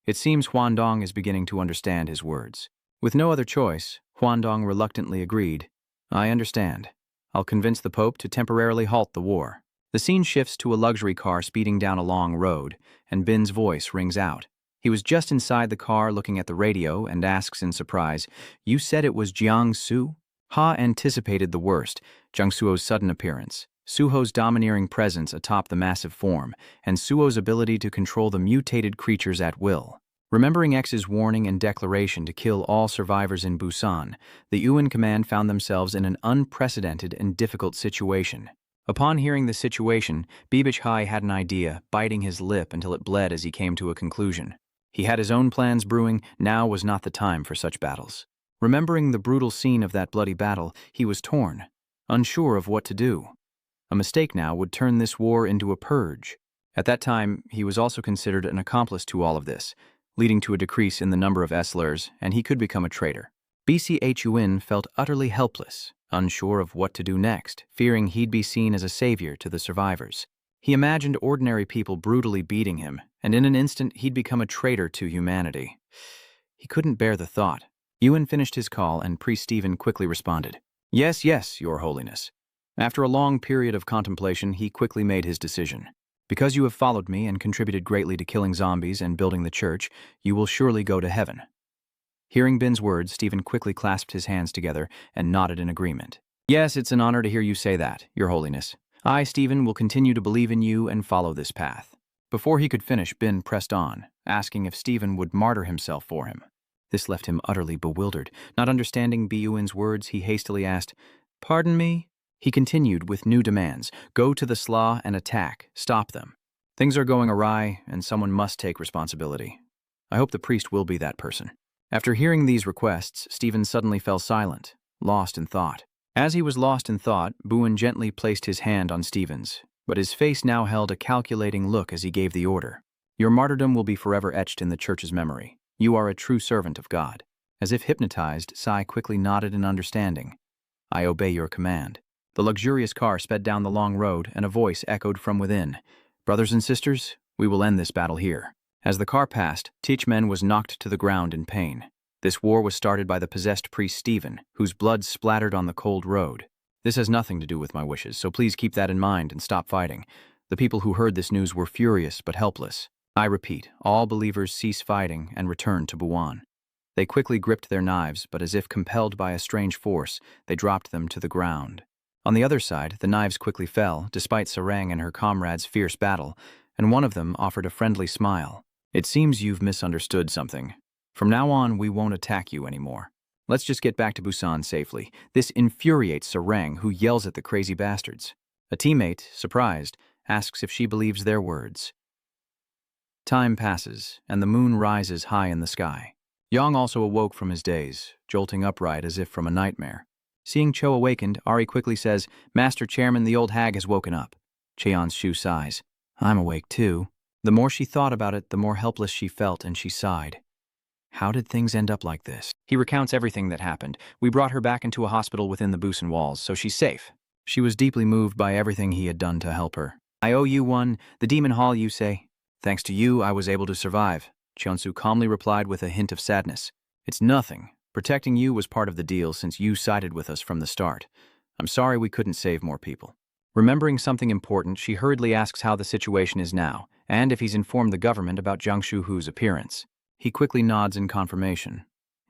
It seems Hwandong is beginning to understand his words. With no other choice, Hwandong reluctantly agreed. I understand. I'll convince the Pope to temporarily halt the war. The scene shifts to a luxury car speeding down a long road, and Bin's voice rings out. He was just inside the car looking at the radio and asks in surprise, You said it was Jiang-Su? Ha anticipated the worst, Jiang-Suo's sudden appearance, Suho's domineering presence atop the massive form, and Suo's ability to control the mutated creatures at will. Remembering X's warning and declaration to kill all survivors in Busan, the UN command found themselves in an unprecedented and difficult situation. Upon hearing the situation, Bibich Hai had an idea, biting his lip until it bled as he came to a conclusion. He had his own plans brewing, now was not the time for such battles. Remembering the brutal scene of that bloody battle, he was torn, unsure of what to do. A mistake now would turn this war into a purge. At that time, he was also considered an accomplice to all of this, leading to a decrease in the number of Esslers, and he could become a traitor. BCHUN felt utterly helpless, unsure of what to do next, fearing he'd be seen as a savior to the survivors. He imagined ordinary people brutally beating him, and in an instant he'd become a traitor to humanity. He couldn't bear the thought. Ewan finished his call, and Priest Stephen quickly responded. Yes, yes, Your Holiness. After a long period of contemplation, he quickly made his decision. Because you have followed me and contributed greatly to killing zombies and building the church, you will surely go to heaven. Hearing Bin's words, Stephen quickly clasped his hands together and nodded in agreement. Yes, it's an honor to hear you say that, Your Holiness. I, Stephen, will continue to believe in you and follow this path. Before he could finish, Bin pressed on, asking if Stephen would martyr himself for him. This left him utterly bewildered. Not understanding Biyuin's words, he hastily asked, "Pardon me?" He continued with new demands. Go to the Slaw and attack. Stop them. Things are going awry, and someone must take responsibility. I hope the priest will be that person. After hearing these requests, Stephen suddenly fell silent, lost in thought. As he was lost in thought, Buin gently placed his hand on Stephen's, but his face now held a calculating look as he gave the order. Your martyrdom will be forever etched in the church's memory. You are a true servant of God. As if hypnotized, Sai quickly nodded in understanding. I obey your command. The luxurious car sped down the long road, and a voice echoed from within. Brothers and sisters, we will end this battle here. As the car passed, Teachman was knocked to the ground in pain. This war was started by the possessed priest Stephen, whose blood splattered on the cold road. This has nothing to do with my wishes, so please keep that in mind and stop fighting. The people who heard this news were furious but helpless. I repeat, all believers cease fighting and return to Buon. They quickly gripped their knives, but as if compelled by a strange force, they dropped them to the ground. On the other side, the knives quickly fell, despite Sarang and her comrades' fierce battle, and one of them offered a friendly smile. It seems you've misunderstood something. From now on, we won't attack you anymore. Let's just get back to Busan safely. This infuriates Sarang, who yells at the crazy bastards. A teammate, surprised, asks if she believes their words. Time passes, and the moon rises high in the sky. Yang also awoke from his daze, jolting upright as if from a nightmare. Seeing Cho awakened, Ari quickly says, Master Chairman, the old hag has woken up. Cheon-shu sighs. I'm awake too. The more she thought about it, the more helpless she felt, and she sighed. How did things end up like this? He recounts everything that happened. We brought her back into a hospital within the Busan walls, so she's safe. She was deeply moved by everything he had done to help her. I owe you one, the demon hall, you say? Thanks to you, I was able to survive. Cheon-shu calmly replied with a hint of sadness. It's nothing. Protecting you was part of the deal since you sided with us from the start. I'm sorry we couldn't save more people. Remembering something important, she hurriedly asks how the situation is now, and if he's informed the government about Jiang Shu-hu's appearance. He quickly nods in confirmation.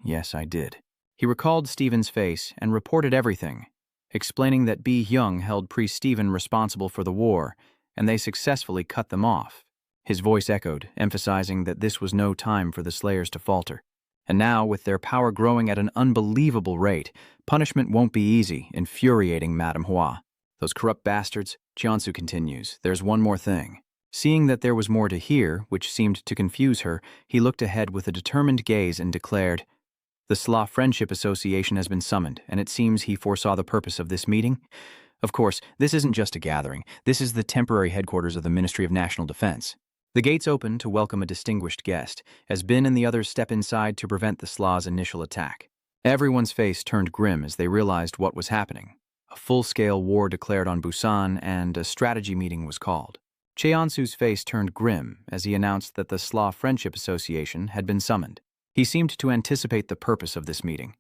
Yes, I did. He recalled Stephen's face and reported everything, explaining that Bi Hyung held Priest Stephen responsible for the war, and they successfully cut them off. His voice echoed, emphasizing that this was no time for the Slayers to falter. And now, with their power growing at an unbelievable rate, punishment won't be easy, infuriating Madame Hua. Those corrupt bastards, Cheon-shu continues, there's one more thing. Seeing that there was more to hear, which seemed to confuse her, he looked ahead with a determined gaze and declared, The Slaw Friendship Association has been summoned, and it seems he foresaw the purpose of this meeting. Of course, this isn't just a gathering. This is the temporary headquarters of the Ministry of National Defense. The gates open to welcome a distinguished guest, as Bin and the others step inside to prevent the Slaw's initial attack. Everyone's face turned grim as they realized what was happening. A full-scale war declared on Busan, and a strategy meeting was called. Cheon-su's face turned grim as he announced that the Slaw Friendship Association had been summoned. He seemed to anticipate the purpose of this meeting.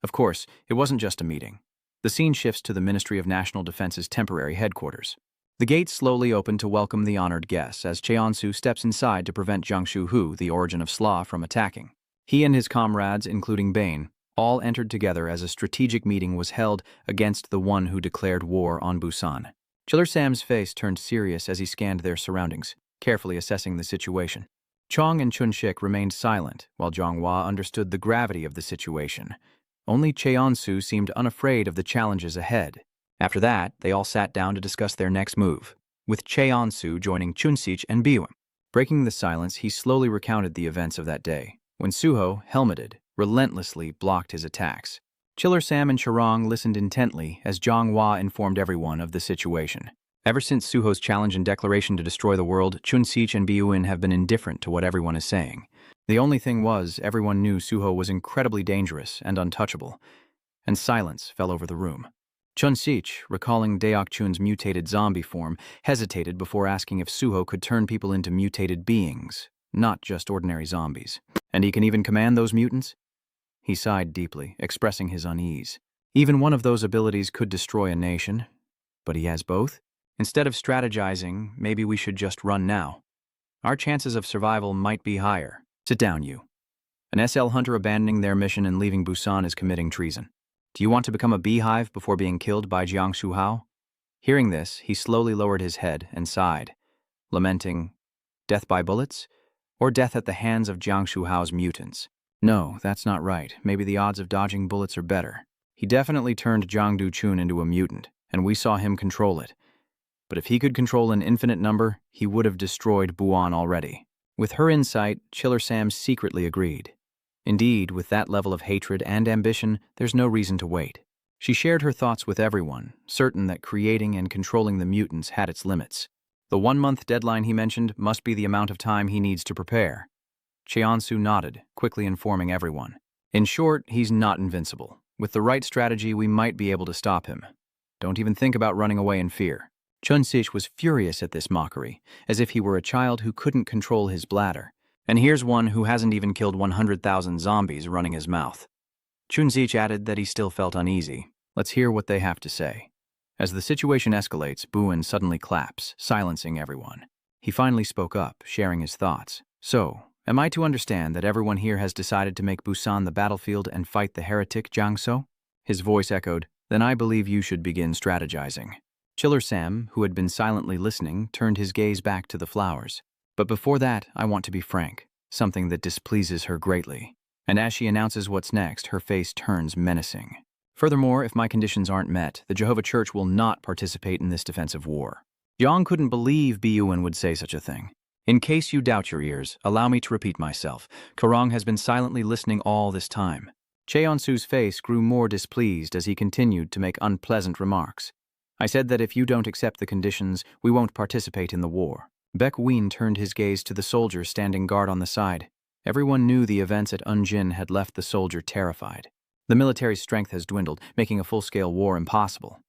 Of course, it wasn't just a meeting. The scene shifts to the Ministry of National Defense's temporary headquarters. The gates slowly open to welcome the honored guests as Cheon-su steps inside to prevent Jiang Shu-hu, the origin of Slaw, from attacking. He and his comrades, including Bain, all entered together as a strategic meeting was held against the one who declared war on Busan. Chiller Sam's face turned serious as he scanned their surroundings, carefully assessing the situation. Chong and Chun-shik remained silent, while Zhonghua understood the gravity of the situation. Only Cheon-su seemed unafraid of the challenges ahead. After that, they all sat down to discuss their next move, with Cheon-su joining Chun-sich and Bion. Breaking the silence, he slowly recounted the events of that day, when Suho, helmeted, relentlessly blocked his attacks. Chiller Sam and Charong listened intently as Zhonghua informed everyone of the situation. Ever since Suho's challenge and declaration to destroy the world, Chun-sich and Bion have been indifferent to what everyone is saying. The only thing was, everyone knew Suho was incredibly dangerous and untouchable, and silence fell over the room. Chun-sich, recalling Deok Chun's mutated zombie form, hesitated before asking if Suho could turn people into mutated beings, not just ordinary zombies. And he can even command those mutants? He sighed deeply, expressing his unease. Even one of those abilities could destroy a nation, but he has both? Instead of strategizing, maybe we should just run now. Our chances of survival might be higher. Sit down, you. An SL hunter abandoning their mission and leaving Busan is committing treason. Do you want to become a beehive before being killed by Jiang Shu-hao? Hearing this, he slowly lowered his head and sighed, lamenting, Death by bullets? Or death at the hands of Jiang Shuhao's mutants? No, that's not right. Maybe the odds of dodging bullets are better. He definitely turned Duk Chun into a mutant, and we saw him control it. But if he could control an infinite number, he would have destroyed Bion already. With her insight, Chiller Sam secretly agreed. Indeed, with that level of hatred and ambition, there's no reason to wait. She shared her thoughts with everyone, certain that creating and controlling the mutants had its limits. The 1-month deadline he mentioned must be the amount of time he needs to prepare. Cheonsu nodded, quickly informing everyone. In short, he's not invincible. With the right strategy, we might be able to stop him. Don't even think about running away in fear. Chun-sich was furious at this mockery, as if he were a child who couldn't control his bladder. And here's one who hasn't even killed 100,000 zombies running his mouth. Chun-sich added that he still felt uneasy. Let's hear what they have to say. As the situation escalates, Bion suddenly claps, silencing everyone. He finally spoke up, sharing his thoughts. So, am I to understand that everyone here has decided to make Busan the battlefield and fight the heretic Jiang So? His voice echoed, then I believe you should begin strategizing. Chiller Sam, who had been silently listening, turned his gaze back to the flowers. But before that, I want to be frank, something that displeases her greatly. And as she announces what's next, her face turns menacing. Furthermore, if my conditions aren't met, the Jehovah Church will not participate in this defensive war. Jiang couldn't believe Bion would say such a thing. In case you doubt your ears, allow me to repeat myself. Karong has been silently listening all this time. Cheonsu's face grew more displeased as he continued to make unpleasant remarks. I said that if you don't accept the conditions, we won't participate in the war. Baek Ween turned his gaze to the soldier standing guard on the side. Everyone knew the events at Unjin had left the soldier terrified. The military's strength has dwindled, making a full-scale war impossible.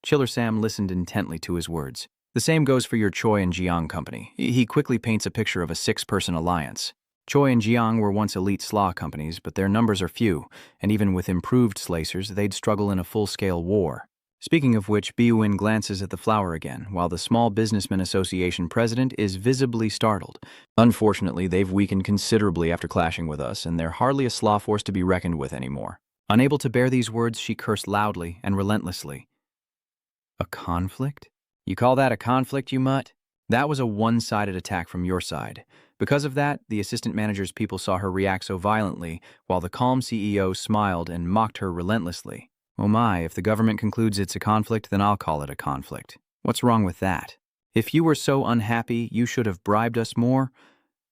Chiller Sam listened intently to his words. The same goes for your Choi and Jiang company. He quickly paints a picture of a 6-person alliance. Choi and Jiang were once elite slaw companies, but their numbers are few, and even with improved slacers, they'd struggle in a full-scale war. Speaking of which, Bion glances at the flower again, while the Small Businessman Association president is visibly startled. Unfortunately, they've weakened considerably after clashing with us, and they're hardly a slaw force to be reckoned with anymore. Unable to bear these words, she cursed loudly and relentlessly. A conflict? You call that a conflict, you mutt? That was a one-sided attack from your side. Because of that, the assistant manager's people saw her react so violently, while the calm CEO smiled and mocked her relentlessly. Oh my, if the government concludes it's a conflict, then I'll call it a conflict. What's wrong with that? If you were so unhappy, you should have bribed us more.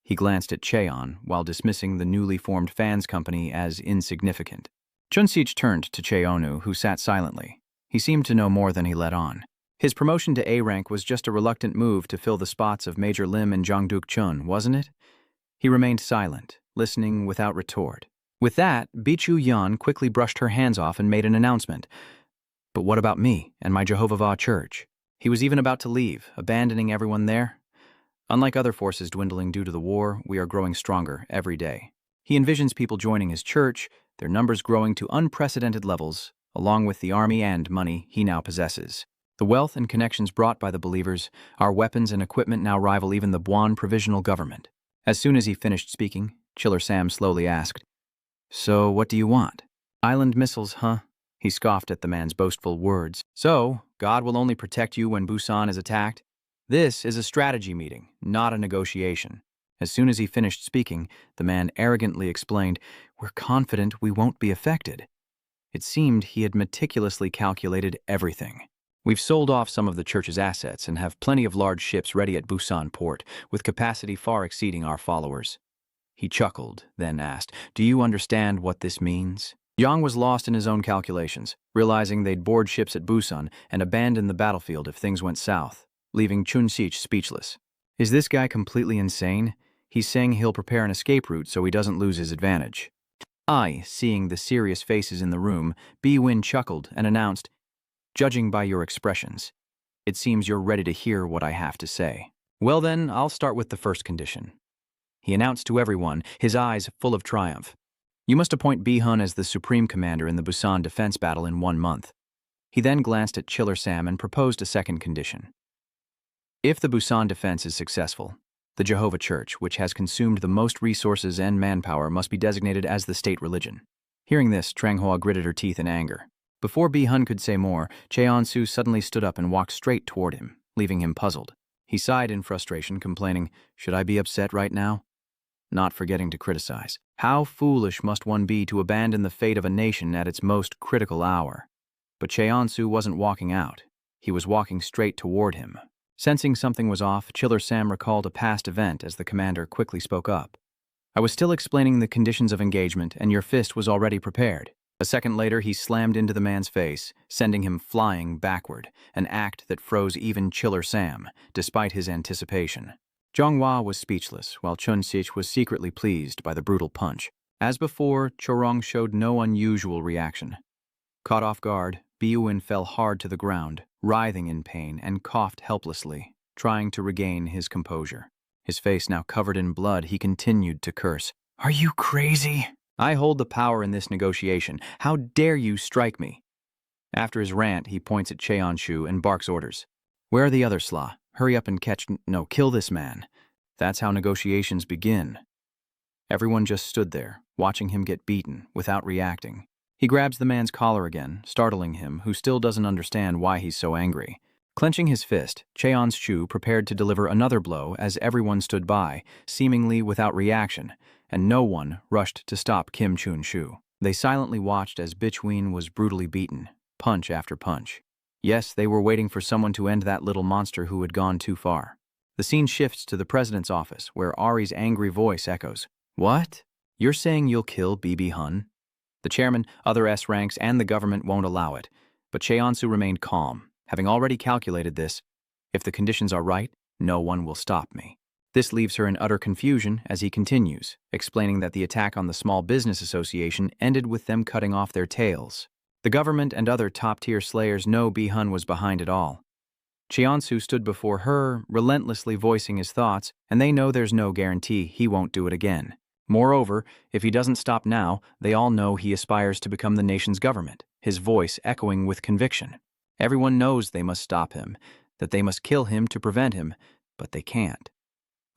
He glanced at Cheon, while dismissing the newly formed fans company as insignificant. Chun-sich turned to Cheonu, who sat silently. He seemed to know more than he let on. His promotion to A rank was just a reluctant move to fill the spots of Major Lim and Duk Chun, wasn't it? He remained silent, listening without retort. With that, Bichu Yan quickly brushed her hands off and made an announcement. But what about me and my Jehovah Church? He was even about to leave, abandoning everyone there. Unlike other forces dwindling due to the war, we are growing stronger every day. He envisions people joining his church, their numbers growing to unprecedented levels, along with the army and money he now possesses. The wealth and connections brought by the believers, our weapons and equipment now rival even the Buon provisional government. As soon as he finished speaking, Chiller Sam slowly asked, So, what do you want? Island missiles, huh? He scoffed at the man's boastful words. So, God will only protect you when Busan is attacked? This is a strategy meeting, not a negotiation. As soon as he finished speaking, the man arrogantly explained, We're confident we won't be affected. It seemed he had meticulously calculated everything. We've sold off some of the church's assets and have plenty of large ships ready at Busan port, with capacity far exceeding our followers. He chuckled, then asked, Do you understand what this means? Yang was lost in his own calculations, realizing they'd board ships at Busan and abandon the battlefield if things went south, leaving Chun-sich speechless. Is this guy completely insane? He's saying he'll prepare an escape route so he doesn't lose his advantage. Seeing the serious faces in the room, Bion chuckled and announced, Judging by your expressions, it seems you're ready to hear what I have to say. Well then, I'll start with the first condition. He announced to everyone, his eyes full of triumph. You must appoint Bi-hun as the supreme commander in the Busan defense battle in 1 month. He then glanced at Chiller Sam and proposed a second condition. If the Busan defense is successful, the Jehovah Church, which has consumed the most resources and manpower, must be designated as the state religion. Hearing this, Tranghua gritted her teeth in anger. Before Bi-hun could say more, Cheonsu suddenly stood up and walked straight toward him, leaving him puzzled. He sighed in frustration, complaining, "Should I be upset right now?" Not forgetting to criticize. How foolish must one be to abandon the fate of a nation at its most critical hour? But Cheonsu wasn't walking out. He was walking straight toward him. Sensing something was off, Chiller Sam recalled a past event as the commander quickly spoke up. "I was still explaining the conditions of engagement, and your fist was already prepared." A second later, he slammed into the man's face, sending him flying backward, an act that froze even Chiller Sam, despite his anticipation. Zhonghua was speechless, while Chun Sich was secretly pleased by the brutal punch. As before, Chorong showed no unusual reaction. Caught off guard, Bion fell hard to the ground, writhing in pain, and coughed helplessly, trying to regain his composure. His face now covered in blood, he continued to curse. "Are you crazy? I hold the power in this negotiation. How dare you strike me?" After his rant, he points at Cheonshu and barks orders. "Where are the others, Sla? Hurry up and kill this man." That's how negotiations begin. Everyone just stood there, watching him get beaten, without reacting. He grabs the man's collar again, startling him, who still doesn't understand why he's so angry. Clenching his fist, Cheonshu prepared to deliver another blow as everyone stood by, seemingly without reaction, and no one rushed to stop Kim Chun-shu. They silently watched as Bichween was brutally beaten, punch after punch. Yes, they were waiting for someone to end that little monster who had gone too far. The scene shifts to the president's office, where Ari's angry voice echoes. "What? You're saying you'll kill BB Hun?" The chairman, other S ranks, and the government won't allow it, but Cheonsu remained calm, having already calculated this. If the conditions are right, no one will stop me. This leaves her in utter confusion as he continues, explaining that the attack on the Small Business Association ended with them cutting off their tails. The government and other top-tier slayers know Bi-hun was behind it all. Cheonsu stood before her, relentlessly voicing his thoughts, and they know there's no guarantee he won't do it again. Moreover, if he doesn't stop now, they all know he aspires to become the nation's government, his voice echoing with conviction. Everyone knows they must stop him, that they must kill him to prevent him, but they can't.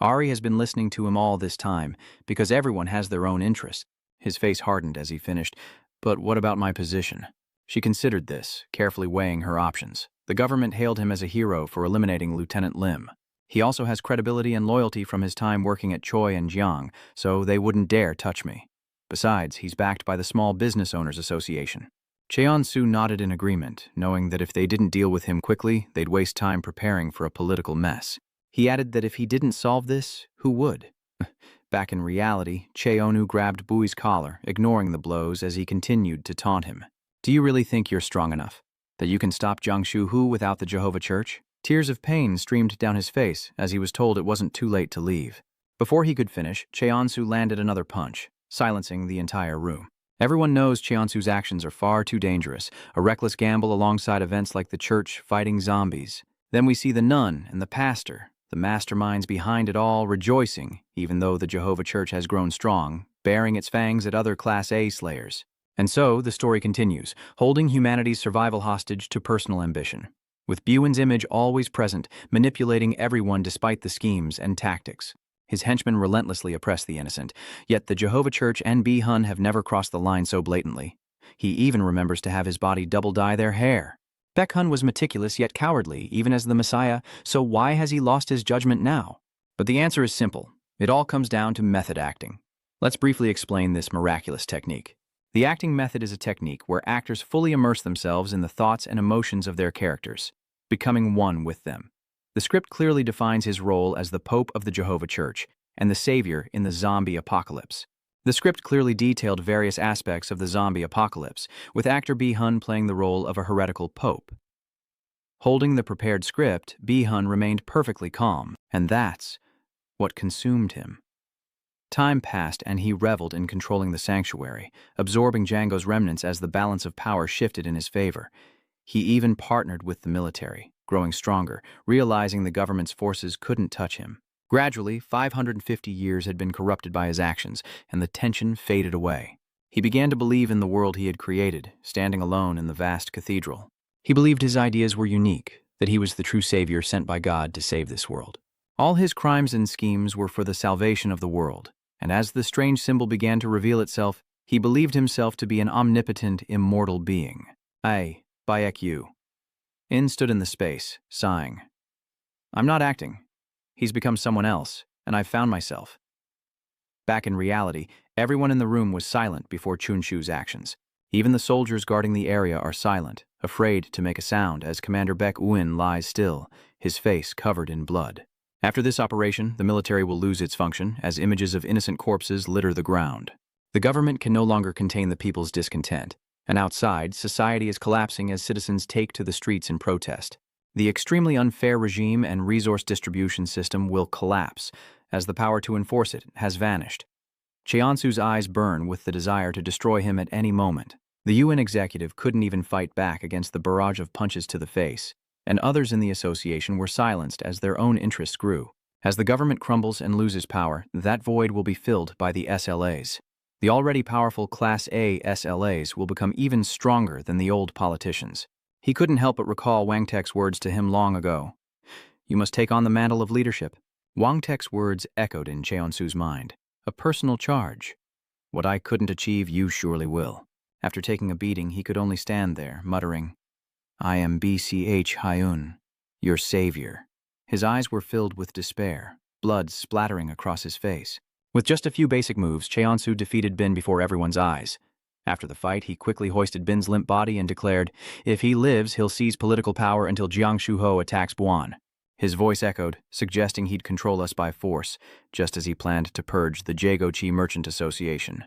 Ari has been listening to him all this time, because everyone has their own interests. His face hardened as he finished. "But what about my position?" She considered this, carefully weighing her options. The government hailed him as a hero for eliminating Lieutenant Lim. He also has credibility and loyalty from his time working at Choi and Jiang, so they wouldn't dare touch me. Besides, he's backed by the Small Business Owners Association. Cheonsu nodded in agreement, knowing that if they didn't deal with him quickly, they'd waste time preparing for a political mess. He added that if he didn't solve this, who would? Back in reality, Cheonu grabbed Bui's collar, ignoring the blows as he continued to taunt him. "Do you really think you're strong enough? That you can stop Jiangshu Hu without the Jehovah Church?" Tears of pain streamed down his face as he was told it wasn't too late to leave. Before he could finish, Cheonsu landed another punch, silencing the entire room. Everyone knows Cheonsu's actions are far too dangerous, a reckless gamble alongside events like the church fighting zombies. Then we see the nun and the pastor, the masterminds behind it all, rejoicing, even though the Jehovah Church has grown strong, baring its fangs at other Class A slayers. And so, the story continues, holding humanity's survival hostage to personal ambition. With Buin's image always present, manipulating everyone despite the schemes and tactics. His henchmen relentlessly oppress the innocent, yet the Jehovah Church and Bi-hun have never crossed the line so blatantly. He even remembers to have his body double dye their hair. Baek-hun was meticulous yet cowardly, even as the Messiah, so why has he lost his judgment now? But the answer is simple. It all comes down to method acting. Let's briefly explain this miraculous technique. The acting method is a technique where actors fully immerse themselves in the thoughts and emotions of their characters, becoming one with them. The script clearly defines his role as the Pope of the Jehovah Church and the Savior in the zombie apocalypse. The script clearly detailed various aspects of the zombie apocalypse, with actor Bi-hun playing the role of a heretical pope. Holding the prepared script, Bi-hun remained perfectly calm, and that's what consumed him. Time passed and he reveled in controlling the sanctuary, absorbing Django's remnants as the balance of power shifted in his favor. He even partnered with the military, growing stronger, realizing the government's forces couldn't touch him. Gradually, 550 years had been corrupted by his actions, and the tension faded away. He began to believe in the world he had created, standing alone in the vast cathedral. He believed his ideas were unique, that he was the true savior sent by God to save this world. All his crimes and schemes were for the salvation of the world, and as the strange symbol began to reveal itself, he believed himself to be an omnipotent, immortal being. Ai, Bayek Yu. In stood in the space, sighing. "I'm not acting. He's become someone else, and I've found myself. Back in reality, everyone in the room was silent before Chunshu's actions. Even the soldiers guarding the area are silent, afraid to make a sound as Commander Baek Uin lies still, his face covered in blood. After this operation, the military will lose its function as images of innocent corpses litter the ground. The government can no longer contain the people's discontent, and outside, society is collapsing as citizens take to the streets in protest. The extremely unfair regime and resource distribution system will collapse, as the power to enforce it has vanished. Cheonsu's eyes burn with the desire to destroy him at any moment. The UN executive couldn't even fight back against the barrage of punches to the face, and others in the association were silenced as their own interests grew. As the government crumbles and loses power, that void will be filled by the SLAs. The already powerful Class A SLAs will become even stronger than the old politicians. He couldn't help but recall Wang Tek's words to him long ago. You must take on the mantle of leadership. Wang Tek's words echoed in Cheonsu's mind. A personal charge. What I couldn't achieve, you surely will. After taking a beating, he could only stand there, muttering, I am BCH Hyun, your savior. His eyes were filled with despair, blood splattering across his face. With just a few basic moves, Cheonsu defeated Bin before everyone's eyes. After the fight, he quickly hoisted Bin's limp body and declared, if he lives, he'll seize political power until Jiang Shuho attacks Buan. His voice echoed, suggesting he'd control us by force, just as he planned to purge the Jagochi Merchant Association.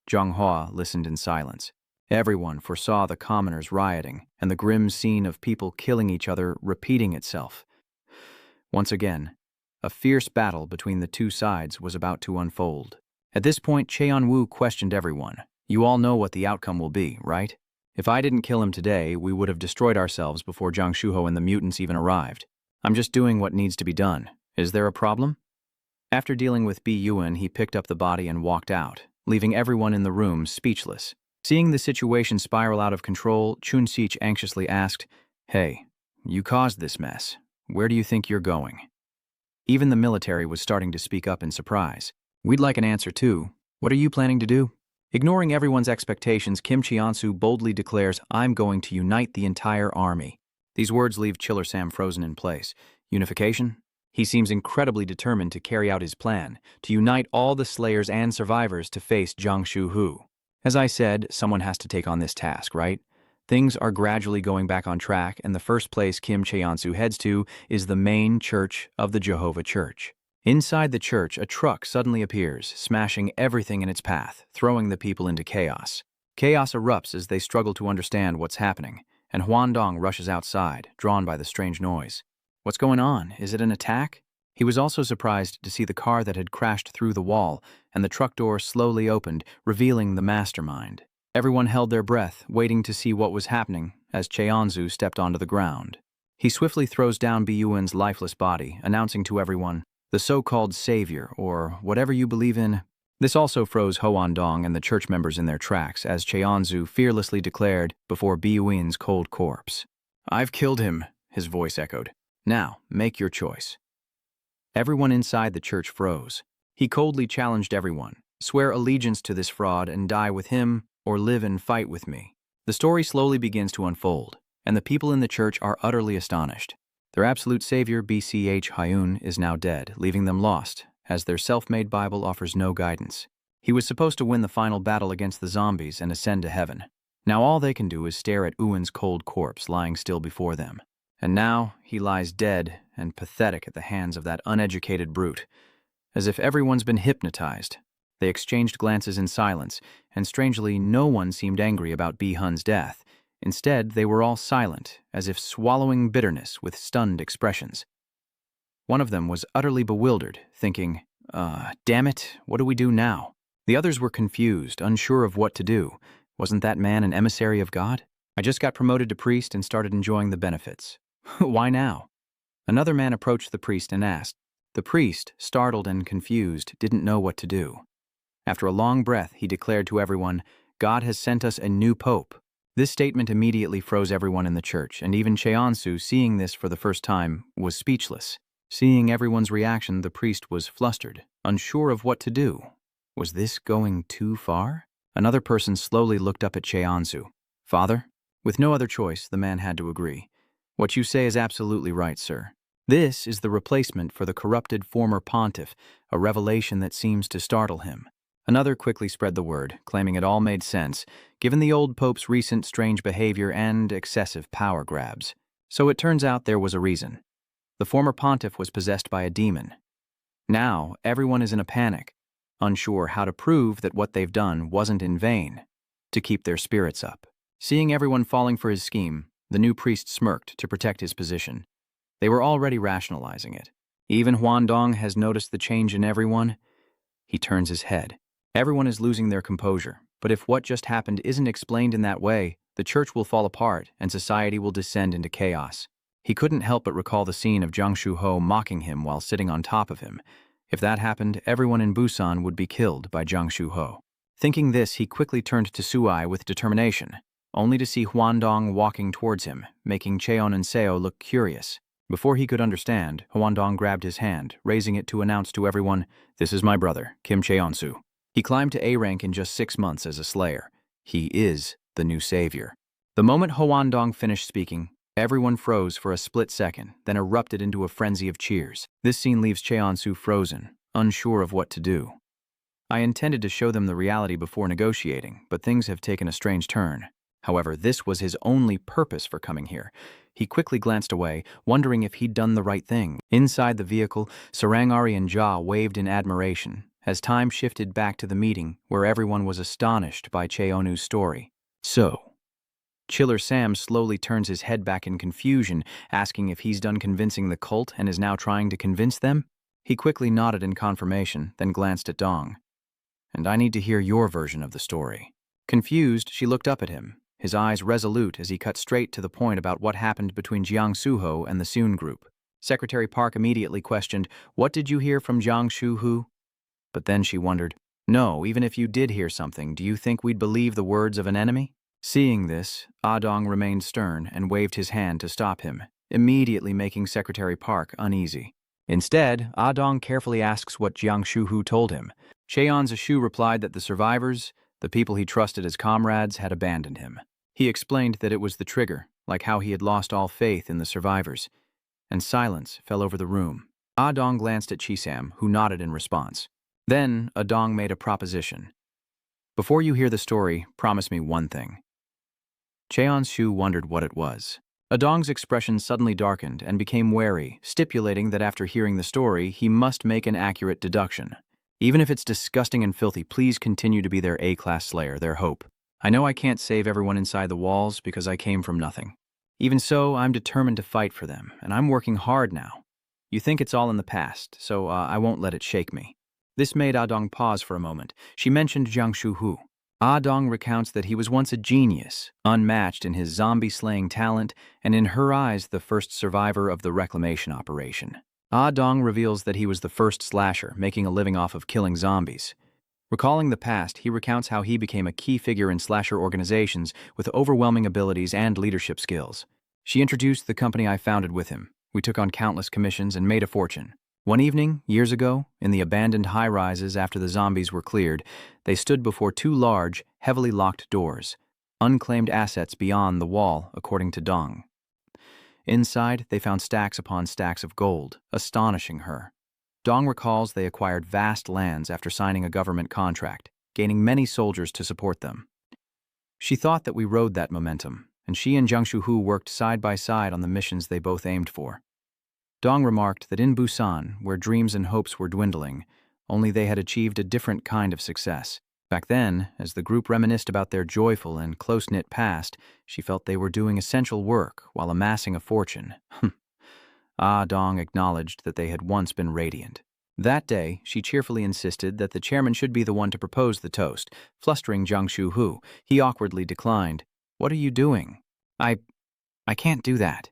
Zhang Hua listened in silence. Everyone foresaw the commoners rioting and the grim scene of people killing each other repeating itself. Once again, a fierce battle between the two sides was about to unfold. At this point, Cheon-woo questioned everyone. You all know what the outcome will be, right? If I didn't kill him today, we would have destroyed ourselves before Jiang Shuho and the mutants even arrived. I'm just doing what needs to be done. Is there a problem? After dealing with B. Yuan, he picked up the body and walked out, leaving everyone in the room speechless. Seeing the situation spiral out of control, Chun-sich anxiously asked, Hey, you caused this mess. Where do you think you're going? Even the military was starting to speak up in surprise. We'd like an answer too. What are you planning to do? Ignoring everyone's expectations, Kim Cheonsu boldly declares, I'm going to unite the entire army. These words leave Chiller Sam frozen in place. Unification? He seems incredibly determined to carry out his plan, to unite all the slayers and survivors to face Jiang Shuhu. As I said, someone has to take on this task, right? Things are gradually going back on track, and the first place Kim Cheonsu heads to is the main church of the Jehovah Church. Inside the church, a truck suddenly appears, smashing everything in its path, throwing the people into chaos. Chaos erupts as they struggle to understand what's happening, and Huandong rushes outside, drawn by the strange noise. What's going on? Is it an attack? He was also surprised to see the car that had crashed through the wall, and the truck door slowly opened, revealing the mastermind. Everyone held their breath, waiting to see what was happening, as Cheonsu stepped onto the ground. He swiftly throws down Biyuan's lifeless body, announcing to everyone, the so-called savior, or whatever you believe in. This also froze Hoandong and the church members in their tracks, as Cheonsu fearlessly declared before Biyuan's cold corpse. I've killed him, his voice echoed. Now, make your choice. Everyone inside the church froze. He coldly challenged everyone, swear allegiance to this fraud and die with him, or live and fight with me. The story slowly begins to unfold, and the people in the church are utterly astonished. Their absolute savior, BCH Hyun, is now dead, leaving them lost, as their self-made Bible offers no guidance. He was supposed to win the final battle against the zombies and ascend to heaven. Now all they can do is stare at Uin's cold corpse lying still before them. And now he lies dead and pathetic at the hands of that uneducated brute. As if everyone's been hypnotized. They exchanged glances in silence, and strangely no one seemed angry about Bi-hun's death. Instead, they were all silent, as if swallowing bitterness with stunned expressions. One of them was utterly bewildered, thinking, damn it, what do we do now? The others were confused, unsure of what to do. Wasn't that man an emissary of God? I just got promoted to priest and started enjoying the benefits. Why now? Another man approached the priest and asked. The priest, startled and confused, didn't know what to do. After a long breath, he declared to everyone, God has sent us a new pope. This statement immediately froze everyone in the church, and even Cheonsu, seeing this for the first time, was speechless. Seeing everyone's reaction, the priest was flustered, unsure of what to do. Was this going too far? Another person slowly looked up at Cheonsu. Father? With no other choice, the man had to agree. What you say is absolutely right, sir. This is the replacement for the corrupted former pontiff, a revelation that seems to startle him. Another quickly spread the word, claiming it all made sense, given the old pope's recent strange behavior and excessive power grabs. So it turns out there was a reason. The former pontiff was possessed by a demon. Now, everyone is in a panic, unsure how to prove that what they've done wasn't in vain, to keep their spirits up. Seeing everyone falling for his scheme, the new priest smirked to protect his position. They were already rationalizing it. Even Huandong has noticed the change in everyone. He turns his head. Everyone is losing their composure, but if what just happened isn't explained in that way, the church will fall apart and society will descend into chaos. He couldn't help but recall the scene of Jiang Shuho mocking him while sitting on top of him. If that happened, everyone in Busan would be killed by Jiang Shuho. Thinking this, he quickly turned to Suai with determination, only to see Huandong walking towards him, making Cheon and Seo look curious. Before he could understand, Huandong grabbed his hand, raising it to announce to everyone, "This is my brother, Kim Cheonsu." He climbed to A rank in just 6 months as a slayer. He is the new savior. The moment Huandong finished speaking, everyone froze for a split second, then erupted into a frenzy of cheers. This scene leaves Cheonsu frozen, unsure of what to do. I intended to show them the reality before negotiating, but things have taken a strange turn. However, this was his only purpose for coming here. He quickly glanced away, wondering if he'd done the right thing. Inside the vehicle, Sarangari and Ja waved in admiration, as time shifted back to the meeting where everyone was astonished by Cheonu's story. So, Chiller Sam slowly turns his head back in confusion, asking if he's done convincing the cult and is now trying to convince them. He quickly nodded in confirmation, then glanced at Dong. "And I need to hear your version of the story." Confused, she looked up at him, his eyes resolute as he cut straight to the point about what happened between Jiang Suho and the Soon group. Secretary Park immediately questioned, "What did you hear from Jiang Shuhu?" But then she wondered, "No, even if you did hear something, do you think we'd believe the words of an enemy?" Seeing this, Dong remained stern and waved his hand to stop him, immediately making Secretary Park uneasy. Instead, Dong carefully asks what Jiang Shuhu told him. Cheon Zishu replied that the survivors, the people he trusted as comrades, had abandoned him. He explained that it was the trigger, like how he had lost all faith in the survivors. And silence fell over the room. Dong glanced at Chisam, who nodded in response. Then, Dong made a proposition. "Before you hear the story, promise me one thing." Cheon Shu wondered what it was. Dong's expression suddenly darkened and became wary, stipulating that after hearing the story, he must make an accurate deduction. "Even if it's disgusting and filthy, please continue to be their A-class slayer, their hope. I know I can't save everyone inside the walls because I came from nothing. Even so, I'm determined to fight for them, and I'm working hard now. You think it's all in the past, so I won't let it shake me." This made Dong pause for a moment. She mentioned Jiang Shuhu. Dong recounts that he was once a genius, unmatched in his zombie-slaying talent, and in her eyes the first survivor of the reclamation operation. Dong reveals that he was the first slasher, making a living off of killing zombies. Recalling the past, he recounts how he became a key figure in slasher organizations with overwhelming abilities and leadership skills. She introduced the company I founded with him. We took on countless commissions and made a fortune. One evening, years ago, in the abandoned high-rises after the zombies were cleared, they stood before 2 large, heavily locked doors, unclaimed assets beyond the wall, according to Dong. Inside, they found stacks upon stacks of gold, astonishing her. Dong recalls they acquired vast lands after signing a government contract, gaining many soldiers to support them. She thought that we rode that momentum, and she and Jiang Shuhu worked side by side on the missions they both aimed for. Dong remarked that in Busan, where dreams and hopes were dwindling, only they had achieved a different kind of success. Back then, as the group reminisced about their joyful and close-knit past, she felt they were doing essential work while amassing a fortune. Dong acknowledged that they had once been radiant. That day, she cheerfully insisted that the chairman should be the one to propose the toast, flustering Jiang Shuhu. He awkwardly declined. "What are you doing?" I can't do that."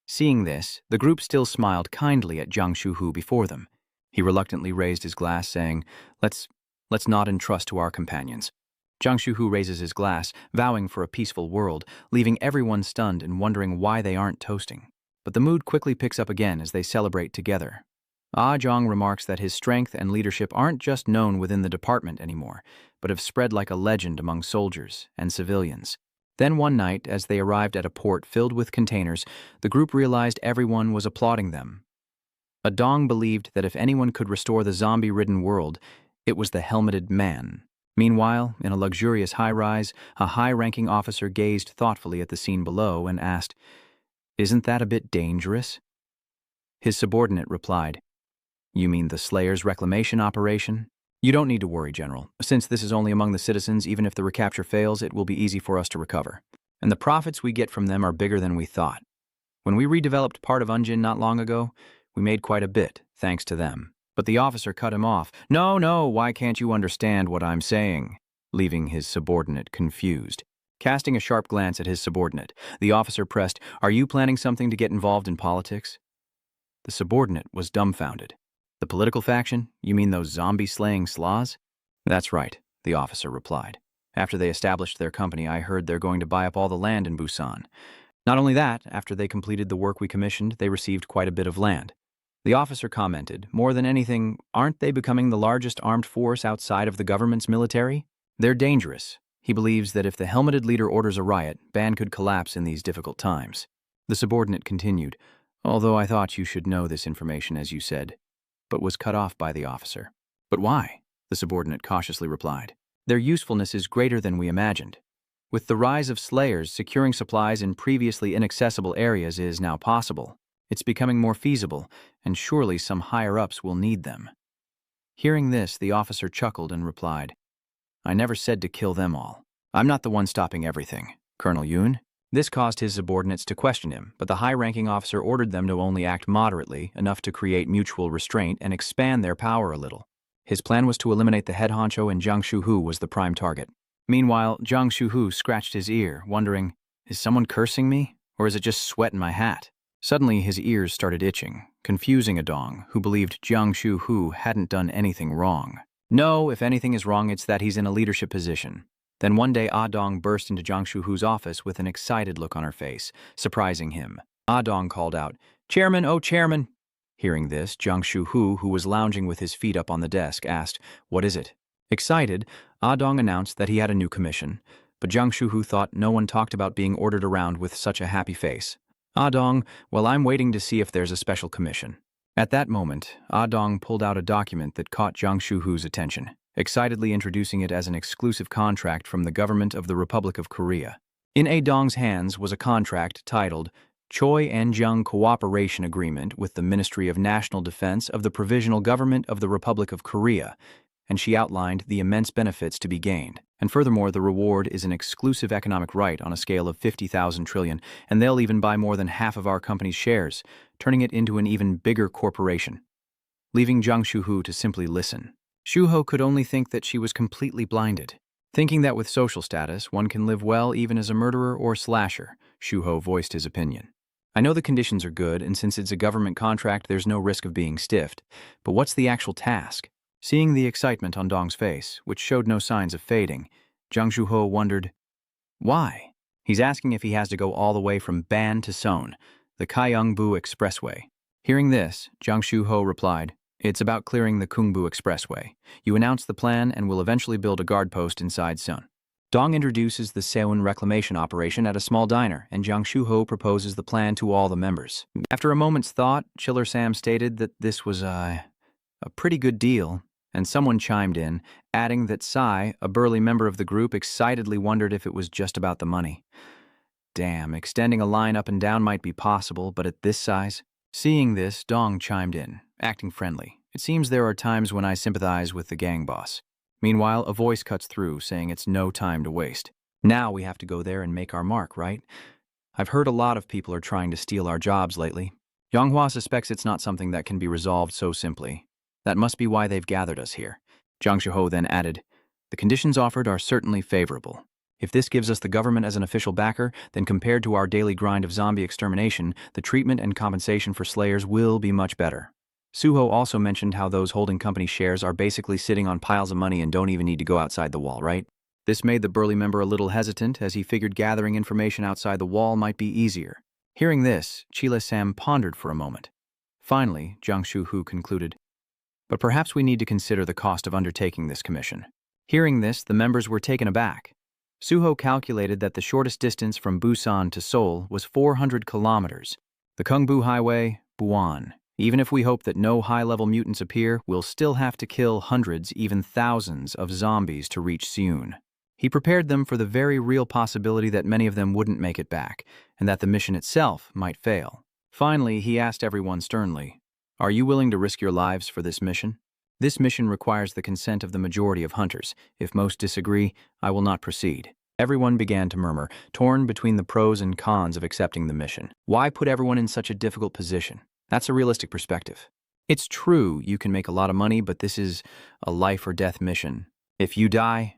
Seeing this, the group still smiled kindly at Jiang Shuhu before them. He reluctantly raised his glass, saying, Let's nod in trust to our companions." Jiang Shuhu raises his glass, vowing for a peaceful world, leaving everyone stunned and wondering why they aren't toasting. But the mood quickly picks up again as they celebrate together. Zhang remarks that his strength and leadership aren't just known within the department anymore, but have spread like a legend among soldiers and civilians. Then one night, as they arrived at a port filled with containers, the group realized everyone was applauding them. Adong believed that if anyone could restore the zombie-ridden world, it was the helmeted man. Meanwhile, in a luxurious high-rise, a high-ranking officer gazed thoughtfully at the scene below and asked, "Isn't that a bit dangerous?" His subordinate replied, "You mean the Slayer's reclamation operation? You don't need to worry, General. Since this is only among the citizens, even if the recapture fails, it will be easy for us to recover. And the profits we get from them are bigger than we thought. When we redeveloped part of Unjin not long ago, we made quite a bit, thanks to them." But the officer cut him off. No, why can't you understand what I'm saying?" leaving his subordinate confused. Casting a sharp glance at his subordinate, the officer pressed, "Are you planning something to get involved in politics?" The subordinate was dumbfounded. "The political faction? You mean those zombie-slaying slaws?" "That's right," the officer replied. "After they established their company, I heard they're going to buy up all the land in Busan. Not only that, after they completed the work we commissioned, they received quite a bit of land." The officer commented, "More than anything, aren't they becoming the largest armed force outside of the government's military? They're dangerous." He believes that if the helmeted leader orders a riot, Ban could collapse in these difficult times. The subordinate continued, "Although I thought you should know this information, as you said," but was cut off by the officer. "But why?" the subordinate cautiously replied. "Their usefulness is greater than we imagined. With the rise of slayers, securing supplies in previously inaccessible areas is now possible. It's becoming more feasible, and surely some higher-ups will need them." Hearing this, the officer chuckled and replied, "I never said to kill them all. I'm not the one stopping everything, Colonel Yoon." This caused his subordinates to question him, but the high-ranking officer ordered them to only act moderately, enough to create mutual restraint and expand their power a little. His plan was to eliminate the head honcho, and Jiang Shuhu was the prime target. Meanwhile, Jiang Shuhu scratched his ear, wondering, "Is someone cursing me, or is it just sweat in my hat?" Suddenly, his ears started itching, confusing Adong, who believed Jiang Shuhu hadn't done anything wrong. No, if anything is wrong, it's that he's in a leadership position. Then one day, Adong burst into Jiang Shuhu's office with an excited look on her face, surprising him. Adong called out, "Chairman, oh chairman!" Hearing this, Jiang Shuhu, who was lounging with his feet up on the desk, asked, "What is it?" Excited, Adong announced that he had a new commission, but Jiang Shuhu thought no one talked about being ordered around with such a happy face. "Adong, well, I'm waiting to see if there's a special commission." At that moment, Adong pulled out a document that caught Jiang Shuhu's attention, excitedly introducing it as an exclusive contract from the government of the Republic of Korea. In Adong's hands was a contract titled Choi and-jung Cooperation Agreement with the Ministry of National Defense of the Provisional Government of the Republic of Korea, and she outlined the immense benefits to be gained. And furthermore, the reward is an exclusive economic right on a scale of 50,000 trillion, and they'll even buy more than half of our company's shares, turning it into an even bigger corporation. Leaving Jiang Shuhu to simply listen, Shuho could only think that she was completely blinded. Thinking that with social status, one can live well even as a murderer or slasher, Shuho voiced his opinion. "I know the conditions are good, and since it's a government contract, there's no risk of being stiffed. But what's the actual task?" Seeing the excitement on Dong's face, which showed no signs of fading, Jiang Shuho wondered, "Why?" He's asking if he has to go all the way from Ban to Seon, the Gyeongbu Expressway. Hearing this, Jiang Shuho replied, "It's about clearing the Gyeongbu Expressway. You announce the plan and will eventually build a guard post inside Seon." Dong introduces the Seon reclamation operation at a small diner, and Jiang Shuho proposes the plan to all the members. After a moment's thought, Chiller Sam stated that this was a pretty good deal, and someone chimed in, adding that Sai, a burly member of the group, excitedly wondered if it was just about the money. Damn, extending a line up and down might be possible, but at this size? Seeing this, Dong chimed in, acting friendly. "It seems there are times when I sympathize with the gang boss." Meanwhile, a voice cuts through, saying it's no time to waste. "Now we have to go there and make our mark, right? I've heard a lot of people are trying to steal our jobs lately. Yonghua suspects it's not something that can be resolved so simply. That must be why they've gathered us here." Jiang Shuho then added, "The conditions offered are certainly favorable. If this gives us the government as an official backer, then compared to our daily grind of zombie extermination, the treatment and compensation for slayers will be much better." Suho also mentioned how those holding company shares are basically sitting on piles of money and don't even need to go outside the wall, right? This made the burly member a little hesitant, as he figured gathering information outside the wall might be easier. Hearing this, Chile Sam pondered for a moment. Finally, Jiang Shuhu concluded, "But perhaps we need to consider the cost of undertaking this commission." Hearing this, the members were taken aback. Suho calculated that the shortest distance from Busan to Seoul was 400 kilometers. The Kungbu Highway, Buon. Even if we hope that no high-level mutants appear, we'll still have to kill hundreds, even thousands, of zombies to reach Seoul. He prepared them for the very real possibility that many of them wouldn't make it back, and that the mission itself might fail. Finally, he asked everyone sternly, "Are you willing to risk your lives for this mission? This mission requires the consent of the majority of hunters. If most disagree, I will not proceed." Everyone began to murmur, torn between the pros and cons of accepting the mission. Why put everyone in such a difficult position? That's a realistic perspective. It's true you can make a lot of money, but this is a life or death mission. If you die,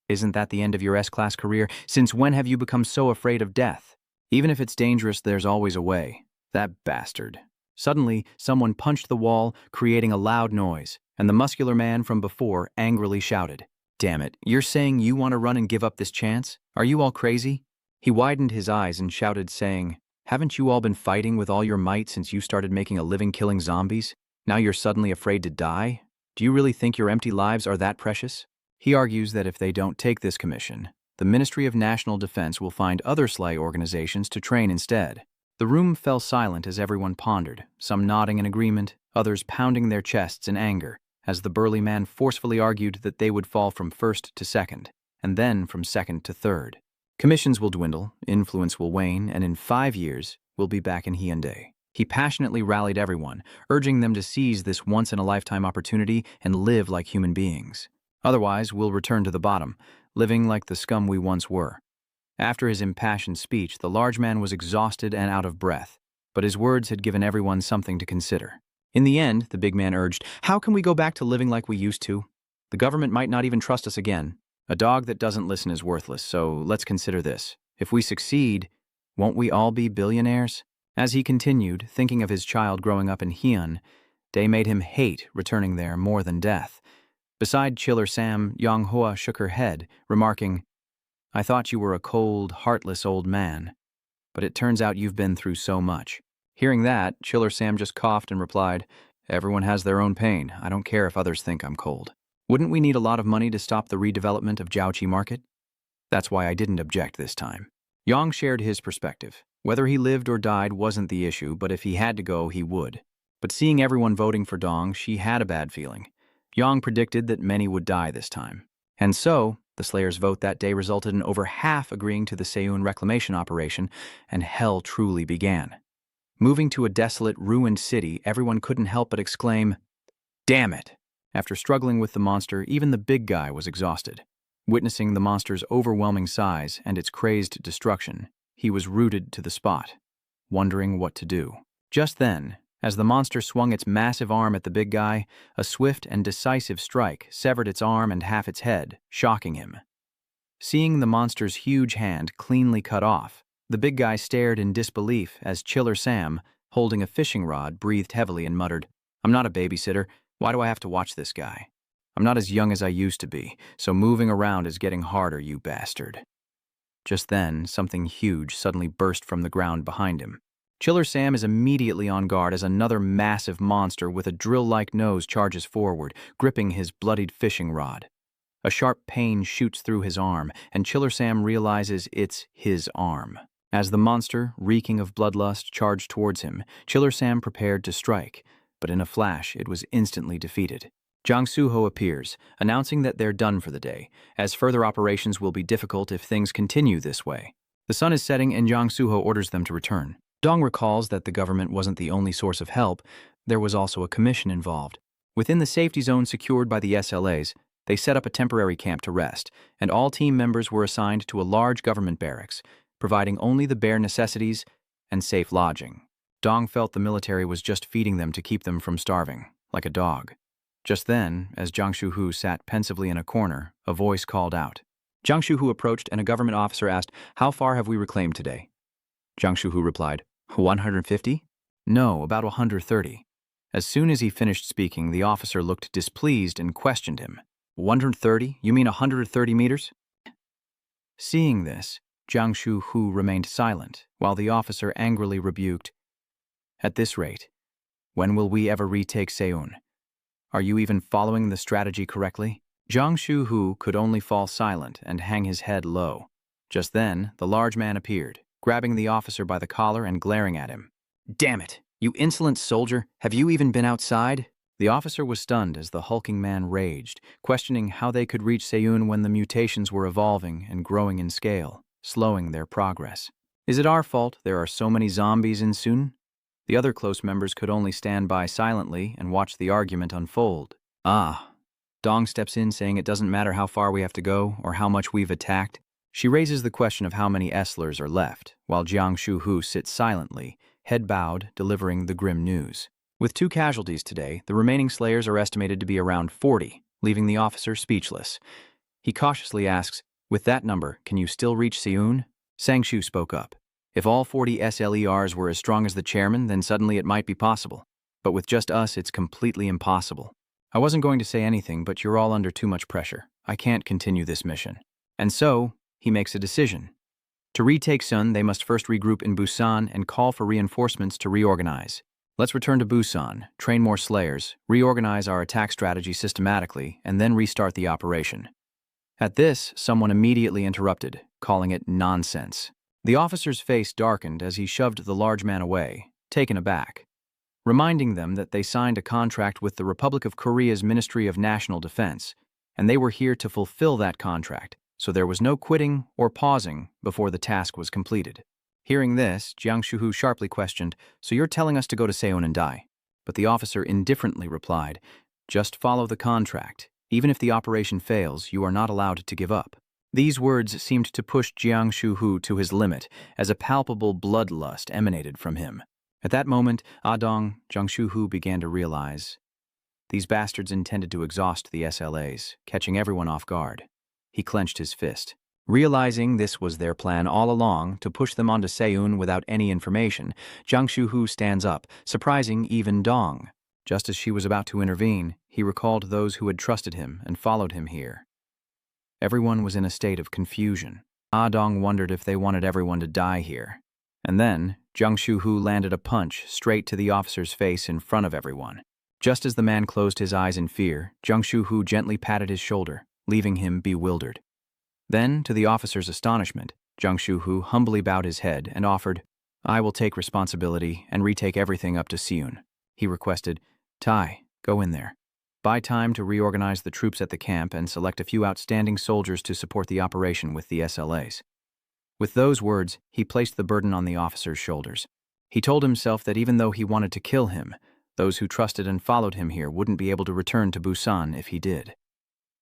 isn't that the end of your S-class career? Since when have you become so afraid of death? Even if it's dangerous, there's always a way. That bastard. Suddenly, someone punched the wall, creating a loud noise, and the muscular man from before angrily shouted, "Damn it, you're saying you want to run and give up this chance? Are you all crazy?" He widened his eyes and shouted, saying, "Haven't you all been fighting with all your might since you started making a living killing zombies? Now you're suddenly afraid to die? Do you really think your empty lives are that precious?" He argues that if they don't take this commission, the Ministry of National Defense will find other Slay organizations to train instead. The room fell silent as everyone pondered, some nodding in agreement, others pounding their chests in anger, as the burly man forcefully argued that they would fall from first to second, and then from second to third. Commissions will dwindle, influence will wane, and in 5 years, we'll be back in Hyundai. He passionately rallied everyone, urging them to seize this once-in-a-lifetime opportunity and live like human beings. Otherwise, we'll return to the bottom, living like the scum we once were. After his impassioned speech, the large man was exhausted and out of breath, but his words had given everyone something to consider. In the end, the big man urged, "How can we go back to living like we used to? The government might not even trust us again. A dog that doesn't listen is worthless, so let's consider this. If we succeed, won't we all be billionaires?" As he continued, thinking of his child growing up in Hyun, day made him hate returning there more than death. Beside Chiller Sam, Yang Hua shook her head, remarking, "I thought you were a cold, heartless old man, but it turns out you've been through so much." Hearing that, Chiller Sam just coughed and replied, "Everyone has their own pain. I don't care if others think I'm cold. Wouldn't we need a lot of money to stop the redevelopment of Jiaoqi Market? That's why I didn't object this time." Yang shared his perspective. Whether he lived or died wasn't the issue, but if he had to go, he would. But seeing everyone voting for Dong, she had a bad feeling. Yang predicted that many would die this time. And so, the Slayers' vote that day resulted in over half agreeing to the Seoul reclamation operation, and hell truly began. Moving to a desolate, ruined city, everyone couldn't help but exclaim, "Damn it!" After struggling with the monster, even the big guy was exhausted. Witnessing the monster's overwhelming size and its crazed destruction, he was rooted to the spot, wondering what to do. Just then, as the monster swung its massive arm at the big guy, a swift and decisive strike severed its arm and half its head, shocking him. Seeing the monster's huge hand cleanly cut off, the big guy stared in disbelief as Chiller Sam, holding a fishing rod, breathed heavily and muttered, "I'm not a babysitter. Why do I have to watch this guy? I'm not as young as I used to be, so moving around is getting harder, you bastard." Just then, something huge suddenly burst from the ground behind him. Chiller Sam is immediately on guard as another massive monster with a drill-like nose charges forward, gripping his bloodied fishing rod. A sharp pain shoots through his arm, and Chiller Sam realizes it's his arm. As the monster, reeking of bloodlust, charged towards him, Chiller Sam prepared to strike, but in a flash it was instantly defeated. Jang Soo-ho appears, announcing that they're done for the day, as further operations will be difficult if things continue this way. The sun is setting and Jang Soo-ho orders them to return. Dong recalls that the government wasn't the only source of help, there was also a commission involved. Within the safety zone secured by the SLAs, they set up a temporary camp to rest, and all team members were assigned to a large government barracks, providing only the bare necessities and safe lodging. Dong felt the military was just feeding them to keep them from starving, like a dog. Just then, as Jang Soo-ho sat pensively in a corner, a voice called out. Jang Soo-ho approached and a government officer asked, "How far have we reclaimed today?" Jang Soo-ho replied, 150? No, about 130. As soon as he finished speaking, the officer looked displeased and questioned him. 130? You mean 130 meters? Seeing this, Jang Soo-ho remained silent, while the officer angrily rebuked, "At this rate, when will we ever retake Seoul? Are you even following the strategy correctly?" Jiang Shu-hu could only fall silent and hang his head low. Just then, the large man appeared, grabbing the officer by the collar and glaring at him. "Damn it! You insolent soldier! Have you even been outside?" The officer was stunned as the hulking man raged, questioning how they could reach Seiyun when the mutations were evolving and growing in scale, slowing their progress. "Is it our fault there are so many zombies in Seiyun?" The other close members could only stand by silently and watch the argument unfold. Dong steps in, saying it doesn't matter how far we have to go or how much we've attacked. She raises the question of how many Esslers are left, while Jiang Shu-hu sits silently, head bowed, delivering the grim news. With 2 casualties today, the remaining slayers are estimated to be around 40, leaving the officer speechless. He cautiously asks, "With that number, can you still reach Seiyun?" Sang-shu spoke up. "If all 40 SLERs were as strong as the chairman, then suddenly it might be possible. But with just us, it's completely impossible. I wasn't going to say anything, but you're all under too much pressure. I can't continue this mission." And so, he makes a decision. To retake Seiyun, they must first regroup in Busan and call for reinforcements to reorganize. "Let's return to Busan, train more slayers, reorganize our attack strategy systematically, and then restart the operation." At this, someone immediately interrupted, calling it nonsense. The officer's face darkened as he shoved the large man away, taken aback, reminding them that they signed a contract with the Republic of Korea's Ministry of National Defense, and they were here to fulfill that contract, so there was no quitting or pausing before the task was completed. Hearing this, Jiang Shu-hu sharply questioned, "So you're telling us to go to Seiyun and die?" But the officer indifferently replied, "Just follow the contract. Even if the operation fails, you are not allowed to give up." These words seemed to push Jiang Shu-hu to his limit, as a palpable bloodlust emanated from him. At that moment, Jiang Shu-hu began to realize these bastards intended to exhaust the SLAs, catching everyone off guard. He clenched his fist. Realizing this was their plan all along, to push them onto Seiyun without any information, Jiang Shu-hu stands up, surprising even Dong. Just as she was about to intervene, he recalled those who had trusted him and followed him here. Everyone was in a state of confusion. Dong wondered if they wanted everyone to die here. And then, Jiang Shu-hu landed a punch straight to the officer's face in front of everyone. Just as the man closed his eyes in fear, Jiang Shu-hu gently patted his shoulder, leaving him bewildered. Then, to the officer's astonishment, Jiang Shu-hu humbly bowed his head and offered, "I will take responsibility and retake everything up to Seiyun." He requested, "Tai, go in there. Buy time to reorganize the troops at the camp and select a few outstanding soldiers to support the operation with the SLAs." With those words, he placed the burden on the officer's shoulders. He told himself that even though he wanted to kill him, those who trusted and followed him here wouldn't be able to return to Busan if he did.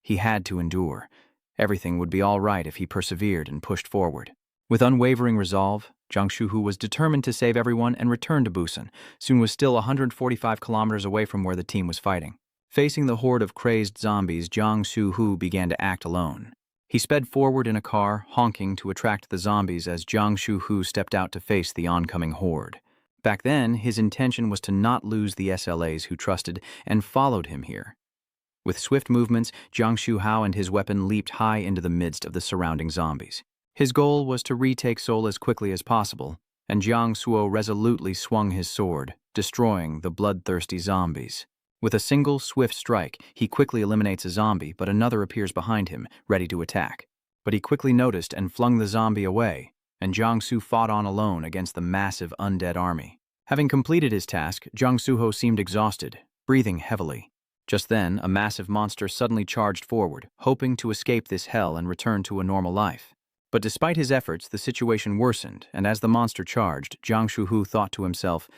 He had to endure. Everything would be all right if he persevered and pushed forward. With unwavering resolve, Jiang Shu-hu was determined to save everyone and return to Busan. Seiyun was still 145 kilometers away from where the team was fighting. Facing the horde of crazed zombies, Jiang Shu-hu began to act alone. He sped forward in a car, honking to attract the zombies as Jiang Shu-hu stepped out to face the oncoming horde. Back then, his intention was to not lose the SLAs who trusted and followed him here. With swift movements, Jiang Shu-hao and his weapon leaped high into the midst of the surrounding zombies. His goal was to retake Seoul as quickly as possible, and Jiang Suo resolutely swung his sword, destroying the bloodthirsty zombies. With a single, swift strike, he quickly eliminates a zombie, but another appears behind him, ready to attack. But he quickly noticed and flung the zombie away, and Jiang Su fought on alone against the massive undead army. Having completed his task, Jiang Suho seemed exhausted, breathing heavily. Just then, a massive monster suddenly charged forward, hoping to escape this hell and return to a normal life. But despite his efforts, the situation worsened, and as the monster charged, Jiang Shu-hu thought to himself,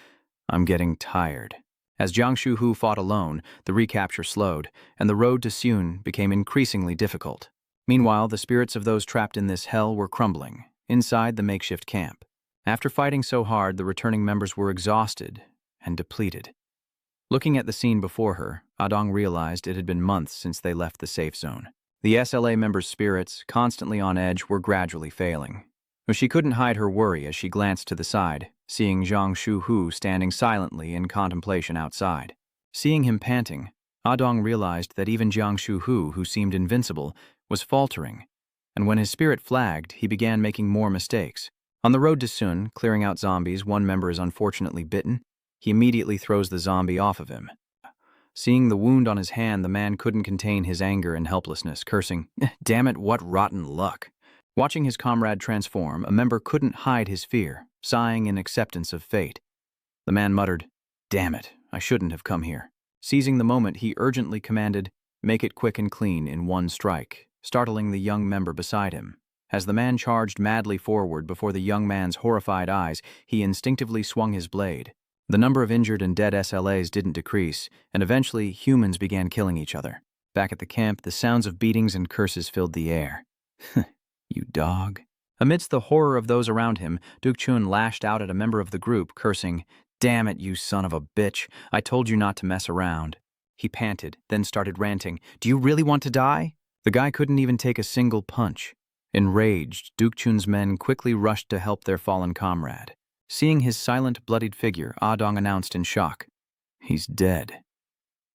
"I'm getting tired." As Jiang Shu-hu fought alone, the recapture slowed, and the road to Seiyun became increasingly difficult. Meanwhile, the spirits of those trapped in this hell were crumbling, inside the makeshift camp. After fighting so hard, the returning members were exhausted and depleted. Looking at the scene before her, Dong realized it had been months since they left the safe zone. The SLA members' spirits, constantly on edge, were gradually failing. She couldn't hide her worry as she glanced to the side, seeing Jiang Shu-hu standing silently in contemplation outside. Seeing him panting, Dong realized that even Jiang Shu-hu, who seemed invincible, was faltering, and when his spirit flagged, he began making more mistakes. On the road to Seiyun, clearing out zombies, one member is unfortunately bitten. He immediately throws the zombie off of him. Seeing the wound on his hand, the man couldn't contain his anger and helplessness, cursing, "Damn it, what rotten luck." Watching his comrade transform, a member couldn't hide his fear, sighing in acceptance of fate. The man muttered, "Damn it, I shouldn't have come here." Seizing the moment, he urgently commanded, "Make it quick and clean in one strike," startling the young member beside him. As the man charged madly forward before the young man's horrified eyes, he instinctively swung his blade. The number of injured and dead SLAs didn't decrease, and eventually humans began killing each other. Back at the camp, the sounds of beatings and curses filled the air. "You dog." Amidst the horror of those around him, Duk Chun lashed out at a member of the group, cursing, "Damn it, you son of a bitch. I told you not to mess around." He panted, then started ranting, "Do you really want to die?" The guy couldn't even take a single punch. Enraged, Duk Chun's men quickly rushed to help their fallen comrade. Seeing his silent, bloodied figure, Adong announced in shock, "He's dead.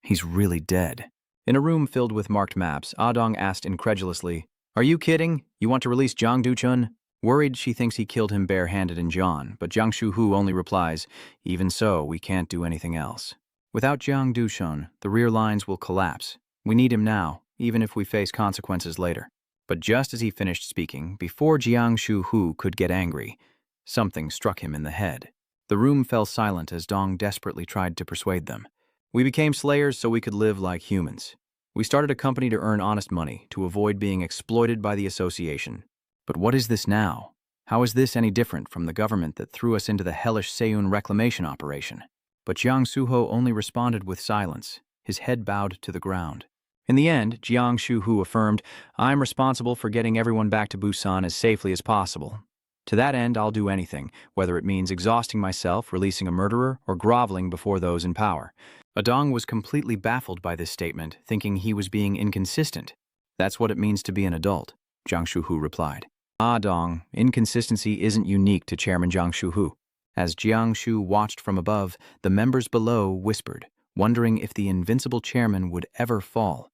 He's really dead." In a room filled with marked maps, Adong asked incredulously, "Are you kidding? You want to release Jiang Duchun?" Worried, she thinks he killed him barehanded in Jian, but Jiang Shuhu only replies, "Even so, we can't do anything else. Without Jiang Duchun, the rear lines will collapse. We need him now, even if we face consequences later." But just as he finished speaking, before Jiang Shuhu could get angry, something struck him in the head. The room fell silent as Dong desperately tried to persuade them. "We became slayers so we could live like humans. We started a company to earn honest money, to avoid being exploited by the association. But what is this now? How is this any different from the government that threw us into the hellish Seiyun reclamation operation?" But Jiang Suho only responded with silence, his head bowed to the ground. In the end, Jiang Shuhu affirmed, "I'm responsible for getting everyone back to Busan as safely as possible. To that end, I'll do anything, whether it means exhausting myself, releasing a murderer, or groveling before those in power." Adong was completely baffled by this statement, thinking he was being inconsistent. "That's what it means to be an adult," Jiang Shuhu replied. Adong, inconsistency isn't unique to Chairman Jiang Shuhu. As Jiang Shu watched from above, the members below whispered, wondering if the invincible chairman would ever fall,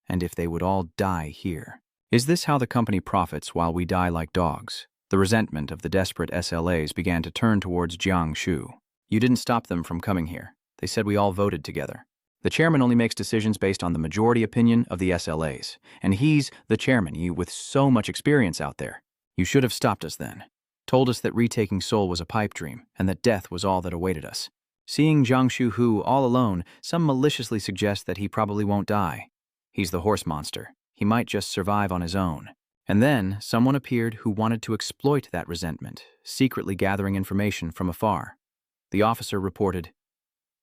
and if they would all die here. Is this how the company profits while we die like dogs? The resentment of the desperate SLAs began to turn towards Jiang Shu. "You didn't stop them from coming here. They said we all voted together. The chairman only makes decisions based on the majority opinion of the SLAs, and he's the chairman, you with so much experience out there. You should have stopped us then. Told us that retaking Seoul was a pipe dream, and that death was all that awaited us." Seeing Jiang Shuhu all alone, some maliciously suggest that he probably won't die. He's the horse monster. He might just survive on his own. And then someone appeared who wanted to exploit that resentment, secretly gathering information from afar. The officer reported,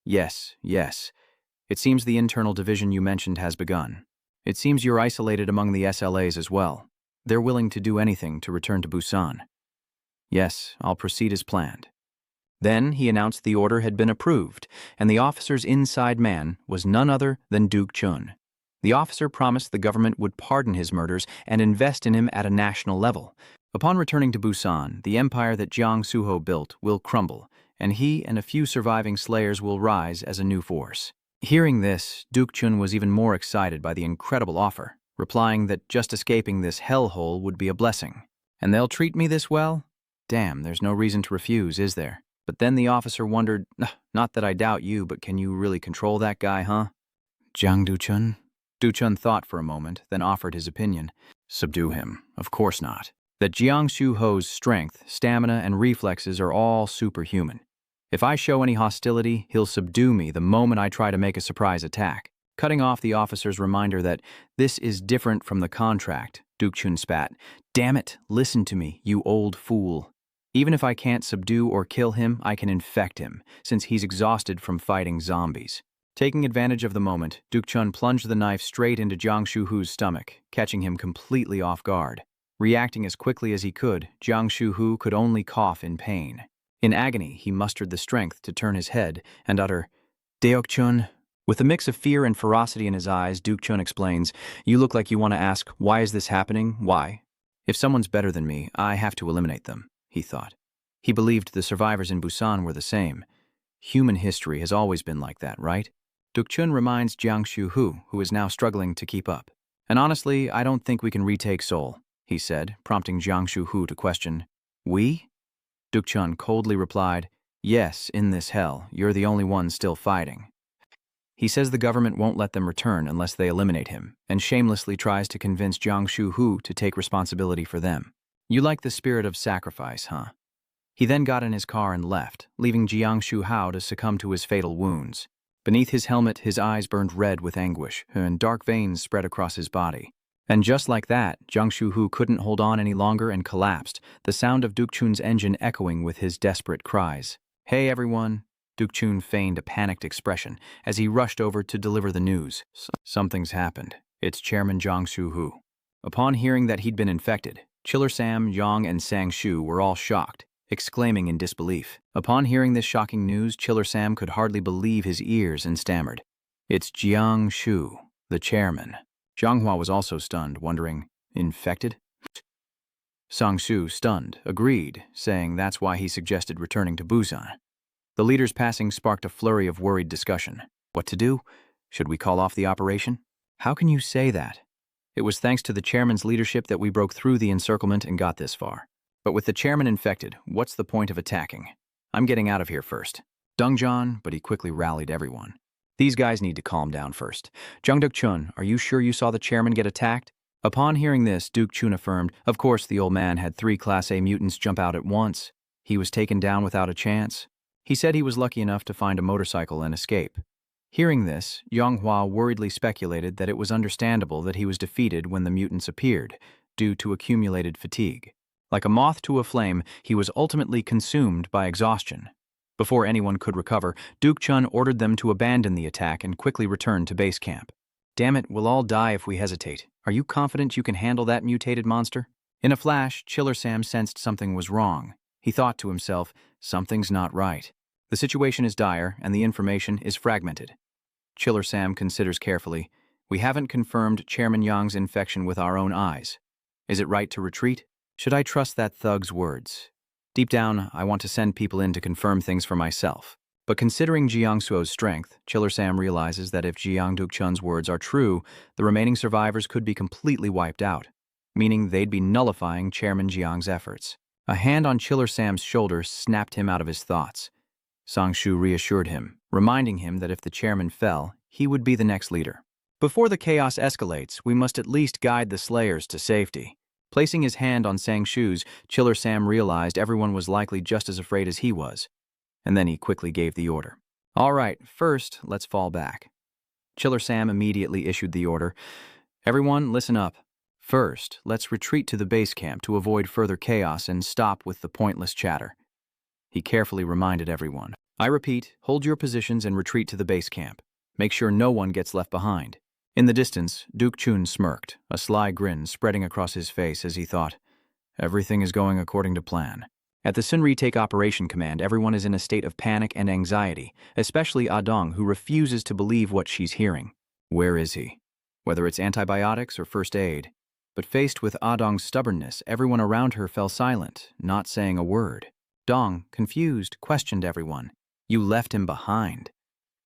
Yes. It seems the internal division you mentioned has begun. It seems you're isolated among the SLAs as well. They're willing to do anything to return to Busan." "Yes, I'll proceed as planned." Then he announced the order had been approved, and the officer's inside man was none other than Duk Chun. The officer promised the government would pardon his murders and invest in him at a national level. Upon returning to Busan, the empire that Jiang Suho built will crumble, and he and a few surviving slayers will rise as a new force. Hearing this, Duk Chun was even more excited by the incredible offer, replying that just escaping this hellhole would be a blessing. "And they'll treat me this well? Damn, there's no reason to refuse, is there?" But then the officer wondered, "Not that I doubt you, but can you really control that guy, huh?" "Jiang Duchun?" Duchun thought for a moment, then offered his opinion. "Subdue him. Of course not. That Jiang Shuho's strength, stamina, and reflexes are all superhuman. If I show any hostility, he'll subdue me the moment I try to make a surprise attack." Cutting off the officer's reminder that this is different from the contract, Duk Chun spat, "Damn it, listen to me, you old fool. Even if I can't subdue or kill him, I can infect him, since he's exhausted from fighting zombies." Taking advantage of the moment, Duk Chun plunged the knife straight into Jiang Shuhu's stomach, catching him completely off guard. Reacting as quickly as he could, Jiang Shuhu could only cough in pain. In agony, he mustered the strength to turn his head and utter, "Deok Chun." With a mix of fear and ferocity in his eyes, Duk Chun explains, "You look like you want to ask, why is this happening? Why? If someone's better than me, I have to eliminate them," he thought. He believed the survivors in Busan were the same. Human history has always been like that, right? Duk Chun reminds Jiang Shuhu, who is now struggling to keep up. "And honestly, I don't think we can retake Seoul," he said, prompting Jiang Shuhu to question, "We?" Duk Chun coldly replied, "Yes, in this hell, you're the only one still fighting." He says the government won't let them return unless they eliminate him, and shamelessly tries to convince Jiang Shu-hu to take responsibility for them. You like the spirit of sacrifice, huh? He then got in his car and left, leaving Jiang Shu-hao to succumb to his fatal wounds. Beneath his helmet, his eyes burned red with anguish, and dark veins spread across his body. And just like that, Jiang Shu-hu couldn't hold on any longer and collapsed, the sound of Duk Chun's engine echoing with his desperate cries. "Hey everyone!" Duk Chun feigned a panicked expression as he rushed over to deliver the news. "Something's happened. It's Chairman Jiang Shu-hu." Upon hearing that he'd been infected, Chiller Sam, Yang, and Sang Shu were all shocked, exclaiming in disbelief. Upon hearing this shocking news, Chiller Sam could hardly believe his ears and stammered, "It's Jiang Shu, the chairman." Zhanghua was also stunned, wondering, "Infected?" Sang Shu, stunned, agreed, saying that's why he suggested returning to Busan. The leader's passing sparked a flurry of worried discussion. What to do? Should we call off the operation? How can you say that? It was thanks to the chairman's leadership that we broke through the encirclement and got this far. But with the chairman infected, what's the point of attacking? I'm getting out of here first. Dungjan, but he quickly rallied everyone. These guys need to calm down first. Duk Chun, are you sure you saw the chairman get attacked? Upon hearing this, Duk Chun affirmed, of course the old man had 3 Class A mutants jump out at once. He was taken down without a chance. He said he was lucky enough to find a motorcycle and escape. Hearing this, Yanghua worriedly speculated that it was understandable that he was defeated when the mutants appeared, due to accumulated fatigue. Like a moth to a flame, he was ultimately consumed by exhaustion. Before anyone could recover, Duk Chun ordered them to abandon the attack and quickly return to base camp. "Damn it, we'll all die if we hesitate. Are you confident you can handle that mutated monster?" In a flash, Chiller Sam sensed something was wrong. He thought to himself, something's not right. The situation is dire, and the information is fragmented. Chiller Sam considers carefully. We haven't confirmed Chairman Yang's infection with our own eyes. Is it right to retreat? Should I trust that thug's words? Deep down, I want to send people in to confirm things for myself. But considering Jiang Suo's strength, Chiller Sam realizes that if Jiang Duk Chun's words are true, the remaining survivors could be completely wiped out, meaning they'd be nullifying Chairman Jiang's efforts. A hand on Chiller Sam's shoulder snapped him out of his thoughts. Sang Shu reassured him, reminding him that if the chairman fell, he would be the next leader. Before the chaos escalates, we must at least guide the slayers to safety. Placing his hand on Sang Shu's, Chiller Sam realized everyone was likely just as afraid as he was. And then he quickly gave the order. All right, first, let's fall back. Chiller Sam immediately issued the order. Everyone, listen up. First, let's retreat to the base camp to avoid further chaos and stop with the pointless chatter. He carefully reminded everyone. I repeat, hold your positions and retreat to the base camp. Make sure no one gets left behind. In the distance, Duk Chun smirked, a sly grin spreading across his face as he thought, everything is going according to plan. At the Sun Retake Operation Command, everyone is in a state of panic and anxiety, especially Adong, who refuses to believe what she's hearing. Where is he? Whether it's antibiotics or first aid. But faced with Adong's stubbornness, everyone around her fell silent, not saying a word. Dong, confused, questioned everyone. You left him behind.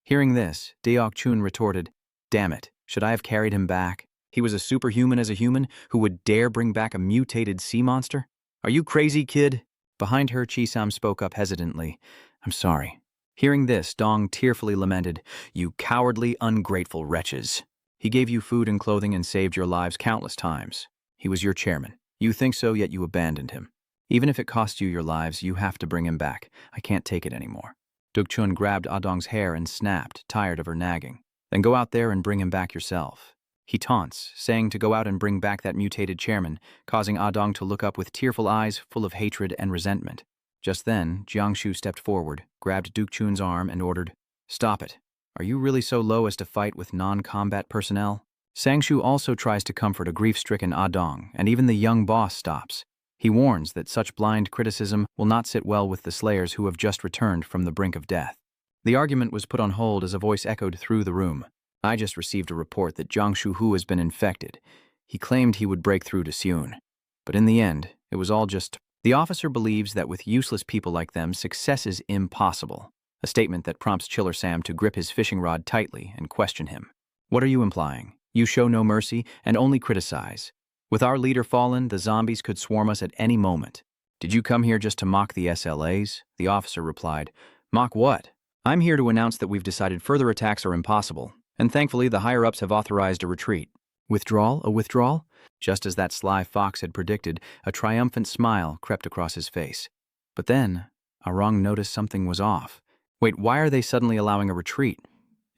Hearing this, Deok Chun retorted, damn it, should I have carried him back? He was a superhuman as a human who would dare bring back a mutated sea monster? Are you crazy, kid? Behind her, Chisam spoke up hesitantly. I'm sorry. Hearing this, Dong tearfully lamented, you cowardly, ungrateful wretches. He gave you food and clothing and saved your lives countless times. He was your chairman. You think so, yet you abandoned him. Even if it cost you your lives, you have to bring him back. I can't take it anymore. Duk Chun grabbed Adong's hair and snapped, tired of her nagging. Then go out there and bring him back yourself. He taunts, saying to go out and bring back that mutated chairman, causing Adong to look up with tearful eyes full of hatred and resentment. Just then, Jiang Shu stepped forward, grabbed Duk Chun's arm and ordered, Stop it. Are you really so low as to fight with non-combat personnel? Sang Shu also tries to comfort a grief-stricken Adong, and even the young boss stops. He warns that such blind criticism will not sit well with the slayers who have just returned from the brink of death. The argument was put on hold as a voice echoed through the room. I just received a report that Jiang Shu-hu has been infected. He claimed he would break through to Seun. But in the end, it was all just... The officer believes that with useless people like them, success is impossible. A statement that prompts Chiller Sam to grip his fishing rod tightly and question him. What are you implying? You show no mercy and only criticize. With our leader fallen, the zombies could swarm us at any moment. Did you come here just to mock the SLAs? The officer replied, Mock what? I'm here to announce that we've decided further attacks are impossible, and thankfully the higher-ups have authorized a retreat. Withdrawal? A withdrawal? Just as that sly fox had predicted, a triumphant smile crept across his face. But then, Arang noticed something was off. Wait, why are they suddenly allowing a retreat?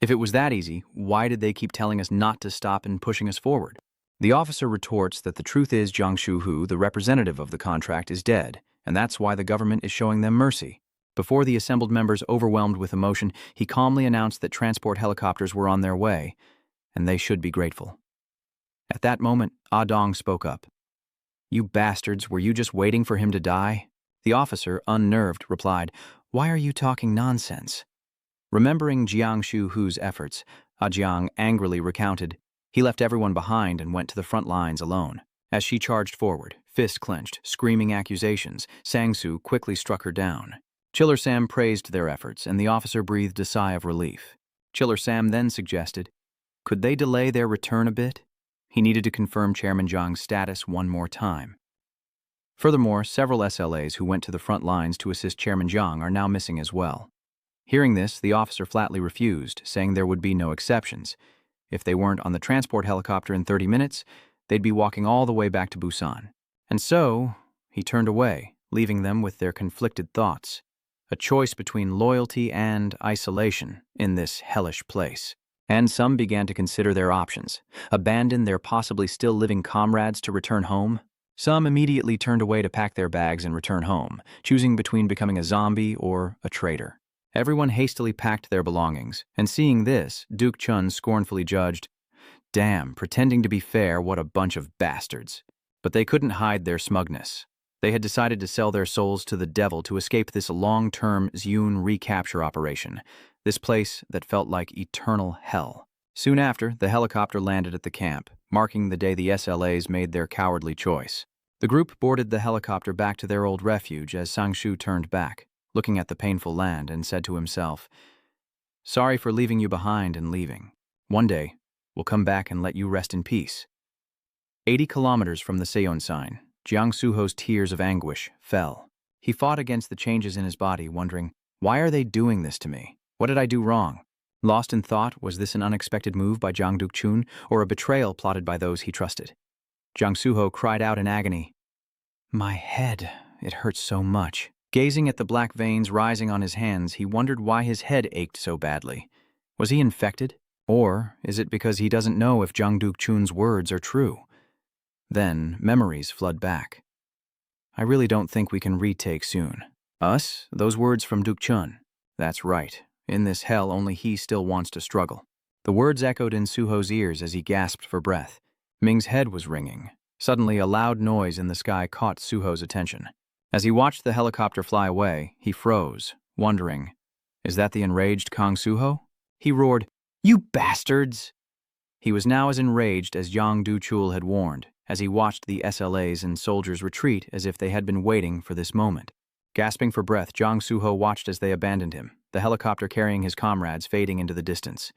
If it was that easy, why did they keep telling us not to stop and pushing us forward? The officer retorts that the truth is Jiang Shuhu, the representative of the contract, is dead, and that's why the government is showing them mercy. Before the assembled members overwhelmed with emotion, he calmly announced that transport helicopters were on their way, and they should be grateful. At that moment, Ah Dong spoke up. "You bastards, were you just waiting for him to die?" The officer, unnerved, replied, "Why are you talking nonsense?" Remembering Jiang Shuhu's efforts, Ah Jiang angrily recounted, "He left everyone behind and went to the front lines alone." As she charged forward, fists clenched, screaming accusations, Sang-soo quickly struck her down. Chiller Sam praised their efforts, and the officer breathed a sigh of relief. Chiller Sam then suggested, could they delay their return a bit? He needed to confirm Chairman Zhang's status one more time. Furthermore, several SLAs who went to the front lines to assist Chairman Zhang are now missing as well. Hearing this, the officer flatly refused, saying there would be no exceptions. If they weren't on the transport helicopter in 30 minutes, they'd be walking all the way back to Busan. And so, he turned away, leaving them with their conflicted thoughts. A choice between loyalty and isolation in this hellish place. And some began to consider their options, abandon their possibly still living comrades to return home. Some immediately turned away to pack their bags and return home, choosing between becoming a zombie or a traitor. Everyone hastily packed their belongings, and seeing this, Duk Chun scornfully judged, "Damn, pretending to be fair, what a bunch of bastards." But they couldn't hide their smugness. They had decided to sell their souls to the devil to escape this long-term Zune recapture operation, this place that felt like eternal hell. Soon after, the helicopter landed at the camp, marking the day the SLAs made their cowardly choice. The group boarded the helicopter back to their old refuge as Sang-soo turned back, looking at the painful land, and said to himself, "Sorry for leaving you behind and leaving. One day, we'll come back and let you rest in peace." 80 kilometers from the Seon sign, Jiang Suho's tears of anguish fell. He fought against the changes in his body, wondering, why are they doing this to me? What did I do wrong? Lost in thought, was this an unexpected move by Jiang Duk Chun, or a betrayal plotted by those he trusted? Jiang Suho cried out in agony. "My head, it hurts so much." Gazing at the black veins rising on his hands, he wondered why his head ached so badly. Was he infected? Or is it because he doesn't know if Jiang Duk Chun's words are true? Then memories flood back. "I really don't think we can retake soon." Us? Those words from Duk Chun. That's right. In this hell, only he still wants to struggle. The words echoed in Suho's ears as he gasped for breath. Ming's head was ringing. Suddenly, a loud noise in the sky caught Suho's attention. As he watched the helicopter fly away, he froze, wondering, is that the enraged Kang Suho? He roared, "You bastards!" He was now as enraged as Yang Du-chul had warned, as he watched the SLAs and soldiers retreat as if they had been waiting for this moment. Gasping for breath, Jiang Suho watched as they abandoned him, the helicopter carrying his comrades fading into the distance.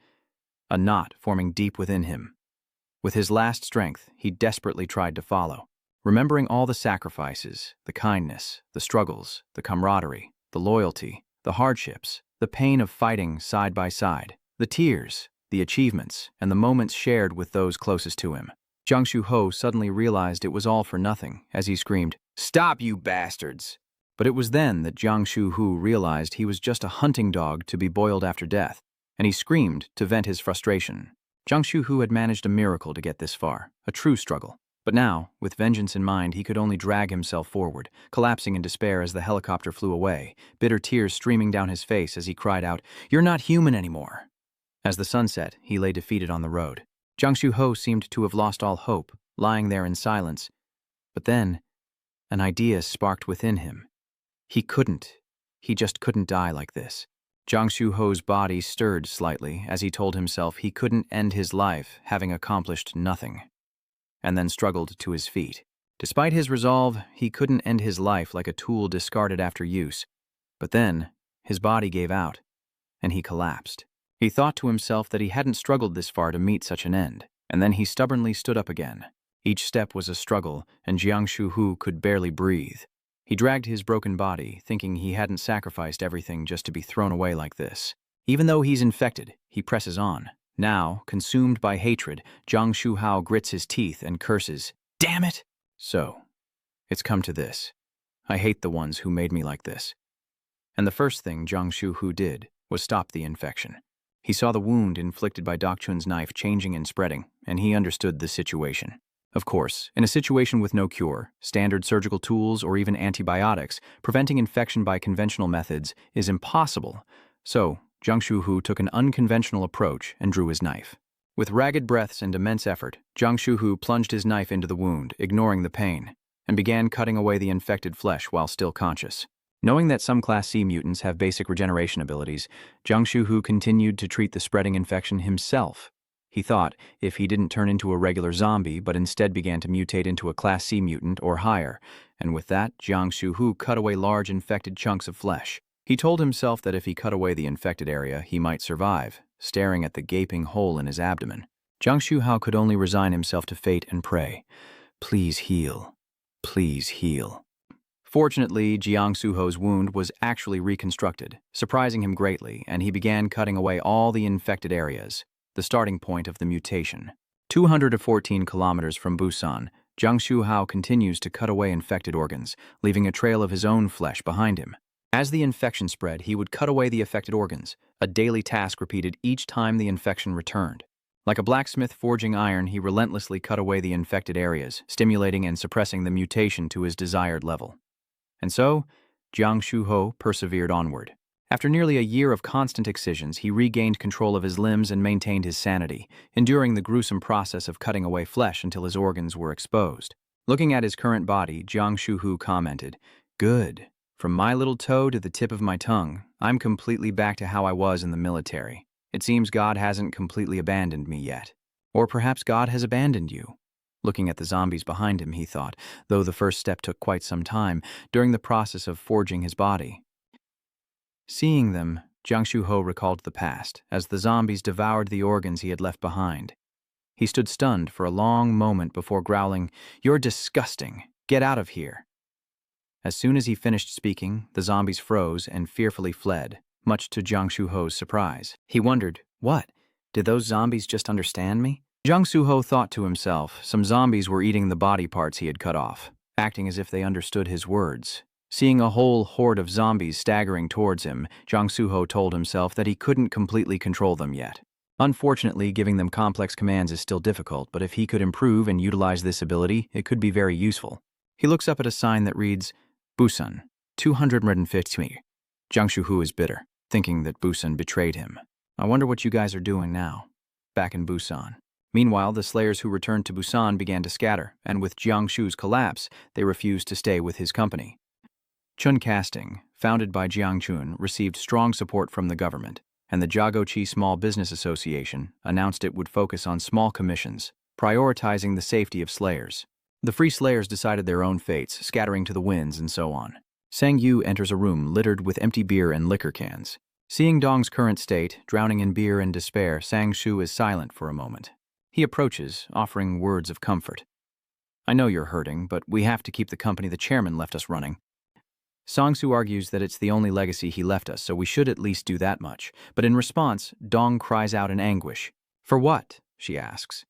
A knot forming deep within him. With his last strength, he desperately tried to follow. Remembering all the sacrifices, the kindness, the struggles, the camaraderie, the loyalty, the hardships, the pain of fighting side by side, the tears, the achievements, and the moments shared with those closest to him. Jiang Shuho suddenly realized it was all for nothing as he screamed, "Stop, you bastards!" But it was then that Jiang Shuhu realized he was just a hunting dog to be boiled after death, and he screamed to vent his frustration. Jiang Shuhu had managed a miracle to get this far, a true struggle. But now, with vengeance in mind, he could only drag himself forward, collapsing in despair as the helicopter flew away, bitter tears streaming down his face as he cried out, "You're not human anymore!" As the sun set, he lay defeated on the road. Jiang Shuho seemed to have lost all hope, lying there in silence. But then, an idea sparked within him. He just couldn't die like this. Jiang Shuho's body stirred slightly as he told himself he couldn't end his life having accomplished nothing, and then struggled to his feet. Despite his resolve, he couldn't end his life like a tool discarded after use. But then, his body gave out, and he collapsed. He thought to himself that he hadn't struggled this far to meet such an end, and then he stubbornly stood up again. Each step was a struggle, and Jiang Shuhu could barely breathe. He dragged his broken body, thinking he hadn't sacrificed everything just to be thrown away like this. Even though he's infected, he presses on. Now, consumed by hatred, Jiang Shuhao grits his teeth and curses, "Damn it!" So, it's come to this. I hate the ones who made me like this. And the first thing Jiang Shuhu did was stop the infection. He saw the wound inflicted by Duk Chun's knife changing and spreading, and he understood the situation. Of course, in a situation with no cure, standard surgical tools, or even antibiotics, preventing infection by conventional methods is impossible. So, Jiang Shuhu took an unconventional approach and drew his knife. With ragged breaths and immense effort, Jiang Shuhu plunged his knife into the wound, ignoring the pain, and began cutting away the infected flesh while still conscious. Knowing that some Class C mutants have basic regeneration abilities, Jiang Shuhu continued to treat the spreading infection himself. He thought, if he didn't turn into a regular zombie but instead began to mutate into a Class C mutant or higher, and with that, Jiang Shuhu cut away large infected chunks of flesh. He told himself that if he cut away the infected area, he might survive, staring at the gaping hole in his abdomen. Jiang Shuhao could only resign himself to fate and pray, "Please heal. Please heal." Fortunately, Jiang Suho's wound was actually reconstructed, surprising him greatly, and he began cutting away all the infected areas, the starting point of the mutation. 214 kilometers from Busan, Jiang Shuhao continues to cut away infected organs, leaving a trail of his own flesh behind him. As the infection spread, he would cut away the affected organs, a daily task repeated each time the infection returned. Like a blacksmith forging iron, he relentlessly cut away the infected areas, stimulating and suppressing the mutation to his desired level. And so, Jiang Shuho persevered onward. After nearly a year of constant excisions, he regained control of his limbs and maintained his sanity, enduring the gruesome process of cutting away flesh until his organs were exposed. Looking at his current body, Jiang Shuhu commented, "Good. From my little toe to the tip of my tongue, I'm completely back to how I was in the military. It seems God hasn't completely abandoned me yet. Or perhaps God has abandoned you." Looking at the zombies behind him, he thought, though the first step took quite some time, during the process of forging his body. Seeing them, Jiang Shuho recalled the past, as the zombies devoured the organs he had left behind. He stood stunned for a long moment before growling, "You're disgusting. Get out of here." As soon as he finished speaking, the zombies froze and fearfully fled, much to Jiang Shuho's surprise. He wondered, what? Did those zombies just understand me? Jiang Shuho thought to himself, some zombies were eating the body parts he had cut off, acting as if they understood his words. Seeing a whole horde of zombies staggering towards him, Jiang Shuho told himself that he couldn't completely control them yet. Unfortunately, giving them complex commands is still difficult, but if he could improve and utilize this ability, it could be very useful. He looks up at a sign that reads, Busan, 250. Jiang Shuhu is bitter, thinking that Busan betrayed him. I wonder what you guys are doing now, back in Busan. Meanwhile, the slayers who returned to Busan began to scatter, and with Jiang Shu's collapse, they refused to stay with his company. Chun Casting, founded by Jiang Chun, received strong support from the government, and the Jiagoqi Small Business Association announced it would focus on small commissions, prioritizing the safety of slayers. The free slayers decided their own fates, scattering to the winds and so on. Sang Yu enters a room littered with empty beer and liquor cans. Seeing Dong's current state, drowning in beer and despair, Sang Shu is silent for a moment. He approaches, offering words of comfort. I know you're hurting, but we have to keep the company the chairman left us running. Sang Soo argues that it's the only legacy he left us, so we should at least do that much. But in response, Dong cries out in anguish. For what? She asks.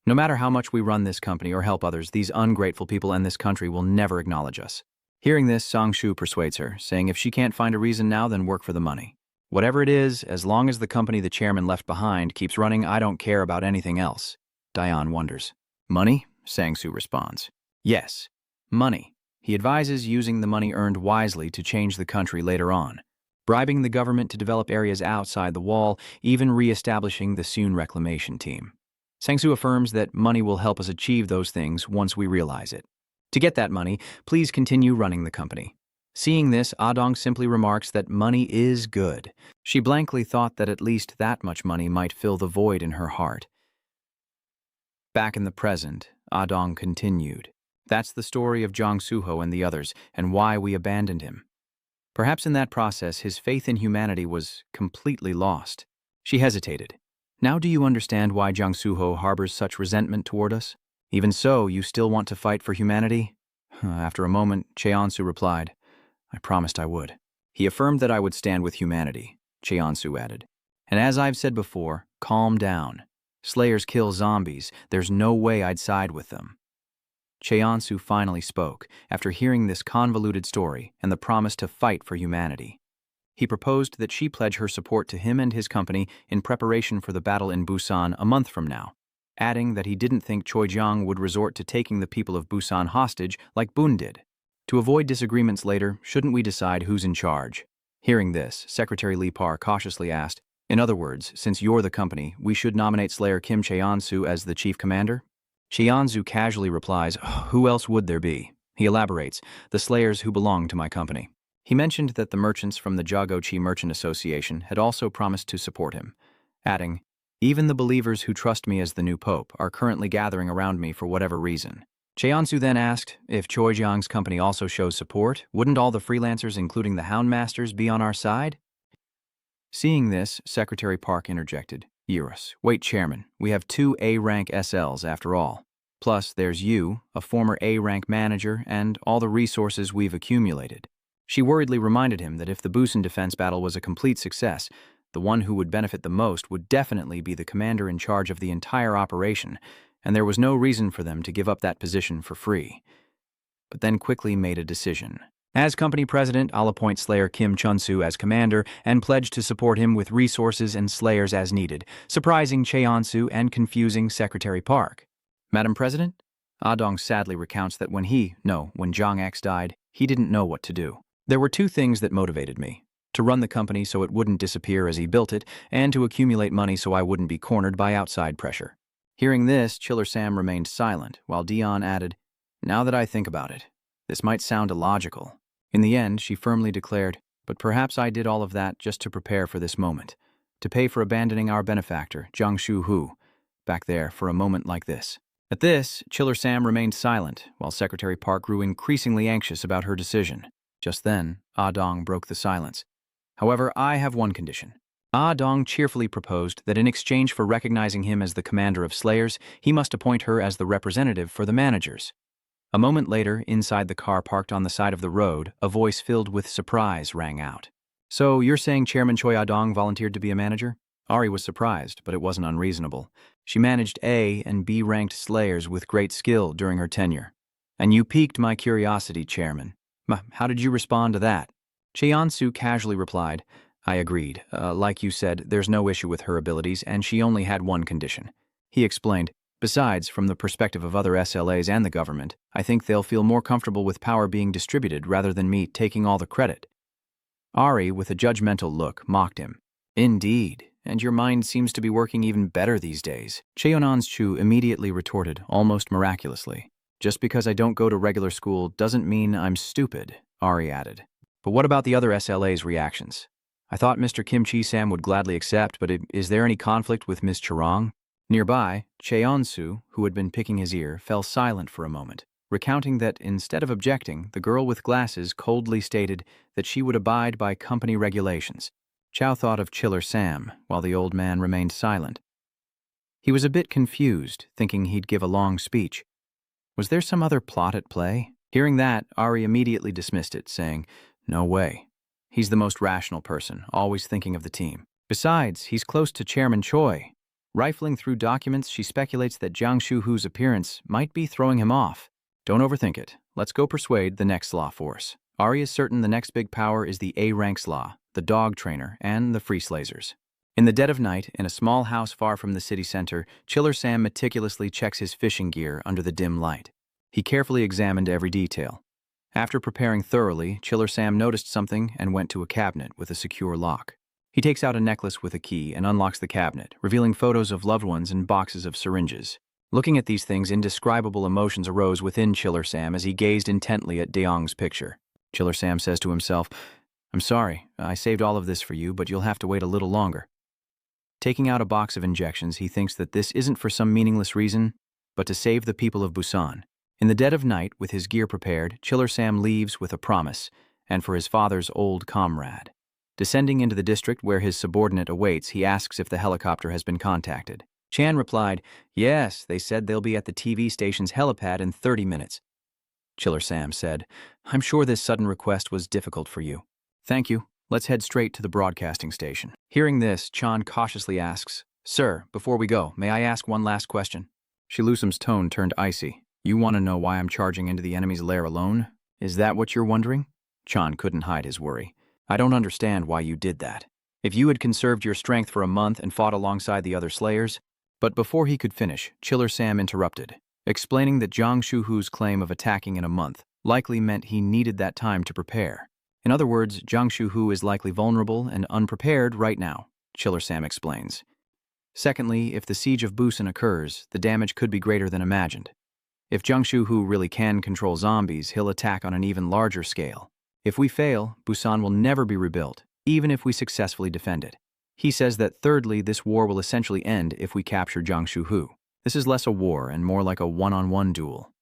No matter how much we run this company or help others, these ungrateful people and this country will never acknowledge us. Hearing this, Sang Shu persuades her, saying if she can't find a reason now, then work for the money. Whatever it is, as long as the company the chairman left behind keeps running, I don't care about anything else. Dion wonders. Money? Sang Soo responds. Yes, money. He advises using the money earned wisely to change the country later on, bribing the government to develop areas outside the wall, even re-establishing the soon reclamation team. Sang Soo affirms that money will help us achieve those things once we realize it. To get that money, please continue running the company. Seeing this, Adong simply remarks that money is good. She blankly thought that at least that much money might fill the void in her heart. Back in the present, Adong continued. That's the story of Jiang Shuho and the others, and why we abandoned him. Perhaps in that process, his faith in humanity was completely lost. She hesitated. Now do you understand why Jiang Shuho harbors such resentment toward us? Even so, you still want to fight for humanity? After a moment, Cheonsu replied, I promised I would. He affirmed that I would stand with humanity, Cheonsu added. And as I've said before, calm down. Slayers kill zombies. There's no way I'd side with them. Cheonsu finally spoke, after hearing this convoluted story and the promise to fight for humanity. He proposed that she pledge her support to him and his company in preparation for the battle in Busan a month from now, adding that he didn't think Choijiang would resort to taking the people of Busan hostage like Bun did. To avoid disagreements later, shouldn't we decide who's in charge? Hearing this, Secretary Lee Par cautiously asked, in other words, since you're the company, we should nominate Slayer Kim Cheonsu as the chief commander? Cheonsu casually replies, who else would there be? He elaborates, the Slayers who belong to my company. He mentioned that the merchants from the Jagochi Merchant Association had also promised to support him, adding, even the believers who trust me as the new pope are currently gathering around me for whatever reason. Cheonsu then asked, if Choijiang's company also shows support, wouldn't all the freelancers, including the Houndmasters, be on our side? Seeing this, Secretary Park interjected, Eurus, wait, Chairman, we have 2 A-rank SLs after all. Plus, there's you, a former A-rank manager, and all the resources we've accumulated. She worriedly reminded him that if the Busan defense battle was a complete success, the one who would benefit the most would definitely be the commander in charge of the entire operation, and there was no reason for them to give up that position for free. But then quickly made a decision. As company president, I'll appoint Slayer Kim Chunsu as commander and pledge to support him with resources and slayers as needed, surprising Cheonsu and confusing Secretary Park. Madam President? Ah-dong sadly recounts that when Zhang X died, he didn't know what to do. There were 2 things that motivated me: to run the company so it wouldn't disappear as he built it, and to accumulate money so I wouldn't be cornered by outside pressure. Hearing this, Chiller Sam remained silent, while Dion added, now that I think about it, this might sound illogical. In the end, she firmly declared, but perhaps I did all of that just to prepare for this moment, to pay for abandoning our benefactor, Jiang Shu-hu, back there for a moment like this. At this, Chiller Sam remained silent, while Secretary Park grew increasingly anxious about her decision. Just then, Ah-dong broke the silence. However, I have one condition. Ah-dong cheerfully proposed that in exchange for recognizing him as the commander of Slayers, he must appoint her as the representative for the managers. A moment later, inside the car parked on the side of the road, a voice filled with surprise rang out. So, you're saying Chairman Choi Ah-dong volunteered to be a manager? Ari was surprised, but it wasn't unreasonable. She managed A and B-ranked Slayers with great skill during her tenure. And you piqued my curiosity, Chairman. How did you respond to that? Cheonsu casually replied, I agreed. Like you said, there's no issue with her abilities, and she only had one condition. He explained, besides, from the perspective of other SLAs and the government, I think they'll feel more comfortable with power being distributed rather than me taking all the credit. Ari, with a judgmental look, mocked him. Indeed, and your mind seems to be working even better these days. Cheonan's-chu immediately retorted, almost miraculously. Just because I don't go to regular school doesn't mean I'm stupid, Ari added. But what about the other SLA's reactions? I thought Mr. Kim Chi-sam would gladly accept, but is there any conflict with Ms. Charong? Nearby, Cheonsu, who had been picking his ear, fell silent for a moment, recounting that instead of objecting, the girl with glasses coldly stated that she would abide by company regulations. Chow thought of Chiller Sam, while the old man remained silent. He was a bit confused, thinking he'd give a long speech. Was there some other plot at play? Hearing that, Ari immediately dismissed it, saying, no way. He's the most rational person, always thinking of the team. Besides, he's close to Chairman Choi. Rifling through documents, she speculates that Jiang Shu-hu's appearance might be throwing him off. Don't overthink it. Let's go persuade the next Slaw force. Ari is certain the next big power is the A-rank Slaw, the dog trainer, and the free Slazers. In the dead of night, in a small house far from the city center, Chiller Sam meticulously checks his fishing gear under the dim light. He carefully examined every detail. After preparing thoroughly, Chiller Sam noticed something and went to a cabinet with a secure lock. He takes out a necklace with a key and unlocks the cabinet, revealing photos of loved ones and boxes of syringes. Looking at these things, indescribable emotions arose within Chiller Sam as he gazed intently at Deong's picture. Chiller Sam says to himself, I'm sorry, I saved all of this for you, but you'll have to wait a little longer. Taking out a box of injections, he thinks that this isn't for some meaningless reason, but to save the people of Busan. In the dead of night, with his gear prepared, Chiller Sam leaves with a promise, and for his father's old comrade. Descending into the district where his subordinate awaits, he asks if the helicopter has been contacted. Chan replied, yes, they said they'll be at the TV station's helipad in 30 minutes. Chiller Sam said, I'm sure this sudden request was difficult for you. Thank you. Let's head straight to the broadcasting station. Hearing this, Chan cautiously asks, "Sir, before we go, may I ask one last question?" Shilusam's tone turned icy. "You want to know why I'm charging into the enemy's lair alone? Is that what you're wondering?" Chan couldn't hide his worry. "I don't understand why you did that. If you had conserved your strength for a month and fought alongside the other slayers..." But before he could finish, Chiller Sam interrupted, explaining that Jiang Shuhu's claim of attacking in a month likely meant he needed that time to prepare. In other words, Jiang Shuhu is likely vulnerable and unprepared right now, Chiller Sam explains. Secondly, if the siege of Busan occurs, the damage could be greater than imagined. If Jiang Shuhu really can control zombies, he'll attack on an even larger scale. If we fail, Busan will never be rebuilt, even if we successfully defend it. He says that thirdly, this war will essentially end if we capture Jiang Shuhu. This is less a war and more like a one-on-one duel.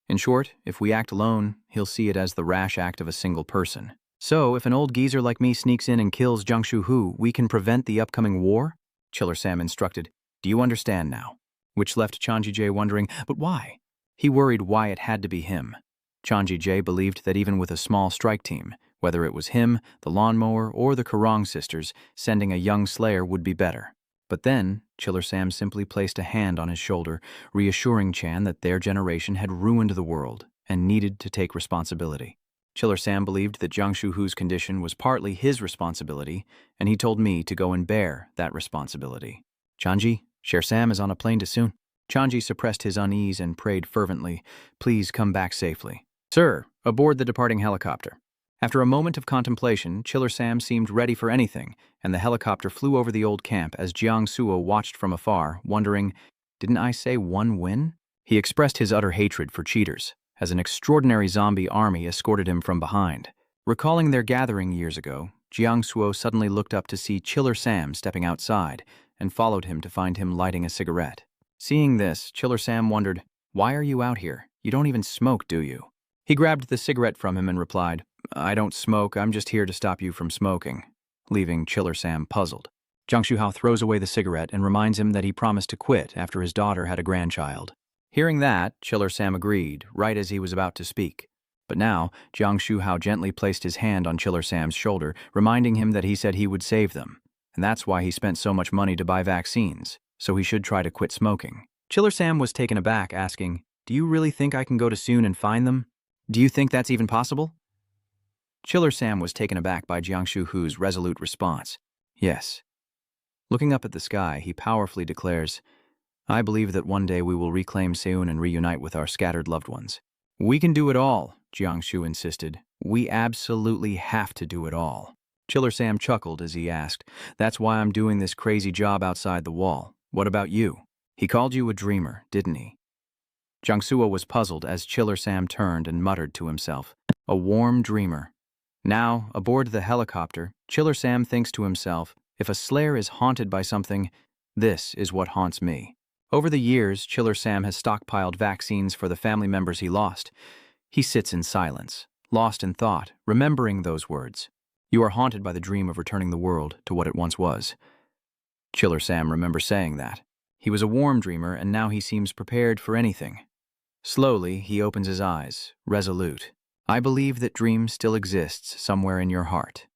In short, if we act alone, he'll see it as the rash act of a single person. So, if an old geezer like me sneaks in and kills Jiang Shuhu, we can prevent the upcoming war? Chiller Sam instructed. "Do you understand now?" Which left Chanji J wondering, but why? He worried why it had to be him. Chanji J believed that even with a small strike team, whether it was him, the lawnmower, or the Karong sisters, sending a young slayer would be better. But then, Chiller Sam simply placed a hand on his shoulder, reassuring Chan that their generation had ruined the world and needed to take responsibility. Chiller Sam believed that Jiang Shuhu's condition was partly his responsibility, and he told me to go and bear that responsibility. "Chanji, Sher Sam is on a plane to soon." Chanji suppressed his unease and prayed fervently, "Please come back safely." "Sir, aboard the departing helicopter." After a moment of contemplation, Chiller Sam seemed ready for anything, and the helicopter flew over the old camp as Jiang Suo watched from afar, wondering, "Didn't I say one win?" He expressed his utter hatred for cheaters, as an extraordinary zombie army escorted him from behind. Recalling their gathering years ago, Jiang Suo suddenly looked up to see Chiller Sam stepping outside, and followed him to find him lighting a cigarette. Seeing this, Chiller Sam wondered, "Why are you out here? You don't even smoke, do you?" He grabbed the cigarette from him and replied, "I don't smoke, I'm just here to stop you from smoking," leaving Chiller Sam puzzled. Jiang Shuhao throws away the cigarette and reminds him that he promised to quit after his daughter had a grandchild. Hearing that, Chiller Sam agreed, right as he was about to speak. But now, Jiang Shuhao gently placed his hand on Chiller Sam's shoulder, reminding him that he said he would save them. And that's why he spent so much money to buy vaccines, so he should try to quit smoking. Chiller Sam was taken aback, asking, "Do you really think I can go to Soon and find them? Do you think that's even possible?" Chiller Sam was taken aback by Jiang Shuhu's resolute response. "Yes." Looking up at the sky, he powerfully declares, "I believe that one day we will reclaim Seun and reunite with our scattered loved ones." "We can do it all," Jiang Shu insisted. "We absolutely have to do it all." Chiller Sam chuckled as he asked, "That's why I'm doing this crazy job outside the wall. What about you? He called you a dreamer, didn't he?" Jiang Suo was puzzled as Chiller Sam turned and muttered to himself, "A warm dreamer." Now, aboard the helicopter, Chiller Sam thinks to himself, if a slayer is haunted by something, this is what haunts me. Over the years, Chiller Sam has stockpiled vaccines for the family members he lost. He sits in silence, lost in thought, remembering those words. "You are haunted by the dream of returning the world to what it once was." Chiller Sam remembers saying that. He was a warm dreamer, and now he seems prepared for anything. Slowly, he opens his eyes, resolute. "I believe that dream still exists somewhere in your heart."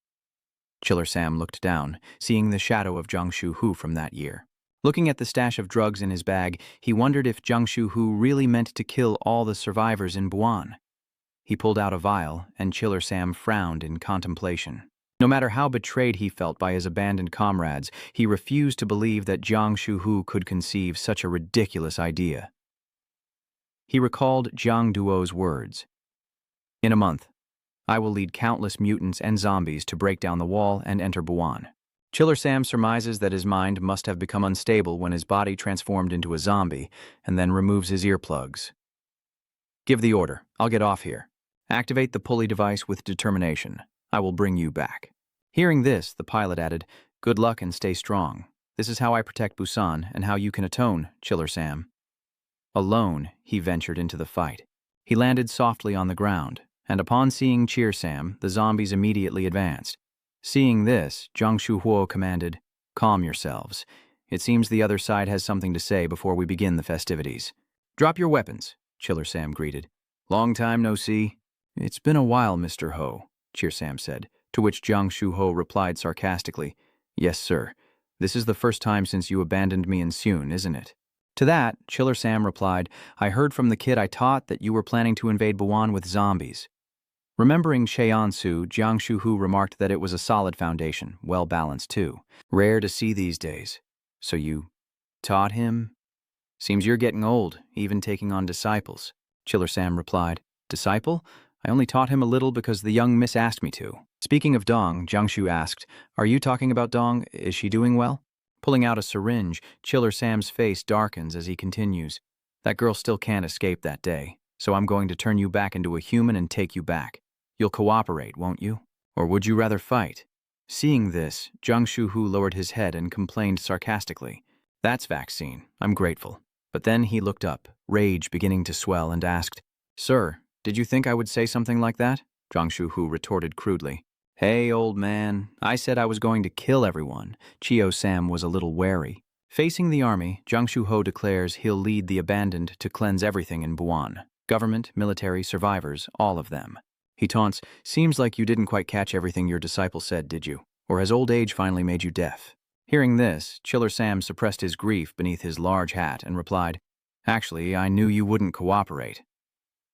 Chiller Sam looked down, seeing the shadow of Jiang Shuhu from that year. Looking at the stash of drugs in his bag, he wondered if Jiang Shuhu really meant to kill all the survivors in Buan. He pulled out a vial, and Chiller Sam frowned in contemplation. No matter how betrayed he felt by his abandoned comrades, he refused to believe that Jiang Shuhu could conceive such a ridiculous idea. He recalled Jiang Duo's words. "In a month, I will lead countless mutants and zombies to break down the wall and enter Buan." Chiller Sam surmises that his mind must have become unstable when his body transformed into a zombie, and then removes his earplugs. "Give the order. I'll get off here. Activate the pulley device with determination. I will bring you back." Hearing this, the pilot added, "Good luck and stay strong. This is how I protect Busan and how you can atone, Chiller Sam." Alone, he ventured into the fight. He landed softly on the ground, and upon seeing Cheer Sam, the zombies immediately advanced. Seeing this, Jiang Shuhuo commanded, "Calm yourselves. It seems the other side has something to say before we begin the festivities." "Drop your weapons," Chiller Sam greeted. "Long time no see." "It's been a while, Mr. Ho," Cheer Sam said, To which Jiang Shuho replied sarcastically, "Yes, sir. This is the first time since you abandoned me in Seun, isn't it?" To that, Chiller Sam replied, "I heard from the kid I taught that you were planning to invade Bion with zombies." Remembering Cheonsu, Jiang Shuhu remarked that it was a solid foundation, well balanced too. Rare to see these days. "So you taught him? Seems you're getting old, even taking on disciples." Chiller Sam replied, "Disciple? I only taught him a little because the young miss asked me to." Speaking of Dong, Jiangshu asked, "Are you talking about Dong? Is she doing well?" Pulling out a syringe, Chiller Sam's face darkens as he continues, "That girl still can't escape that day, so I'm going to turn you back into a human and take you back. You'll cooperate, won't you? Or would you rather fight?" Seeing this, Jiang Shuhu lowered his head and complained sarcastically, "That's vaccine. I'm grateful." But then he looked up, rage beginning to swell, and asked, "Sir, did you think I would say something like that?" Jiang Shuhu retorted crudely, "Hey, old man, I said I was going to kill everyone." Chio Sam was a little wary. Facing the army, Jiang Shuho declares he'll lead the abandoned to cleanse everything in Buon. Government, military, survivors, all of them. He taunts, "Seems like you didn't quite catch everything your disciple said, did you? Or has old age finally made you deaf?" Hearing this, Chiller Sam suppressed his grief beneath his large hat and replied, "Actually, I knew you wouldn't cooperate."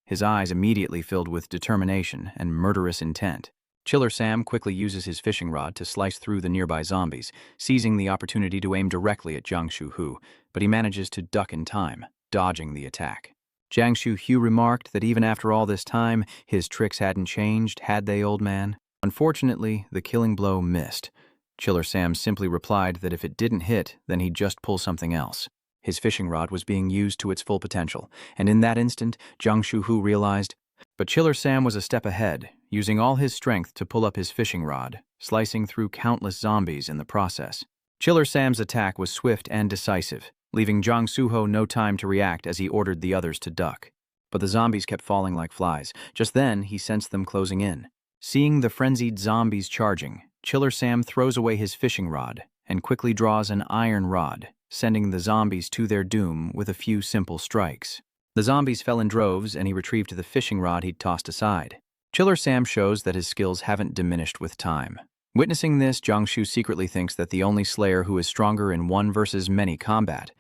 His eyes immediately filled with determination and murderous intent. Chiller Sam quickly uses his fishing rod to slice through the nearby zombies, seizing the opportunity to aim directly at Jiang Shuhu, but he manages to duck in time, dodging the attack. Jiang Shuhu remarked that even after all this time, his tricks hadn't changed, had they, old man? Unfortunately, the killing blow missed. Chiller Sam simply replied that if it didn't hit, then he'd just pull something else. His fishing rod was being used to its full potential, and in that instant, Jiang Shuhu realized. But Chiller Sam was a step ahead, using all his strength to pull up his fishing rod, slicing through countless zombies in the process. Chiller Sam's attack was swift and decisive, leaving Jiang Shuho no time to react as he ordered the others to duck. But the zombies kept falling like flies. Just then, he sensed them closing in. Seeing the frenzied zombies charging, Chiller Sam throws away his fishing rod and quickly draws an iron rod, sending the zombies to their doom with a few simple strikes. The zombies fell in droves, and he retrieved the fishing rod he'd tossed aside. Chiller Sam shows that his skills haven't diminished with time. Witnessing this, Jiangshu secretly thinks that the only slayer who is stronger in one versus many combat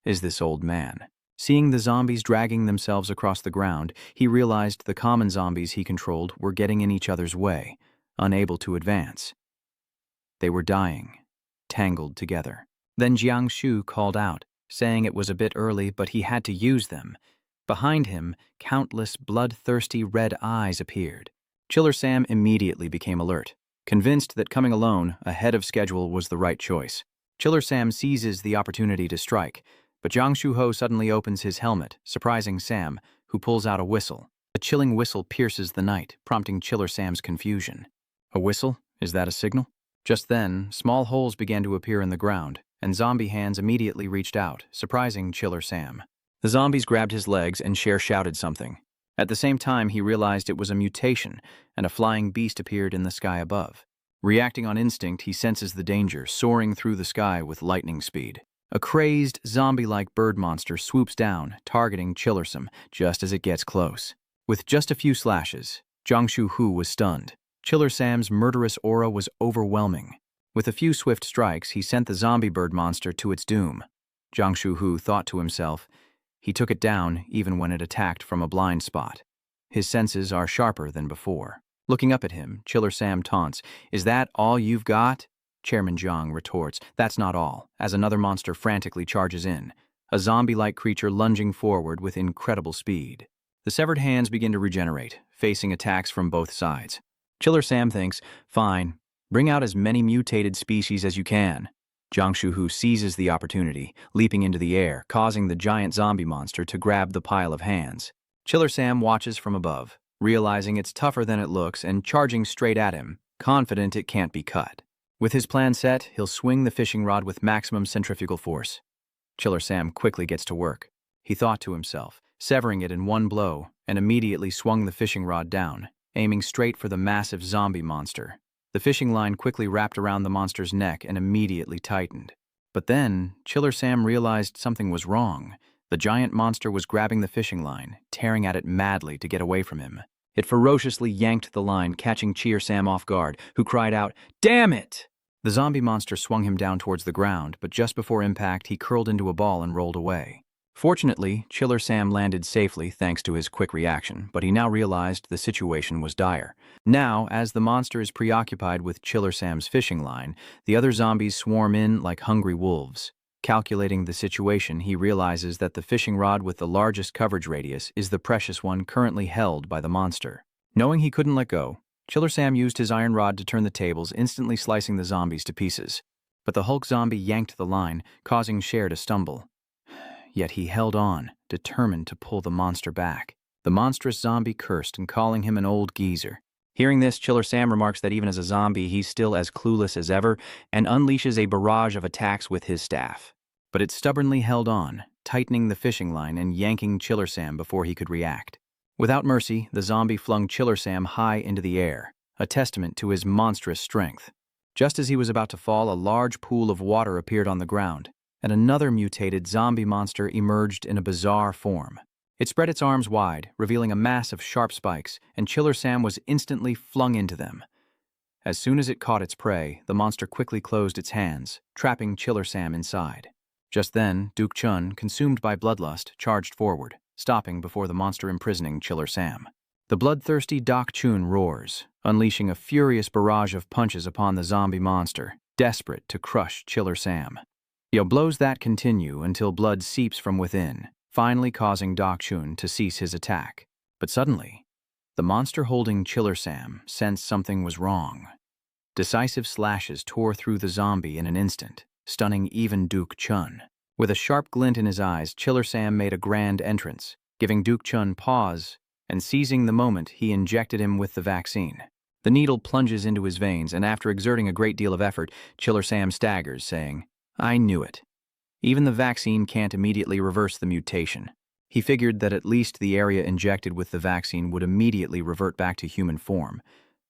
is this old man. Seeing the zombies dragging themselves across the ground, he realized the common zombies he controlled were getting in each other's way, unable to advance. They were dying, tangled together. Then Jiangshu called out, saying it was a bit early, but he had to use them. Behind him, countless bloodthirsty red eyes appeared. Chiller Sam immediately became alert, convinced that coming alone, ahead of schedule, was the right choice. Chiller Sam seizes the opportunity to strike, but Jiang Shuho suddenly opens his helmet, surprising Sam, who pulls out a whistle. A chilling whistle pierces the night, prompting Chiller Sam's confusion. A whistle? Is that a signal? Just then, small holes began to appear in the ground, and zombie hands immediately reached out, surprising Chiller Sam. The zombies grabbed his legs and shouted something. At the same time, he realized it was a mutation, and a flying beast appeared in the sky above. Reacting on instinct, he senses the danger, soaring through the sky with lightning speed. A crazed, zombie-like bird monster swoops down, targeting Chiller Sam just as it gets close. With just a few slashes, Jiang Shuhu was stunned. Chiller Sam's murderous aura was overwhelming. With a few swift strikes, he sent the zombie bird monster to its doom. Jiang Shuhu thought to himself, he took it down even when it attacked from a blind spot. His senses are sharper than before. Looking up at him, Chiller Sam taunts, "Is that all you've got?" Chairman Zhang retorts, "That's not all," as another monster frantically charges in, a zombie-like creature lunging forward with incredible speed. The severed hands begin to regenerate, facing attacks from both sides. Chiller Sam thinks, "Fine, bring out as many mutated species as you can." Jiang Shuhu seizes the opportunity, leaping into the air, causing the giant zombie monster to grab the pile of hands. Chiller Sam watches from above, realizing it's tougher than it looks and charging straight at him, confident it can't be cut. With his plan set, he'll swing the fishing rod with maximum centrifugal force. Chiller Sam quickly gets to work. He thought to himself, severing it in one blow, and immediately swung the fishing rod down, aiming straight for the massive zombie monster. The fishing line quickly wrapped around the monster's neck and immediately tightened. But then, Chiller Sam realized something was wrong. The giant monster was grabbing the fishing line, tearing at it madly to get away from him. It ferociously yanked the line, catching Cheer Sam off guard, who cried out, "Damn it!" The zombie monster swung him down towards the ground, but just before impact, he curled into a ball and rolled away. Fortunately, Chiller Sam landed safely thanks to his quick reaction, but he now realized the situation was dire. Now, as the monster is preoccupied with Chiller Sam's fishing line, the other zombies swarm in like hungry wolves. Calculating the situation, he realizes that the fishing rod with the largest coverage radius is the precious one currently held by the monster. Knowing he couldn't let go, Chiller Sam used his iron rod to turn the tables, instantly slicing the zombies to pieces. But the Hulk zombie yanked the line, causing Cher to stumble. Yet he held on, determined to pull the monster back. The monstrous zombie cursed and calling him an old geezer. Hearing this, Chiller Sam remarks that even as a zombie, he's still as clueless as ever and unleashes a barrage of attacks with his staff. But it stubbornly held on, tightening the fishing line and yanking Chiller Sam before he could react. Without mercy, the zombie flung Chiller Sam high into the air, a testament to his monstrous strength. Just as he was about to fall, a large pool of water appeared on the ground, and another mutated zombie monster emerged in a bizarre form. It spread its arms wide, revealing a mass of sharp spikes, and Chiller Sam was instantly flung into them. As soon as it caught its prey, the monster quickly closed its hands, trapping Chiller Sam inside. Just then, Duk Chun, consumed by bloodlust, charged forward, stopping before the monster imprisoning Chiller Sam. The bloodthirsty Duk Chun roars, unleashing a furious barrage of punches upon the zombie monster, desperate to crush Chiller Sam. Blows that continue until blood seeps from within, finally causing Duk Chun to cease his attack. But suddenly, the monster holding Chiller Sam sensed something was wrong. Decisive slashes tore through the zombie in an instant, stunning even Duk Chun. With a sharp glint in his eyes, Chiller Sam made a grand entrance, giving Duk Chun pause, and seizing the moment, he injected him with the vaccine. The needle plunges into his veins, and after exerting a great deal of effort, Chiller Sam staggers, saying, "I knew it. Even the vaccine can't immediately reverse the mutation." He figured that at least the area injected with the vaccine would immediately revert back to human form,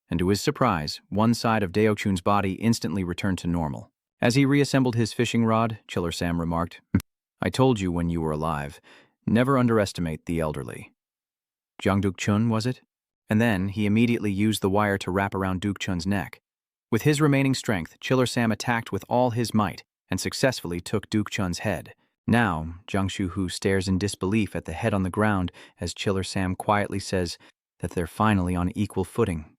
and to his surprise, one side of Duk Chun's body instantly returned to normal. As he reassembled his fishing rod, Chiller Sam remarked, "I told you when you were alive, never underestimate the elderly." Duk Chun, was it? And then he immediately used the wire to wrap around Duk Chun's neck. With his remaining strength, Chiller Sam attacked with all his might and successfully took Duk Chun's head. Now, Jiang stares in disbelief at the head on the ground as Chiller Sam quietly says that they're finally on equal footing.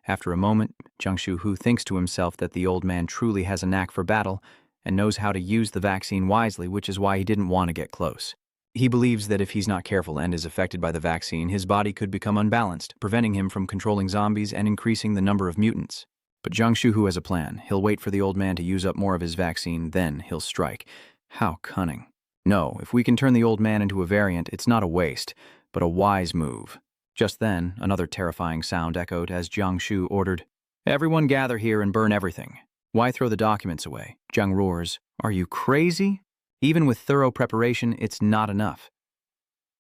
After a moment, Jiang thinks to himself that the old man truly has a knack for battle and knows how to use the vaccine wisely, which is why he didn't want to get close. He believes that if he's not careful and is affected by the vaccine, his body could become unbalanced, preventing him from controlling zombies and increasing the number of mutants. But Jiang has a plan. He'll wait for the old man to use up more of his vaccine, then he'll strike. How cunning. No, if we can turn the old man into a variant, it's not a waste, but a wise move. Just then, another terrifying sound echoed as Jiang ordered, "Everyone gather here and burn everything. Why throw the documents away?" Jiang roars, "Are you crazy? Even with thorough preparation, it's not enough.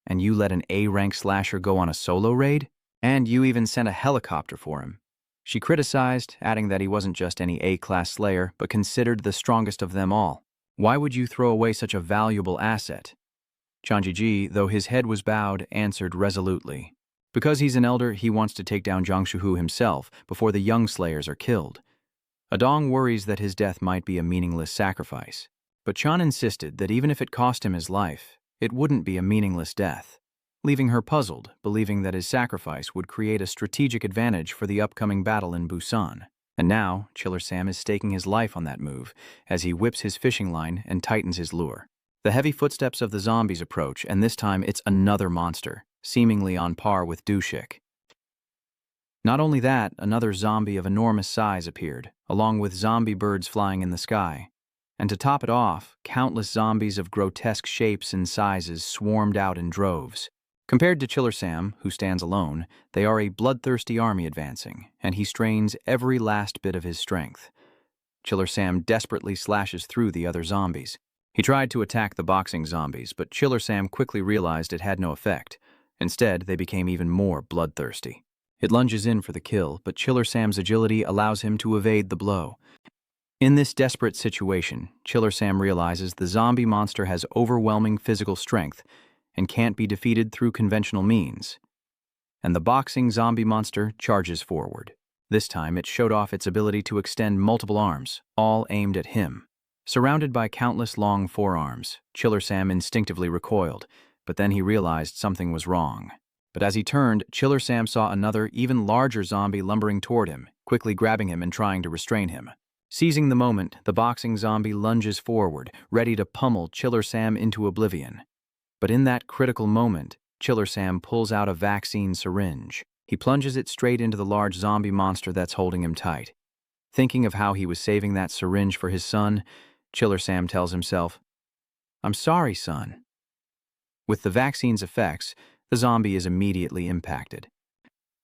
And you let an A-rank slasher go on a solo raid? And you even sent a helicopter for him." She criticized, adding that he wasn't just any A-class slayer, but considered the strongest of them all. Why would you throw away such a valuable asset? Chanjiji, though his head was bowed, answered resolutely. Because he's an elder, he wants to take down Jiang himself before the young slayers are killed. Adong worries that his death might be a meaningless sacrifice. But Chan insisted that even if it cost him his life, it wouldn't be a meaningless death, leaving her puzzled, believing that his sacrifice would create a strategic advantage for the upcoming battle in Busan. And now, Chiller Sam is staking his life on that move as he whips his fishing line and tightens his lure. The heavy footsteps of the zombies approach, and this time it's another monster, seemingly on par with Dushik. Not only that, another zombie of enormous size appeared, along with zombie birds flying in the sky. And to top it off, countless zombies of grotesque shapes and sizes swarmed out in droves. Compared to Chiller Sam, who stands alone, they are a bloodthirsty army advancing, and he strains every last bit of his strength. Chiller Sam desperately slashes through the other zombies. He tried to attack the boxing zombies, but Chiller Sam quickly realized it had no effect. Instead, they became even more bloodthirsty. It lunges in for the kill, but Chiller Sam's agility allows him to evade the blow. In this desperate situation, Chiller Sam realizes the zombie monster has overwhelming physical strength and can't be defeated through conventional means. and the boxing zombie monster charges forward. This time, it showed off its ability to extend multiple arms, all aimed at him. Surrounded by countless long forearms, Chiller Sam instinctively recoiled, but then he realized something was wrong. But as he turned, Chiller Sam saw another, even larger zombie lumbering toward him, quickly grabbing him and trying to restrain him. Seizing the moment, the boxing zombie lunges forward, ready to pummel Chiller Sam into oblivion. But in that critical moment, Chiller Sam pulls out a vaccine syringe. He plunges it straight into the large zombie monster that's holding him tight. Thinking of how he was saving that syringe for his son, Chiller Sam tells himself, "I'm sorry, son." With the vaccine's effects, the zombie is immediately impacted.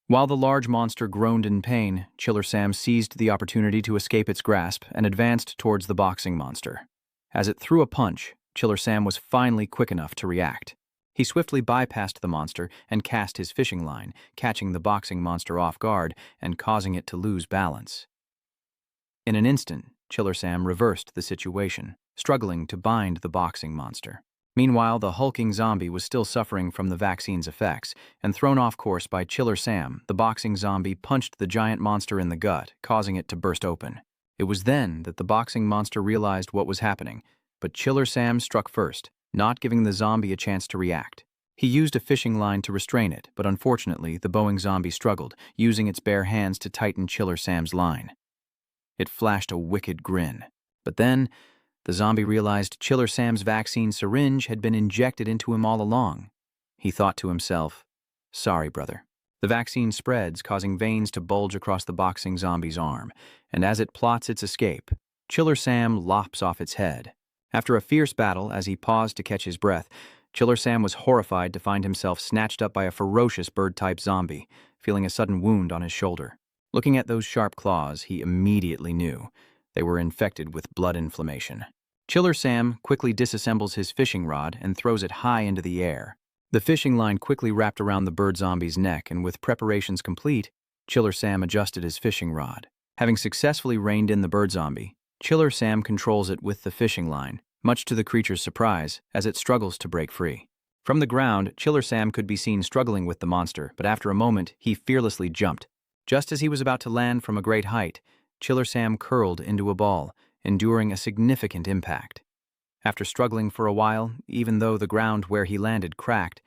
While the large monster groaned in pain, Chiller Sam seized the opportunity to escape its grasp and advanced towards the boxing monster. As it threw a punch, Chiller Sam was finally quick enough to react. He swiftly bypassed the monster and cast his fishing line, catching the boxing monster off guard and causing it to lose balance. In an instant, Chiller Sam reversed the situation, struggling to bind the boxing monster. Meanwhile, the hulking zombie was still suffering from the vaccine's effects, and thrown off course by Chiller Sam, the boxing zombie punched the giant monster in the gut, causing it to burst open. It was then that the boxing monster realized what was happening, but Chiller Sam struck first, not giving the zombie a chance to react. He used a fishing line to restrain it, but unfortunately, the bowing zombie struggled, using its bare hands to tighten Chiller Sam's line. It flashed a wicked grin. But then, the zombie realized Chiller Sam's vaccine syringe had been injected into him all along. He thought to himself, "Sorry, brother." The vaccine spreads, causing veins to bulge across the boxing zombie's arm, and as it plots its escape, Chiller Sam lops off its head. After a fierce battle, as he paused to catch his breath, Chiller Sam was horrified to find himself snatched up by a ferocious bird-type zombie, feeling a sudden wound on his shoulder. Looking at those sharp claws, he immediately knew they were infected with blood inflammation. Chiller Sam quickly disassembles his fishing rod and throws it high into the air. The fishing line quickly wrapped around the bird zombie's neck, and with preparations complete, Chiller Sam adjusted his fishing rod. Having successfully reined in the bird zombie, Chiller Sam controls it with the fishing line, much to the creature's surprise, as it struggles to break free. From the ground, Chiller Sam could be seen struggling with the monster, but after a moment, he fearlessly jumped. Just as he was about to land from a great height, Chiller Sam curled into a ball, enduring a significant impact. After struggling for a while, even though the ground where he landed cracked,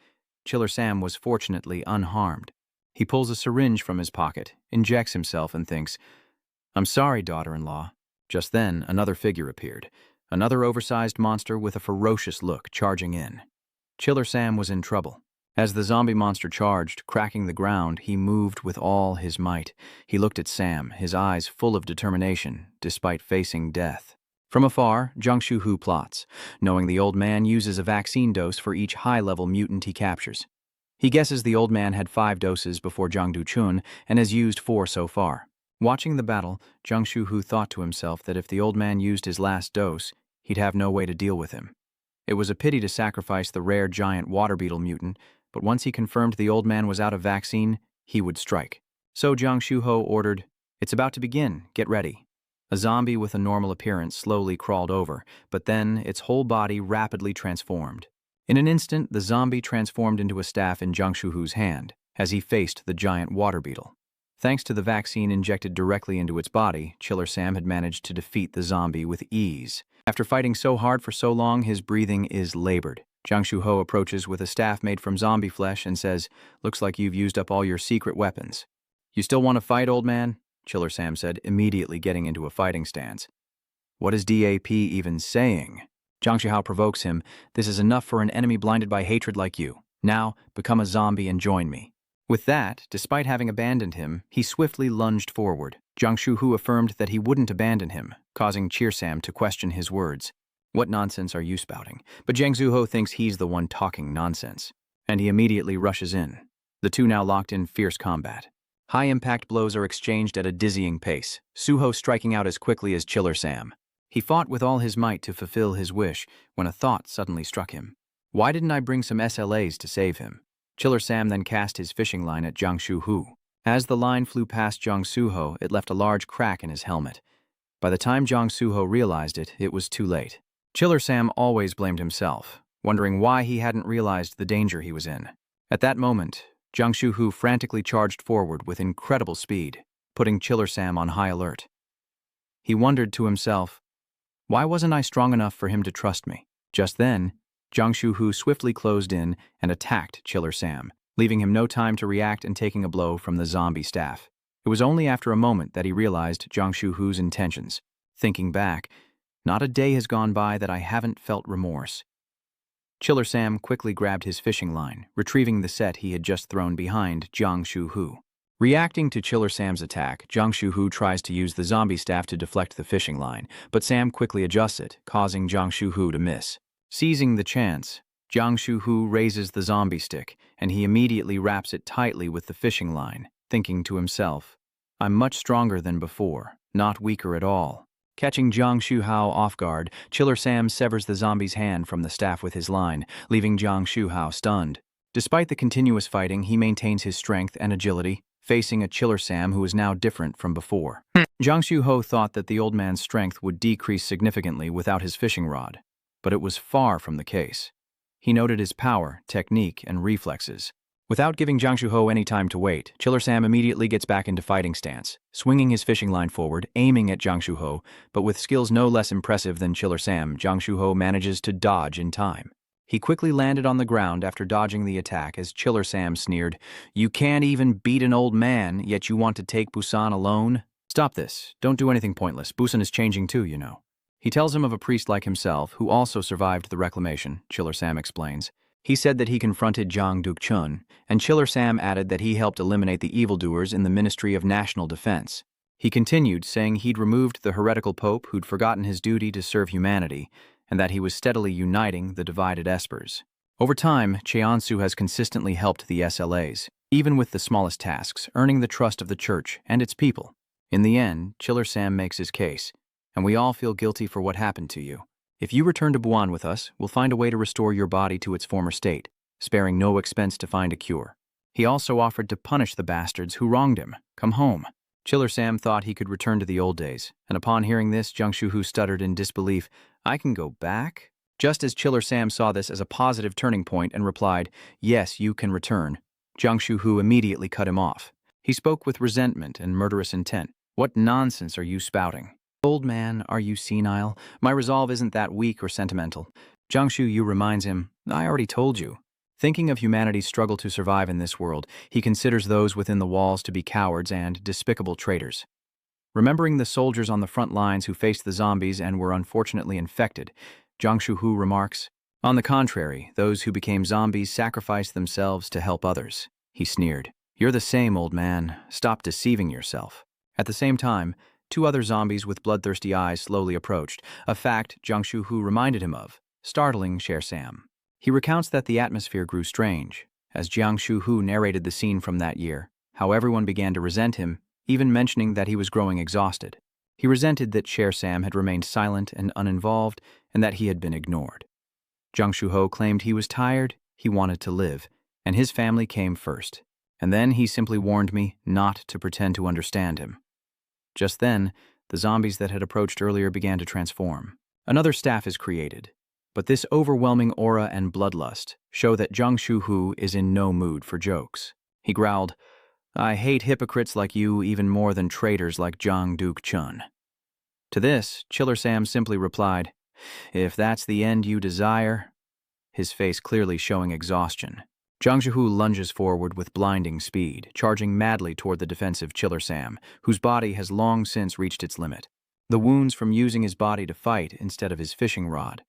Chiller Sam was fortunately unharmed. He pulls a syringe from his pocket, injects himself, and thinks, "I'm sorry, daughter-in-law." Just then, another figure appeared, another oversized monster with a ferocious look charging in. Chiller Sam was in trouble. As the zombie monster charged, cracking the ground, he moved with all his might. He looked at Sam, his eyes full of determination, despite facing death. From afar, Jung Shu-Hu plots, knowing the old man uses a vaccine dose for each high-level mutant he captures. He guesses the old man had 5 doses before Duk Chun and has used 4 so far. Watching the battle, Jung Shu-Hu thought to himself that if the old man used his last dose, he'd have no way to deal with him. It was a pity to sacrifice the rare giant water beetle mutant, but once he confirmed the old man was out of vaccine, he would strike. So Jung Shu-Ho ordered, "It's about to begin, get ready." A zombie with a normal appearance slowly crawled over, but then its whole body rapidly transformed. In an instant, the zombie transformed into a staff in Jung Shu-Hu's hand, as he faced the giant water beetle. Thanks to the vaccine injected directly into its body, Chiller Sam had managed to defeat the zombie with ease. After fighting so hard for so long, his breathing is labored. Jung Shu-Ho approaches with a staff made from zombie flesh and says, "Looks like you've used up all your secret weapons." "You still want to fight, old man?" Chiller Sam said, immediately getting into a fighting stance. "What is DAP even saying?" Jung Shu-Ho provokes him. "This is enough for an enemy blinded by hatred like you. Now, become a zombie and join me." With that, despite having abandoned him, he swiftly lunged forward. Jung Shu-Hu affirmed that he wouldn't abandon him, causing Chiller Sam to question his words. "What nonsense are you spouting?" But Jung Shu-Ho thinks he's the one talking nonsense, and he immediately rushes in. The two now locked in fierce combat. High-impact blows are exchanged at a dizzying pace, Shu-Ho striking out as quickly as Chiller Sam. He fought with all his might to fulfill his wish when a thought suddenly struck him. Why didn't I bring some SLAs to save him? Chiller Sam then cast his fishing line at Jung Shu-Hu. As the line flew past Jung Shu-Ho, it left a large crack in his helmet. By the time Jung Shu-Ho realized it, it was too late. Chiller Sam always blamed himself, wondering why he hadn't realized the danger he was in. At that moment, Jiang Shu-hu frantically charged forward with incredible speed, putting Chiller Sam on high alert. He wondered to himself, why wasn't I strong enough for him to trust me? Just then, Jiang Shu-hu swiftly closed in and attacked Chiller Sam, leaving him no time to react and taking a blow from the zombie staff. It was only after a moment that he realized Jiang Shu-hu's intentions. Thinking back, not a day has gone by that I haven't felt remorse. Chiller Sam quickly grabbed his fishing line, retrieving the set he had just thrown behind Jiang Shu-hu. Reacting to Chiller Sam's attack, Jiang Shu-hu tries to use the zombie staff to deflect the fishing line, but Sam quickly adjusts it, causing Jiang Shu-hu to miss. Seizing the chance, Jiang Shu-hu raises the zombie stick, and he immediately wraps it tightly with the fishing line, thinking to himself, I'm much stronger than before, not weaker at all. Catching Jiang Shu-hu off guard, Chiller Sam severs the zombie's hand from the staff with his line, leaving Jiang Shu-hu stunned. Despite the continuous fighting, he maintains his strength and agility, facing a Chiller Sam who is now different from before. Jiang Shu-hu thought that the old man's strength would decrease significantly without his fishing rod, but it was far from the case. He noted his power, technique, and reflexes. Without giving Jiang Shu-hu any time to wait, Chiller Sam immediately gets back into fighting stance, swinging his fishing line forward, aiming at Jiang Shu-hu, but with skills no less impressive than Chiller Sam, Jiang Shu-hu manages to dodge in time. He quickly landed on the ground after dodging the attack as Chiller Sam sneered, You can't even beat an old man, yet you want to take Busan alone? Stop this. Don't do anything pointless. Busan is changing too, you know. He tells him of a priest like himself who also survived the reclamation, Chiller Sam explains. He said that he confronted Duk Chun, and Chiller Sam added that he helped eliminate the evildoers in the Ministry of National Defense. He continued, saying he'd removed the heretical pope who'd forgotten his duty to serve humanity, and that he was steadily uniting the divided espers. Over time, Cheonsu has consistently helped the SLAs, even with the smallest tasks, earning the trust of the church and its people. In the end, Chiller Sam makes his case, and we all feel guilty for what happened to you. If you return to Buon with us, we'll find a way to restore your body to its former state, sparing no expense to find a cure. He also offered to punish the bastards who wronged him. Come home. Chiller Sam thought he could return to the old days, and upon hearing this, Jiang Shu-hu stuttered in disbelief. I can go back? Just as Chiller Sam saw this as a positive turning point and replied, Yes, you can return, Jiang Shu-hu immediately cut him off. He spoke with resentment and murderous intent. What nonsense are you spouting? Old man, are you senile? My resolve isn't that weak or sentimental. Jiang Shu-hu reminds him, I already told you. Thinking of humanity's struggle to survive in this world, he considers those within the walls to be cowards and despicable traitors. Remembering the soldiers on the front lines who faced the zombies and were unfortunately infected, Jiang Shu-hu remarks, On the contrary, those who became zombies sacrificed themselves to help others. He sneered, You're the same, old man. Stop deceiving yourself. At the same time, 2 other zombies with bloodthirsty eyes slowly approached, a fact Jiang Shu-hu reminded him of, startling Chiller Sam. He recounts that the atmosphere grew strange, as Jiang Shu-hu narrated the scene from that year, how everyone began to resent him, even mentioning that he was growing exhausted. He resented that Chiller Sam had remained silent and uninvolved, and that he had been ignored. Jiang Shu-hu claimed he was tired, he wanted to live, and his family came first. And then he simply warned me not to pretend to understand him. Just then, the zombies that had approached earlier began to transform. Another staff is created, but this overwhelming aura and bloodlust show that Jiang Shu-hu is in no mood for jokes. He growled, I hate hypocrites like you even more than traitors like Duk Chun. To this, Chiller Sam simply replied, If that's the end you desire, his face clearly showing exhaustion. Jiang Shu-hu lunges forward with blinding speed, charging madly toward the defensive Chiller Sam, whose body has long since reached its limit. The wounds from using his body to fight instead of his fishing rod.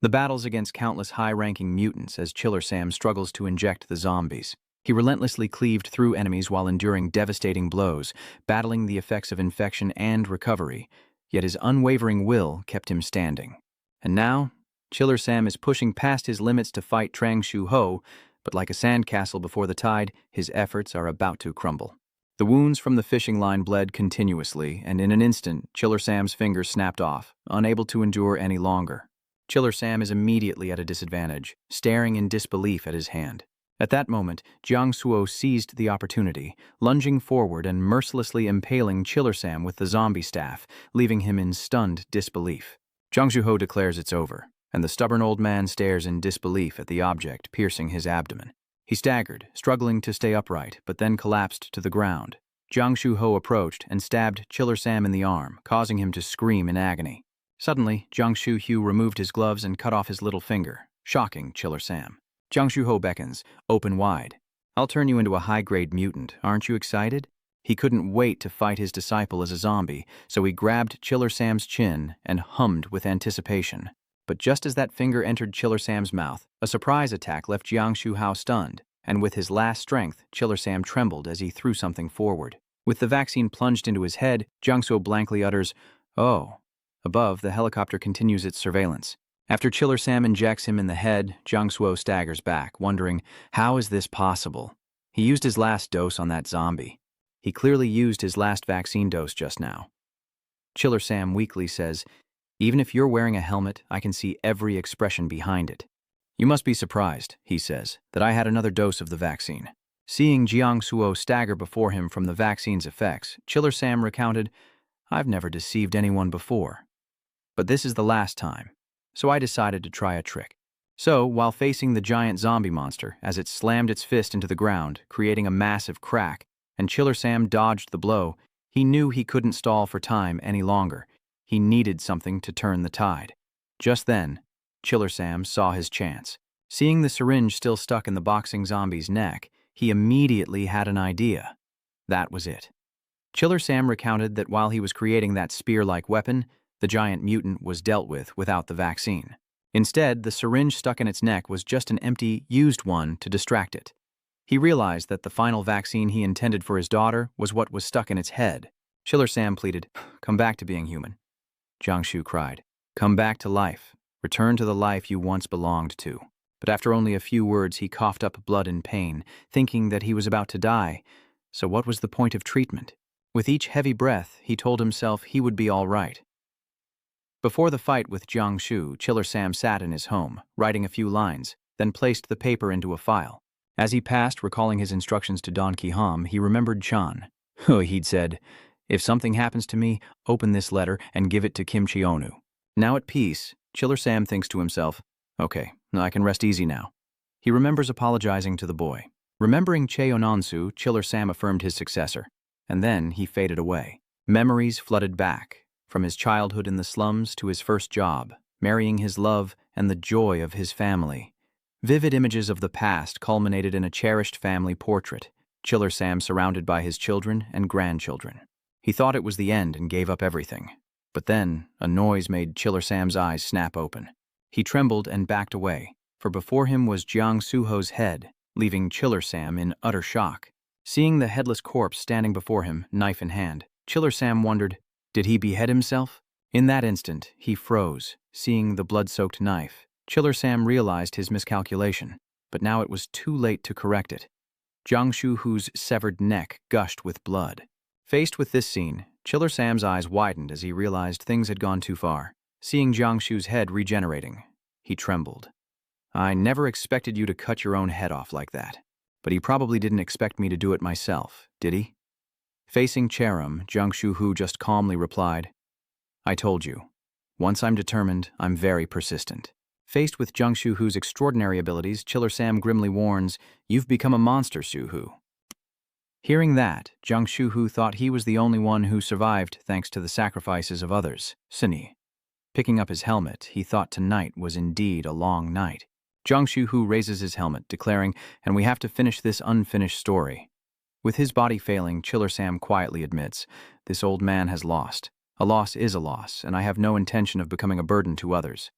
The battles against countless high-ranking mutants as Chiller Sam struggles to inject the zombies. He relentlessly cleaved through enemies while enduring devastating blows, battling the effects of infection and recovery, yet his unwavering will kept him standing. And now, Chiller Sam is pushing past his limits to fight Trang Shu-ho, but like a sandcastle before the tide, his efforts are about to crumble. The wounds from the fishing line bled continuously, and in an instant, Chiller Sam's fingers snapped off, unable to endure any longer. Chiller Sam is immediately at a disadvantage, staring in disbelief at his hand. At that moment, Jiang Shu-hu seized the opportunity, lunging forward and mercilessly impaling Chiller Sam with the zombie staff, leaving him in stunned disbelief. Jiang Shu-hu declares it's over, and the stubborn old man stares in disbelief at the object piercing his abdomen. He staggered, struggling to stay upright, but then collapsed to the ground. Jiang Shu-ho approached and stabbed Chiller Sam in the arm, causing him to scream in agony. Suddenly, Jiang Shu-ho removed his gloves and cut off his little finger, shocking Chiller Sam. Jiang Shu-ho beckons, open wide. I'll turn you into a high-grade mutant, aren't you excited? He couldn't wait to fight his disciple as a zombie, so he grabbed Chiller Sam's chin and hummed with anticipation. But just as that finger entered Chiller Sam's mouth, a surprise attack left Jiang Shu-ho stunned, and with his last strength, Chiller Sam trembled as he threw something forward. With the vaccine plunged into his head, Jiang Shu blankly utters, "Oh." Above, the helicopter continues its surveillance. After Chiller Sam injects him in the head, Jiang Shu staggers back, wondering, how is this possible? He used his last dose on that zombie. He clearly used his last vaccine dose just now. Chiller Sam weakly says, even if you're wearing a helmet, I can see every expression behind it. You must be surprised, he says, that I had another dose of the vaccine. Seeing Jiang Shu stagger before him from the vaccine's effects, Chiller Sam recounted, I've never deceived anyone before. But this is the last time, so I decided to try a trick. So, while facing the giant zombie monster, as it slammed its fist into the ground, creating a massive crack, and Chiller Sam dodged the blow, he knew he couldn't stall for time any longer. He needed something to turn the tide. Just then, Chiller Sam saw his chance. Seeing the syringe still stuck in the boxing zombie's neck, he immediately had an idea. That was it. Chiller Sam recounted that while he was creating that spear-like weapon, the giant mutant was dealt with without the vaccine. Instead, the syringe stuck in its neck was just an empty, used one to distract it. He realized that the final vaccine he intended for his daughter was what was stuck in its head. Chiller Sam pleaded, come back to being human. Jiang Shu cried, come back to life. Return to the life you once belonged to. But after only a few words, he coughed up blood in pain, thinking that he was about to die. So what was the point of treatment? With each heavy breath, he told himself he would be all right. Before the fight with Jiang Shu, Chiller Sam sat in his home, writing a few lines, then placed the paper into a file. As he passed, recalling his instructions to Don Quixote, he remembered Chan. He'd said, if something happens to me, open this letter and give it to Kim Chi-onu. Now at peace, Chiller Sam thinks to himself, okay, I can rest easy now. He remembers apologizing to the boy. Remembering Che Ononsu, Chiller Sam affirmed his successor, and then he faded away. Memories flooded back, from his childhood in the slums to his first job, marrying his love and the joy of his family. Vivid images of the past culminated in a cherished family portrait, Chiller Sam surrounded by his children and grandchildren. He thought it was the end and gave up everything. But then, a noise made Chiller Sam's eyes snap open. He trembled and backed away, for before him was Jiang Shu-ho's head, leaving Chiller Sam in utter shock. Seeing the headless corpse standing before him, knife in hand, Chiller Sam wondered, did he behead himself? In that instant, he froze, seeing the blood-soaked knife. Chiller Sam realized his miscalculation, but now it was too late to correct it. Jiang Shu-ho's severed neck gushed with blood. Faced with this scene, Chiller Sam's eyes widened as he realized things had gone too far. Seeing Jiang Shu's head regenerating, he trembled. I never expected you to cut your own head off like that. But he probably didn't expect me to do it myself, did he? Facing Cherim, Jiang Shu-ho just calmly replied, I told you. Once I'm determined, I'm very persistent. Faced with Jiang Shu-ho's extraordinary abilities, Chiller Sam grimly warns, you've become a monster, Shu-ho. Hearing that, Jiang Shu-ho thought he was the only one who survived thanks to the sacrifices of others, Sini. Picking up his helmet, he thought tonight was indeed a long night. Jiang Shu-ho raises his helmet, declaring, and we have to finish this unfinished story. With his body failing, Chiller Sam quietly admits, this old man has lost. A loss is a loss, and I have no intention of becoming a burden to others.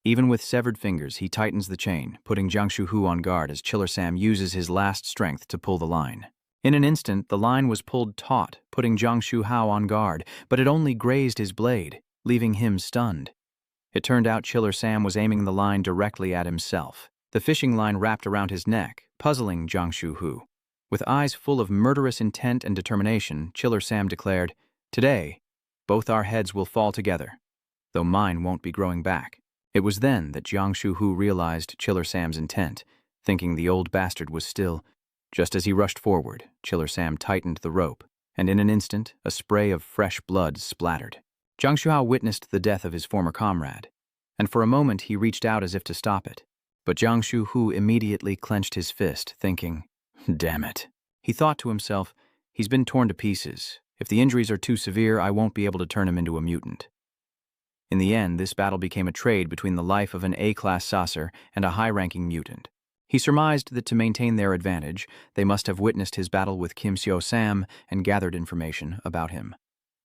Even with severed fingers, he tightens the chain, putting Jiang Shu-ho on guard as Chiller Sam uses his last strength to pull the line. In an instant, the line was pulled taut, putting Jiang Shu-ho on guard, but it only grazed his blade, leaving him stunned. It turned out Chiller Sam was aiming the line directly at himself. The fishing line wrapped around his neck, puzzling Jiang Shu-ho. With eyes full of murderous intent and determination, Chiller Sam declared, today, both our heads will fall together, though mine won't be growing back. It was then that Jiang Shu-ho realized Chiller Sam's intent, thinking the old bastard was still. Just as he rushed forward, Chiller Sam tightened the rope, and in an instant, a spray of fresh blood splattered. Jiang Shu-ho witnessed the death of his former comrade, and for a moment he reached out as if to stop it. But Jiang Shu immediately clenched his fist, thinking, damn it. He thought to himself, he's been torn to pieces. If the injuries are too severe, I won't be able to turn him into a mutant. In the end, this battle became a trade between the life of an A-class saucer and a high-ranking mutant. He surmised that to maintain their advantage, they must have witnessed his battle with Kim Seo-sam and gathered information about him.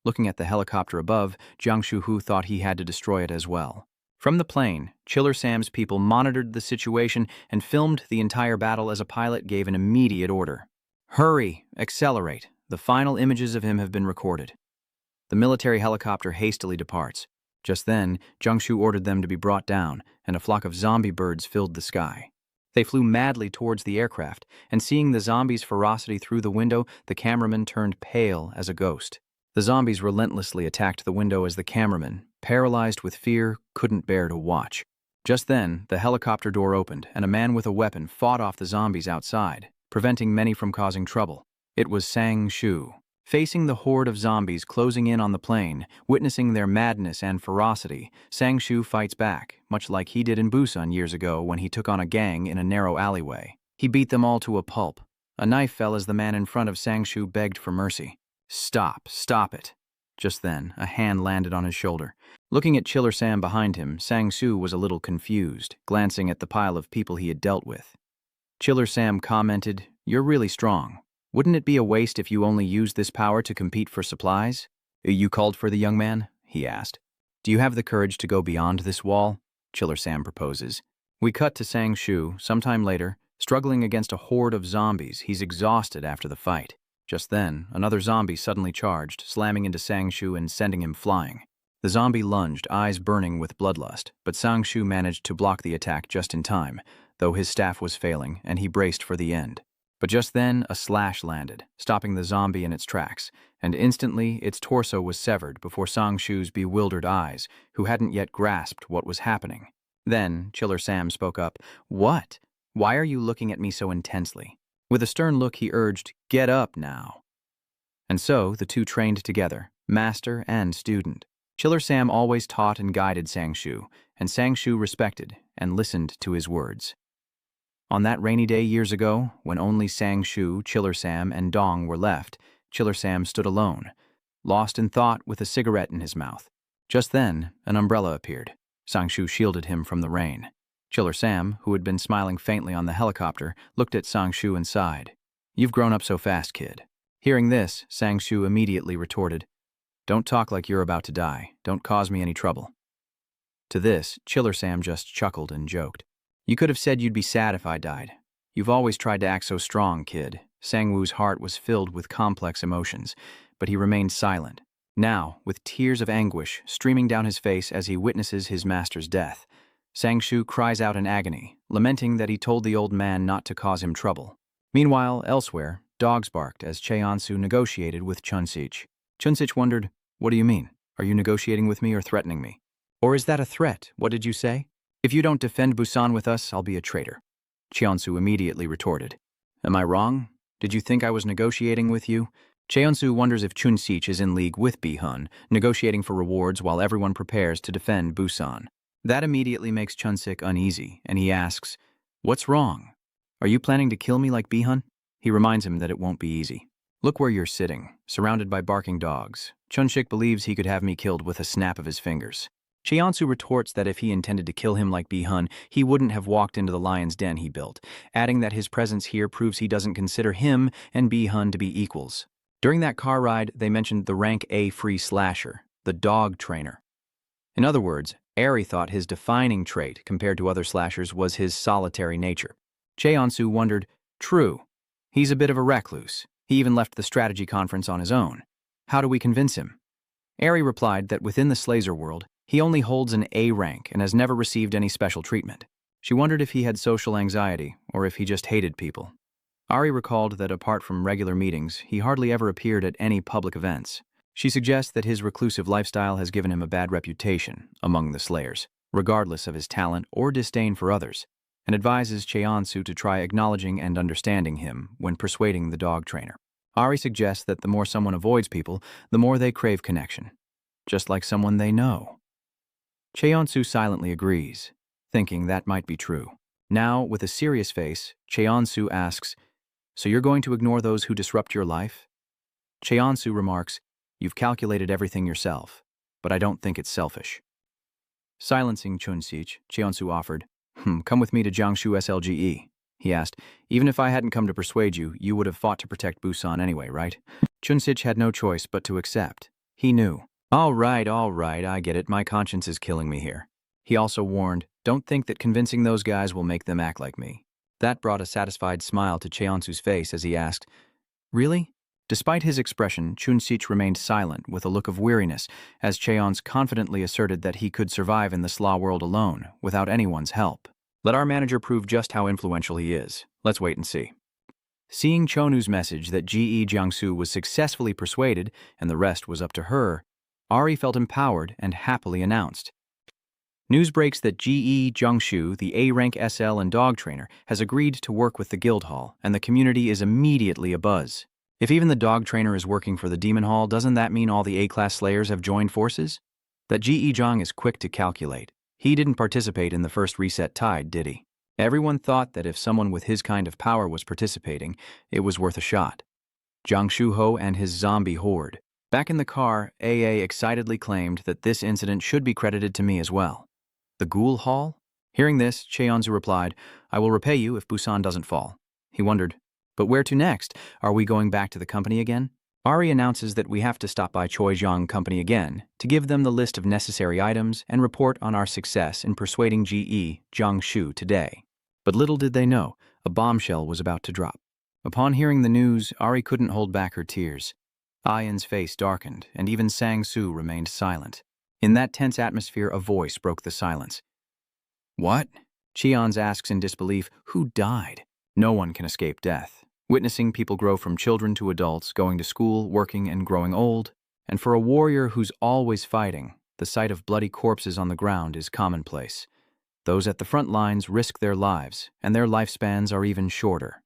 Looking at the helicopter above, Jiang Shu thought he had to destroy it as well. From the plane, Chiller Sam's people monitored the situation and filmed the entire battle as a pilot gave an immediate order. Hurry! Accelerate! The final images of him have been recorded. The military helicopter hastily departs. Just then, Jiang Shu ordered them to be brought down, and a flock of zombie birds filled the sky. They flew madly towards the aircraft, and seeing the zombies' ferocity through the window, the cameraman turned pale as a ghost. The zombies relentlessly attacked the window as the cameraman, paralyzed with fear, couldn't bear to watch. Just then, the helicopter door opened, and a man with a weapon fought off the zombies outside, preventing many from causing trouble. It was Sang Shu. Facing the horde of zombies closing in on the plane, witnessing their madness and ferocity, Sang Shu fights back, much like he did in Busan years ago when he took on a gang in a narrow alleyway. He beat them all to a pulp. A knife fell as the man in front of Sang Shu begged for mercy. Stop it. Just then, a hand landed on his shoulder. Looking at Chiller Sam behind him, Sang Shu was a little confused, glancing at the pile of people he had dealt with. Chiller Sam commented, "You're really strong. Wouldn't it be a waste if you only used this power to compete for supplies?" "You called for the young man?" he asked. "Do you have the courage to go beyond this wall?" Chiller Sam proposes. We cut to Sang Shu, sometime later, struggling against a horde of zombies. He's exhausted after the fight. Just then, another zombie suddenly charged, slamming into Sang Shu and sending him flying. The zombie lunged, eyes burning with bloodlust, but Sang Shu managed to block the attack just in time, though his staff was failing, and he braced for the end. But just then, a slash landed, stopping the zombie in its tracks, and instantly its torso was severed before Sang Shu's bewildered eyes, who hadn't yet grasped what was happening. Then, Chiller Sam spoke up, "What? Why are you looking at me so intensely?" With a stern look, he urged, "Get up now." And so, the two trained together, master and student. Chiller Sam always taught and guided Sang Shu, and Sang Shu respected and listened to his words. On that rainy day years ago, when only Sang Shu, Chiller Sam, and Dong were left, Chiller Sam stood alone, lost in thought with a cigarette in his mouth. Just then, an umbrella appeared. Sang Shu shielded him from the rain. Chiller Sam, who had been smiling faintly on the helicopter, looked at Sang Shu and sighed. "You've grown up so fast, kid." Hearing this, Sang Shu immediately retorted, "Don't talk like you're about to die. Don't cause me any trouble." To this, Chiller Sam just chuckled and joked. "You could have said you'd be sad if I died. You've always tried to act so strong, kid." Sang Woo's heart was filled with complex emotions, but he remained silent. Now, with tears of anguish streaming down his face as he witnesses his master's death, Sang Shu cries out in agony, lamenting that he told the old man not to cause him trouble. Meanwhile, elsewhere, dogs barked as Cheonsu negotiated with Chunsich. Chunsich wondered, "What do you mean? Are you negotiating with me or threatening me? Or is that a threat? What did you say? If you don't defend Busan with us, I'll be a traitor." Cheonsu immediately retorted, "Am I wrong? Did you think I was negotiating with you?" Cheonsu wonders if Chunsich is in league with Bion, negotiating for rewards while everyone prepares to defend Busan. That immediately makes Chunsich uneasy, and he asks, "What's wrong? Are you planning to kill me like Bihan?" He reminds him that it won't be easy. "Look where you're sitting, surrounded by barking dogs. Chunsich believes he could have me killed with a snap of his fingers." Cheonsu retorts that if he intended to kill him like Bihan, he wouldn't have walked into the lion's den he built, adding that his presence here proves he doesn't consider him and Bihan to be equals. During that car ride, they mentioned the rank A free slasher, the dog trainer. In other words, Eri thought his defining trait compared to other slashers was his solitary nature. Cheonsu wondered, "True. He's a bit of a recluse. He even left the strategy conference on his own. How do we convince him?" Eri replied that within the Slazer world, he only holds an A rank and has never received any special treatment. She wondered if he had social anxiety or if he just hated people. Ari recalled that apart from regular meetings, he hardly ever appeared at any public events. She suggests that his reclusive lifestyle has given him a bad reputation among the Slayers, regardless of his talent or disdain for others, and advises Cheonsu to try acknowledging and understanding him when persuading the dog trainer. Ari suggests that the more someone avoids people, the more they crave connection, just like someone they know. Cheonsu silently agrees, thinking that might be true. Now, with a serious face, Cheonsu asks, "So you're going to ignore those who disrupt your life?" Cheonsu remarks, "You've calculated everything yourself, but I don't think it's selfish." Silencing Chunsich, Cheonsu offered, "Come with me to Jiangsu SLGE." He asked, "Even if I hadn't come to persuade you, you would have fought to protect Busan anyway, right?" Chunsich had no choice but to accept. He knew. All right, I get it. My conscience is killing me here." He also warned, "Don't think that convincing those guys will make them act like me." That brought a satisfied smile to Cheonsu's face as he asked, "Really?" Despite his expression, Chunsich remained silent with a look of weariness as Cheons confidently asserted that he could survive in the slaw world alone, without anyone's help. Let our manager prove just how influential he is. Let's wait and see. Seeing Chonu's message that Ge Jiangsu was successfully persuaded and the rest was up to her, Ari felt empowered and happily announced, "News breaks that Ge Jiangsu, the A-rank SL and dog trainer, has agreed to work with the guild hall, and the community is immediately abuzz. If even the dog trainer is working for the demon hall, doesn't that mean all the A-class slayers have joined forces?" That Ge Jiang is quick to calculate. He didn't participate in the first reset tide, did he? Everyone thought that if someone with his kind of power was participating, it was worth a shot. Jiang Shuho and his zombie horde. Back in the car, AA excitedly claimed that this incident should be credited to me as well. The Ghoul Hall? Hearing this, Cheonzu replied, "I will repay you if Busan doesn't fall." He wondered, "But where to next? Are we going back to the company again?" Ari announces that we have to stop by Choijiang Company again to give them the list of necessary items and report on our success in persuading Ge Jiangshu today. But little did they know, a bombshell was about to drop. Upon hearing the news, Ari couldn't hold back her tears. Ayan's face darkened, and even Sang-Soo remained silent. In that tense atmosphere, a voice broke the silence. "What?" Cheons asks in disbelief, "Who died?" No one can escape death. Witnessing people grow from children to adults, going to school, working, and growing old. And for a warrior who's always fighting, the sight of bloody corpses on the ground is commonplace. Those at the front lines risk their lives, and their lifespans are even shorter.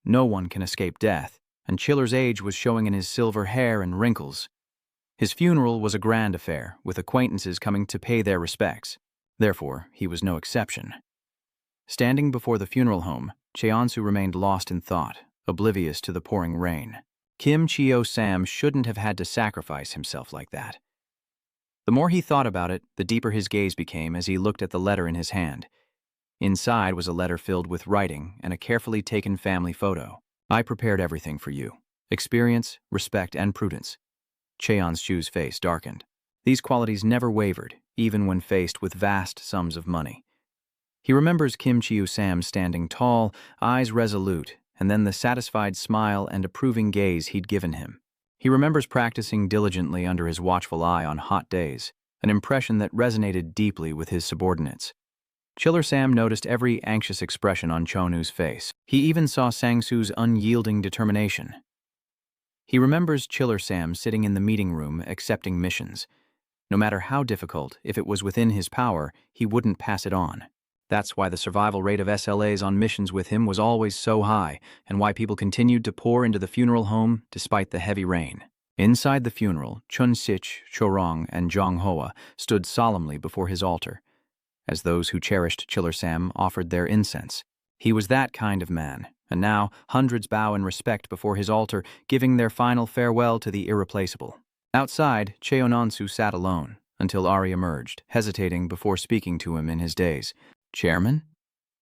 No one can escape death, and Chiller's age was showing in his silver hair and wrinkles. His funeral was a grand affair, with acquaintances coming to pay their respects. Therefore, he was no exception. Standing before the funeral home, Cheonsu remained lost in thought, oblivious to the pouring rain. Kim Chio-sam shouldn't have had to sacrifice himself like that. The more he thought about it, the deeper his gaze became as he looked at the letter in his hand. Inside was a letter filled with writing and a carefully taken family photo. "I prepared everything for you. Experience, respect, and prudence." Cheon-Shu's face darkened. These qualities never wavered, even when faced with vast sums of money. He remembers Kim Chiu-sam standing tall, eyes resolute, and then the satisfied smile and approving gaze he'd given him. He remembers practicing diligently under his watchful eye on hot days, an impression that resonated deeply with his subordinates. Chiller Sam noticed every anxious expression on Chonu's face. He even saw Sang-Soo's unyielding determination. He remembers Chiller Sam sitting in the meeting room accepting missions. No matter how difficult, if it was within his power, he wouldn't pass it on. That's why the survival rate of SLAs on missions with him was always so high, and why people continued to pour into the funeral home despite the heavy rain. Inside the funeral, Chun Sich, Chorong, and Zhang Hoa stood solemnly before his altar, as those who cherished Chiller Sam offered their incense. He was that kind of man, and now hundreds bow in respect before his altar, giving their final farewell to the irreplaceable. Outside, Cheononsu sat alone, until Ari emerged, hesitating before speaking to him in his daze. "Chairman?"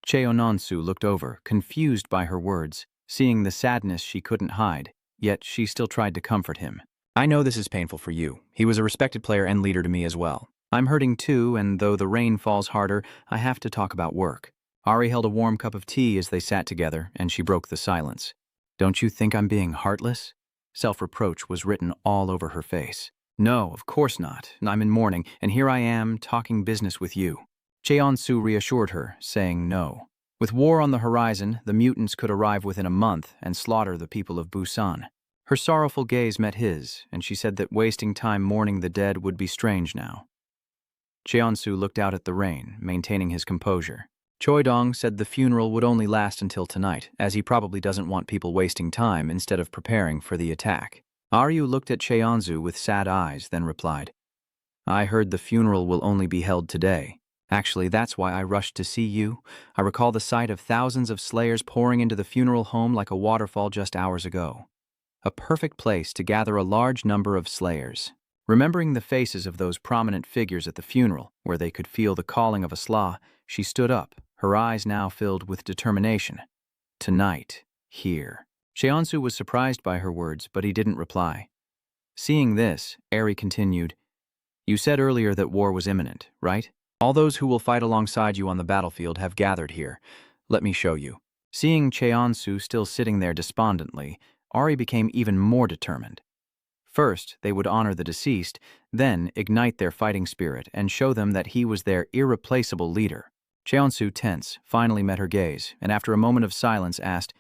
Cheononsu looked over, confused by her words, seeing the sadness she couldn't hide, yet she still tried to comfort him. "I know this is painful for you. He was a respected player and leader to me as well. I'm hurting too, and though the rain falls harder, I have to talk about work." Ari held a warm cup of tea as they sat together, and she broke the silence. "Don't you think I'm being heartless?" Self-reproach was written all over her face. "No, of course not. I'm in mourning, and here I am, talking business with you." Cheon-Su reassured her, saying no. With war on the horizon, the mutants could arrive within a month and slaughter the people of Busan. Her sorrowful gaze met his, and she said that wasting time mourning the dead would be strange now. Cheon-Su looked out at the rain, maintaining his composure. Choi Dong said the funeral would only last until tonight, as he probably doesn't want people wasting time instead of preparing for the attack. Aryu looked at Cheon-Su with sad eyes, then replied, "I heard the funeral will only be held today." Actually, that's why I rushed to see you. I recall the sight of thousands of slayers pouring into the funeral home like a waterfall just hours ago. A perfect place to gather a large number of slayers. Remembering the faces of those prominent figures at the funeral, where they could feel the calling of a slaw, she stood up, her eyes now filled with determination. Tonight, here. Cheonsu was surprised by her words, but he didn't reply. Seeing this, Eri continued, "You said earlier that war was imminent, right? All those who will fight alongside you on the battlefield have gathered here. Let me show you." Seeing Cheonsu still sitting there despondently, Ari became even more determined. First, they would honor the deceased, then ignite their fighting spirit and show them that he was their irreplaceable leader. Cheonsu, tense, finally met her gaze, and after a moment of silence asked,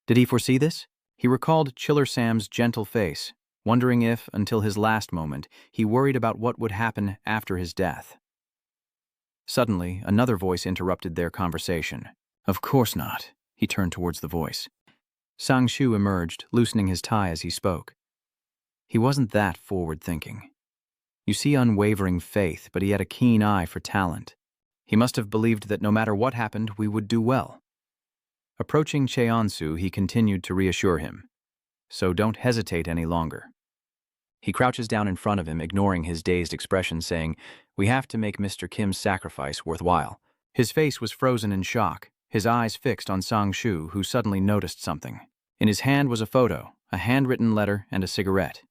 "Did he foresee this?" He recalled Chiller Sam's gentle face, wondering if, until his last moment, he worried about what would happen after his death. Suddenly, another voice interrupted their conversation. "Of course not." He turned towards the voice. Sang-shu emerged, loosening his tie as he spoke. He wasn't that forward-thinking. You see unwavering faith, but he had a keen eye for talent. He must have believed that no matter what happened, we would do well. Approaching Cheonsu, he continued to reassure him. "So don't hesitate any longer." He crouches down in front of him, ignoring his dazed expression, saying, "We have to make Mr. Kim's sacrifice worthwhile." His face was frozen in shock, his eyes fixed on Sang-shu, who suddenly noticed something. In his hand was a photo, a handwritten letter, and a cigarette.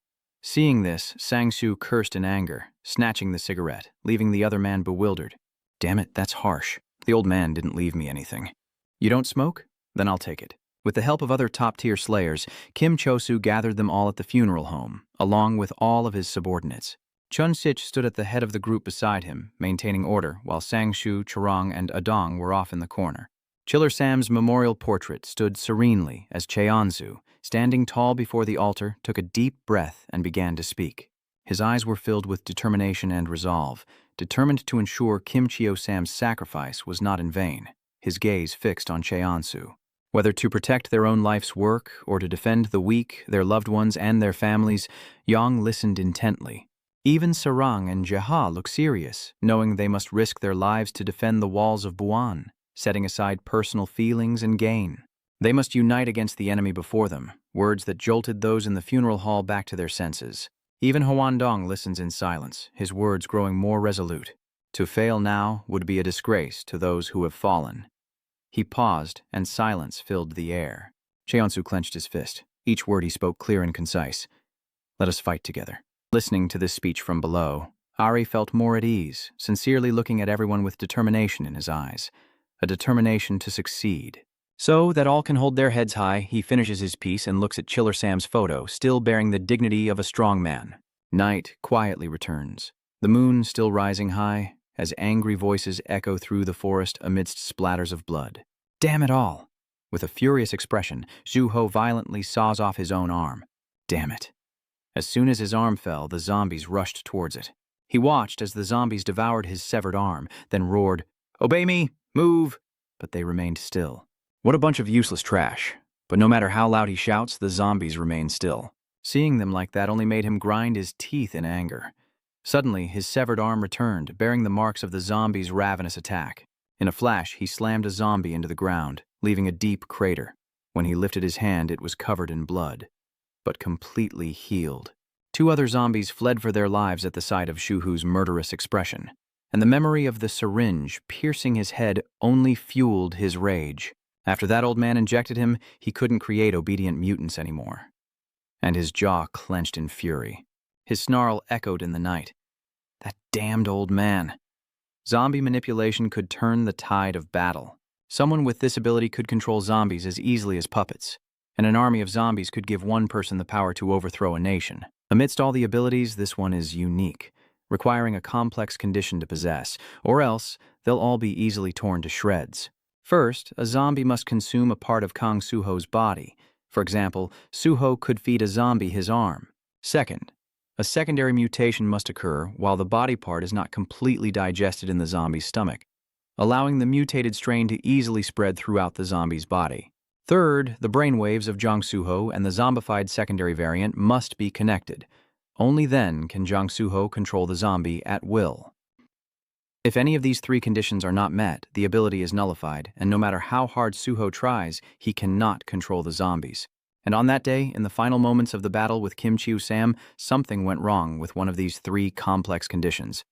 Seeing this, Sang-shu cursed in anger, snatching the cigarette, leaving the other man bewildered. "Damn it, that's harsh. The old man didn't leave me anything." "You don't smoke? Then I'll take it." With the help of other top-tier slayers, Kim Chosu gathered them all at the funeral home, along with all of his subordinates. Chun Sich stood at the head of the group beside him, maintaining order, while Sang-shu, Chorong, and Adong were off in the corner. Chiller Sam's memorial portrait stood serenely as Cheonsu, standing tall before the altar, took a deep breath and began to speak. His eyes were filled with determination and resolve, determined to ensure Kim Chio Sam's sacrifice was not in vain, his gaze fixed on Cheonsu. Whether to protect their own life's work or to defend the weak, their loved ones, and their families, Yang listened intently. Even Sarang and Jaha looked serious, knowing they must risk their lives to defend the walls of Buan, setting aside personal feelings and gain. They must unite against the enemy before them, words that jolted those in the funeral hall back to their senses. Even Huandong listens in silence, his words growing more resolute. To fail now would be a disgrace to those who have fallen. He paused, and silence filled the air. Cheonsu clenched his fist, each word he spoke clear and concise. "Let us fight together." Listening to this speech from below, Ari felt more at ease, sincerely looking at everyone with determination in his eyes. A determination to succeed. So that all can hold their heads high, he finishes his piece and looks at Chiller Sam's photo, still bearing the dignity of a strong man. Night quietly returns, the moon still rising high, as angry voices echo through the forest amidst splatters of blood. "Damn it all!" With a furious expression, Zhu Ho violently saws off his own arm. Damn it. As soon as his arm fell, the zombies rushed towards it. He watched as the zombies devoured his severed arm, then roared, "Obey me! Move!" But they remained still. What a bunch of useless trash. But no matter how loud he shouts, the zombies remain still. Seeing them like that only made him grind his teeth in anger. Suddenly, his severed arm returned, bearing the marks of the zombies' ravenous attack. In a flash, he slammed a zombie into the ground, leaving a deep crater. When he lifted his hand, it was covered in blood, but completely healed. 2 other zombies fled for their lives at the sight of Shuhu's murderous expression, and the memory of the syringe piercing his head only fueled his rage. After that old man injected him, he couldn't create obedient mutants anymore. And his jaw clenched in fury. His snarl echoed in the night. That damned old man. Zombie manipulation could turn the tide of battle. Someone with this ability could control zombies as easily as puppets, and an army of zombies could give one person the power to overthrow a nation. Amidst all the abilities, this one is unique, requiring a complex condition to possess, or else they'll all be easily torn to shreds. First, a zombie must consume a part of Kang Suho's body. For example, Suho could feed a zombie his arm. Second, a secondary mutation must occur while the body part is not completely digested in the zombie's stomach, allowing the mutated strain to easily spread throughout the zombie's body. Third, the brainwaves of Jang Suho and the zombified secondary variant must be connected. Only then can Jang Suho control the zombie at will. If any of these three conditions are not met, the ability is nullified, and no matter how hard Suho tries, he cannot control the zombies. And on that day, in the final moments of the battle with Kim Chiu-sam, something went wrong with one of these three complex conditions.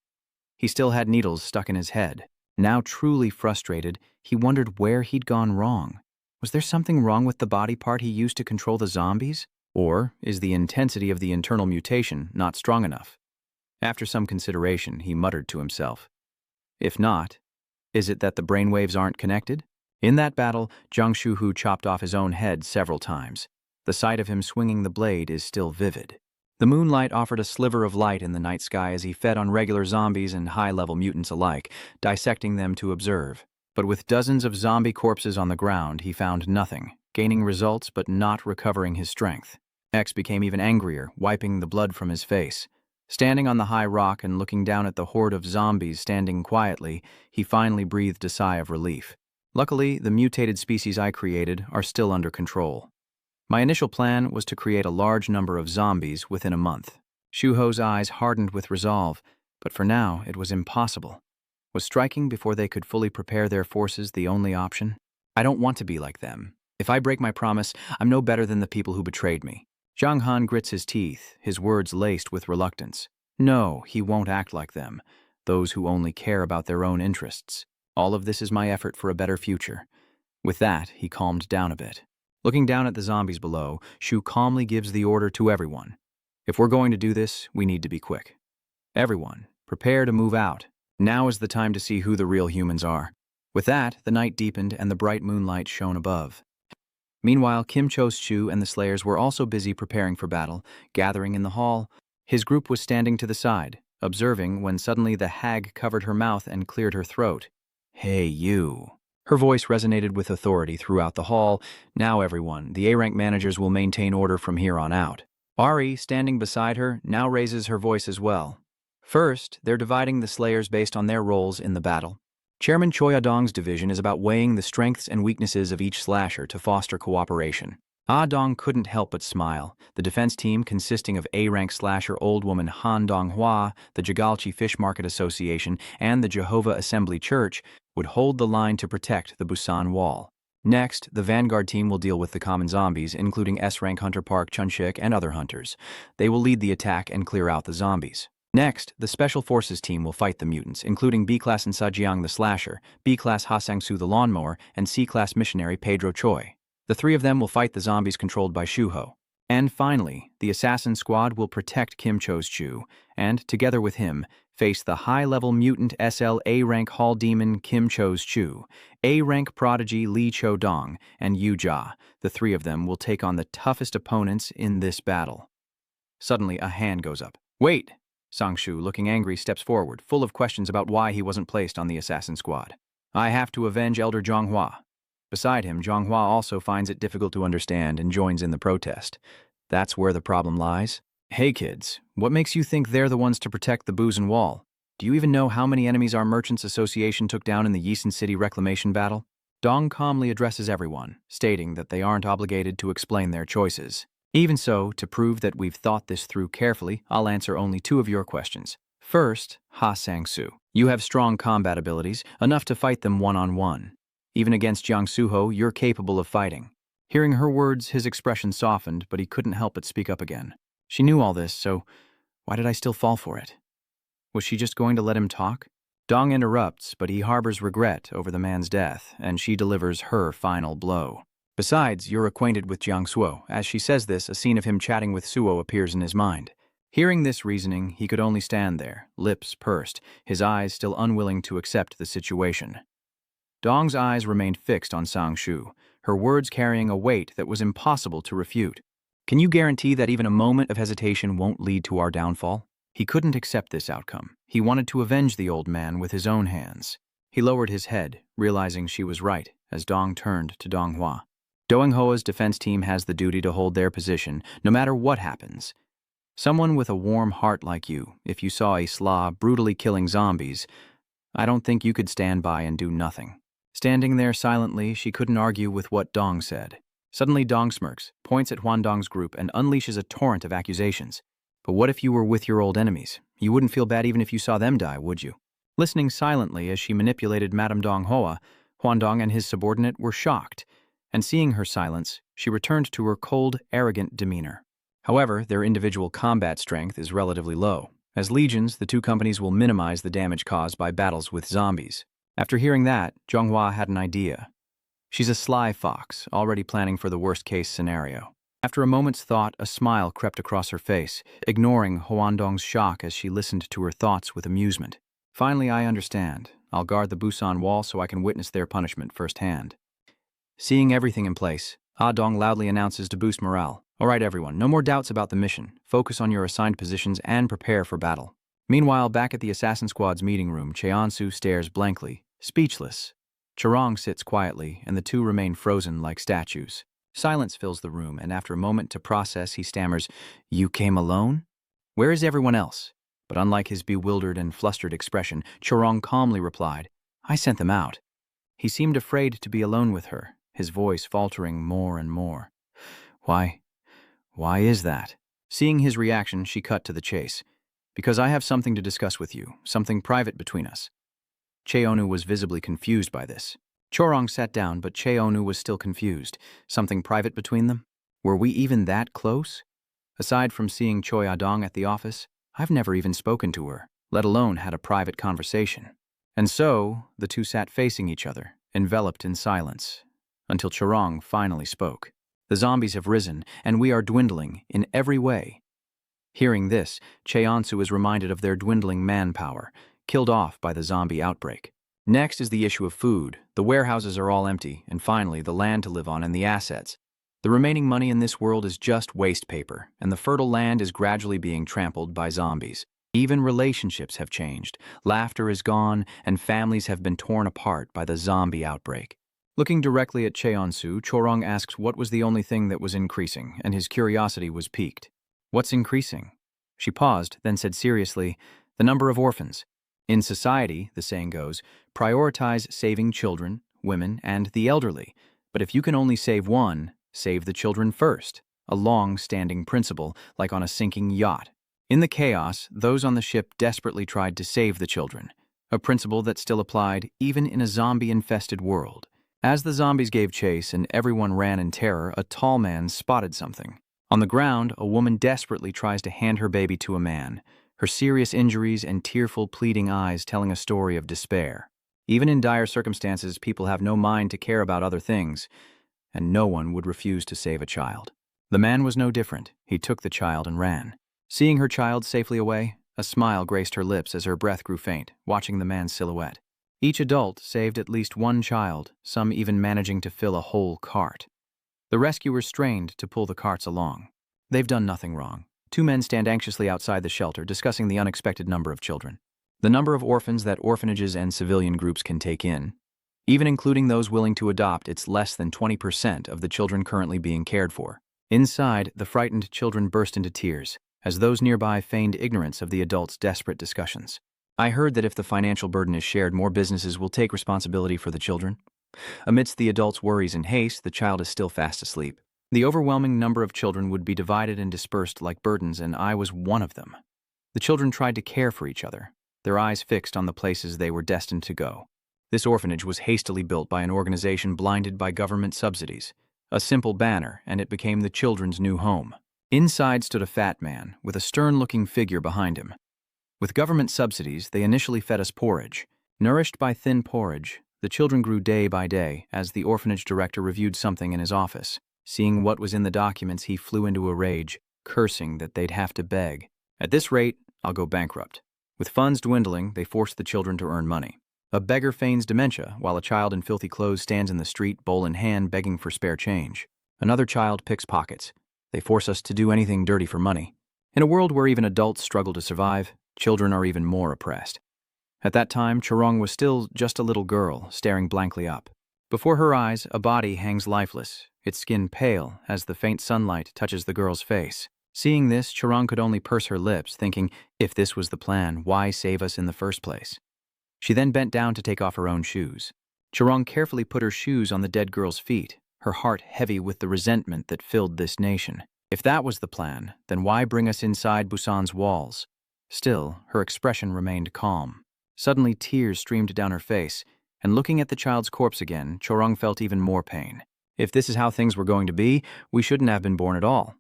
He still had needles stuck in his head. Now truly frustrated, he wondered where he'd gone wrong. Was there something wrong with the body part he used to control the zombies? Or is the intensity of the internal mutation not strong enough? After some consideration, he muttered to himself. If not, is it that the brainwaves aren't connected? In that battle, Jiang Shuhu chopped off his own head several times. The sight of him swinging the blade is still vivid. The moonlight offered a sliver of light in the night sky as he fed on regular zombies and high-level mutants alike, dissecting them to observe. But with dozens of zombie corpses on the ground, he found nothing, gaining results but not recovering his strength. X became even angrier, wiping the blood from his face. Standing on the high rock and looking down at the horde of zombies standing quietly, he finally breathed a sigh of relief. Luckily, the mutated species I created are still under control. My initial plan was to create a large number of zombies within a month. Shuho's eyes hardened with resolve, but for now it was impossible. Was striking before they could fully prepare their forces the only option? I don't want to be like them. If I break my promise, I'm no better than the people who betrayed me. Zhang Han grits his teeth, his words laced with reluctance. No, he won't act like them, those who only care about their own interests. All of this is my effort for a better future. With that, he calmed down a bit. Looking down at the zombies below, Shu calmly gives the order to everyone. If we're going to do this, we need to be quick. Everyone, prepare to move out. Now is the time to see who the real humans are. With that, the night deepened and the bright moonlight shone above. Meanwhile, Kim Cho-shu and the Slayers were also busy preparing for battle, gathering in the hall. His group was standing to the side, observing when suddenly the hag covered her mouth and cleared her throat. Hey, you. Her voice resonated with authority throughout the hall. Now everyone, the A-rank managers will maintain order from here on out. Ari, standing beside her, now raises her voice as well. First, they're dividing the Slayers based on their roles in the battle. Chairman Choi Adong's division is about weighing the strengths and weaknesses of each slasher to foster cooperation. Adong couldn't help but smile. The defense team, consisting of A-rank slasher old woman Han Dong-hwa, the Jigalchi Fish Market Association, and the Jehovah Assembly Church, would hold the line to protect the Busan Wall. Next, the Vanguard team will deal with the common zombies, including S-rank Hunter Park Chunshik and other hunters. They will lead the attack and clear out the zombies. Next, the Special Forces team will fight the mutants, including B-Class Sajiang the Slasher, B-Class Ha Sang-soo the Lawnmower, and C-Class Missionary Pedro Choi. The three of them will fight the zombies controlled by Shuho. And finally, the Assassin Squad will protect Kim Cho-shu, and, together with him, face the high-level mutant SL A-rank Hall Demon Kim Cho-shu, A-rank Prodigy Lee Cho-dong, and Yu Jia. The three of them will take on the toughest opponents in this battle. Suddenly, a hand goes up. Wait! Sang-shu, looking angry, steps forward, full of questions about why he wasn't placed on the Assassin Squad. I have to avenge Elder Zhonghua. Beside him, Zhonghua also finds it difficult to understand and joins in the protest. That's where the problem lies. Hey kids, what makes you think they're the ones to protect the Busan Wall? Do you even know how many enemies our Merchants Association took down in the Yeesun City reclamation battle? Dong calmly addresses everyone, stating that they aren't obligated to explain their choices. Even so, to prove that we've thought this through carefully, I'll answer only two of your questions. First, Ha Sang-soo. You have strong combat abilities, enough to fight them one-on-one. Even against Jiang Suho, you're capable of fighting. Hearing her words, his expression softened, but he couldn't help but speak up again. She knew all this, so why did I still fall for it? Was she just going to let him talk? Dong interrupts, but he harbors regret over the man's death, and she delivers her final blow. Besides, you're acquainted with Jiang Suo. As she says this, a scene of him chatting with Suo appears in his mind. Hearing this reasoning, he could only stand there, lips pursed, his eyes still unwilling to accept the situation. Dong's eyes remained fixed on Sang-shu, her words carrying a weight that was impossible to refute. Can you guarantee that even a moment of hesitation won't lead to our downfall? He couldn't accept this outcome. He wanted to avenge the old man with his own hands. He lowered his head, realizing she was right, as Dong turned to Donghua. Doinghoa's defense team has the duty to hold their position, no matter what happens. Someone with a warm heart like you, if you saw a Slav brutally killing zombies, I don't think you could stand by and do nothing. Standing there silently, she couldn't argue with what Dong said. Suddenly Dong smirks, points at Huandong's group, and unleashes a torrent of accusations. But what if you were with your old enemies? You wouldn't feel bad even if you saw them die, would you? Listening silently as she manipulated Madame Dong Hoa, Huandong and his subordinate were shocked, and seeing her silence, she returned to her cold, arrogant demeanor. However, their individual combat strength is relatively low. As legions, the two companies will minimize the damage caused by battles with zombies. After hearing that, Zhonghua had an idea. She's a sly fox, already planning for the worst-case scenario. After a moment's thought, a smile crept across her face, ignoring Huandong's shock as she listened to her thoughts with amusement. Finally, I understand. I'll guard the Busan wall so I can witness their punishment firsthand. Seeing everything in place, Ah Dong loudly announces to boost morale. All right, everyone, no more doubts about the mission. Focus on your assigned positions and prepare for battle. Meanwhile, back at the Assassin Squad's meeting room, Cheonsu stares blankly, speechless. Chorong sits quietly, and the two remain frozen like statues. Silence fills the room, and after a moment to process, he stammers, "You came alone? Where is everyone else?" But unlike his bewildered and flustered expression, Chorong calmly replied, "I sent them out." He seemed afraid to be alone with her, his voice faltering more and more. Why is that?" Seeing his reaction, she cut to the chase. "Because I have something to discuss with you, something private between us." Cheonu was visibly confused by this. Chorong sat down, but Cheonu was still confused. Something private between them? Were we even that close? Aside from seeing Choi Adong at the office, I've never even spoken to her, let alone had a private conversation. And so, the two sat facing each other, enveloped in silence, until Chorong finally spoke. "The zombies have risen, and we are dwindling in every way." Hearing this, Cheonsu is reminded of their dwindling manpower, killed off by the zombie outbreak. Next is the issue of food. The warehouses are all empty, and finally, the land to live on and the assets. The remaining money in this world is just waste paper, and the fertile land is gradually being trampled by zombies. Even relationships have changed, laughter is gone, and families have been torn apart by the zombie outbreak. Looking directly at Cheonsu, Chorong asks what was the only thing that was increasing, and his curiosity was piqued. "What's increasing?" She paused, then said seriously, "The number of orphans. In society, the saying goes, prioritize saving children, women, and the elderly. But if you can only save one, save the children first. A long-standing principle, like on a sinking yacht. In the chaos, those on the ship desperately tried to save the children, a principle that still applied even in a zombie-infested world. As the zombies gave chase and everyone ran in terror, a tall man spotted something. On the ground, a woman desperately tries to hand her baby to a man, her serious injuries and tearful, pleading eyes telling a story of despair. Even in dire circumstances, people have no mind to care about other things, and no one would refuse to save a child. The man was no different. He took the child and ran. Seeing her child safely away, a smile graced her lips as her breath grew faint, watching the man's silhouette. Each adult saved at least one child, some even managing to fill a whole cart. The rescuers strained to pull the carts along. They've done nothing wrong. Two men stand anxiously outside the shelter, discussing the unexpected number of children. The number of orphans that orphanages and civilian groups can take in. Even including those willing to adopt, it's less than 20% of the children currently being cared for. Inside, the frightened children burst into tears, as those nearby feigned ignorance of the adults' desperate discussions. "I heard that if the financial burden is shared, more businesses will take responsibility for the children." Amidst the adults' worries and haste, the child is still fast asleep. The overwhelming number of children would be divided and dispersed like burdens, and I was one of them. The children tried to care for each other, their eyes fixed on the places they were destined to go. This orphanage was hastily built by an organization blinded by government subsidies. A simple banner, and it became the children's new home. Inside stood a fat man, with a stern-looking figure behind him. With government subsidies, they initially fed us porridge. Nourished by thin porridge, the children grew day by day as the orphanage director reviewed something in his office. Seeing what was in the documents, he flew into a rage, cursing that they'd have to beg. "At this rate, I'll go bankrupt." With funds dwindling, they forced the children to earn money. A beggar feigns dementia, while a child in filthy clothes stands in the street, bowl in hand, begging for spare change. Another child picks pockets. They force us to do anything dirty for money. In a world where even adults struggle to survive, children are even more oppressed. At that time, Chorong was still just a little girl, staring blankly up. Before her eyes, a body hangs lifeless, its skin pale as the faint sunlight touches the girl's face. Seeing this, Chorong could only purse her lips, thinking, if this was the plan, why save us in the first place? She then bent down to take off her own shoes. Chorong carefully put her shoes on the dead girl's feet, her heart heavy with the resentment that filled this nation. If that was the plan, then why bring us inside Busan's walls? Still, her expression remained calm. Suddenly, tears streamed down her face, and looking at the child's corpse again, Chorong felt even more pain. If this is how things were going to be, we shouldn't have been born at all.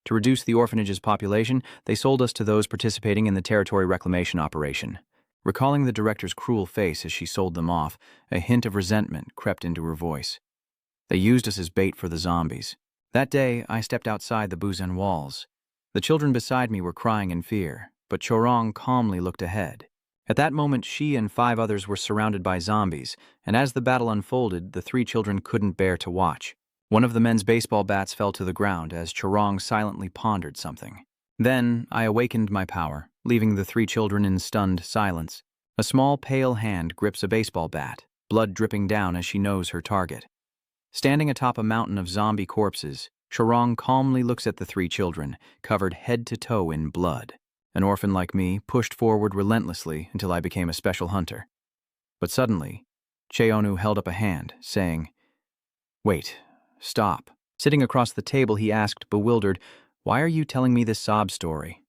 To reduce the orphanage's population, they sold us to those participating in the territory reclamation operation. Recalling the director's cruel face as she sold them off, a hint of resentment crept into her voice. They used us as bait for the zombies. That day, I stepped outside the Busan walls. The children beside me were crying in fear, but Chorong calmly looked ahead. At that moment, she and 5 others were surrounded by zombies, and as the battle unfolded, the 3 children couldn't bear to watch. One of the men's baseball bats fell to the ground as Chorong silently pondered something. Then I awakened my power, leaving the 3 children in stunned silence. A small, pale hand grips a baseball bat, blood dripping down as she knows her target. Standing atop a mountain of zombie corpses, Chorong calmly looks at the 3 children, covered head to toe in blood. An orphan like me pushed forward relentlessly until I became a special hunter. But suddenly, Cheonu held up a hand, saying, "Wait, stop." Sitting across the table, he asked, bewildered, "Why are you telling me this sob story?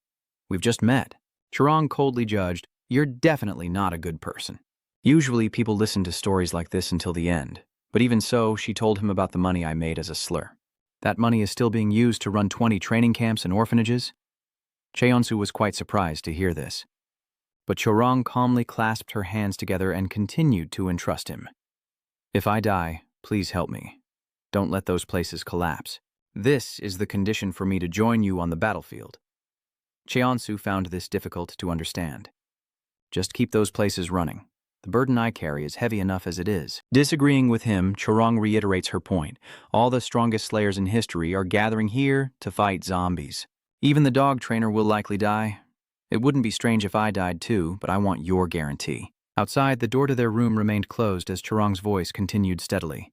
We've just met." Chorong coldly judged, "You're definitely not a good person." Usually, people listen to stories like this until the end, but even so, she told him about the money I made as a slur. That money is still being used to run 20 training camps and orphanages? Cheonsu was quite surprised to hear this. But Chorong calmly clasped her hands together and continued to entrust him. "If I die, please help me. Don't let those places collapse. This is the condition for me to join you on the battlefield." Cheonsu found this difficult to understand. "Just keep those places running. The burden I carry is heavy enough as it is." Disagreeing with him, Chorong reiterates her point. All the strongest slayers in history are gathering here to fight zombies. Even the dog trainer will likely die. It wouldn't be strange if I died too, but I want your guarantee. Outside, the door to their room remained closed as Chorong's voice continued steadily.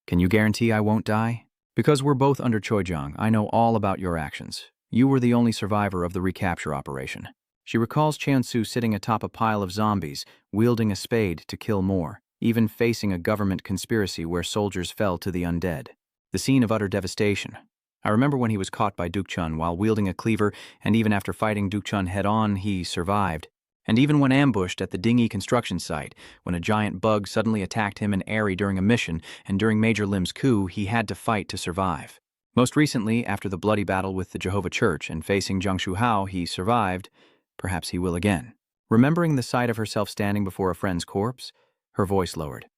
"Can you guarantee I won't die? Because we're both under Choijang, I know all about your actions. You were the only survivor of the recapture operation." She recalls Cheonsu sitting atop a pile of zombies, wielding a spade to kill more, even facing a government conspiracy where soldiers fell to the undead. The scene of utter devastation. I remember when he was caught by Duk Chun while wielding a cleaver, and even after fighting Duk Chun head-on, he survived. And even when ambushed at the Jing Ai construction site, when a giant bug suddenly attacked him and Airy during a mission, and during Major Lim's coup, he had to fight to survive. Most recently, after the bloody battle with the Jehovah Church and facing Jiangshu Hao, he survived. Perhaps he will again. Remembering the sight of herself standing before a friend's corpse, her voice lowered.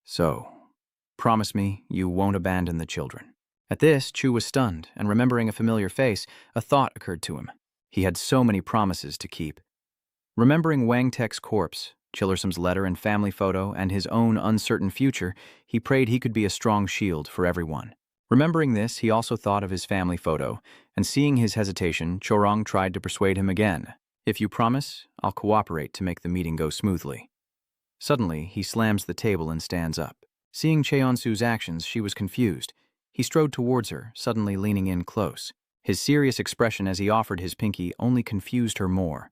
"So, promise me you won't abandon the children." At this, Chu was stunned, and remembering a familiar face, a thought occurred to him. He had so many promises to keep. Remembering Wang Tech's corpse, Chillersom's letter and family photo, and his own uncertain future, he prayed he could be a strong shield for everyone. Remembering this, he also thought of his family photo, and seeing his hesitation, Chorong tried to persuade him again. "If you promise, I'll cooperate to make the meeting go smoothly." Suddenly, he slams the table and stands up. Seeing Cheonsu's actions, she was confused. He strode towards her, suddenly leaning in close. His serious expression as he offered his pinky only confused her more.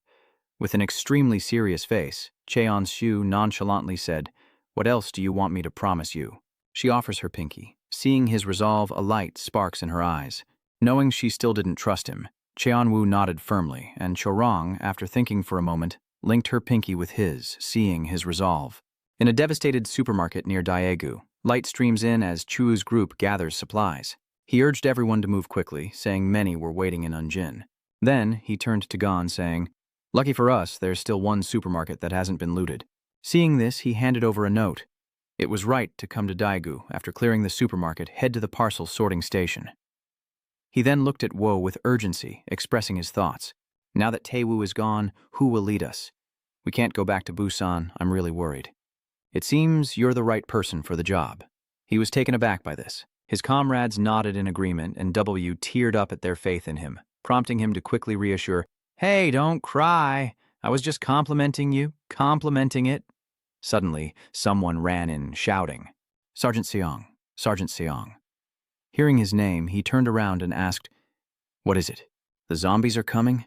With an extremely serious face, Cheonsu nonchalantly said, "What else do you want me to promise you?" She offers her pinky. Seeing his resolve, a light sparks in her eyes. Knowing she still didn't trust him, Cheonwu nodded firmly, and Chorong, after thinking for a moment, linked her pinky with his, seeing his resolve. In a devastated supermarket near Daegu, light streams in as Chu's group gathers supplies. He urged everyone to move quickly, saying many were waiting in Unjin. Then he turned to Gon, saying, "Lucky for us, there's still one supermarket that hasn't been looted." Seeing this, he handed over a note. It was right to come to Daegu after clearing the supermarket, head to the parcel sorting station. He then looked at Wo with urgency, expressing his thoughts. "Now that Taewoo is gone, who will lead us? We can't go back to Busan, I'm really worried. It seems you're the right person for the job." He was taken aback by this. His comrades nodded in agreement, and W teared up at their faith in him, prompting him to quickly reassure, "Hey, don't cry. I was just complimenting it." Suddenly, someone ran in, shouting, "Sergeant Seong, Sergeant Seong." Hearing his name, he turned around and asked, "What is it? The zombies are coming?"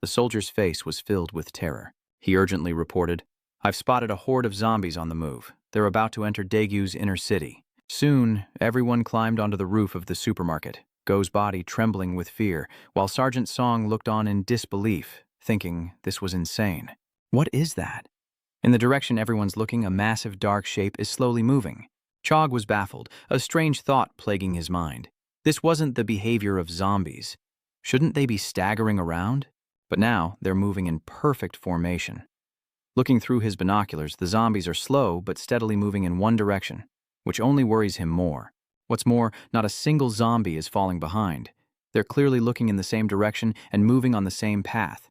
The soldier's face was filled with terror. He urgently reported, "I've spotted a horde of zombies on the move. They're about to enter Daegu's inner city." Soon, everyone climbed onto the roof of the supermarket, Go's body trembling with fear, while Sergeant Song looked on in disbelief, thinking this was insane. "What is that?" In the direction everyone's looking, a massive dark shape is slowly moving. Chog was baffled, a strange thought plaguing his mind. This wasn't the behavior of zombies. Shouldn't they be staggering around? But now, they're moving in perfect formation. Looking through his binoculars, the zombies are slow but steadily moving in one direction, which only worries him more. What's more, not a single zombie is falling behind. They're clearly looking in the same direction and moving on the same path.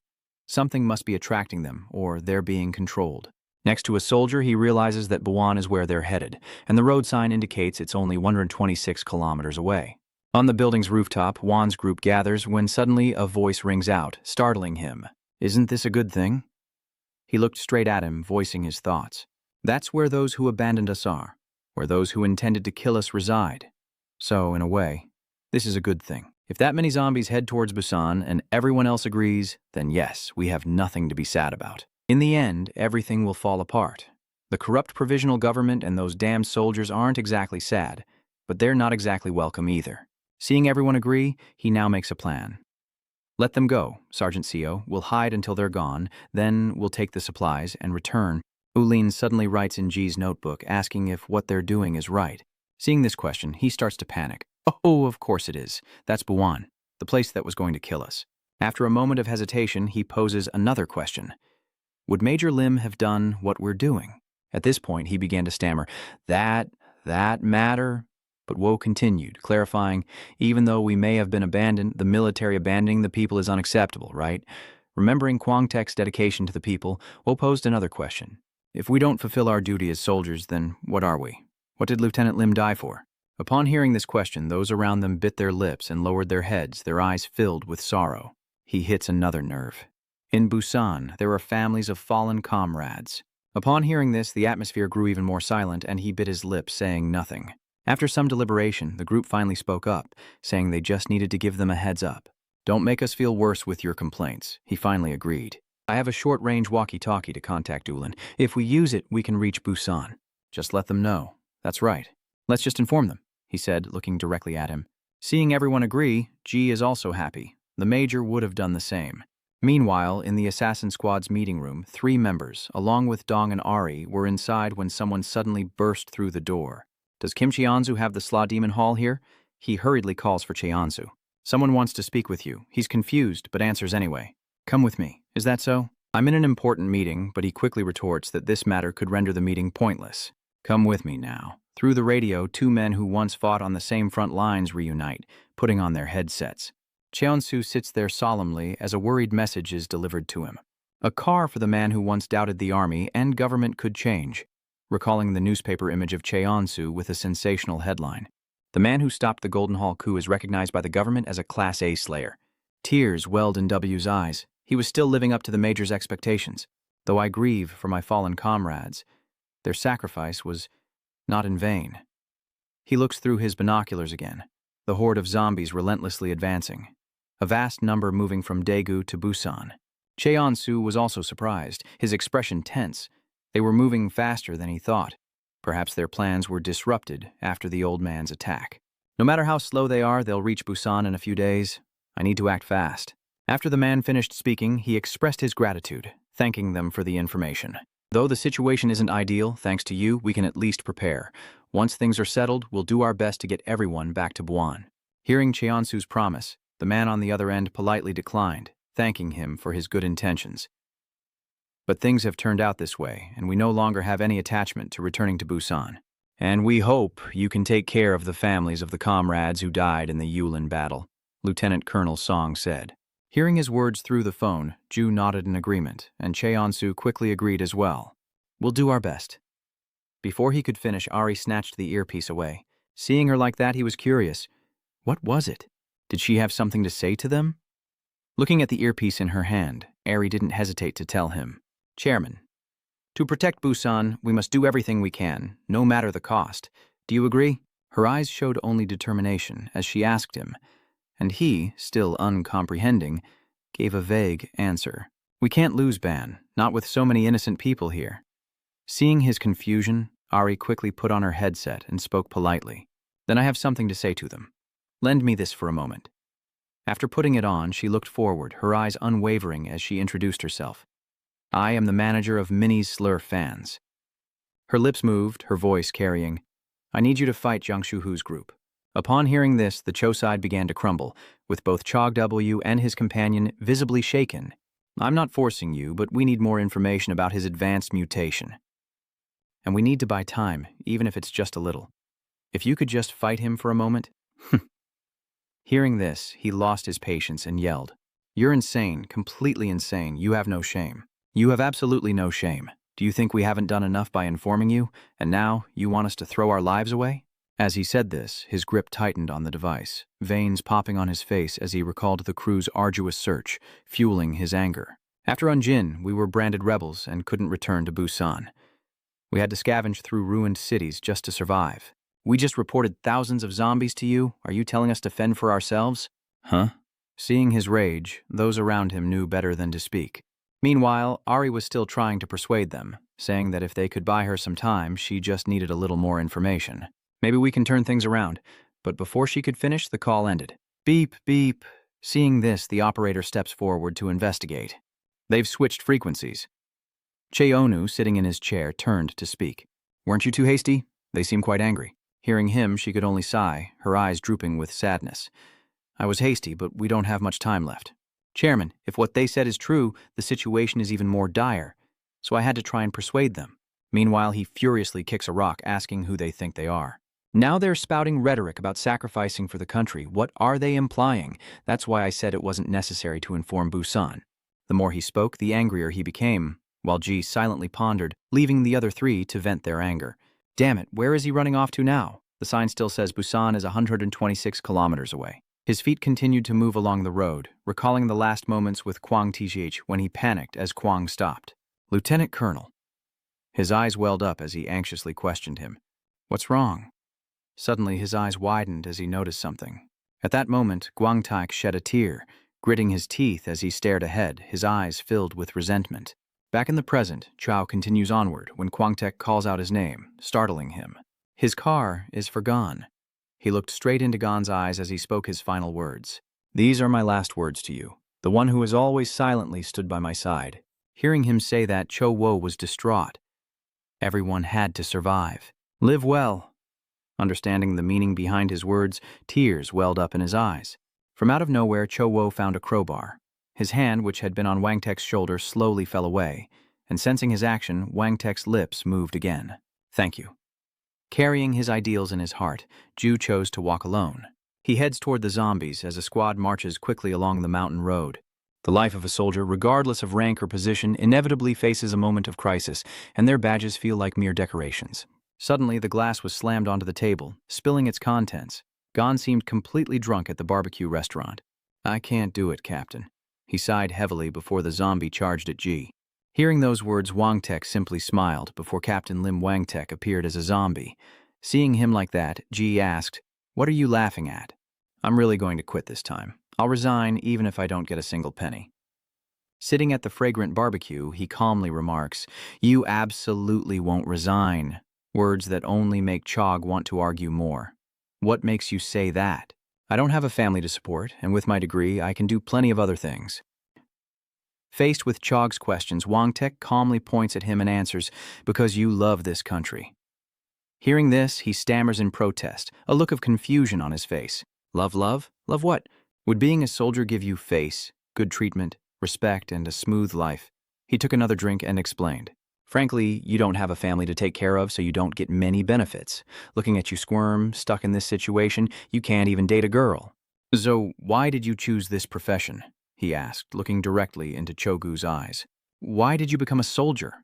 Something must be attracting them, or they're being controlled. Next to a soldier, he realizes that Bion is where they're headed, and the road sign indicates it's only 126 kilometers away. On the building's rooftop, Juan's group gathers when suddenly a voice rings out, startling him. Isn't this a good thing? He looked straight at him, voicing his thoughts. That's where those who abandoned us are, where those who intended to kill us reside. So, in a way, this is a good thing. If that many zombies head towards Busan and everyone else agrees, then yes, we have nothing to be sad about. In the end, everything will fall apart. The corrupt provisional government and those damned soldiers aren't exactly sad, but they're not exactly welcome either. Seeing everyone agree, he now makes a plan. Let them go, Sergeant Seo. We'll hide until they're gone, then we'll take the supplies and return. Ulin suddenly writes in Ji's notebook, asking if what they're doing is right. Seeing this question, he starts to panic. Oh, of course it is. That's Buon, the place that was going to kill us. After a moment of hesitation, he poses another question. Would Major Lim have done what we're doing? At this point, he began to stammer, that matter? But Wo continued, clarifying, even though we may have been abandoned, the military abandoning the people is unacceptable, right? Remembering Kwang Tek's dedication to the people, Wo posed another question. If we don't fulfill our duty as soldiers, then what are we? What did Lieutenant Lim die for? Upon hearing this question, those around them bit their lips and lowered their heads, their eyes filled with sorrow. He hits another nerve. In Busan, there are families of fallen comrades. Upon hearing this, the atmosphere grew even more silent, and he bit his lips, saying nothing. After some deliberation, the group finally spoke up, saying they just needed to give them a heads up. Don't make us feel worse with your complaints, he finally agreed. I have a short-range walkie-talkie to contact Ulin. If we use it, we can reach Busan. Just let them know. That's right. Let's just inform them, he said, looking directly at him. Seeing everyone agree, Ji is also happy. The major would have done the same. Meanwhile, in the assassin squad's meeting room, 3 members, along with Dong and Ari, were inside when someone suddenly burst through the door. Does Kim Cheonsu have the Slaw Demon Hall here? He hurriedly calls for Cheonsu. Someone wants to speak with you. He's confused, but answers anyway. Come with me. Is that so? I'm in an important meeting, but he quickly retorts that this matter could render the meeting pointless. Come with me now. Through the radio, 2 men who once fought on the same front lines reunite, putting on their headsets. Cheonsu sits there solemnly as a worried message is delivered to him. A car for the man who once doubted the army and government could change, recalling the newspaper image of Cheonsu with a sensational headline. The man who stopped the Golden Hall coup is recognized by the government as a Class A slayer. Tears welled in W's eyes. He was still living up to the major's expectations. Though I grieve for my fallen comrades, their sacrifice was not in vain. He looks through his binoculars again, the horde of zombies relentlessly advancing. A vast number moving from Daegu to Busan. Cheonsu was also surprised, his expression tense. They were moving faster than he thought. Perhaps their plans were disrupted after the old man's attack. No matter how slow they are, they'll reach Busan in a few days. I need to act fast. After the man finished speaking, he expressed his gratitude, thanking them for the information. Though the situation isn't ideal, thanks to you, we can at least prepare. Once things are settled, we'll do our best to get everyone back to Buon. Hearing Cheonsu's promise, the man on the other end politely declined, thanking him for his good intentions. But things have turned out this way, and we no longer have any attachment to returning to Busan. And we hope you can take care of the families of the comrades who died in the Yulin battle, Lieutenant Colonel Song said. Hearing his words through the phone, Ju nodded in agreement, and Cheonsu quickly agreed as well. We'll do our best. Before he could finish, Ari snatched the earpiece away. Seeing her like that, he was curious. What was it? Did she have something to say to them? Looking at the earpiece in her hand, Ari didn't hesitate to tell him. Chairman, to protect Busan, we must do everything we can, no matter the cost. Do you agree? Her eyes showed only determination as she asked him, and he, still uncomprehending, gave a vague answer. We can't lose Ban, not with so many innocent people here. Seeing his confusion, Ari quickly put on her headset and spoke politely. Then I have something to say to them. Lend me this for a moment. After putting it on, she looked forward, her eyes unwavering as she introduced herself. I am the manager of Minnie's Slur fans. Her lips moved, her voice carrying, I need you to fight Jiang Shuhu's group. Upon hearing this, the Cho side began to crumble, with both Chog W and his companion visibly shaken. I'm not forcing you, but we need more information about his advanced mutation. And we need to buy time, even if it's just a little. If you could just fight him for a moment. Hearing this, he lost his patience and yelled, You're insane, completely insane. You have no shame. You have absolutely no shame. Do you think we haven't done enough by informing you, and now you want us to throw our lives away? As he said this, his grip tightened on the device, veins popping on his face as he recalled the crew's arduous search, fueling his anger. After Unjin, we were branded rebels and couldn't return to Busan. We had to scavenge through ruined cities just to survive. We just reported thousands of zombies to you. Are you telling us to fend for ourselves? Huh? Seeing his rage, those around him knew better than to speak. Meanwhile, Ari was still trying to persuade them, saying that if they could buy her some time, she just needed a little more information. Maybe we can turn things around. But before she could finish, the call ended. Beep, beep. Seeing this, the operator steps forward to investigate. They've switched frequencies. Cheonu, sitting in his chair, turned to speak. Weren't you too hasty? They seem quite angry. Hearing him, she could only sigh, her eyes drooping with sadness. I was hasty, but we don't have much time left. Chairman, if what they said is true, the situation is even more dire. So I had to try and persuade them. Meanwhile, he furiously kicks a rock, asking who they think they are. Now they're spouting rhetoric about sacrificing for the country. What are they implying? That's why I said it wasn't necessary to inform Busan. The more he spoke, the angrier he became, while Ji silently pondered, leaving the other three to vent their anger. Damn it, where is he running off to now? The sign still says Busan is 126 kilometers away. His feet continued to move along the road, recalling the last moments with Kwang Tgh when he panicked as Kwang stopped. Lieutenant Colonel. His eyes welled up as he anxiously questioned him. What's wrong? Suddenly his eyes widened as he noticed something. At that moment, Guang Tak shed a tear, gritting his teeth as he stared ahead, his eyes filled with resentment. Back in the present, Chow continues onward when Kwang Tak calls out his name, startling him. His car is for Gon. He looked straight into Gon's eyes as he spoke his final words. These are my last words to you, the one who has always silently stood by my side. Hearing him say that, Cho Wo was distraught. Everyone had to survive. Live well. Understanding the meaning behind his words, tears welled up in his eyes. From out of nowhere, Cho Wo found a crowbar. His hand, which had been on Wang Tek's shoulder, slowly fell away, and sensing his action, Wang Tek's lips moved again. Thank you. Carrying his ideals in his heart, Ju chose to walk alone. He heads toward the zombies as a squad marches quickly along the mountain road. The life of a soldier, regardless of rank or position, inevitably faces a moment of crisis, and their badges feel like mere decorations. Suddenly, the glass was slammed onto the table, spilling its contents. Gon seemed completely drunk at the barbecue restaurant. I can't do it, Captain. He sighed heavily before the zombie charged at Ji. Hearing those words, Wang Tek simply smiled before Captain Lim Wang Tek appeared as a zombie. Seeing him like that, Ji asked, What are you laughing at? I'm really going to quit this time. I'll resign even if I don't get a single penny. Sitting at the fragrant barbecue, he calmly remarks, You absolutely won't resign. Words that only make Chog want to argue more. What makes you say that? I don't have a family to support, and with my degree, I can do plenty of other things. Faced with Chog's questions, Wang Tek calmly points at him and answers, Because you love this country. Hearing this, he stammers in protest, a look of confusion on his face. Love, love? Love what? Would being a soldier give you face, good treatment, respect, and a smooth life? He took another drink and explained. Frankly, you don't have a family to take care of, so you don't get many benefits. Looking at you squirm, stuck in this situation, you can't even date a girl. So why did you choose this profession? He asked, looking directly into Chogu's eyes. Why did you become a soldier?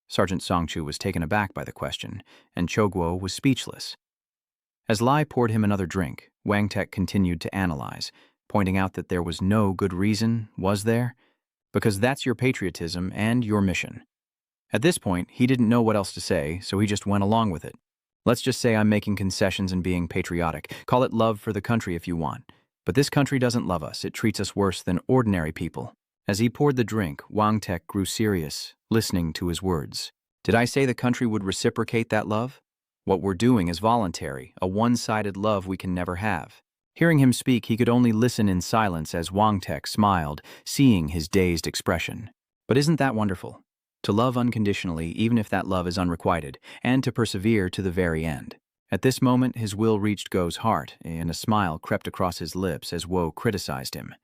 Sergeant Songchu was taken aback by the question, and Choguo was speechless. As Lai poured him another drink, Wang Tek continued to analyze, pointing out that there was no good reason, was there? Because that's your patriotism and your mission. At this point, he didn't know what else to say, so he just went along with it. Let's just say I'm making concessions and being patriotic. Call it love for the country if you want. But this country doesn't love us. It treats us worse than ordinary people. As he poured the drink, Wang Tek grew serious, listening to his words. Did I say the country would reciprocate that love? What we're doing is voluntary, a one-sided love we can never have. Hearing him speak, he could only listen in silence as Wang Tek smiled, seeing his dazed expression. But isn't that wonderful? To love unconditionally, even if that love is unrequited, and to persevere to the very end. At this moment, his will reached Go's heart, and a smile crept across his lips as Wo criticized him.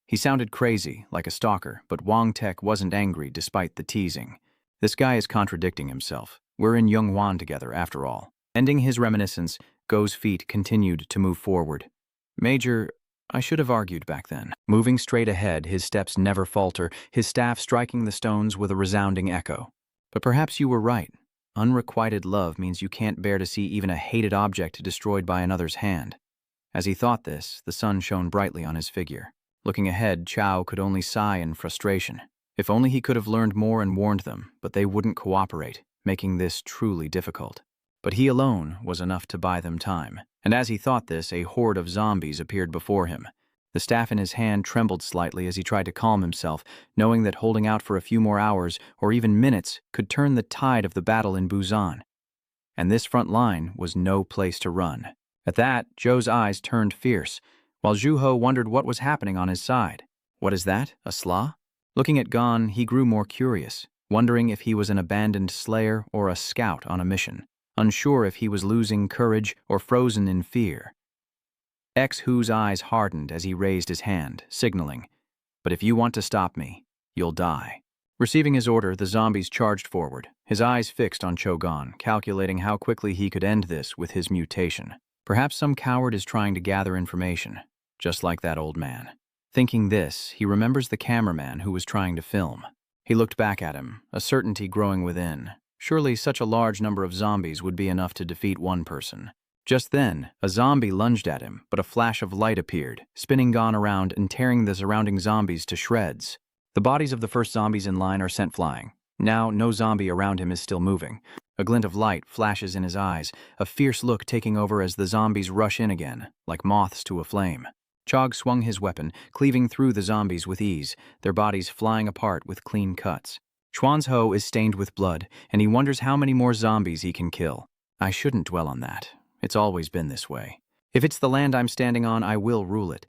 He sounded crazy, like a stalker, but Wang Tek wasn't angry despite the teasing. This guy is contradicting himself. We're in Yongwan together, after all. Ending his reminiscence, Go's feet continued to move forward. Major, I should have argued back then. Moving straight ahead, his steps never falter, his staff striking the stones with a resounding echo. But perhaps you were right. Unrequited love means you can't bear to see even a hated object destroyed by another's hand. As he thought this, the sun shone brightly on his figure. Looking ahead, Chao could only sigh in frustration. If only he could have learned more and warned them, but they wouldn't cooperate, making this truly difficult. But he alone was enough to buy them time. And as he thought this, a horde of zombies appeared before him. The staff in his hand trembled slightly as he tried to calm himself, knowing that holding out for a few more hours, or even minutes, could turn the tide of the battle in Busan. And this front line was no place to run. At that, Zhou's eyes turned fierce, while Zhu Ho wondered what was happening on his side. What is that, a slaw? Looking at Gon, he grew more curious, wondering if he was an abandoned slayer or a scout on a mission, unsure if he was losing courage or frozen in fear. X-Hu's eyes hardened as he raised his hand, signaling, "But if you want to stop me, you'll die." Receiving his order, the zombies charged forward, his eyes fixed on Cho'Gon, calculating how quickly he could end this with his mutation. Perhaps some coward is trying to gather information, just like that old man. Thinking this, he remembers the cameraman who was trying to film. He looked back at him, a certainty growing within. Surely such a large number of zombies would be enough to defeat one person. Just then, a zombie lunged at him, but a flash of light appeared, spinning Gon around and tearing the surrounding zombies to shreds. The bodies of the first zombies in line are sent flying. Now, no zombie around him is still moving. A glint of light flashes in his eyes, a fierce look taking over as the zombies rush in again, like moths to a flame. Chog swung his weapon, cleaving through the zombies with ease, their bodies flying apart with clean cuts. Chuan's Ho is stained with blood, and he wonders how many more zombies he can kill. I shouldn't dwell on that. It's always been this way. If it's the land I'm standing on, I will rule it.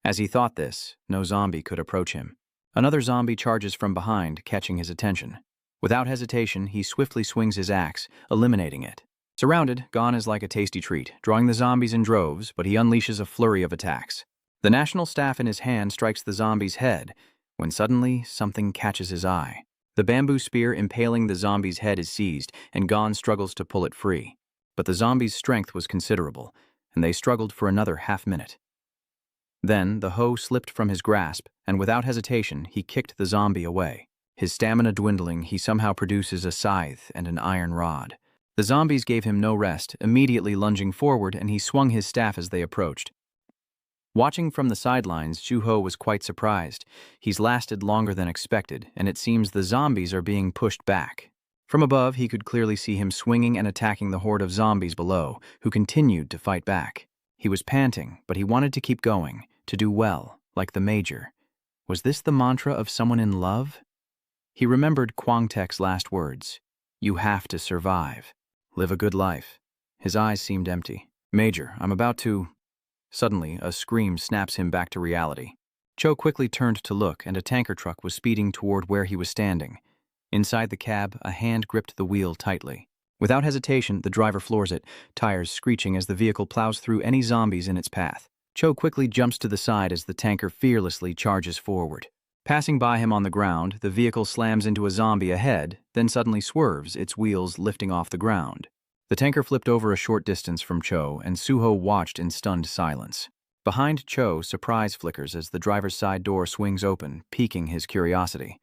As he thought this, no zombie could approach him. Another zombie charges from behind, catching his attention. Without hesitation, he swiftly swings his axe, eliminating it. Surrounded, Gon is like a tasty treat, drawing the zombies in droves, but he unleashes a flurry of attacks. The national staff in his hand strikes the zombie's head, when suddenly something catches his eye. The bamboo spear impaling the zombie's head is seized, and Gon struggles to pull it free. But the zombie's strength was considerable, and they struggled for another half-minute. Then, the hoe slipped from his grasp, and without hesitation, he kicked the zombie away. His stamina dwindling, he somehow produces a scythe and an iron rod. The zombies gave him no rest, immediately lunging forward, and he swung his staff as they approached. Watching from the sidelines, Zhu Ho was quite surprised. He's lasted longer than expected, and it seems the zombies are being pushed back. From above, he could clearly see him swinging and attacking the horde of zombies below, who continued to fight back. He was panting, but he wanted to keep going, to do well, like the Major. Was this the mantra of someone in love? He remembered Kwang Tek's last words. You have to survive. Live a good life. His eyes seemed empty. Major, I'm about to... Suddenly, a scream snaps him back to reality. Cho quickly turned to look, and a tanker truck was speeding toward where he was standing. Inside the cab, a hand gripped the wheel tightly. Without hesitation, the driver floors it, tires screeching as the vehicle plows through any zombies in its path. Cho quickly jumps to the side as the tanker fearlessly charges forward. Passing by him on the ground, the vehicle slams into a zombie ahead, then suddenly swerves, its wheels lifting off the ground. The tanker flipped over a short distance from Cho, and Suho watched in stunned silence. Behind Cho, surprise flickers as the driver's side door swings open, piquing his curiosity.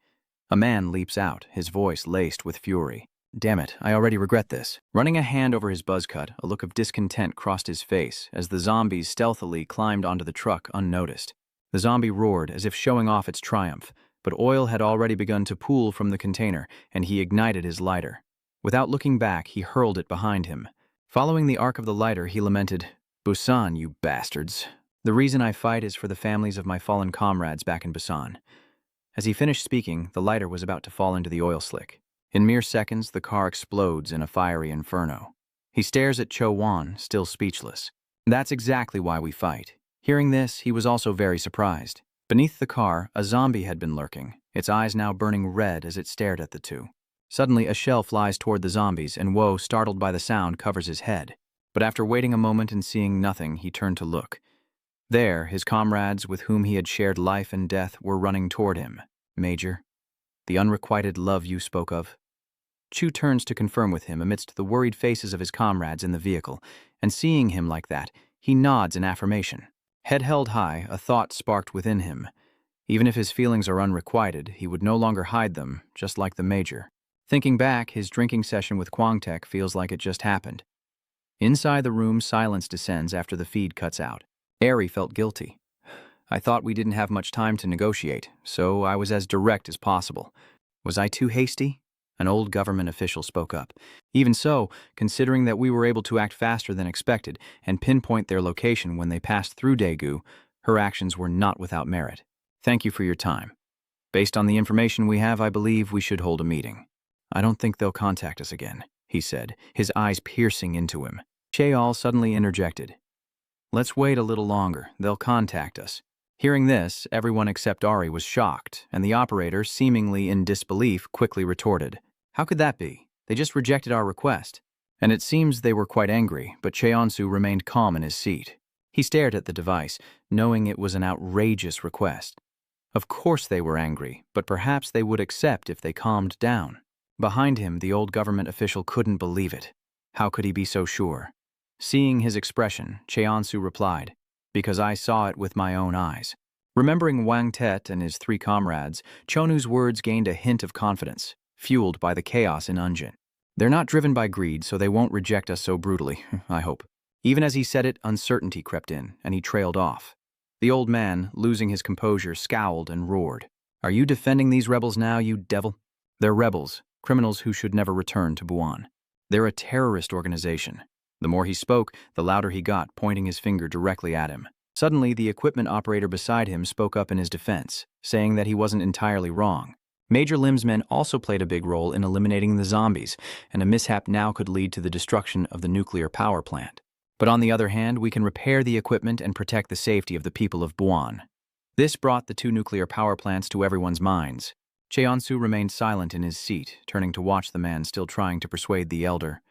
A man leaps out, his voice laced with fury. Damn it, I already regret this. Running a hand over his buzz cut, a look of discontent crossed his face as the zombies stealthily climbed onto the truck unnoticed. The zombie roared as if showing off its triumph, but oil had already begun to pool from the container, and he ignited his lighter. Without looking back, he hurled it behind him. Following the arc of the lighter, he lamented, Busan, you bastards. The reason I fight is for the families of my fallen comrades back in Busan. As he finished speaking, the lighter was about to fall into the oil slick. In mere seconds, the car explodes in a fiery inferno. He stares at Cho Wan, still speechless. That's exactly why we fight. Hearing this, he was also very surprised. Beneath the car, a zombie had been lurking, its eyes now burning red as it stared at the two. Suddenly, a shell flies toward the zombies, and Woe, startled by the sound, covers his head. But after waiting a moment and seeing nothing, he turned to look. There, his comrades with whom he had shared life and death were running toward him. Major, the unrequited love you spoke of. Chu turns to confirm with him amidst the worried faces of his comrades in the vehicle, and seeing him like that, he nods in affirmation. Head held high, a thought sparked within him. Even if his feelings are unrequited, he would no longer hide them, just like the Major. Thinking back, his drinking session with Kwangtek feels like it just happened. Inside the room, silence descends after the feed cuts out. Eri felt guilty. I thought we didn't have much time to negotiate, so I was as direct as possible. Was I too hasty? An old government official spoke up. Even so, considering that we were able to act faster than expected and pinpoint their location when they passed through Daegu, her actions were not without merit. Thank you for your time. Based on the information we have, I believe we should hold a meeting. I don't think they'll contact us again, he said, his eyes piercing into him. Cheol suddenly interjected. Let's wait a little longer. They'll contact us. Hearing this, everyone except Ari was shocked, and the operator, seemingly in disbelief, quickly retorted. How could that be? They just rejected our request. And it seems they were quite angry, but Cheonsu remained calm in his seat. He stared at the device, knowing it was an outrageous request. Of course they were angry, but perhaps they would accept if they calmed down. Behind him, the old government official couldn't believe it. How could he be so sure? Seeing his expression, Cheonsu replied, because I saw it with my own eyes. Remembering Wang Tet and his three comrades, Chonu's words gained a hint of confidence, fueled by the chaos in Unjin. They're not driven by greed, so they won't reject us so brutally, I hope. Even as he said it, uncertainty crept in, and he trailed off. The old man, losing his composure, scowled and roared. Are you defending these rebels now, you devil? They're rebels, criminals who should never return to Buon. They're a terrorist organization. The more he spoke, the louder he got, pointing his finger directly at him. Suddenly, the equipment operator beside him spoke up in his defense, saying that he wasn't entirely wrong. Major Lim's men also played a big role in eliminating the zombies, and a mishap now could lead to the destruction of the nuclear power plant. But on the other hand, we can repair the equipment and protect the safety of the people of Buon. This brought the two nuclear power plants to everyone's minds. Cheonsu remained silent in his seat, turning to watch the man still trying to persuade the elder.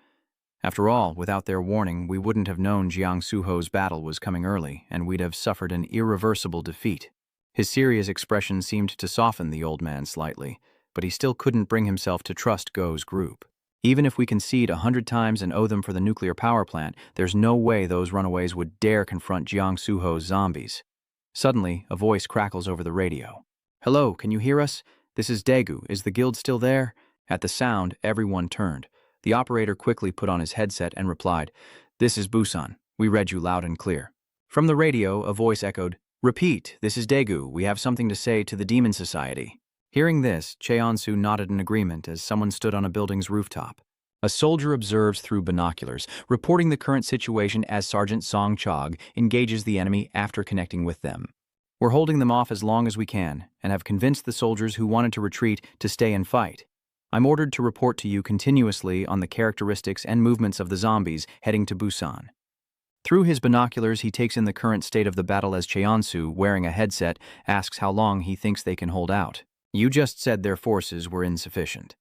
After all, without their warning, we wouldn't have known Jiang Suho's battle was coming early, and we'd have suffered an irreversible defeat. His serious expression seemed to soften the old man slightly, but he still couldn't bring himself to trust Go's group. Even if we concede 100 times and owe them for the nuclear power plant, there's no way those runaways would dare confront Jiang Suho's zombies. Suddenly, a voice crackles over the radio. Hello, can you hear us? This is Daegu. Is the guild still there? At the sound, everyone turned. The operator quickly put on his headset and replied, This is Busan. We read you loud and clear. From the radio, a voice echoed, Repeat, this is Daegu. We have something to say to the Demon Society. Hearing this, Cheonsu nodded in agreement as someone stood on a building's rooftop. A soldier observes through binoculars, reporting the current situation as Sergeant Song Chog engages the enemy after connecting with them. We're holding them off as long as we can, and have convinced the soldiers who wanted to retreat to stay and fight. I'm ordered to report to you continuously on the characteristics and movements of the zombies heading to Busan. Through his binoculars, he takes in the current state of the battle as Cheonsu, wearing a headset, asks how long he thinks they can hold out. You just said their forces were insufficient.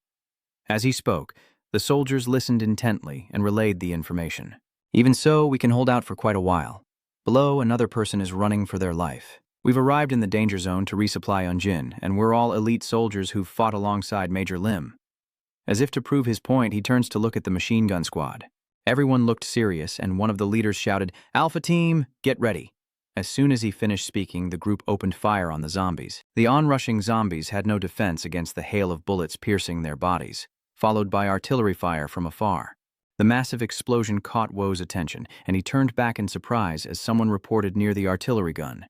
As he spoke, the soldiers listened intently and relayed the information. Even so, we can hold out for quite a while. Below, another person is running for their life. We've arrived in the danger zone to resupply Unjin, and we're all elite soldiers who've fought alongside Major Lim. As if to prove his point, he turns to look at the machine gun squad. Everyone looked serious, and one of the leaders shouted, Alpha Team, get ready. As soon as he finished speaking, the group opened fire on the zombies. The onrushing zombies had no defense against the hail of bullets piercing their bodies, followed by artillery fire from afar. The massive explosion caught Wo's attention, and he turned back in surprise as someone reported near the artillery gun.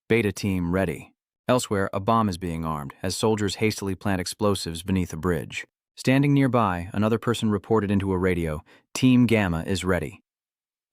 Beta Team ready. Elsewhere, a bomb is being armed, as soldiers hastily plant explosives beneath a bridge. Standing nearby, another person reported into a radio, Team Gamma is ready.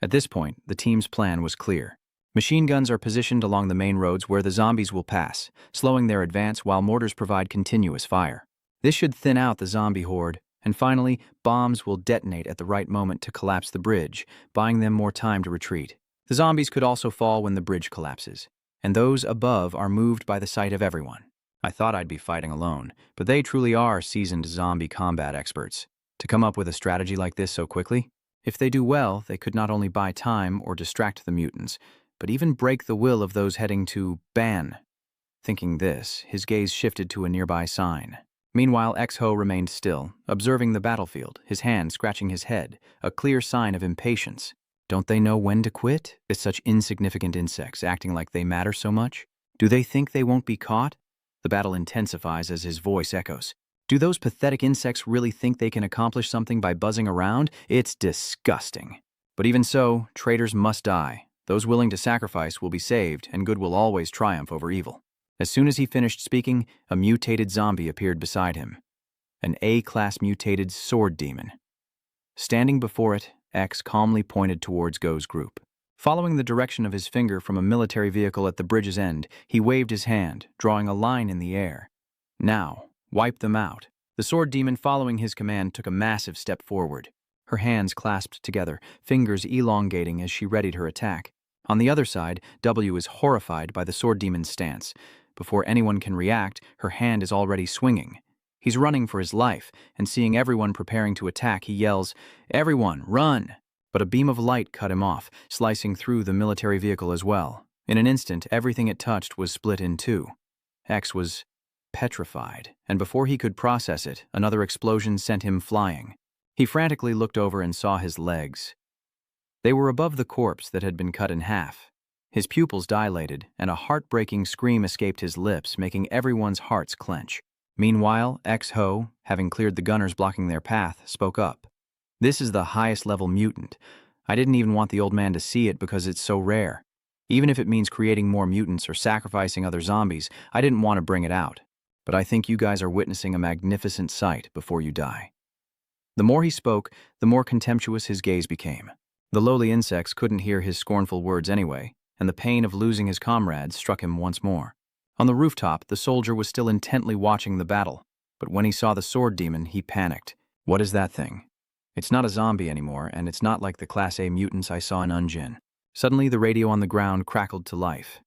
At this point, the team's plan was clear. Machine guns are positioned along the main roads where the zombies will pass, slowing their advance while mortars provide continuous fire. This should thin out the zombie horde, and finally, bombs will detonate at the right moment to collapse the bridge, buying them more time to retreat. The zombies could also fall when the bridge collapses, and those above are moved by the sight of everyone. I thought I'd be fighting alone, but they truly are seasoned zombie combat experts. To come up with a strategy like this so quickly? If they do well, they could not only buy time or distract the mutants, but even break the will of those heading to ban. Thinking this, his gaze shifted to a nearby sign. Meanwhile, X-Ho remained still, observing the battlefield, his hand scratching his head, a clear sign of impatience. Don't they know when to quit? It's such insignificant insects acting like they matter so much? Do they think they won't be caught? The battle intensifies as his voice echoes. Do those pathetic insects really think they can accomplish something by buzzing around? It's disgusting. But even so, traitors must die. Those willing to sacrifice will be saved, and good will always triumph over evil. As soon as he finished speaking, a mutated zombie appeared beside him. An A-class mutated sword demon. Standing before it, X calmly pointed towards Go's group. Following the direction of his finger from a military vehicle at the bridge's end, he waved his hand, drawing a line in the air. Now, wipe them out. The sword demon, following his command, took a massive step forward. Her hands clasped together, fingers elongating as she readied her attack. On the other side, W is horrified by the sword demon's stance. Before anyone can react, her hand is already swinging. He's running for his life, and seeing everyone preparing to attack, he yells, "Everyone, run!" But a beam of light cut him off, slicing through the military vehicle as well. In an instant, everything it touched was split in two. X was petrified, and before he could process it, another explosion sent him flying. He frantically looked over and saw his legs. They were above the corpse that had been cut in half. His pupils dilated, and a heartbreaking scream escaped his lips, making everyone's hearts clench. Meanwhile, X-Ho, having cleared the gunners blocking their path, spoke up. "This is the highest-level mutant. I didn't even want the old man to see it because it's so rare. Even if it means creating more mutants or sacrificing other zombies, I didn't want to bring it out. But I think you guys are witnessing a magnificent sight before you die." The more he spoke, the more contemptuous his gaze became. The lowly insects couldn't hear his scornful words anyway, and the pain of losing his comrades struck him once more. On the rooftop, the soldier was still intently watching the battle, but when he saw the sword demon, he panicked. What is that thing? It's not a zombie anymore, and it's not like the Class A mutants I saw in Unjin. Suddenly, the radio on the ground crackled to life.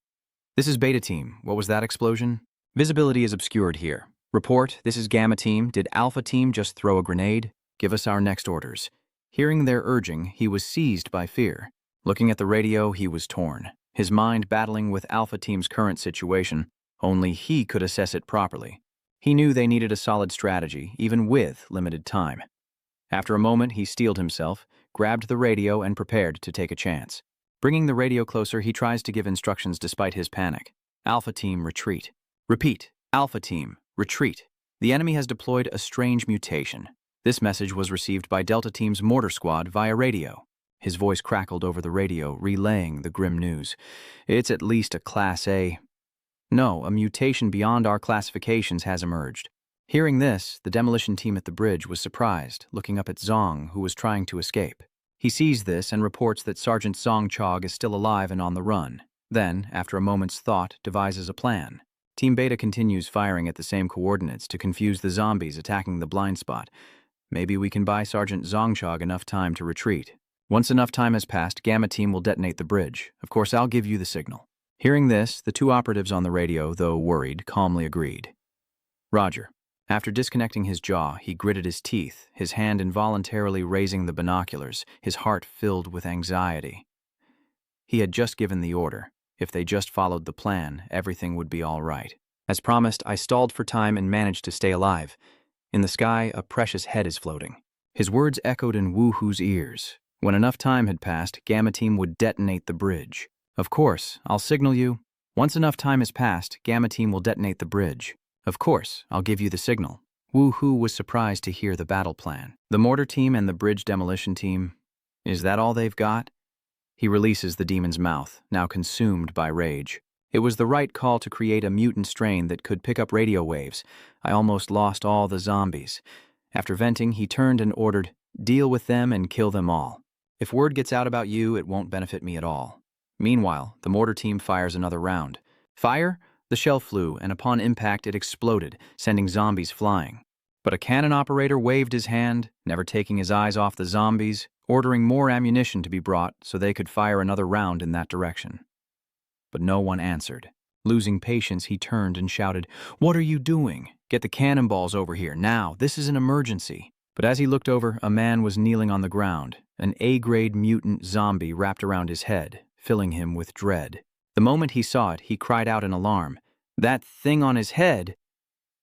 "This is Beta Team. What was that explosion?" Visibility is obscured here. "Report, this is Gamma Team. Did Alpha Team just throw a grenade? Give us our next orders." Hearing their urging, he was seized by fear. Looking at the radio, he was torn, his mind battling with Alpha Team's current situation. Only he could assess it properly. He knew they needed a solid strategy, even with limited time. After a moment, he steeled himself, grabbed the radio, and prepared to take a chance. Bringing the radio closer, he tries to give instructions despite his panic. "Alpha Team, retreat." "Repeat, Alpha Team, retreat. The enemy has deployed a strange mutation." This message was received by Delta Team's mortar squad via radio. His voice crackled over the radio, relaying the grim news. "It's at least a Class A. No, a mutation beyond our classifications has emerged." Hearing this, the demolition team at the bridge was surprised, looking up at Zong, who was trying to escape. He sees this and reports that Sergeant Song Chog is still alive and on the run. Then, after a moment's thought, devises a plan. Team Beta continues firing at the same coordinates to confuse the zombies attacking the blind spot. Maybe we can buy Sergeant Zongchog enough time to retreat. Once enough time has passed, Gamma Team will detonate the bridge. Of course, I'll give you the signal. Hearing this, the two operatives on the radio, though worried, calmly agreed. "Roger." After disconnecting his jaw, he gritted his teeth, his hand involuntarily raising the binoculars, his heart filled with anxiety. He had just given the order. If they just followed the plan, everything would be all right. As promised, I stalled for time and managed to stay alive. In the sky, a precious head is floating. His words echoed in Woohoo's ears. When enough time had passed, Gamma Team would detonate the bridge. "Of course, I'll signal you." "Once enough time has passed, Gamma Team will detonate the bridge." "Of course, I'll give you the signal." Woohoo was surprised to hear the battle plan. "The mortar team and the bridge demolition team, is that all they've got?" He releases the demon's mouth, now consumed by rage. It was the right call to create a mutant strain that could pick up radio waves. I almost lost all the zombies. After venting, he turned and ordered, "Deal with them and kill them all. If word gets out about you, it won't benefit me at all." Meanwhile, the mortar team fires another round. "Fire!" The shell flew, and upon impact it exploded, sending zombies flying. But a cannon operator waved his hand, never taking his eyes off the zombies, ordering more ammunition to be brought so they could fire another round in that direction. But no one answered. Losing patience, he turned and shouted, "What are you doing? Get the cannonballs over here, now, this is an emergency." But as he looked over, a man was kneeling on the ground, an A-grade mutant zombie wrapped around his head, filling him with dread. The moment he saw it, he cried out in alarm, "That thing on his head!"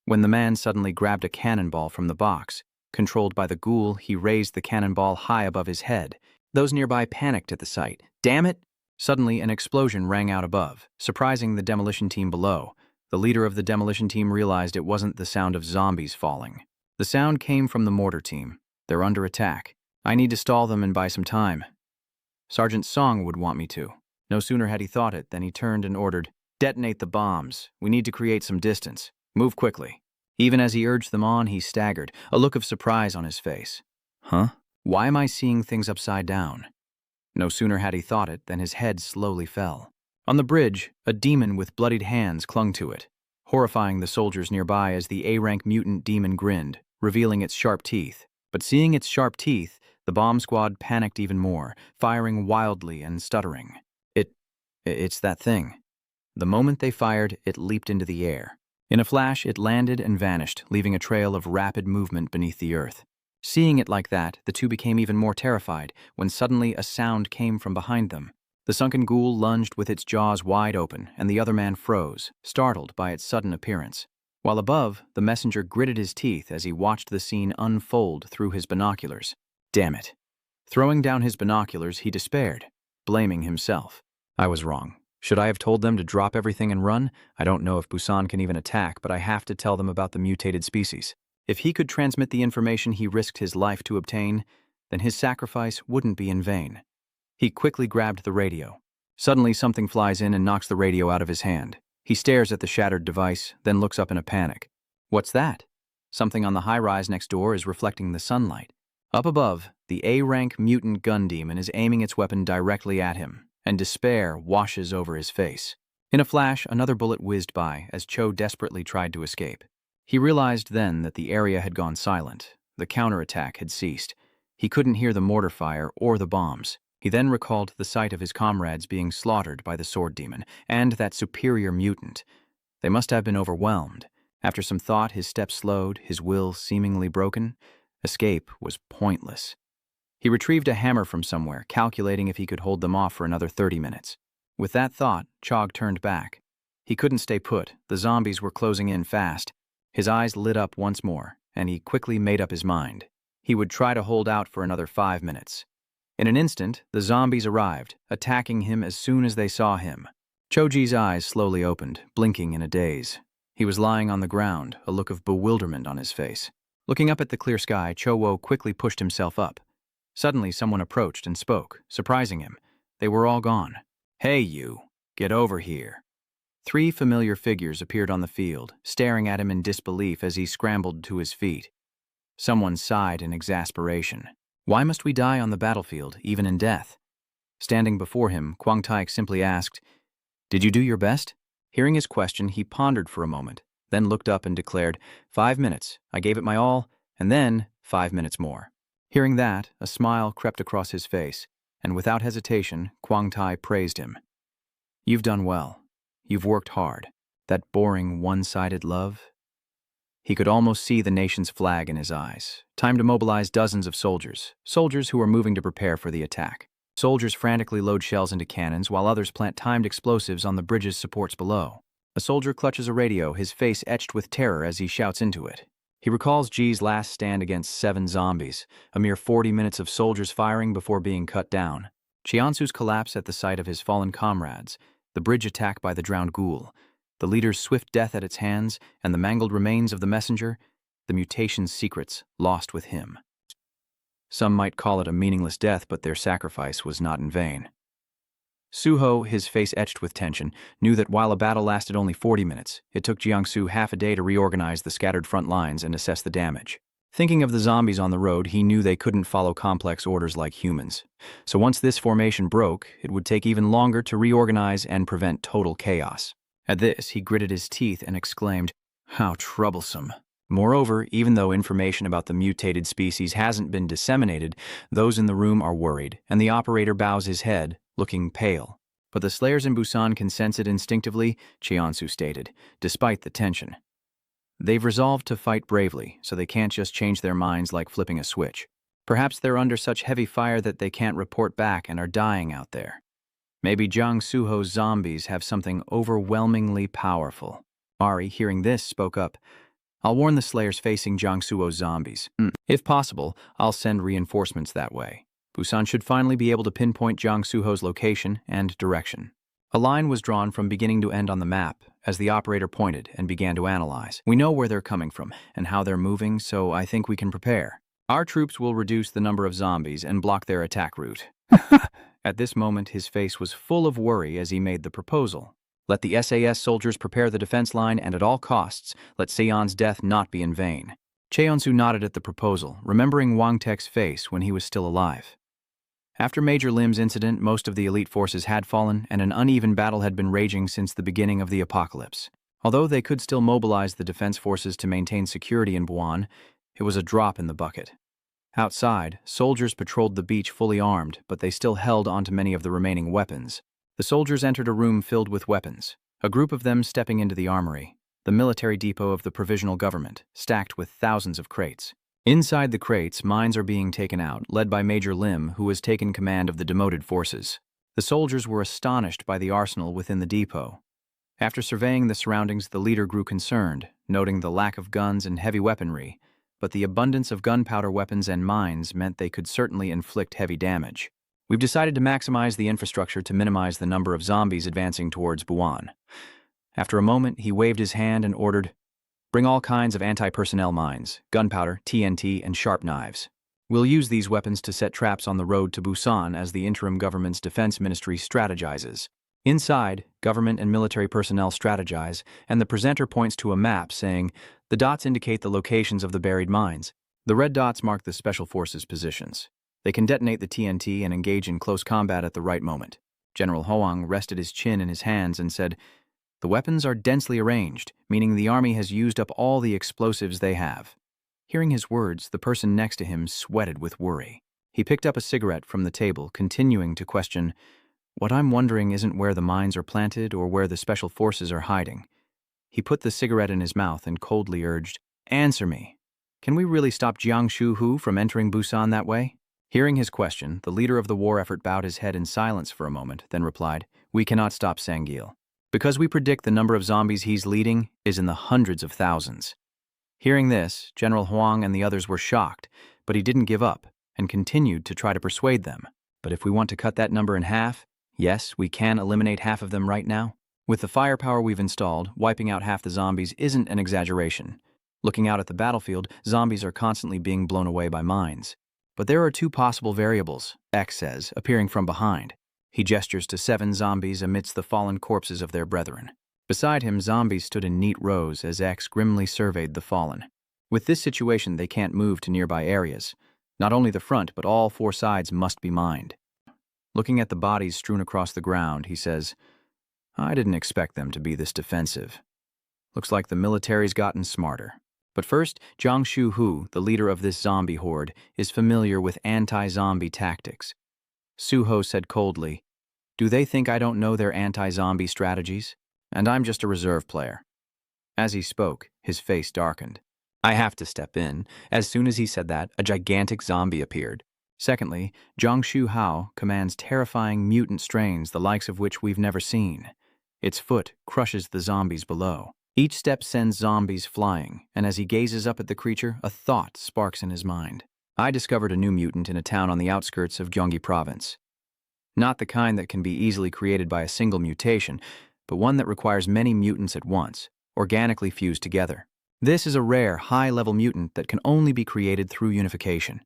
When the man suddenly grabbed a cannonball from the box. Controlled by the ghoul, he raised the cannonball high above his head. Those nearby panicked at the sight. "Damn it!" Suddenly, an explosion rang out above, surprising the demolition team below. The leader of the demolition team realized it wasn't the sound of zombies falling. The sound came from the mortar team. "They're under attack. I need to stall them and buy some time. Sergeant Song would want me to." No sooner had he thought it than he turned and ordered, "Detonate the bombs. We need to create some distance. Move quickly." Even as he urged them on, he staggered, a look of surprise on his face. "Huh? Why am I seeing things upside down?" No sooner had he thought it than his head slowly fell. On the bridge, a demon with bloodied hands clung to it, horrifying the soldiers nearby as the A-rank mutant demon grinned, revealing its sharp teeth. But seeing its sharp teeth, the bomb squad panicked even more, firing wildly and stuttering. It's that thing." The moment they fired, it leaped into the air. In a flash, it landed and vanished, leaving a trail of rapid movement beneath the earth. Seeing it like that, the two became even more terrified when suddenly a sound came from behind them. The sunken ghoul lunged with its jaws wide open, and the other man froze, startled by its sudden appearance. While above, the messenger gritted his teeth as he watched the scene unfold through his binoculars. Damn it. Throwing down his binoculars, he despaired, blaming himself. "I was wrong. Should I have told them to drop everything and run? I don't know if Busan can even attack, but I have to tell them about the mutated species. If he could transmit the information he risked his life to obtain, then his sacrifice wouldn't be in vain." He quickly grabbed the radio. Suddenly, something flies in and knocks the radio out of his hand. He stares at the shattered device, then looks up in a panic. What's that? Something on the high-rise next door is reflecting the sunlight. Up above, the A-rank mutant gun demon is aiming its weapon directly at him, and despair washes over his face. In a flash, another bullet whizzed by as Cho desperately tried to escape. He realized then that the area had gone silent. The counterattack had ceased. He couldn't hear the mortar fire or the bombs. He then recalled the sight of his comrades being slaughtered by the sword demon, and that superior mutant. They must have been overwhelmed. After some thought, his steps slowed, his will seemingly broken. Escape was pointless. He retrieved a hammer from somewhere, calculating if he could hold them off for another 30 minutes. With that thought, Chog turned back. He couldn't stay put. The zombies were closing in fast. His eyes lit up once more, and he quickly made up his mind. He would try to hold out for another 5 minutes. In an instant, the zombies arrived, attacking him as soon as they saw him. Choji's eyes slowly opened, blinking in a daze. He was lying on the ground, a look of bewilderment on his face. Looking up at the clear sky, Cho-wo quickly pushed himself up. Suddenly, someone approached and spoke, surprising him. They were all gone. "Hey, you, get over here." 3 familiar figures appeared on the field, staring at him in disbelief as he scrambled to his feet. Someone sighed in exasperation. "Why must we die on the battlefield, even in death?" Standing before him, Kwang Taik simply asked, "Did you do your best?" Hearing his question, he pondered for a moment, then looked up and declared, 5 minutes, I gave it my all, and then 5 minutes more." Hearing that, a smile crept across his face, and without hesitation, Kwang Tai praised him. "You've done well. You've worked hard. That boring, one-sided love?" He could almost see the nation's flag in his eyes. Time to mobilize dozens of soldiers who are moving to prepare for the attack. Soldiers frantically load shells into cannons while others plant timed explosives on the bridge's supports below. A soldier clutches a radio, his face etched with terror as he shouts into it. He recalls Ji's last stand against 7 zombies, a mere 40 minutes of soldiers firing before being cut down. Chiansu's collapse at the sight of his fallen comrades, the bridge attack by the drowned ghoul, the leader's swift death at its hands, and the mangled remains of the messenger, the mutation's secrets lost with him. Some might call it a meaningless death, but their sacrifice was not in vain. Suho, his face etched with tension, knew that while a battle lasted only 40 minutes, it took Jiangsu half a day to reorganize the scattered front lines and assess the damage. Thinking of the zombies on the road, he knew they couldn't follow complex orders like humans. So once this formation broke, it would take even longer to reorganize and prevent total chaos. At this, he gritted his teeth and exclaimed, "How troublesome." Moreover, even though information about the mutated species hasn't been disseminated, those in the room are worried, and the operator bows his head, looking pale. But the slayers in Busan can sense it instinctively, Cheonsu stated, despite the tension. They've resolved to fight bravely, so they can't just change their minds like flipping a switch. Perhaps they're under such heavy fire that they can't report back and are dying out there. Maybe Jiang Suho's zombies have something overwhelmingly powerful. Ari, hearing this, spoke up. I'll warn the slayers facing Jiang Suho's zombies. If possible, I'll send reinforcements that way. Busan should finally be able to pinpoint Jiang Suho's location and direction. A line was drawn from beginning to end on the map as the operator pointed and began to analyze. We know where they're coming from and how they're moving, so I think we can prepare. Our troops will reduce the number of zombies and block their attack route. At this moment, his face was full of worry as he made the proposal. Let the SAS soldiers prepare the defense line, and at all costs, let Seon's death not be in vain. Cheonsu nodded at the proposal, remembering Wang Tek's face when he was still alive. After Major Lim's incident, most of the elite forces had fallen, and an uneven battle had been raging since the beginning of the apocalypse. Although they could still mobilize the defense forces to maintain security in Buon, it was a drop in the bucket. Outside, soldiers patrolled the beach fully armed, but they still held onto many of the remaining weapons. The soldiers entered a room filled with weapons, a group of them stepping into the armory, the military depot of the provisional government, stacked with thousands of crates. Inside the crates, mines are being taken out, led by Major Lim, who has taken command of the demoted forces. The soldiers were astonished by the arsenal within the depot. After surveying the surroundings, the leader grew concerned, noting the lack of guns and heavy weaponry, but the abundance of gunpowder weapons and mines meant they could certainly inflict heavy damage. We've decided to maximize the infrastructure to minimize the number of zombies advancing towards Buon. After a moment, he waved his hand and ordered, "Bring all kinds of anti-personnel mines, gunpowder, TNT, and sharp knives. We'll use these weapons to set traps on the road to Busan as the interim government's defense ministry strategizes." Inside, government and military personnel strategize, and the presenter points to a map saying, "The dots indicate the locations of the buried mines. The red dots mark the special forces' positions. They can detonate the TNT and engage in close combat at the right moment." General Hoang rested his chin in his hands and said, "The weapons are densely arranged, meaning the army has used up all the explosives they have." Hearing his words, the person next to him sweated with worry. He picked up a cigarette from the table, continuing to question, "What I'm wondering isn't where the mines are planted or where the special forces are hiding." He put the cigarette in his mouth and coldly urged, "Answer me. Can we really stop Jiang Shu-hu from entering Busan that way?" Hearing his question, the leader of the war effort bowed his head in silence for a moment, then replied, "We cannot stop Sangil, because we predict the number of zombies he's leading is in the hundreds of thousands." Hearing this, General Huang and the others were shocked, but he didn't give up and continued to try to persuade them. "But if we want to cut that number in half, yes, we can eliminate half of them right now. With the firepower we've installed, wiping out half the zombies isn't an exaggeration. Looking out at the battlefield, zombies are constantly being blown away by mines. But there are two possible variables," X says, appearing from behind. He gestures to 7 zombies amidst the fallen corpses of their brethren. Beside him, zombies stood in neat rows as X grimly surveyed the fallen. With this situation, they can't move to nearby areas. Not only the front, but all 4 sides must be mined. Looking at the bodies strewn across the ground, he says, "I didn't expect them to be this defensive. Looks like the military's gotten smarter." But first, Jiang Shu-hu, the leader of this zombie horde, is familiar with anti-zombie tactics. Suho said coldly, "Do they think I don't know their anti-zombie strategies? And I'm just a reserve player." As he spoke, his face darkened. "I have to step in." As soon as he said that, a gigantic zombie appeared. Secondly, Jiang Shu-hao commands terrifying mutant strains the likes of which we've never seen. Its foot crushes the zombies below. Each step sends zombies flying, and as he gazes up at the creature, a thought sparks in his mind. "I discovered a new mutant in a town on the outskirts of Gyeonggi Province. Not the kind that can be easily created by a single mutation, but one that requires many mutants at once, organically fused together. This is a rare, high-level mutant that can only be created through unification.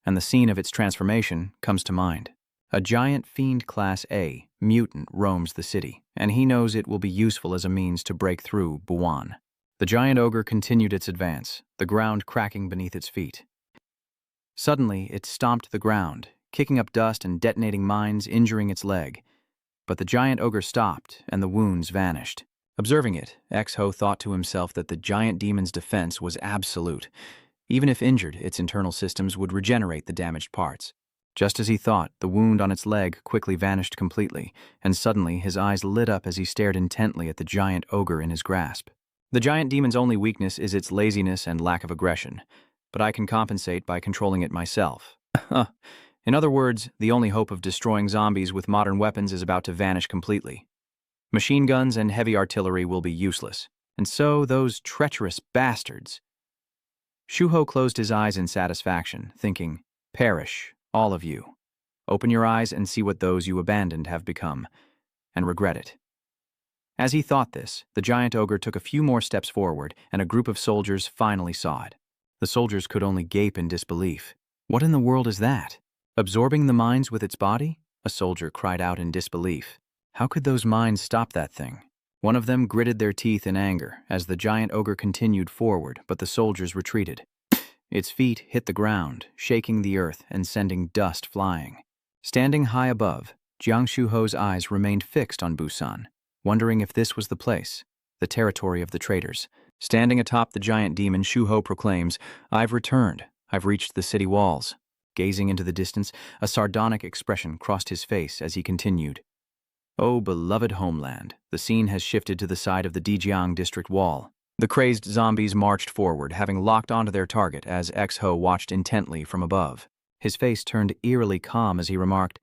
And the scene of its transformation comes to mind. A giant Fiend Class A mutant roams the city, and he knows it will be useful as a means to break through Buon." The giant ogre continued its advance, the ground cracking beneath its feet. Suddenly, it stomped the ground, kicking up dust and detonating mines, injuring its leg. But the giant ogre stopped, and the wounds vanished. Observing it, X-Ho thought to himself that the giant demon's defense was absolute. Even if injured, its internal systems would regenerate the damaged parts. Just as he thought, the wound on its leg quickly vanished completely, and suddenly his eyes lit up as he stared intently at the giant ogre in his grasp. The giant demon's only weakness is its laziness and lack of aggression, but I can compensate by controlling it myself. In other words, the only hope of destroying zombies with modern weapons is about to vanish completely. Machine guns and heavy artillery will be useless, and so those treacherous bastards. Shuho closed his eyes in satisfaction, thinking, "Perish, all of you. Open your eyes and see what those you abandoned have become, and regret it." As he thought this, the giant ogre took a few more steps forward, and a group of soldiers finally saw it. The soldiers could only gape in disbelief. "What in the world is that? Absorbing the mines with its body?" A soldier cried out in disbelief. How could those mines stop that thing? One of them gritted their teeth in anger as the giant ogre continued forward, but the soldiers retreated. Its feet hit the ground, shaking the earth and sending dust flying. Standing high above, Jiang Shuho's eyes remained fixed on Busan, wondering if this was the place, the territory of the traitors. Standing atop the giant demon, Shuho proclaims, "I've returned. I've reached the city walls." Gazing into the distance, a sardonic expression crossed his face as he continued. "Oh, beloved homeland, the scene has shifted to the side of the Dijiang district wall." The crazed zombies marched forward, having locked onto their target as X-Ho watched intently from above. His face turned eerily calm as he remarked,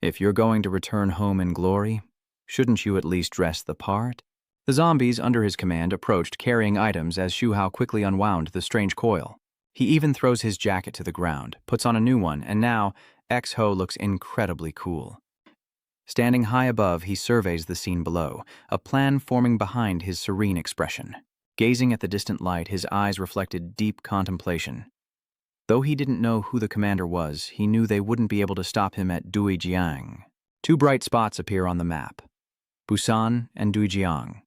"If you're going to return home in glory, shouldn't you at least dress the part?" The zombies under his command approached, carrying items as Shuhao quickly unwound the strange coil. He even throws his jacket to the ground, puts on a new one, and now X-Ho looks incredibly cool. Standing high above, he surveys the scene below, a plan forming behind his serene expression. Gazing at the distant light, his eyes reflected deep contemplation. Though he didn't know who the commander was, he knew they wouldn't be able to stop him at Duijiang. Two bright spots appear on the map: Busan and Duijiang.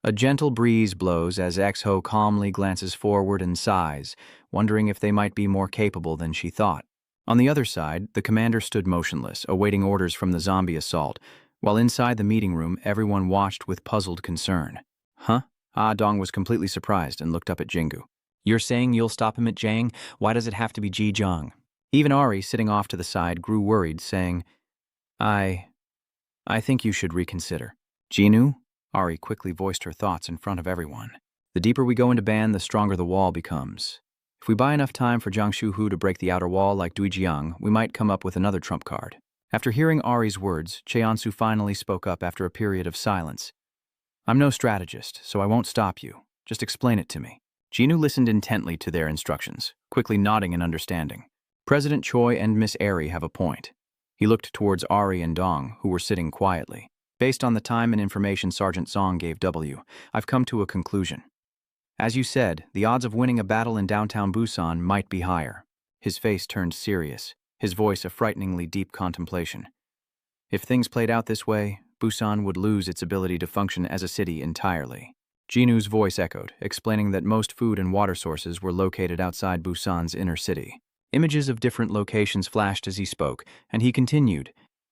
A gentle breeze blows as X-Ho calmly glances forward and sighs, wondering if they might be more capable than she thought. On the other side, the commander stood motionless, awaiting orders from the zombie assault, while inside the meeting room, everyone watched with puzzled concern. "Huh?" Ah Dong was completely surprised and looked up at Jingu. "You're saying you'll stop him at Jiang? Why does it have to be Jijiang?" Even Ari, sitting off to the side, grew worried, saying, I think you should reconsider." "Jinu?" Ari quickly voiced her thoughts in front of everyone. "The deeper we go into Ban, the stronger the wall becomes. If we buy enough time for Jiang Shuhu to break the outer wall like Duijiang, we might come up with another trump card." After hearing Ari's words, Cheonsu finally spoke up after a period of silence. "I'm no strategist, so I won't stop you. Just explain it to me." Jinu listened intently to their instructions, quickly nodding in understanding. "President Choi and Miss Airy have a point." He looked towards Ari and Dong, who were sitting quietly. "Based on the time and information Sergeant Song gave I've come to a conclusion. As you said, the odds of winning a battle in downtown Busan might be higher." His face turned serious, his voice a frighteningly deep contemplation. "If things played out this way, Busan would lose its ability to function as a city entirely." Jinu's voice echoed, explaining that most food and water sources were located outside Busan's inner city. Images of different locations flashed as he spoke, and he continued,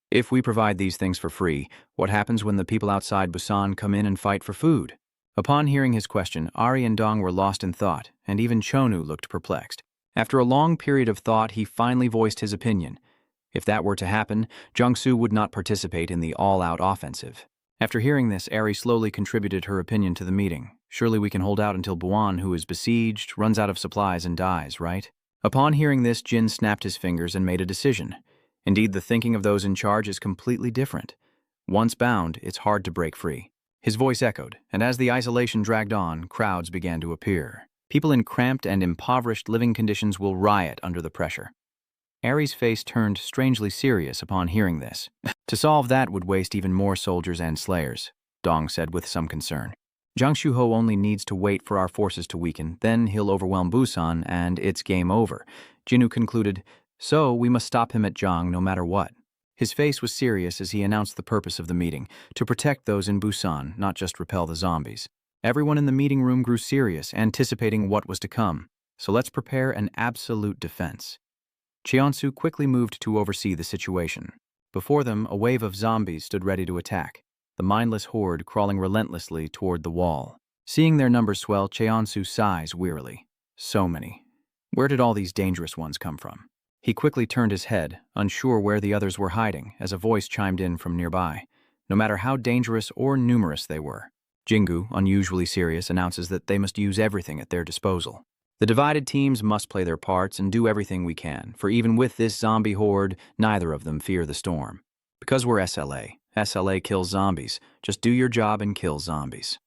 "If we provide these things for free, what happens when the people outside Busan come in and fight for food?" Upon hearing his question, Ari and Dong were lost in thought, and even Chonu looked perplexed. After a long period of thought, he finally voiced his opinion. If that were to happen, Jiangsu would not participate in the all-out offensive. After hearing this, Ari slowly contributed her opinion to the meeting. "Surely we can hold out until Buon, who is besieged, runs out of supplies and dies, right?" Upon hearing this, Jin snapped his fingers and made a decision. Indeed, the thinking of those in charge is completely different. Once bound, it's hard to break free. His voice echoed, and as the isolation dragged on, crowds began to appear. People in cramped and impoverished living conditions will riot under the pressure. Ari's face turned strangely serious upon hearing this. "To solve that would waste even more soldiers and slayers," Dong said with some concern. "Jiang Shuho only needs to wait for our forces to weaken, then he'll overwhelm Busan, and it's game over." Jinu concluded, "So we must stop him at Jiang no matter what." His face was serious as he announced the purpose of the meeting, to protect those in Busan, not just repel the zombies. Everyone in the meeting room grew serious, anticipating what was to come. "So let's prepare an absolute defense." Cheonsu quickly moved to oversee the situation. Before them, a wave of zombies stood ready to attack, the mindless horde crawling relentlessly toward the wall. Seeing their numbers swell, Cheonsu sighs wearily. So many. Where did all these dangerous ones come from? He quickly turned his head, unsure where the others were hiding, as a voice chimed in from nearby. No matter how dangerous or numerous they were, Jingu, unusually serious, announces that they must use everything at their disposal. The divided teams must play their parts and do everything we can, for even with this zombie horde, neither of them fear the storm. Because we're SLA. SLA kills zombies. Just do your job and kill zombies.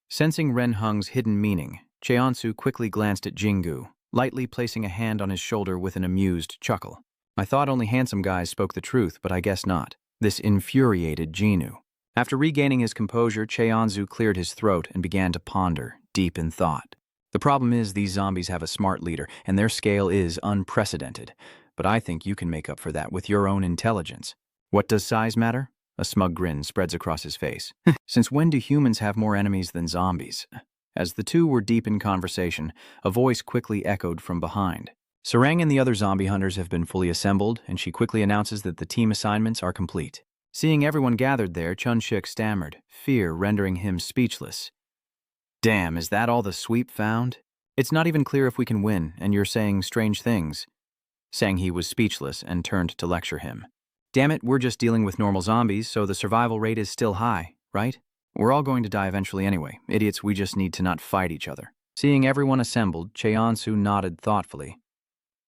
Sensing Ren Hung's hidden meaning, Cheonsu quickly glanced at Jingu, lightly placing a hand on his shoulder with an amused chuckle. I thought only handsome guys spoke the truth, but I guess not. This infuriated Jinu. After regaining his composure, Cheonsu cleared his throat and began to ponder, deep in thought. The problem is these zombies have a smart leader, and their scale is unprecedented. But I think you can make up for that with your own intelligence. What does size matter? A smug grin spreads across his face. Since when do humans have more enemies than zombies? As the two were deep in conversation, a voice quickly echoed from behind. Sarang and the other zombie hunters have been fully assembled, and she quickly announces that the team assignments are complete. Seeing everyone gathered there, Chun-shik stammered, fear rendering him speechless. Damn, is that all the sweep found? It's not even clear if we can win, and you're saying strange things. Sang-hee was speechless and turned to lecture him. Damn it, we're just dealing with normal zombies, so the survival rate is still high, right? We're all going to die eventually anyway. Idiots, we just need to not fight each other. Seeing everyone assembled, Cheonsu nodded thoughtfully.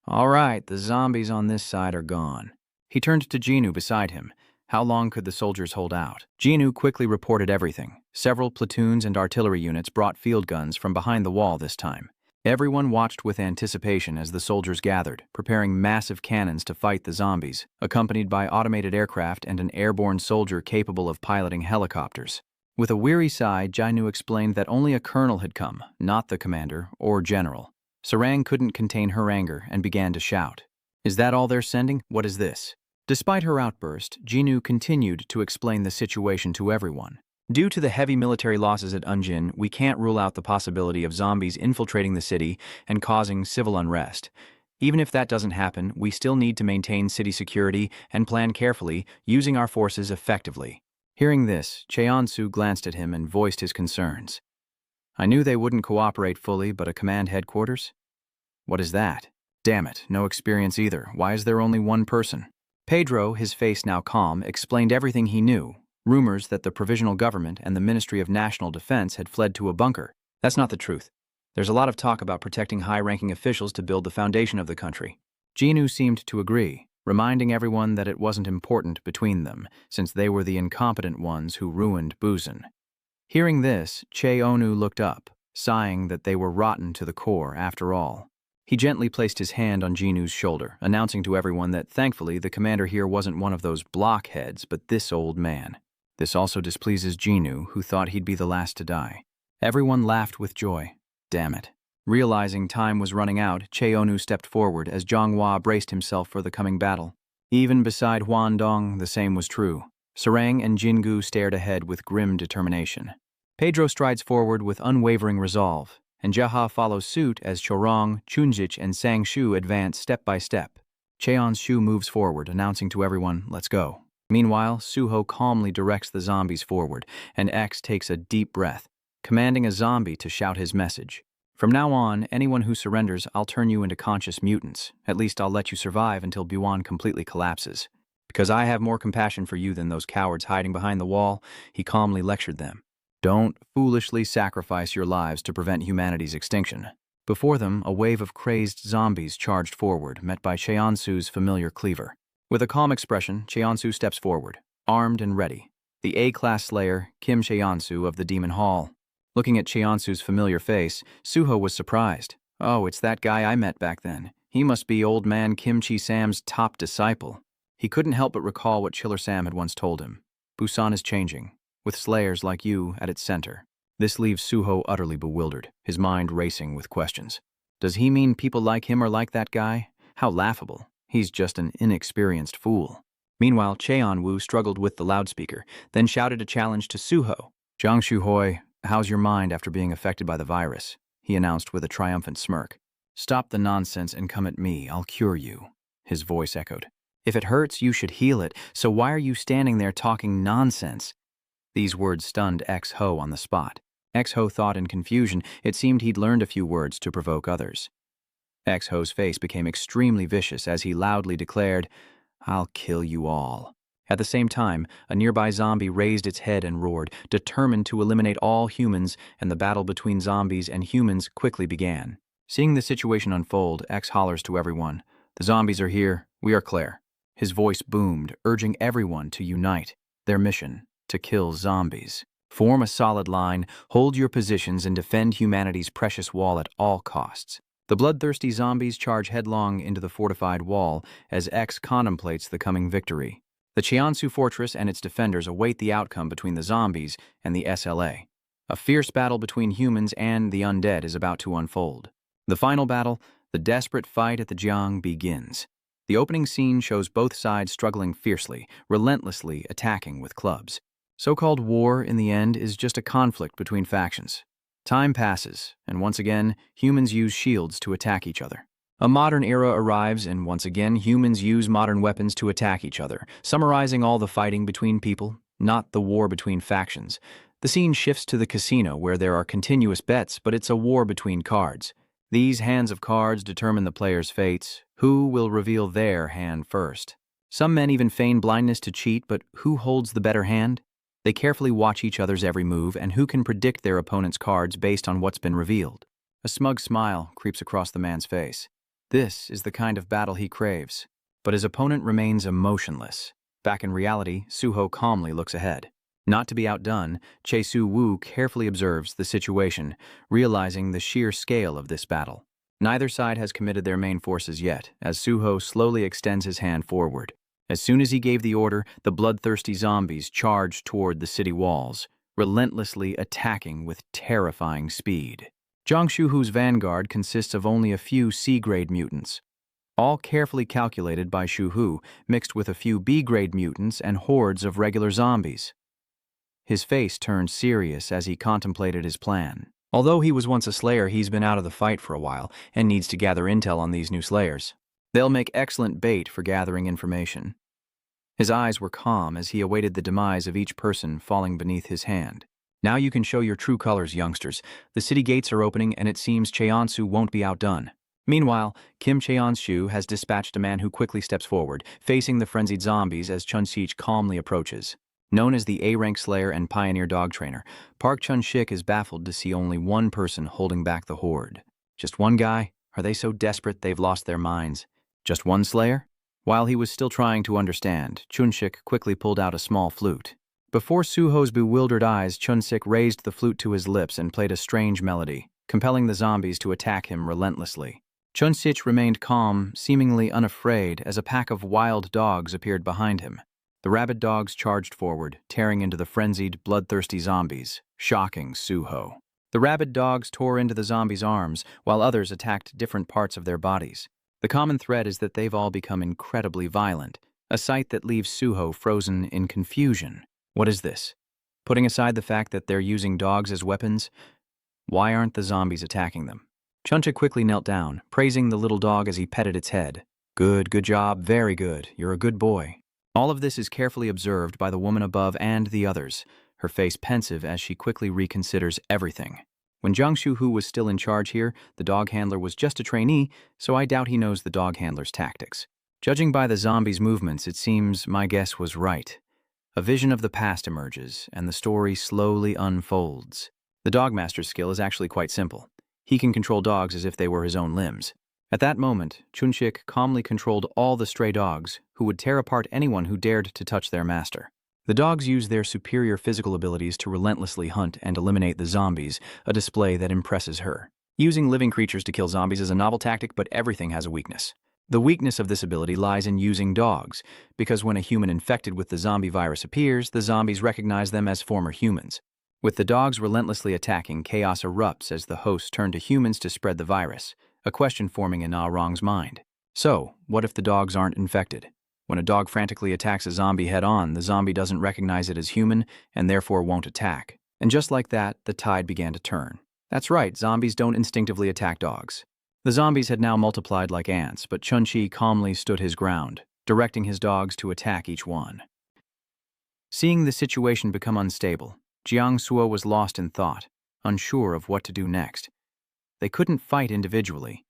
All right, the zombies on this side are gone. He turned to Jinu beside him. How long could the soldiers hold out? Jinu quickly reported everything. Several platoons and artillery units brought field guns from behind the wall this time. Everyone watched with anticipation as the soldiers gathered, preparing massive cannons to fight the zombies, accompanied by automated aircraft and an airborne soldier capable of piloting helicopters. With a weary sigh, Jinu explained that only a colonel had come, not the commander or general. Sarang couldn't contain her anger and began to shout. Is that all they're sending? What is this? Despite her outburst, Jinu continued to explain the situation to everyone. Due to the heavy military losses at Unjin, we can't rule out the possibility of zombies infiltrating the city and causing civil unrest. Even if that doesn't happen, we still need to maintain city security and plan carefully, using our forces effectively. Hearing this, Cheonsu glanced at him and voiced his concerns. I knew they wouldn't cooperate fully, but a command headquarters? What is that? Damn it, no experience either. Why is there only one person? Pedro, his face now calm, explained everything he knew. Rumors that the Provisional Government and the Ministry of National Defense had fled to a bunker. That's not the truth. There's a lot of talk about protecting high-ranking officials to build the foundation of the country. Jinu seemed to agree, reminding everyone that it wasn't important between them, since they were the incompetent ones who ruined Busan. Hearing this, Che-onu looked up, sighing that they were rotten to the core after all. He gently placed his hand on Jinu's shoulder, announcing to everyone that thankfully the commander here wasn't one of those blockheads, but this old man. This also displeases Jinu, who thought he'd be the last to die. Everyone laughed with joy. Damn it. Realizing time was running out, Che-onu stepped forward as Zhonghua braced himself for the coming battle. Even beside Huan Dong, the same was true. Sarang and Jingu stared ahead with grim determination. Pedro strides forward with unwavering resolve, and Jaha follows suit as Chorong, Chunjich, and Sang-shu advance step by step. Cheon-shu moves forward, announcing to everyone, let's go. Meanwhile, Suho calmly directs the zombies forward, and X takes a deep breath, commanding a zombie to shout his message. From now on, anyone who surrenders, I'll turn you into conscious mutants. At least I'll let you survive until Bion completely collapses. Because I have more compassion for you than those cowards hiding behind the wall, he calmly lectured them. Don't foolishly sacrifice your lives to prevent humanity's extinction. Before them, a wave of crazed zombies charged forward, met by Cheonsu's familiar cleaver. With a calm expression, Cheonsu steps forward, armed and ready. The A-class slayer, Kim Cheonsu of the Demon Hall. Looking at Cheonsu's familiar face, Suho was surprised. Oh, it's that guy I met back then. He must be old man Kim Chi-sam's top disciple. He couldn't help but recall what Chiller Sam had once told him. Busan is changing, with slayers like you at its center. This leaves Suho utterly bewildered, his mind racing with questions. Does he mean people like him are like that guy? How laughable. He's just an inexperienced fool. Meanwhile, Cheon-woo struggled with the loudspeaker, then shouted a challenge to Suho. Jiang Shu-hoi, how's your mind after being affected by the virus? He announced with a triumphant smirk. Stop the nonsense and come at me, I'll cure you. His voice echoed. If it hurts, you should heal it, so why are you standing there talking nonsense? These words stunned X-Ho on the spot. X-Ho thought in confusion it seemed he'd learned a few words to provoke others. X-Ho's face became extremely vicious as he loudly declared, "I'll kill you all." At the same time, a nearby zombie raised its head and roared, determined to eliminate all humans, and the battle between zombies and humans quickly began. Seeing the situation unfold, X hollers to everyone, "The zombies are here, we are clear." His voice boomed, urging everyone to unite. Their mission: to kill zombies. Form a solid line, hold your positions, and defend humanity's precious wall at all costs. The bloodthirsty zombies charge headlong into the fortified wall as X contemplates the coming victory. The Cheonsu fortress and its defenders await the outcome between the zombies and the SLA. A fierce battle between humans and the undead is about to unfold. The final battle, the desperate fight at the Jiang, begins. The opening scene shows both sides struggling fiercely, relentlessly attacking with clubs. So-called war, in the end, is just a conflict between factions. Time passes, and once again, humans use shields to attack each other. A modern era arrives, and once again, humans use modern weapons to attack each other, summarizing all the fighting between people, not the war between factions. The scene shifts to the casino, where there are continuous bets, but it's a war between cards. These hands of cards determine the player's fates. Who will reveal their hand first? Some men even feign blindness to cheat, but who holds the better hand? They carefully watch each other's every move, and who can predict their opponent's cards based on what's been revealed? A smug smile creeps across the man's face. This is the kind of battle he craves. But his opponent remains emotionless. Back in reality, Suho calmly looks ahead. Not to be outdone, Chae-Soo Woo carefully observes the situation, realizing the sheer scale of this battle. Neither side has committed their main forces yet, as Suho slowly extends his hand forward. As soon as he gave the order, the bloodthirsty zombies charged toward the city walls, relentlessly attacking with terrifying speed. Jiang Shuhu's vanguard consists of only a few C-grade mutants, all carefully calculated by Shuhu, mixed with a few B-grade mutants and hordes of regular zombies. His face turned serious as he contemplated his plan. Although he was once a slayer, he's been out of the fight for a while and needs to gather intel on these new slayers. They'll make excellent bait for gathering information. His eyes were calm as he awaited the demise of each person falling beneath his hand. Now you can show your true colors, youngsters. The city gates are opening, and it seems Cheonsu won't be outdone. Meanwhile, Kim Cheon-shu has dispatched a man who quickly steps forward, facing the frenzied zombies as Chun-sik calmly approaches. Known as the A-rank slayer and pioneer dog trainer, Park Chun-sik is baffled to see only one person holding back the horde. Just one guy? Are they so desperate they've lost their minds? Just one slayer? While he was still trying to understand, Chun-sik quickly pulled out a small flute. Before Suho's bewildered eyes, Chun-sik raised the flute to his lips and played a strange melody, compelling the zombies to attack him relentlessly. Chun-sik remained calm, seemingly unafraid, as a pack of wild dogs appeared behind him. The rabid dogs charged forward, tearing into the frenzied, bloodthirsty zombies, shocking Suho. The rabid dogs tore into the zombies' arms, while others attacked different parts of their bodies. The common thread is that they've all become incredibly violent, a sight that leaves Suho frozen in confusion. What is this? Putting aside the fact that they're using dogs as weapons, why aren't the zombies attacking them? Chun-sik quickly knelt down, praising the little dog as he petted its head. Good job, very good, you're a good boy. All of this is carefully observed by the woman above and the others, her face pensive as she quickly reconsiders everything. When Jiang Shuhu was still in charge here, the dog handler was just a trainee, so I doubt he knows the dog handler's tactics. Judging by the zombies' movements, it seems my guess was right. A vision of the past emerges, and the story slowly unfolds. The dogmaster's skill is actually quite simple. He can control dogs as if they were his own limbs. At that moment, Chun-sik calmly controlled all the stray dogs, who would tear apart anyone who dared to touch their master. The dogs use their superior physical abilities to relentlessly hunt and eliminate the zombies, a display that impresses her. Using living creatures to kill zombies is a novel tactic, but everything has a weakness. The weakness of this ability lies in using dogs, because when a human infected with the zombie virus appears, the zombies recognize them as former humans. With the dogs relentlessly attacking, chaos erupts as the hosts turn to humans to spread the virus, a question forming in Na Rong's mind. So, what if the dogs aren't infected? When a dog frantically attacks a zombie head-on, the zombie doesn't recognize it as human and therefore won't attack. And just like that, the tide began to turn. That's right, zombies don't instinctively attack dogs. The zombies had now multiplied like ants, but Chun-Chi calmly stood his ground, directing his dogs to attack each one. Seeing the situation become unstable, Jiang Suo was lost in thought, unsure of what to do next. They couldn't fight individually.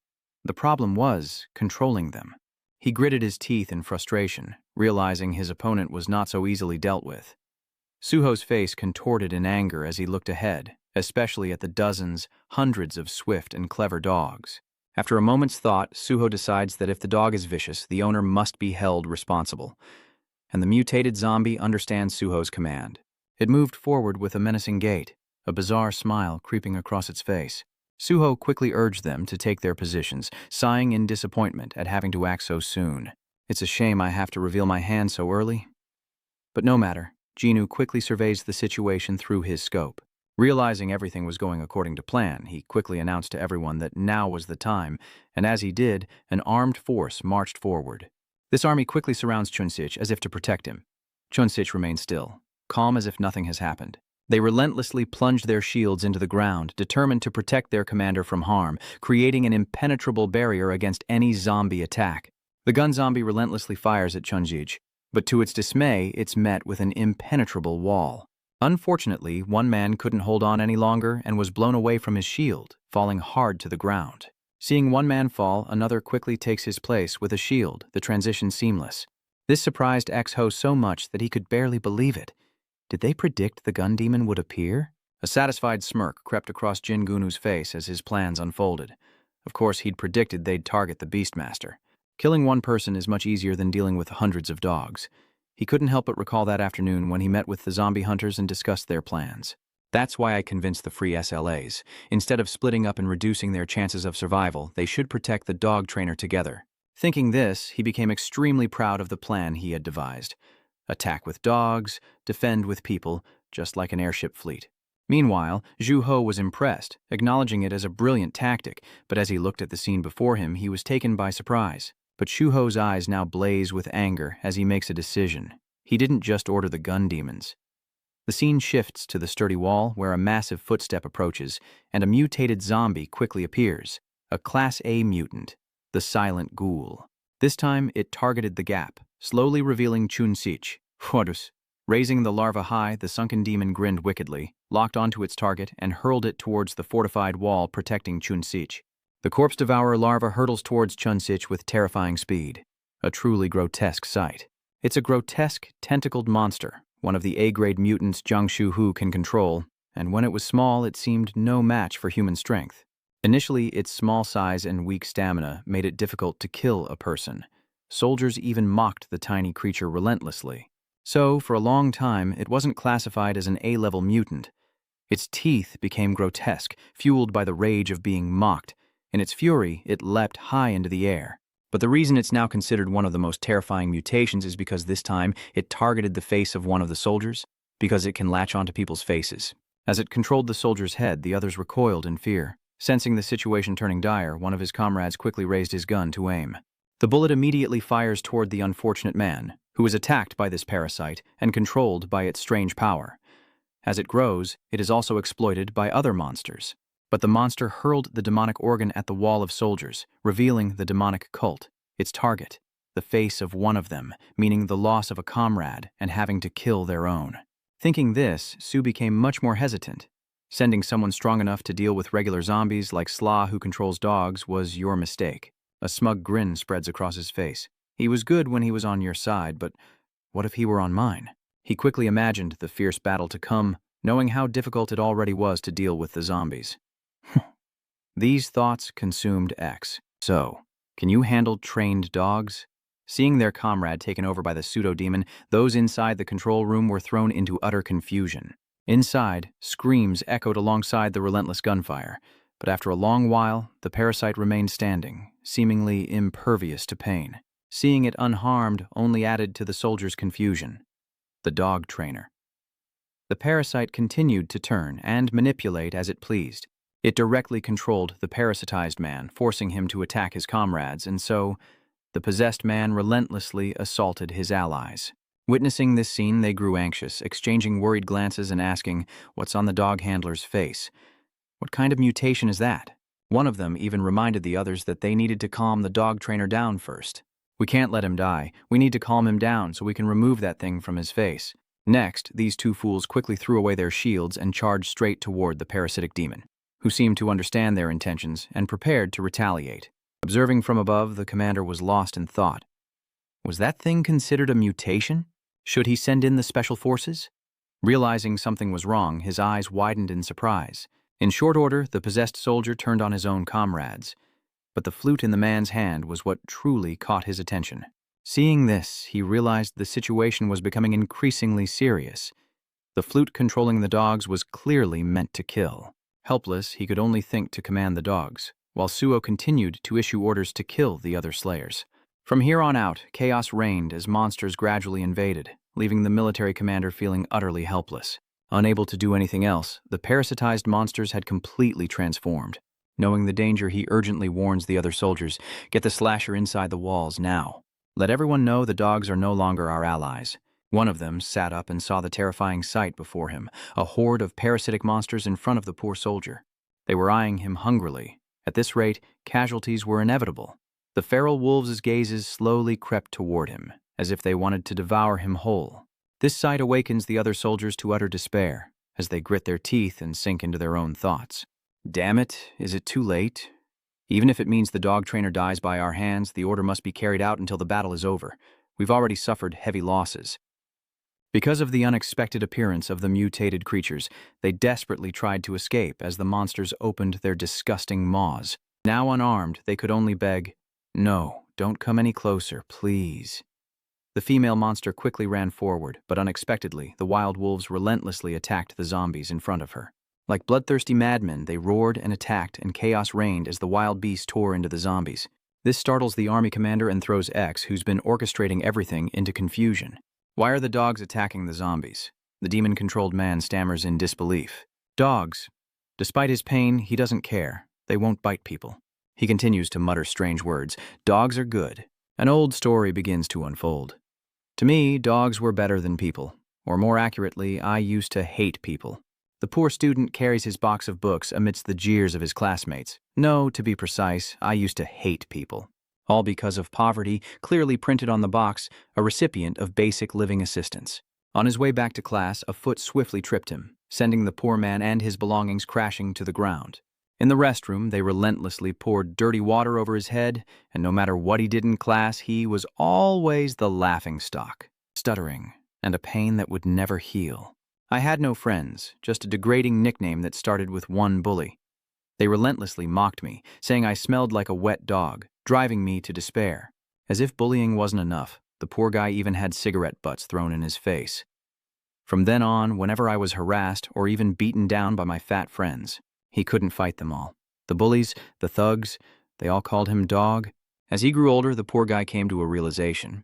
The problem was controlling them. He gritted his teeth in frustration, realizing his opponent was not so easily dealt with. Suho's face contorted in anger as he looked ahead, especially at the dozens, hundreds of swift and clever dogs. After a moment's thought, Suho decides that if the dog is vicious, the owner must be held responsible. And the mutated zombie understands Suho's command. It moved forward with a menacing gait, a bizarre smile creeping across its face. Suho quickly urged them to take their positions, sighing in disappointment at having to act so soon. It's a shame I have to reveal my hand so early. But no matter, Chunu quickly surveys the situation through his scope. Realizing everything was going according to plan, he quickly announced to everyone that now was the time, and as he did, an armed force marched forward. This army quickly surrounds Chunsich as if to protect him. Chunsich remains still, calm as if nothing has happened. They relentlessly plunged their shields into the ground, determined to protect their commander from harm, creating an impenetrable barrier against any zombie attack. The gun zombie relentlessly fires at Chunjij, but to its dismay, it's met with an impenetrable wall. Unfortunately, one man couldn't hold on any longer and was blown away from his shield, falling hard to the ground. Seeing one man fall, another quickly takes his place with a shield, the transition seamless. This surprised X-Ho so much that he could barely believe it. Did they predict the gun demon would appear? A satisfied smirk crept across Jin Gunu's face as his plans unfolded. Of course, he'd predicted they'd target the Beastmaster. Killing one person is much easier than dealing with hundreds of dogs. He couldn't help but recall that afternoon when he met with the zombie hunters and discussed their plans. That's why I convinced the free SLAs. Instead of splitting up and reducing their chances of survival, they should protect the dog trainer together. Thinking this, he became extremely proud of the plan he had devised. Attack with dogs, defend with people, just like an airship fleet. Meanwhile, Zhu Ho was impressed, acknowledging it as a brilliant tactic, but as he looked at the scene before him, he was taken by surprise. But Zhu Ho's eyes now blaze with anger as he makes a decision. He didn't just order the gun demons. The scene shifts to the sturdy wall where a massive footstep approaches, and a mutated zombie quickly appears, a Class A mutant, the Silent Ghoul. This time, it targeted the gap, slowly revealing Chunsich. Raising the larva high, the sunken demon grinned wickedly, locked onto its target, and hurled it towards the fortified wall protecting Chunsich. The corpse devourer larva hurtles towards Chunsich with terrifying speed. A truly grotesque sight. It's a grotesque, tentacled monster, one of the A-grade mutants Jiang Shu-hu can control, and when it was small, it seemed no match for human strength. Initially, its small size and weak stamina made it difficult to kill a person. Soldiers even mocked the tiny creature relentlessly. So, for a long time, it wasn't classified as an A-level mutant. Its teeth became grotesque, fueled by the rage of being mocked. In its fury, it leapt high into the air. But the reason it's now considered one of the most terrifying mutations is because this time it targeted the face of one of the soldiers, because it can latch onto people's faces. As it controlled the soldier's head, the others recoiled in fear. Sensing the situation turning dire, one of his comrades quickly raised his gun to aim. The bullet immediately fires toward the unfortunate man, who is attacked by this parasite and controlled by its strange power. As it grows, it is also exploited by other monsters. But the monster hurled the demonic organ at the wall of soldiers, revealing the demonic cult, its target, the face of one of them, meaning the loss of a comrade and having to kill their own. Thinking this, Su became much more hesitant. Sending someone strong enough to deal with regular zombies like Sla who controls dogs was your mistake. A smug grin spreads across his face. He was good when he was on your side, but what if he were on mine? He quickly imagined the fierce battle to come, knowing how difficult it already was to deal with the zombies. These thoughts consumed X. So, can you handle trained dogs? Seeing their comrade taken over by the pseudo-demon, those inside the control room were thrown into utter confusion. Inside, screams echoed alongside the relentless gunfire, but after a long while, the parasite remained standing, seemingly impervious to pain. Seeing it unharmed only added to the soldiers' confusion. The dog trainer. The parasite continued to turn and manipulate as it pleased. It directly controlled the parasitized man, forcing him to attack his comrades, and so, the possessed man relentlessly assaulted his allies. Witnessing this scene, they grew anxious, exchanging worried glances and asking, "What's on the dog handler's face? What kind of mutation is that?" One of them even reminded the others that they needed to calm the dog trainer down first. "We can't let him die. We need to calm him down so we can remove that thing from his face." Next, these two fools quickly threw away their shields and charged straight toward the parasitic demon, who seemed to understand their intentions and prepared to retaliate. Observing from above, the commander was lost in thought. Was that thing considered a mutation? Should he send in the special forces? Realizing something was wrong, his eyes widened in surprise. In short order, the possessed soldier turned on his own comrades. But the flute in the man's hand was what truly caught his attention. Seeing this, he realized the situation was becoming increasingly serious. The flute controlling the dogs was clearly meant to kill. Helpless, he could only think to command the dogs, while Suo continued to issue orders to kill the other slayers. From here on out, chaos reigned as monsters gradually invaded, leaving the military commander feeling utterly helpless. Unable to do anything else, the parasitized monsters had completely transformed. Knowing the danger, he urgently warns the other soldiers, "Get the slasher inside the walls now. Let everyone know the dogs are no longer our allies." One of them sat up and saw the terrifying sight before him, a horde of parasitic monsters in front of the poor soldier. They were eyeing him hungrily. At this rate, casualties were inevitable. The feral wolves' gazes slowly crept toward him, as if they wanted to devour him whole. This sight awakens the other soldiers to utter despair, as they grit their teeth and sink into their own thoughts. Damn it, is it too late? Even if it means the dog trainer dies by our hands, the order must be carried out until the battle is over. We've already suffered heavy losses. Because of the unexpected appearance of the mutated creatures, they desperately tried to escape as the monsters opened their disgusting maws. Now unarmed, they could only beg, "No, don't come any closer, please." The female monster quickly ran forward, but unexpectedly, the wild wolves relentlessly attacked the zombies in front of her. Like bloodthirsty madmen, they roared and attacked, and chaos reigned as the wild beast tore into the zombies. This startles the army commander and throws X, who's been orchestrating everything, into confusion. Why are the dogs attacking the zombies? The demon-controlled man stammers in disbelief. Dogs. Despite his pain, he doesn't care. They won't bite people. He continues to mutter strange words. Dogs are good. An old story begins to unfold. To me, dogs were better than people. Or more accurately, I used to hate people. The poor student carries his box of books amidst the jeers of his classmates. No, to be precise, I used to hate people. All because of poverty, clearly printed on the box, a recipient of basic living assistance. On his way back to class, a foot swiftly tripped him, sending the poor man and his belongings crashing to the ground. In the restroom, they relentlessly poured dirty water over his head, and no matter what he did in class, he was always the laughingstock, stuttering, and a pain that would never heal. I had no friends, just a degrading nickname that started with one bully. They relentlessly mocked me, saying I smelled like a wet dog, driving me to despair. As if bullying wasn't enough, the poor guy even had cigarette butts thrown in his face. From then on, whenever I was harassed or even beaten down by my fat friends, he couldn't fight them all. The bullies, the thugs, they all called him Dog. As he grew older, the poor guy came to a realization.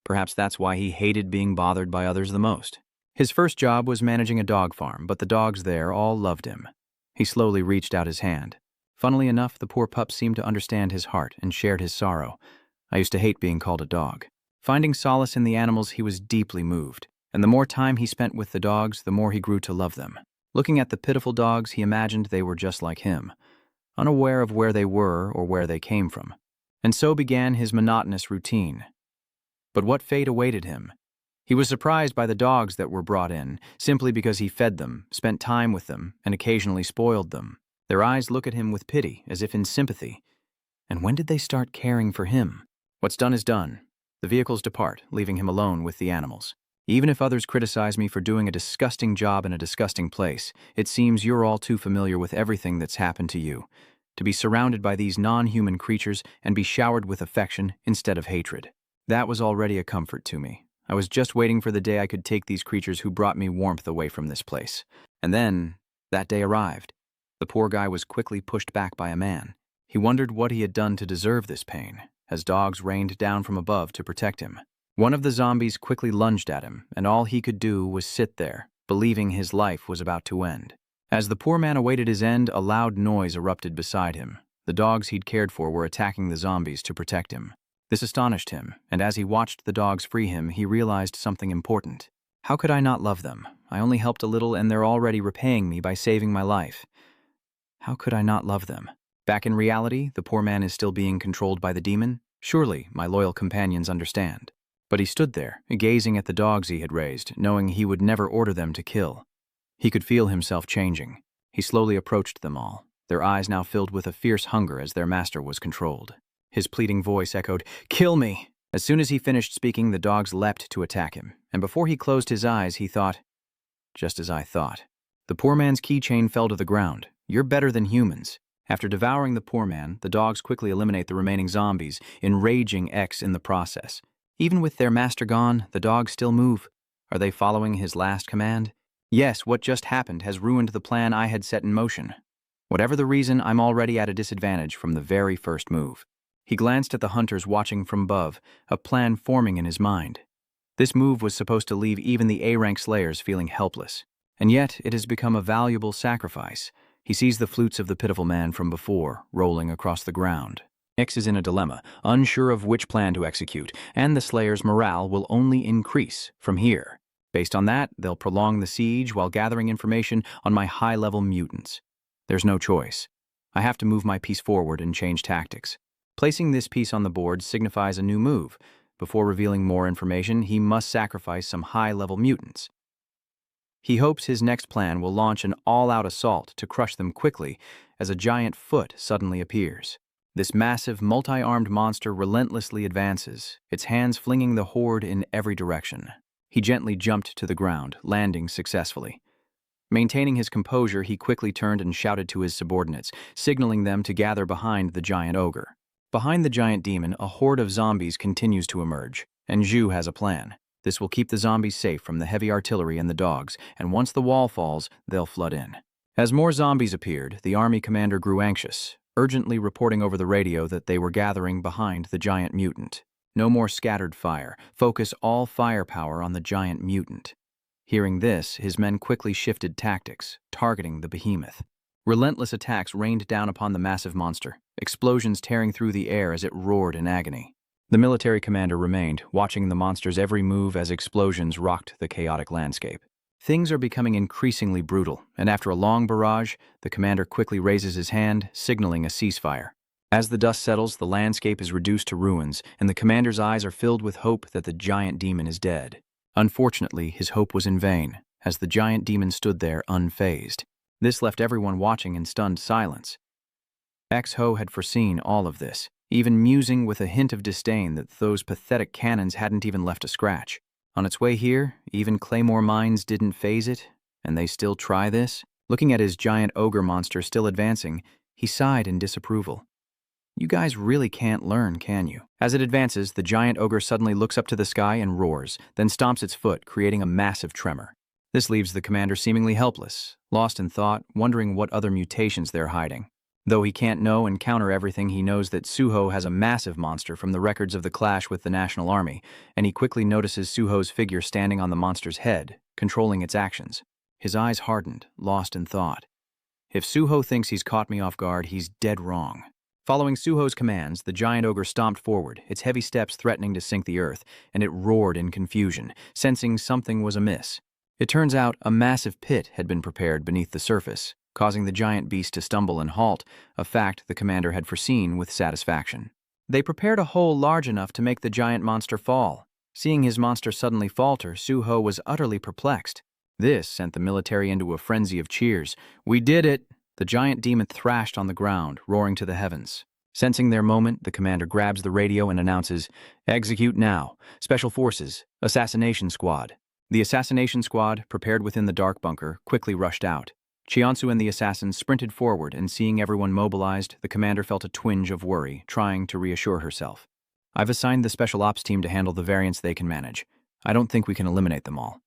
Perhaps that's why he hated being bothered by others the most. His first job was managing a dog farm, but the dogs there all loved him. He slowly reached out his hand. Funnily enough, the poor pup seemed to understand his heart and shared his sorrow. I used to hate being called a dog. Finding solace in the animals, he was deeply moved, and the more time he spent with the dogs, the more he grew to love them. Looking at the pitiful dogs, he imagined they were just like him, unaware of where they were or where they came from. And so began his monotonous routine. But what fate awaited him? He was surprised by the dogs that were brought in, simply because he fed them, spent time with them, and occasionally spoiled them. Their eyes look at him with pity, as if in sympathy. And when did they start caring for him? What's done is done. The vehicles depart, leaving him alone with the animals. Even if others criticize me for doing a disgusting job in a disgusting place, it seems you're all too familiar with everything that's happened to you. To be surrounded by these non-human creatures and be showered with affection instead of hatred. That was already a comfort to me. I was just waiting for the day I could take these creatures who brought me warmth away from this place. And then, that day arrived. The poor guy was quickly pushed back by a man. He wondered what he had done to deserve this pain, as dogs rained down from above to protect him. One of the zombies quickly lunged at him, and all he could do was sit there, believing his life was about to end. As the poor man awaited his end, a loud noise erupted beside him. The dogs he'd cared for were attacking the zombies to protect him. This astonished him, and as he watched the dogs free him, he realized something important. How could I not love them? I only helped a little, and they're already repaying me by saving my life. How could I not love them? Back in reality, the poor man is still being controlled by the demon? Surely, my loyal companions understand. But he stood there, gazing at the dogs he had raised, knowing he would never order them to kill. He could feel himself changing. He slowly approached them all, their eyes now filled with a fierce hunger as their master was controlled. His pleading voice echoed, "Kill me!" As soon as he finished speaking, the dogs leapt to attack him, and before he closed his eyes, he thought, just as I thought. The poor man's keychain fell to the ground. You're better than humans. After devouring the poor man, the dogs quickly eliminate the remaining zombies, enraging X in the process. Even with their master gone, the dogs still move. Are they following his last command? Yes, what just happened has ruined the plan I had set in motion. Whatever the reason, I'm already at a disadvantage from the very first move. He glanced at the hunters watching from above, a plan forming in his mind. This move was supposed to leave even the A-rank slayers feeling helpless. And yet, it has become a valuable sacrifice. He sees the flutes of the pitiful man from before, rolling across the ground. X is in a dilemma, unsure of which plan to execute, and the slayers' morale will only increase from here. Based on that, they'll prolong the siege while gathering information on my high-level mutants. There's no choice. I have to move my piece forward and change tactics. Placing this piece on the board signifies a new move. Before revealing more information, he must sacrifice some high-level mutants. He hopes his next plan will launch an all-out assault to crush them quickly as a giant foot suddenly appears. This massive, multi-armed monster relentlessly advances, its hands flinging the horde in every direction. He gently jumped to the ground, landing successfully. Maintaining his composure, he quickly turned and shouted to his subordinates, signaling them to gather behind the giant ogre. Behind the giant demon, a horde of zombies continues to emerge, and Zhu has a plan. This will keep the zombies safe from the heavy artillery and the dogs, and once the wall falls, they'll flood in. As more zombies appeared, the army commander grew anxious, urgently reporting over the radio that they were gathering behind the giant mutant. No more scattered fire. Focus all firepower on the giant mutant. Hearing this, his men quickly shifted tactics, targeting the behemoth. Relentless attacks rained down upon the massive monster, explosions tearing through the air as it roared in agony. The military commander remained, watching the monster's every move as explosions rocked the chaotic landscape. Things are becoming increasingly brutal, and after a long barrage, the commander quickly raises his hand, signaling a ceasefire. As the dust settles, the landscape is reduced to ruins, and the commander's eyes are filled with hope that the giant demon is dead. Unfortunately, his hope was in vain, as the giant demon stood there unfazed. This left everyone watching in stunned silence. X-Ho had foreseen all of this, even musing with a hint of disdain that those pathetic cannons hadn't even left a scratch. On its way here, even Claymore mines didn't faze it, and they still try this? Looking at his giant ogre monster still advancing, he sighed in disapproval. You guys really can't learn, can you? As it advances, the giant ogre suddenly looks up to the sky and roars, then stomps its foot, creating a massive tremor. This leaves the commander seemingly helpless, lost in thought, wondering what other mutations they're hiding. Though he can't know and counter everything, he knows that Suho has a massive monster from the records of the clash with the National Army, and he quickly notices Suho's figure standing on the monster's head, controlling its actions. His eyes hardened, lost in thought. If Suho thinks he's caught me off guard, he's dead wrong. Following Suho's commands, the giant ogre stomped forward, its heavy steps threatening to sink the earth, and it roared in confusion, sensing something was amiss. It turns out a massive pit had been prepared beneath the surface, causing the giant beast to stumble and halt, a fact the commander had foreseen with satisfaction. They prepared a hole large enough to make the giant monster fall. Seeing his monster suddenly falter, Suho was utterly perplexed. This sent the military into a frenzy of cheers. "We did it!" The giant demon thrashed on the ground, roaring to the heavens. Sensing their moment, the commander grabs the radio and announces, "Execute now. Special Forces, Assassination Squad." The Assassination Squad, prepared within the dark bunker, quickly rushed out. Chiansu and the assassins sprinted forward, and seeing everyone mobilized, the commander felt a twinge of worry, trying to reassure herself. "I've assigned the Special Ops team to handle the variants they can manage. I don't think we can eliminate them all."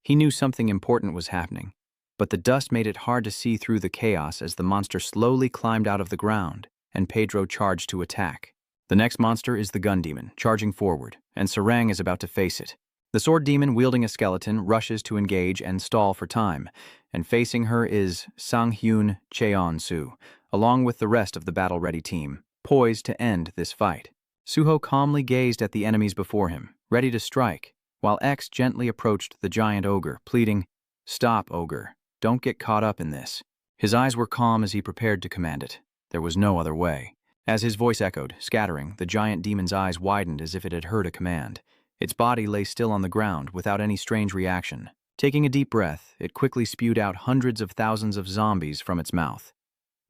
He knew something important was happening, but the dust made it hard to see through the chaos as the monster slowly climbed out of the ground, and Pedro charged to attack. The next monster is the gun demon, charging forward, and Sarang is about to face it. The sword demon, wielding a skeleton, rushes to engage and stall for time, and facing her is Sang-hyun Cheon-su, along with the rest of the battle-ready team, poised to end this fight. Suho calmly gazed at the enemies before him, ready to strike, while X gently approached the giant ogre, pleading, "Stop, ogre. Don't get caught up in this." His eyes were calm as he prepared to command it. There was no other way. As his voice echoed, scattering, the giant demon's eyes widened as if it had heard a command. Its body lay still on the ground without any strange reaction. Taking a deep breath, it quickly spewed out hundreds of thousands of zombies from its mouth.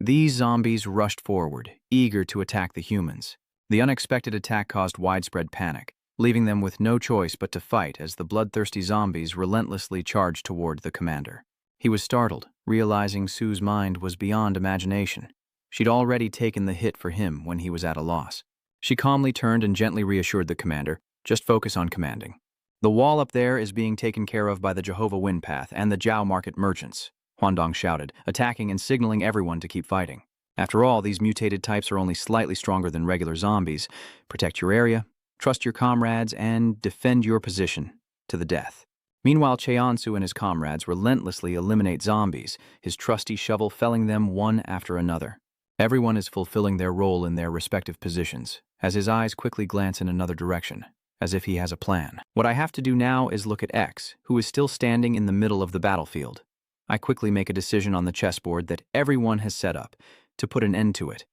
These zombies rushed forward, eager to attack the humans. The unexpected attack caused widespread panic, leaving them with no choice but to fight as the bloodthirsty zombies relentlessly charged toward the commander. He was startled, realizing Sue's mind was beyond imagination. She'd already taken the hit for him when he was at a loss. She calmly turned and gently reassured the commander, "Just focus on commanding. The wall up there is being taken care of by the Jehovah Windpath and the Jiao Market merchants," Huandong shouted, attacking and signaling everyone to keep fighting. After all, these mutated types are only slightly stronger than regular zombies. Protect your area, trust your comrades, and defend your position to the death. Meanwhile, Cheonsu and his comrades relentlessly eliminate zombies, his trusty shovel felling them one after another. Everyone is fulfilling their role in their respective positions, as his eyes quickly glance in another direction, as if he has a plan. What I have to do now is look at X, who is still standing in the middle of the battlefield. I quickly make a decision on the chessboard that everyone has set up, to put an end to it.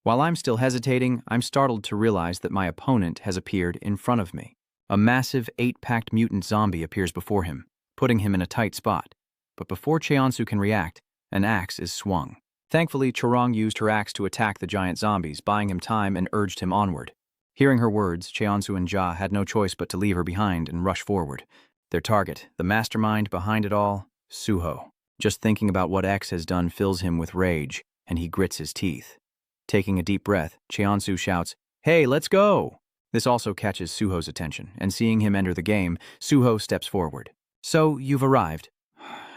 While I'm still hesitating, I'm startled to realize that my opponent has appeared in front of me. A massive 8-packed mutant zombie appears before him, putting him in a tight spot. But before Cheonsu can react, an axe is swung. Thankfully, Chorong used her axe to attack the giant zombies, buying him time and urged him onward. Hearing her words, Cheonsu and Ja had no choice but to leave her behind and rush forward. Their target, the mastermind behind it all, Suho. Just thinking about what X has done fills him with rage, and he grits his teeth. Taking a deep breath, Cheonsu shouts, "Hey, let's go!" This also catches Suho's attention, and seeing him enter the game, Suho steps forward. "So, you've arrived."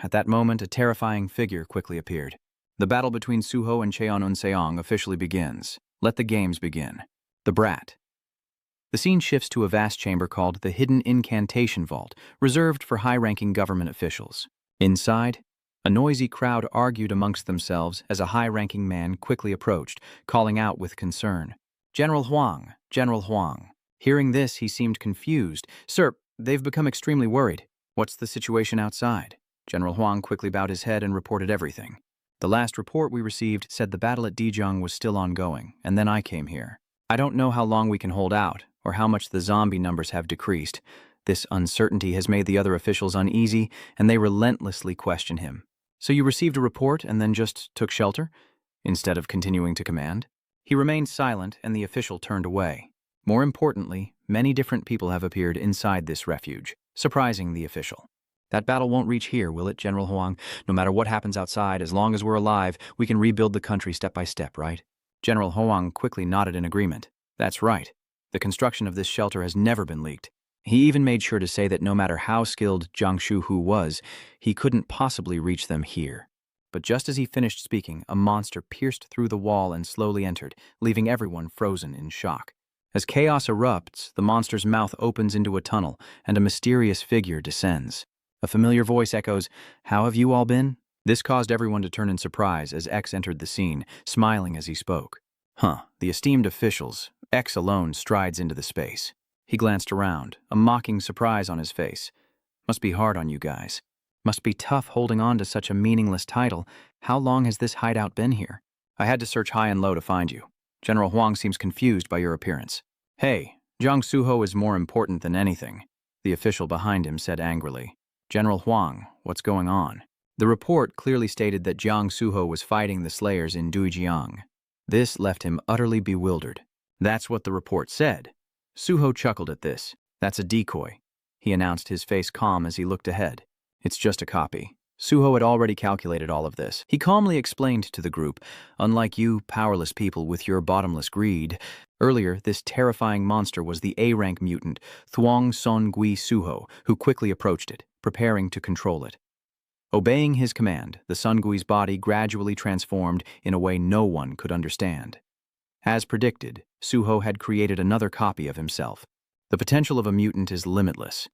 At that moment, a terrifying figure quickly appeared. The battle between Suho and Cheon Unseong officially begins. Let the games begin. The Brat. The scene shifts to a vast chamber called the Hidden Incantation Vault, reserved for high-ranking government officials. Inside, a noisy crowd argued amongst themselves as a high-ranking man quickly approached, calling out with concern, "General Huang, General Huang." Hearing this, he seemed confused. "Sir, they've become extremely worried. What's the situation outside?" General Huang quickly bowed his head and reported everything. "The last report we received said the battle at Dijong was still ongoing, and then I came here. I don't know how long we can hold out, or how much the zombie numbers have decreased. This uncertainty has made the other officials uneasy, and they relentlessly question him. So you received a report and then just took shelter, instead of continuing to command?" He remained silent, and the official turned away. More importantly, many different people have appeared inside this refuge, surprising the official. "That battle won't reach here, will it, General Huang? No matter what happens outside, as long as we're alive, we can rebuild the country step by step, right?" General Huang quickly nodded in agreement. "That's right. The construction of this shelter has never been leaked." He even made sure to say that no matter how skilled Jiang Shuhu was, he couldn't possibly reach them here. But just as he finished speaking, a monster pierced through the wall and slowly entered, leaving everyone frozen in shock. As chaos erupts, the monster's mouth opens into a tunnel, and a mysterious figure descends. A familiar voice echoes, "How have you all been?" This caused everyone to turn in surprise as X entered the scene, smiling as he spoke. The esteemed officials. X alone strides into the space. He glanced around, a mocking surprise on his face. "Must be hard on you guys. Must be tough holding on to such a meaningless title. How long has this hideout been here? I had to search high and low to find you. General Huang seems confused by your appearance." "Hey, Jiang Suho is more important than anything," the official behind him said angrily. "General Huang, what's going on?" The report clearly stated that Jiang Suho was fighting the Slayers in Duijiang. This left him utterly bewildered. That's what the report said. Suho chuckled at this. "That's a decoy," he announced, his face calm as he looked ahead. "It's just a copy." Suho had already calculated all of this. He calmly explained to the group, "Unlike you powerless people with your bottomless greed, earlier this terrifying monster was the A-rank mutant, Thuong Son Gui Suho, who quickly approached it, preparing to control it." Obeying his command, the Sun Gui's body gradually transformed in a way no one could understand. As predicted, Suho had created another copy of himself. The potential of a mutant is limitless.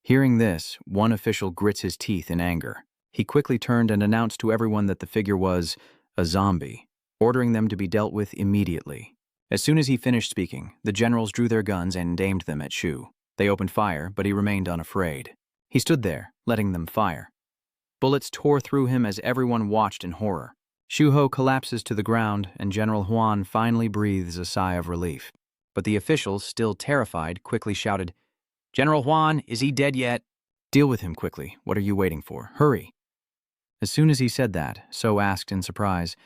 Hearing this, one official grits his teeth in anger. He quickly turned and announced to everyone that the figure was a zombie, ordering them to be dealt with immediately. As soon as he finished speaking, the generals drew their guns and aimed them at Shu. They opened fire, but he remained unafraid. He stood there, letting them fire. Bullets tore through him as everyone watched in horror. Shuho collapses to the ground, and General Huan finally breathes a sigh of relief. But the officials, still terrified, quickly shouted, "General Huan, is he dead yet?" "Deal with him quickly. What are you waiting for? Hurry." As soon as he said that, So asked in surprise,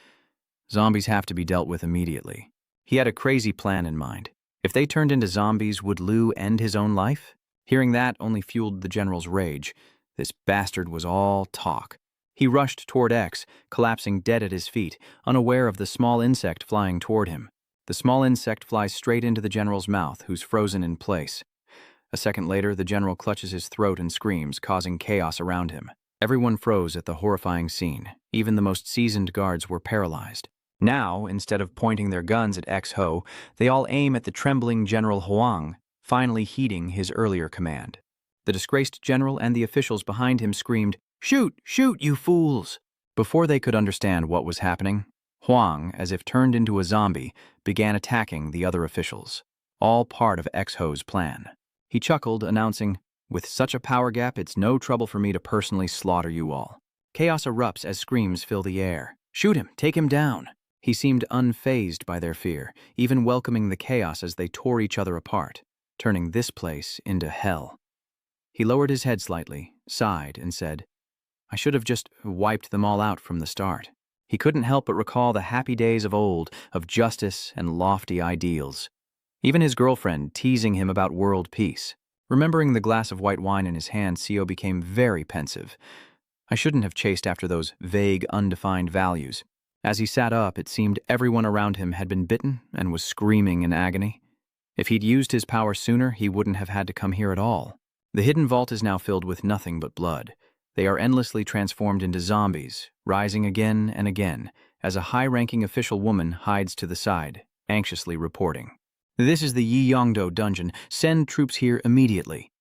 "Zombies have to be dealt with immediately." He had a crazy plan in mind. If they turned into zombies, would Liu end his own life? Hearing that only fueled the general's rage. This bastard was all talk. He rushed toward X, collapsing dead at his feet, unaware of the small insect flying toward him. The small insect flies straight into the general's mouth, who's frozen in place. A second later, the general clutches his throat and screams, causing chaos around him. Everyone froze at the horrifying scene. Even the most seasoned guards were paralyzed. Now, instead of pointing their guns at X-Ho, they all aim at the trembling General Huang, finally heeding his earlier command. The disgraced general and the officials behind him screamed, "Shoot! Shoot, you fools!" Before they could understand what was happening, Huang, as if turned into a zombie, began attacking the other officials, all part of X-Ho's plan. He chuckled, announcing, "With such a power gap, it's no trouble for me to personally slaughter you all." Chaos erupts as screams fill the air. "Shoot him! Take him down!" He seemed unfazed by their fear, even welcoming the chaos as they tore each other apart, turning this place into hell. He lowered his head slightly, sighed, and said, "I should have just wiped them all out from the start." He couldn't help but recall the happy days of old, of justice and lofty ideals. Even his girlfriend teasing him about world peace. Remembering the glass of white wine in his hand, Seo became very pensive. I shouldn't have chased after those vague, undefined values. As he sat up, it seemed everyone around him had been bitten and was screaming in agony. If he'd used his power sooner, he wouldn't have had to come here at all. The hidden vault is now filled with nothing but blood. They are endlessly transformed into zombies, rising again and again, as a high-ranking official woman hides to the side, anxiously reporting. "This is the Yiyongdo dungeon. Send troops here immediately."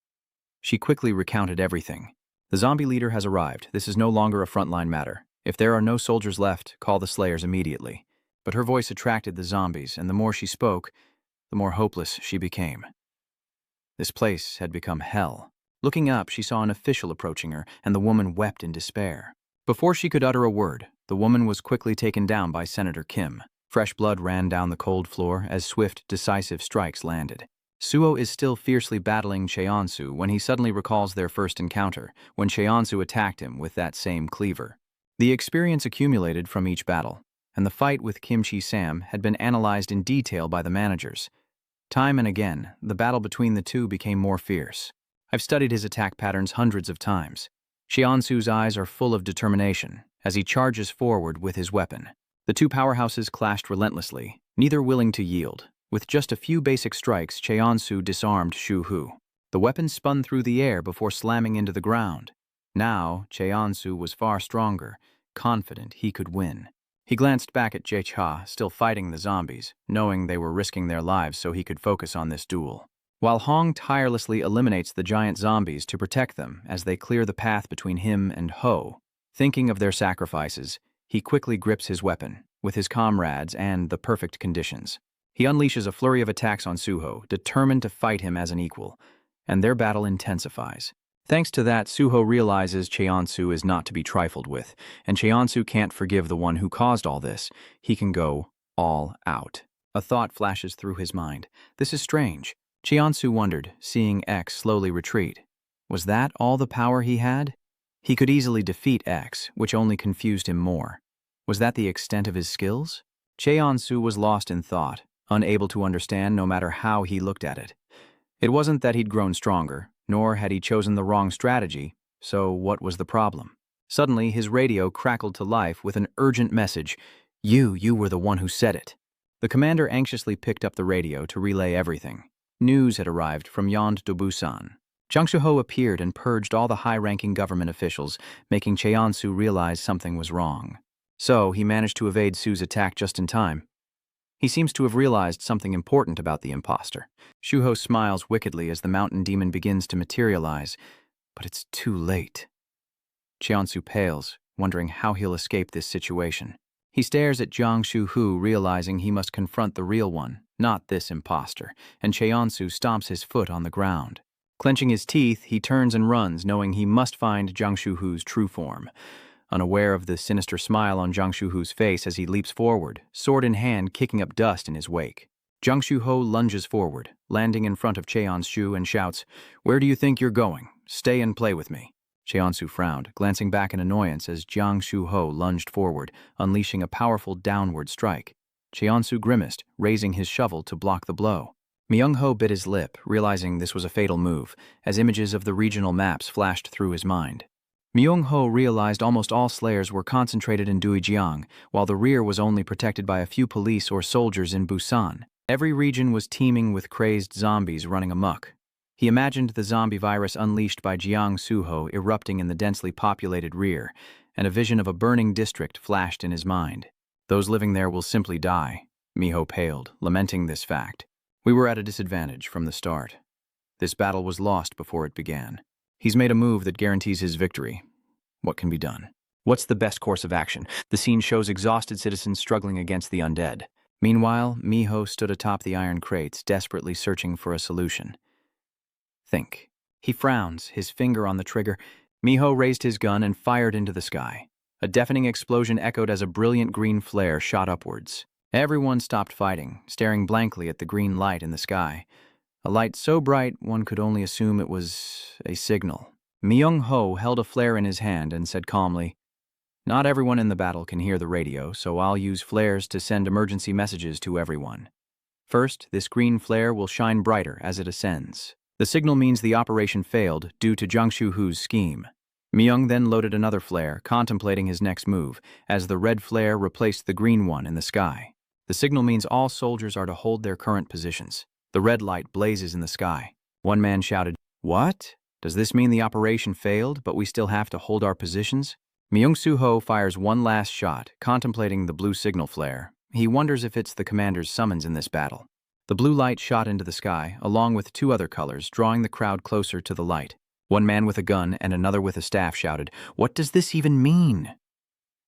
She quickly recounted everything. "The zombie leader has arrived. This is no longer a frontline matter. If there are no soldiers left, call the slayers immediately." But her voice attracted the zombies, and the more she spoke, the more hopeless she became. This place had become hell. Looking up, she saw an official approaching her, and the woman wept in despair. Before she could utter a word, the woman was quickly taken down by Senator Kim. Fresh blood ran down the cold floor as swift, decisive strikes landed. Suo is still fiercely battling Cheonsu when he suddenly recalls their first encounter, when Cheonsu attacked him with that same cleaver. The experience accumulated from each battle, and the fight with Kimchi Sam had been analyzed in detail by the managers. Time and again, the battle between the two became more fierce. I've studied his attack patterns hundreds of times. Cheonsu's eyes are full of determination as he charges forward with his weapon. The two powerhouses clashed relentlessly, neither willing to yield. With just a few basic strikes, Cheonsu disarmed Shu Hu. The weapon spun through the air before slamming into the ground. Now, Cheonsu was far stronger, confident he could win. He glanced back at Jie-cha, still fighting the zombies, knowing they were risking their lives so he could focus on this duel. While Hong tirelessly eliminates the giant zombies to protect them as they clear the path between him and Ho, thinking of their sacrifices, he quickly grips his weapon, with his comrades and the perfect conditions. He unleashes a flurry of attacks on Suho, determined to fight him as an equal, and their battle intensifies. Thanks to that, Suho realizes Cheonsu is not to be trifled with, and Cheonsu can't forgive the one who caused all this. He can go all out. A thought flashes through his mind. This is strange. Cheonsu wondered, seeing X slowly retreat. Was that all the power he had? He could easily defeat X, which only confused him more. Was that the extent of his skills? Cheonsu was lost in thought, unable to understand no matter how he looked at it. It wasn't that he'd grown stronger, nor had he chosen the wrong strategy, so what was the problem? Suddenly, his radio crackled to life with an urgent message. You were the one who said it." The commander anxiously picked up the radio to relay everything. News had arrived from Yond do Busan. Zhang Shuho appeared and purged all the high-ranking government officials, making Cheonsu realize something was wrong. So, he managed to evade Su's attack just in time. He seems to have realized something important about the imposter. Shuho smiles wickedly as the mountain demon begins to materialize, but it's too late. Cheonsu pales, wondering how he'll escape this situation. He stares at Jiang Shu-hu, realizing he must confront the real one, not this imposter, and Cheonsu stomps his foot on the ground. Clenching his teeth, he turns and runs, knowing he must find Jiang Shu-hu's true form. Unaware of the sinister smile on Jiang Shu-hu's face as he leaps forward, sword in hand, kicking up dust in his wake. Jiang Shu-ho lunges forward, landing in front of Cheon-shu and shouts, "Where do you think you're going? Stay and play with me." Cheonsu frowned, glancing back in annoyance as Jiang Shu-ho lunged forward, unleashing a powerful downward strike. Cheonsu grimaced, raising his shovel to block the blow. Myung-ho bit his lip, realizing this was a fatal move, as images of the regional maps flashed through his mind. Myung-ho realized almost all slayers were concentrated in Duijiang, while the rear was only protected by a few police or soldiers in Busan. Every region was teeming with crazed zombies running amok. He imagined the zombie virus unleashed by Jiang Shu-ho erupting in the densely populated rear, and a vision of a burning district flashed in his mind. Those living there will simply die. Miho paled, lamenting this fact. We were at a disadvantage from the start. This battle was lost before it began. He's made a move that guarantees his victory. What can be done? What's the best course of action? The scene shows exhausted citizens struggling against the undead. Meanwhile, Miho stood atop the iron crates, desperately searching for a solution. Think. He frowns, his finger on the trigger. Miho raised his gun and fired into the sky. A deafening explosion echoed as a brilliant green flare shot upwards. Everyone stopped fighting, staring blankly at the green light in the sky. A light so bright one could only assume it was a signal. Myung-ho held a flare in his hand and said calmly, "Not everyone in the battle can hear the radio, so I'll use flares to send emergency messages to everyone. First, this green flare will shine brighter as it ascends. The signal means the operation failed due to Jiang Shu-ho's scheme." Myung then loaded another flare, contemplating his next move, as the red flare replaced the green one in the sky. The signal means all soldiers are to hold their current positions. The red light blazes in the sky. One man shouted, "What? Does this mean the operation failed, but we still have to hold our positions?" Myung-soo-ho fires one last shot, contemplating the blue signal flare. He wonders if it's the commander's summons in this battle. The blue light shot into the sky, along with two other colors, drawing the crowd closer to the light. One man with a gun and another with a staff shouted, "What does this even mean?"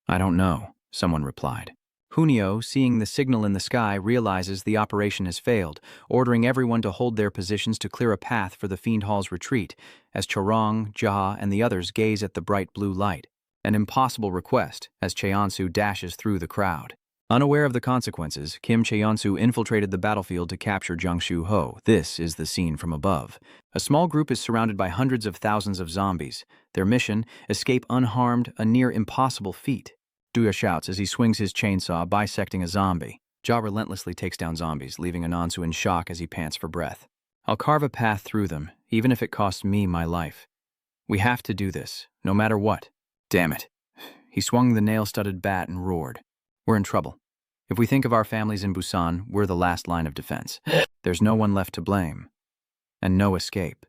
"I don't know," someone replied. Hunio, seeing the signal in the sky, realizes the operation has failed, ordering everyone to hold their positions to clear a path for the Fiend Hall's retreat, as Chorong, Jaha, and the others gaze at the bright blue light. An impossible request, as Cheonsu dashes through the crowd. Unaware of the consequences, Kim Cheonsu infiltrated the battlefield to capture Jiang Shu-ho. This is the scene from above. A small group is surrounded by hundreds of thousands of zombies. Their mission, escape unharmed, a near impossible feat. Duya shouts as he swings his chainsaw, bisecting a zombie. Ja relentlessly takes down zombies, leaving Anansu in shock as he pants for breath. "I'll carve a path through them, even if it costs me my life. We have to do this, no matter what. Damn it." He swung the nail-studded bat and roared. "We're in trouble. If we think of our families in Busan, we're the last line of defense. There's no one left to blame. And no escape."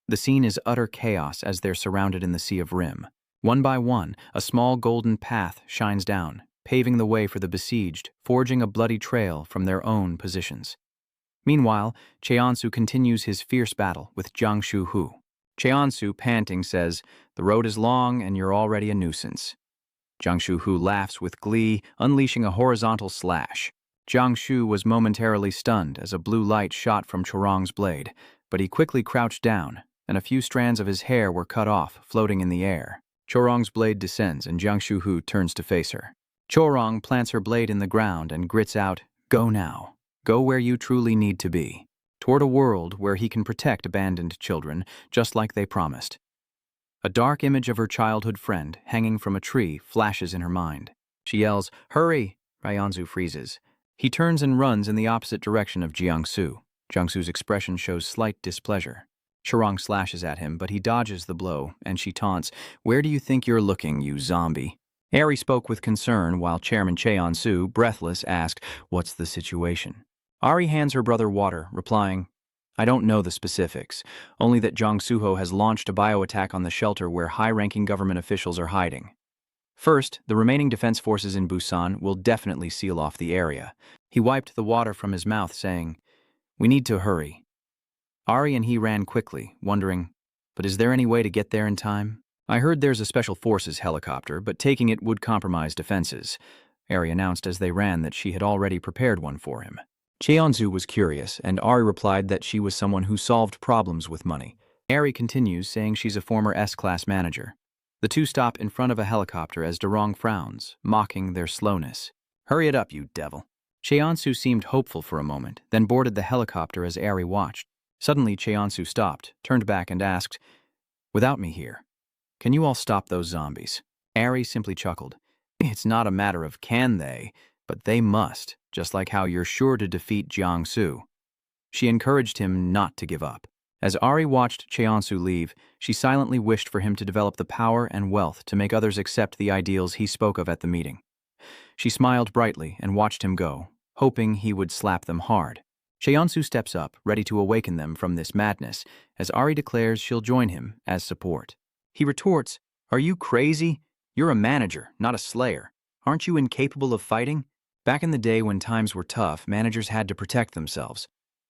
The scene is utter chaos as they're surrounded in the Sea of Rim. One by one, a small golden path shines down, paving the way for the besieged, forging a bloody trail from their own positions. Meanwhile, Cheonsu continues his fierce battle with Jiang Shu-ho. Cheonsu, panting, says, "The road is long and you're already a nuisance." Jiang Shu-ho laughs with glee, unleashing a horizontal slash. Jiang Shu was momentarily stunned as a blue light shot from Chorong's blade, but he quickly crouched down, and a few strands of his hair were cut off, floating in the air. Chorong's blade descends and Jiang Shu-ho turns to face her. Chorong plants her blade in the ground and grits out, "Go now. Go where you truly need to be. Toward a world where he can protect abandoned children, just like they promised." A dark image of her childhood friend, hanging from a tree, flashes in her mind. She yells, "Hurry!" Ryanzu freezes. He turns and runs in the opposite direction of Jiangsu. Jiangsu's expression shows slight displeasure. Chorong slashes at him, but he dodges the blow, and she taunts, "Where do you think you're looking, you zombie?" Ari spoke with concern, while Chairman Cheonsu, breathless, asked, "What's the situation?" Ari hands her brother water, replying, "I don't know the specifics, only that Jiang Shu-ho has launched a bioattack on the shelter where high-ranking government officials are hiding. First, the remaining defense forces in Busan will definitely seal off the area." He wiped the water from his mouth, saying, "We need to hurry." Ari and he ran quickly, wondering, "But is there any way to get there in time?" "I heard there's a special forces helicopter, but taking it would compromise defenses." Ari announced as they ran that she had already prepared one for him. Cheonsu was curious, and Ari replied that she was someone who solved problems with money. Ari continues, saying she's a former S-class manager. The two stop in front of a helicopter as Durong frowns, mocking their slowness. "Hurry it up, you devil." Cheonsu seemed hopeful for a moment, then boarded the helicopter as Ari watched. Suddenly, Cheonsu stopped, turned back and asked, "Without me here, Can you all stop those zombies? Ari simply chuckled. It's not a matter of can they, but they must, just like how you're sure to defeat Jiangsu. She encouraged him not to give up. As Ari watched Cheonsu leave, she silently wished for him to develop the power and wealth to make others accept the ideals he spoke of at the meeting. She smiled brightly and watched him go, hoping he would slap them hard. Cheonsu steps up, ready to awaken them from this madness, as Ari declares she'll join him as support. He retorts, "Are you crazy? You're a manager, not a slayer. Aren't you incapable of fighting?" Back in the day when times were tough, managers had to protect themselves.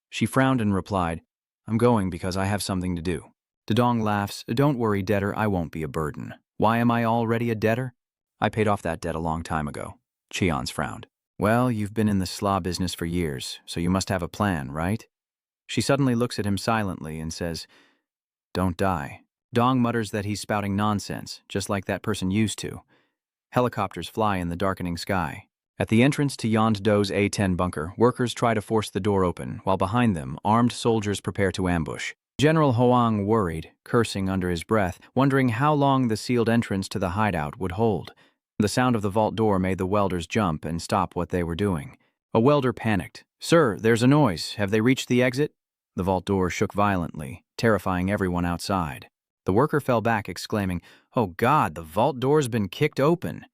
She frowned and replied, "I'm going because I have something to do." Dedong laughs, "Don't worry, debtor, I won't be a burden. Why am I already a debtor? I paid off that debt a long time ago." Cheon's frowned. "Well, you've been in the slaw business for years, so you must have a plan, right?" She suddenly looks at him silently and says, "Don't die." Dong mutters that he's spouting nonsense, just like that person used to. Helicopters fly in the darkening sky. At the entrance to Yondo's A-10 bunker, workers try to force the door open, while behind them, armed soldiers prepare to ambush. General Hoang worried, cursing under his breath, wondering how long the sealed entrance to the hideout would hold. The sound of the vault door made the welders jump and stop what they were doing. A welder panicked. "Sir, there's a noise. Have they reached the exit?" The vault door shook violently, terrifying everyone outside. The worker fell back, exclaiming, "Oh God, the vault door's been kicked open."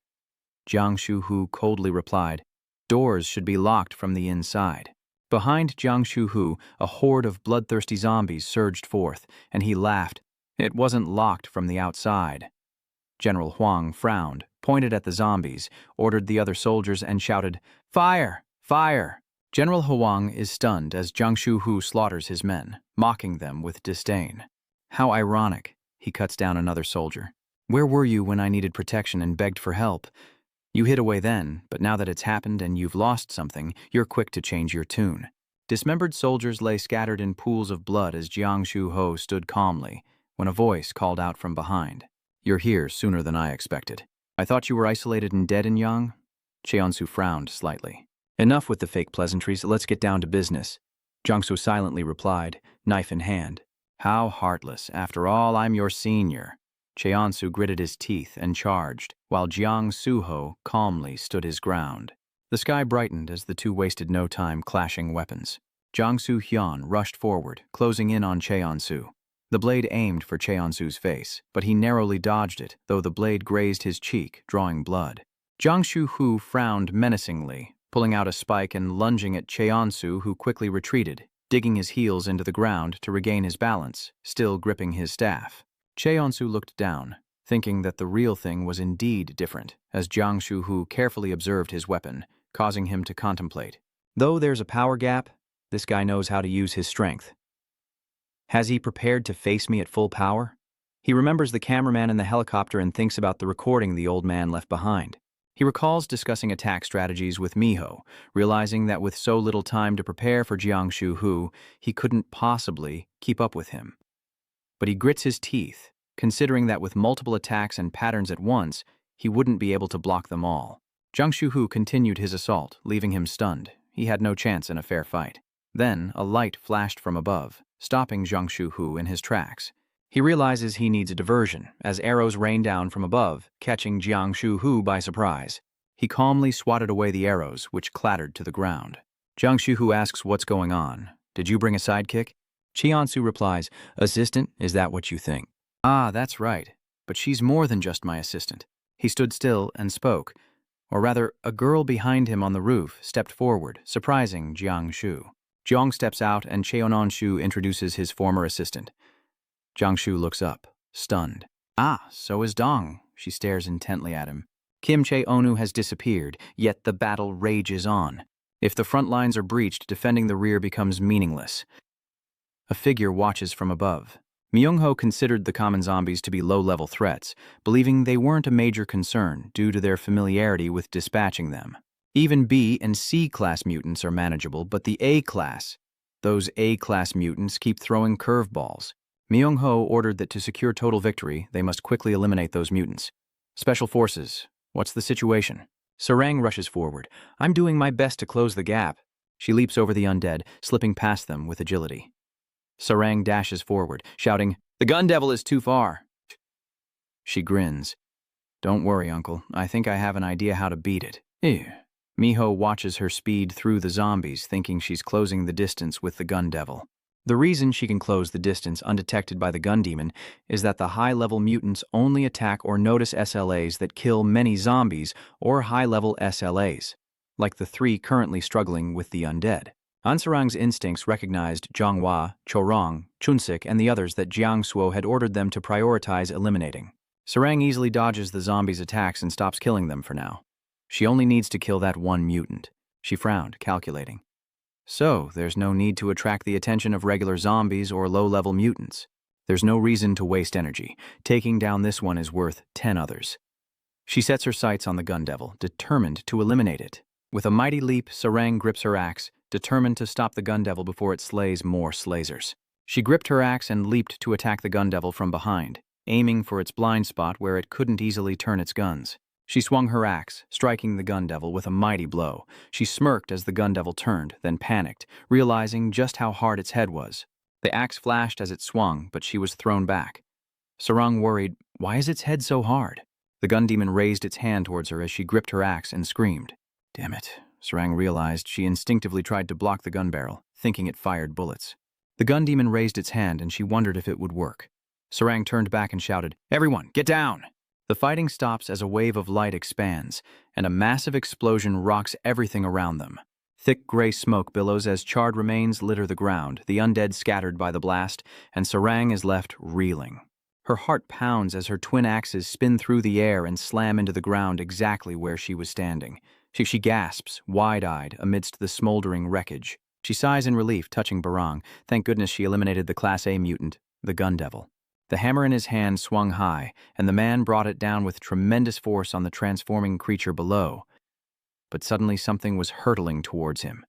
Jiang Shuhu coldly replied, "Doors should be locked from the inside." Behind Jiang Shuhu, a horde of bloodthirsty zombies surged forth, and he laughed. It wasn't locked from the outside. General Huang frowned, pointed at the zombies, ordered the other soldiers, and shouted, "Fire! Fire!" General Huang is stunned as Jiang Shuhu slaughters his men, mocking them with disdain. "How ironic," he cuts down another soldier. "Where were you when I needed protection and begged for help? You hid away then, but now that it's happened and you've lost something, you're quick to change your tune." Dismembered soldiers lay scattered in pools of blood as Jiang Shuho stood calmly, when a voice called out from behind. "You're here sooner than I expected. I thought you were isolated and dead in Yang?" Cheonsu frowned slightly. "Enough with the fake pleasantries, let's get down to business." Jiangsu silently replied, knife in hand. "How heartless. After all, I'm your senior." Cheonsu gritted his teeth and charged, while Jiang Suho calmly stood his ground. The sky brightened as the two wasted no time clashing weapons. Jiang Su Hyun rushed forward, closing in on Cheonsu. The blade aimed for Cheonsu's face, but he narrowly dodged it, though the blade grazed his cheek, drawing blood. Jiang Shuhu frowned menacingly, pulling out a spike and lunging at Cheonsu, who quickly retreated, digging his heels into the ground to regain his balance, still gripping his staff. Cheonsu looked down, thinking that the real thing was indeed different, as Jiang Shuhu carefully observed his weapon, causing him to contemplate. Though there's a power gap, this guy knows how to use his strength. Has he prepared to face me at full power? He remembers the cameraman in the helicopter and thinks about the recording the old man left behind. He recalls discussing attack strategies with Miho, realizing that with so little time to prepare for Jiang Shuhu, he couldn't possibly keep up with him. But he grits his teeth, considering that with multiple attacks and patterns at once, he wouldn't be able to block them all. Jiang Shuhu continued his assault, leaving him stunned. He had no chance in a fair fight. Then, a light flashed from above, stopping Jiang Shuhu in his tracks. He realizes he needs a diversion, as arrows rain down from above, catching Jiang Shuhu by surprise. He calmly swatted away the arrows, which clattered to the ground. Jiang Shuhu asks what's going on. "Did you bring a sidekick?" Cheonsu replies, "Assistant, is that what you think?" "Ah, that's right. But she's more than just my assistant." He stood still and spoke. Or rather, a girl behind him on the roof stepped forward, surprising Jiang Shu. Jiang steps out and Cheonan Shu introduces his former assistant. Jiang Shu looks up, stunned. "Ah, so is Dong." She stares intently at him. Kim Che-onu has disappeared, yet the battle rages on. If the front lines are breached, defending the rear becomes meaningless. A figure watches from above. Myung-ho considered the common zombies to be low-level threats, believing they weren't a major concern due to their familiarity with dispatching them. Even B and C-class mutants are manageable, but the A-class, those A-class mutants keep throwing curveballs. Myung-ho ordered that to secure total victory, they must quickly eliminate those mutants. "Special Forces, what's the situation?" Sarang rushes forward. "I'm doing my best to close the gap." She leaps over the undead, slipping past them with agility. Sarang dashes forward, shouting, "The gun devil is too far." She grins. Don't worry, Uncle. I think I have an idea how to beat it. Ew. Miho watches her speed through the zombies, thinking she's closing the distance with the gun devil. The reason she can close the distance undetected by the gun demon is that the high-level mutants only attack or notice SLAs that kill many zombies or high-level SLAs, like the 3 currently struggling with the undead. Ansarang's instincts recognized Zhanghua, Chorong, Chunsik, and the others that Jiang Suo had ordered them to prioritize eliminating. Sarang easily dodges the zombies' attacks and stops killing them for now. She only needs to kill that one mutant. She frowned, calculating. So, there's no need to attract the attention of regular zombies or low-level mutants. There's no reason to waste energy. Taking down this one is worth 10 others. She sets her sights on the gun devil, determined to eliminate it. With a mighty leap, Sarang grips her axe, determined to stop the gun devil before it slays more slayers. She gripped her axe and leaped to attack the gun devil from behind, aiming for its blind spot where it couldn't easily turn its guns. She swung her axe, striking the gun devil with a mighty blow. She smirked as the gun devil turned, then panicked, realizing just how hard its head was. The axe flashed as it swung, but she was thrown back. Sarang worried, why is its head so hard? The gun demon raised its hand towards her as she gripped her axe and screamed. Damn it, Sarang realized. She instinctively tried to block the gun barrel, thinking it fired bullets. The gun demon raised its hand and she wondered if it would work. Sarang turned back and shouted, Everyone, get down! The fighting stops as a wave of light expands, and a massive explosion rocks everything around them. Thick gray smoke billows as charred remains litter the ground, the undead scattered by the blast, and Sarang is left reeling. Her heart pounds as her twin axes spin through the air and slam into the ground exactly where she was standing. She gasps, wide-eyed, amidst the smoldering wreckage. She sighs in relief, touching Barong. Thank goodness she eliminated the Class A mutant, the gun devil. The hammer in his hand swung high, and the man brought it down with tremendous force on the transforming creature below. But suddenly something was hurtling towards him,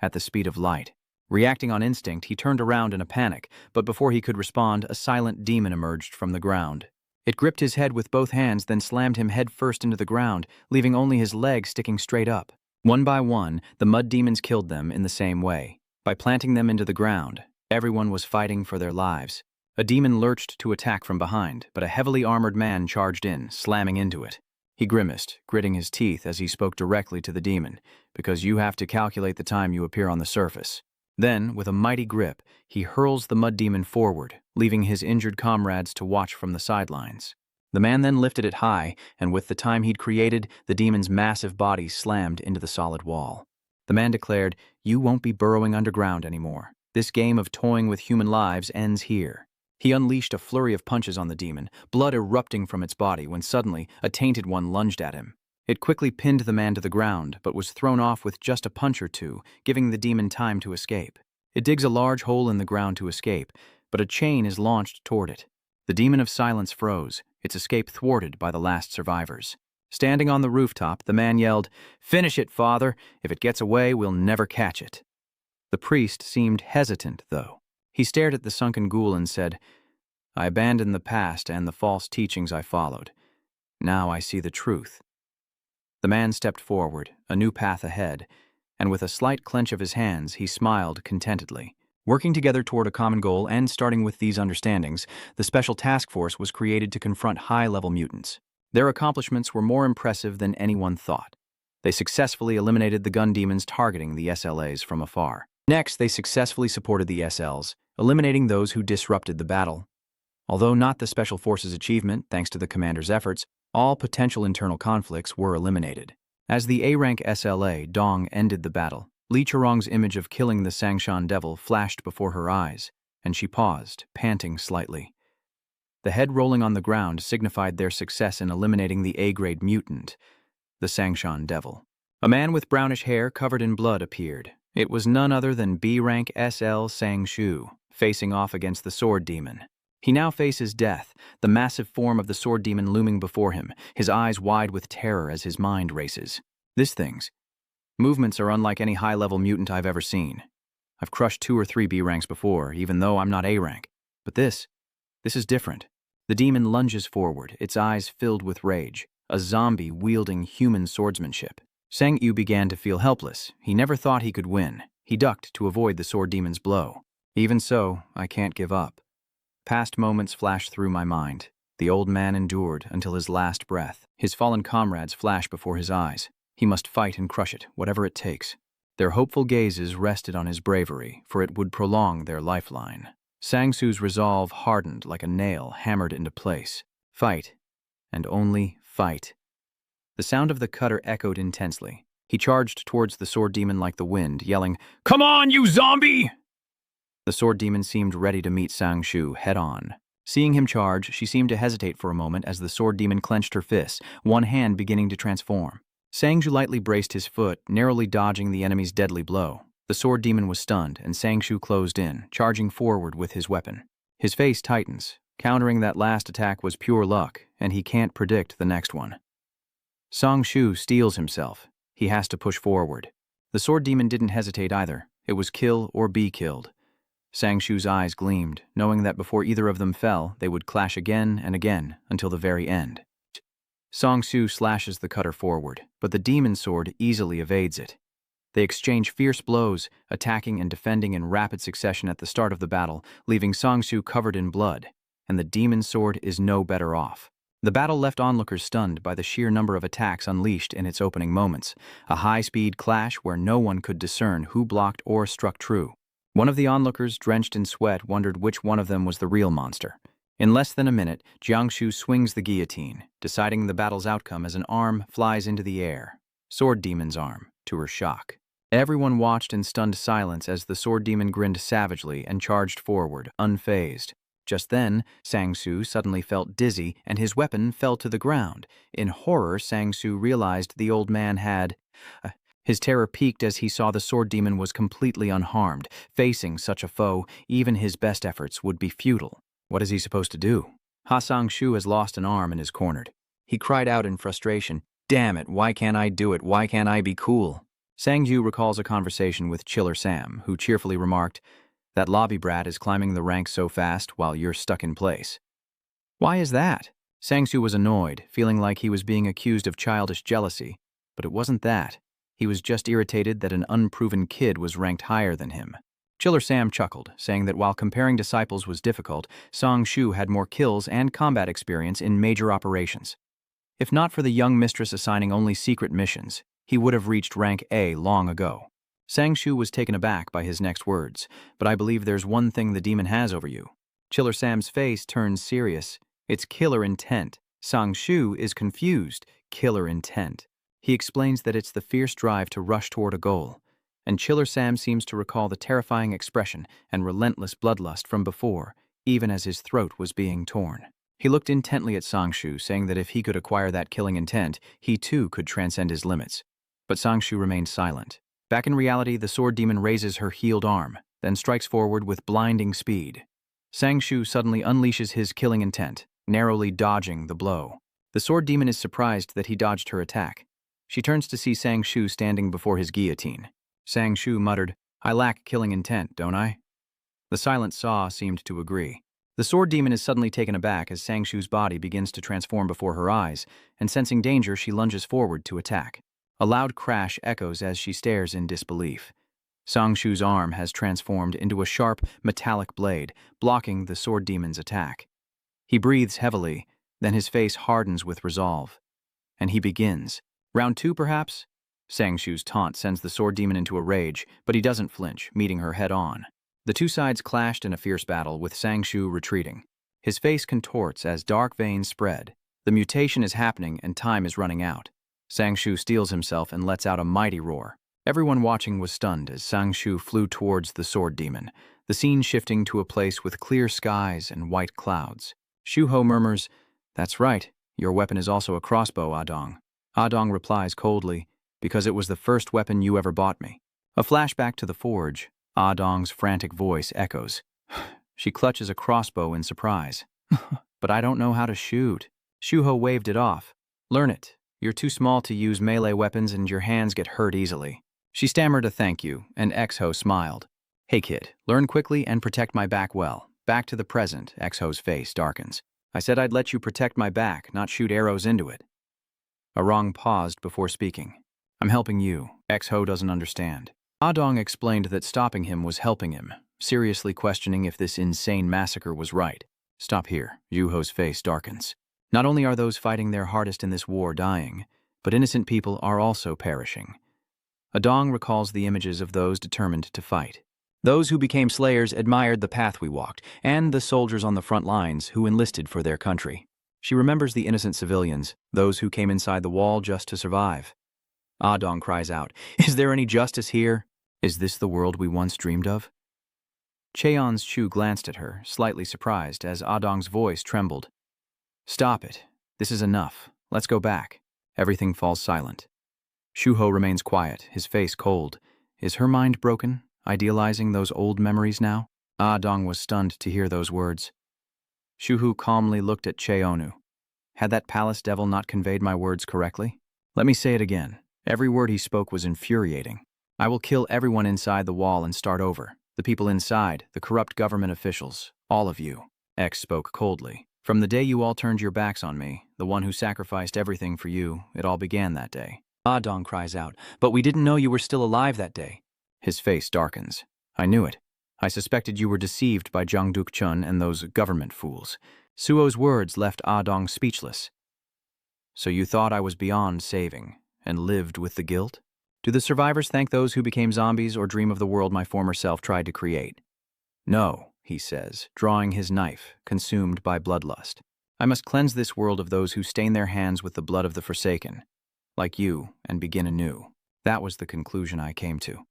at the speed of light. Reacting on instinct, he turned around in a panic, but before he could respond, a silent demon emerged from the ground. It gripped his head with both hands, then slammed him headfirst into the ground, leaving only his legs sticking straight up. One by one, the mud demons killed them in the same way. By planting them into the ground, everyone was fighting for their lives. A demon lurched to attack from behind, but a heavily armored man charged in, slamming into it. He grimaced, gritting his teeth as he spoke directly to the demon, because you have to calculate the time you appear on the surface. Then, with a mighty grip, he hurls the mud demon forward, leaving his injured comrades to watch from the sidelines. The man then lifted it high, and with the time he'd created, the demon's massive body slammed into the solid wall. The man declared, You won't be burrowing underground anymore. This game of toying with human lives ends here. He unleashed a flurry of punches on the demon, blood erupting from its body when suddenly a tainted one lunged at him. It quickly pinned the man to the ground, but was thrown off with just a punch or two, giving the demon time to escape. It digs a large hole in the ground to escape, but a chain is launched toward it. The demon of silence froze, its escape thwarted by the last survivors. Standing on the rooftop, the man yelled, Finish it, Father! If it gets away, we'll never catch it. The priest seemed hesitant, though. He stared at the sunken ghoul and said, I abandoned the past and the false teachings I followed. Now I see the truth. The man stepped forward, a new path ahead, and with a slight clench of his hands, he smiled contentedly. Working together toward a common goal and starting with these understandings, the Special Task Force was created to confront high-level mutants. Their accomplishments were more impressive than anyone thought. They successfully eliminated the gun demons targeting the SLAs from afar. Next, they successfully supported the SLs, eliminating those who disrupted the battle. Although not the Special Forces' achievement, thanks to the commander's efforts, all potential internal conflicts were eliminated. As the A-rank SLA, Dong, ended the battle, Li Chirong's image of killing the Sangshan devil flashed before her eyes, and she paused, panting slightly. The head rolling on the ground signified their success in eliminating the A-grade mutant, the Sangshan devil. A man with brownish hair covered in blood appeared. It was none other than B-rank SL Sangshu, facing off against the sword demon. He now faces death, the massive form of the sword demon looming before him, his eyes wide with terror as his mind races. This thing's movements are unlike any high-level mutant I've ever seen. I've crushed 2 or 3 B ranks before, even though I'm not A rank. But this is different. The demon lunges forward, its eyes filled with rage, a zombie wielding human swordsmanship. Sang Yu began to feel helpless. He never thought he could win. He ducked to avoid the sword demon's blow. Even so, I can't give up. Past moments flashed through my mind. The old man endured until his last breath. His fallen comrades flashed before his eyes. He must fight and crush it, whatever it takes. Their hopeful gazes rested on his bravery, for it would prolong their lifeline. Sang-Soo's resolve hardened like a nail hammered into place. Fight, and only fight. The sound of the cutter echoed intensely. He charged towards the sword demon like the wind, yelling, "Come on, you zombie!" The sword demon seemed ready to meet Sang-Soo head-on. Seeing him charge, she seemed to hesitate for a moment as the sword demon clenched her fists, one hand beginning to transform. Sang-Soo lightly braced his foot, narrowly dodging the enemy's deadly blow. The sword demon was stunned, and Sang-Soo closed in, charging forward with his weapon. His face tightens. Countering that last attack was pure luck, and he can't predict the next one. Sang-Soo steels himself. He has to push forward. The sword demon didn't hesitate either. It was kill or be killed. Sang-Soo's eyes gleamed, knowing that before either of them fell, they would clash again and again until the very end. Sang-Soo slashes the cutter forward, but the demon sword easily evades it. They exchange fierce blows, attacking and defending in rapid succession at the start of the battle, leaving Sang-Soo covered in blood, and the demon sword is no better off. The battle left onlookers stunned by the sheer number of attacks unleashed in its opening moments, a high-speed clash where no one could discern who blocked or struck true. One of the onlookers, drenched in sweat, wondered which one of them was the real monster. In less than a minute, Jiangsu swings the guillotine, deciding the battle's outcome as an arm flies into the air. Sword Demon's arm, to her shock. Everyone watched in stunned silence as the Sword Demon grinned savagely and charged forward, unfazed. Just then, Sang-Soo suddenly felt dizzy and his weapon fell to the ground. In horror, Sang-Soo realized the old man had... His terror peaked as he saw the Sword Demon was completely unharmed. Facing such a foe, even his best efforts would be futile. What is he supposed to do? Sang-Soo has lost an arm and is cornered. He cried out in frustration, "Damn it, why can't I do it? Why can't I be cool?" Sang-Soo recalls a conversation with Chiller Sam, who cheerfully remarked, "That lobby brat is climbing the ranks so fast while you're stuck in place." Why is that? Sang-Soo was annoyed, feeling like he was being accused of childish jealousy. But it wasn't that. He was just irritated that an unproven kid was ranked higher than him. Chiller Sam chuckled, saying that while comparing disciples was difficult, Sang-Soo had more kills and combat experience in major operations. If not for the young mistress assigning only secret missions, he would have reached rank A long ago. Sang-Soo was taken aback by his next words, "But I believe there's one thing the demon has over you." Chiller Sam's face turns serious. It's killer intent. Sang-Soo is confused. Killer intent. He explains that it's the fierce drive to rush toward a goal, and Chiller Sam seems to recall the terrifying expression and relentless bloodlust from before, even as his throat was being torn. He looked intently at Sang-Soo, saying that if he could acquire that killing intent, he too could transcend his limits. But Sang-Soo remained silent. Back in reality, the sword demon raises her healed arm, then strikes forward with blinding speed. Sang-Soo suddenly unleashes his killing intent, narrowly dodging the blow. The sword demon is surprised that he dodged her attack. She turns to see Sang-Soo standing before his guillotine. Sang-Soo muttered, "I lack killing intent, don't I?" The silent Saw seemed to agree. The sword demon is suddenly taken aback as Sang-Soo's body begins to transform before her eyes, and sensing danger, she lunges forward to attack. A loud crash echoes as she stares in disbelief. Sang-Soo's arm has transformed into a sharp, metallic blade, blocking the sword demon's attack. He breathes heavily, then his face hardens with resolve. And he begins. "Round 2, perhaps?" Sang-Soo's taunt sends the sword demon into a rage, but he doesn't flinch, meeting her head-on. The two sides clashed in a fierce battle, with Sang-Soo retreating. His face contorts as dark veins spread. The mutation is happening and time is running out. Sang-Soo steels himself and lets out a mighty roar. Everyone watching was stunned as Sang-Soo flew towards the sword demon, the scene shifting to a place with clear skies and white clouds. Shuho murmurs, "That's right, your weapon is also a crossbow, Adong." Adong replies coldly, "Because it was the first weapon you ever bought me." A flashback to the forge. Adong's frantic voice echoes. She clutches a crossbow in surprise. "But I don't know how to shoot." Shuho waved it off. "Learn it. You're too small to use melee weapons and your hands get hurt easily." She stammered a thank you, and Exho smiled. "Hey kid, learn quickly and protect my back well." Back to the present, Exho's face darkens. "I said I'd let you protect my back, not shoot arrows into it." Arong paused before speaking. "I'm helping you." Exho doesn't understand. Adong explained that stopping him was helping him, seriously questioning if this insane massacre was right. Stop here. Yuho's face darkens. Not only are those fighting their hardest in this war dying, but innocent people are also perishing. Adong recalls the images of those determined to fight. Those who became slayers admired the path we walked, and the soldiers on the front lines who enlisted for their country. She remembers the innocent civilians, those who came inside the wall just to survive. Adong cries out, "Is there any justice here? Is this the world we once dreamed of?" Cheon's Chu glanced at her, slightly surprised, as Adong's voice trembled. "Stop it. This is enough. Let's go back." Everything falls silent. Shuho remains quiet, his face cold. Is her mind broken, idealizing those old memories now? Adong was stunned to hear those words. Shuhu calmly looked at Cheonu. Had that palace devil not conveyed my words correctly? Let me say it again. Every word he spoke was infuriating. I will kill everyone inside the wall and start over. The people inside, the corrupt government officials, all of you. X spoke coldly. From the day you all turned your backs on me, the one who sacrificed everything for you, it all began that day. Adong cries out, "But we didn't know you were still alive that day." His face darkens. "I knew it. I suspected you were deceived by Duk Chun and those government fools." Suo's words left Adong speechless. "So you thought I was beyond saving, and lived with the guilt? Do the survivors thank those who became zombies or dream of the world my former self tried to create?" "No," he says, drawing his knife, consumed by bloodlust. "I must cleanse this world of those who stain their hands with the blood of the Forsaken, like you, and begin anew." That was the conclusion I came to.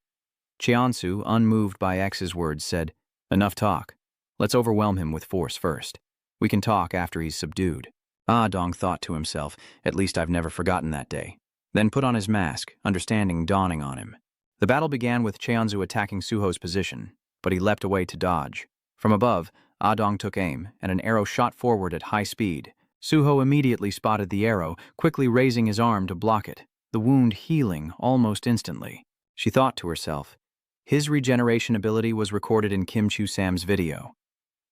Cheonsu, unmoved by X's words, said, "Enough talk. Let's overwhelm him with force first. We can talk after he's subdued." Dong thought to himself, "At least I've never forgotten that day." Then put on his mask, understanding dawning on him. The battle began with Cheonsu attacking Suho's position, but he leapt away to dodge. From above, Dong took aim, and an arrow shot forward at high speed. Suho immediately spotted the arrow, quickly raising his arm to block it, the wound healing almost instantly. She thought to herself, his regeneration ability was recorded in Kim Chu-sam's video.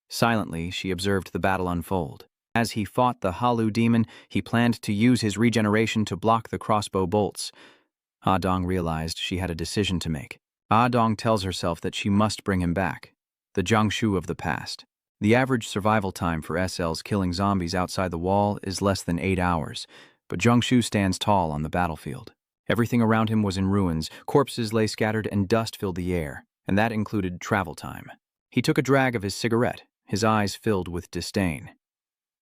Silently, she observed the battle unfold. As he fought the Halu demon, he planned to use his regeneration to block the crossbow bolts. Dong realized she had a decision to make. Dong tells herself that she must bring him back, the Jiangshu of the past. The average survival time for SLs killing zombies outside the wall is less than 8 hours, but Jiangshu stands tall on the battlefield. Everything around him was in ruins, corpses lay scattered, and dust filled the air, and that included travel time. He took a drag of his cigarette, his eyes filled with disdain.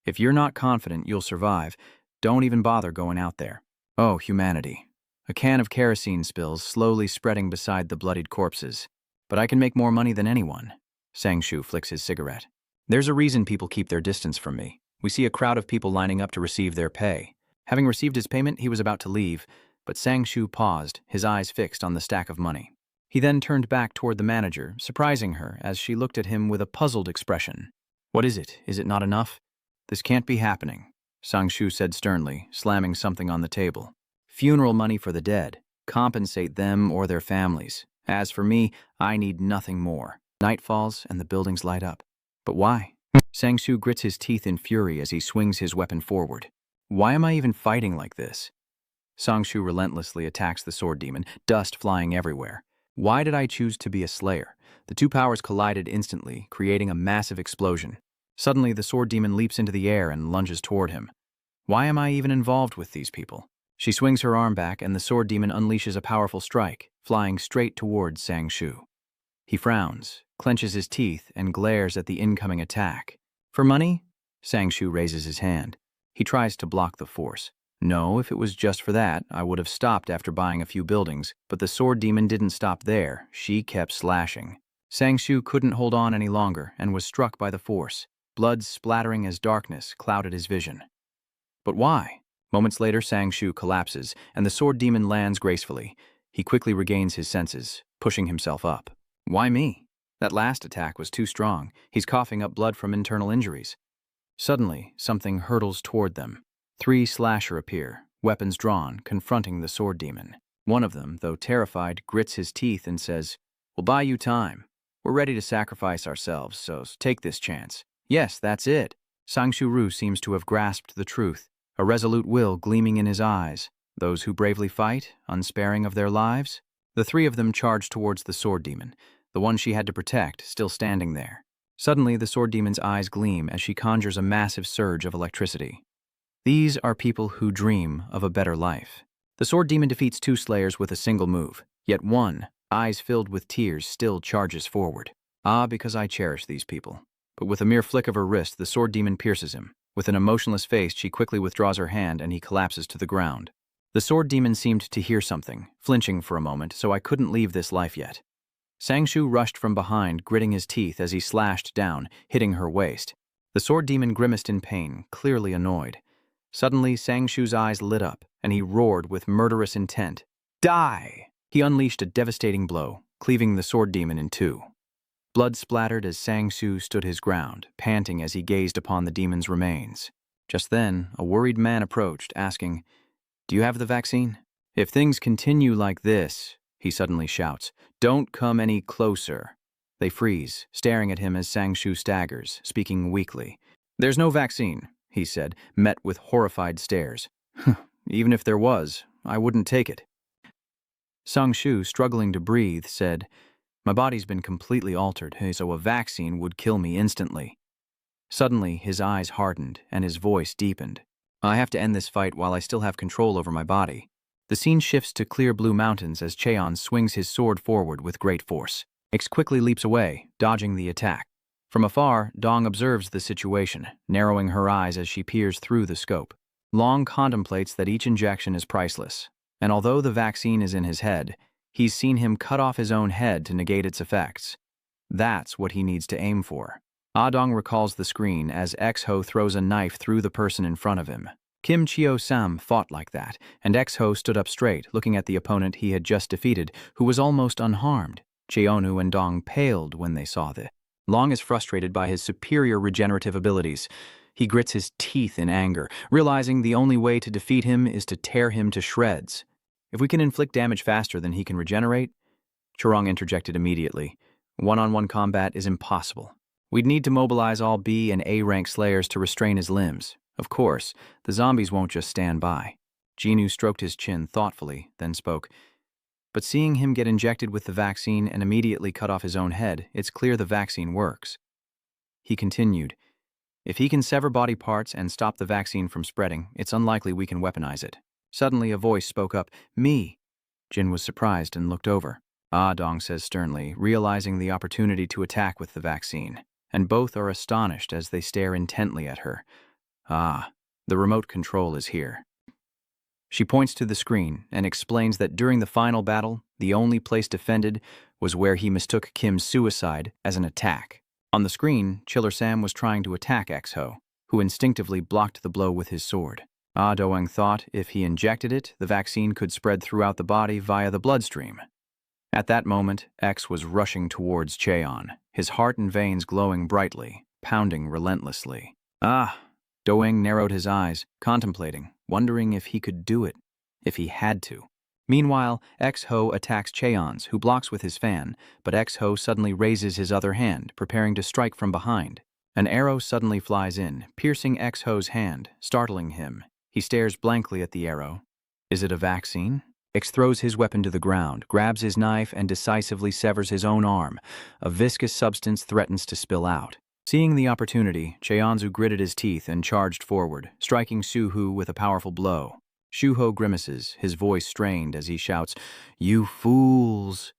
"If you're not confident you'll survive, don't even bother going out there." Oh, humanity. A can of kerosene spills, slowly spreading beside the bloodied corpses. "But I can make more money than anyone." Sangshu flicks his cigarette. "There's a reason people keep their distance from me. We see a crowd of people lining up to receive their pay." Having received his payment, he was about to leave, but Sangshu paused, his eyes fixed on the stack of money. He then turned back toward the manager, surprising her as she looked at him with a puzzled expression. "What is it? Is it not enough?" "This can't be happening," Sangshu said sternly, slamming something on the table. "Funeral money for the dead. Compensate them or their families. As for me, I need nothing more." Night falls and the buildings light up. "But why?" Sangshu grits his teeth in fury as he swings his weapon forward. "Why am I even fighting like this?" Sangshu relentlessly attacks the sword demon, dust flying everywhere. Why did I choose to be a slayer? The two powers collided instantly, creating a massive explosion. Suddenly, the sword demon leaps into the air and lunges toward him. Why am I even involved with these people? She swings her arm back, and the sword demon unleashes a powerful strike, flying straight towards Sangshu. He frowns, clenches his teeth, and glares at the incoming attack. "For money?" Sangshu raises his hand. He tries to block the force. "No, if it was just for that, I would have stopped after buying a few buildings." But the sword demon didn't stop there. She kept slashing. Sangshu couldn't hold on any longer and was struck by the force. Blood splattering as darkness clouded his vision. But why? Moments later, Sangshu collapses, and the sword demon lands gracefully. He quickly regains his senses, pushing himself up. Why me? That last attack was too strong. He's coughing up blood from internal injuries. Suddenly, something hurtles toward them. 3 slasher appear, weapons drawn, confronting the sword demon. One of them, though terrified, grits his teeth and says, "We'll buy you time. We're ready to sacrifice ourselves, so take this chance." Yes, that's it. Sangshu seems to have grasped the truth, a resolute will gleaming in his eyes. Those who bravely fight, unsparing of their lives. The 3 of them charged towards the sword demon, the one she had to protect still standing there. Suddenly, the sword demon's eyes gleam as she conjures a massive surge of electricity. These are people who dream of a better life. The sword demon defeats 2 slayers with a single move, yet one, eyes filled with tears, still charges forward. Ah, because I cherish these people. But with a mere flick of her wrist, the sword demon pierces him. With an emotionless face, she quickly withdraws her hand and he collapses to the ground. The sword demon seemed to hear something, flinching for a moment, so I couldn't leave this life yet. Sangshu rushed from behind, gritting his teeth as he slashed down, hitting her waist. The sword demon grimaced in pain, clearly annoyed. Suddenly, Sangshu's eyes lit up, and he roared with murderous intent. Die! He unleashed a devastating blow, cleaving the sword demon in 2. Blood splattered as Sangshu stood his ground, panting as he gazed upon the demon's remains. Just then, a worried man approached, asking, "Do you have the vaccine?" "If things continue like this," he suddenly shouts, "don't come any closer." They freeze, staring at him as Sangshu staggers, speaking weakly. "There's no vaccine," he said, met with horrified stares. "Even if there was, I wouldn't take it." Sangshu, struggling to breathe, said, "My body's been completely altered, so a vaccine would kill me instantly." Suddenly, his eyes hardened and his voice deepened. "I have to end this fight while I still have control over my body." The scene shifts to clear blue mountains as Cheon swings his sword forward with great force. X quickly leaps away, dodging the attack. From afar, Dong observes the situation, narrowing her eyes as she peers through the scope. Long contemplates that each injection is priceless, and although the vaccine is in his head, he's seen him cut off his own head to negate its effects. That's what he needs to aim for. Dong recalls the screen as X-Ho throws a knife through the person in front of him. Kim Chio-sam fought like that, and X-Ho stood up straight, looking at the opponent he had just defeated, who was almost unharmed. Cheonu and Dong paled when they saw this. Long is frustrated by his superior regenerative abilities. He grits his teeth in anger, realizing the only way to defeat him is to tear him to shreds. "If we can inflict damage faster than he can regenerate," Churong interjected immediately, "one-on-one combat is impossible. We'd need to mobilize all B and A rank slayers to restrain his limbs. Of course, the zombies won't just stand by." Jinu stroked his chin thoughtfully, then spoke. "But seeing him get injected with the vaccine and immediately cut off his own head, it's clear the vaccine works." He continued, "If he can sever body parts and stop the vaccine from spreading, it's unlikely we can weaponize it." Suddenly, a voice spoke up, "Me." Jin was surprised and looked over. Dong says sternly, realizing the opportunity to attack with the vaccine, and both are astonished as they stare intently at her. The remote control is here." She points to the screen and explains that during the final battle, the only place defended was where he mistook Kim's suicide as an attack. On the screen, Chiller Sam was trying to attack X-Ho, who instinctively blocked the blow with his sword. Doang thought if he injected it, the vaccine could spread throughout the body via the bloodstream. At that moment, X was rushing towards Cheon, his heart and veins glowing brightly, pounding relentlessly. Doang narrowed his eyes, contemplating, wondering if he could do it, if he had to. Meanwhile, X-Ho attacks Cheon's, who blocks with his fan, but X-Ho suddenly raises his other hand, preparing to strike from behind. An arrow suddenly flies in, piercing X-Ho's hand, startling him. He stares blankly at the arrow. Is it a vaccine? X throws his weapon to the ground, grabs his knife, and decisively severs his own arm. A viscous substance threatens to spill out. Seeing the opportunity, Cheonzu gritted his teeth and charged forward, striking Suhu with a powerful blow. Shuho grimaces, his voice strained as he shouts, "You fools!"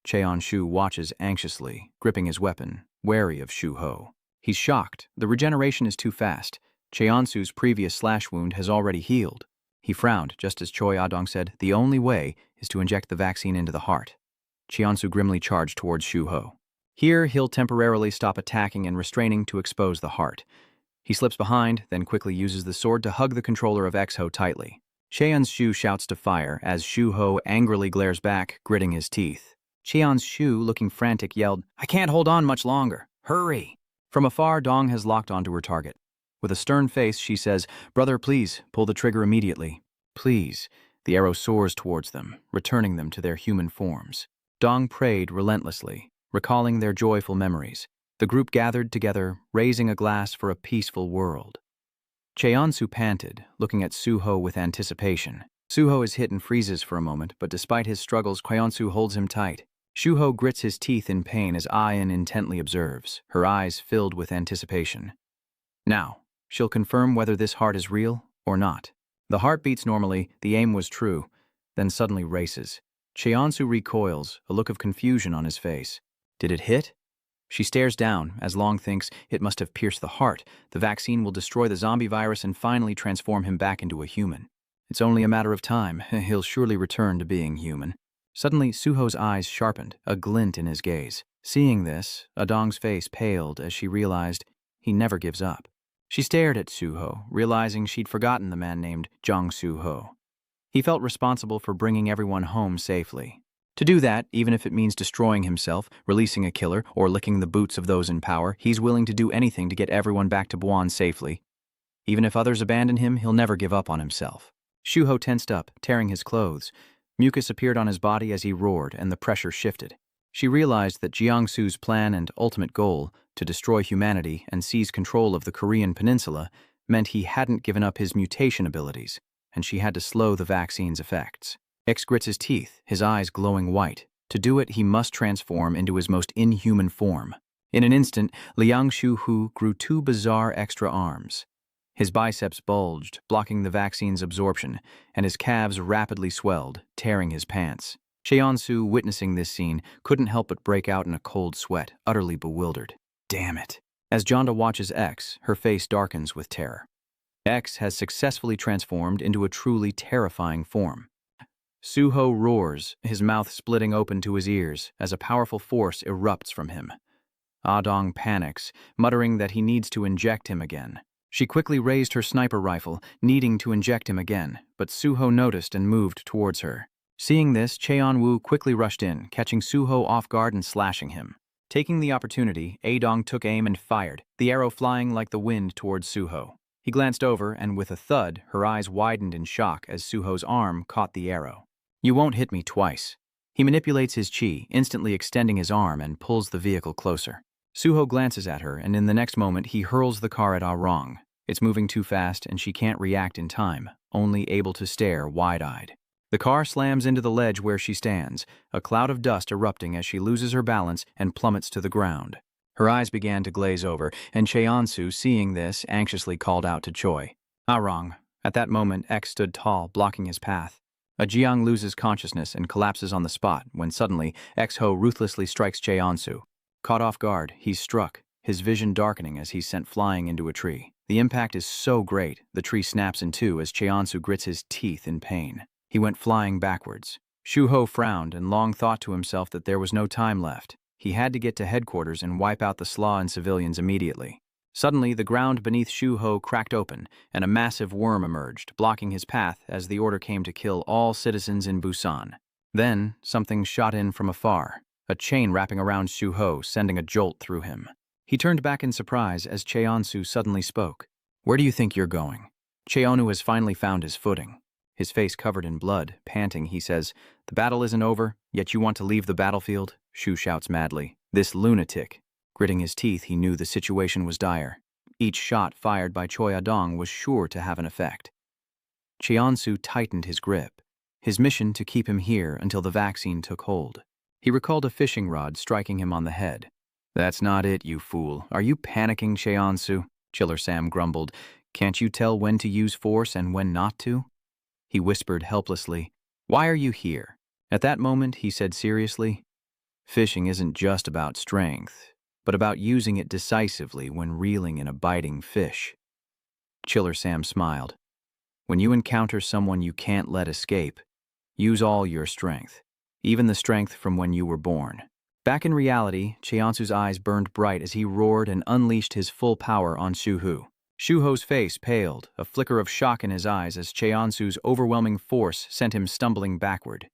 Cheon-shu watches anxiously, gripping his weapon, wary of Shuho. He's shocked. The regeneration is too fast. Cheon-su's previous slash wound has already healed. He frowned, just as Choi Ah-dong said, the only way is to inject the vaccine into the heart. Cheon-su grimly charged towards Shuho. Here, he'll temporarily stop attacking and restraining to expose the heart. He slips behind, then quickly uses the sword to hug the controller of X-Ho tightly. Cheon-shu shouts to fire as Shuho angrily glares back, gritting his teeth. Cheon-shu, looking frantic, yelled, "I can't hold on much longer. Hurry!" From afar, Dong has locked onto her target. With a stern face, she says, "Brother, please, pull the trigger immediately." "Please." The arrow soars towards them, returning them to their human forms. Dong prayed relentlessly, recalling their joyful memories. The group gathered together, raising a glass for a peaceful world. Cheon-su panted, looking at Suho with anticipation. Suho is hit and freezes for a moment, but despite his struggles, Cheon-su holds him tight. Shuho grits his teeth in pain as Ian intently observes, her eyes filled with anticipation. Now, she'll confirm whether this heart is real or not. The heart beats normally, the aim was true, then suddenly races. Cheonsu recoils, a look of confusion on his face. Did it hit? She stares down, as Long thinks it must have pierced the heart. The vaccine will destroy the zombie virus and finally transform him back into a human. It's only a matter of time. He'll surely return to being human. Suddenly, Suho's eyes sharpened, a glint in his gaze. Seeing this, Adong's face paled as she realized he never gives up. She stared at Suho, realizing she'd forgotten the man named Jang Suho. He felt responsible for bringing everyone home safely. To do that, even if it means destroying himself, releasing a killer, or licking the boots of those in power, he's willing to do anything to get everyone back to Buon safely. Even if others abandon him, he'll never give up on himself. Shuho tensed up, tearing his clothes. Mucus appeared on his body as he roared, and the pressure shifted. She realized that Jiangsu's plan and ultimate goal, to destroy humanity and seize control of the Korean peninsula, meant he hadn't given up his mutation abilities, and she had to slow the vaccine's effects. X grits his teeth, his eyes glowing white. To do it, he must transform into his most inhuman form. In an instant, Liang Shu-hu grew two bizarre extra arms. His biceps bulged, blocking the vaccine's absorption, and his calves rapidly swelled, tearing his pants. Cheonsu, witnessing this scene, couldn't help but break out in a cold sweat, utterly bewildered. Damn it. As Jonda watches X, her face darkens with terror. X has successfully transformed into a truly terrifying form. Suho roars, his mouth splitting open to his ears, as a powerful force erupts from him. Adong panics, muttering that he needs to inject him again. She quickly raised her sniper rifle, needing to inject him again, but Suho noticed and moved towards her. Seeing this, Cheon-woo quickly rushed in, catching Suho off guard and slashing him. Taking the opportunity, Adong took aim and fired, the arrow flying like the wind towards Suho. He glanced over, and with a thud, her eyes widened in shock as Suho's arm caught the arrow. You won't hit me twice. He manipulates his chi, instantly extending his arm and pulls the vehicle closer. Suho glances at her, and in the next moment he hurls the car at Ah-rong. It's moving too fast, and she can't react in time, only able to stare wide-eyed. The car slams into the ledge where she stands, a cloud of dust erupting as she loses her balance and plummets to the ground. Her eyes began to glaze over, and Cheonsu, seeing this, anxiously called out to Choi. Ah-rong. At that moment, X stood tall, blocking his path. Jiang loses consciousness and collapses on the spot when suddenly, X-Ho ruthlessly strikes Cheonsu. Caught off guard, he's struck, his vision darkening as he's sent flying into a tree. The impact is so great, the tree snaps in two as Cheonsu grits his teeth in pain. He went flying backwards. Shuho frowned and Long thought to himself that there was no time left. He had to get to headquarters and wipe out the slaw and civilians immediately. Suddenly, the ground beneath Shuho cracked open, and a massive worm emerged, blocking his path as the order came to kill all citizens in Busan. Then, something shot in from afar, a chain wrapping around Shuho, sending a jolt through him. He turned back in surprise as Cheonsu suddenly spoke. Where do you think you're going? Cheonu has finally found his footing. His face covered in blood, panting, he says, The battle isn't over, yet you want to leave the battlefield? Shu shouts madly. This lunatic. Gritting his teeth, he knew the situation was dire. Each shot fired by Choi Adong was sure to have an effect. Cheonsu tightened his grip, his mission to keep him here until the vaccine took hold. He recalled a fishing rod striking him on the head. That's not it, you fool. Are you panicking, Cheonsu? Chiller Sam grumbled. Can't you tell when to use force and when not to? He whispered helplessly, Why are you here? At that moment, he said seriously, Fishing isn't just about strength, but about using it decisively when reeling in a biting fish. Chiller Sam smiled. When you encounter someone you can't let escape, use all your strength, even the strength from when you were born. Back in reality, Cheonsu's eyes burned bright as he roared and unleashed his full power on Shuho. Shuho's face paled, a flicker of shock in his eyes as Cheonsu's overwhelming force sent him stumbling backward.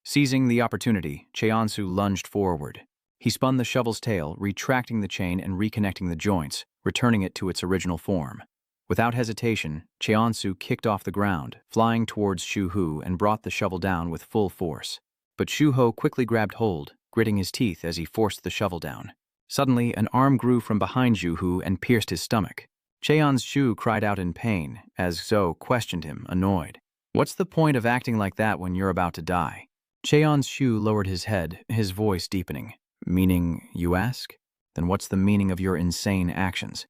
Seizing the opportunity, Cheonsu lunged forward. He spun the shovel's tail, retracting the chain and reconnecting the joints, returning it to its original form. Without hesitation, Cheonsu kicked off the ground, flying towards Shuho and brought the shovel down with full force. But Shuho quickly grabbed hold, gritting his teeth as he forced the shovel down. Suddenly, an arm grew from behind Shuho and pierced his stomach. Cheon's Shu cried out in pain, as Zoe questioned him, annoyed. What's the point of acting like that when you're about to die? Cheon-su lowered his head, his voice deepening. Meaning, you ask? Then what's the meaning of your insane actions?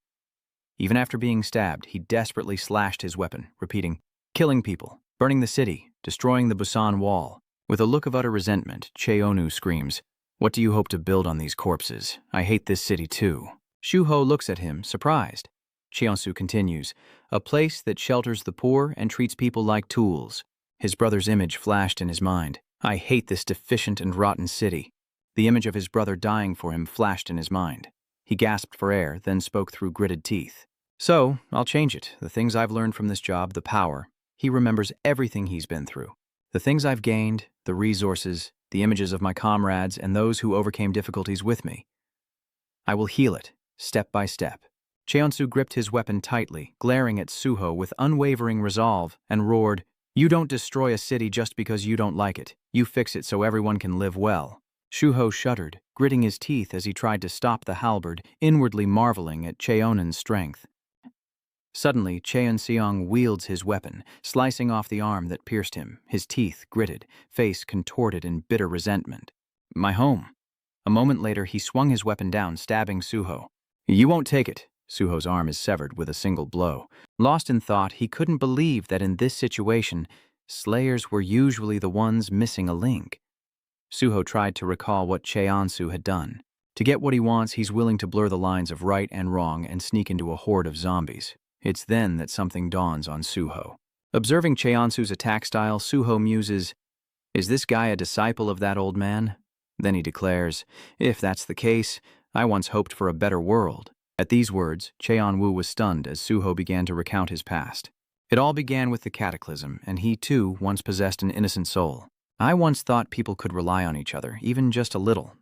Even after being stabbed, he desperately slashed his weapon, repeating, killing people, burning the city, destroying the Busan Wall. With a look of utter resentment, Cheonu screams, what do you hope to build on these corpses? I hate this city too. Shuho looks at him, surprised. Cheonsu continues, a place that shelters the poor and treats people like tools. His brother's image flashed in his mind. I hate this deficient and rotten city. The image of his brother dying for him flashed in his mind. He gasped for air, then spoke through gritted teeth. So, I'll change it. The things I've learned from this job, the power. He remembers everything he's been through. The things I've gained, the resources, the images of my comrades and those who overcame difficulties with me. I will heal it, step by step. Cheonsu gripped his weapon tightly, glaring at Suho with unwavering resolve, and roared, you don't destroy a city just because you don't like it. You fix it so everyone can live well. Shuho shuddered, gritting his teeth as he tried to stop the halberd, inwardly marveling at Cheonen's strength. Suddenly, Cheon-seong wields his weapon, slicing off the arm that pierced him, his teeth gritted, face contorted in bitter resentment. My home. A moment later, he swung his weapon down, stabbing Suho. You won't take it. Suho's arm is severed with a single blow. Lost in thought, he couldn't believe that in this situation, slayers were usually the ones missing a link. Suho tried to recall what Cheonsu had done. To get what he wants, he's willing to blur the lines of right and wrong and sneak into a horde of zombies. It's then that something dawns on Suho. Observing Cheonsu's attack style, Suho muses, is this guy a disciple of that old man? Then he declares, if that's the case, I once hoped for a better world. At these words, Cheon-woo was stunned as Suho began to recount his past. It all began with the cataclysm, and he too once possessed an innocent soul. I once thought people could rely on each other, even just a little.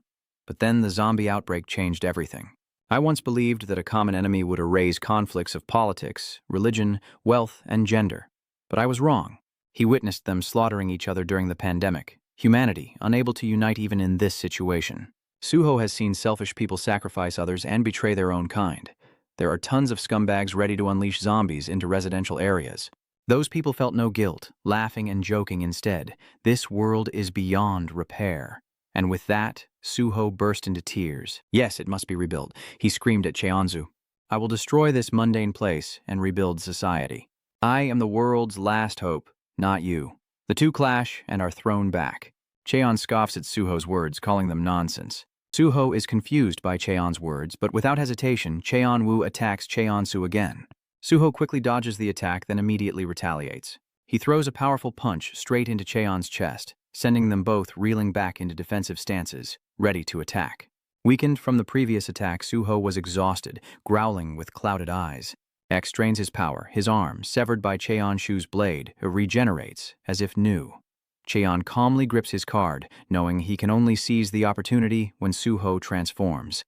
But then the zombie outbreak changed everything. I once believed that a common enemy would erase conflicts of politics, religion, wealth, and gender. But I was wrong. He witnessed them slaughtering each other during the pandemic. Humanity, unable to unite even in this situation. Suho has seen selfish people sacrifice others and betray their own kind. There are tons of scumbags ready to unleash zombies into residential areas. Those people felt no guilt, laughing and joking instead. This world is beyond repair. And with that, Suho burst into tears. Yes, it must be rebuilt. He screamed at Cheonsu. I will destroy this mundane place and rebuild society. I am the world's last hope, not you. The two clash and are thrown back. Cheon scoffs at Suho's words, calling them nonsense. Suho is confused by Cheon's words, but without hesitation, Cheon-woo attacks Cheonsu again. Suho quickly dodges the attack, then immediately retaliates. He throws a powerful punch straight into Cheon's chest, sending them both reeling back into defensive stances, ready to attack. Weakened from the previous attack, Suho was exhausted, growling with clouded eyes. X drains his power. His arm, severed by Cheon-shu's blade, regenerates, as if new. Cheon calmly grips his card, knowing he can only seize the opportunity when Suho transforms.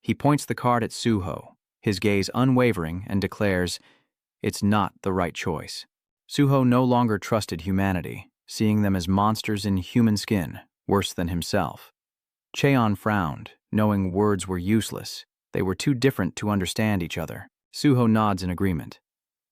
He points the card at Suho, his gaze unwavering, and declares, it's not the right choice. Suho no longer trusted humanity, seeing them as monsters in human skin, worse than himself. Cheon frowned, knowing words were useless. They were too different to understand each other. Suho nods in agreement.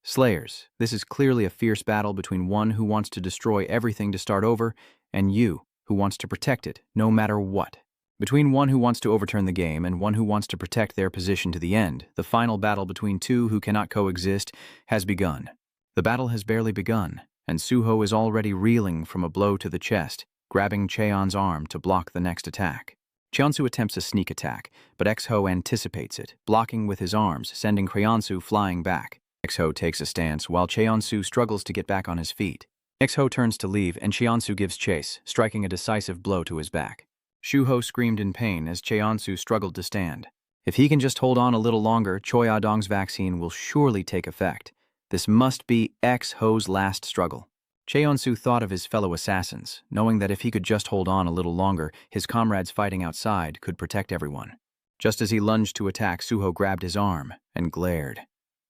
Slayers, this is clearly a fierce battle between one who wants to destroy everything to start over and you, who wants to protect it, no matter what. Between one who wants to overturn the game and one who wants to protect their position to the end, the final battle between two who cannot coexist has begun. The battle has barely begun, and Suho is already reeling from a blow to the chest, grabbing Cheon's arm to block the next attack. Cheonsu attempts a sneak attack, but X-Ho anticipates it, blocking with his arms, sending Cheonsu flying back. X-Ho takes a stance while Cheonsu struggles to get back on his feet. X-Ho turns to leave and Cheonsu gives chase, striking a decisive blow to his back. Shuho screamed in pain as Cheonsu struggled to stand. If he can just hold on a little longer, Choi Ah-dong's vaccine will surely take effect. This must be X-Ho's last struggle. Cheonsu thought of his fellow assassins, knowing that if he could just hold on a little longer, his comrades fighting outside could protect everyone. Just as he lunged to attack, Suho grabbed his arm and glared.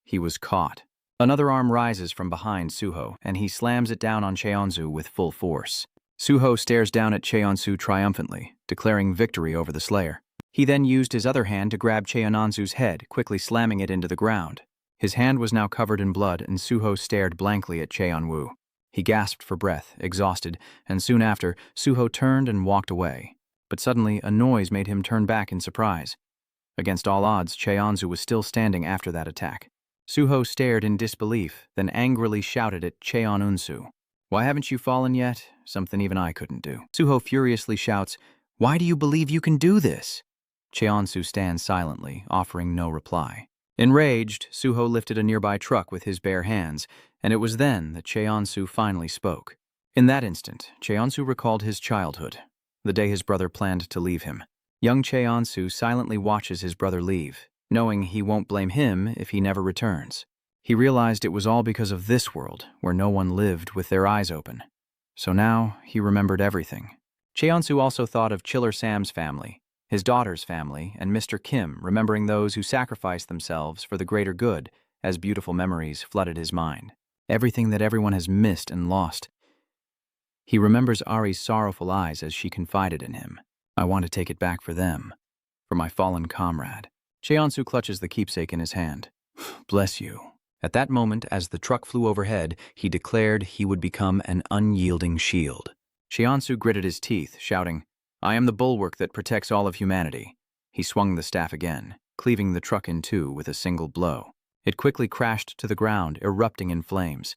He was caught. Another arm rises from behind Suho, and he slams it down on Cheonsu with full force. Suho stares down at Cheonsu triumphantly, declaring victory over the Slayer. He then used his other hand to grab Cheonsu's head, quickly slamming it into the ground. His hand was now covered in blood, and Suho stared blankly at Cheon-woo. He gasped for breath, exhausted, and soon after, Suho turned and walked away. But suddenly, a noise made him turn back in surprise. Against all odds, Cheonsu was still standing after that attack. Suho stared in disbelief, then angrily shouted at Cheonunsu. "Why haven't you fallen yet? Something even I couldn't do." Suho furiously shouts, "Why do you believe you can do this?" Cheonsu stands silently, offering no reply. Enraged, Suho lifted a nearby truck with his bare hands, and it was then that Cheonsu finally spoke. In that instant, Cheonsu recalled his childhood, the day his brother planned to leave him. Young Cheonsu silently watches his brother leave, knowing he won't blame him if he never returns. He realized it was all because of this world, where no one lived with their eyes open. So now, he remembered everything. Cheonsu also thought of Chiller Sam's family, his daughter's family, and Mr. Kim, remembering those who sacrificed themselves for the greater good, as beautiful memories flooded his mind. Everything that everyone has missed and lost. He remembers Ari's sorrowful eyes as she confided in him. "I want to take it back for them, for my fallen comrade." Cheonsu clutches the keepsake in his hand. "Bless you." At that moment, as the truck flew overhead, he declared he would become an unyielding shield. Cheonsu gritted his teeth, shouting, "I am the bulwark that protects all of humanity." He swung the staff again, cleaving the truck in two with a single blow. It quickly crashed to the ground, erupting in flames.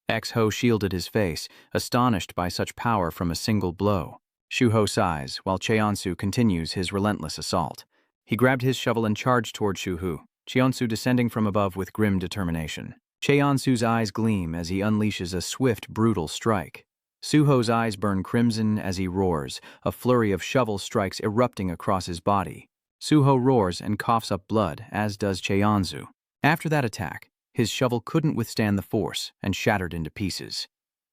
X-Ho shielded his face, astonished by such power from a single blow. Shuho sighs, while Cheonsu continues his relentless assault. He grabbed his shovel and charged toward Shuhu, Cheonsu descending from above with grim determination. Cheonsu's eyes gleam as he unleashes a swift, brutal strike. Suho's eyes burn crimson as he roars, a flurry of shovel strikes erupting across his body. Suho roars and coughs up blood, as does Cheonsu. After that attack, his shovel couldn't withstand the force and shattered into pieces.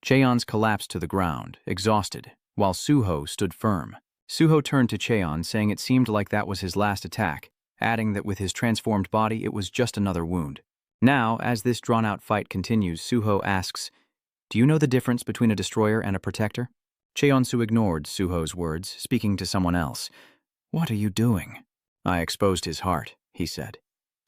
Cheon's collapsed to the ground, exhausted, while Suho stood firm. Suho turned to Cheon, saying it seemed like that was his last attack, adding that with his transformed body it was just another wound. Now, as this drawn-out fight continues, Suho asks, "Do you know the difference between a destroyer and a protector?" Cheonsu ignored Suho's words, speaking to someone else. "What are you doing?" "I exposed his heart," he said.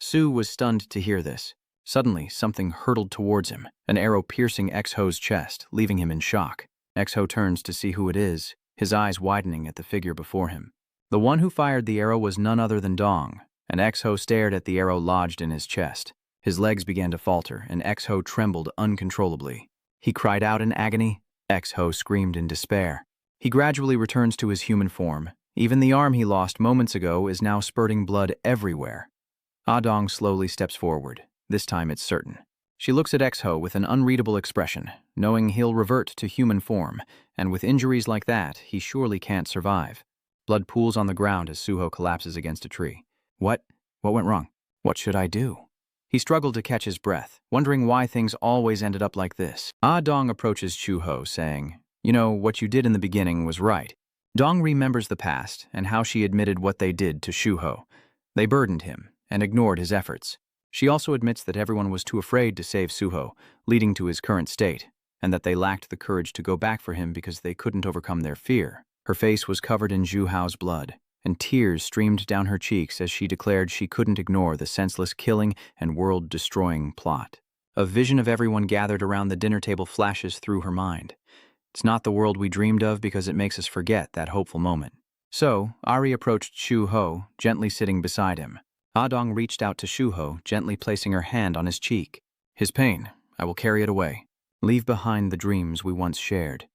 Su was stunned to hear this. Suddenly, something hurtled towards him, an arrow piercing X-Ho's chest, leaving him in shock. X-Ho turns to see who it is, his eyes widening at the figure before him. The one who fired the arrow was none other than Dong, and X-Ho stared at the arrow lodged in his chest. His legs began to falter, and X-Ho trembled uncontrollably. He cried out in agony. X-Ho screamed in despair. He gradually returns to his human form. Even the arm he lost moments ago is now spurting blood everywhere. Dong slowly steps forward. This time it's certain. She looks at X-Ho with an unreadable expression, knowing he'll revert to human form, and with injuries like that, he surely can't survive. Blood pools on the ground as Suho collapses against a tree. What went wrong? What should I do? He struggled to catch his breath, wondering why things always ended up like this. Dong approaches Chuho, saying, "You know, what you did in the beginning was right." Dong remembers the past and how she admitted what they did to Shuho. They burdened him and ignored his efforts. She also admits that everyone was too afraid to save Suho, leading to his current state, and that they lacked the courage to go back for him because they couldn't overcome their fear. Her face was covered in Zhu Hao's blood, and tears streamed down her cheeks as she declared she couldn't ignore the senseless killing and world-destroying plot. A vision of everyone gathered around the dinner table flashes through her mind. It's not the world we dreamed of because it makes us forget that hopeful moment. So, Ari approached Shu Ho, gently sitting beside him. Dong reached out to Shuho, gently placing her hand on his cheek. "His pain, I will carry it away. Leave behind the dreams we once shared."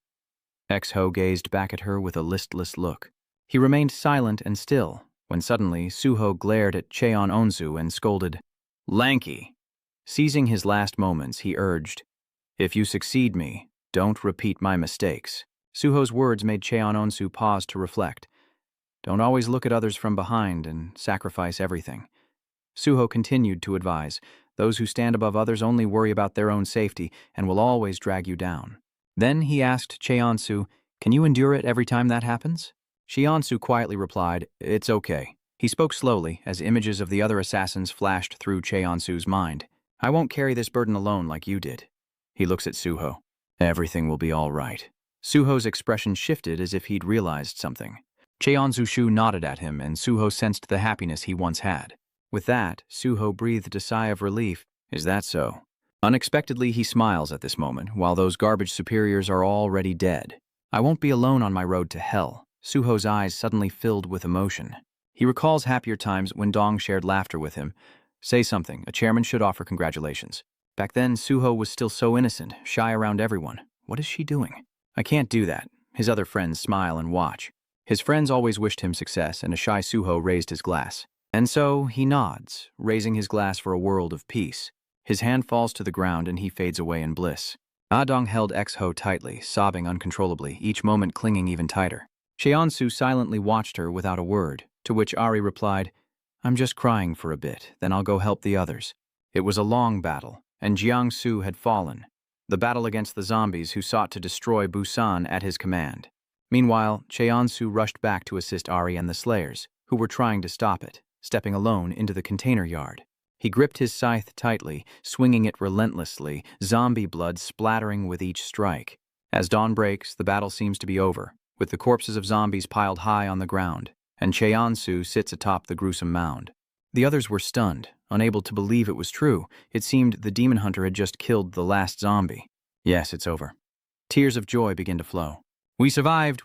X-Ho gazed back at her with a listless look. He remained silent and still, when suddenly Suho glared at Cheon Onsu and scolded, "Lanky!" Seizing his last moments, he urged, "If you succeed me, don't repeat my mistakes." Suho's words made Cheon Onsu pause to reflect. Don't always look at others from behind and sacrifice everything. Suho continued to advise, those who stand above others only worry about their own safety and will always drag you down. Then he asked Cheonsu, "Can you endure it every time that happens?" Cheonsu quietly replied, "It's okay." He spoke slowly as images of the other assassins flashed through Cheonsu's mind. "I won't carry this burden alone like you did." He looks at Suho. "Everything will be all right." Suho's expression shifted as if he'd realized something. Cheonsu Shu nodded at him, and Suho sensed the happiness he once had. With that, Suho breathed a sigh of relief. "Is that so? Unexpectedly, he smiles at this moment, while those garbage superiors are already dead. I won't be alone on my road to hell. Suho's eyes suddenly filled with emotion. He recalls happier times when Dong shared laughter with him. Say something, a chairman should offer congratulations. Back then, Suho was still so innocent, shy around everyone. What is she doing? I can't do that. His other friends smile and watch. His friends always wished him success, and a shy Suho raised his glass. And so, he nods, raising his glass for a world of peace. His hand falls to the ground and he fades away in bliss. Dong held X-Ho tightly, sobbing uncontrollably, each moment clinging even tighter. Cheonsu silently watched her without a word, to which Ari replied, I'm just crying for a bit, then I'll go help the others. It was a long battle, and Jiangsu had fallen. The battle against the zombies who sought to destroy Busan at his command. Meanwhile, Cheonsu rushed back to assist Ari and the Slayers, who were trying to stop it, stepping alone into the container yard. He gripped his scythe tightly, swinging it relentlessly, zombie blood splattering with each strike. As dawn breaks, the battle seems to be over, with the corpses of zombies piled high on the ground, and Cheonsu sits atop the gruesome mound. The others were stunned, unable to believe it was true. It seemed the demon hunter had just killed the last zombie. Yes, it's over. Tears of joy begin to flow. We survived,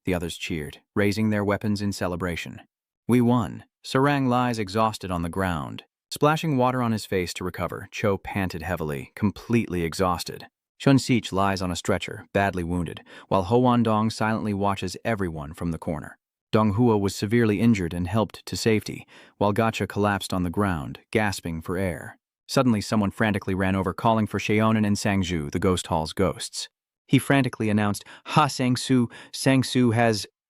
the others cheered, raising their weapons in celebration. We won. Sarang lies exhausted on the ground. Splashing water on his face to recover, Cho panted heavily, completely exhausted. Chun Sich lies on a stretcher, badly wounded, while Hoan Dong silently watches everyone from the corner. Dong Hua was severely injured and helped to safety, while Gacha collapsed on the ground, gasping for air. Suddenly, someone frantically ran over, calling for Sheonan and Sangju, the ghost hall's ghosts. He frantically announced, Ha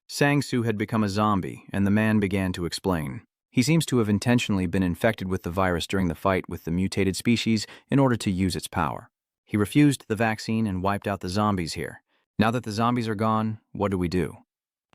Sangsu had become a zombie, and the man began to explain. He seems to have intentionally been infected with the virus during the fight with the mutated species in order to use its power. He refused the vaccine and wiped out the zombies here. Now that the zombies are gone, what do we do?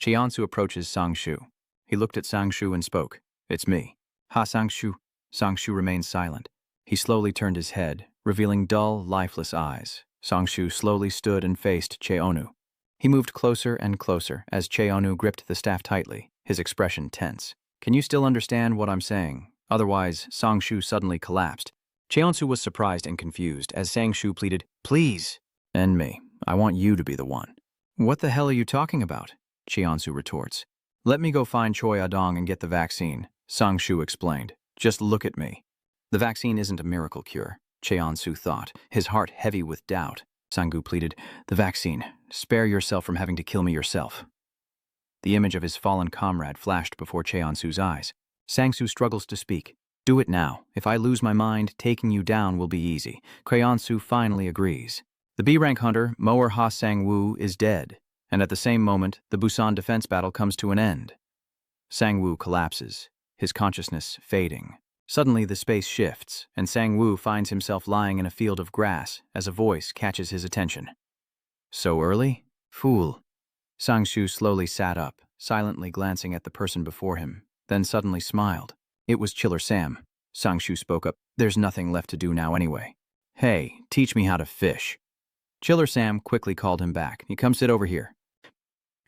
Cheonsu approaches Sangshu. He looked at Sangshu and spoke. It's me. Ha Sangshu. Sangshu remained silent. He slowly turned his head, revealing dull, lifeless eyes. Sangshu slowly stood and faced Cheonu. He moved closer and closer as Cheonu gripped the staff tightly, his expression tense. Can you still understand what I'm saying? Otherwise, Sangshu suddenly collapsed. Cheonsu was surprised and confused as Sangshu pleaded, Please! And me. I want you to be the one. What the hell are you talking about? Cheonsu retorts. Let me go find Choi Adong and get the vaccine, Sangshu explained. Just look at me. The vaccine isn't a miracle cure, Cheonsu thought, his heart heavy with doubt. Sanggu pleaded, The vaccine. Spare yourself from having to kill me yourself. The image of his fallen comrade flashed before Cheonsu's eyes. Sangsu struggles to speak. Do it now. If I lose my mind, taking you down will be easy. Cheonsu finally agrees. The B-rank hunter, Moer Ha Sang-woo, is dead, and at the same moment, the Busan defense battle comes to an end. Sang-woo collapses, his consciousness fading. Suddenly, the space shifts, and Sang-woo finds himself lying in a field of grass as a voice catches his attention. So early? Fool. Sangshu slowly sat up, silently glancing at the person before him, then suddenly smiled. It was Chiller Sam. Sangshu spoke up. There's nothing left to do now anyway. Hey, teach me how to fish. Chiller Sam quickly called him back. Come sit over here.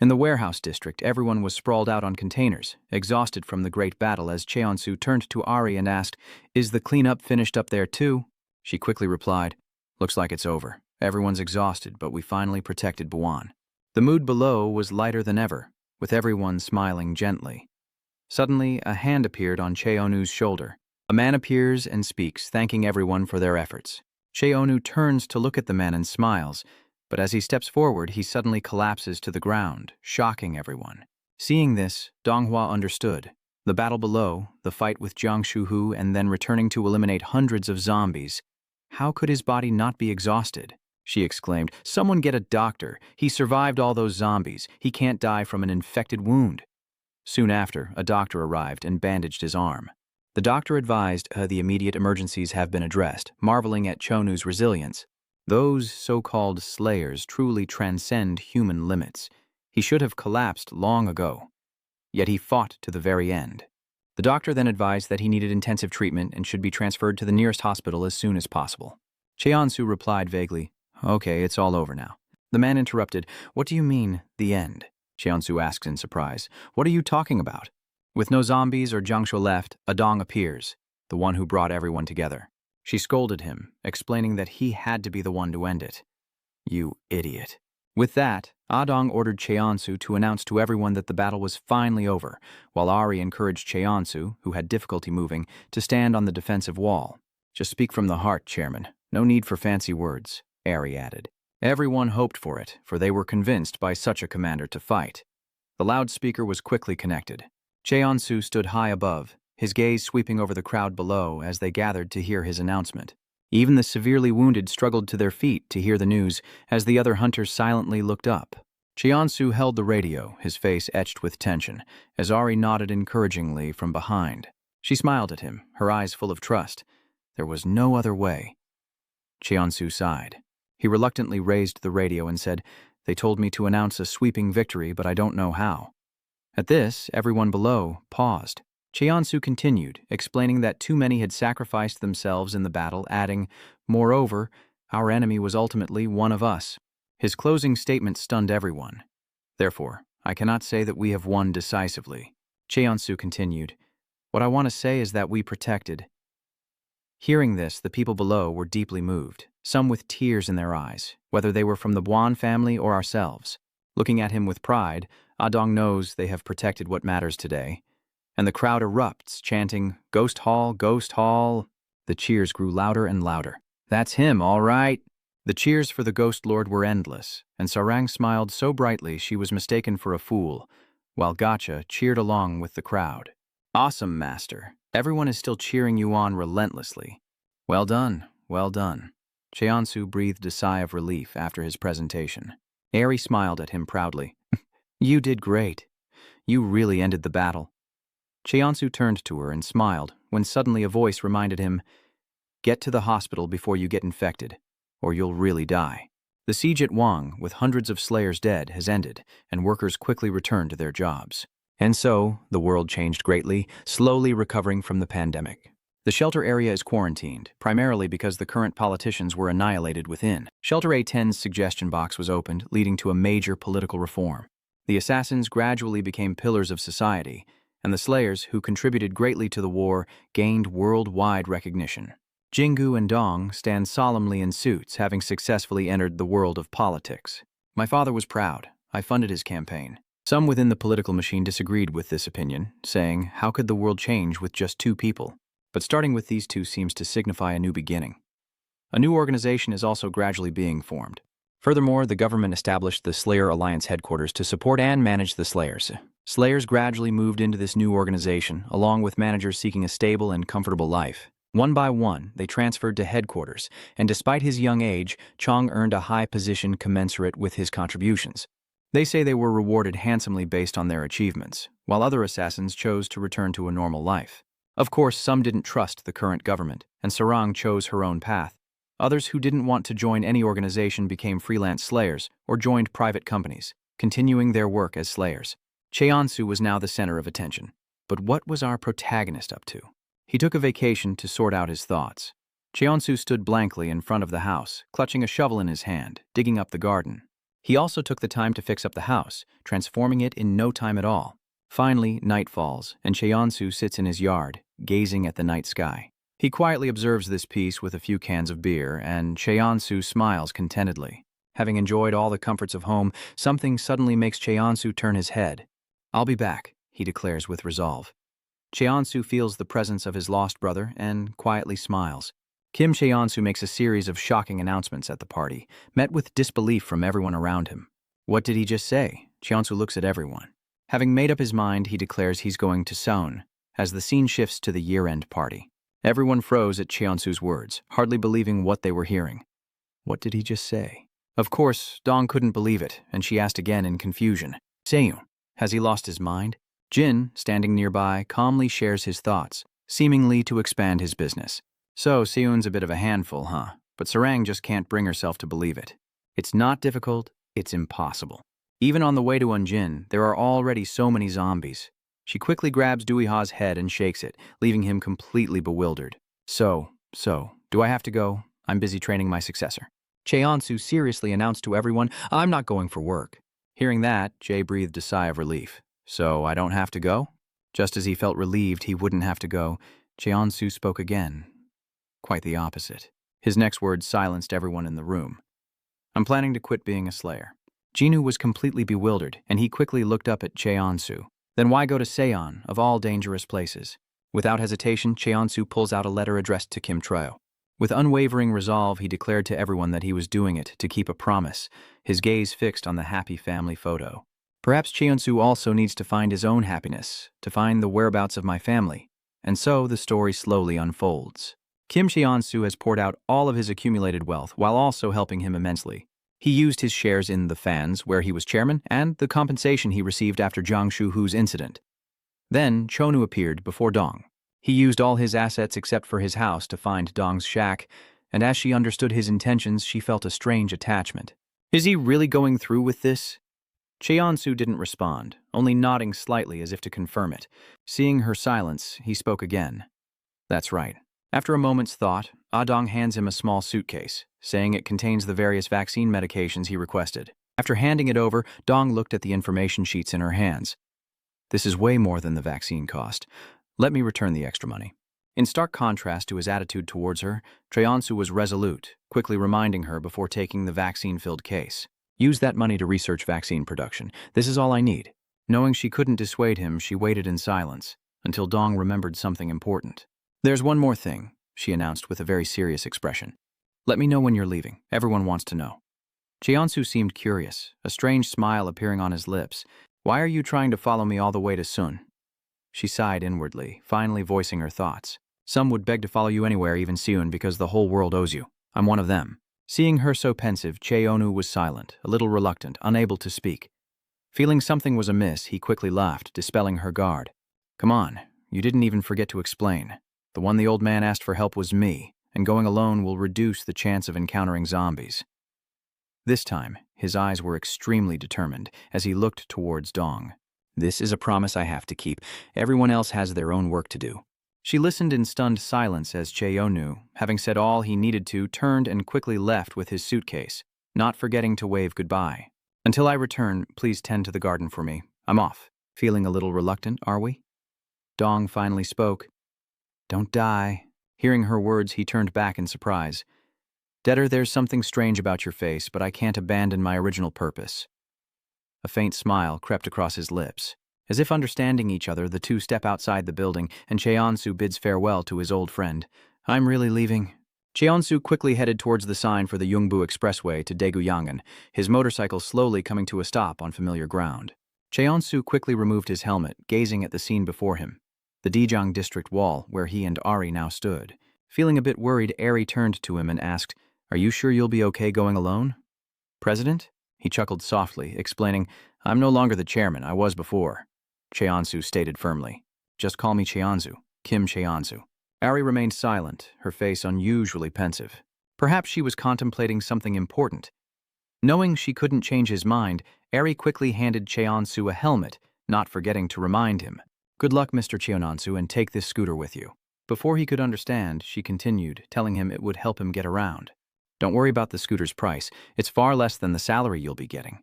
In the warehouse district, everyone was sprawled out on containers, exhausted from the great battle as Cheonsu turned to Ari and asked, Is the cleanup finished up there too? She quickly replied, Looks like it's over. Everyone's exhausted, but we finally protected Buon. The mood below was lighter than ever, with everyone smiling gently. Suddenly, a hand appeared on Cheonu's shoulder. A man appears and speaks, thanking everyone for their efforts. Cheonu turns to look at the man and smiles, but as he steps forward, he suddenly collapses to the ground, shocking everyone. Seeing this, Donghua understood. The battle below, the fight with Jiang Shuhu, and then returning to eliminate hundreds of zombies. How could his body not be exhausted? She exclaimed, Someone get a doctor. He survived all those zombies. He can't die from an infected wound. Soon after, a doctor arrived and bandaged his arm. The doctor advised the immediate emergencies have been addressed, marveling at Chonu's resilience. Those so-called slayers truly transcend human limits. He should have collapsed long ago. Yet he fought to the very end. The doctor then advised that he needed intensive treatment and should be transferred to the nearest hospital as soon as possible. Cheonsu replied vaguely, Okay, it's all over now. The man interrupted, What do you mean, the end? Cheonsu asks in surprise, What are you talking about? With no zombies or Jiangshu left, Adong appears, the one who brought everyone together. She scolded him, explaining that he had to be the one to end it. You idiot. With that, Adong ordered Cheonsu to announce to everyone that the battle was finally over, while Ari encouraged Cheonsu, who had difficulty moving, to stand on the defensive wall. Just speak from the heart, Chairman. No need for fancy words, Ari added. Everyone hoped for it, for they were convinced by such a commander to fight. The loudspeaker was quickly connected. Cheonsu stood high above, his gaze sweeping over the crowd below as they gathered to hear his announcement. Even the severely wounded struggled to their feet to hear the news as the other hunters silently looked up. Cheonsu held the radio, his face etched with tension, as Ari nodded encouragingly from behind. She smiled at him, her eyes full of trust. There was no other way. Cheonsu sighed. He reluctantly raised the radio and said, "They told me to announce a sweeping victory, but I don't know how." At this, everyone below paused. Cheonsu continued, explaining that too many had sacrificed themselves in the battle, adding, "Moreover, our enemy was ultimately one of us." His closing statement stunned everyone. "Therefore, I cannot say that we have won decisively." Cheonsu continued, "What I want to say is that we protected." Hearing this, the people below were deeply moved, some with tears in their eyes, whether they were from the Buon family or ourselves. Looking at him with pride, Adong knows they have protected what matters today. And the crowd erupts, chanting, "Ghost Hall, Ghost Hall." The cheers grew louder and louder. "That's him, all right." The cheers for the Ghost Lord were endless, and Sarang smiled so brightly she was mistaken for a fool, while Gotcha cheered along with the crowd. "Awesome, Master. Everyone is still cheering you on relentlessly." "Well done, well done." Cheonsu breathed a sigh of relief after his presentation. Ari smiled at him proudly. "You did great. You really ended the battle." Cheonsu turned to her and smiled when suddenly a voice reminded him, "Get to the hospital before you get infected, or you'll really die." The siege at Wang, with hundreds of slayers dead, has ended, and workers quickly return to their jobs. And so, the world changed greatly, slowly recovering from the pandemic. The shelter area is quarantined, primarily because the current politicians were annihilated within. Shelter A10's suggestion box was opened, leading to a major political reform. The assassins gradually became pillars of society, and the slayers, who contributed greatly to the war, gained worldwide recognition. Jingu and Dong stand solemnly in suits, having successfully entered the world of politics. My father was proud. I funded his campaign. Some within the political machine disagreed with this opinion, saying, how could the world change with just two people? But starting with these two seems to signify a new beginning. A new organization is also gradually being formed. Furthermore, the government established the Slayer Alliance headquarters to support and manage the Slayers. Slayers gradually moved into this new organization, along with managers seeking a stable and comfortable life. One by one, they transferred to headquarters, and despite his young age, Chong earned a high position commensurate with his contributions. They say they were rewarded handsomely based on their achievements, while other assassins chose to return to a normal life. Of course, some didn't trust the current government, and Sarang chose her own path. Others who didn't want to join any organization became freelance slayers or joined private companies, continuing their work as slayers. Cheonsu was now the center of attention. But what was our protagonist up to? He took a vacation to sort out his thoughts. Cheonsu stood blankly in front of the house, clutching a shovel in his hand, digging up the garden. He also took the time to fix up the house, transforming it in no time at all. Finally, night falls, and Cheonsu sits in his yard, gazing at the night sky. He quietly observes this piece with a few cans of beer, and Cheonsu smiles contentedly. Having enjoyed all the comforts of home, something suddenly makes Cheonsu turn his head. "I'll be back," he declares with resolve. Cheonsu feels the presence of his lost brother and quietly smiles. Kim Cheonsu makes a series of shocking announcements at the party, met with disbelief from everyone around him. What did he just say? Cheonsu looks at everyone. Having made up his mind, he declares he's going to Seoul, as the scene shifts to the year-end party. Everyone froze at Cheonsu's words, hardly believing what they were hearing. What did he just say? Of course, Dong couldn't believe it, and she asked again in confusion. "Seoul, has he lost his mind?" Jin, standing nearby, calmly shares his thoughts, seemingly to expand his business. "So, Seoul's a bit of a handful, huh? But Sarang just can't bring herself to believe it. It's not difficult, it's impossible. Even on the way to Unjin, there are already so many zombies." She quickly grabs Duiha's head and shakes it, leaving him completely bewildered. So, do I have to go? I'm busy training my successor." Cheonsu seriously announced to everyone, "I'm not going for work." Hearing that, Jay breathed a sigh of relief. "So I don't have to go?" Just as he felt relieved he wouldn't have to go, Cheonsu spoke again. Quite the opposite. His next words silenced everyone in the room. I'm planning to quit being a slayer. Chunu was completely bewildered, and he quickly looked up at Cheonsu. Then why go to Seon, of all dangerous places? Without hesitation, Cheonsu pulls out a letter addressed to Kim Treo. With unwavering resolve, he declared to everyone that he was doing it to keep a promise, his gaze fixed on the happy family photo. Perhaps Cheonsu also needs to find his own happiness, to find the whereabouts of my family. And so the story slowly unfolds. Kim Cheonsu has poured out all of his accumulated wealth while also helping him immensely. He used his shares in the fans, where he was chairman, and the compensation he received after Jiang Shuhu's incident. Then Chonu appeared before Dong. He used all his assets except for his house to find Dong's shack, and as she understood his intentions, she felt a strange attachment. Is he really going through with this? Cheonsu didn't respond, only nodding slightly as if to confirm it. Seeing her silence, he spoke again. That's right. After a moment's thought, Dong hands him a small suitcase, saying it contains the various vaccine medications he requested. After handing it over, Dong looked at the information sheets in her hands. This is way more than the vaccine cost. Let me return the extra money. In stark contrast to his attitude towards her, Cheonsu was resolute, quickly reminding her before taking the vaccine-filled case. Use that money to research vaccine production. This is all I need. Knowing she couldn't dissuade him, she waited in silence, until Dong remembered something important. There's one more thing, she announced with a very serious expression. Let me know when you're leaving. Everyone wants to know. Cheonsu seemed curious, a strange smile appearing on his lips. Why are you trying to follow me all the way to Sun? She sighed inwardly, finally voicing her thoughts. Some would beg to follow you anywhere, even Seun, because the whole world owes you. I'm one of them. Seeing her so pensive, Cheonu was silent, a little reluctant, unable to speak. Feeling something was amiss, he quickly laughed, dispelling her guard. Come on, you didn't even forget to explain. The one the old man asked for help was me, and going alone will reduce the chance of encountering zombies. This time, his eyes were extremely determined as he looked towards Dong. This is a promise I have to keep. Everyone else has their own work to do. She listened in stunned silence as Cheonu, having said all he needed to, turned and quickly left with his suitcase, not forgetting to wave goodbye. Until I return, please tend to the garden for me. I'm off. Feeling a little reluctant, are we? Dong finally spoke. Don't die. Hearing her words, he turned back in surprise. Deader, there's something strange about your face, but I can't abandon my original purpose. A faint smile crept across his lips. As if understanding each other, the two step outside the building, and Cheonsu bids farewell to his old friend. I'm really leaving. Cheonsu quickly headed towards the sign for the Yungbu Expressway to Daeguyangan, his motorcycle slowly coming to a stop on familiar ground. Cheonsu quickly removed his helmet, gazing at the scene before him. The Daejeong district wall, where he and Ari now stood. Feeling a bit worried, Ari turned to him and asked, Are you sure you'll be okay going alone? President? He chuckled softly, explaining, I'm no longer the chairman, I was before. Cheonsu stated firmly, Just call me Cheonsu, Kim Cheonsu. Ari remained silent, her face unusually pensive. Perhaps she was contemplating something important. Knowing she couldn't change his mind, Ari quickly handed Cheonsu a helmet, not forgetting to remind him. Good luck, Mr. Cheonsu, and take this scooter with you. Before he could understand, she continued, telling him it would help him get around. Don't worry about the scooter's price. It's far less than the salary you'll be getting.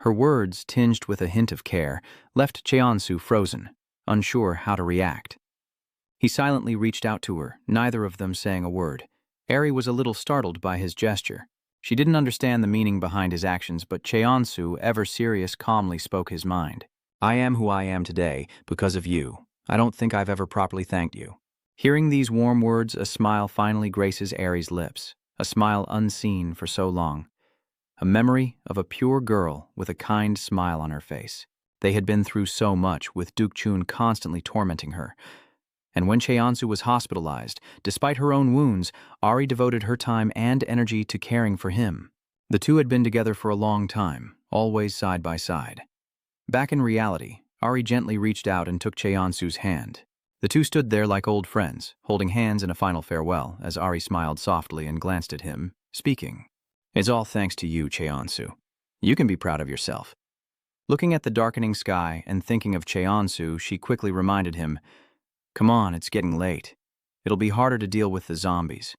Her words, tinged with a hint of care, left Cheonsu frozen, unsure how to react. He silently reached out to her, neither of them saying a word. Ari was a little startled by his gesture. She didn't understand the meaning behind his actions, but Cheonsu, ever serious, calmly spoke his mind. I am who I am today because of you. I don't think I've ever properly thanked you. Hearing these warm words, a smile finally graces Ari's lips, a smile unseen for so long. A memory of a pure girl with a kind smile on her face. They had been through so much, with Duk Chun constantly tormenting her. And when Cheonsu was hospitalized, despite her own wounds, Ari devoted her time and energy to caring for him. The two had been together for a long time, always side by side. Back in reality, Ari gently reached out and took Cheonsu's hand. The two stood there like old friends, holding hands in a final farewell, as Ari smiled softly and glanced at him, speaking. It's all thanks to you, Cheonsu. You can be proud of yourself. Looking at the darkening sky and thinking of Cheonsu, she quickly reminded him, Come on, it's getting late. It'll be harder to deal with the zombies.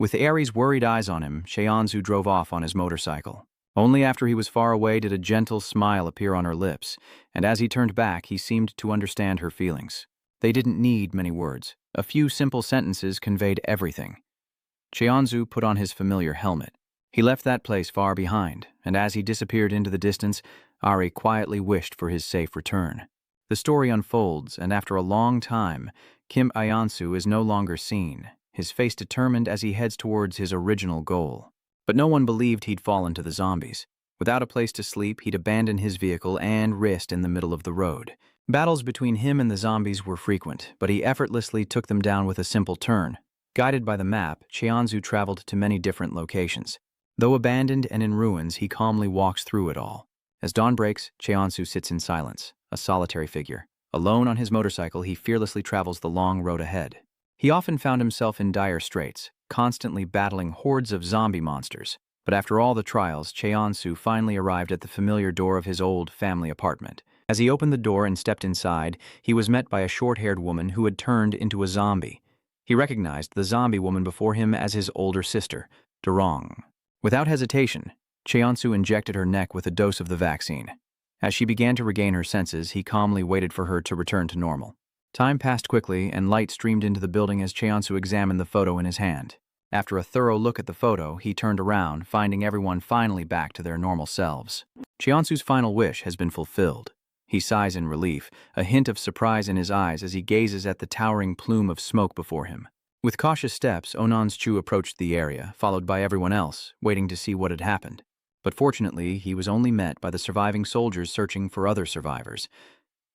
With Ari's worried eyes on him, Cheonsu drove off on his motorcycle. Only after he was far away did a gentle smile appear on her lips, and as he turned back, he seemed to understand her feelings. They didn't need many words. A few simple sentences conveyed everything. Cheonzu put on his familiar helmet. He left that place far behind, and as he disappeared into the distance, Ari quietly wished for his safe return. The story unfolds, and after a long time, Kim Ayansu is no longer seen, his face determined as he heads towards his original goal. But no one believed he'd fallen to the zombies. Without a place to sleep, he'd abandoned his vehicle and risked in the middle of the road. Battles between him and the zombies were frequent, but he effortlessly took them down with a simple turn. Guided by the map, Cheonzu traveled to many different locations. Though abandoned and in ruins, he calmly walks through it all. As dawn breaks, Cheonzu sits in silence, a solitary figure. Alone on his motorcycle, he fearlessly travels the long road ahead. He often found himself in dire straits, constantly battling hordes of zombie monsters. But after all the trials, Cheonzu finally arrived at the familiar door of his old family apartment. As he opened the door and stepped inside, he was met by a short-haired woman who had turned into a zombie. He recognized the zombie woman before him as his older sister, Durong. Without hesitation, Cheonzu injected her neck with a dose of the vaccine. As she began to regain her senses, he calmly waited for her to return to normal. Time passed quickly, and light streamed into the building as Cheonzu examined the photo in his hand. After a thorough look at the photo, he turned around, finding everyone finally back to their normal selves. Cheonzu's final wish has been fulfilled. He sighs in relief, a hint of surprise in his eyes as he gazes at the towering plume of smoke before him. With cautious steps, Onon's-chu approached the area, followed by everyone else, waiting to see what had happened. But fortunately, he was only met by the surviving soldiers searching for other survivors.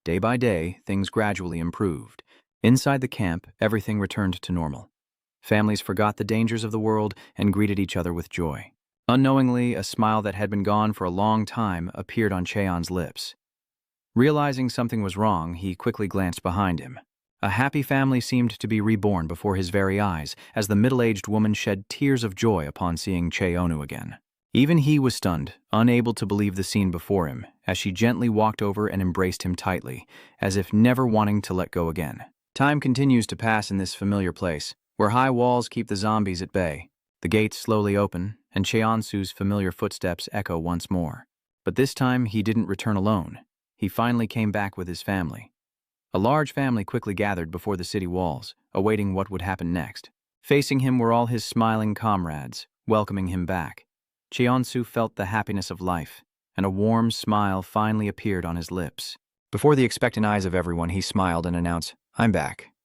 Day by day, things gradually improved. Inside the camp, everything returned to normal. Families forgot the dangers of the world and greeted each other with joy. Unknowingly, a smile that had been gone for a long time appeared on Cheon's lips. Realizing something was wrong, he quickly glanced behind him. A happy family seemed to be reborn before his very eyes as the middle-aged woman shed tears of joy upon seeing Cheonu again. Even he was stunned, unable to believe the scene before him, as she gently walked over and embraced him tightly, as if never wanting to let go again. Time continues to pass in this familiar place, where high walls keep the zombies at bay. The gates slowly open, and Cheonsu's familiar footsteps echo once more. But this time, he didn't return alone. He finally came back with his family. A large family quickly gathered before the city walls, awaiting what would happen next. Facing him were all his smiling comrades, welcoming him back. Cheonsu felt the happiness of life, and a warm smile finally appeared on his lips. Before the expectant eyes of everyone, he smiled and announced, "I'm back."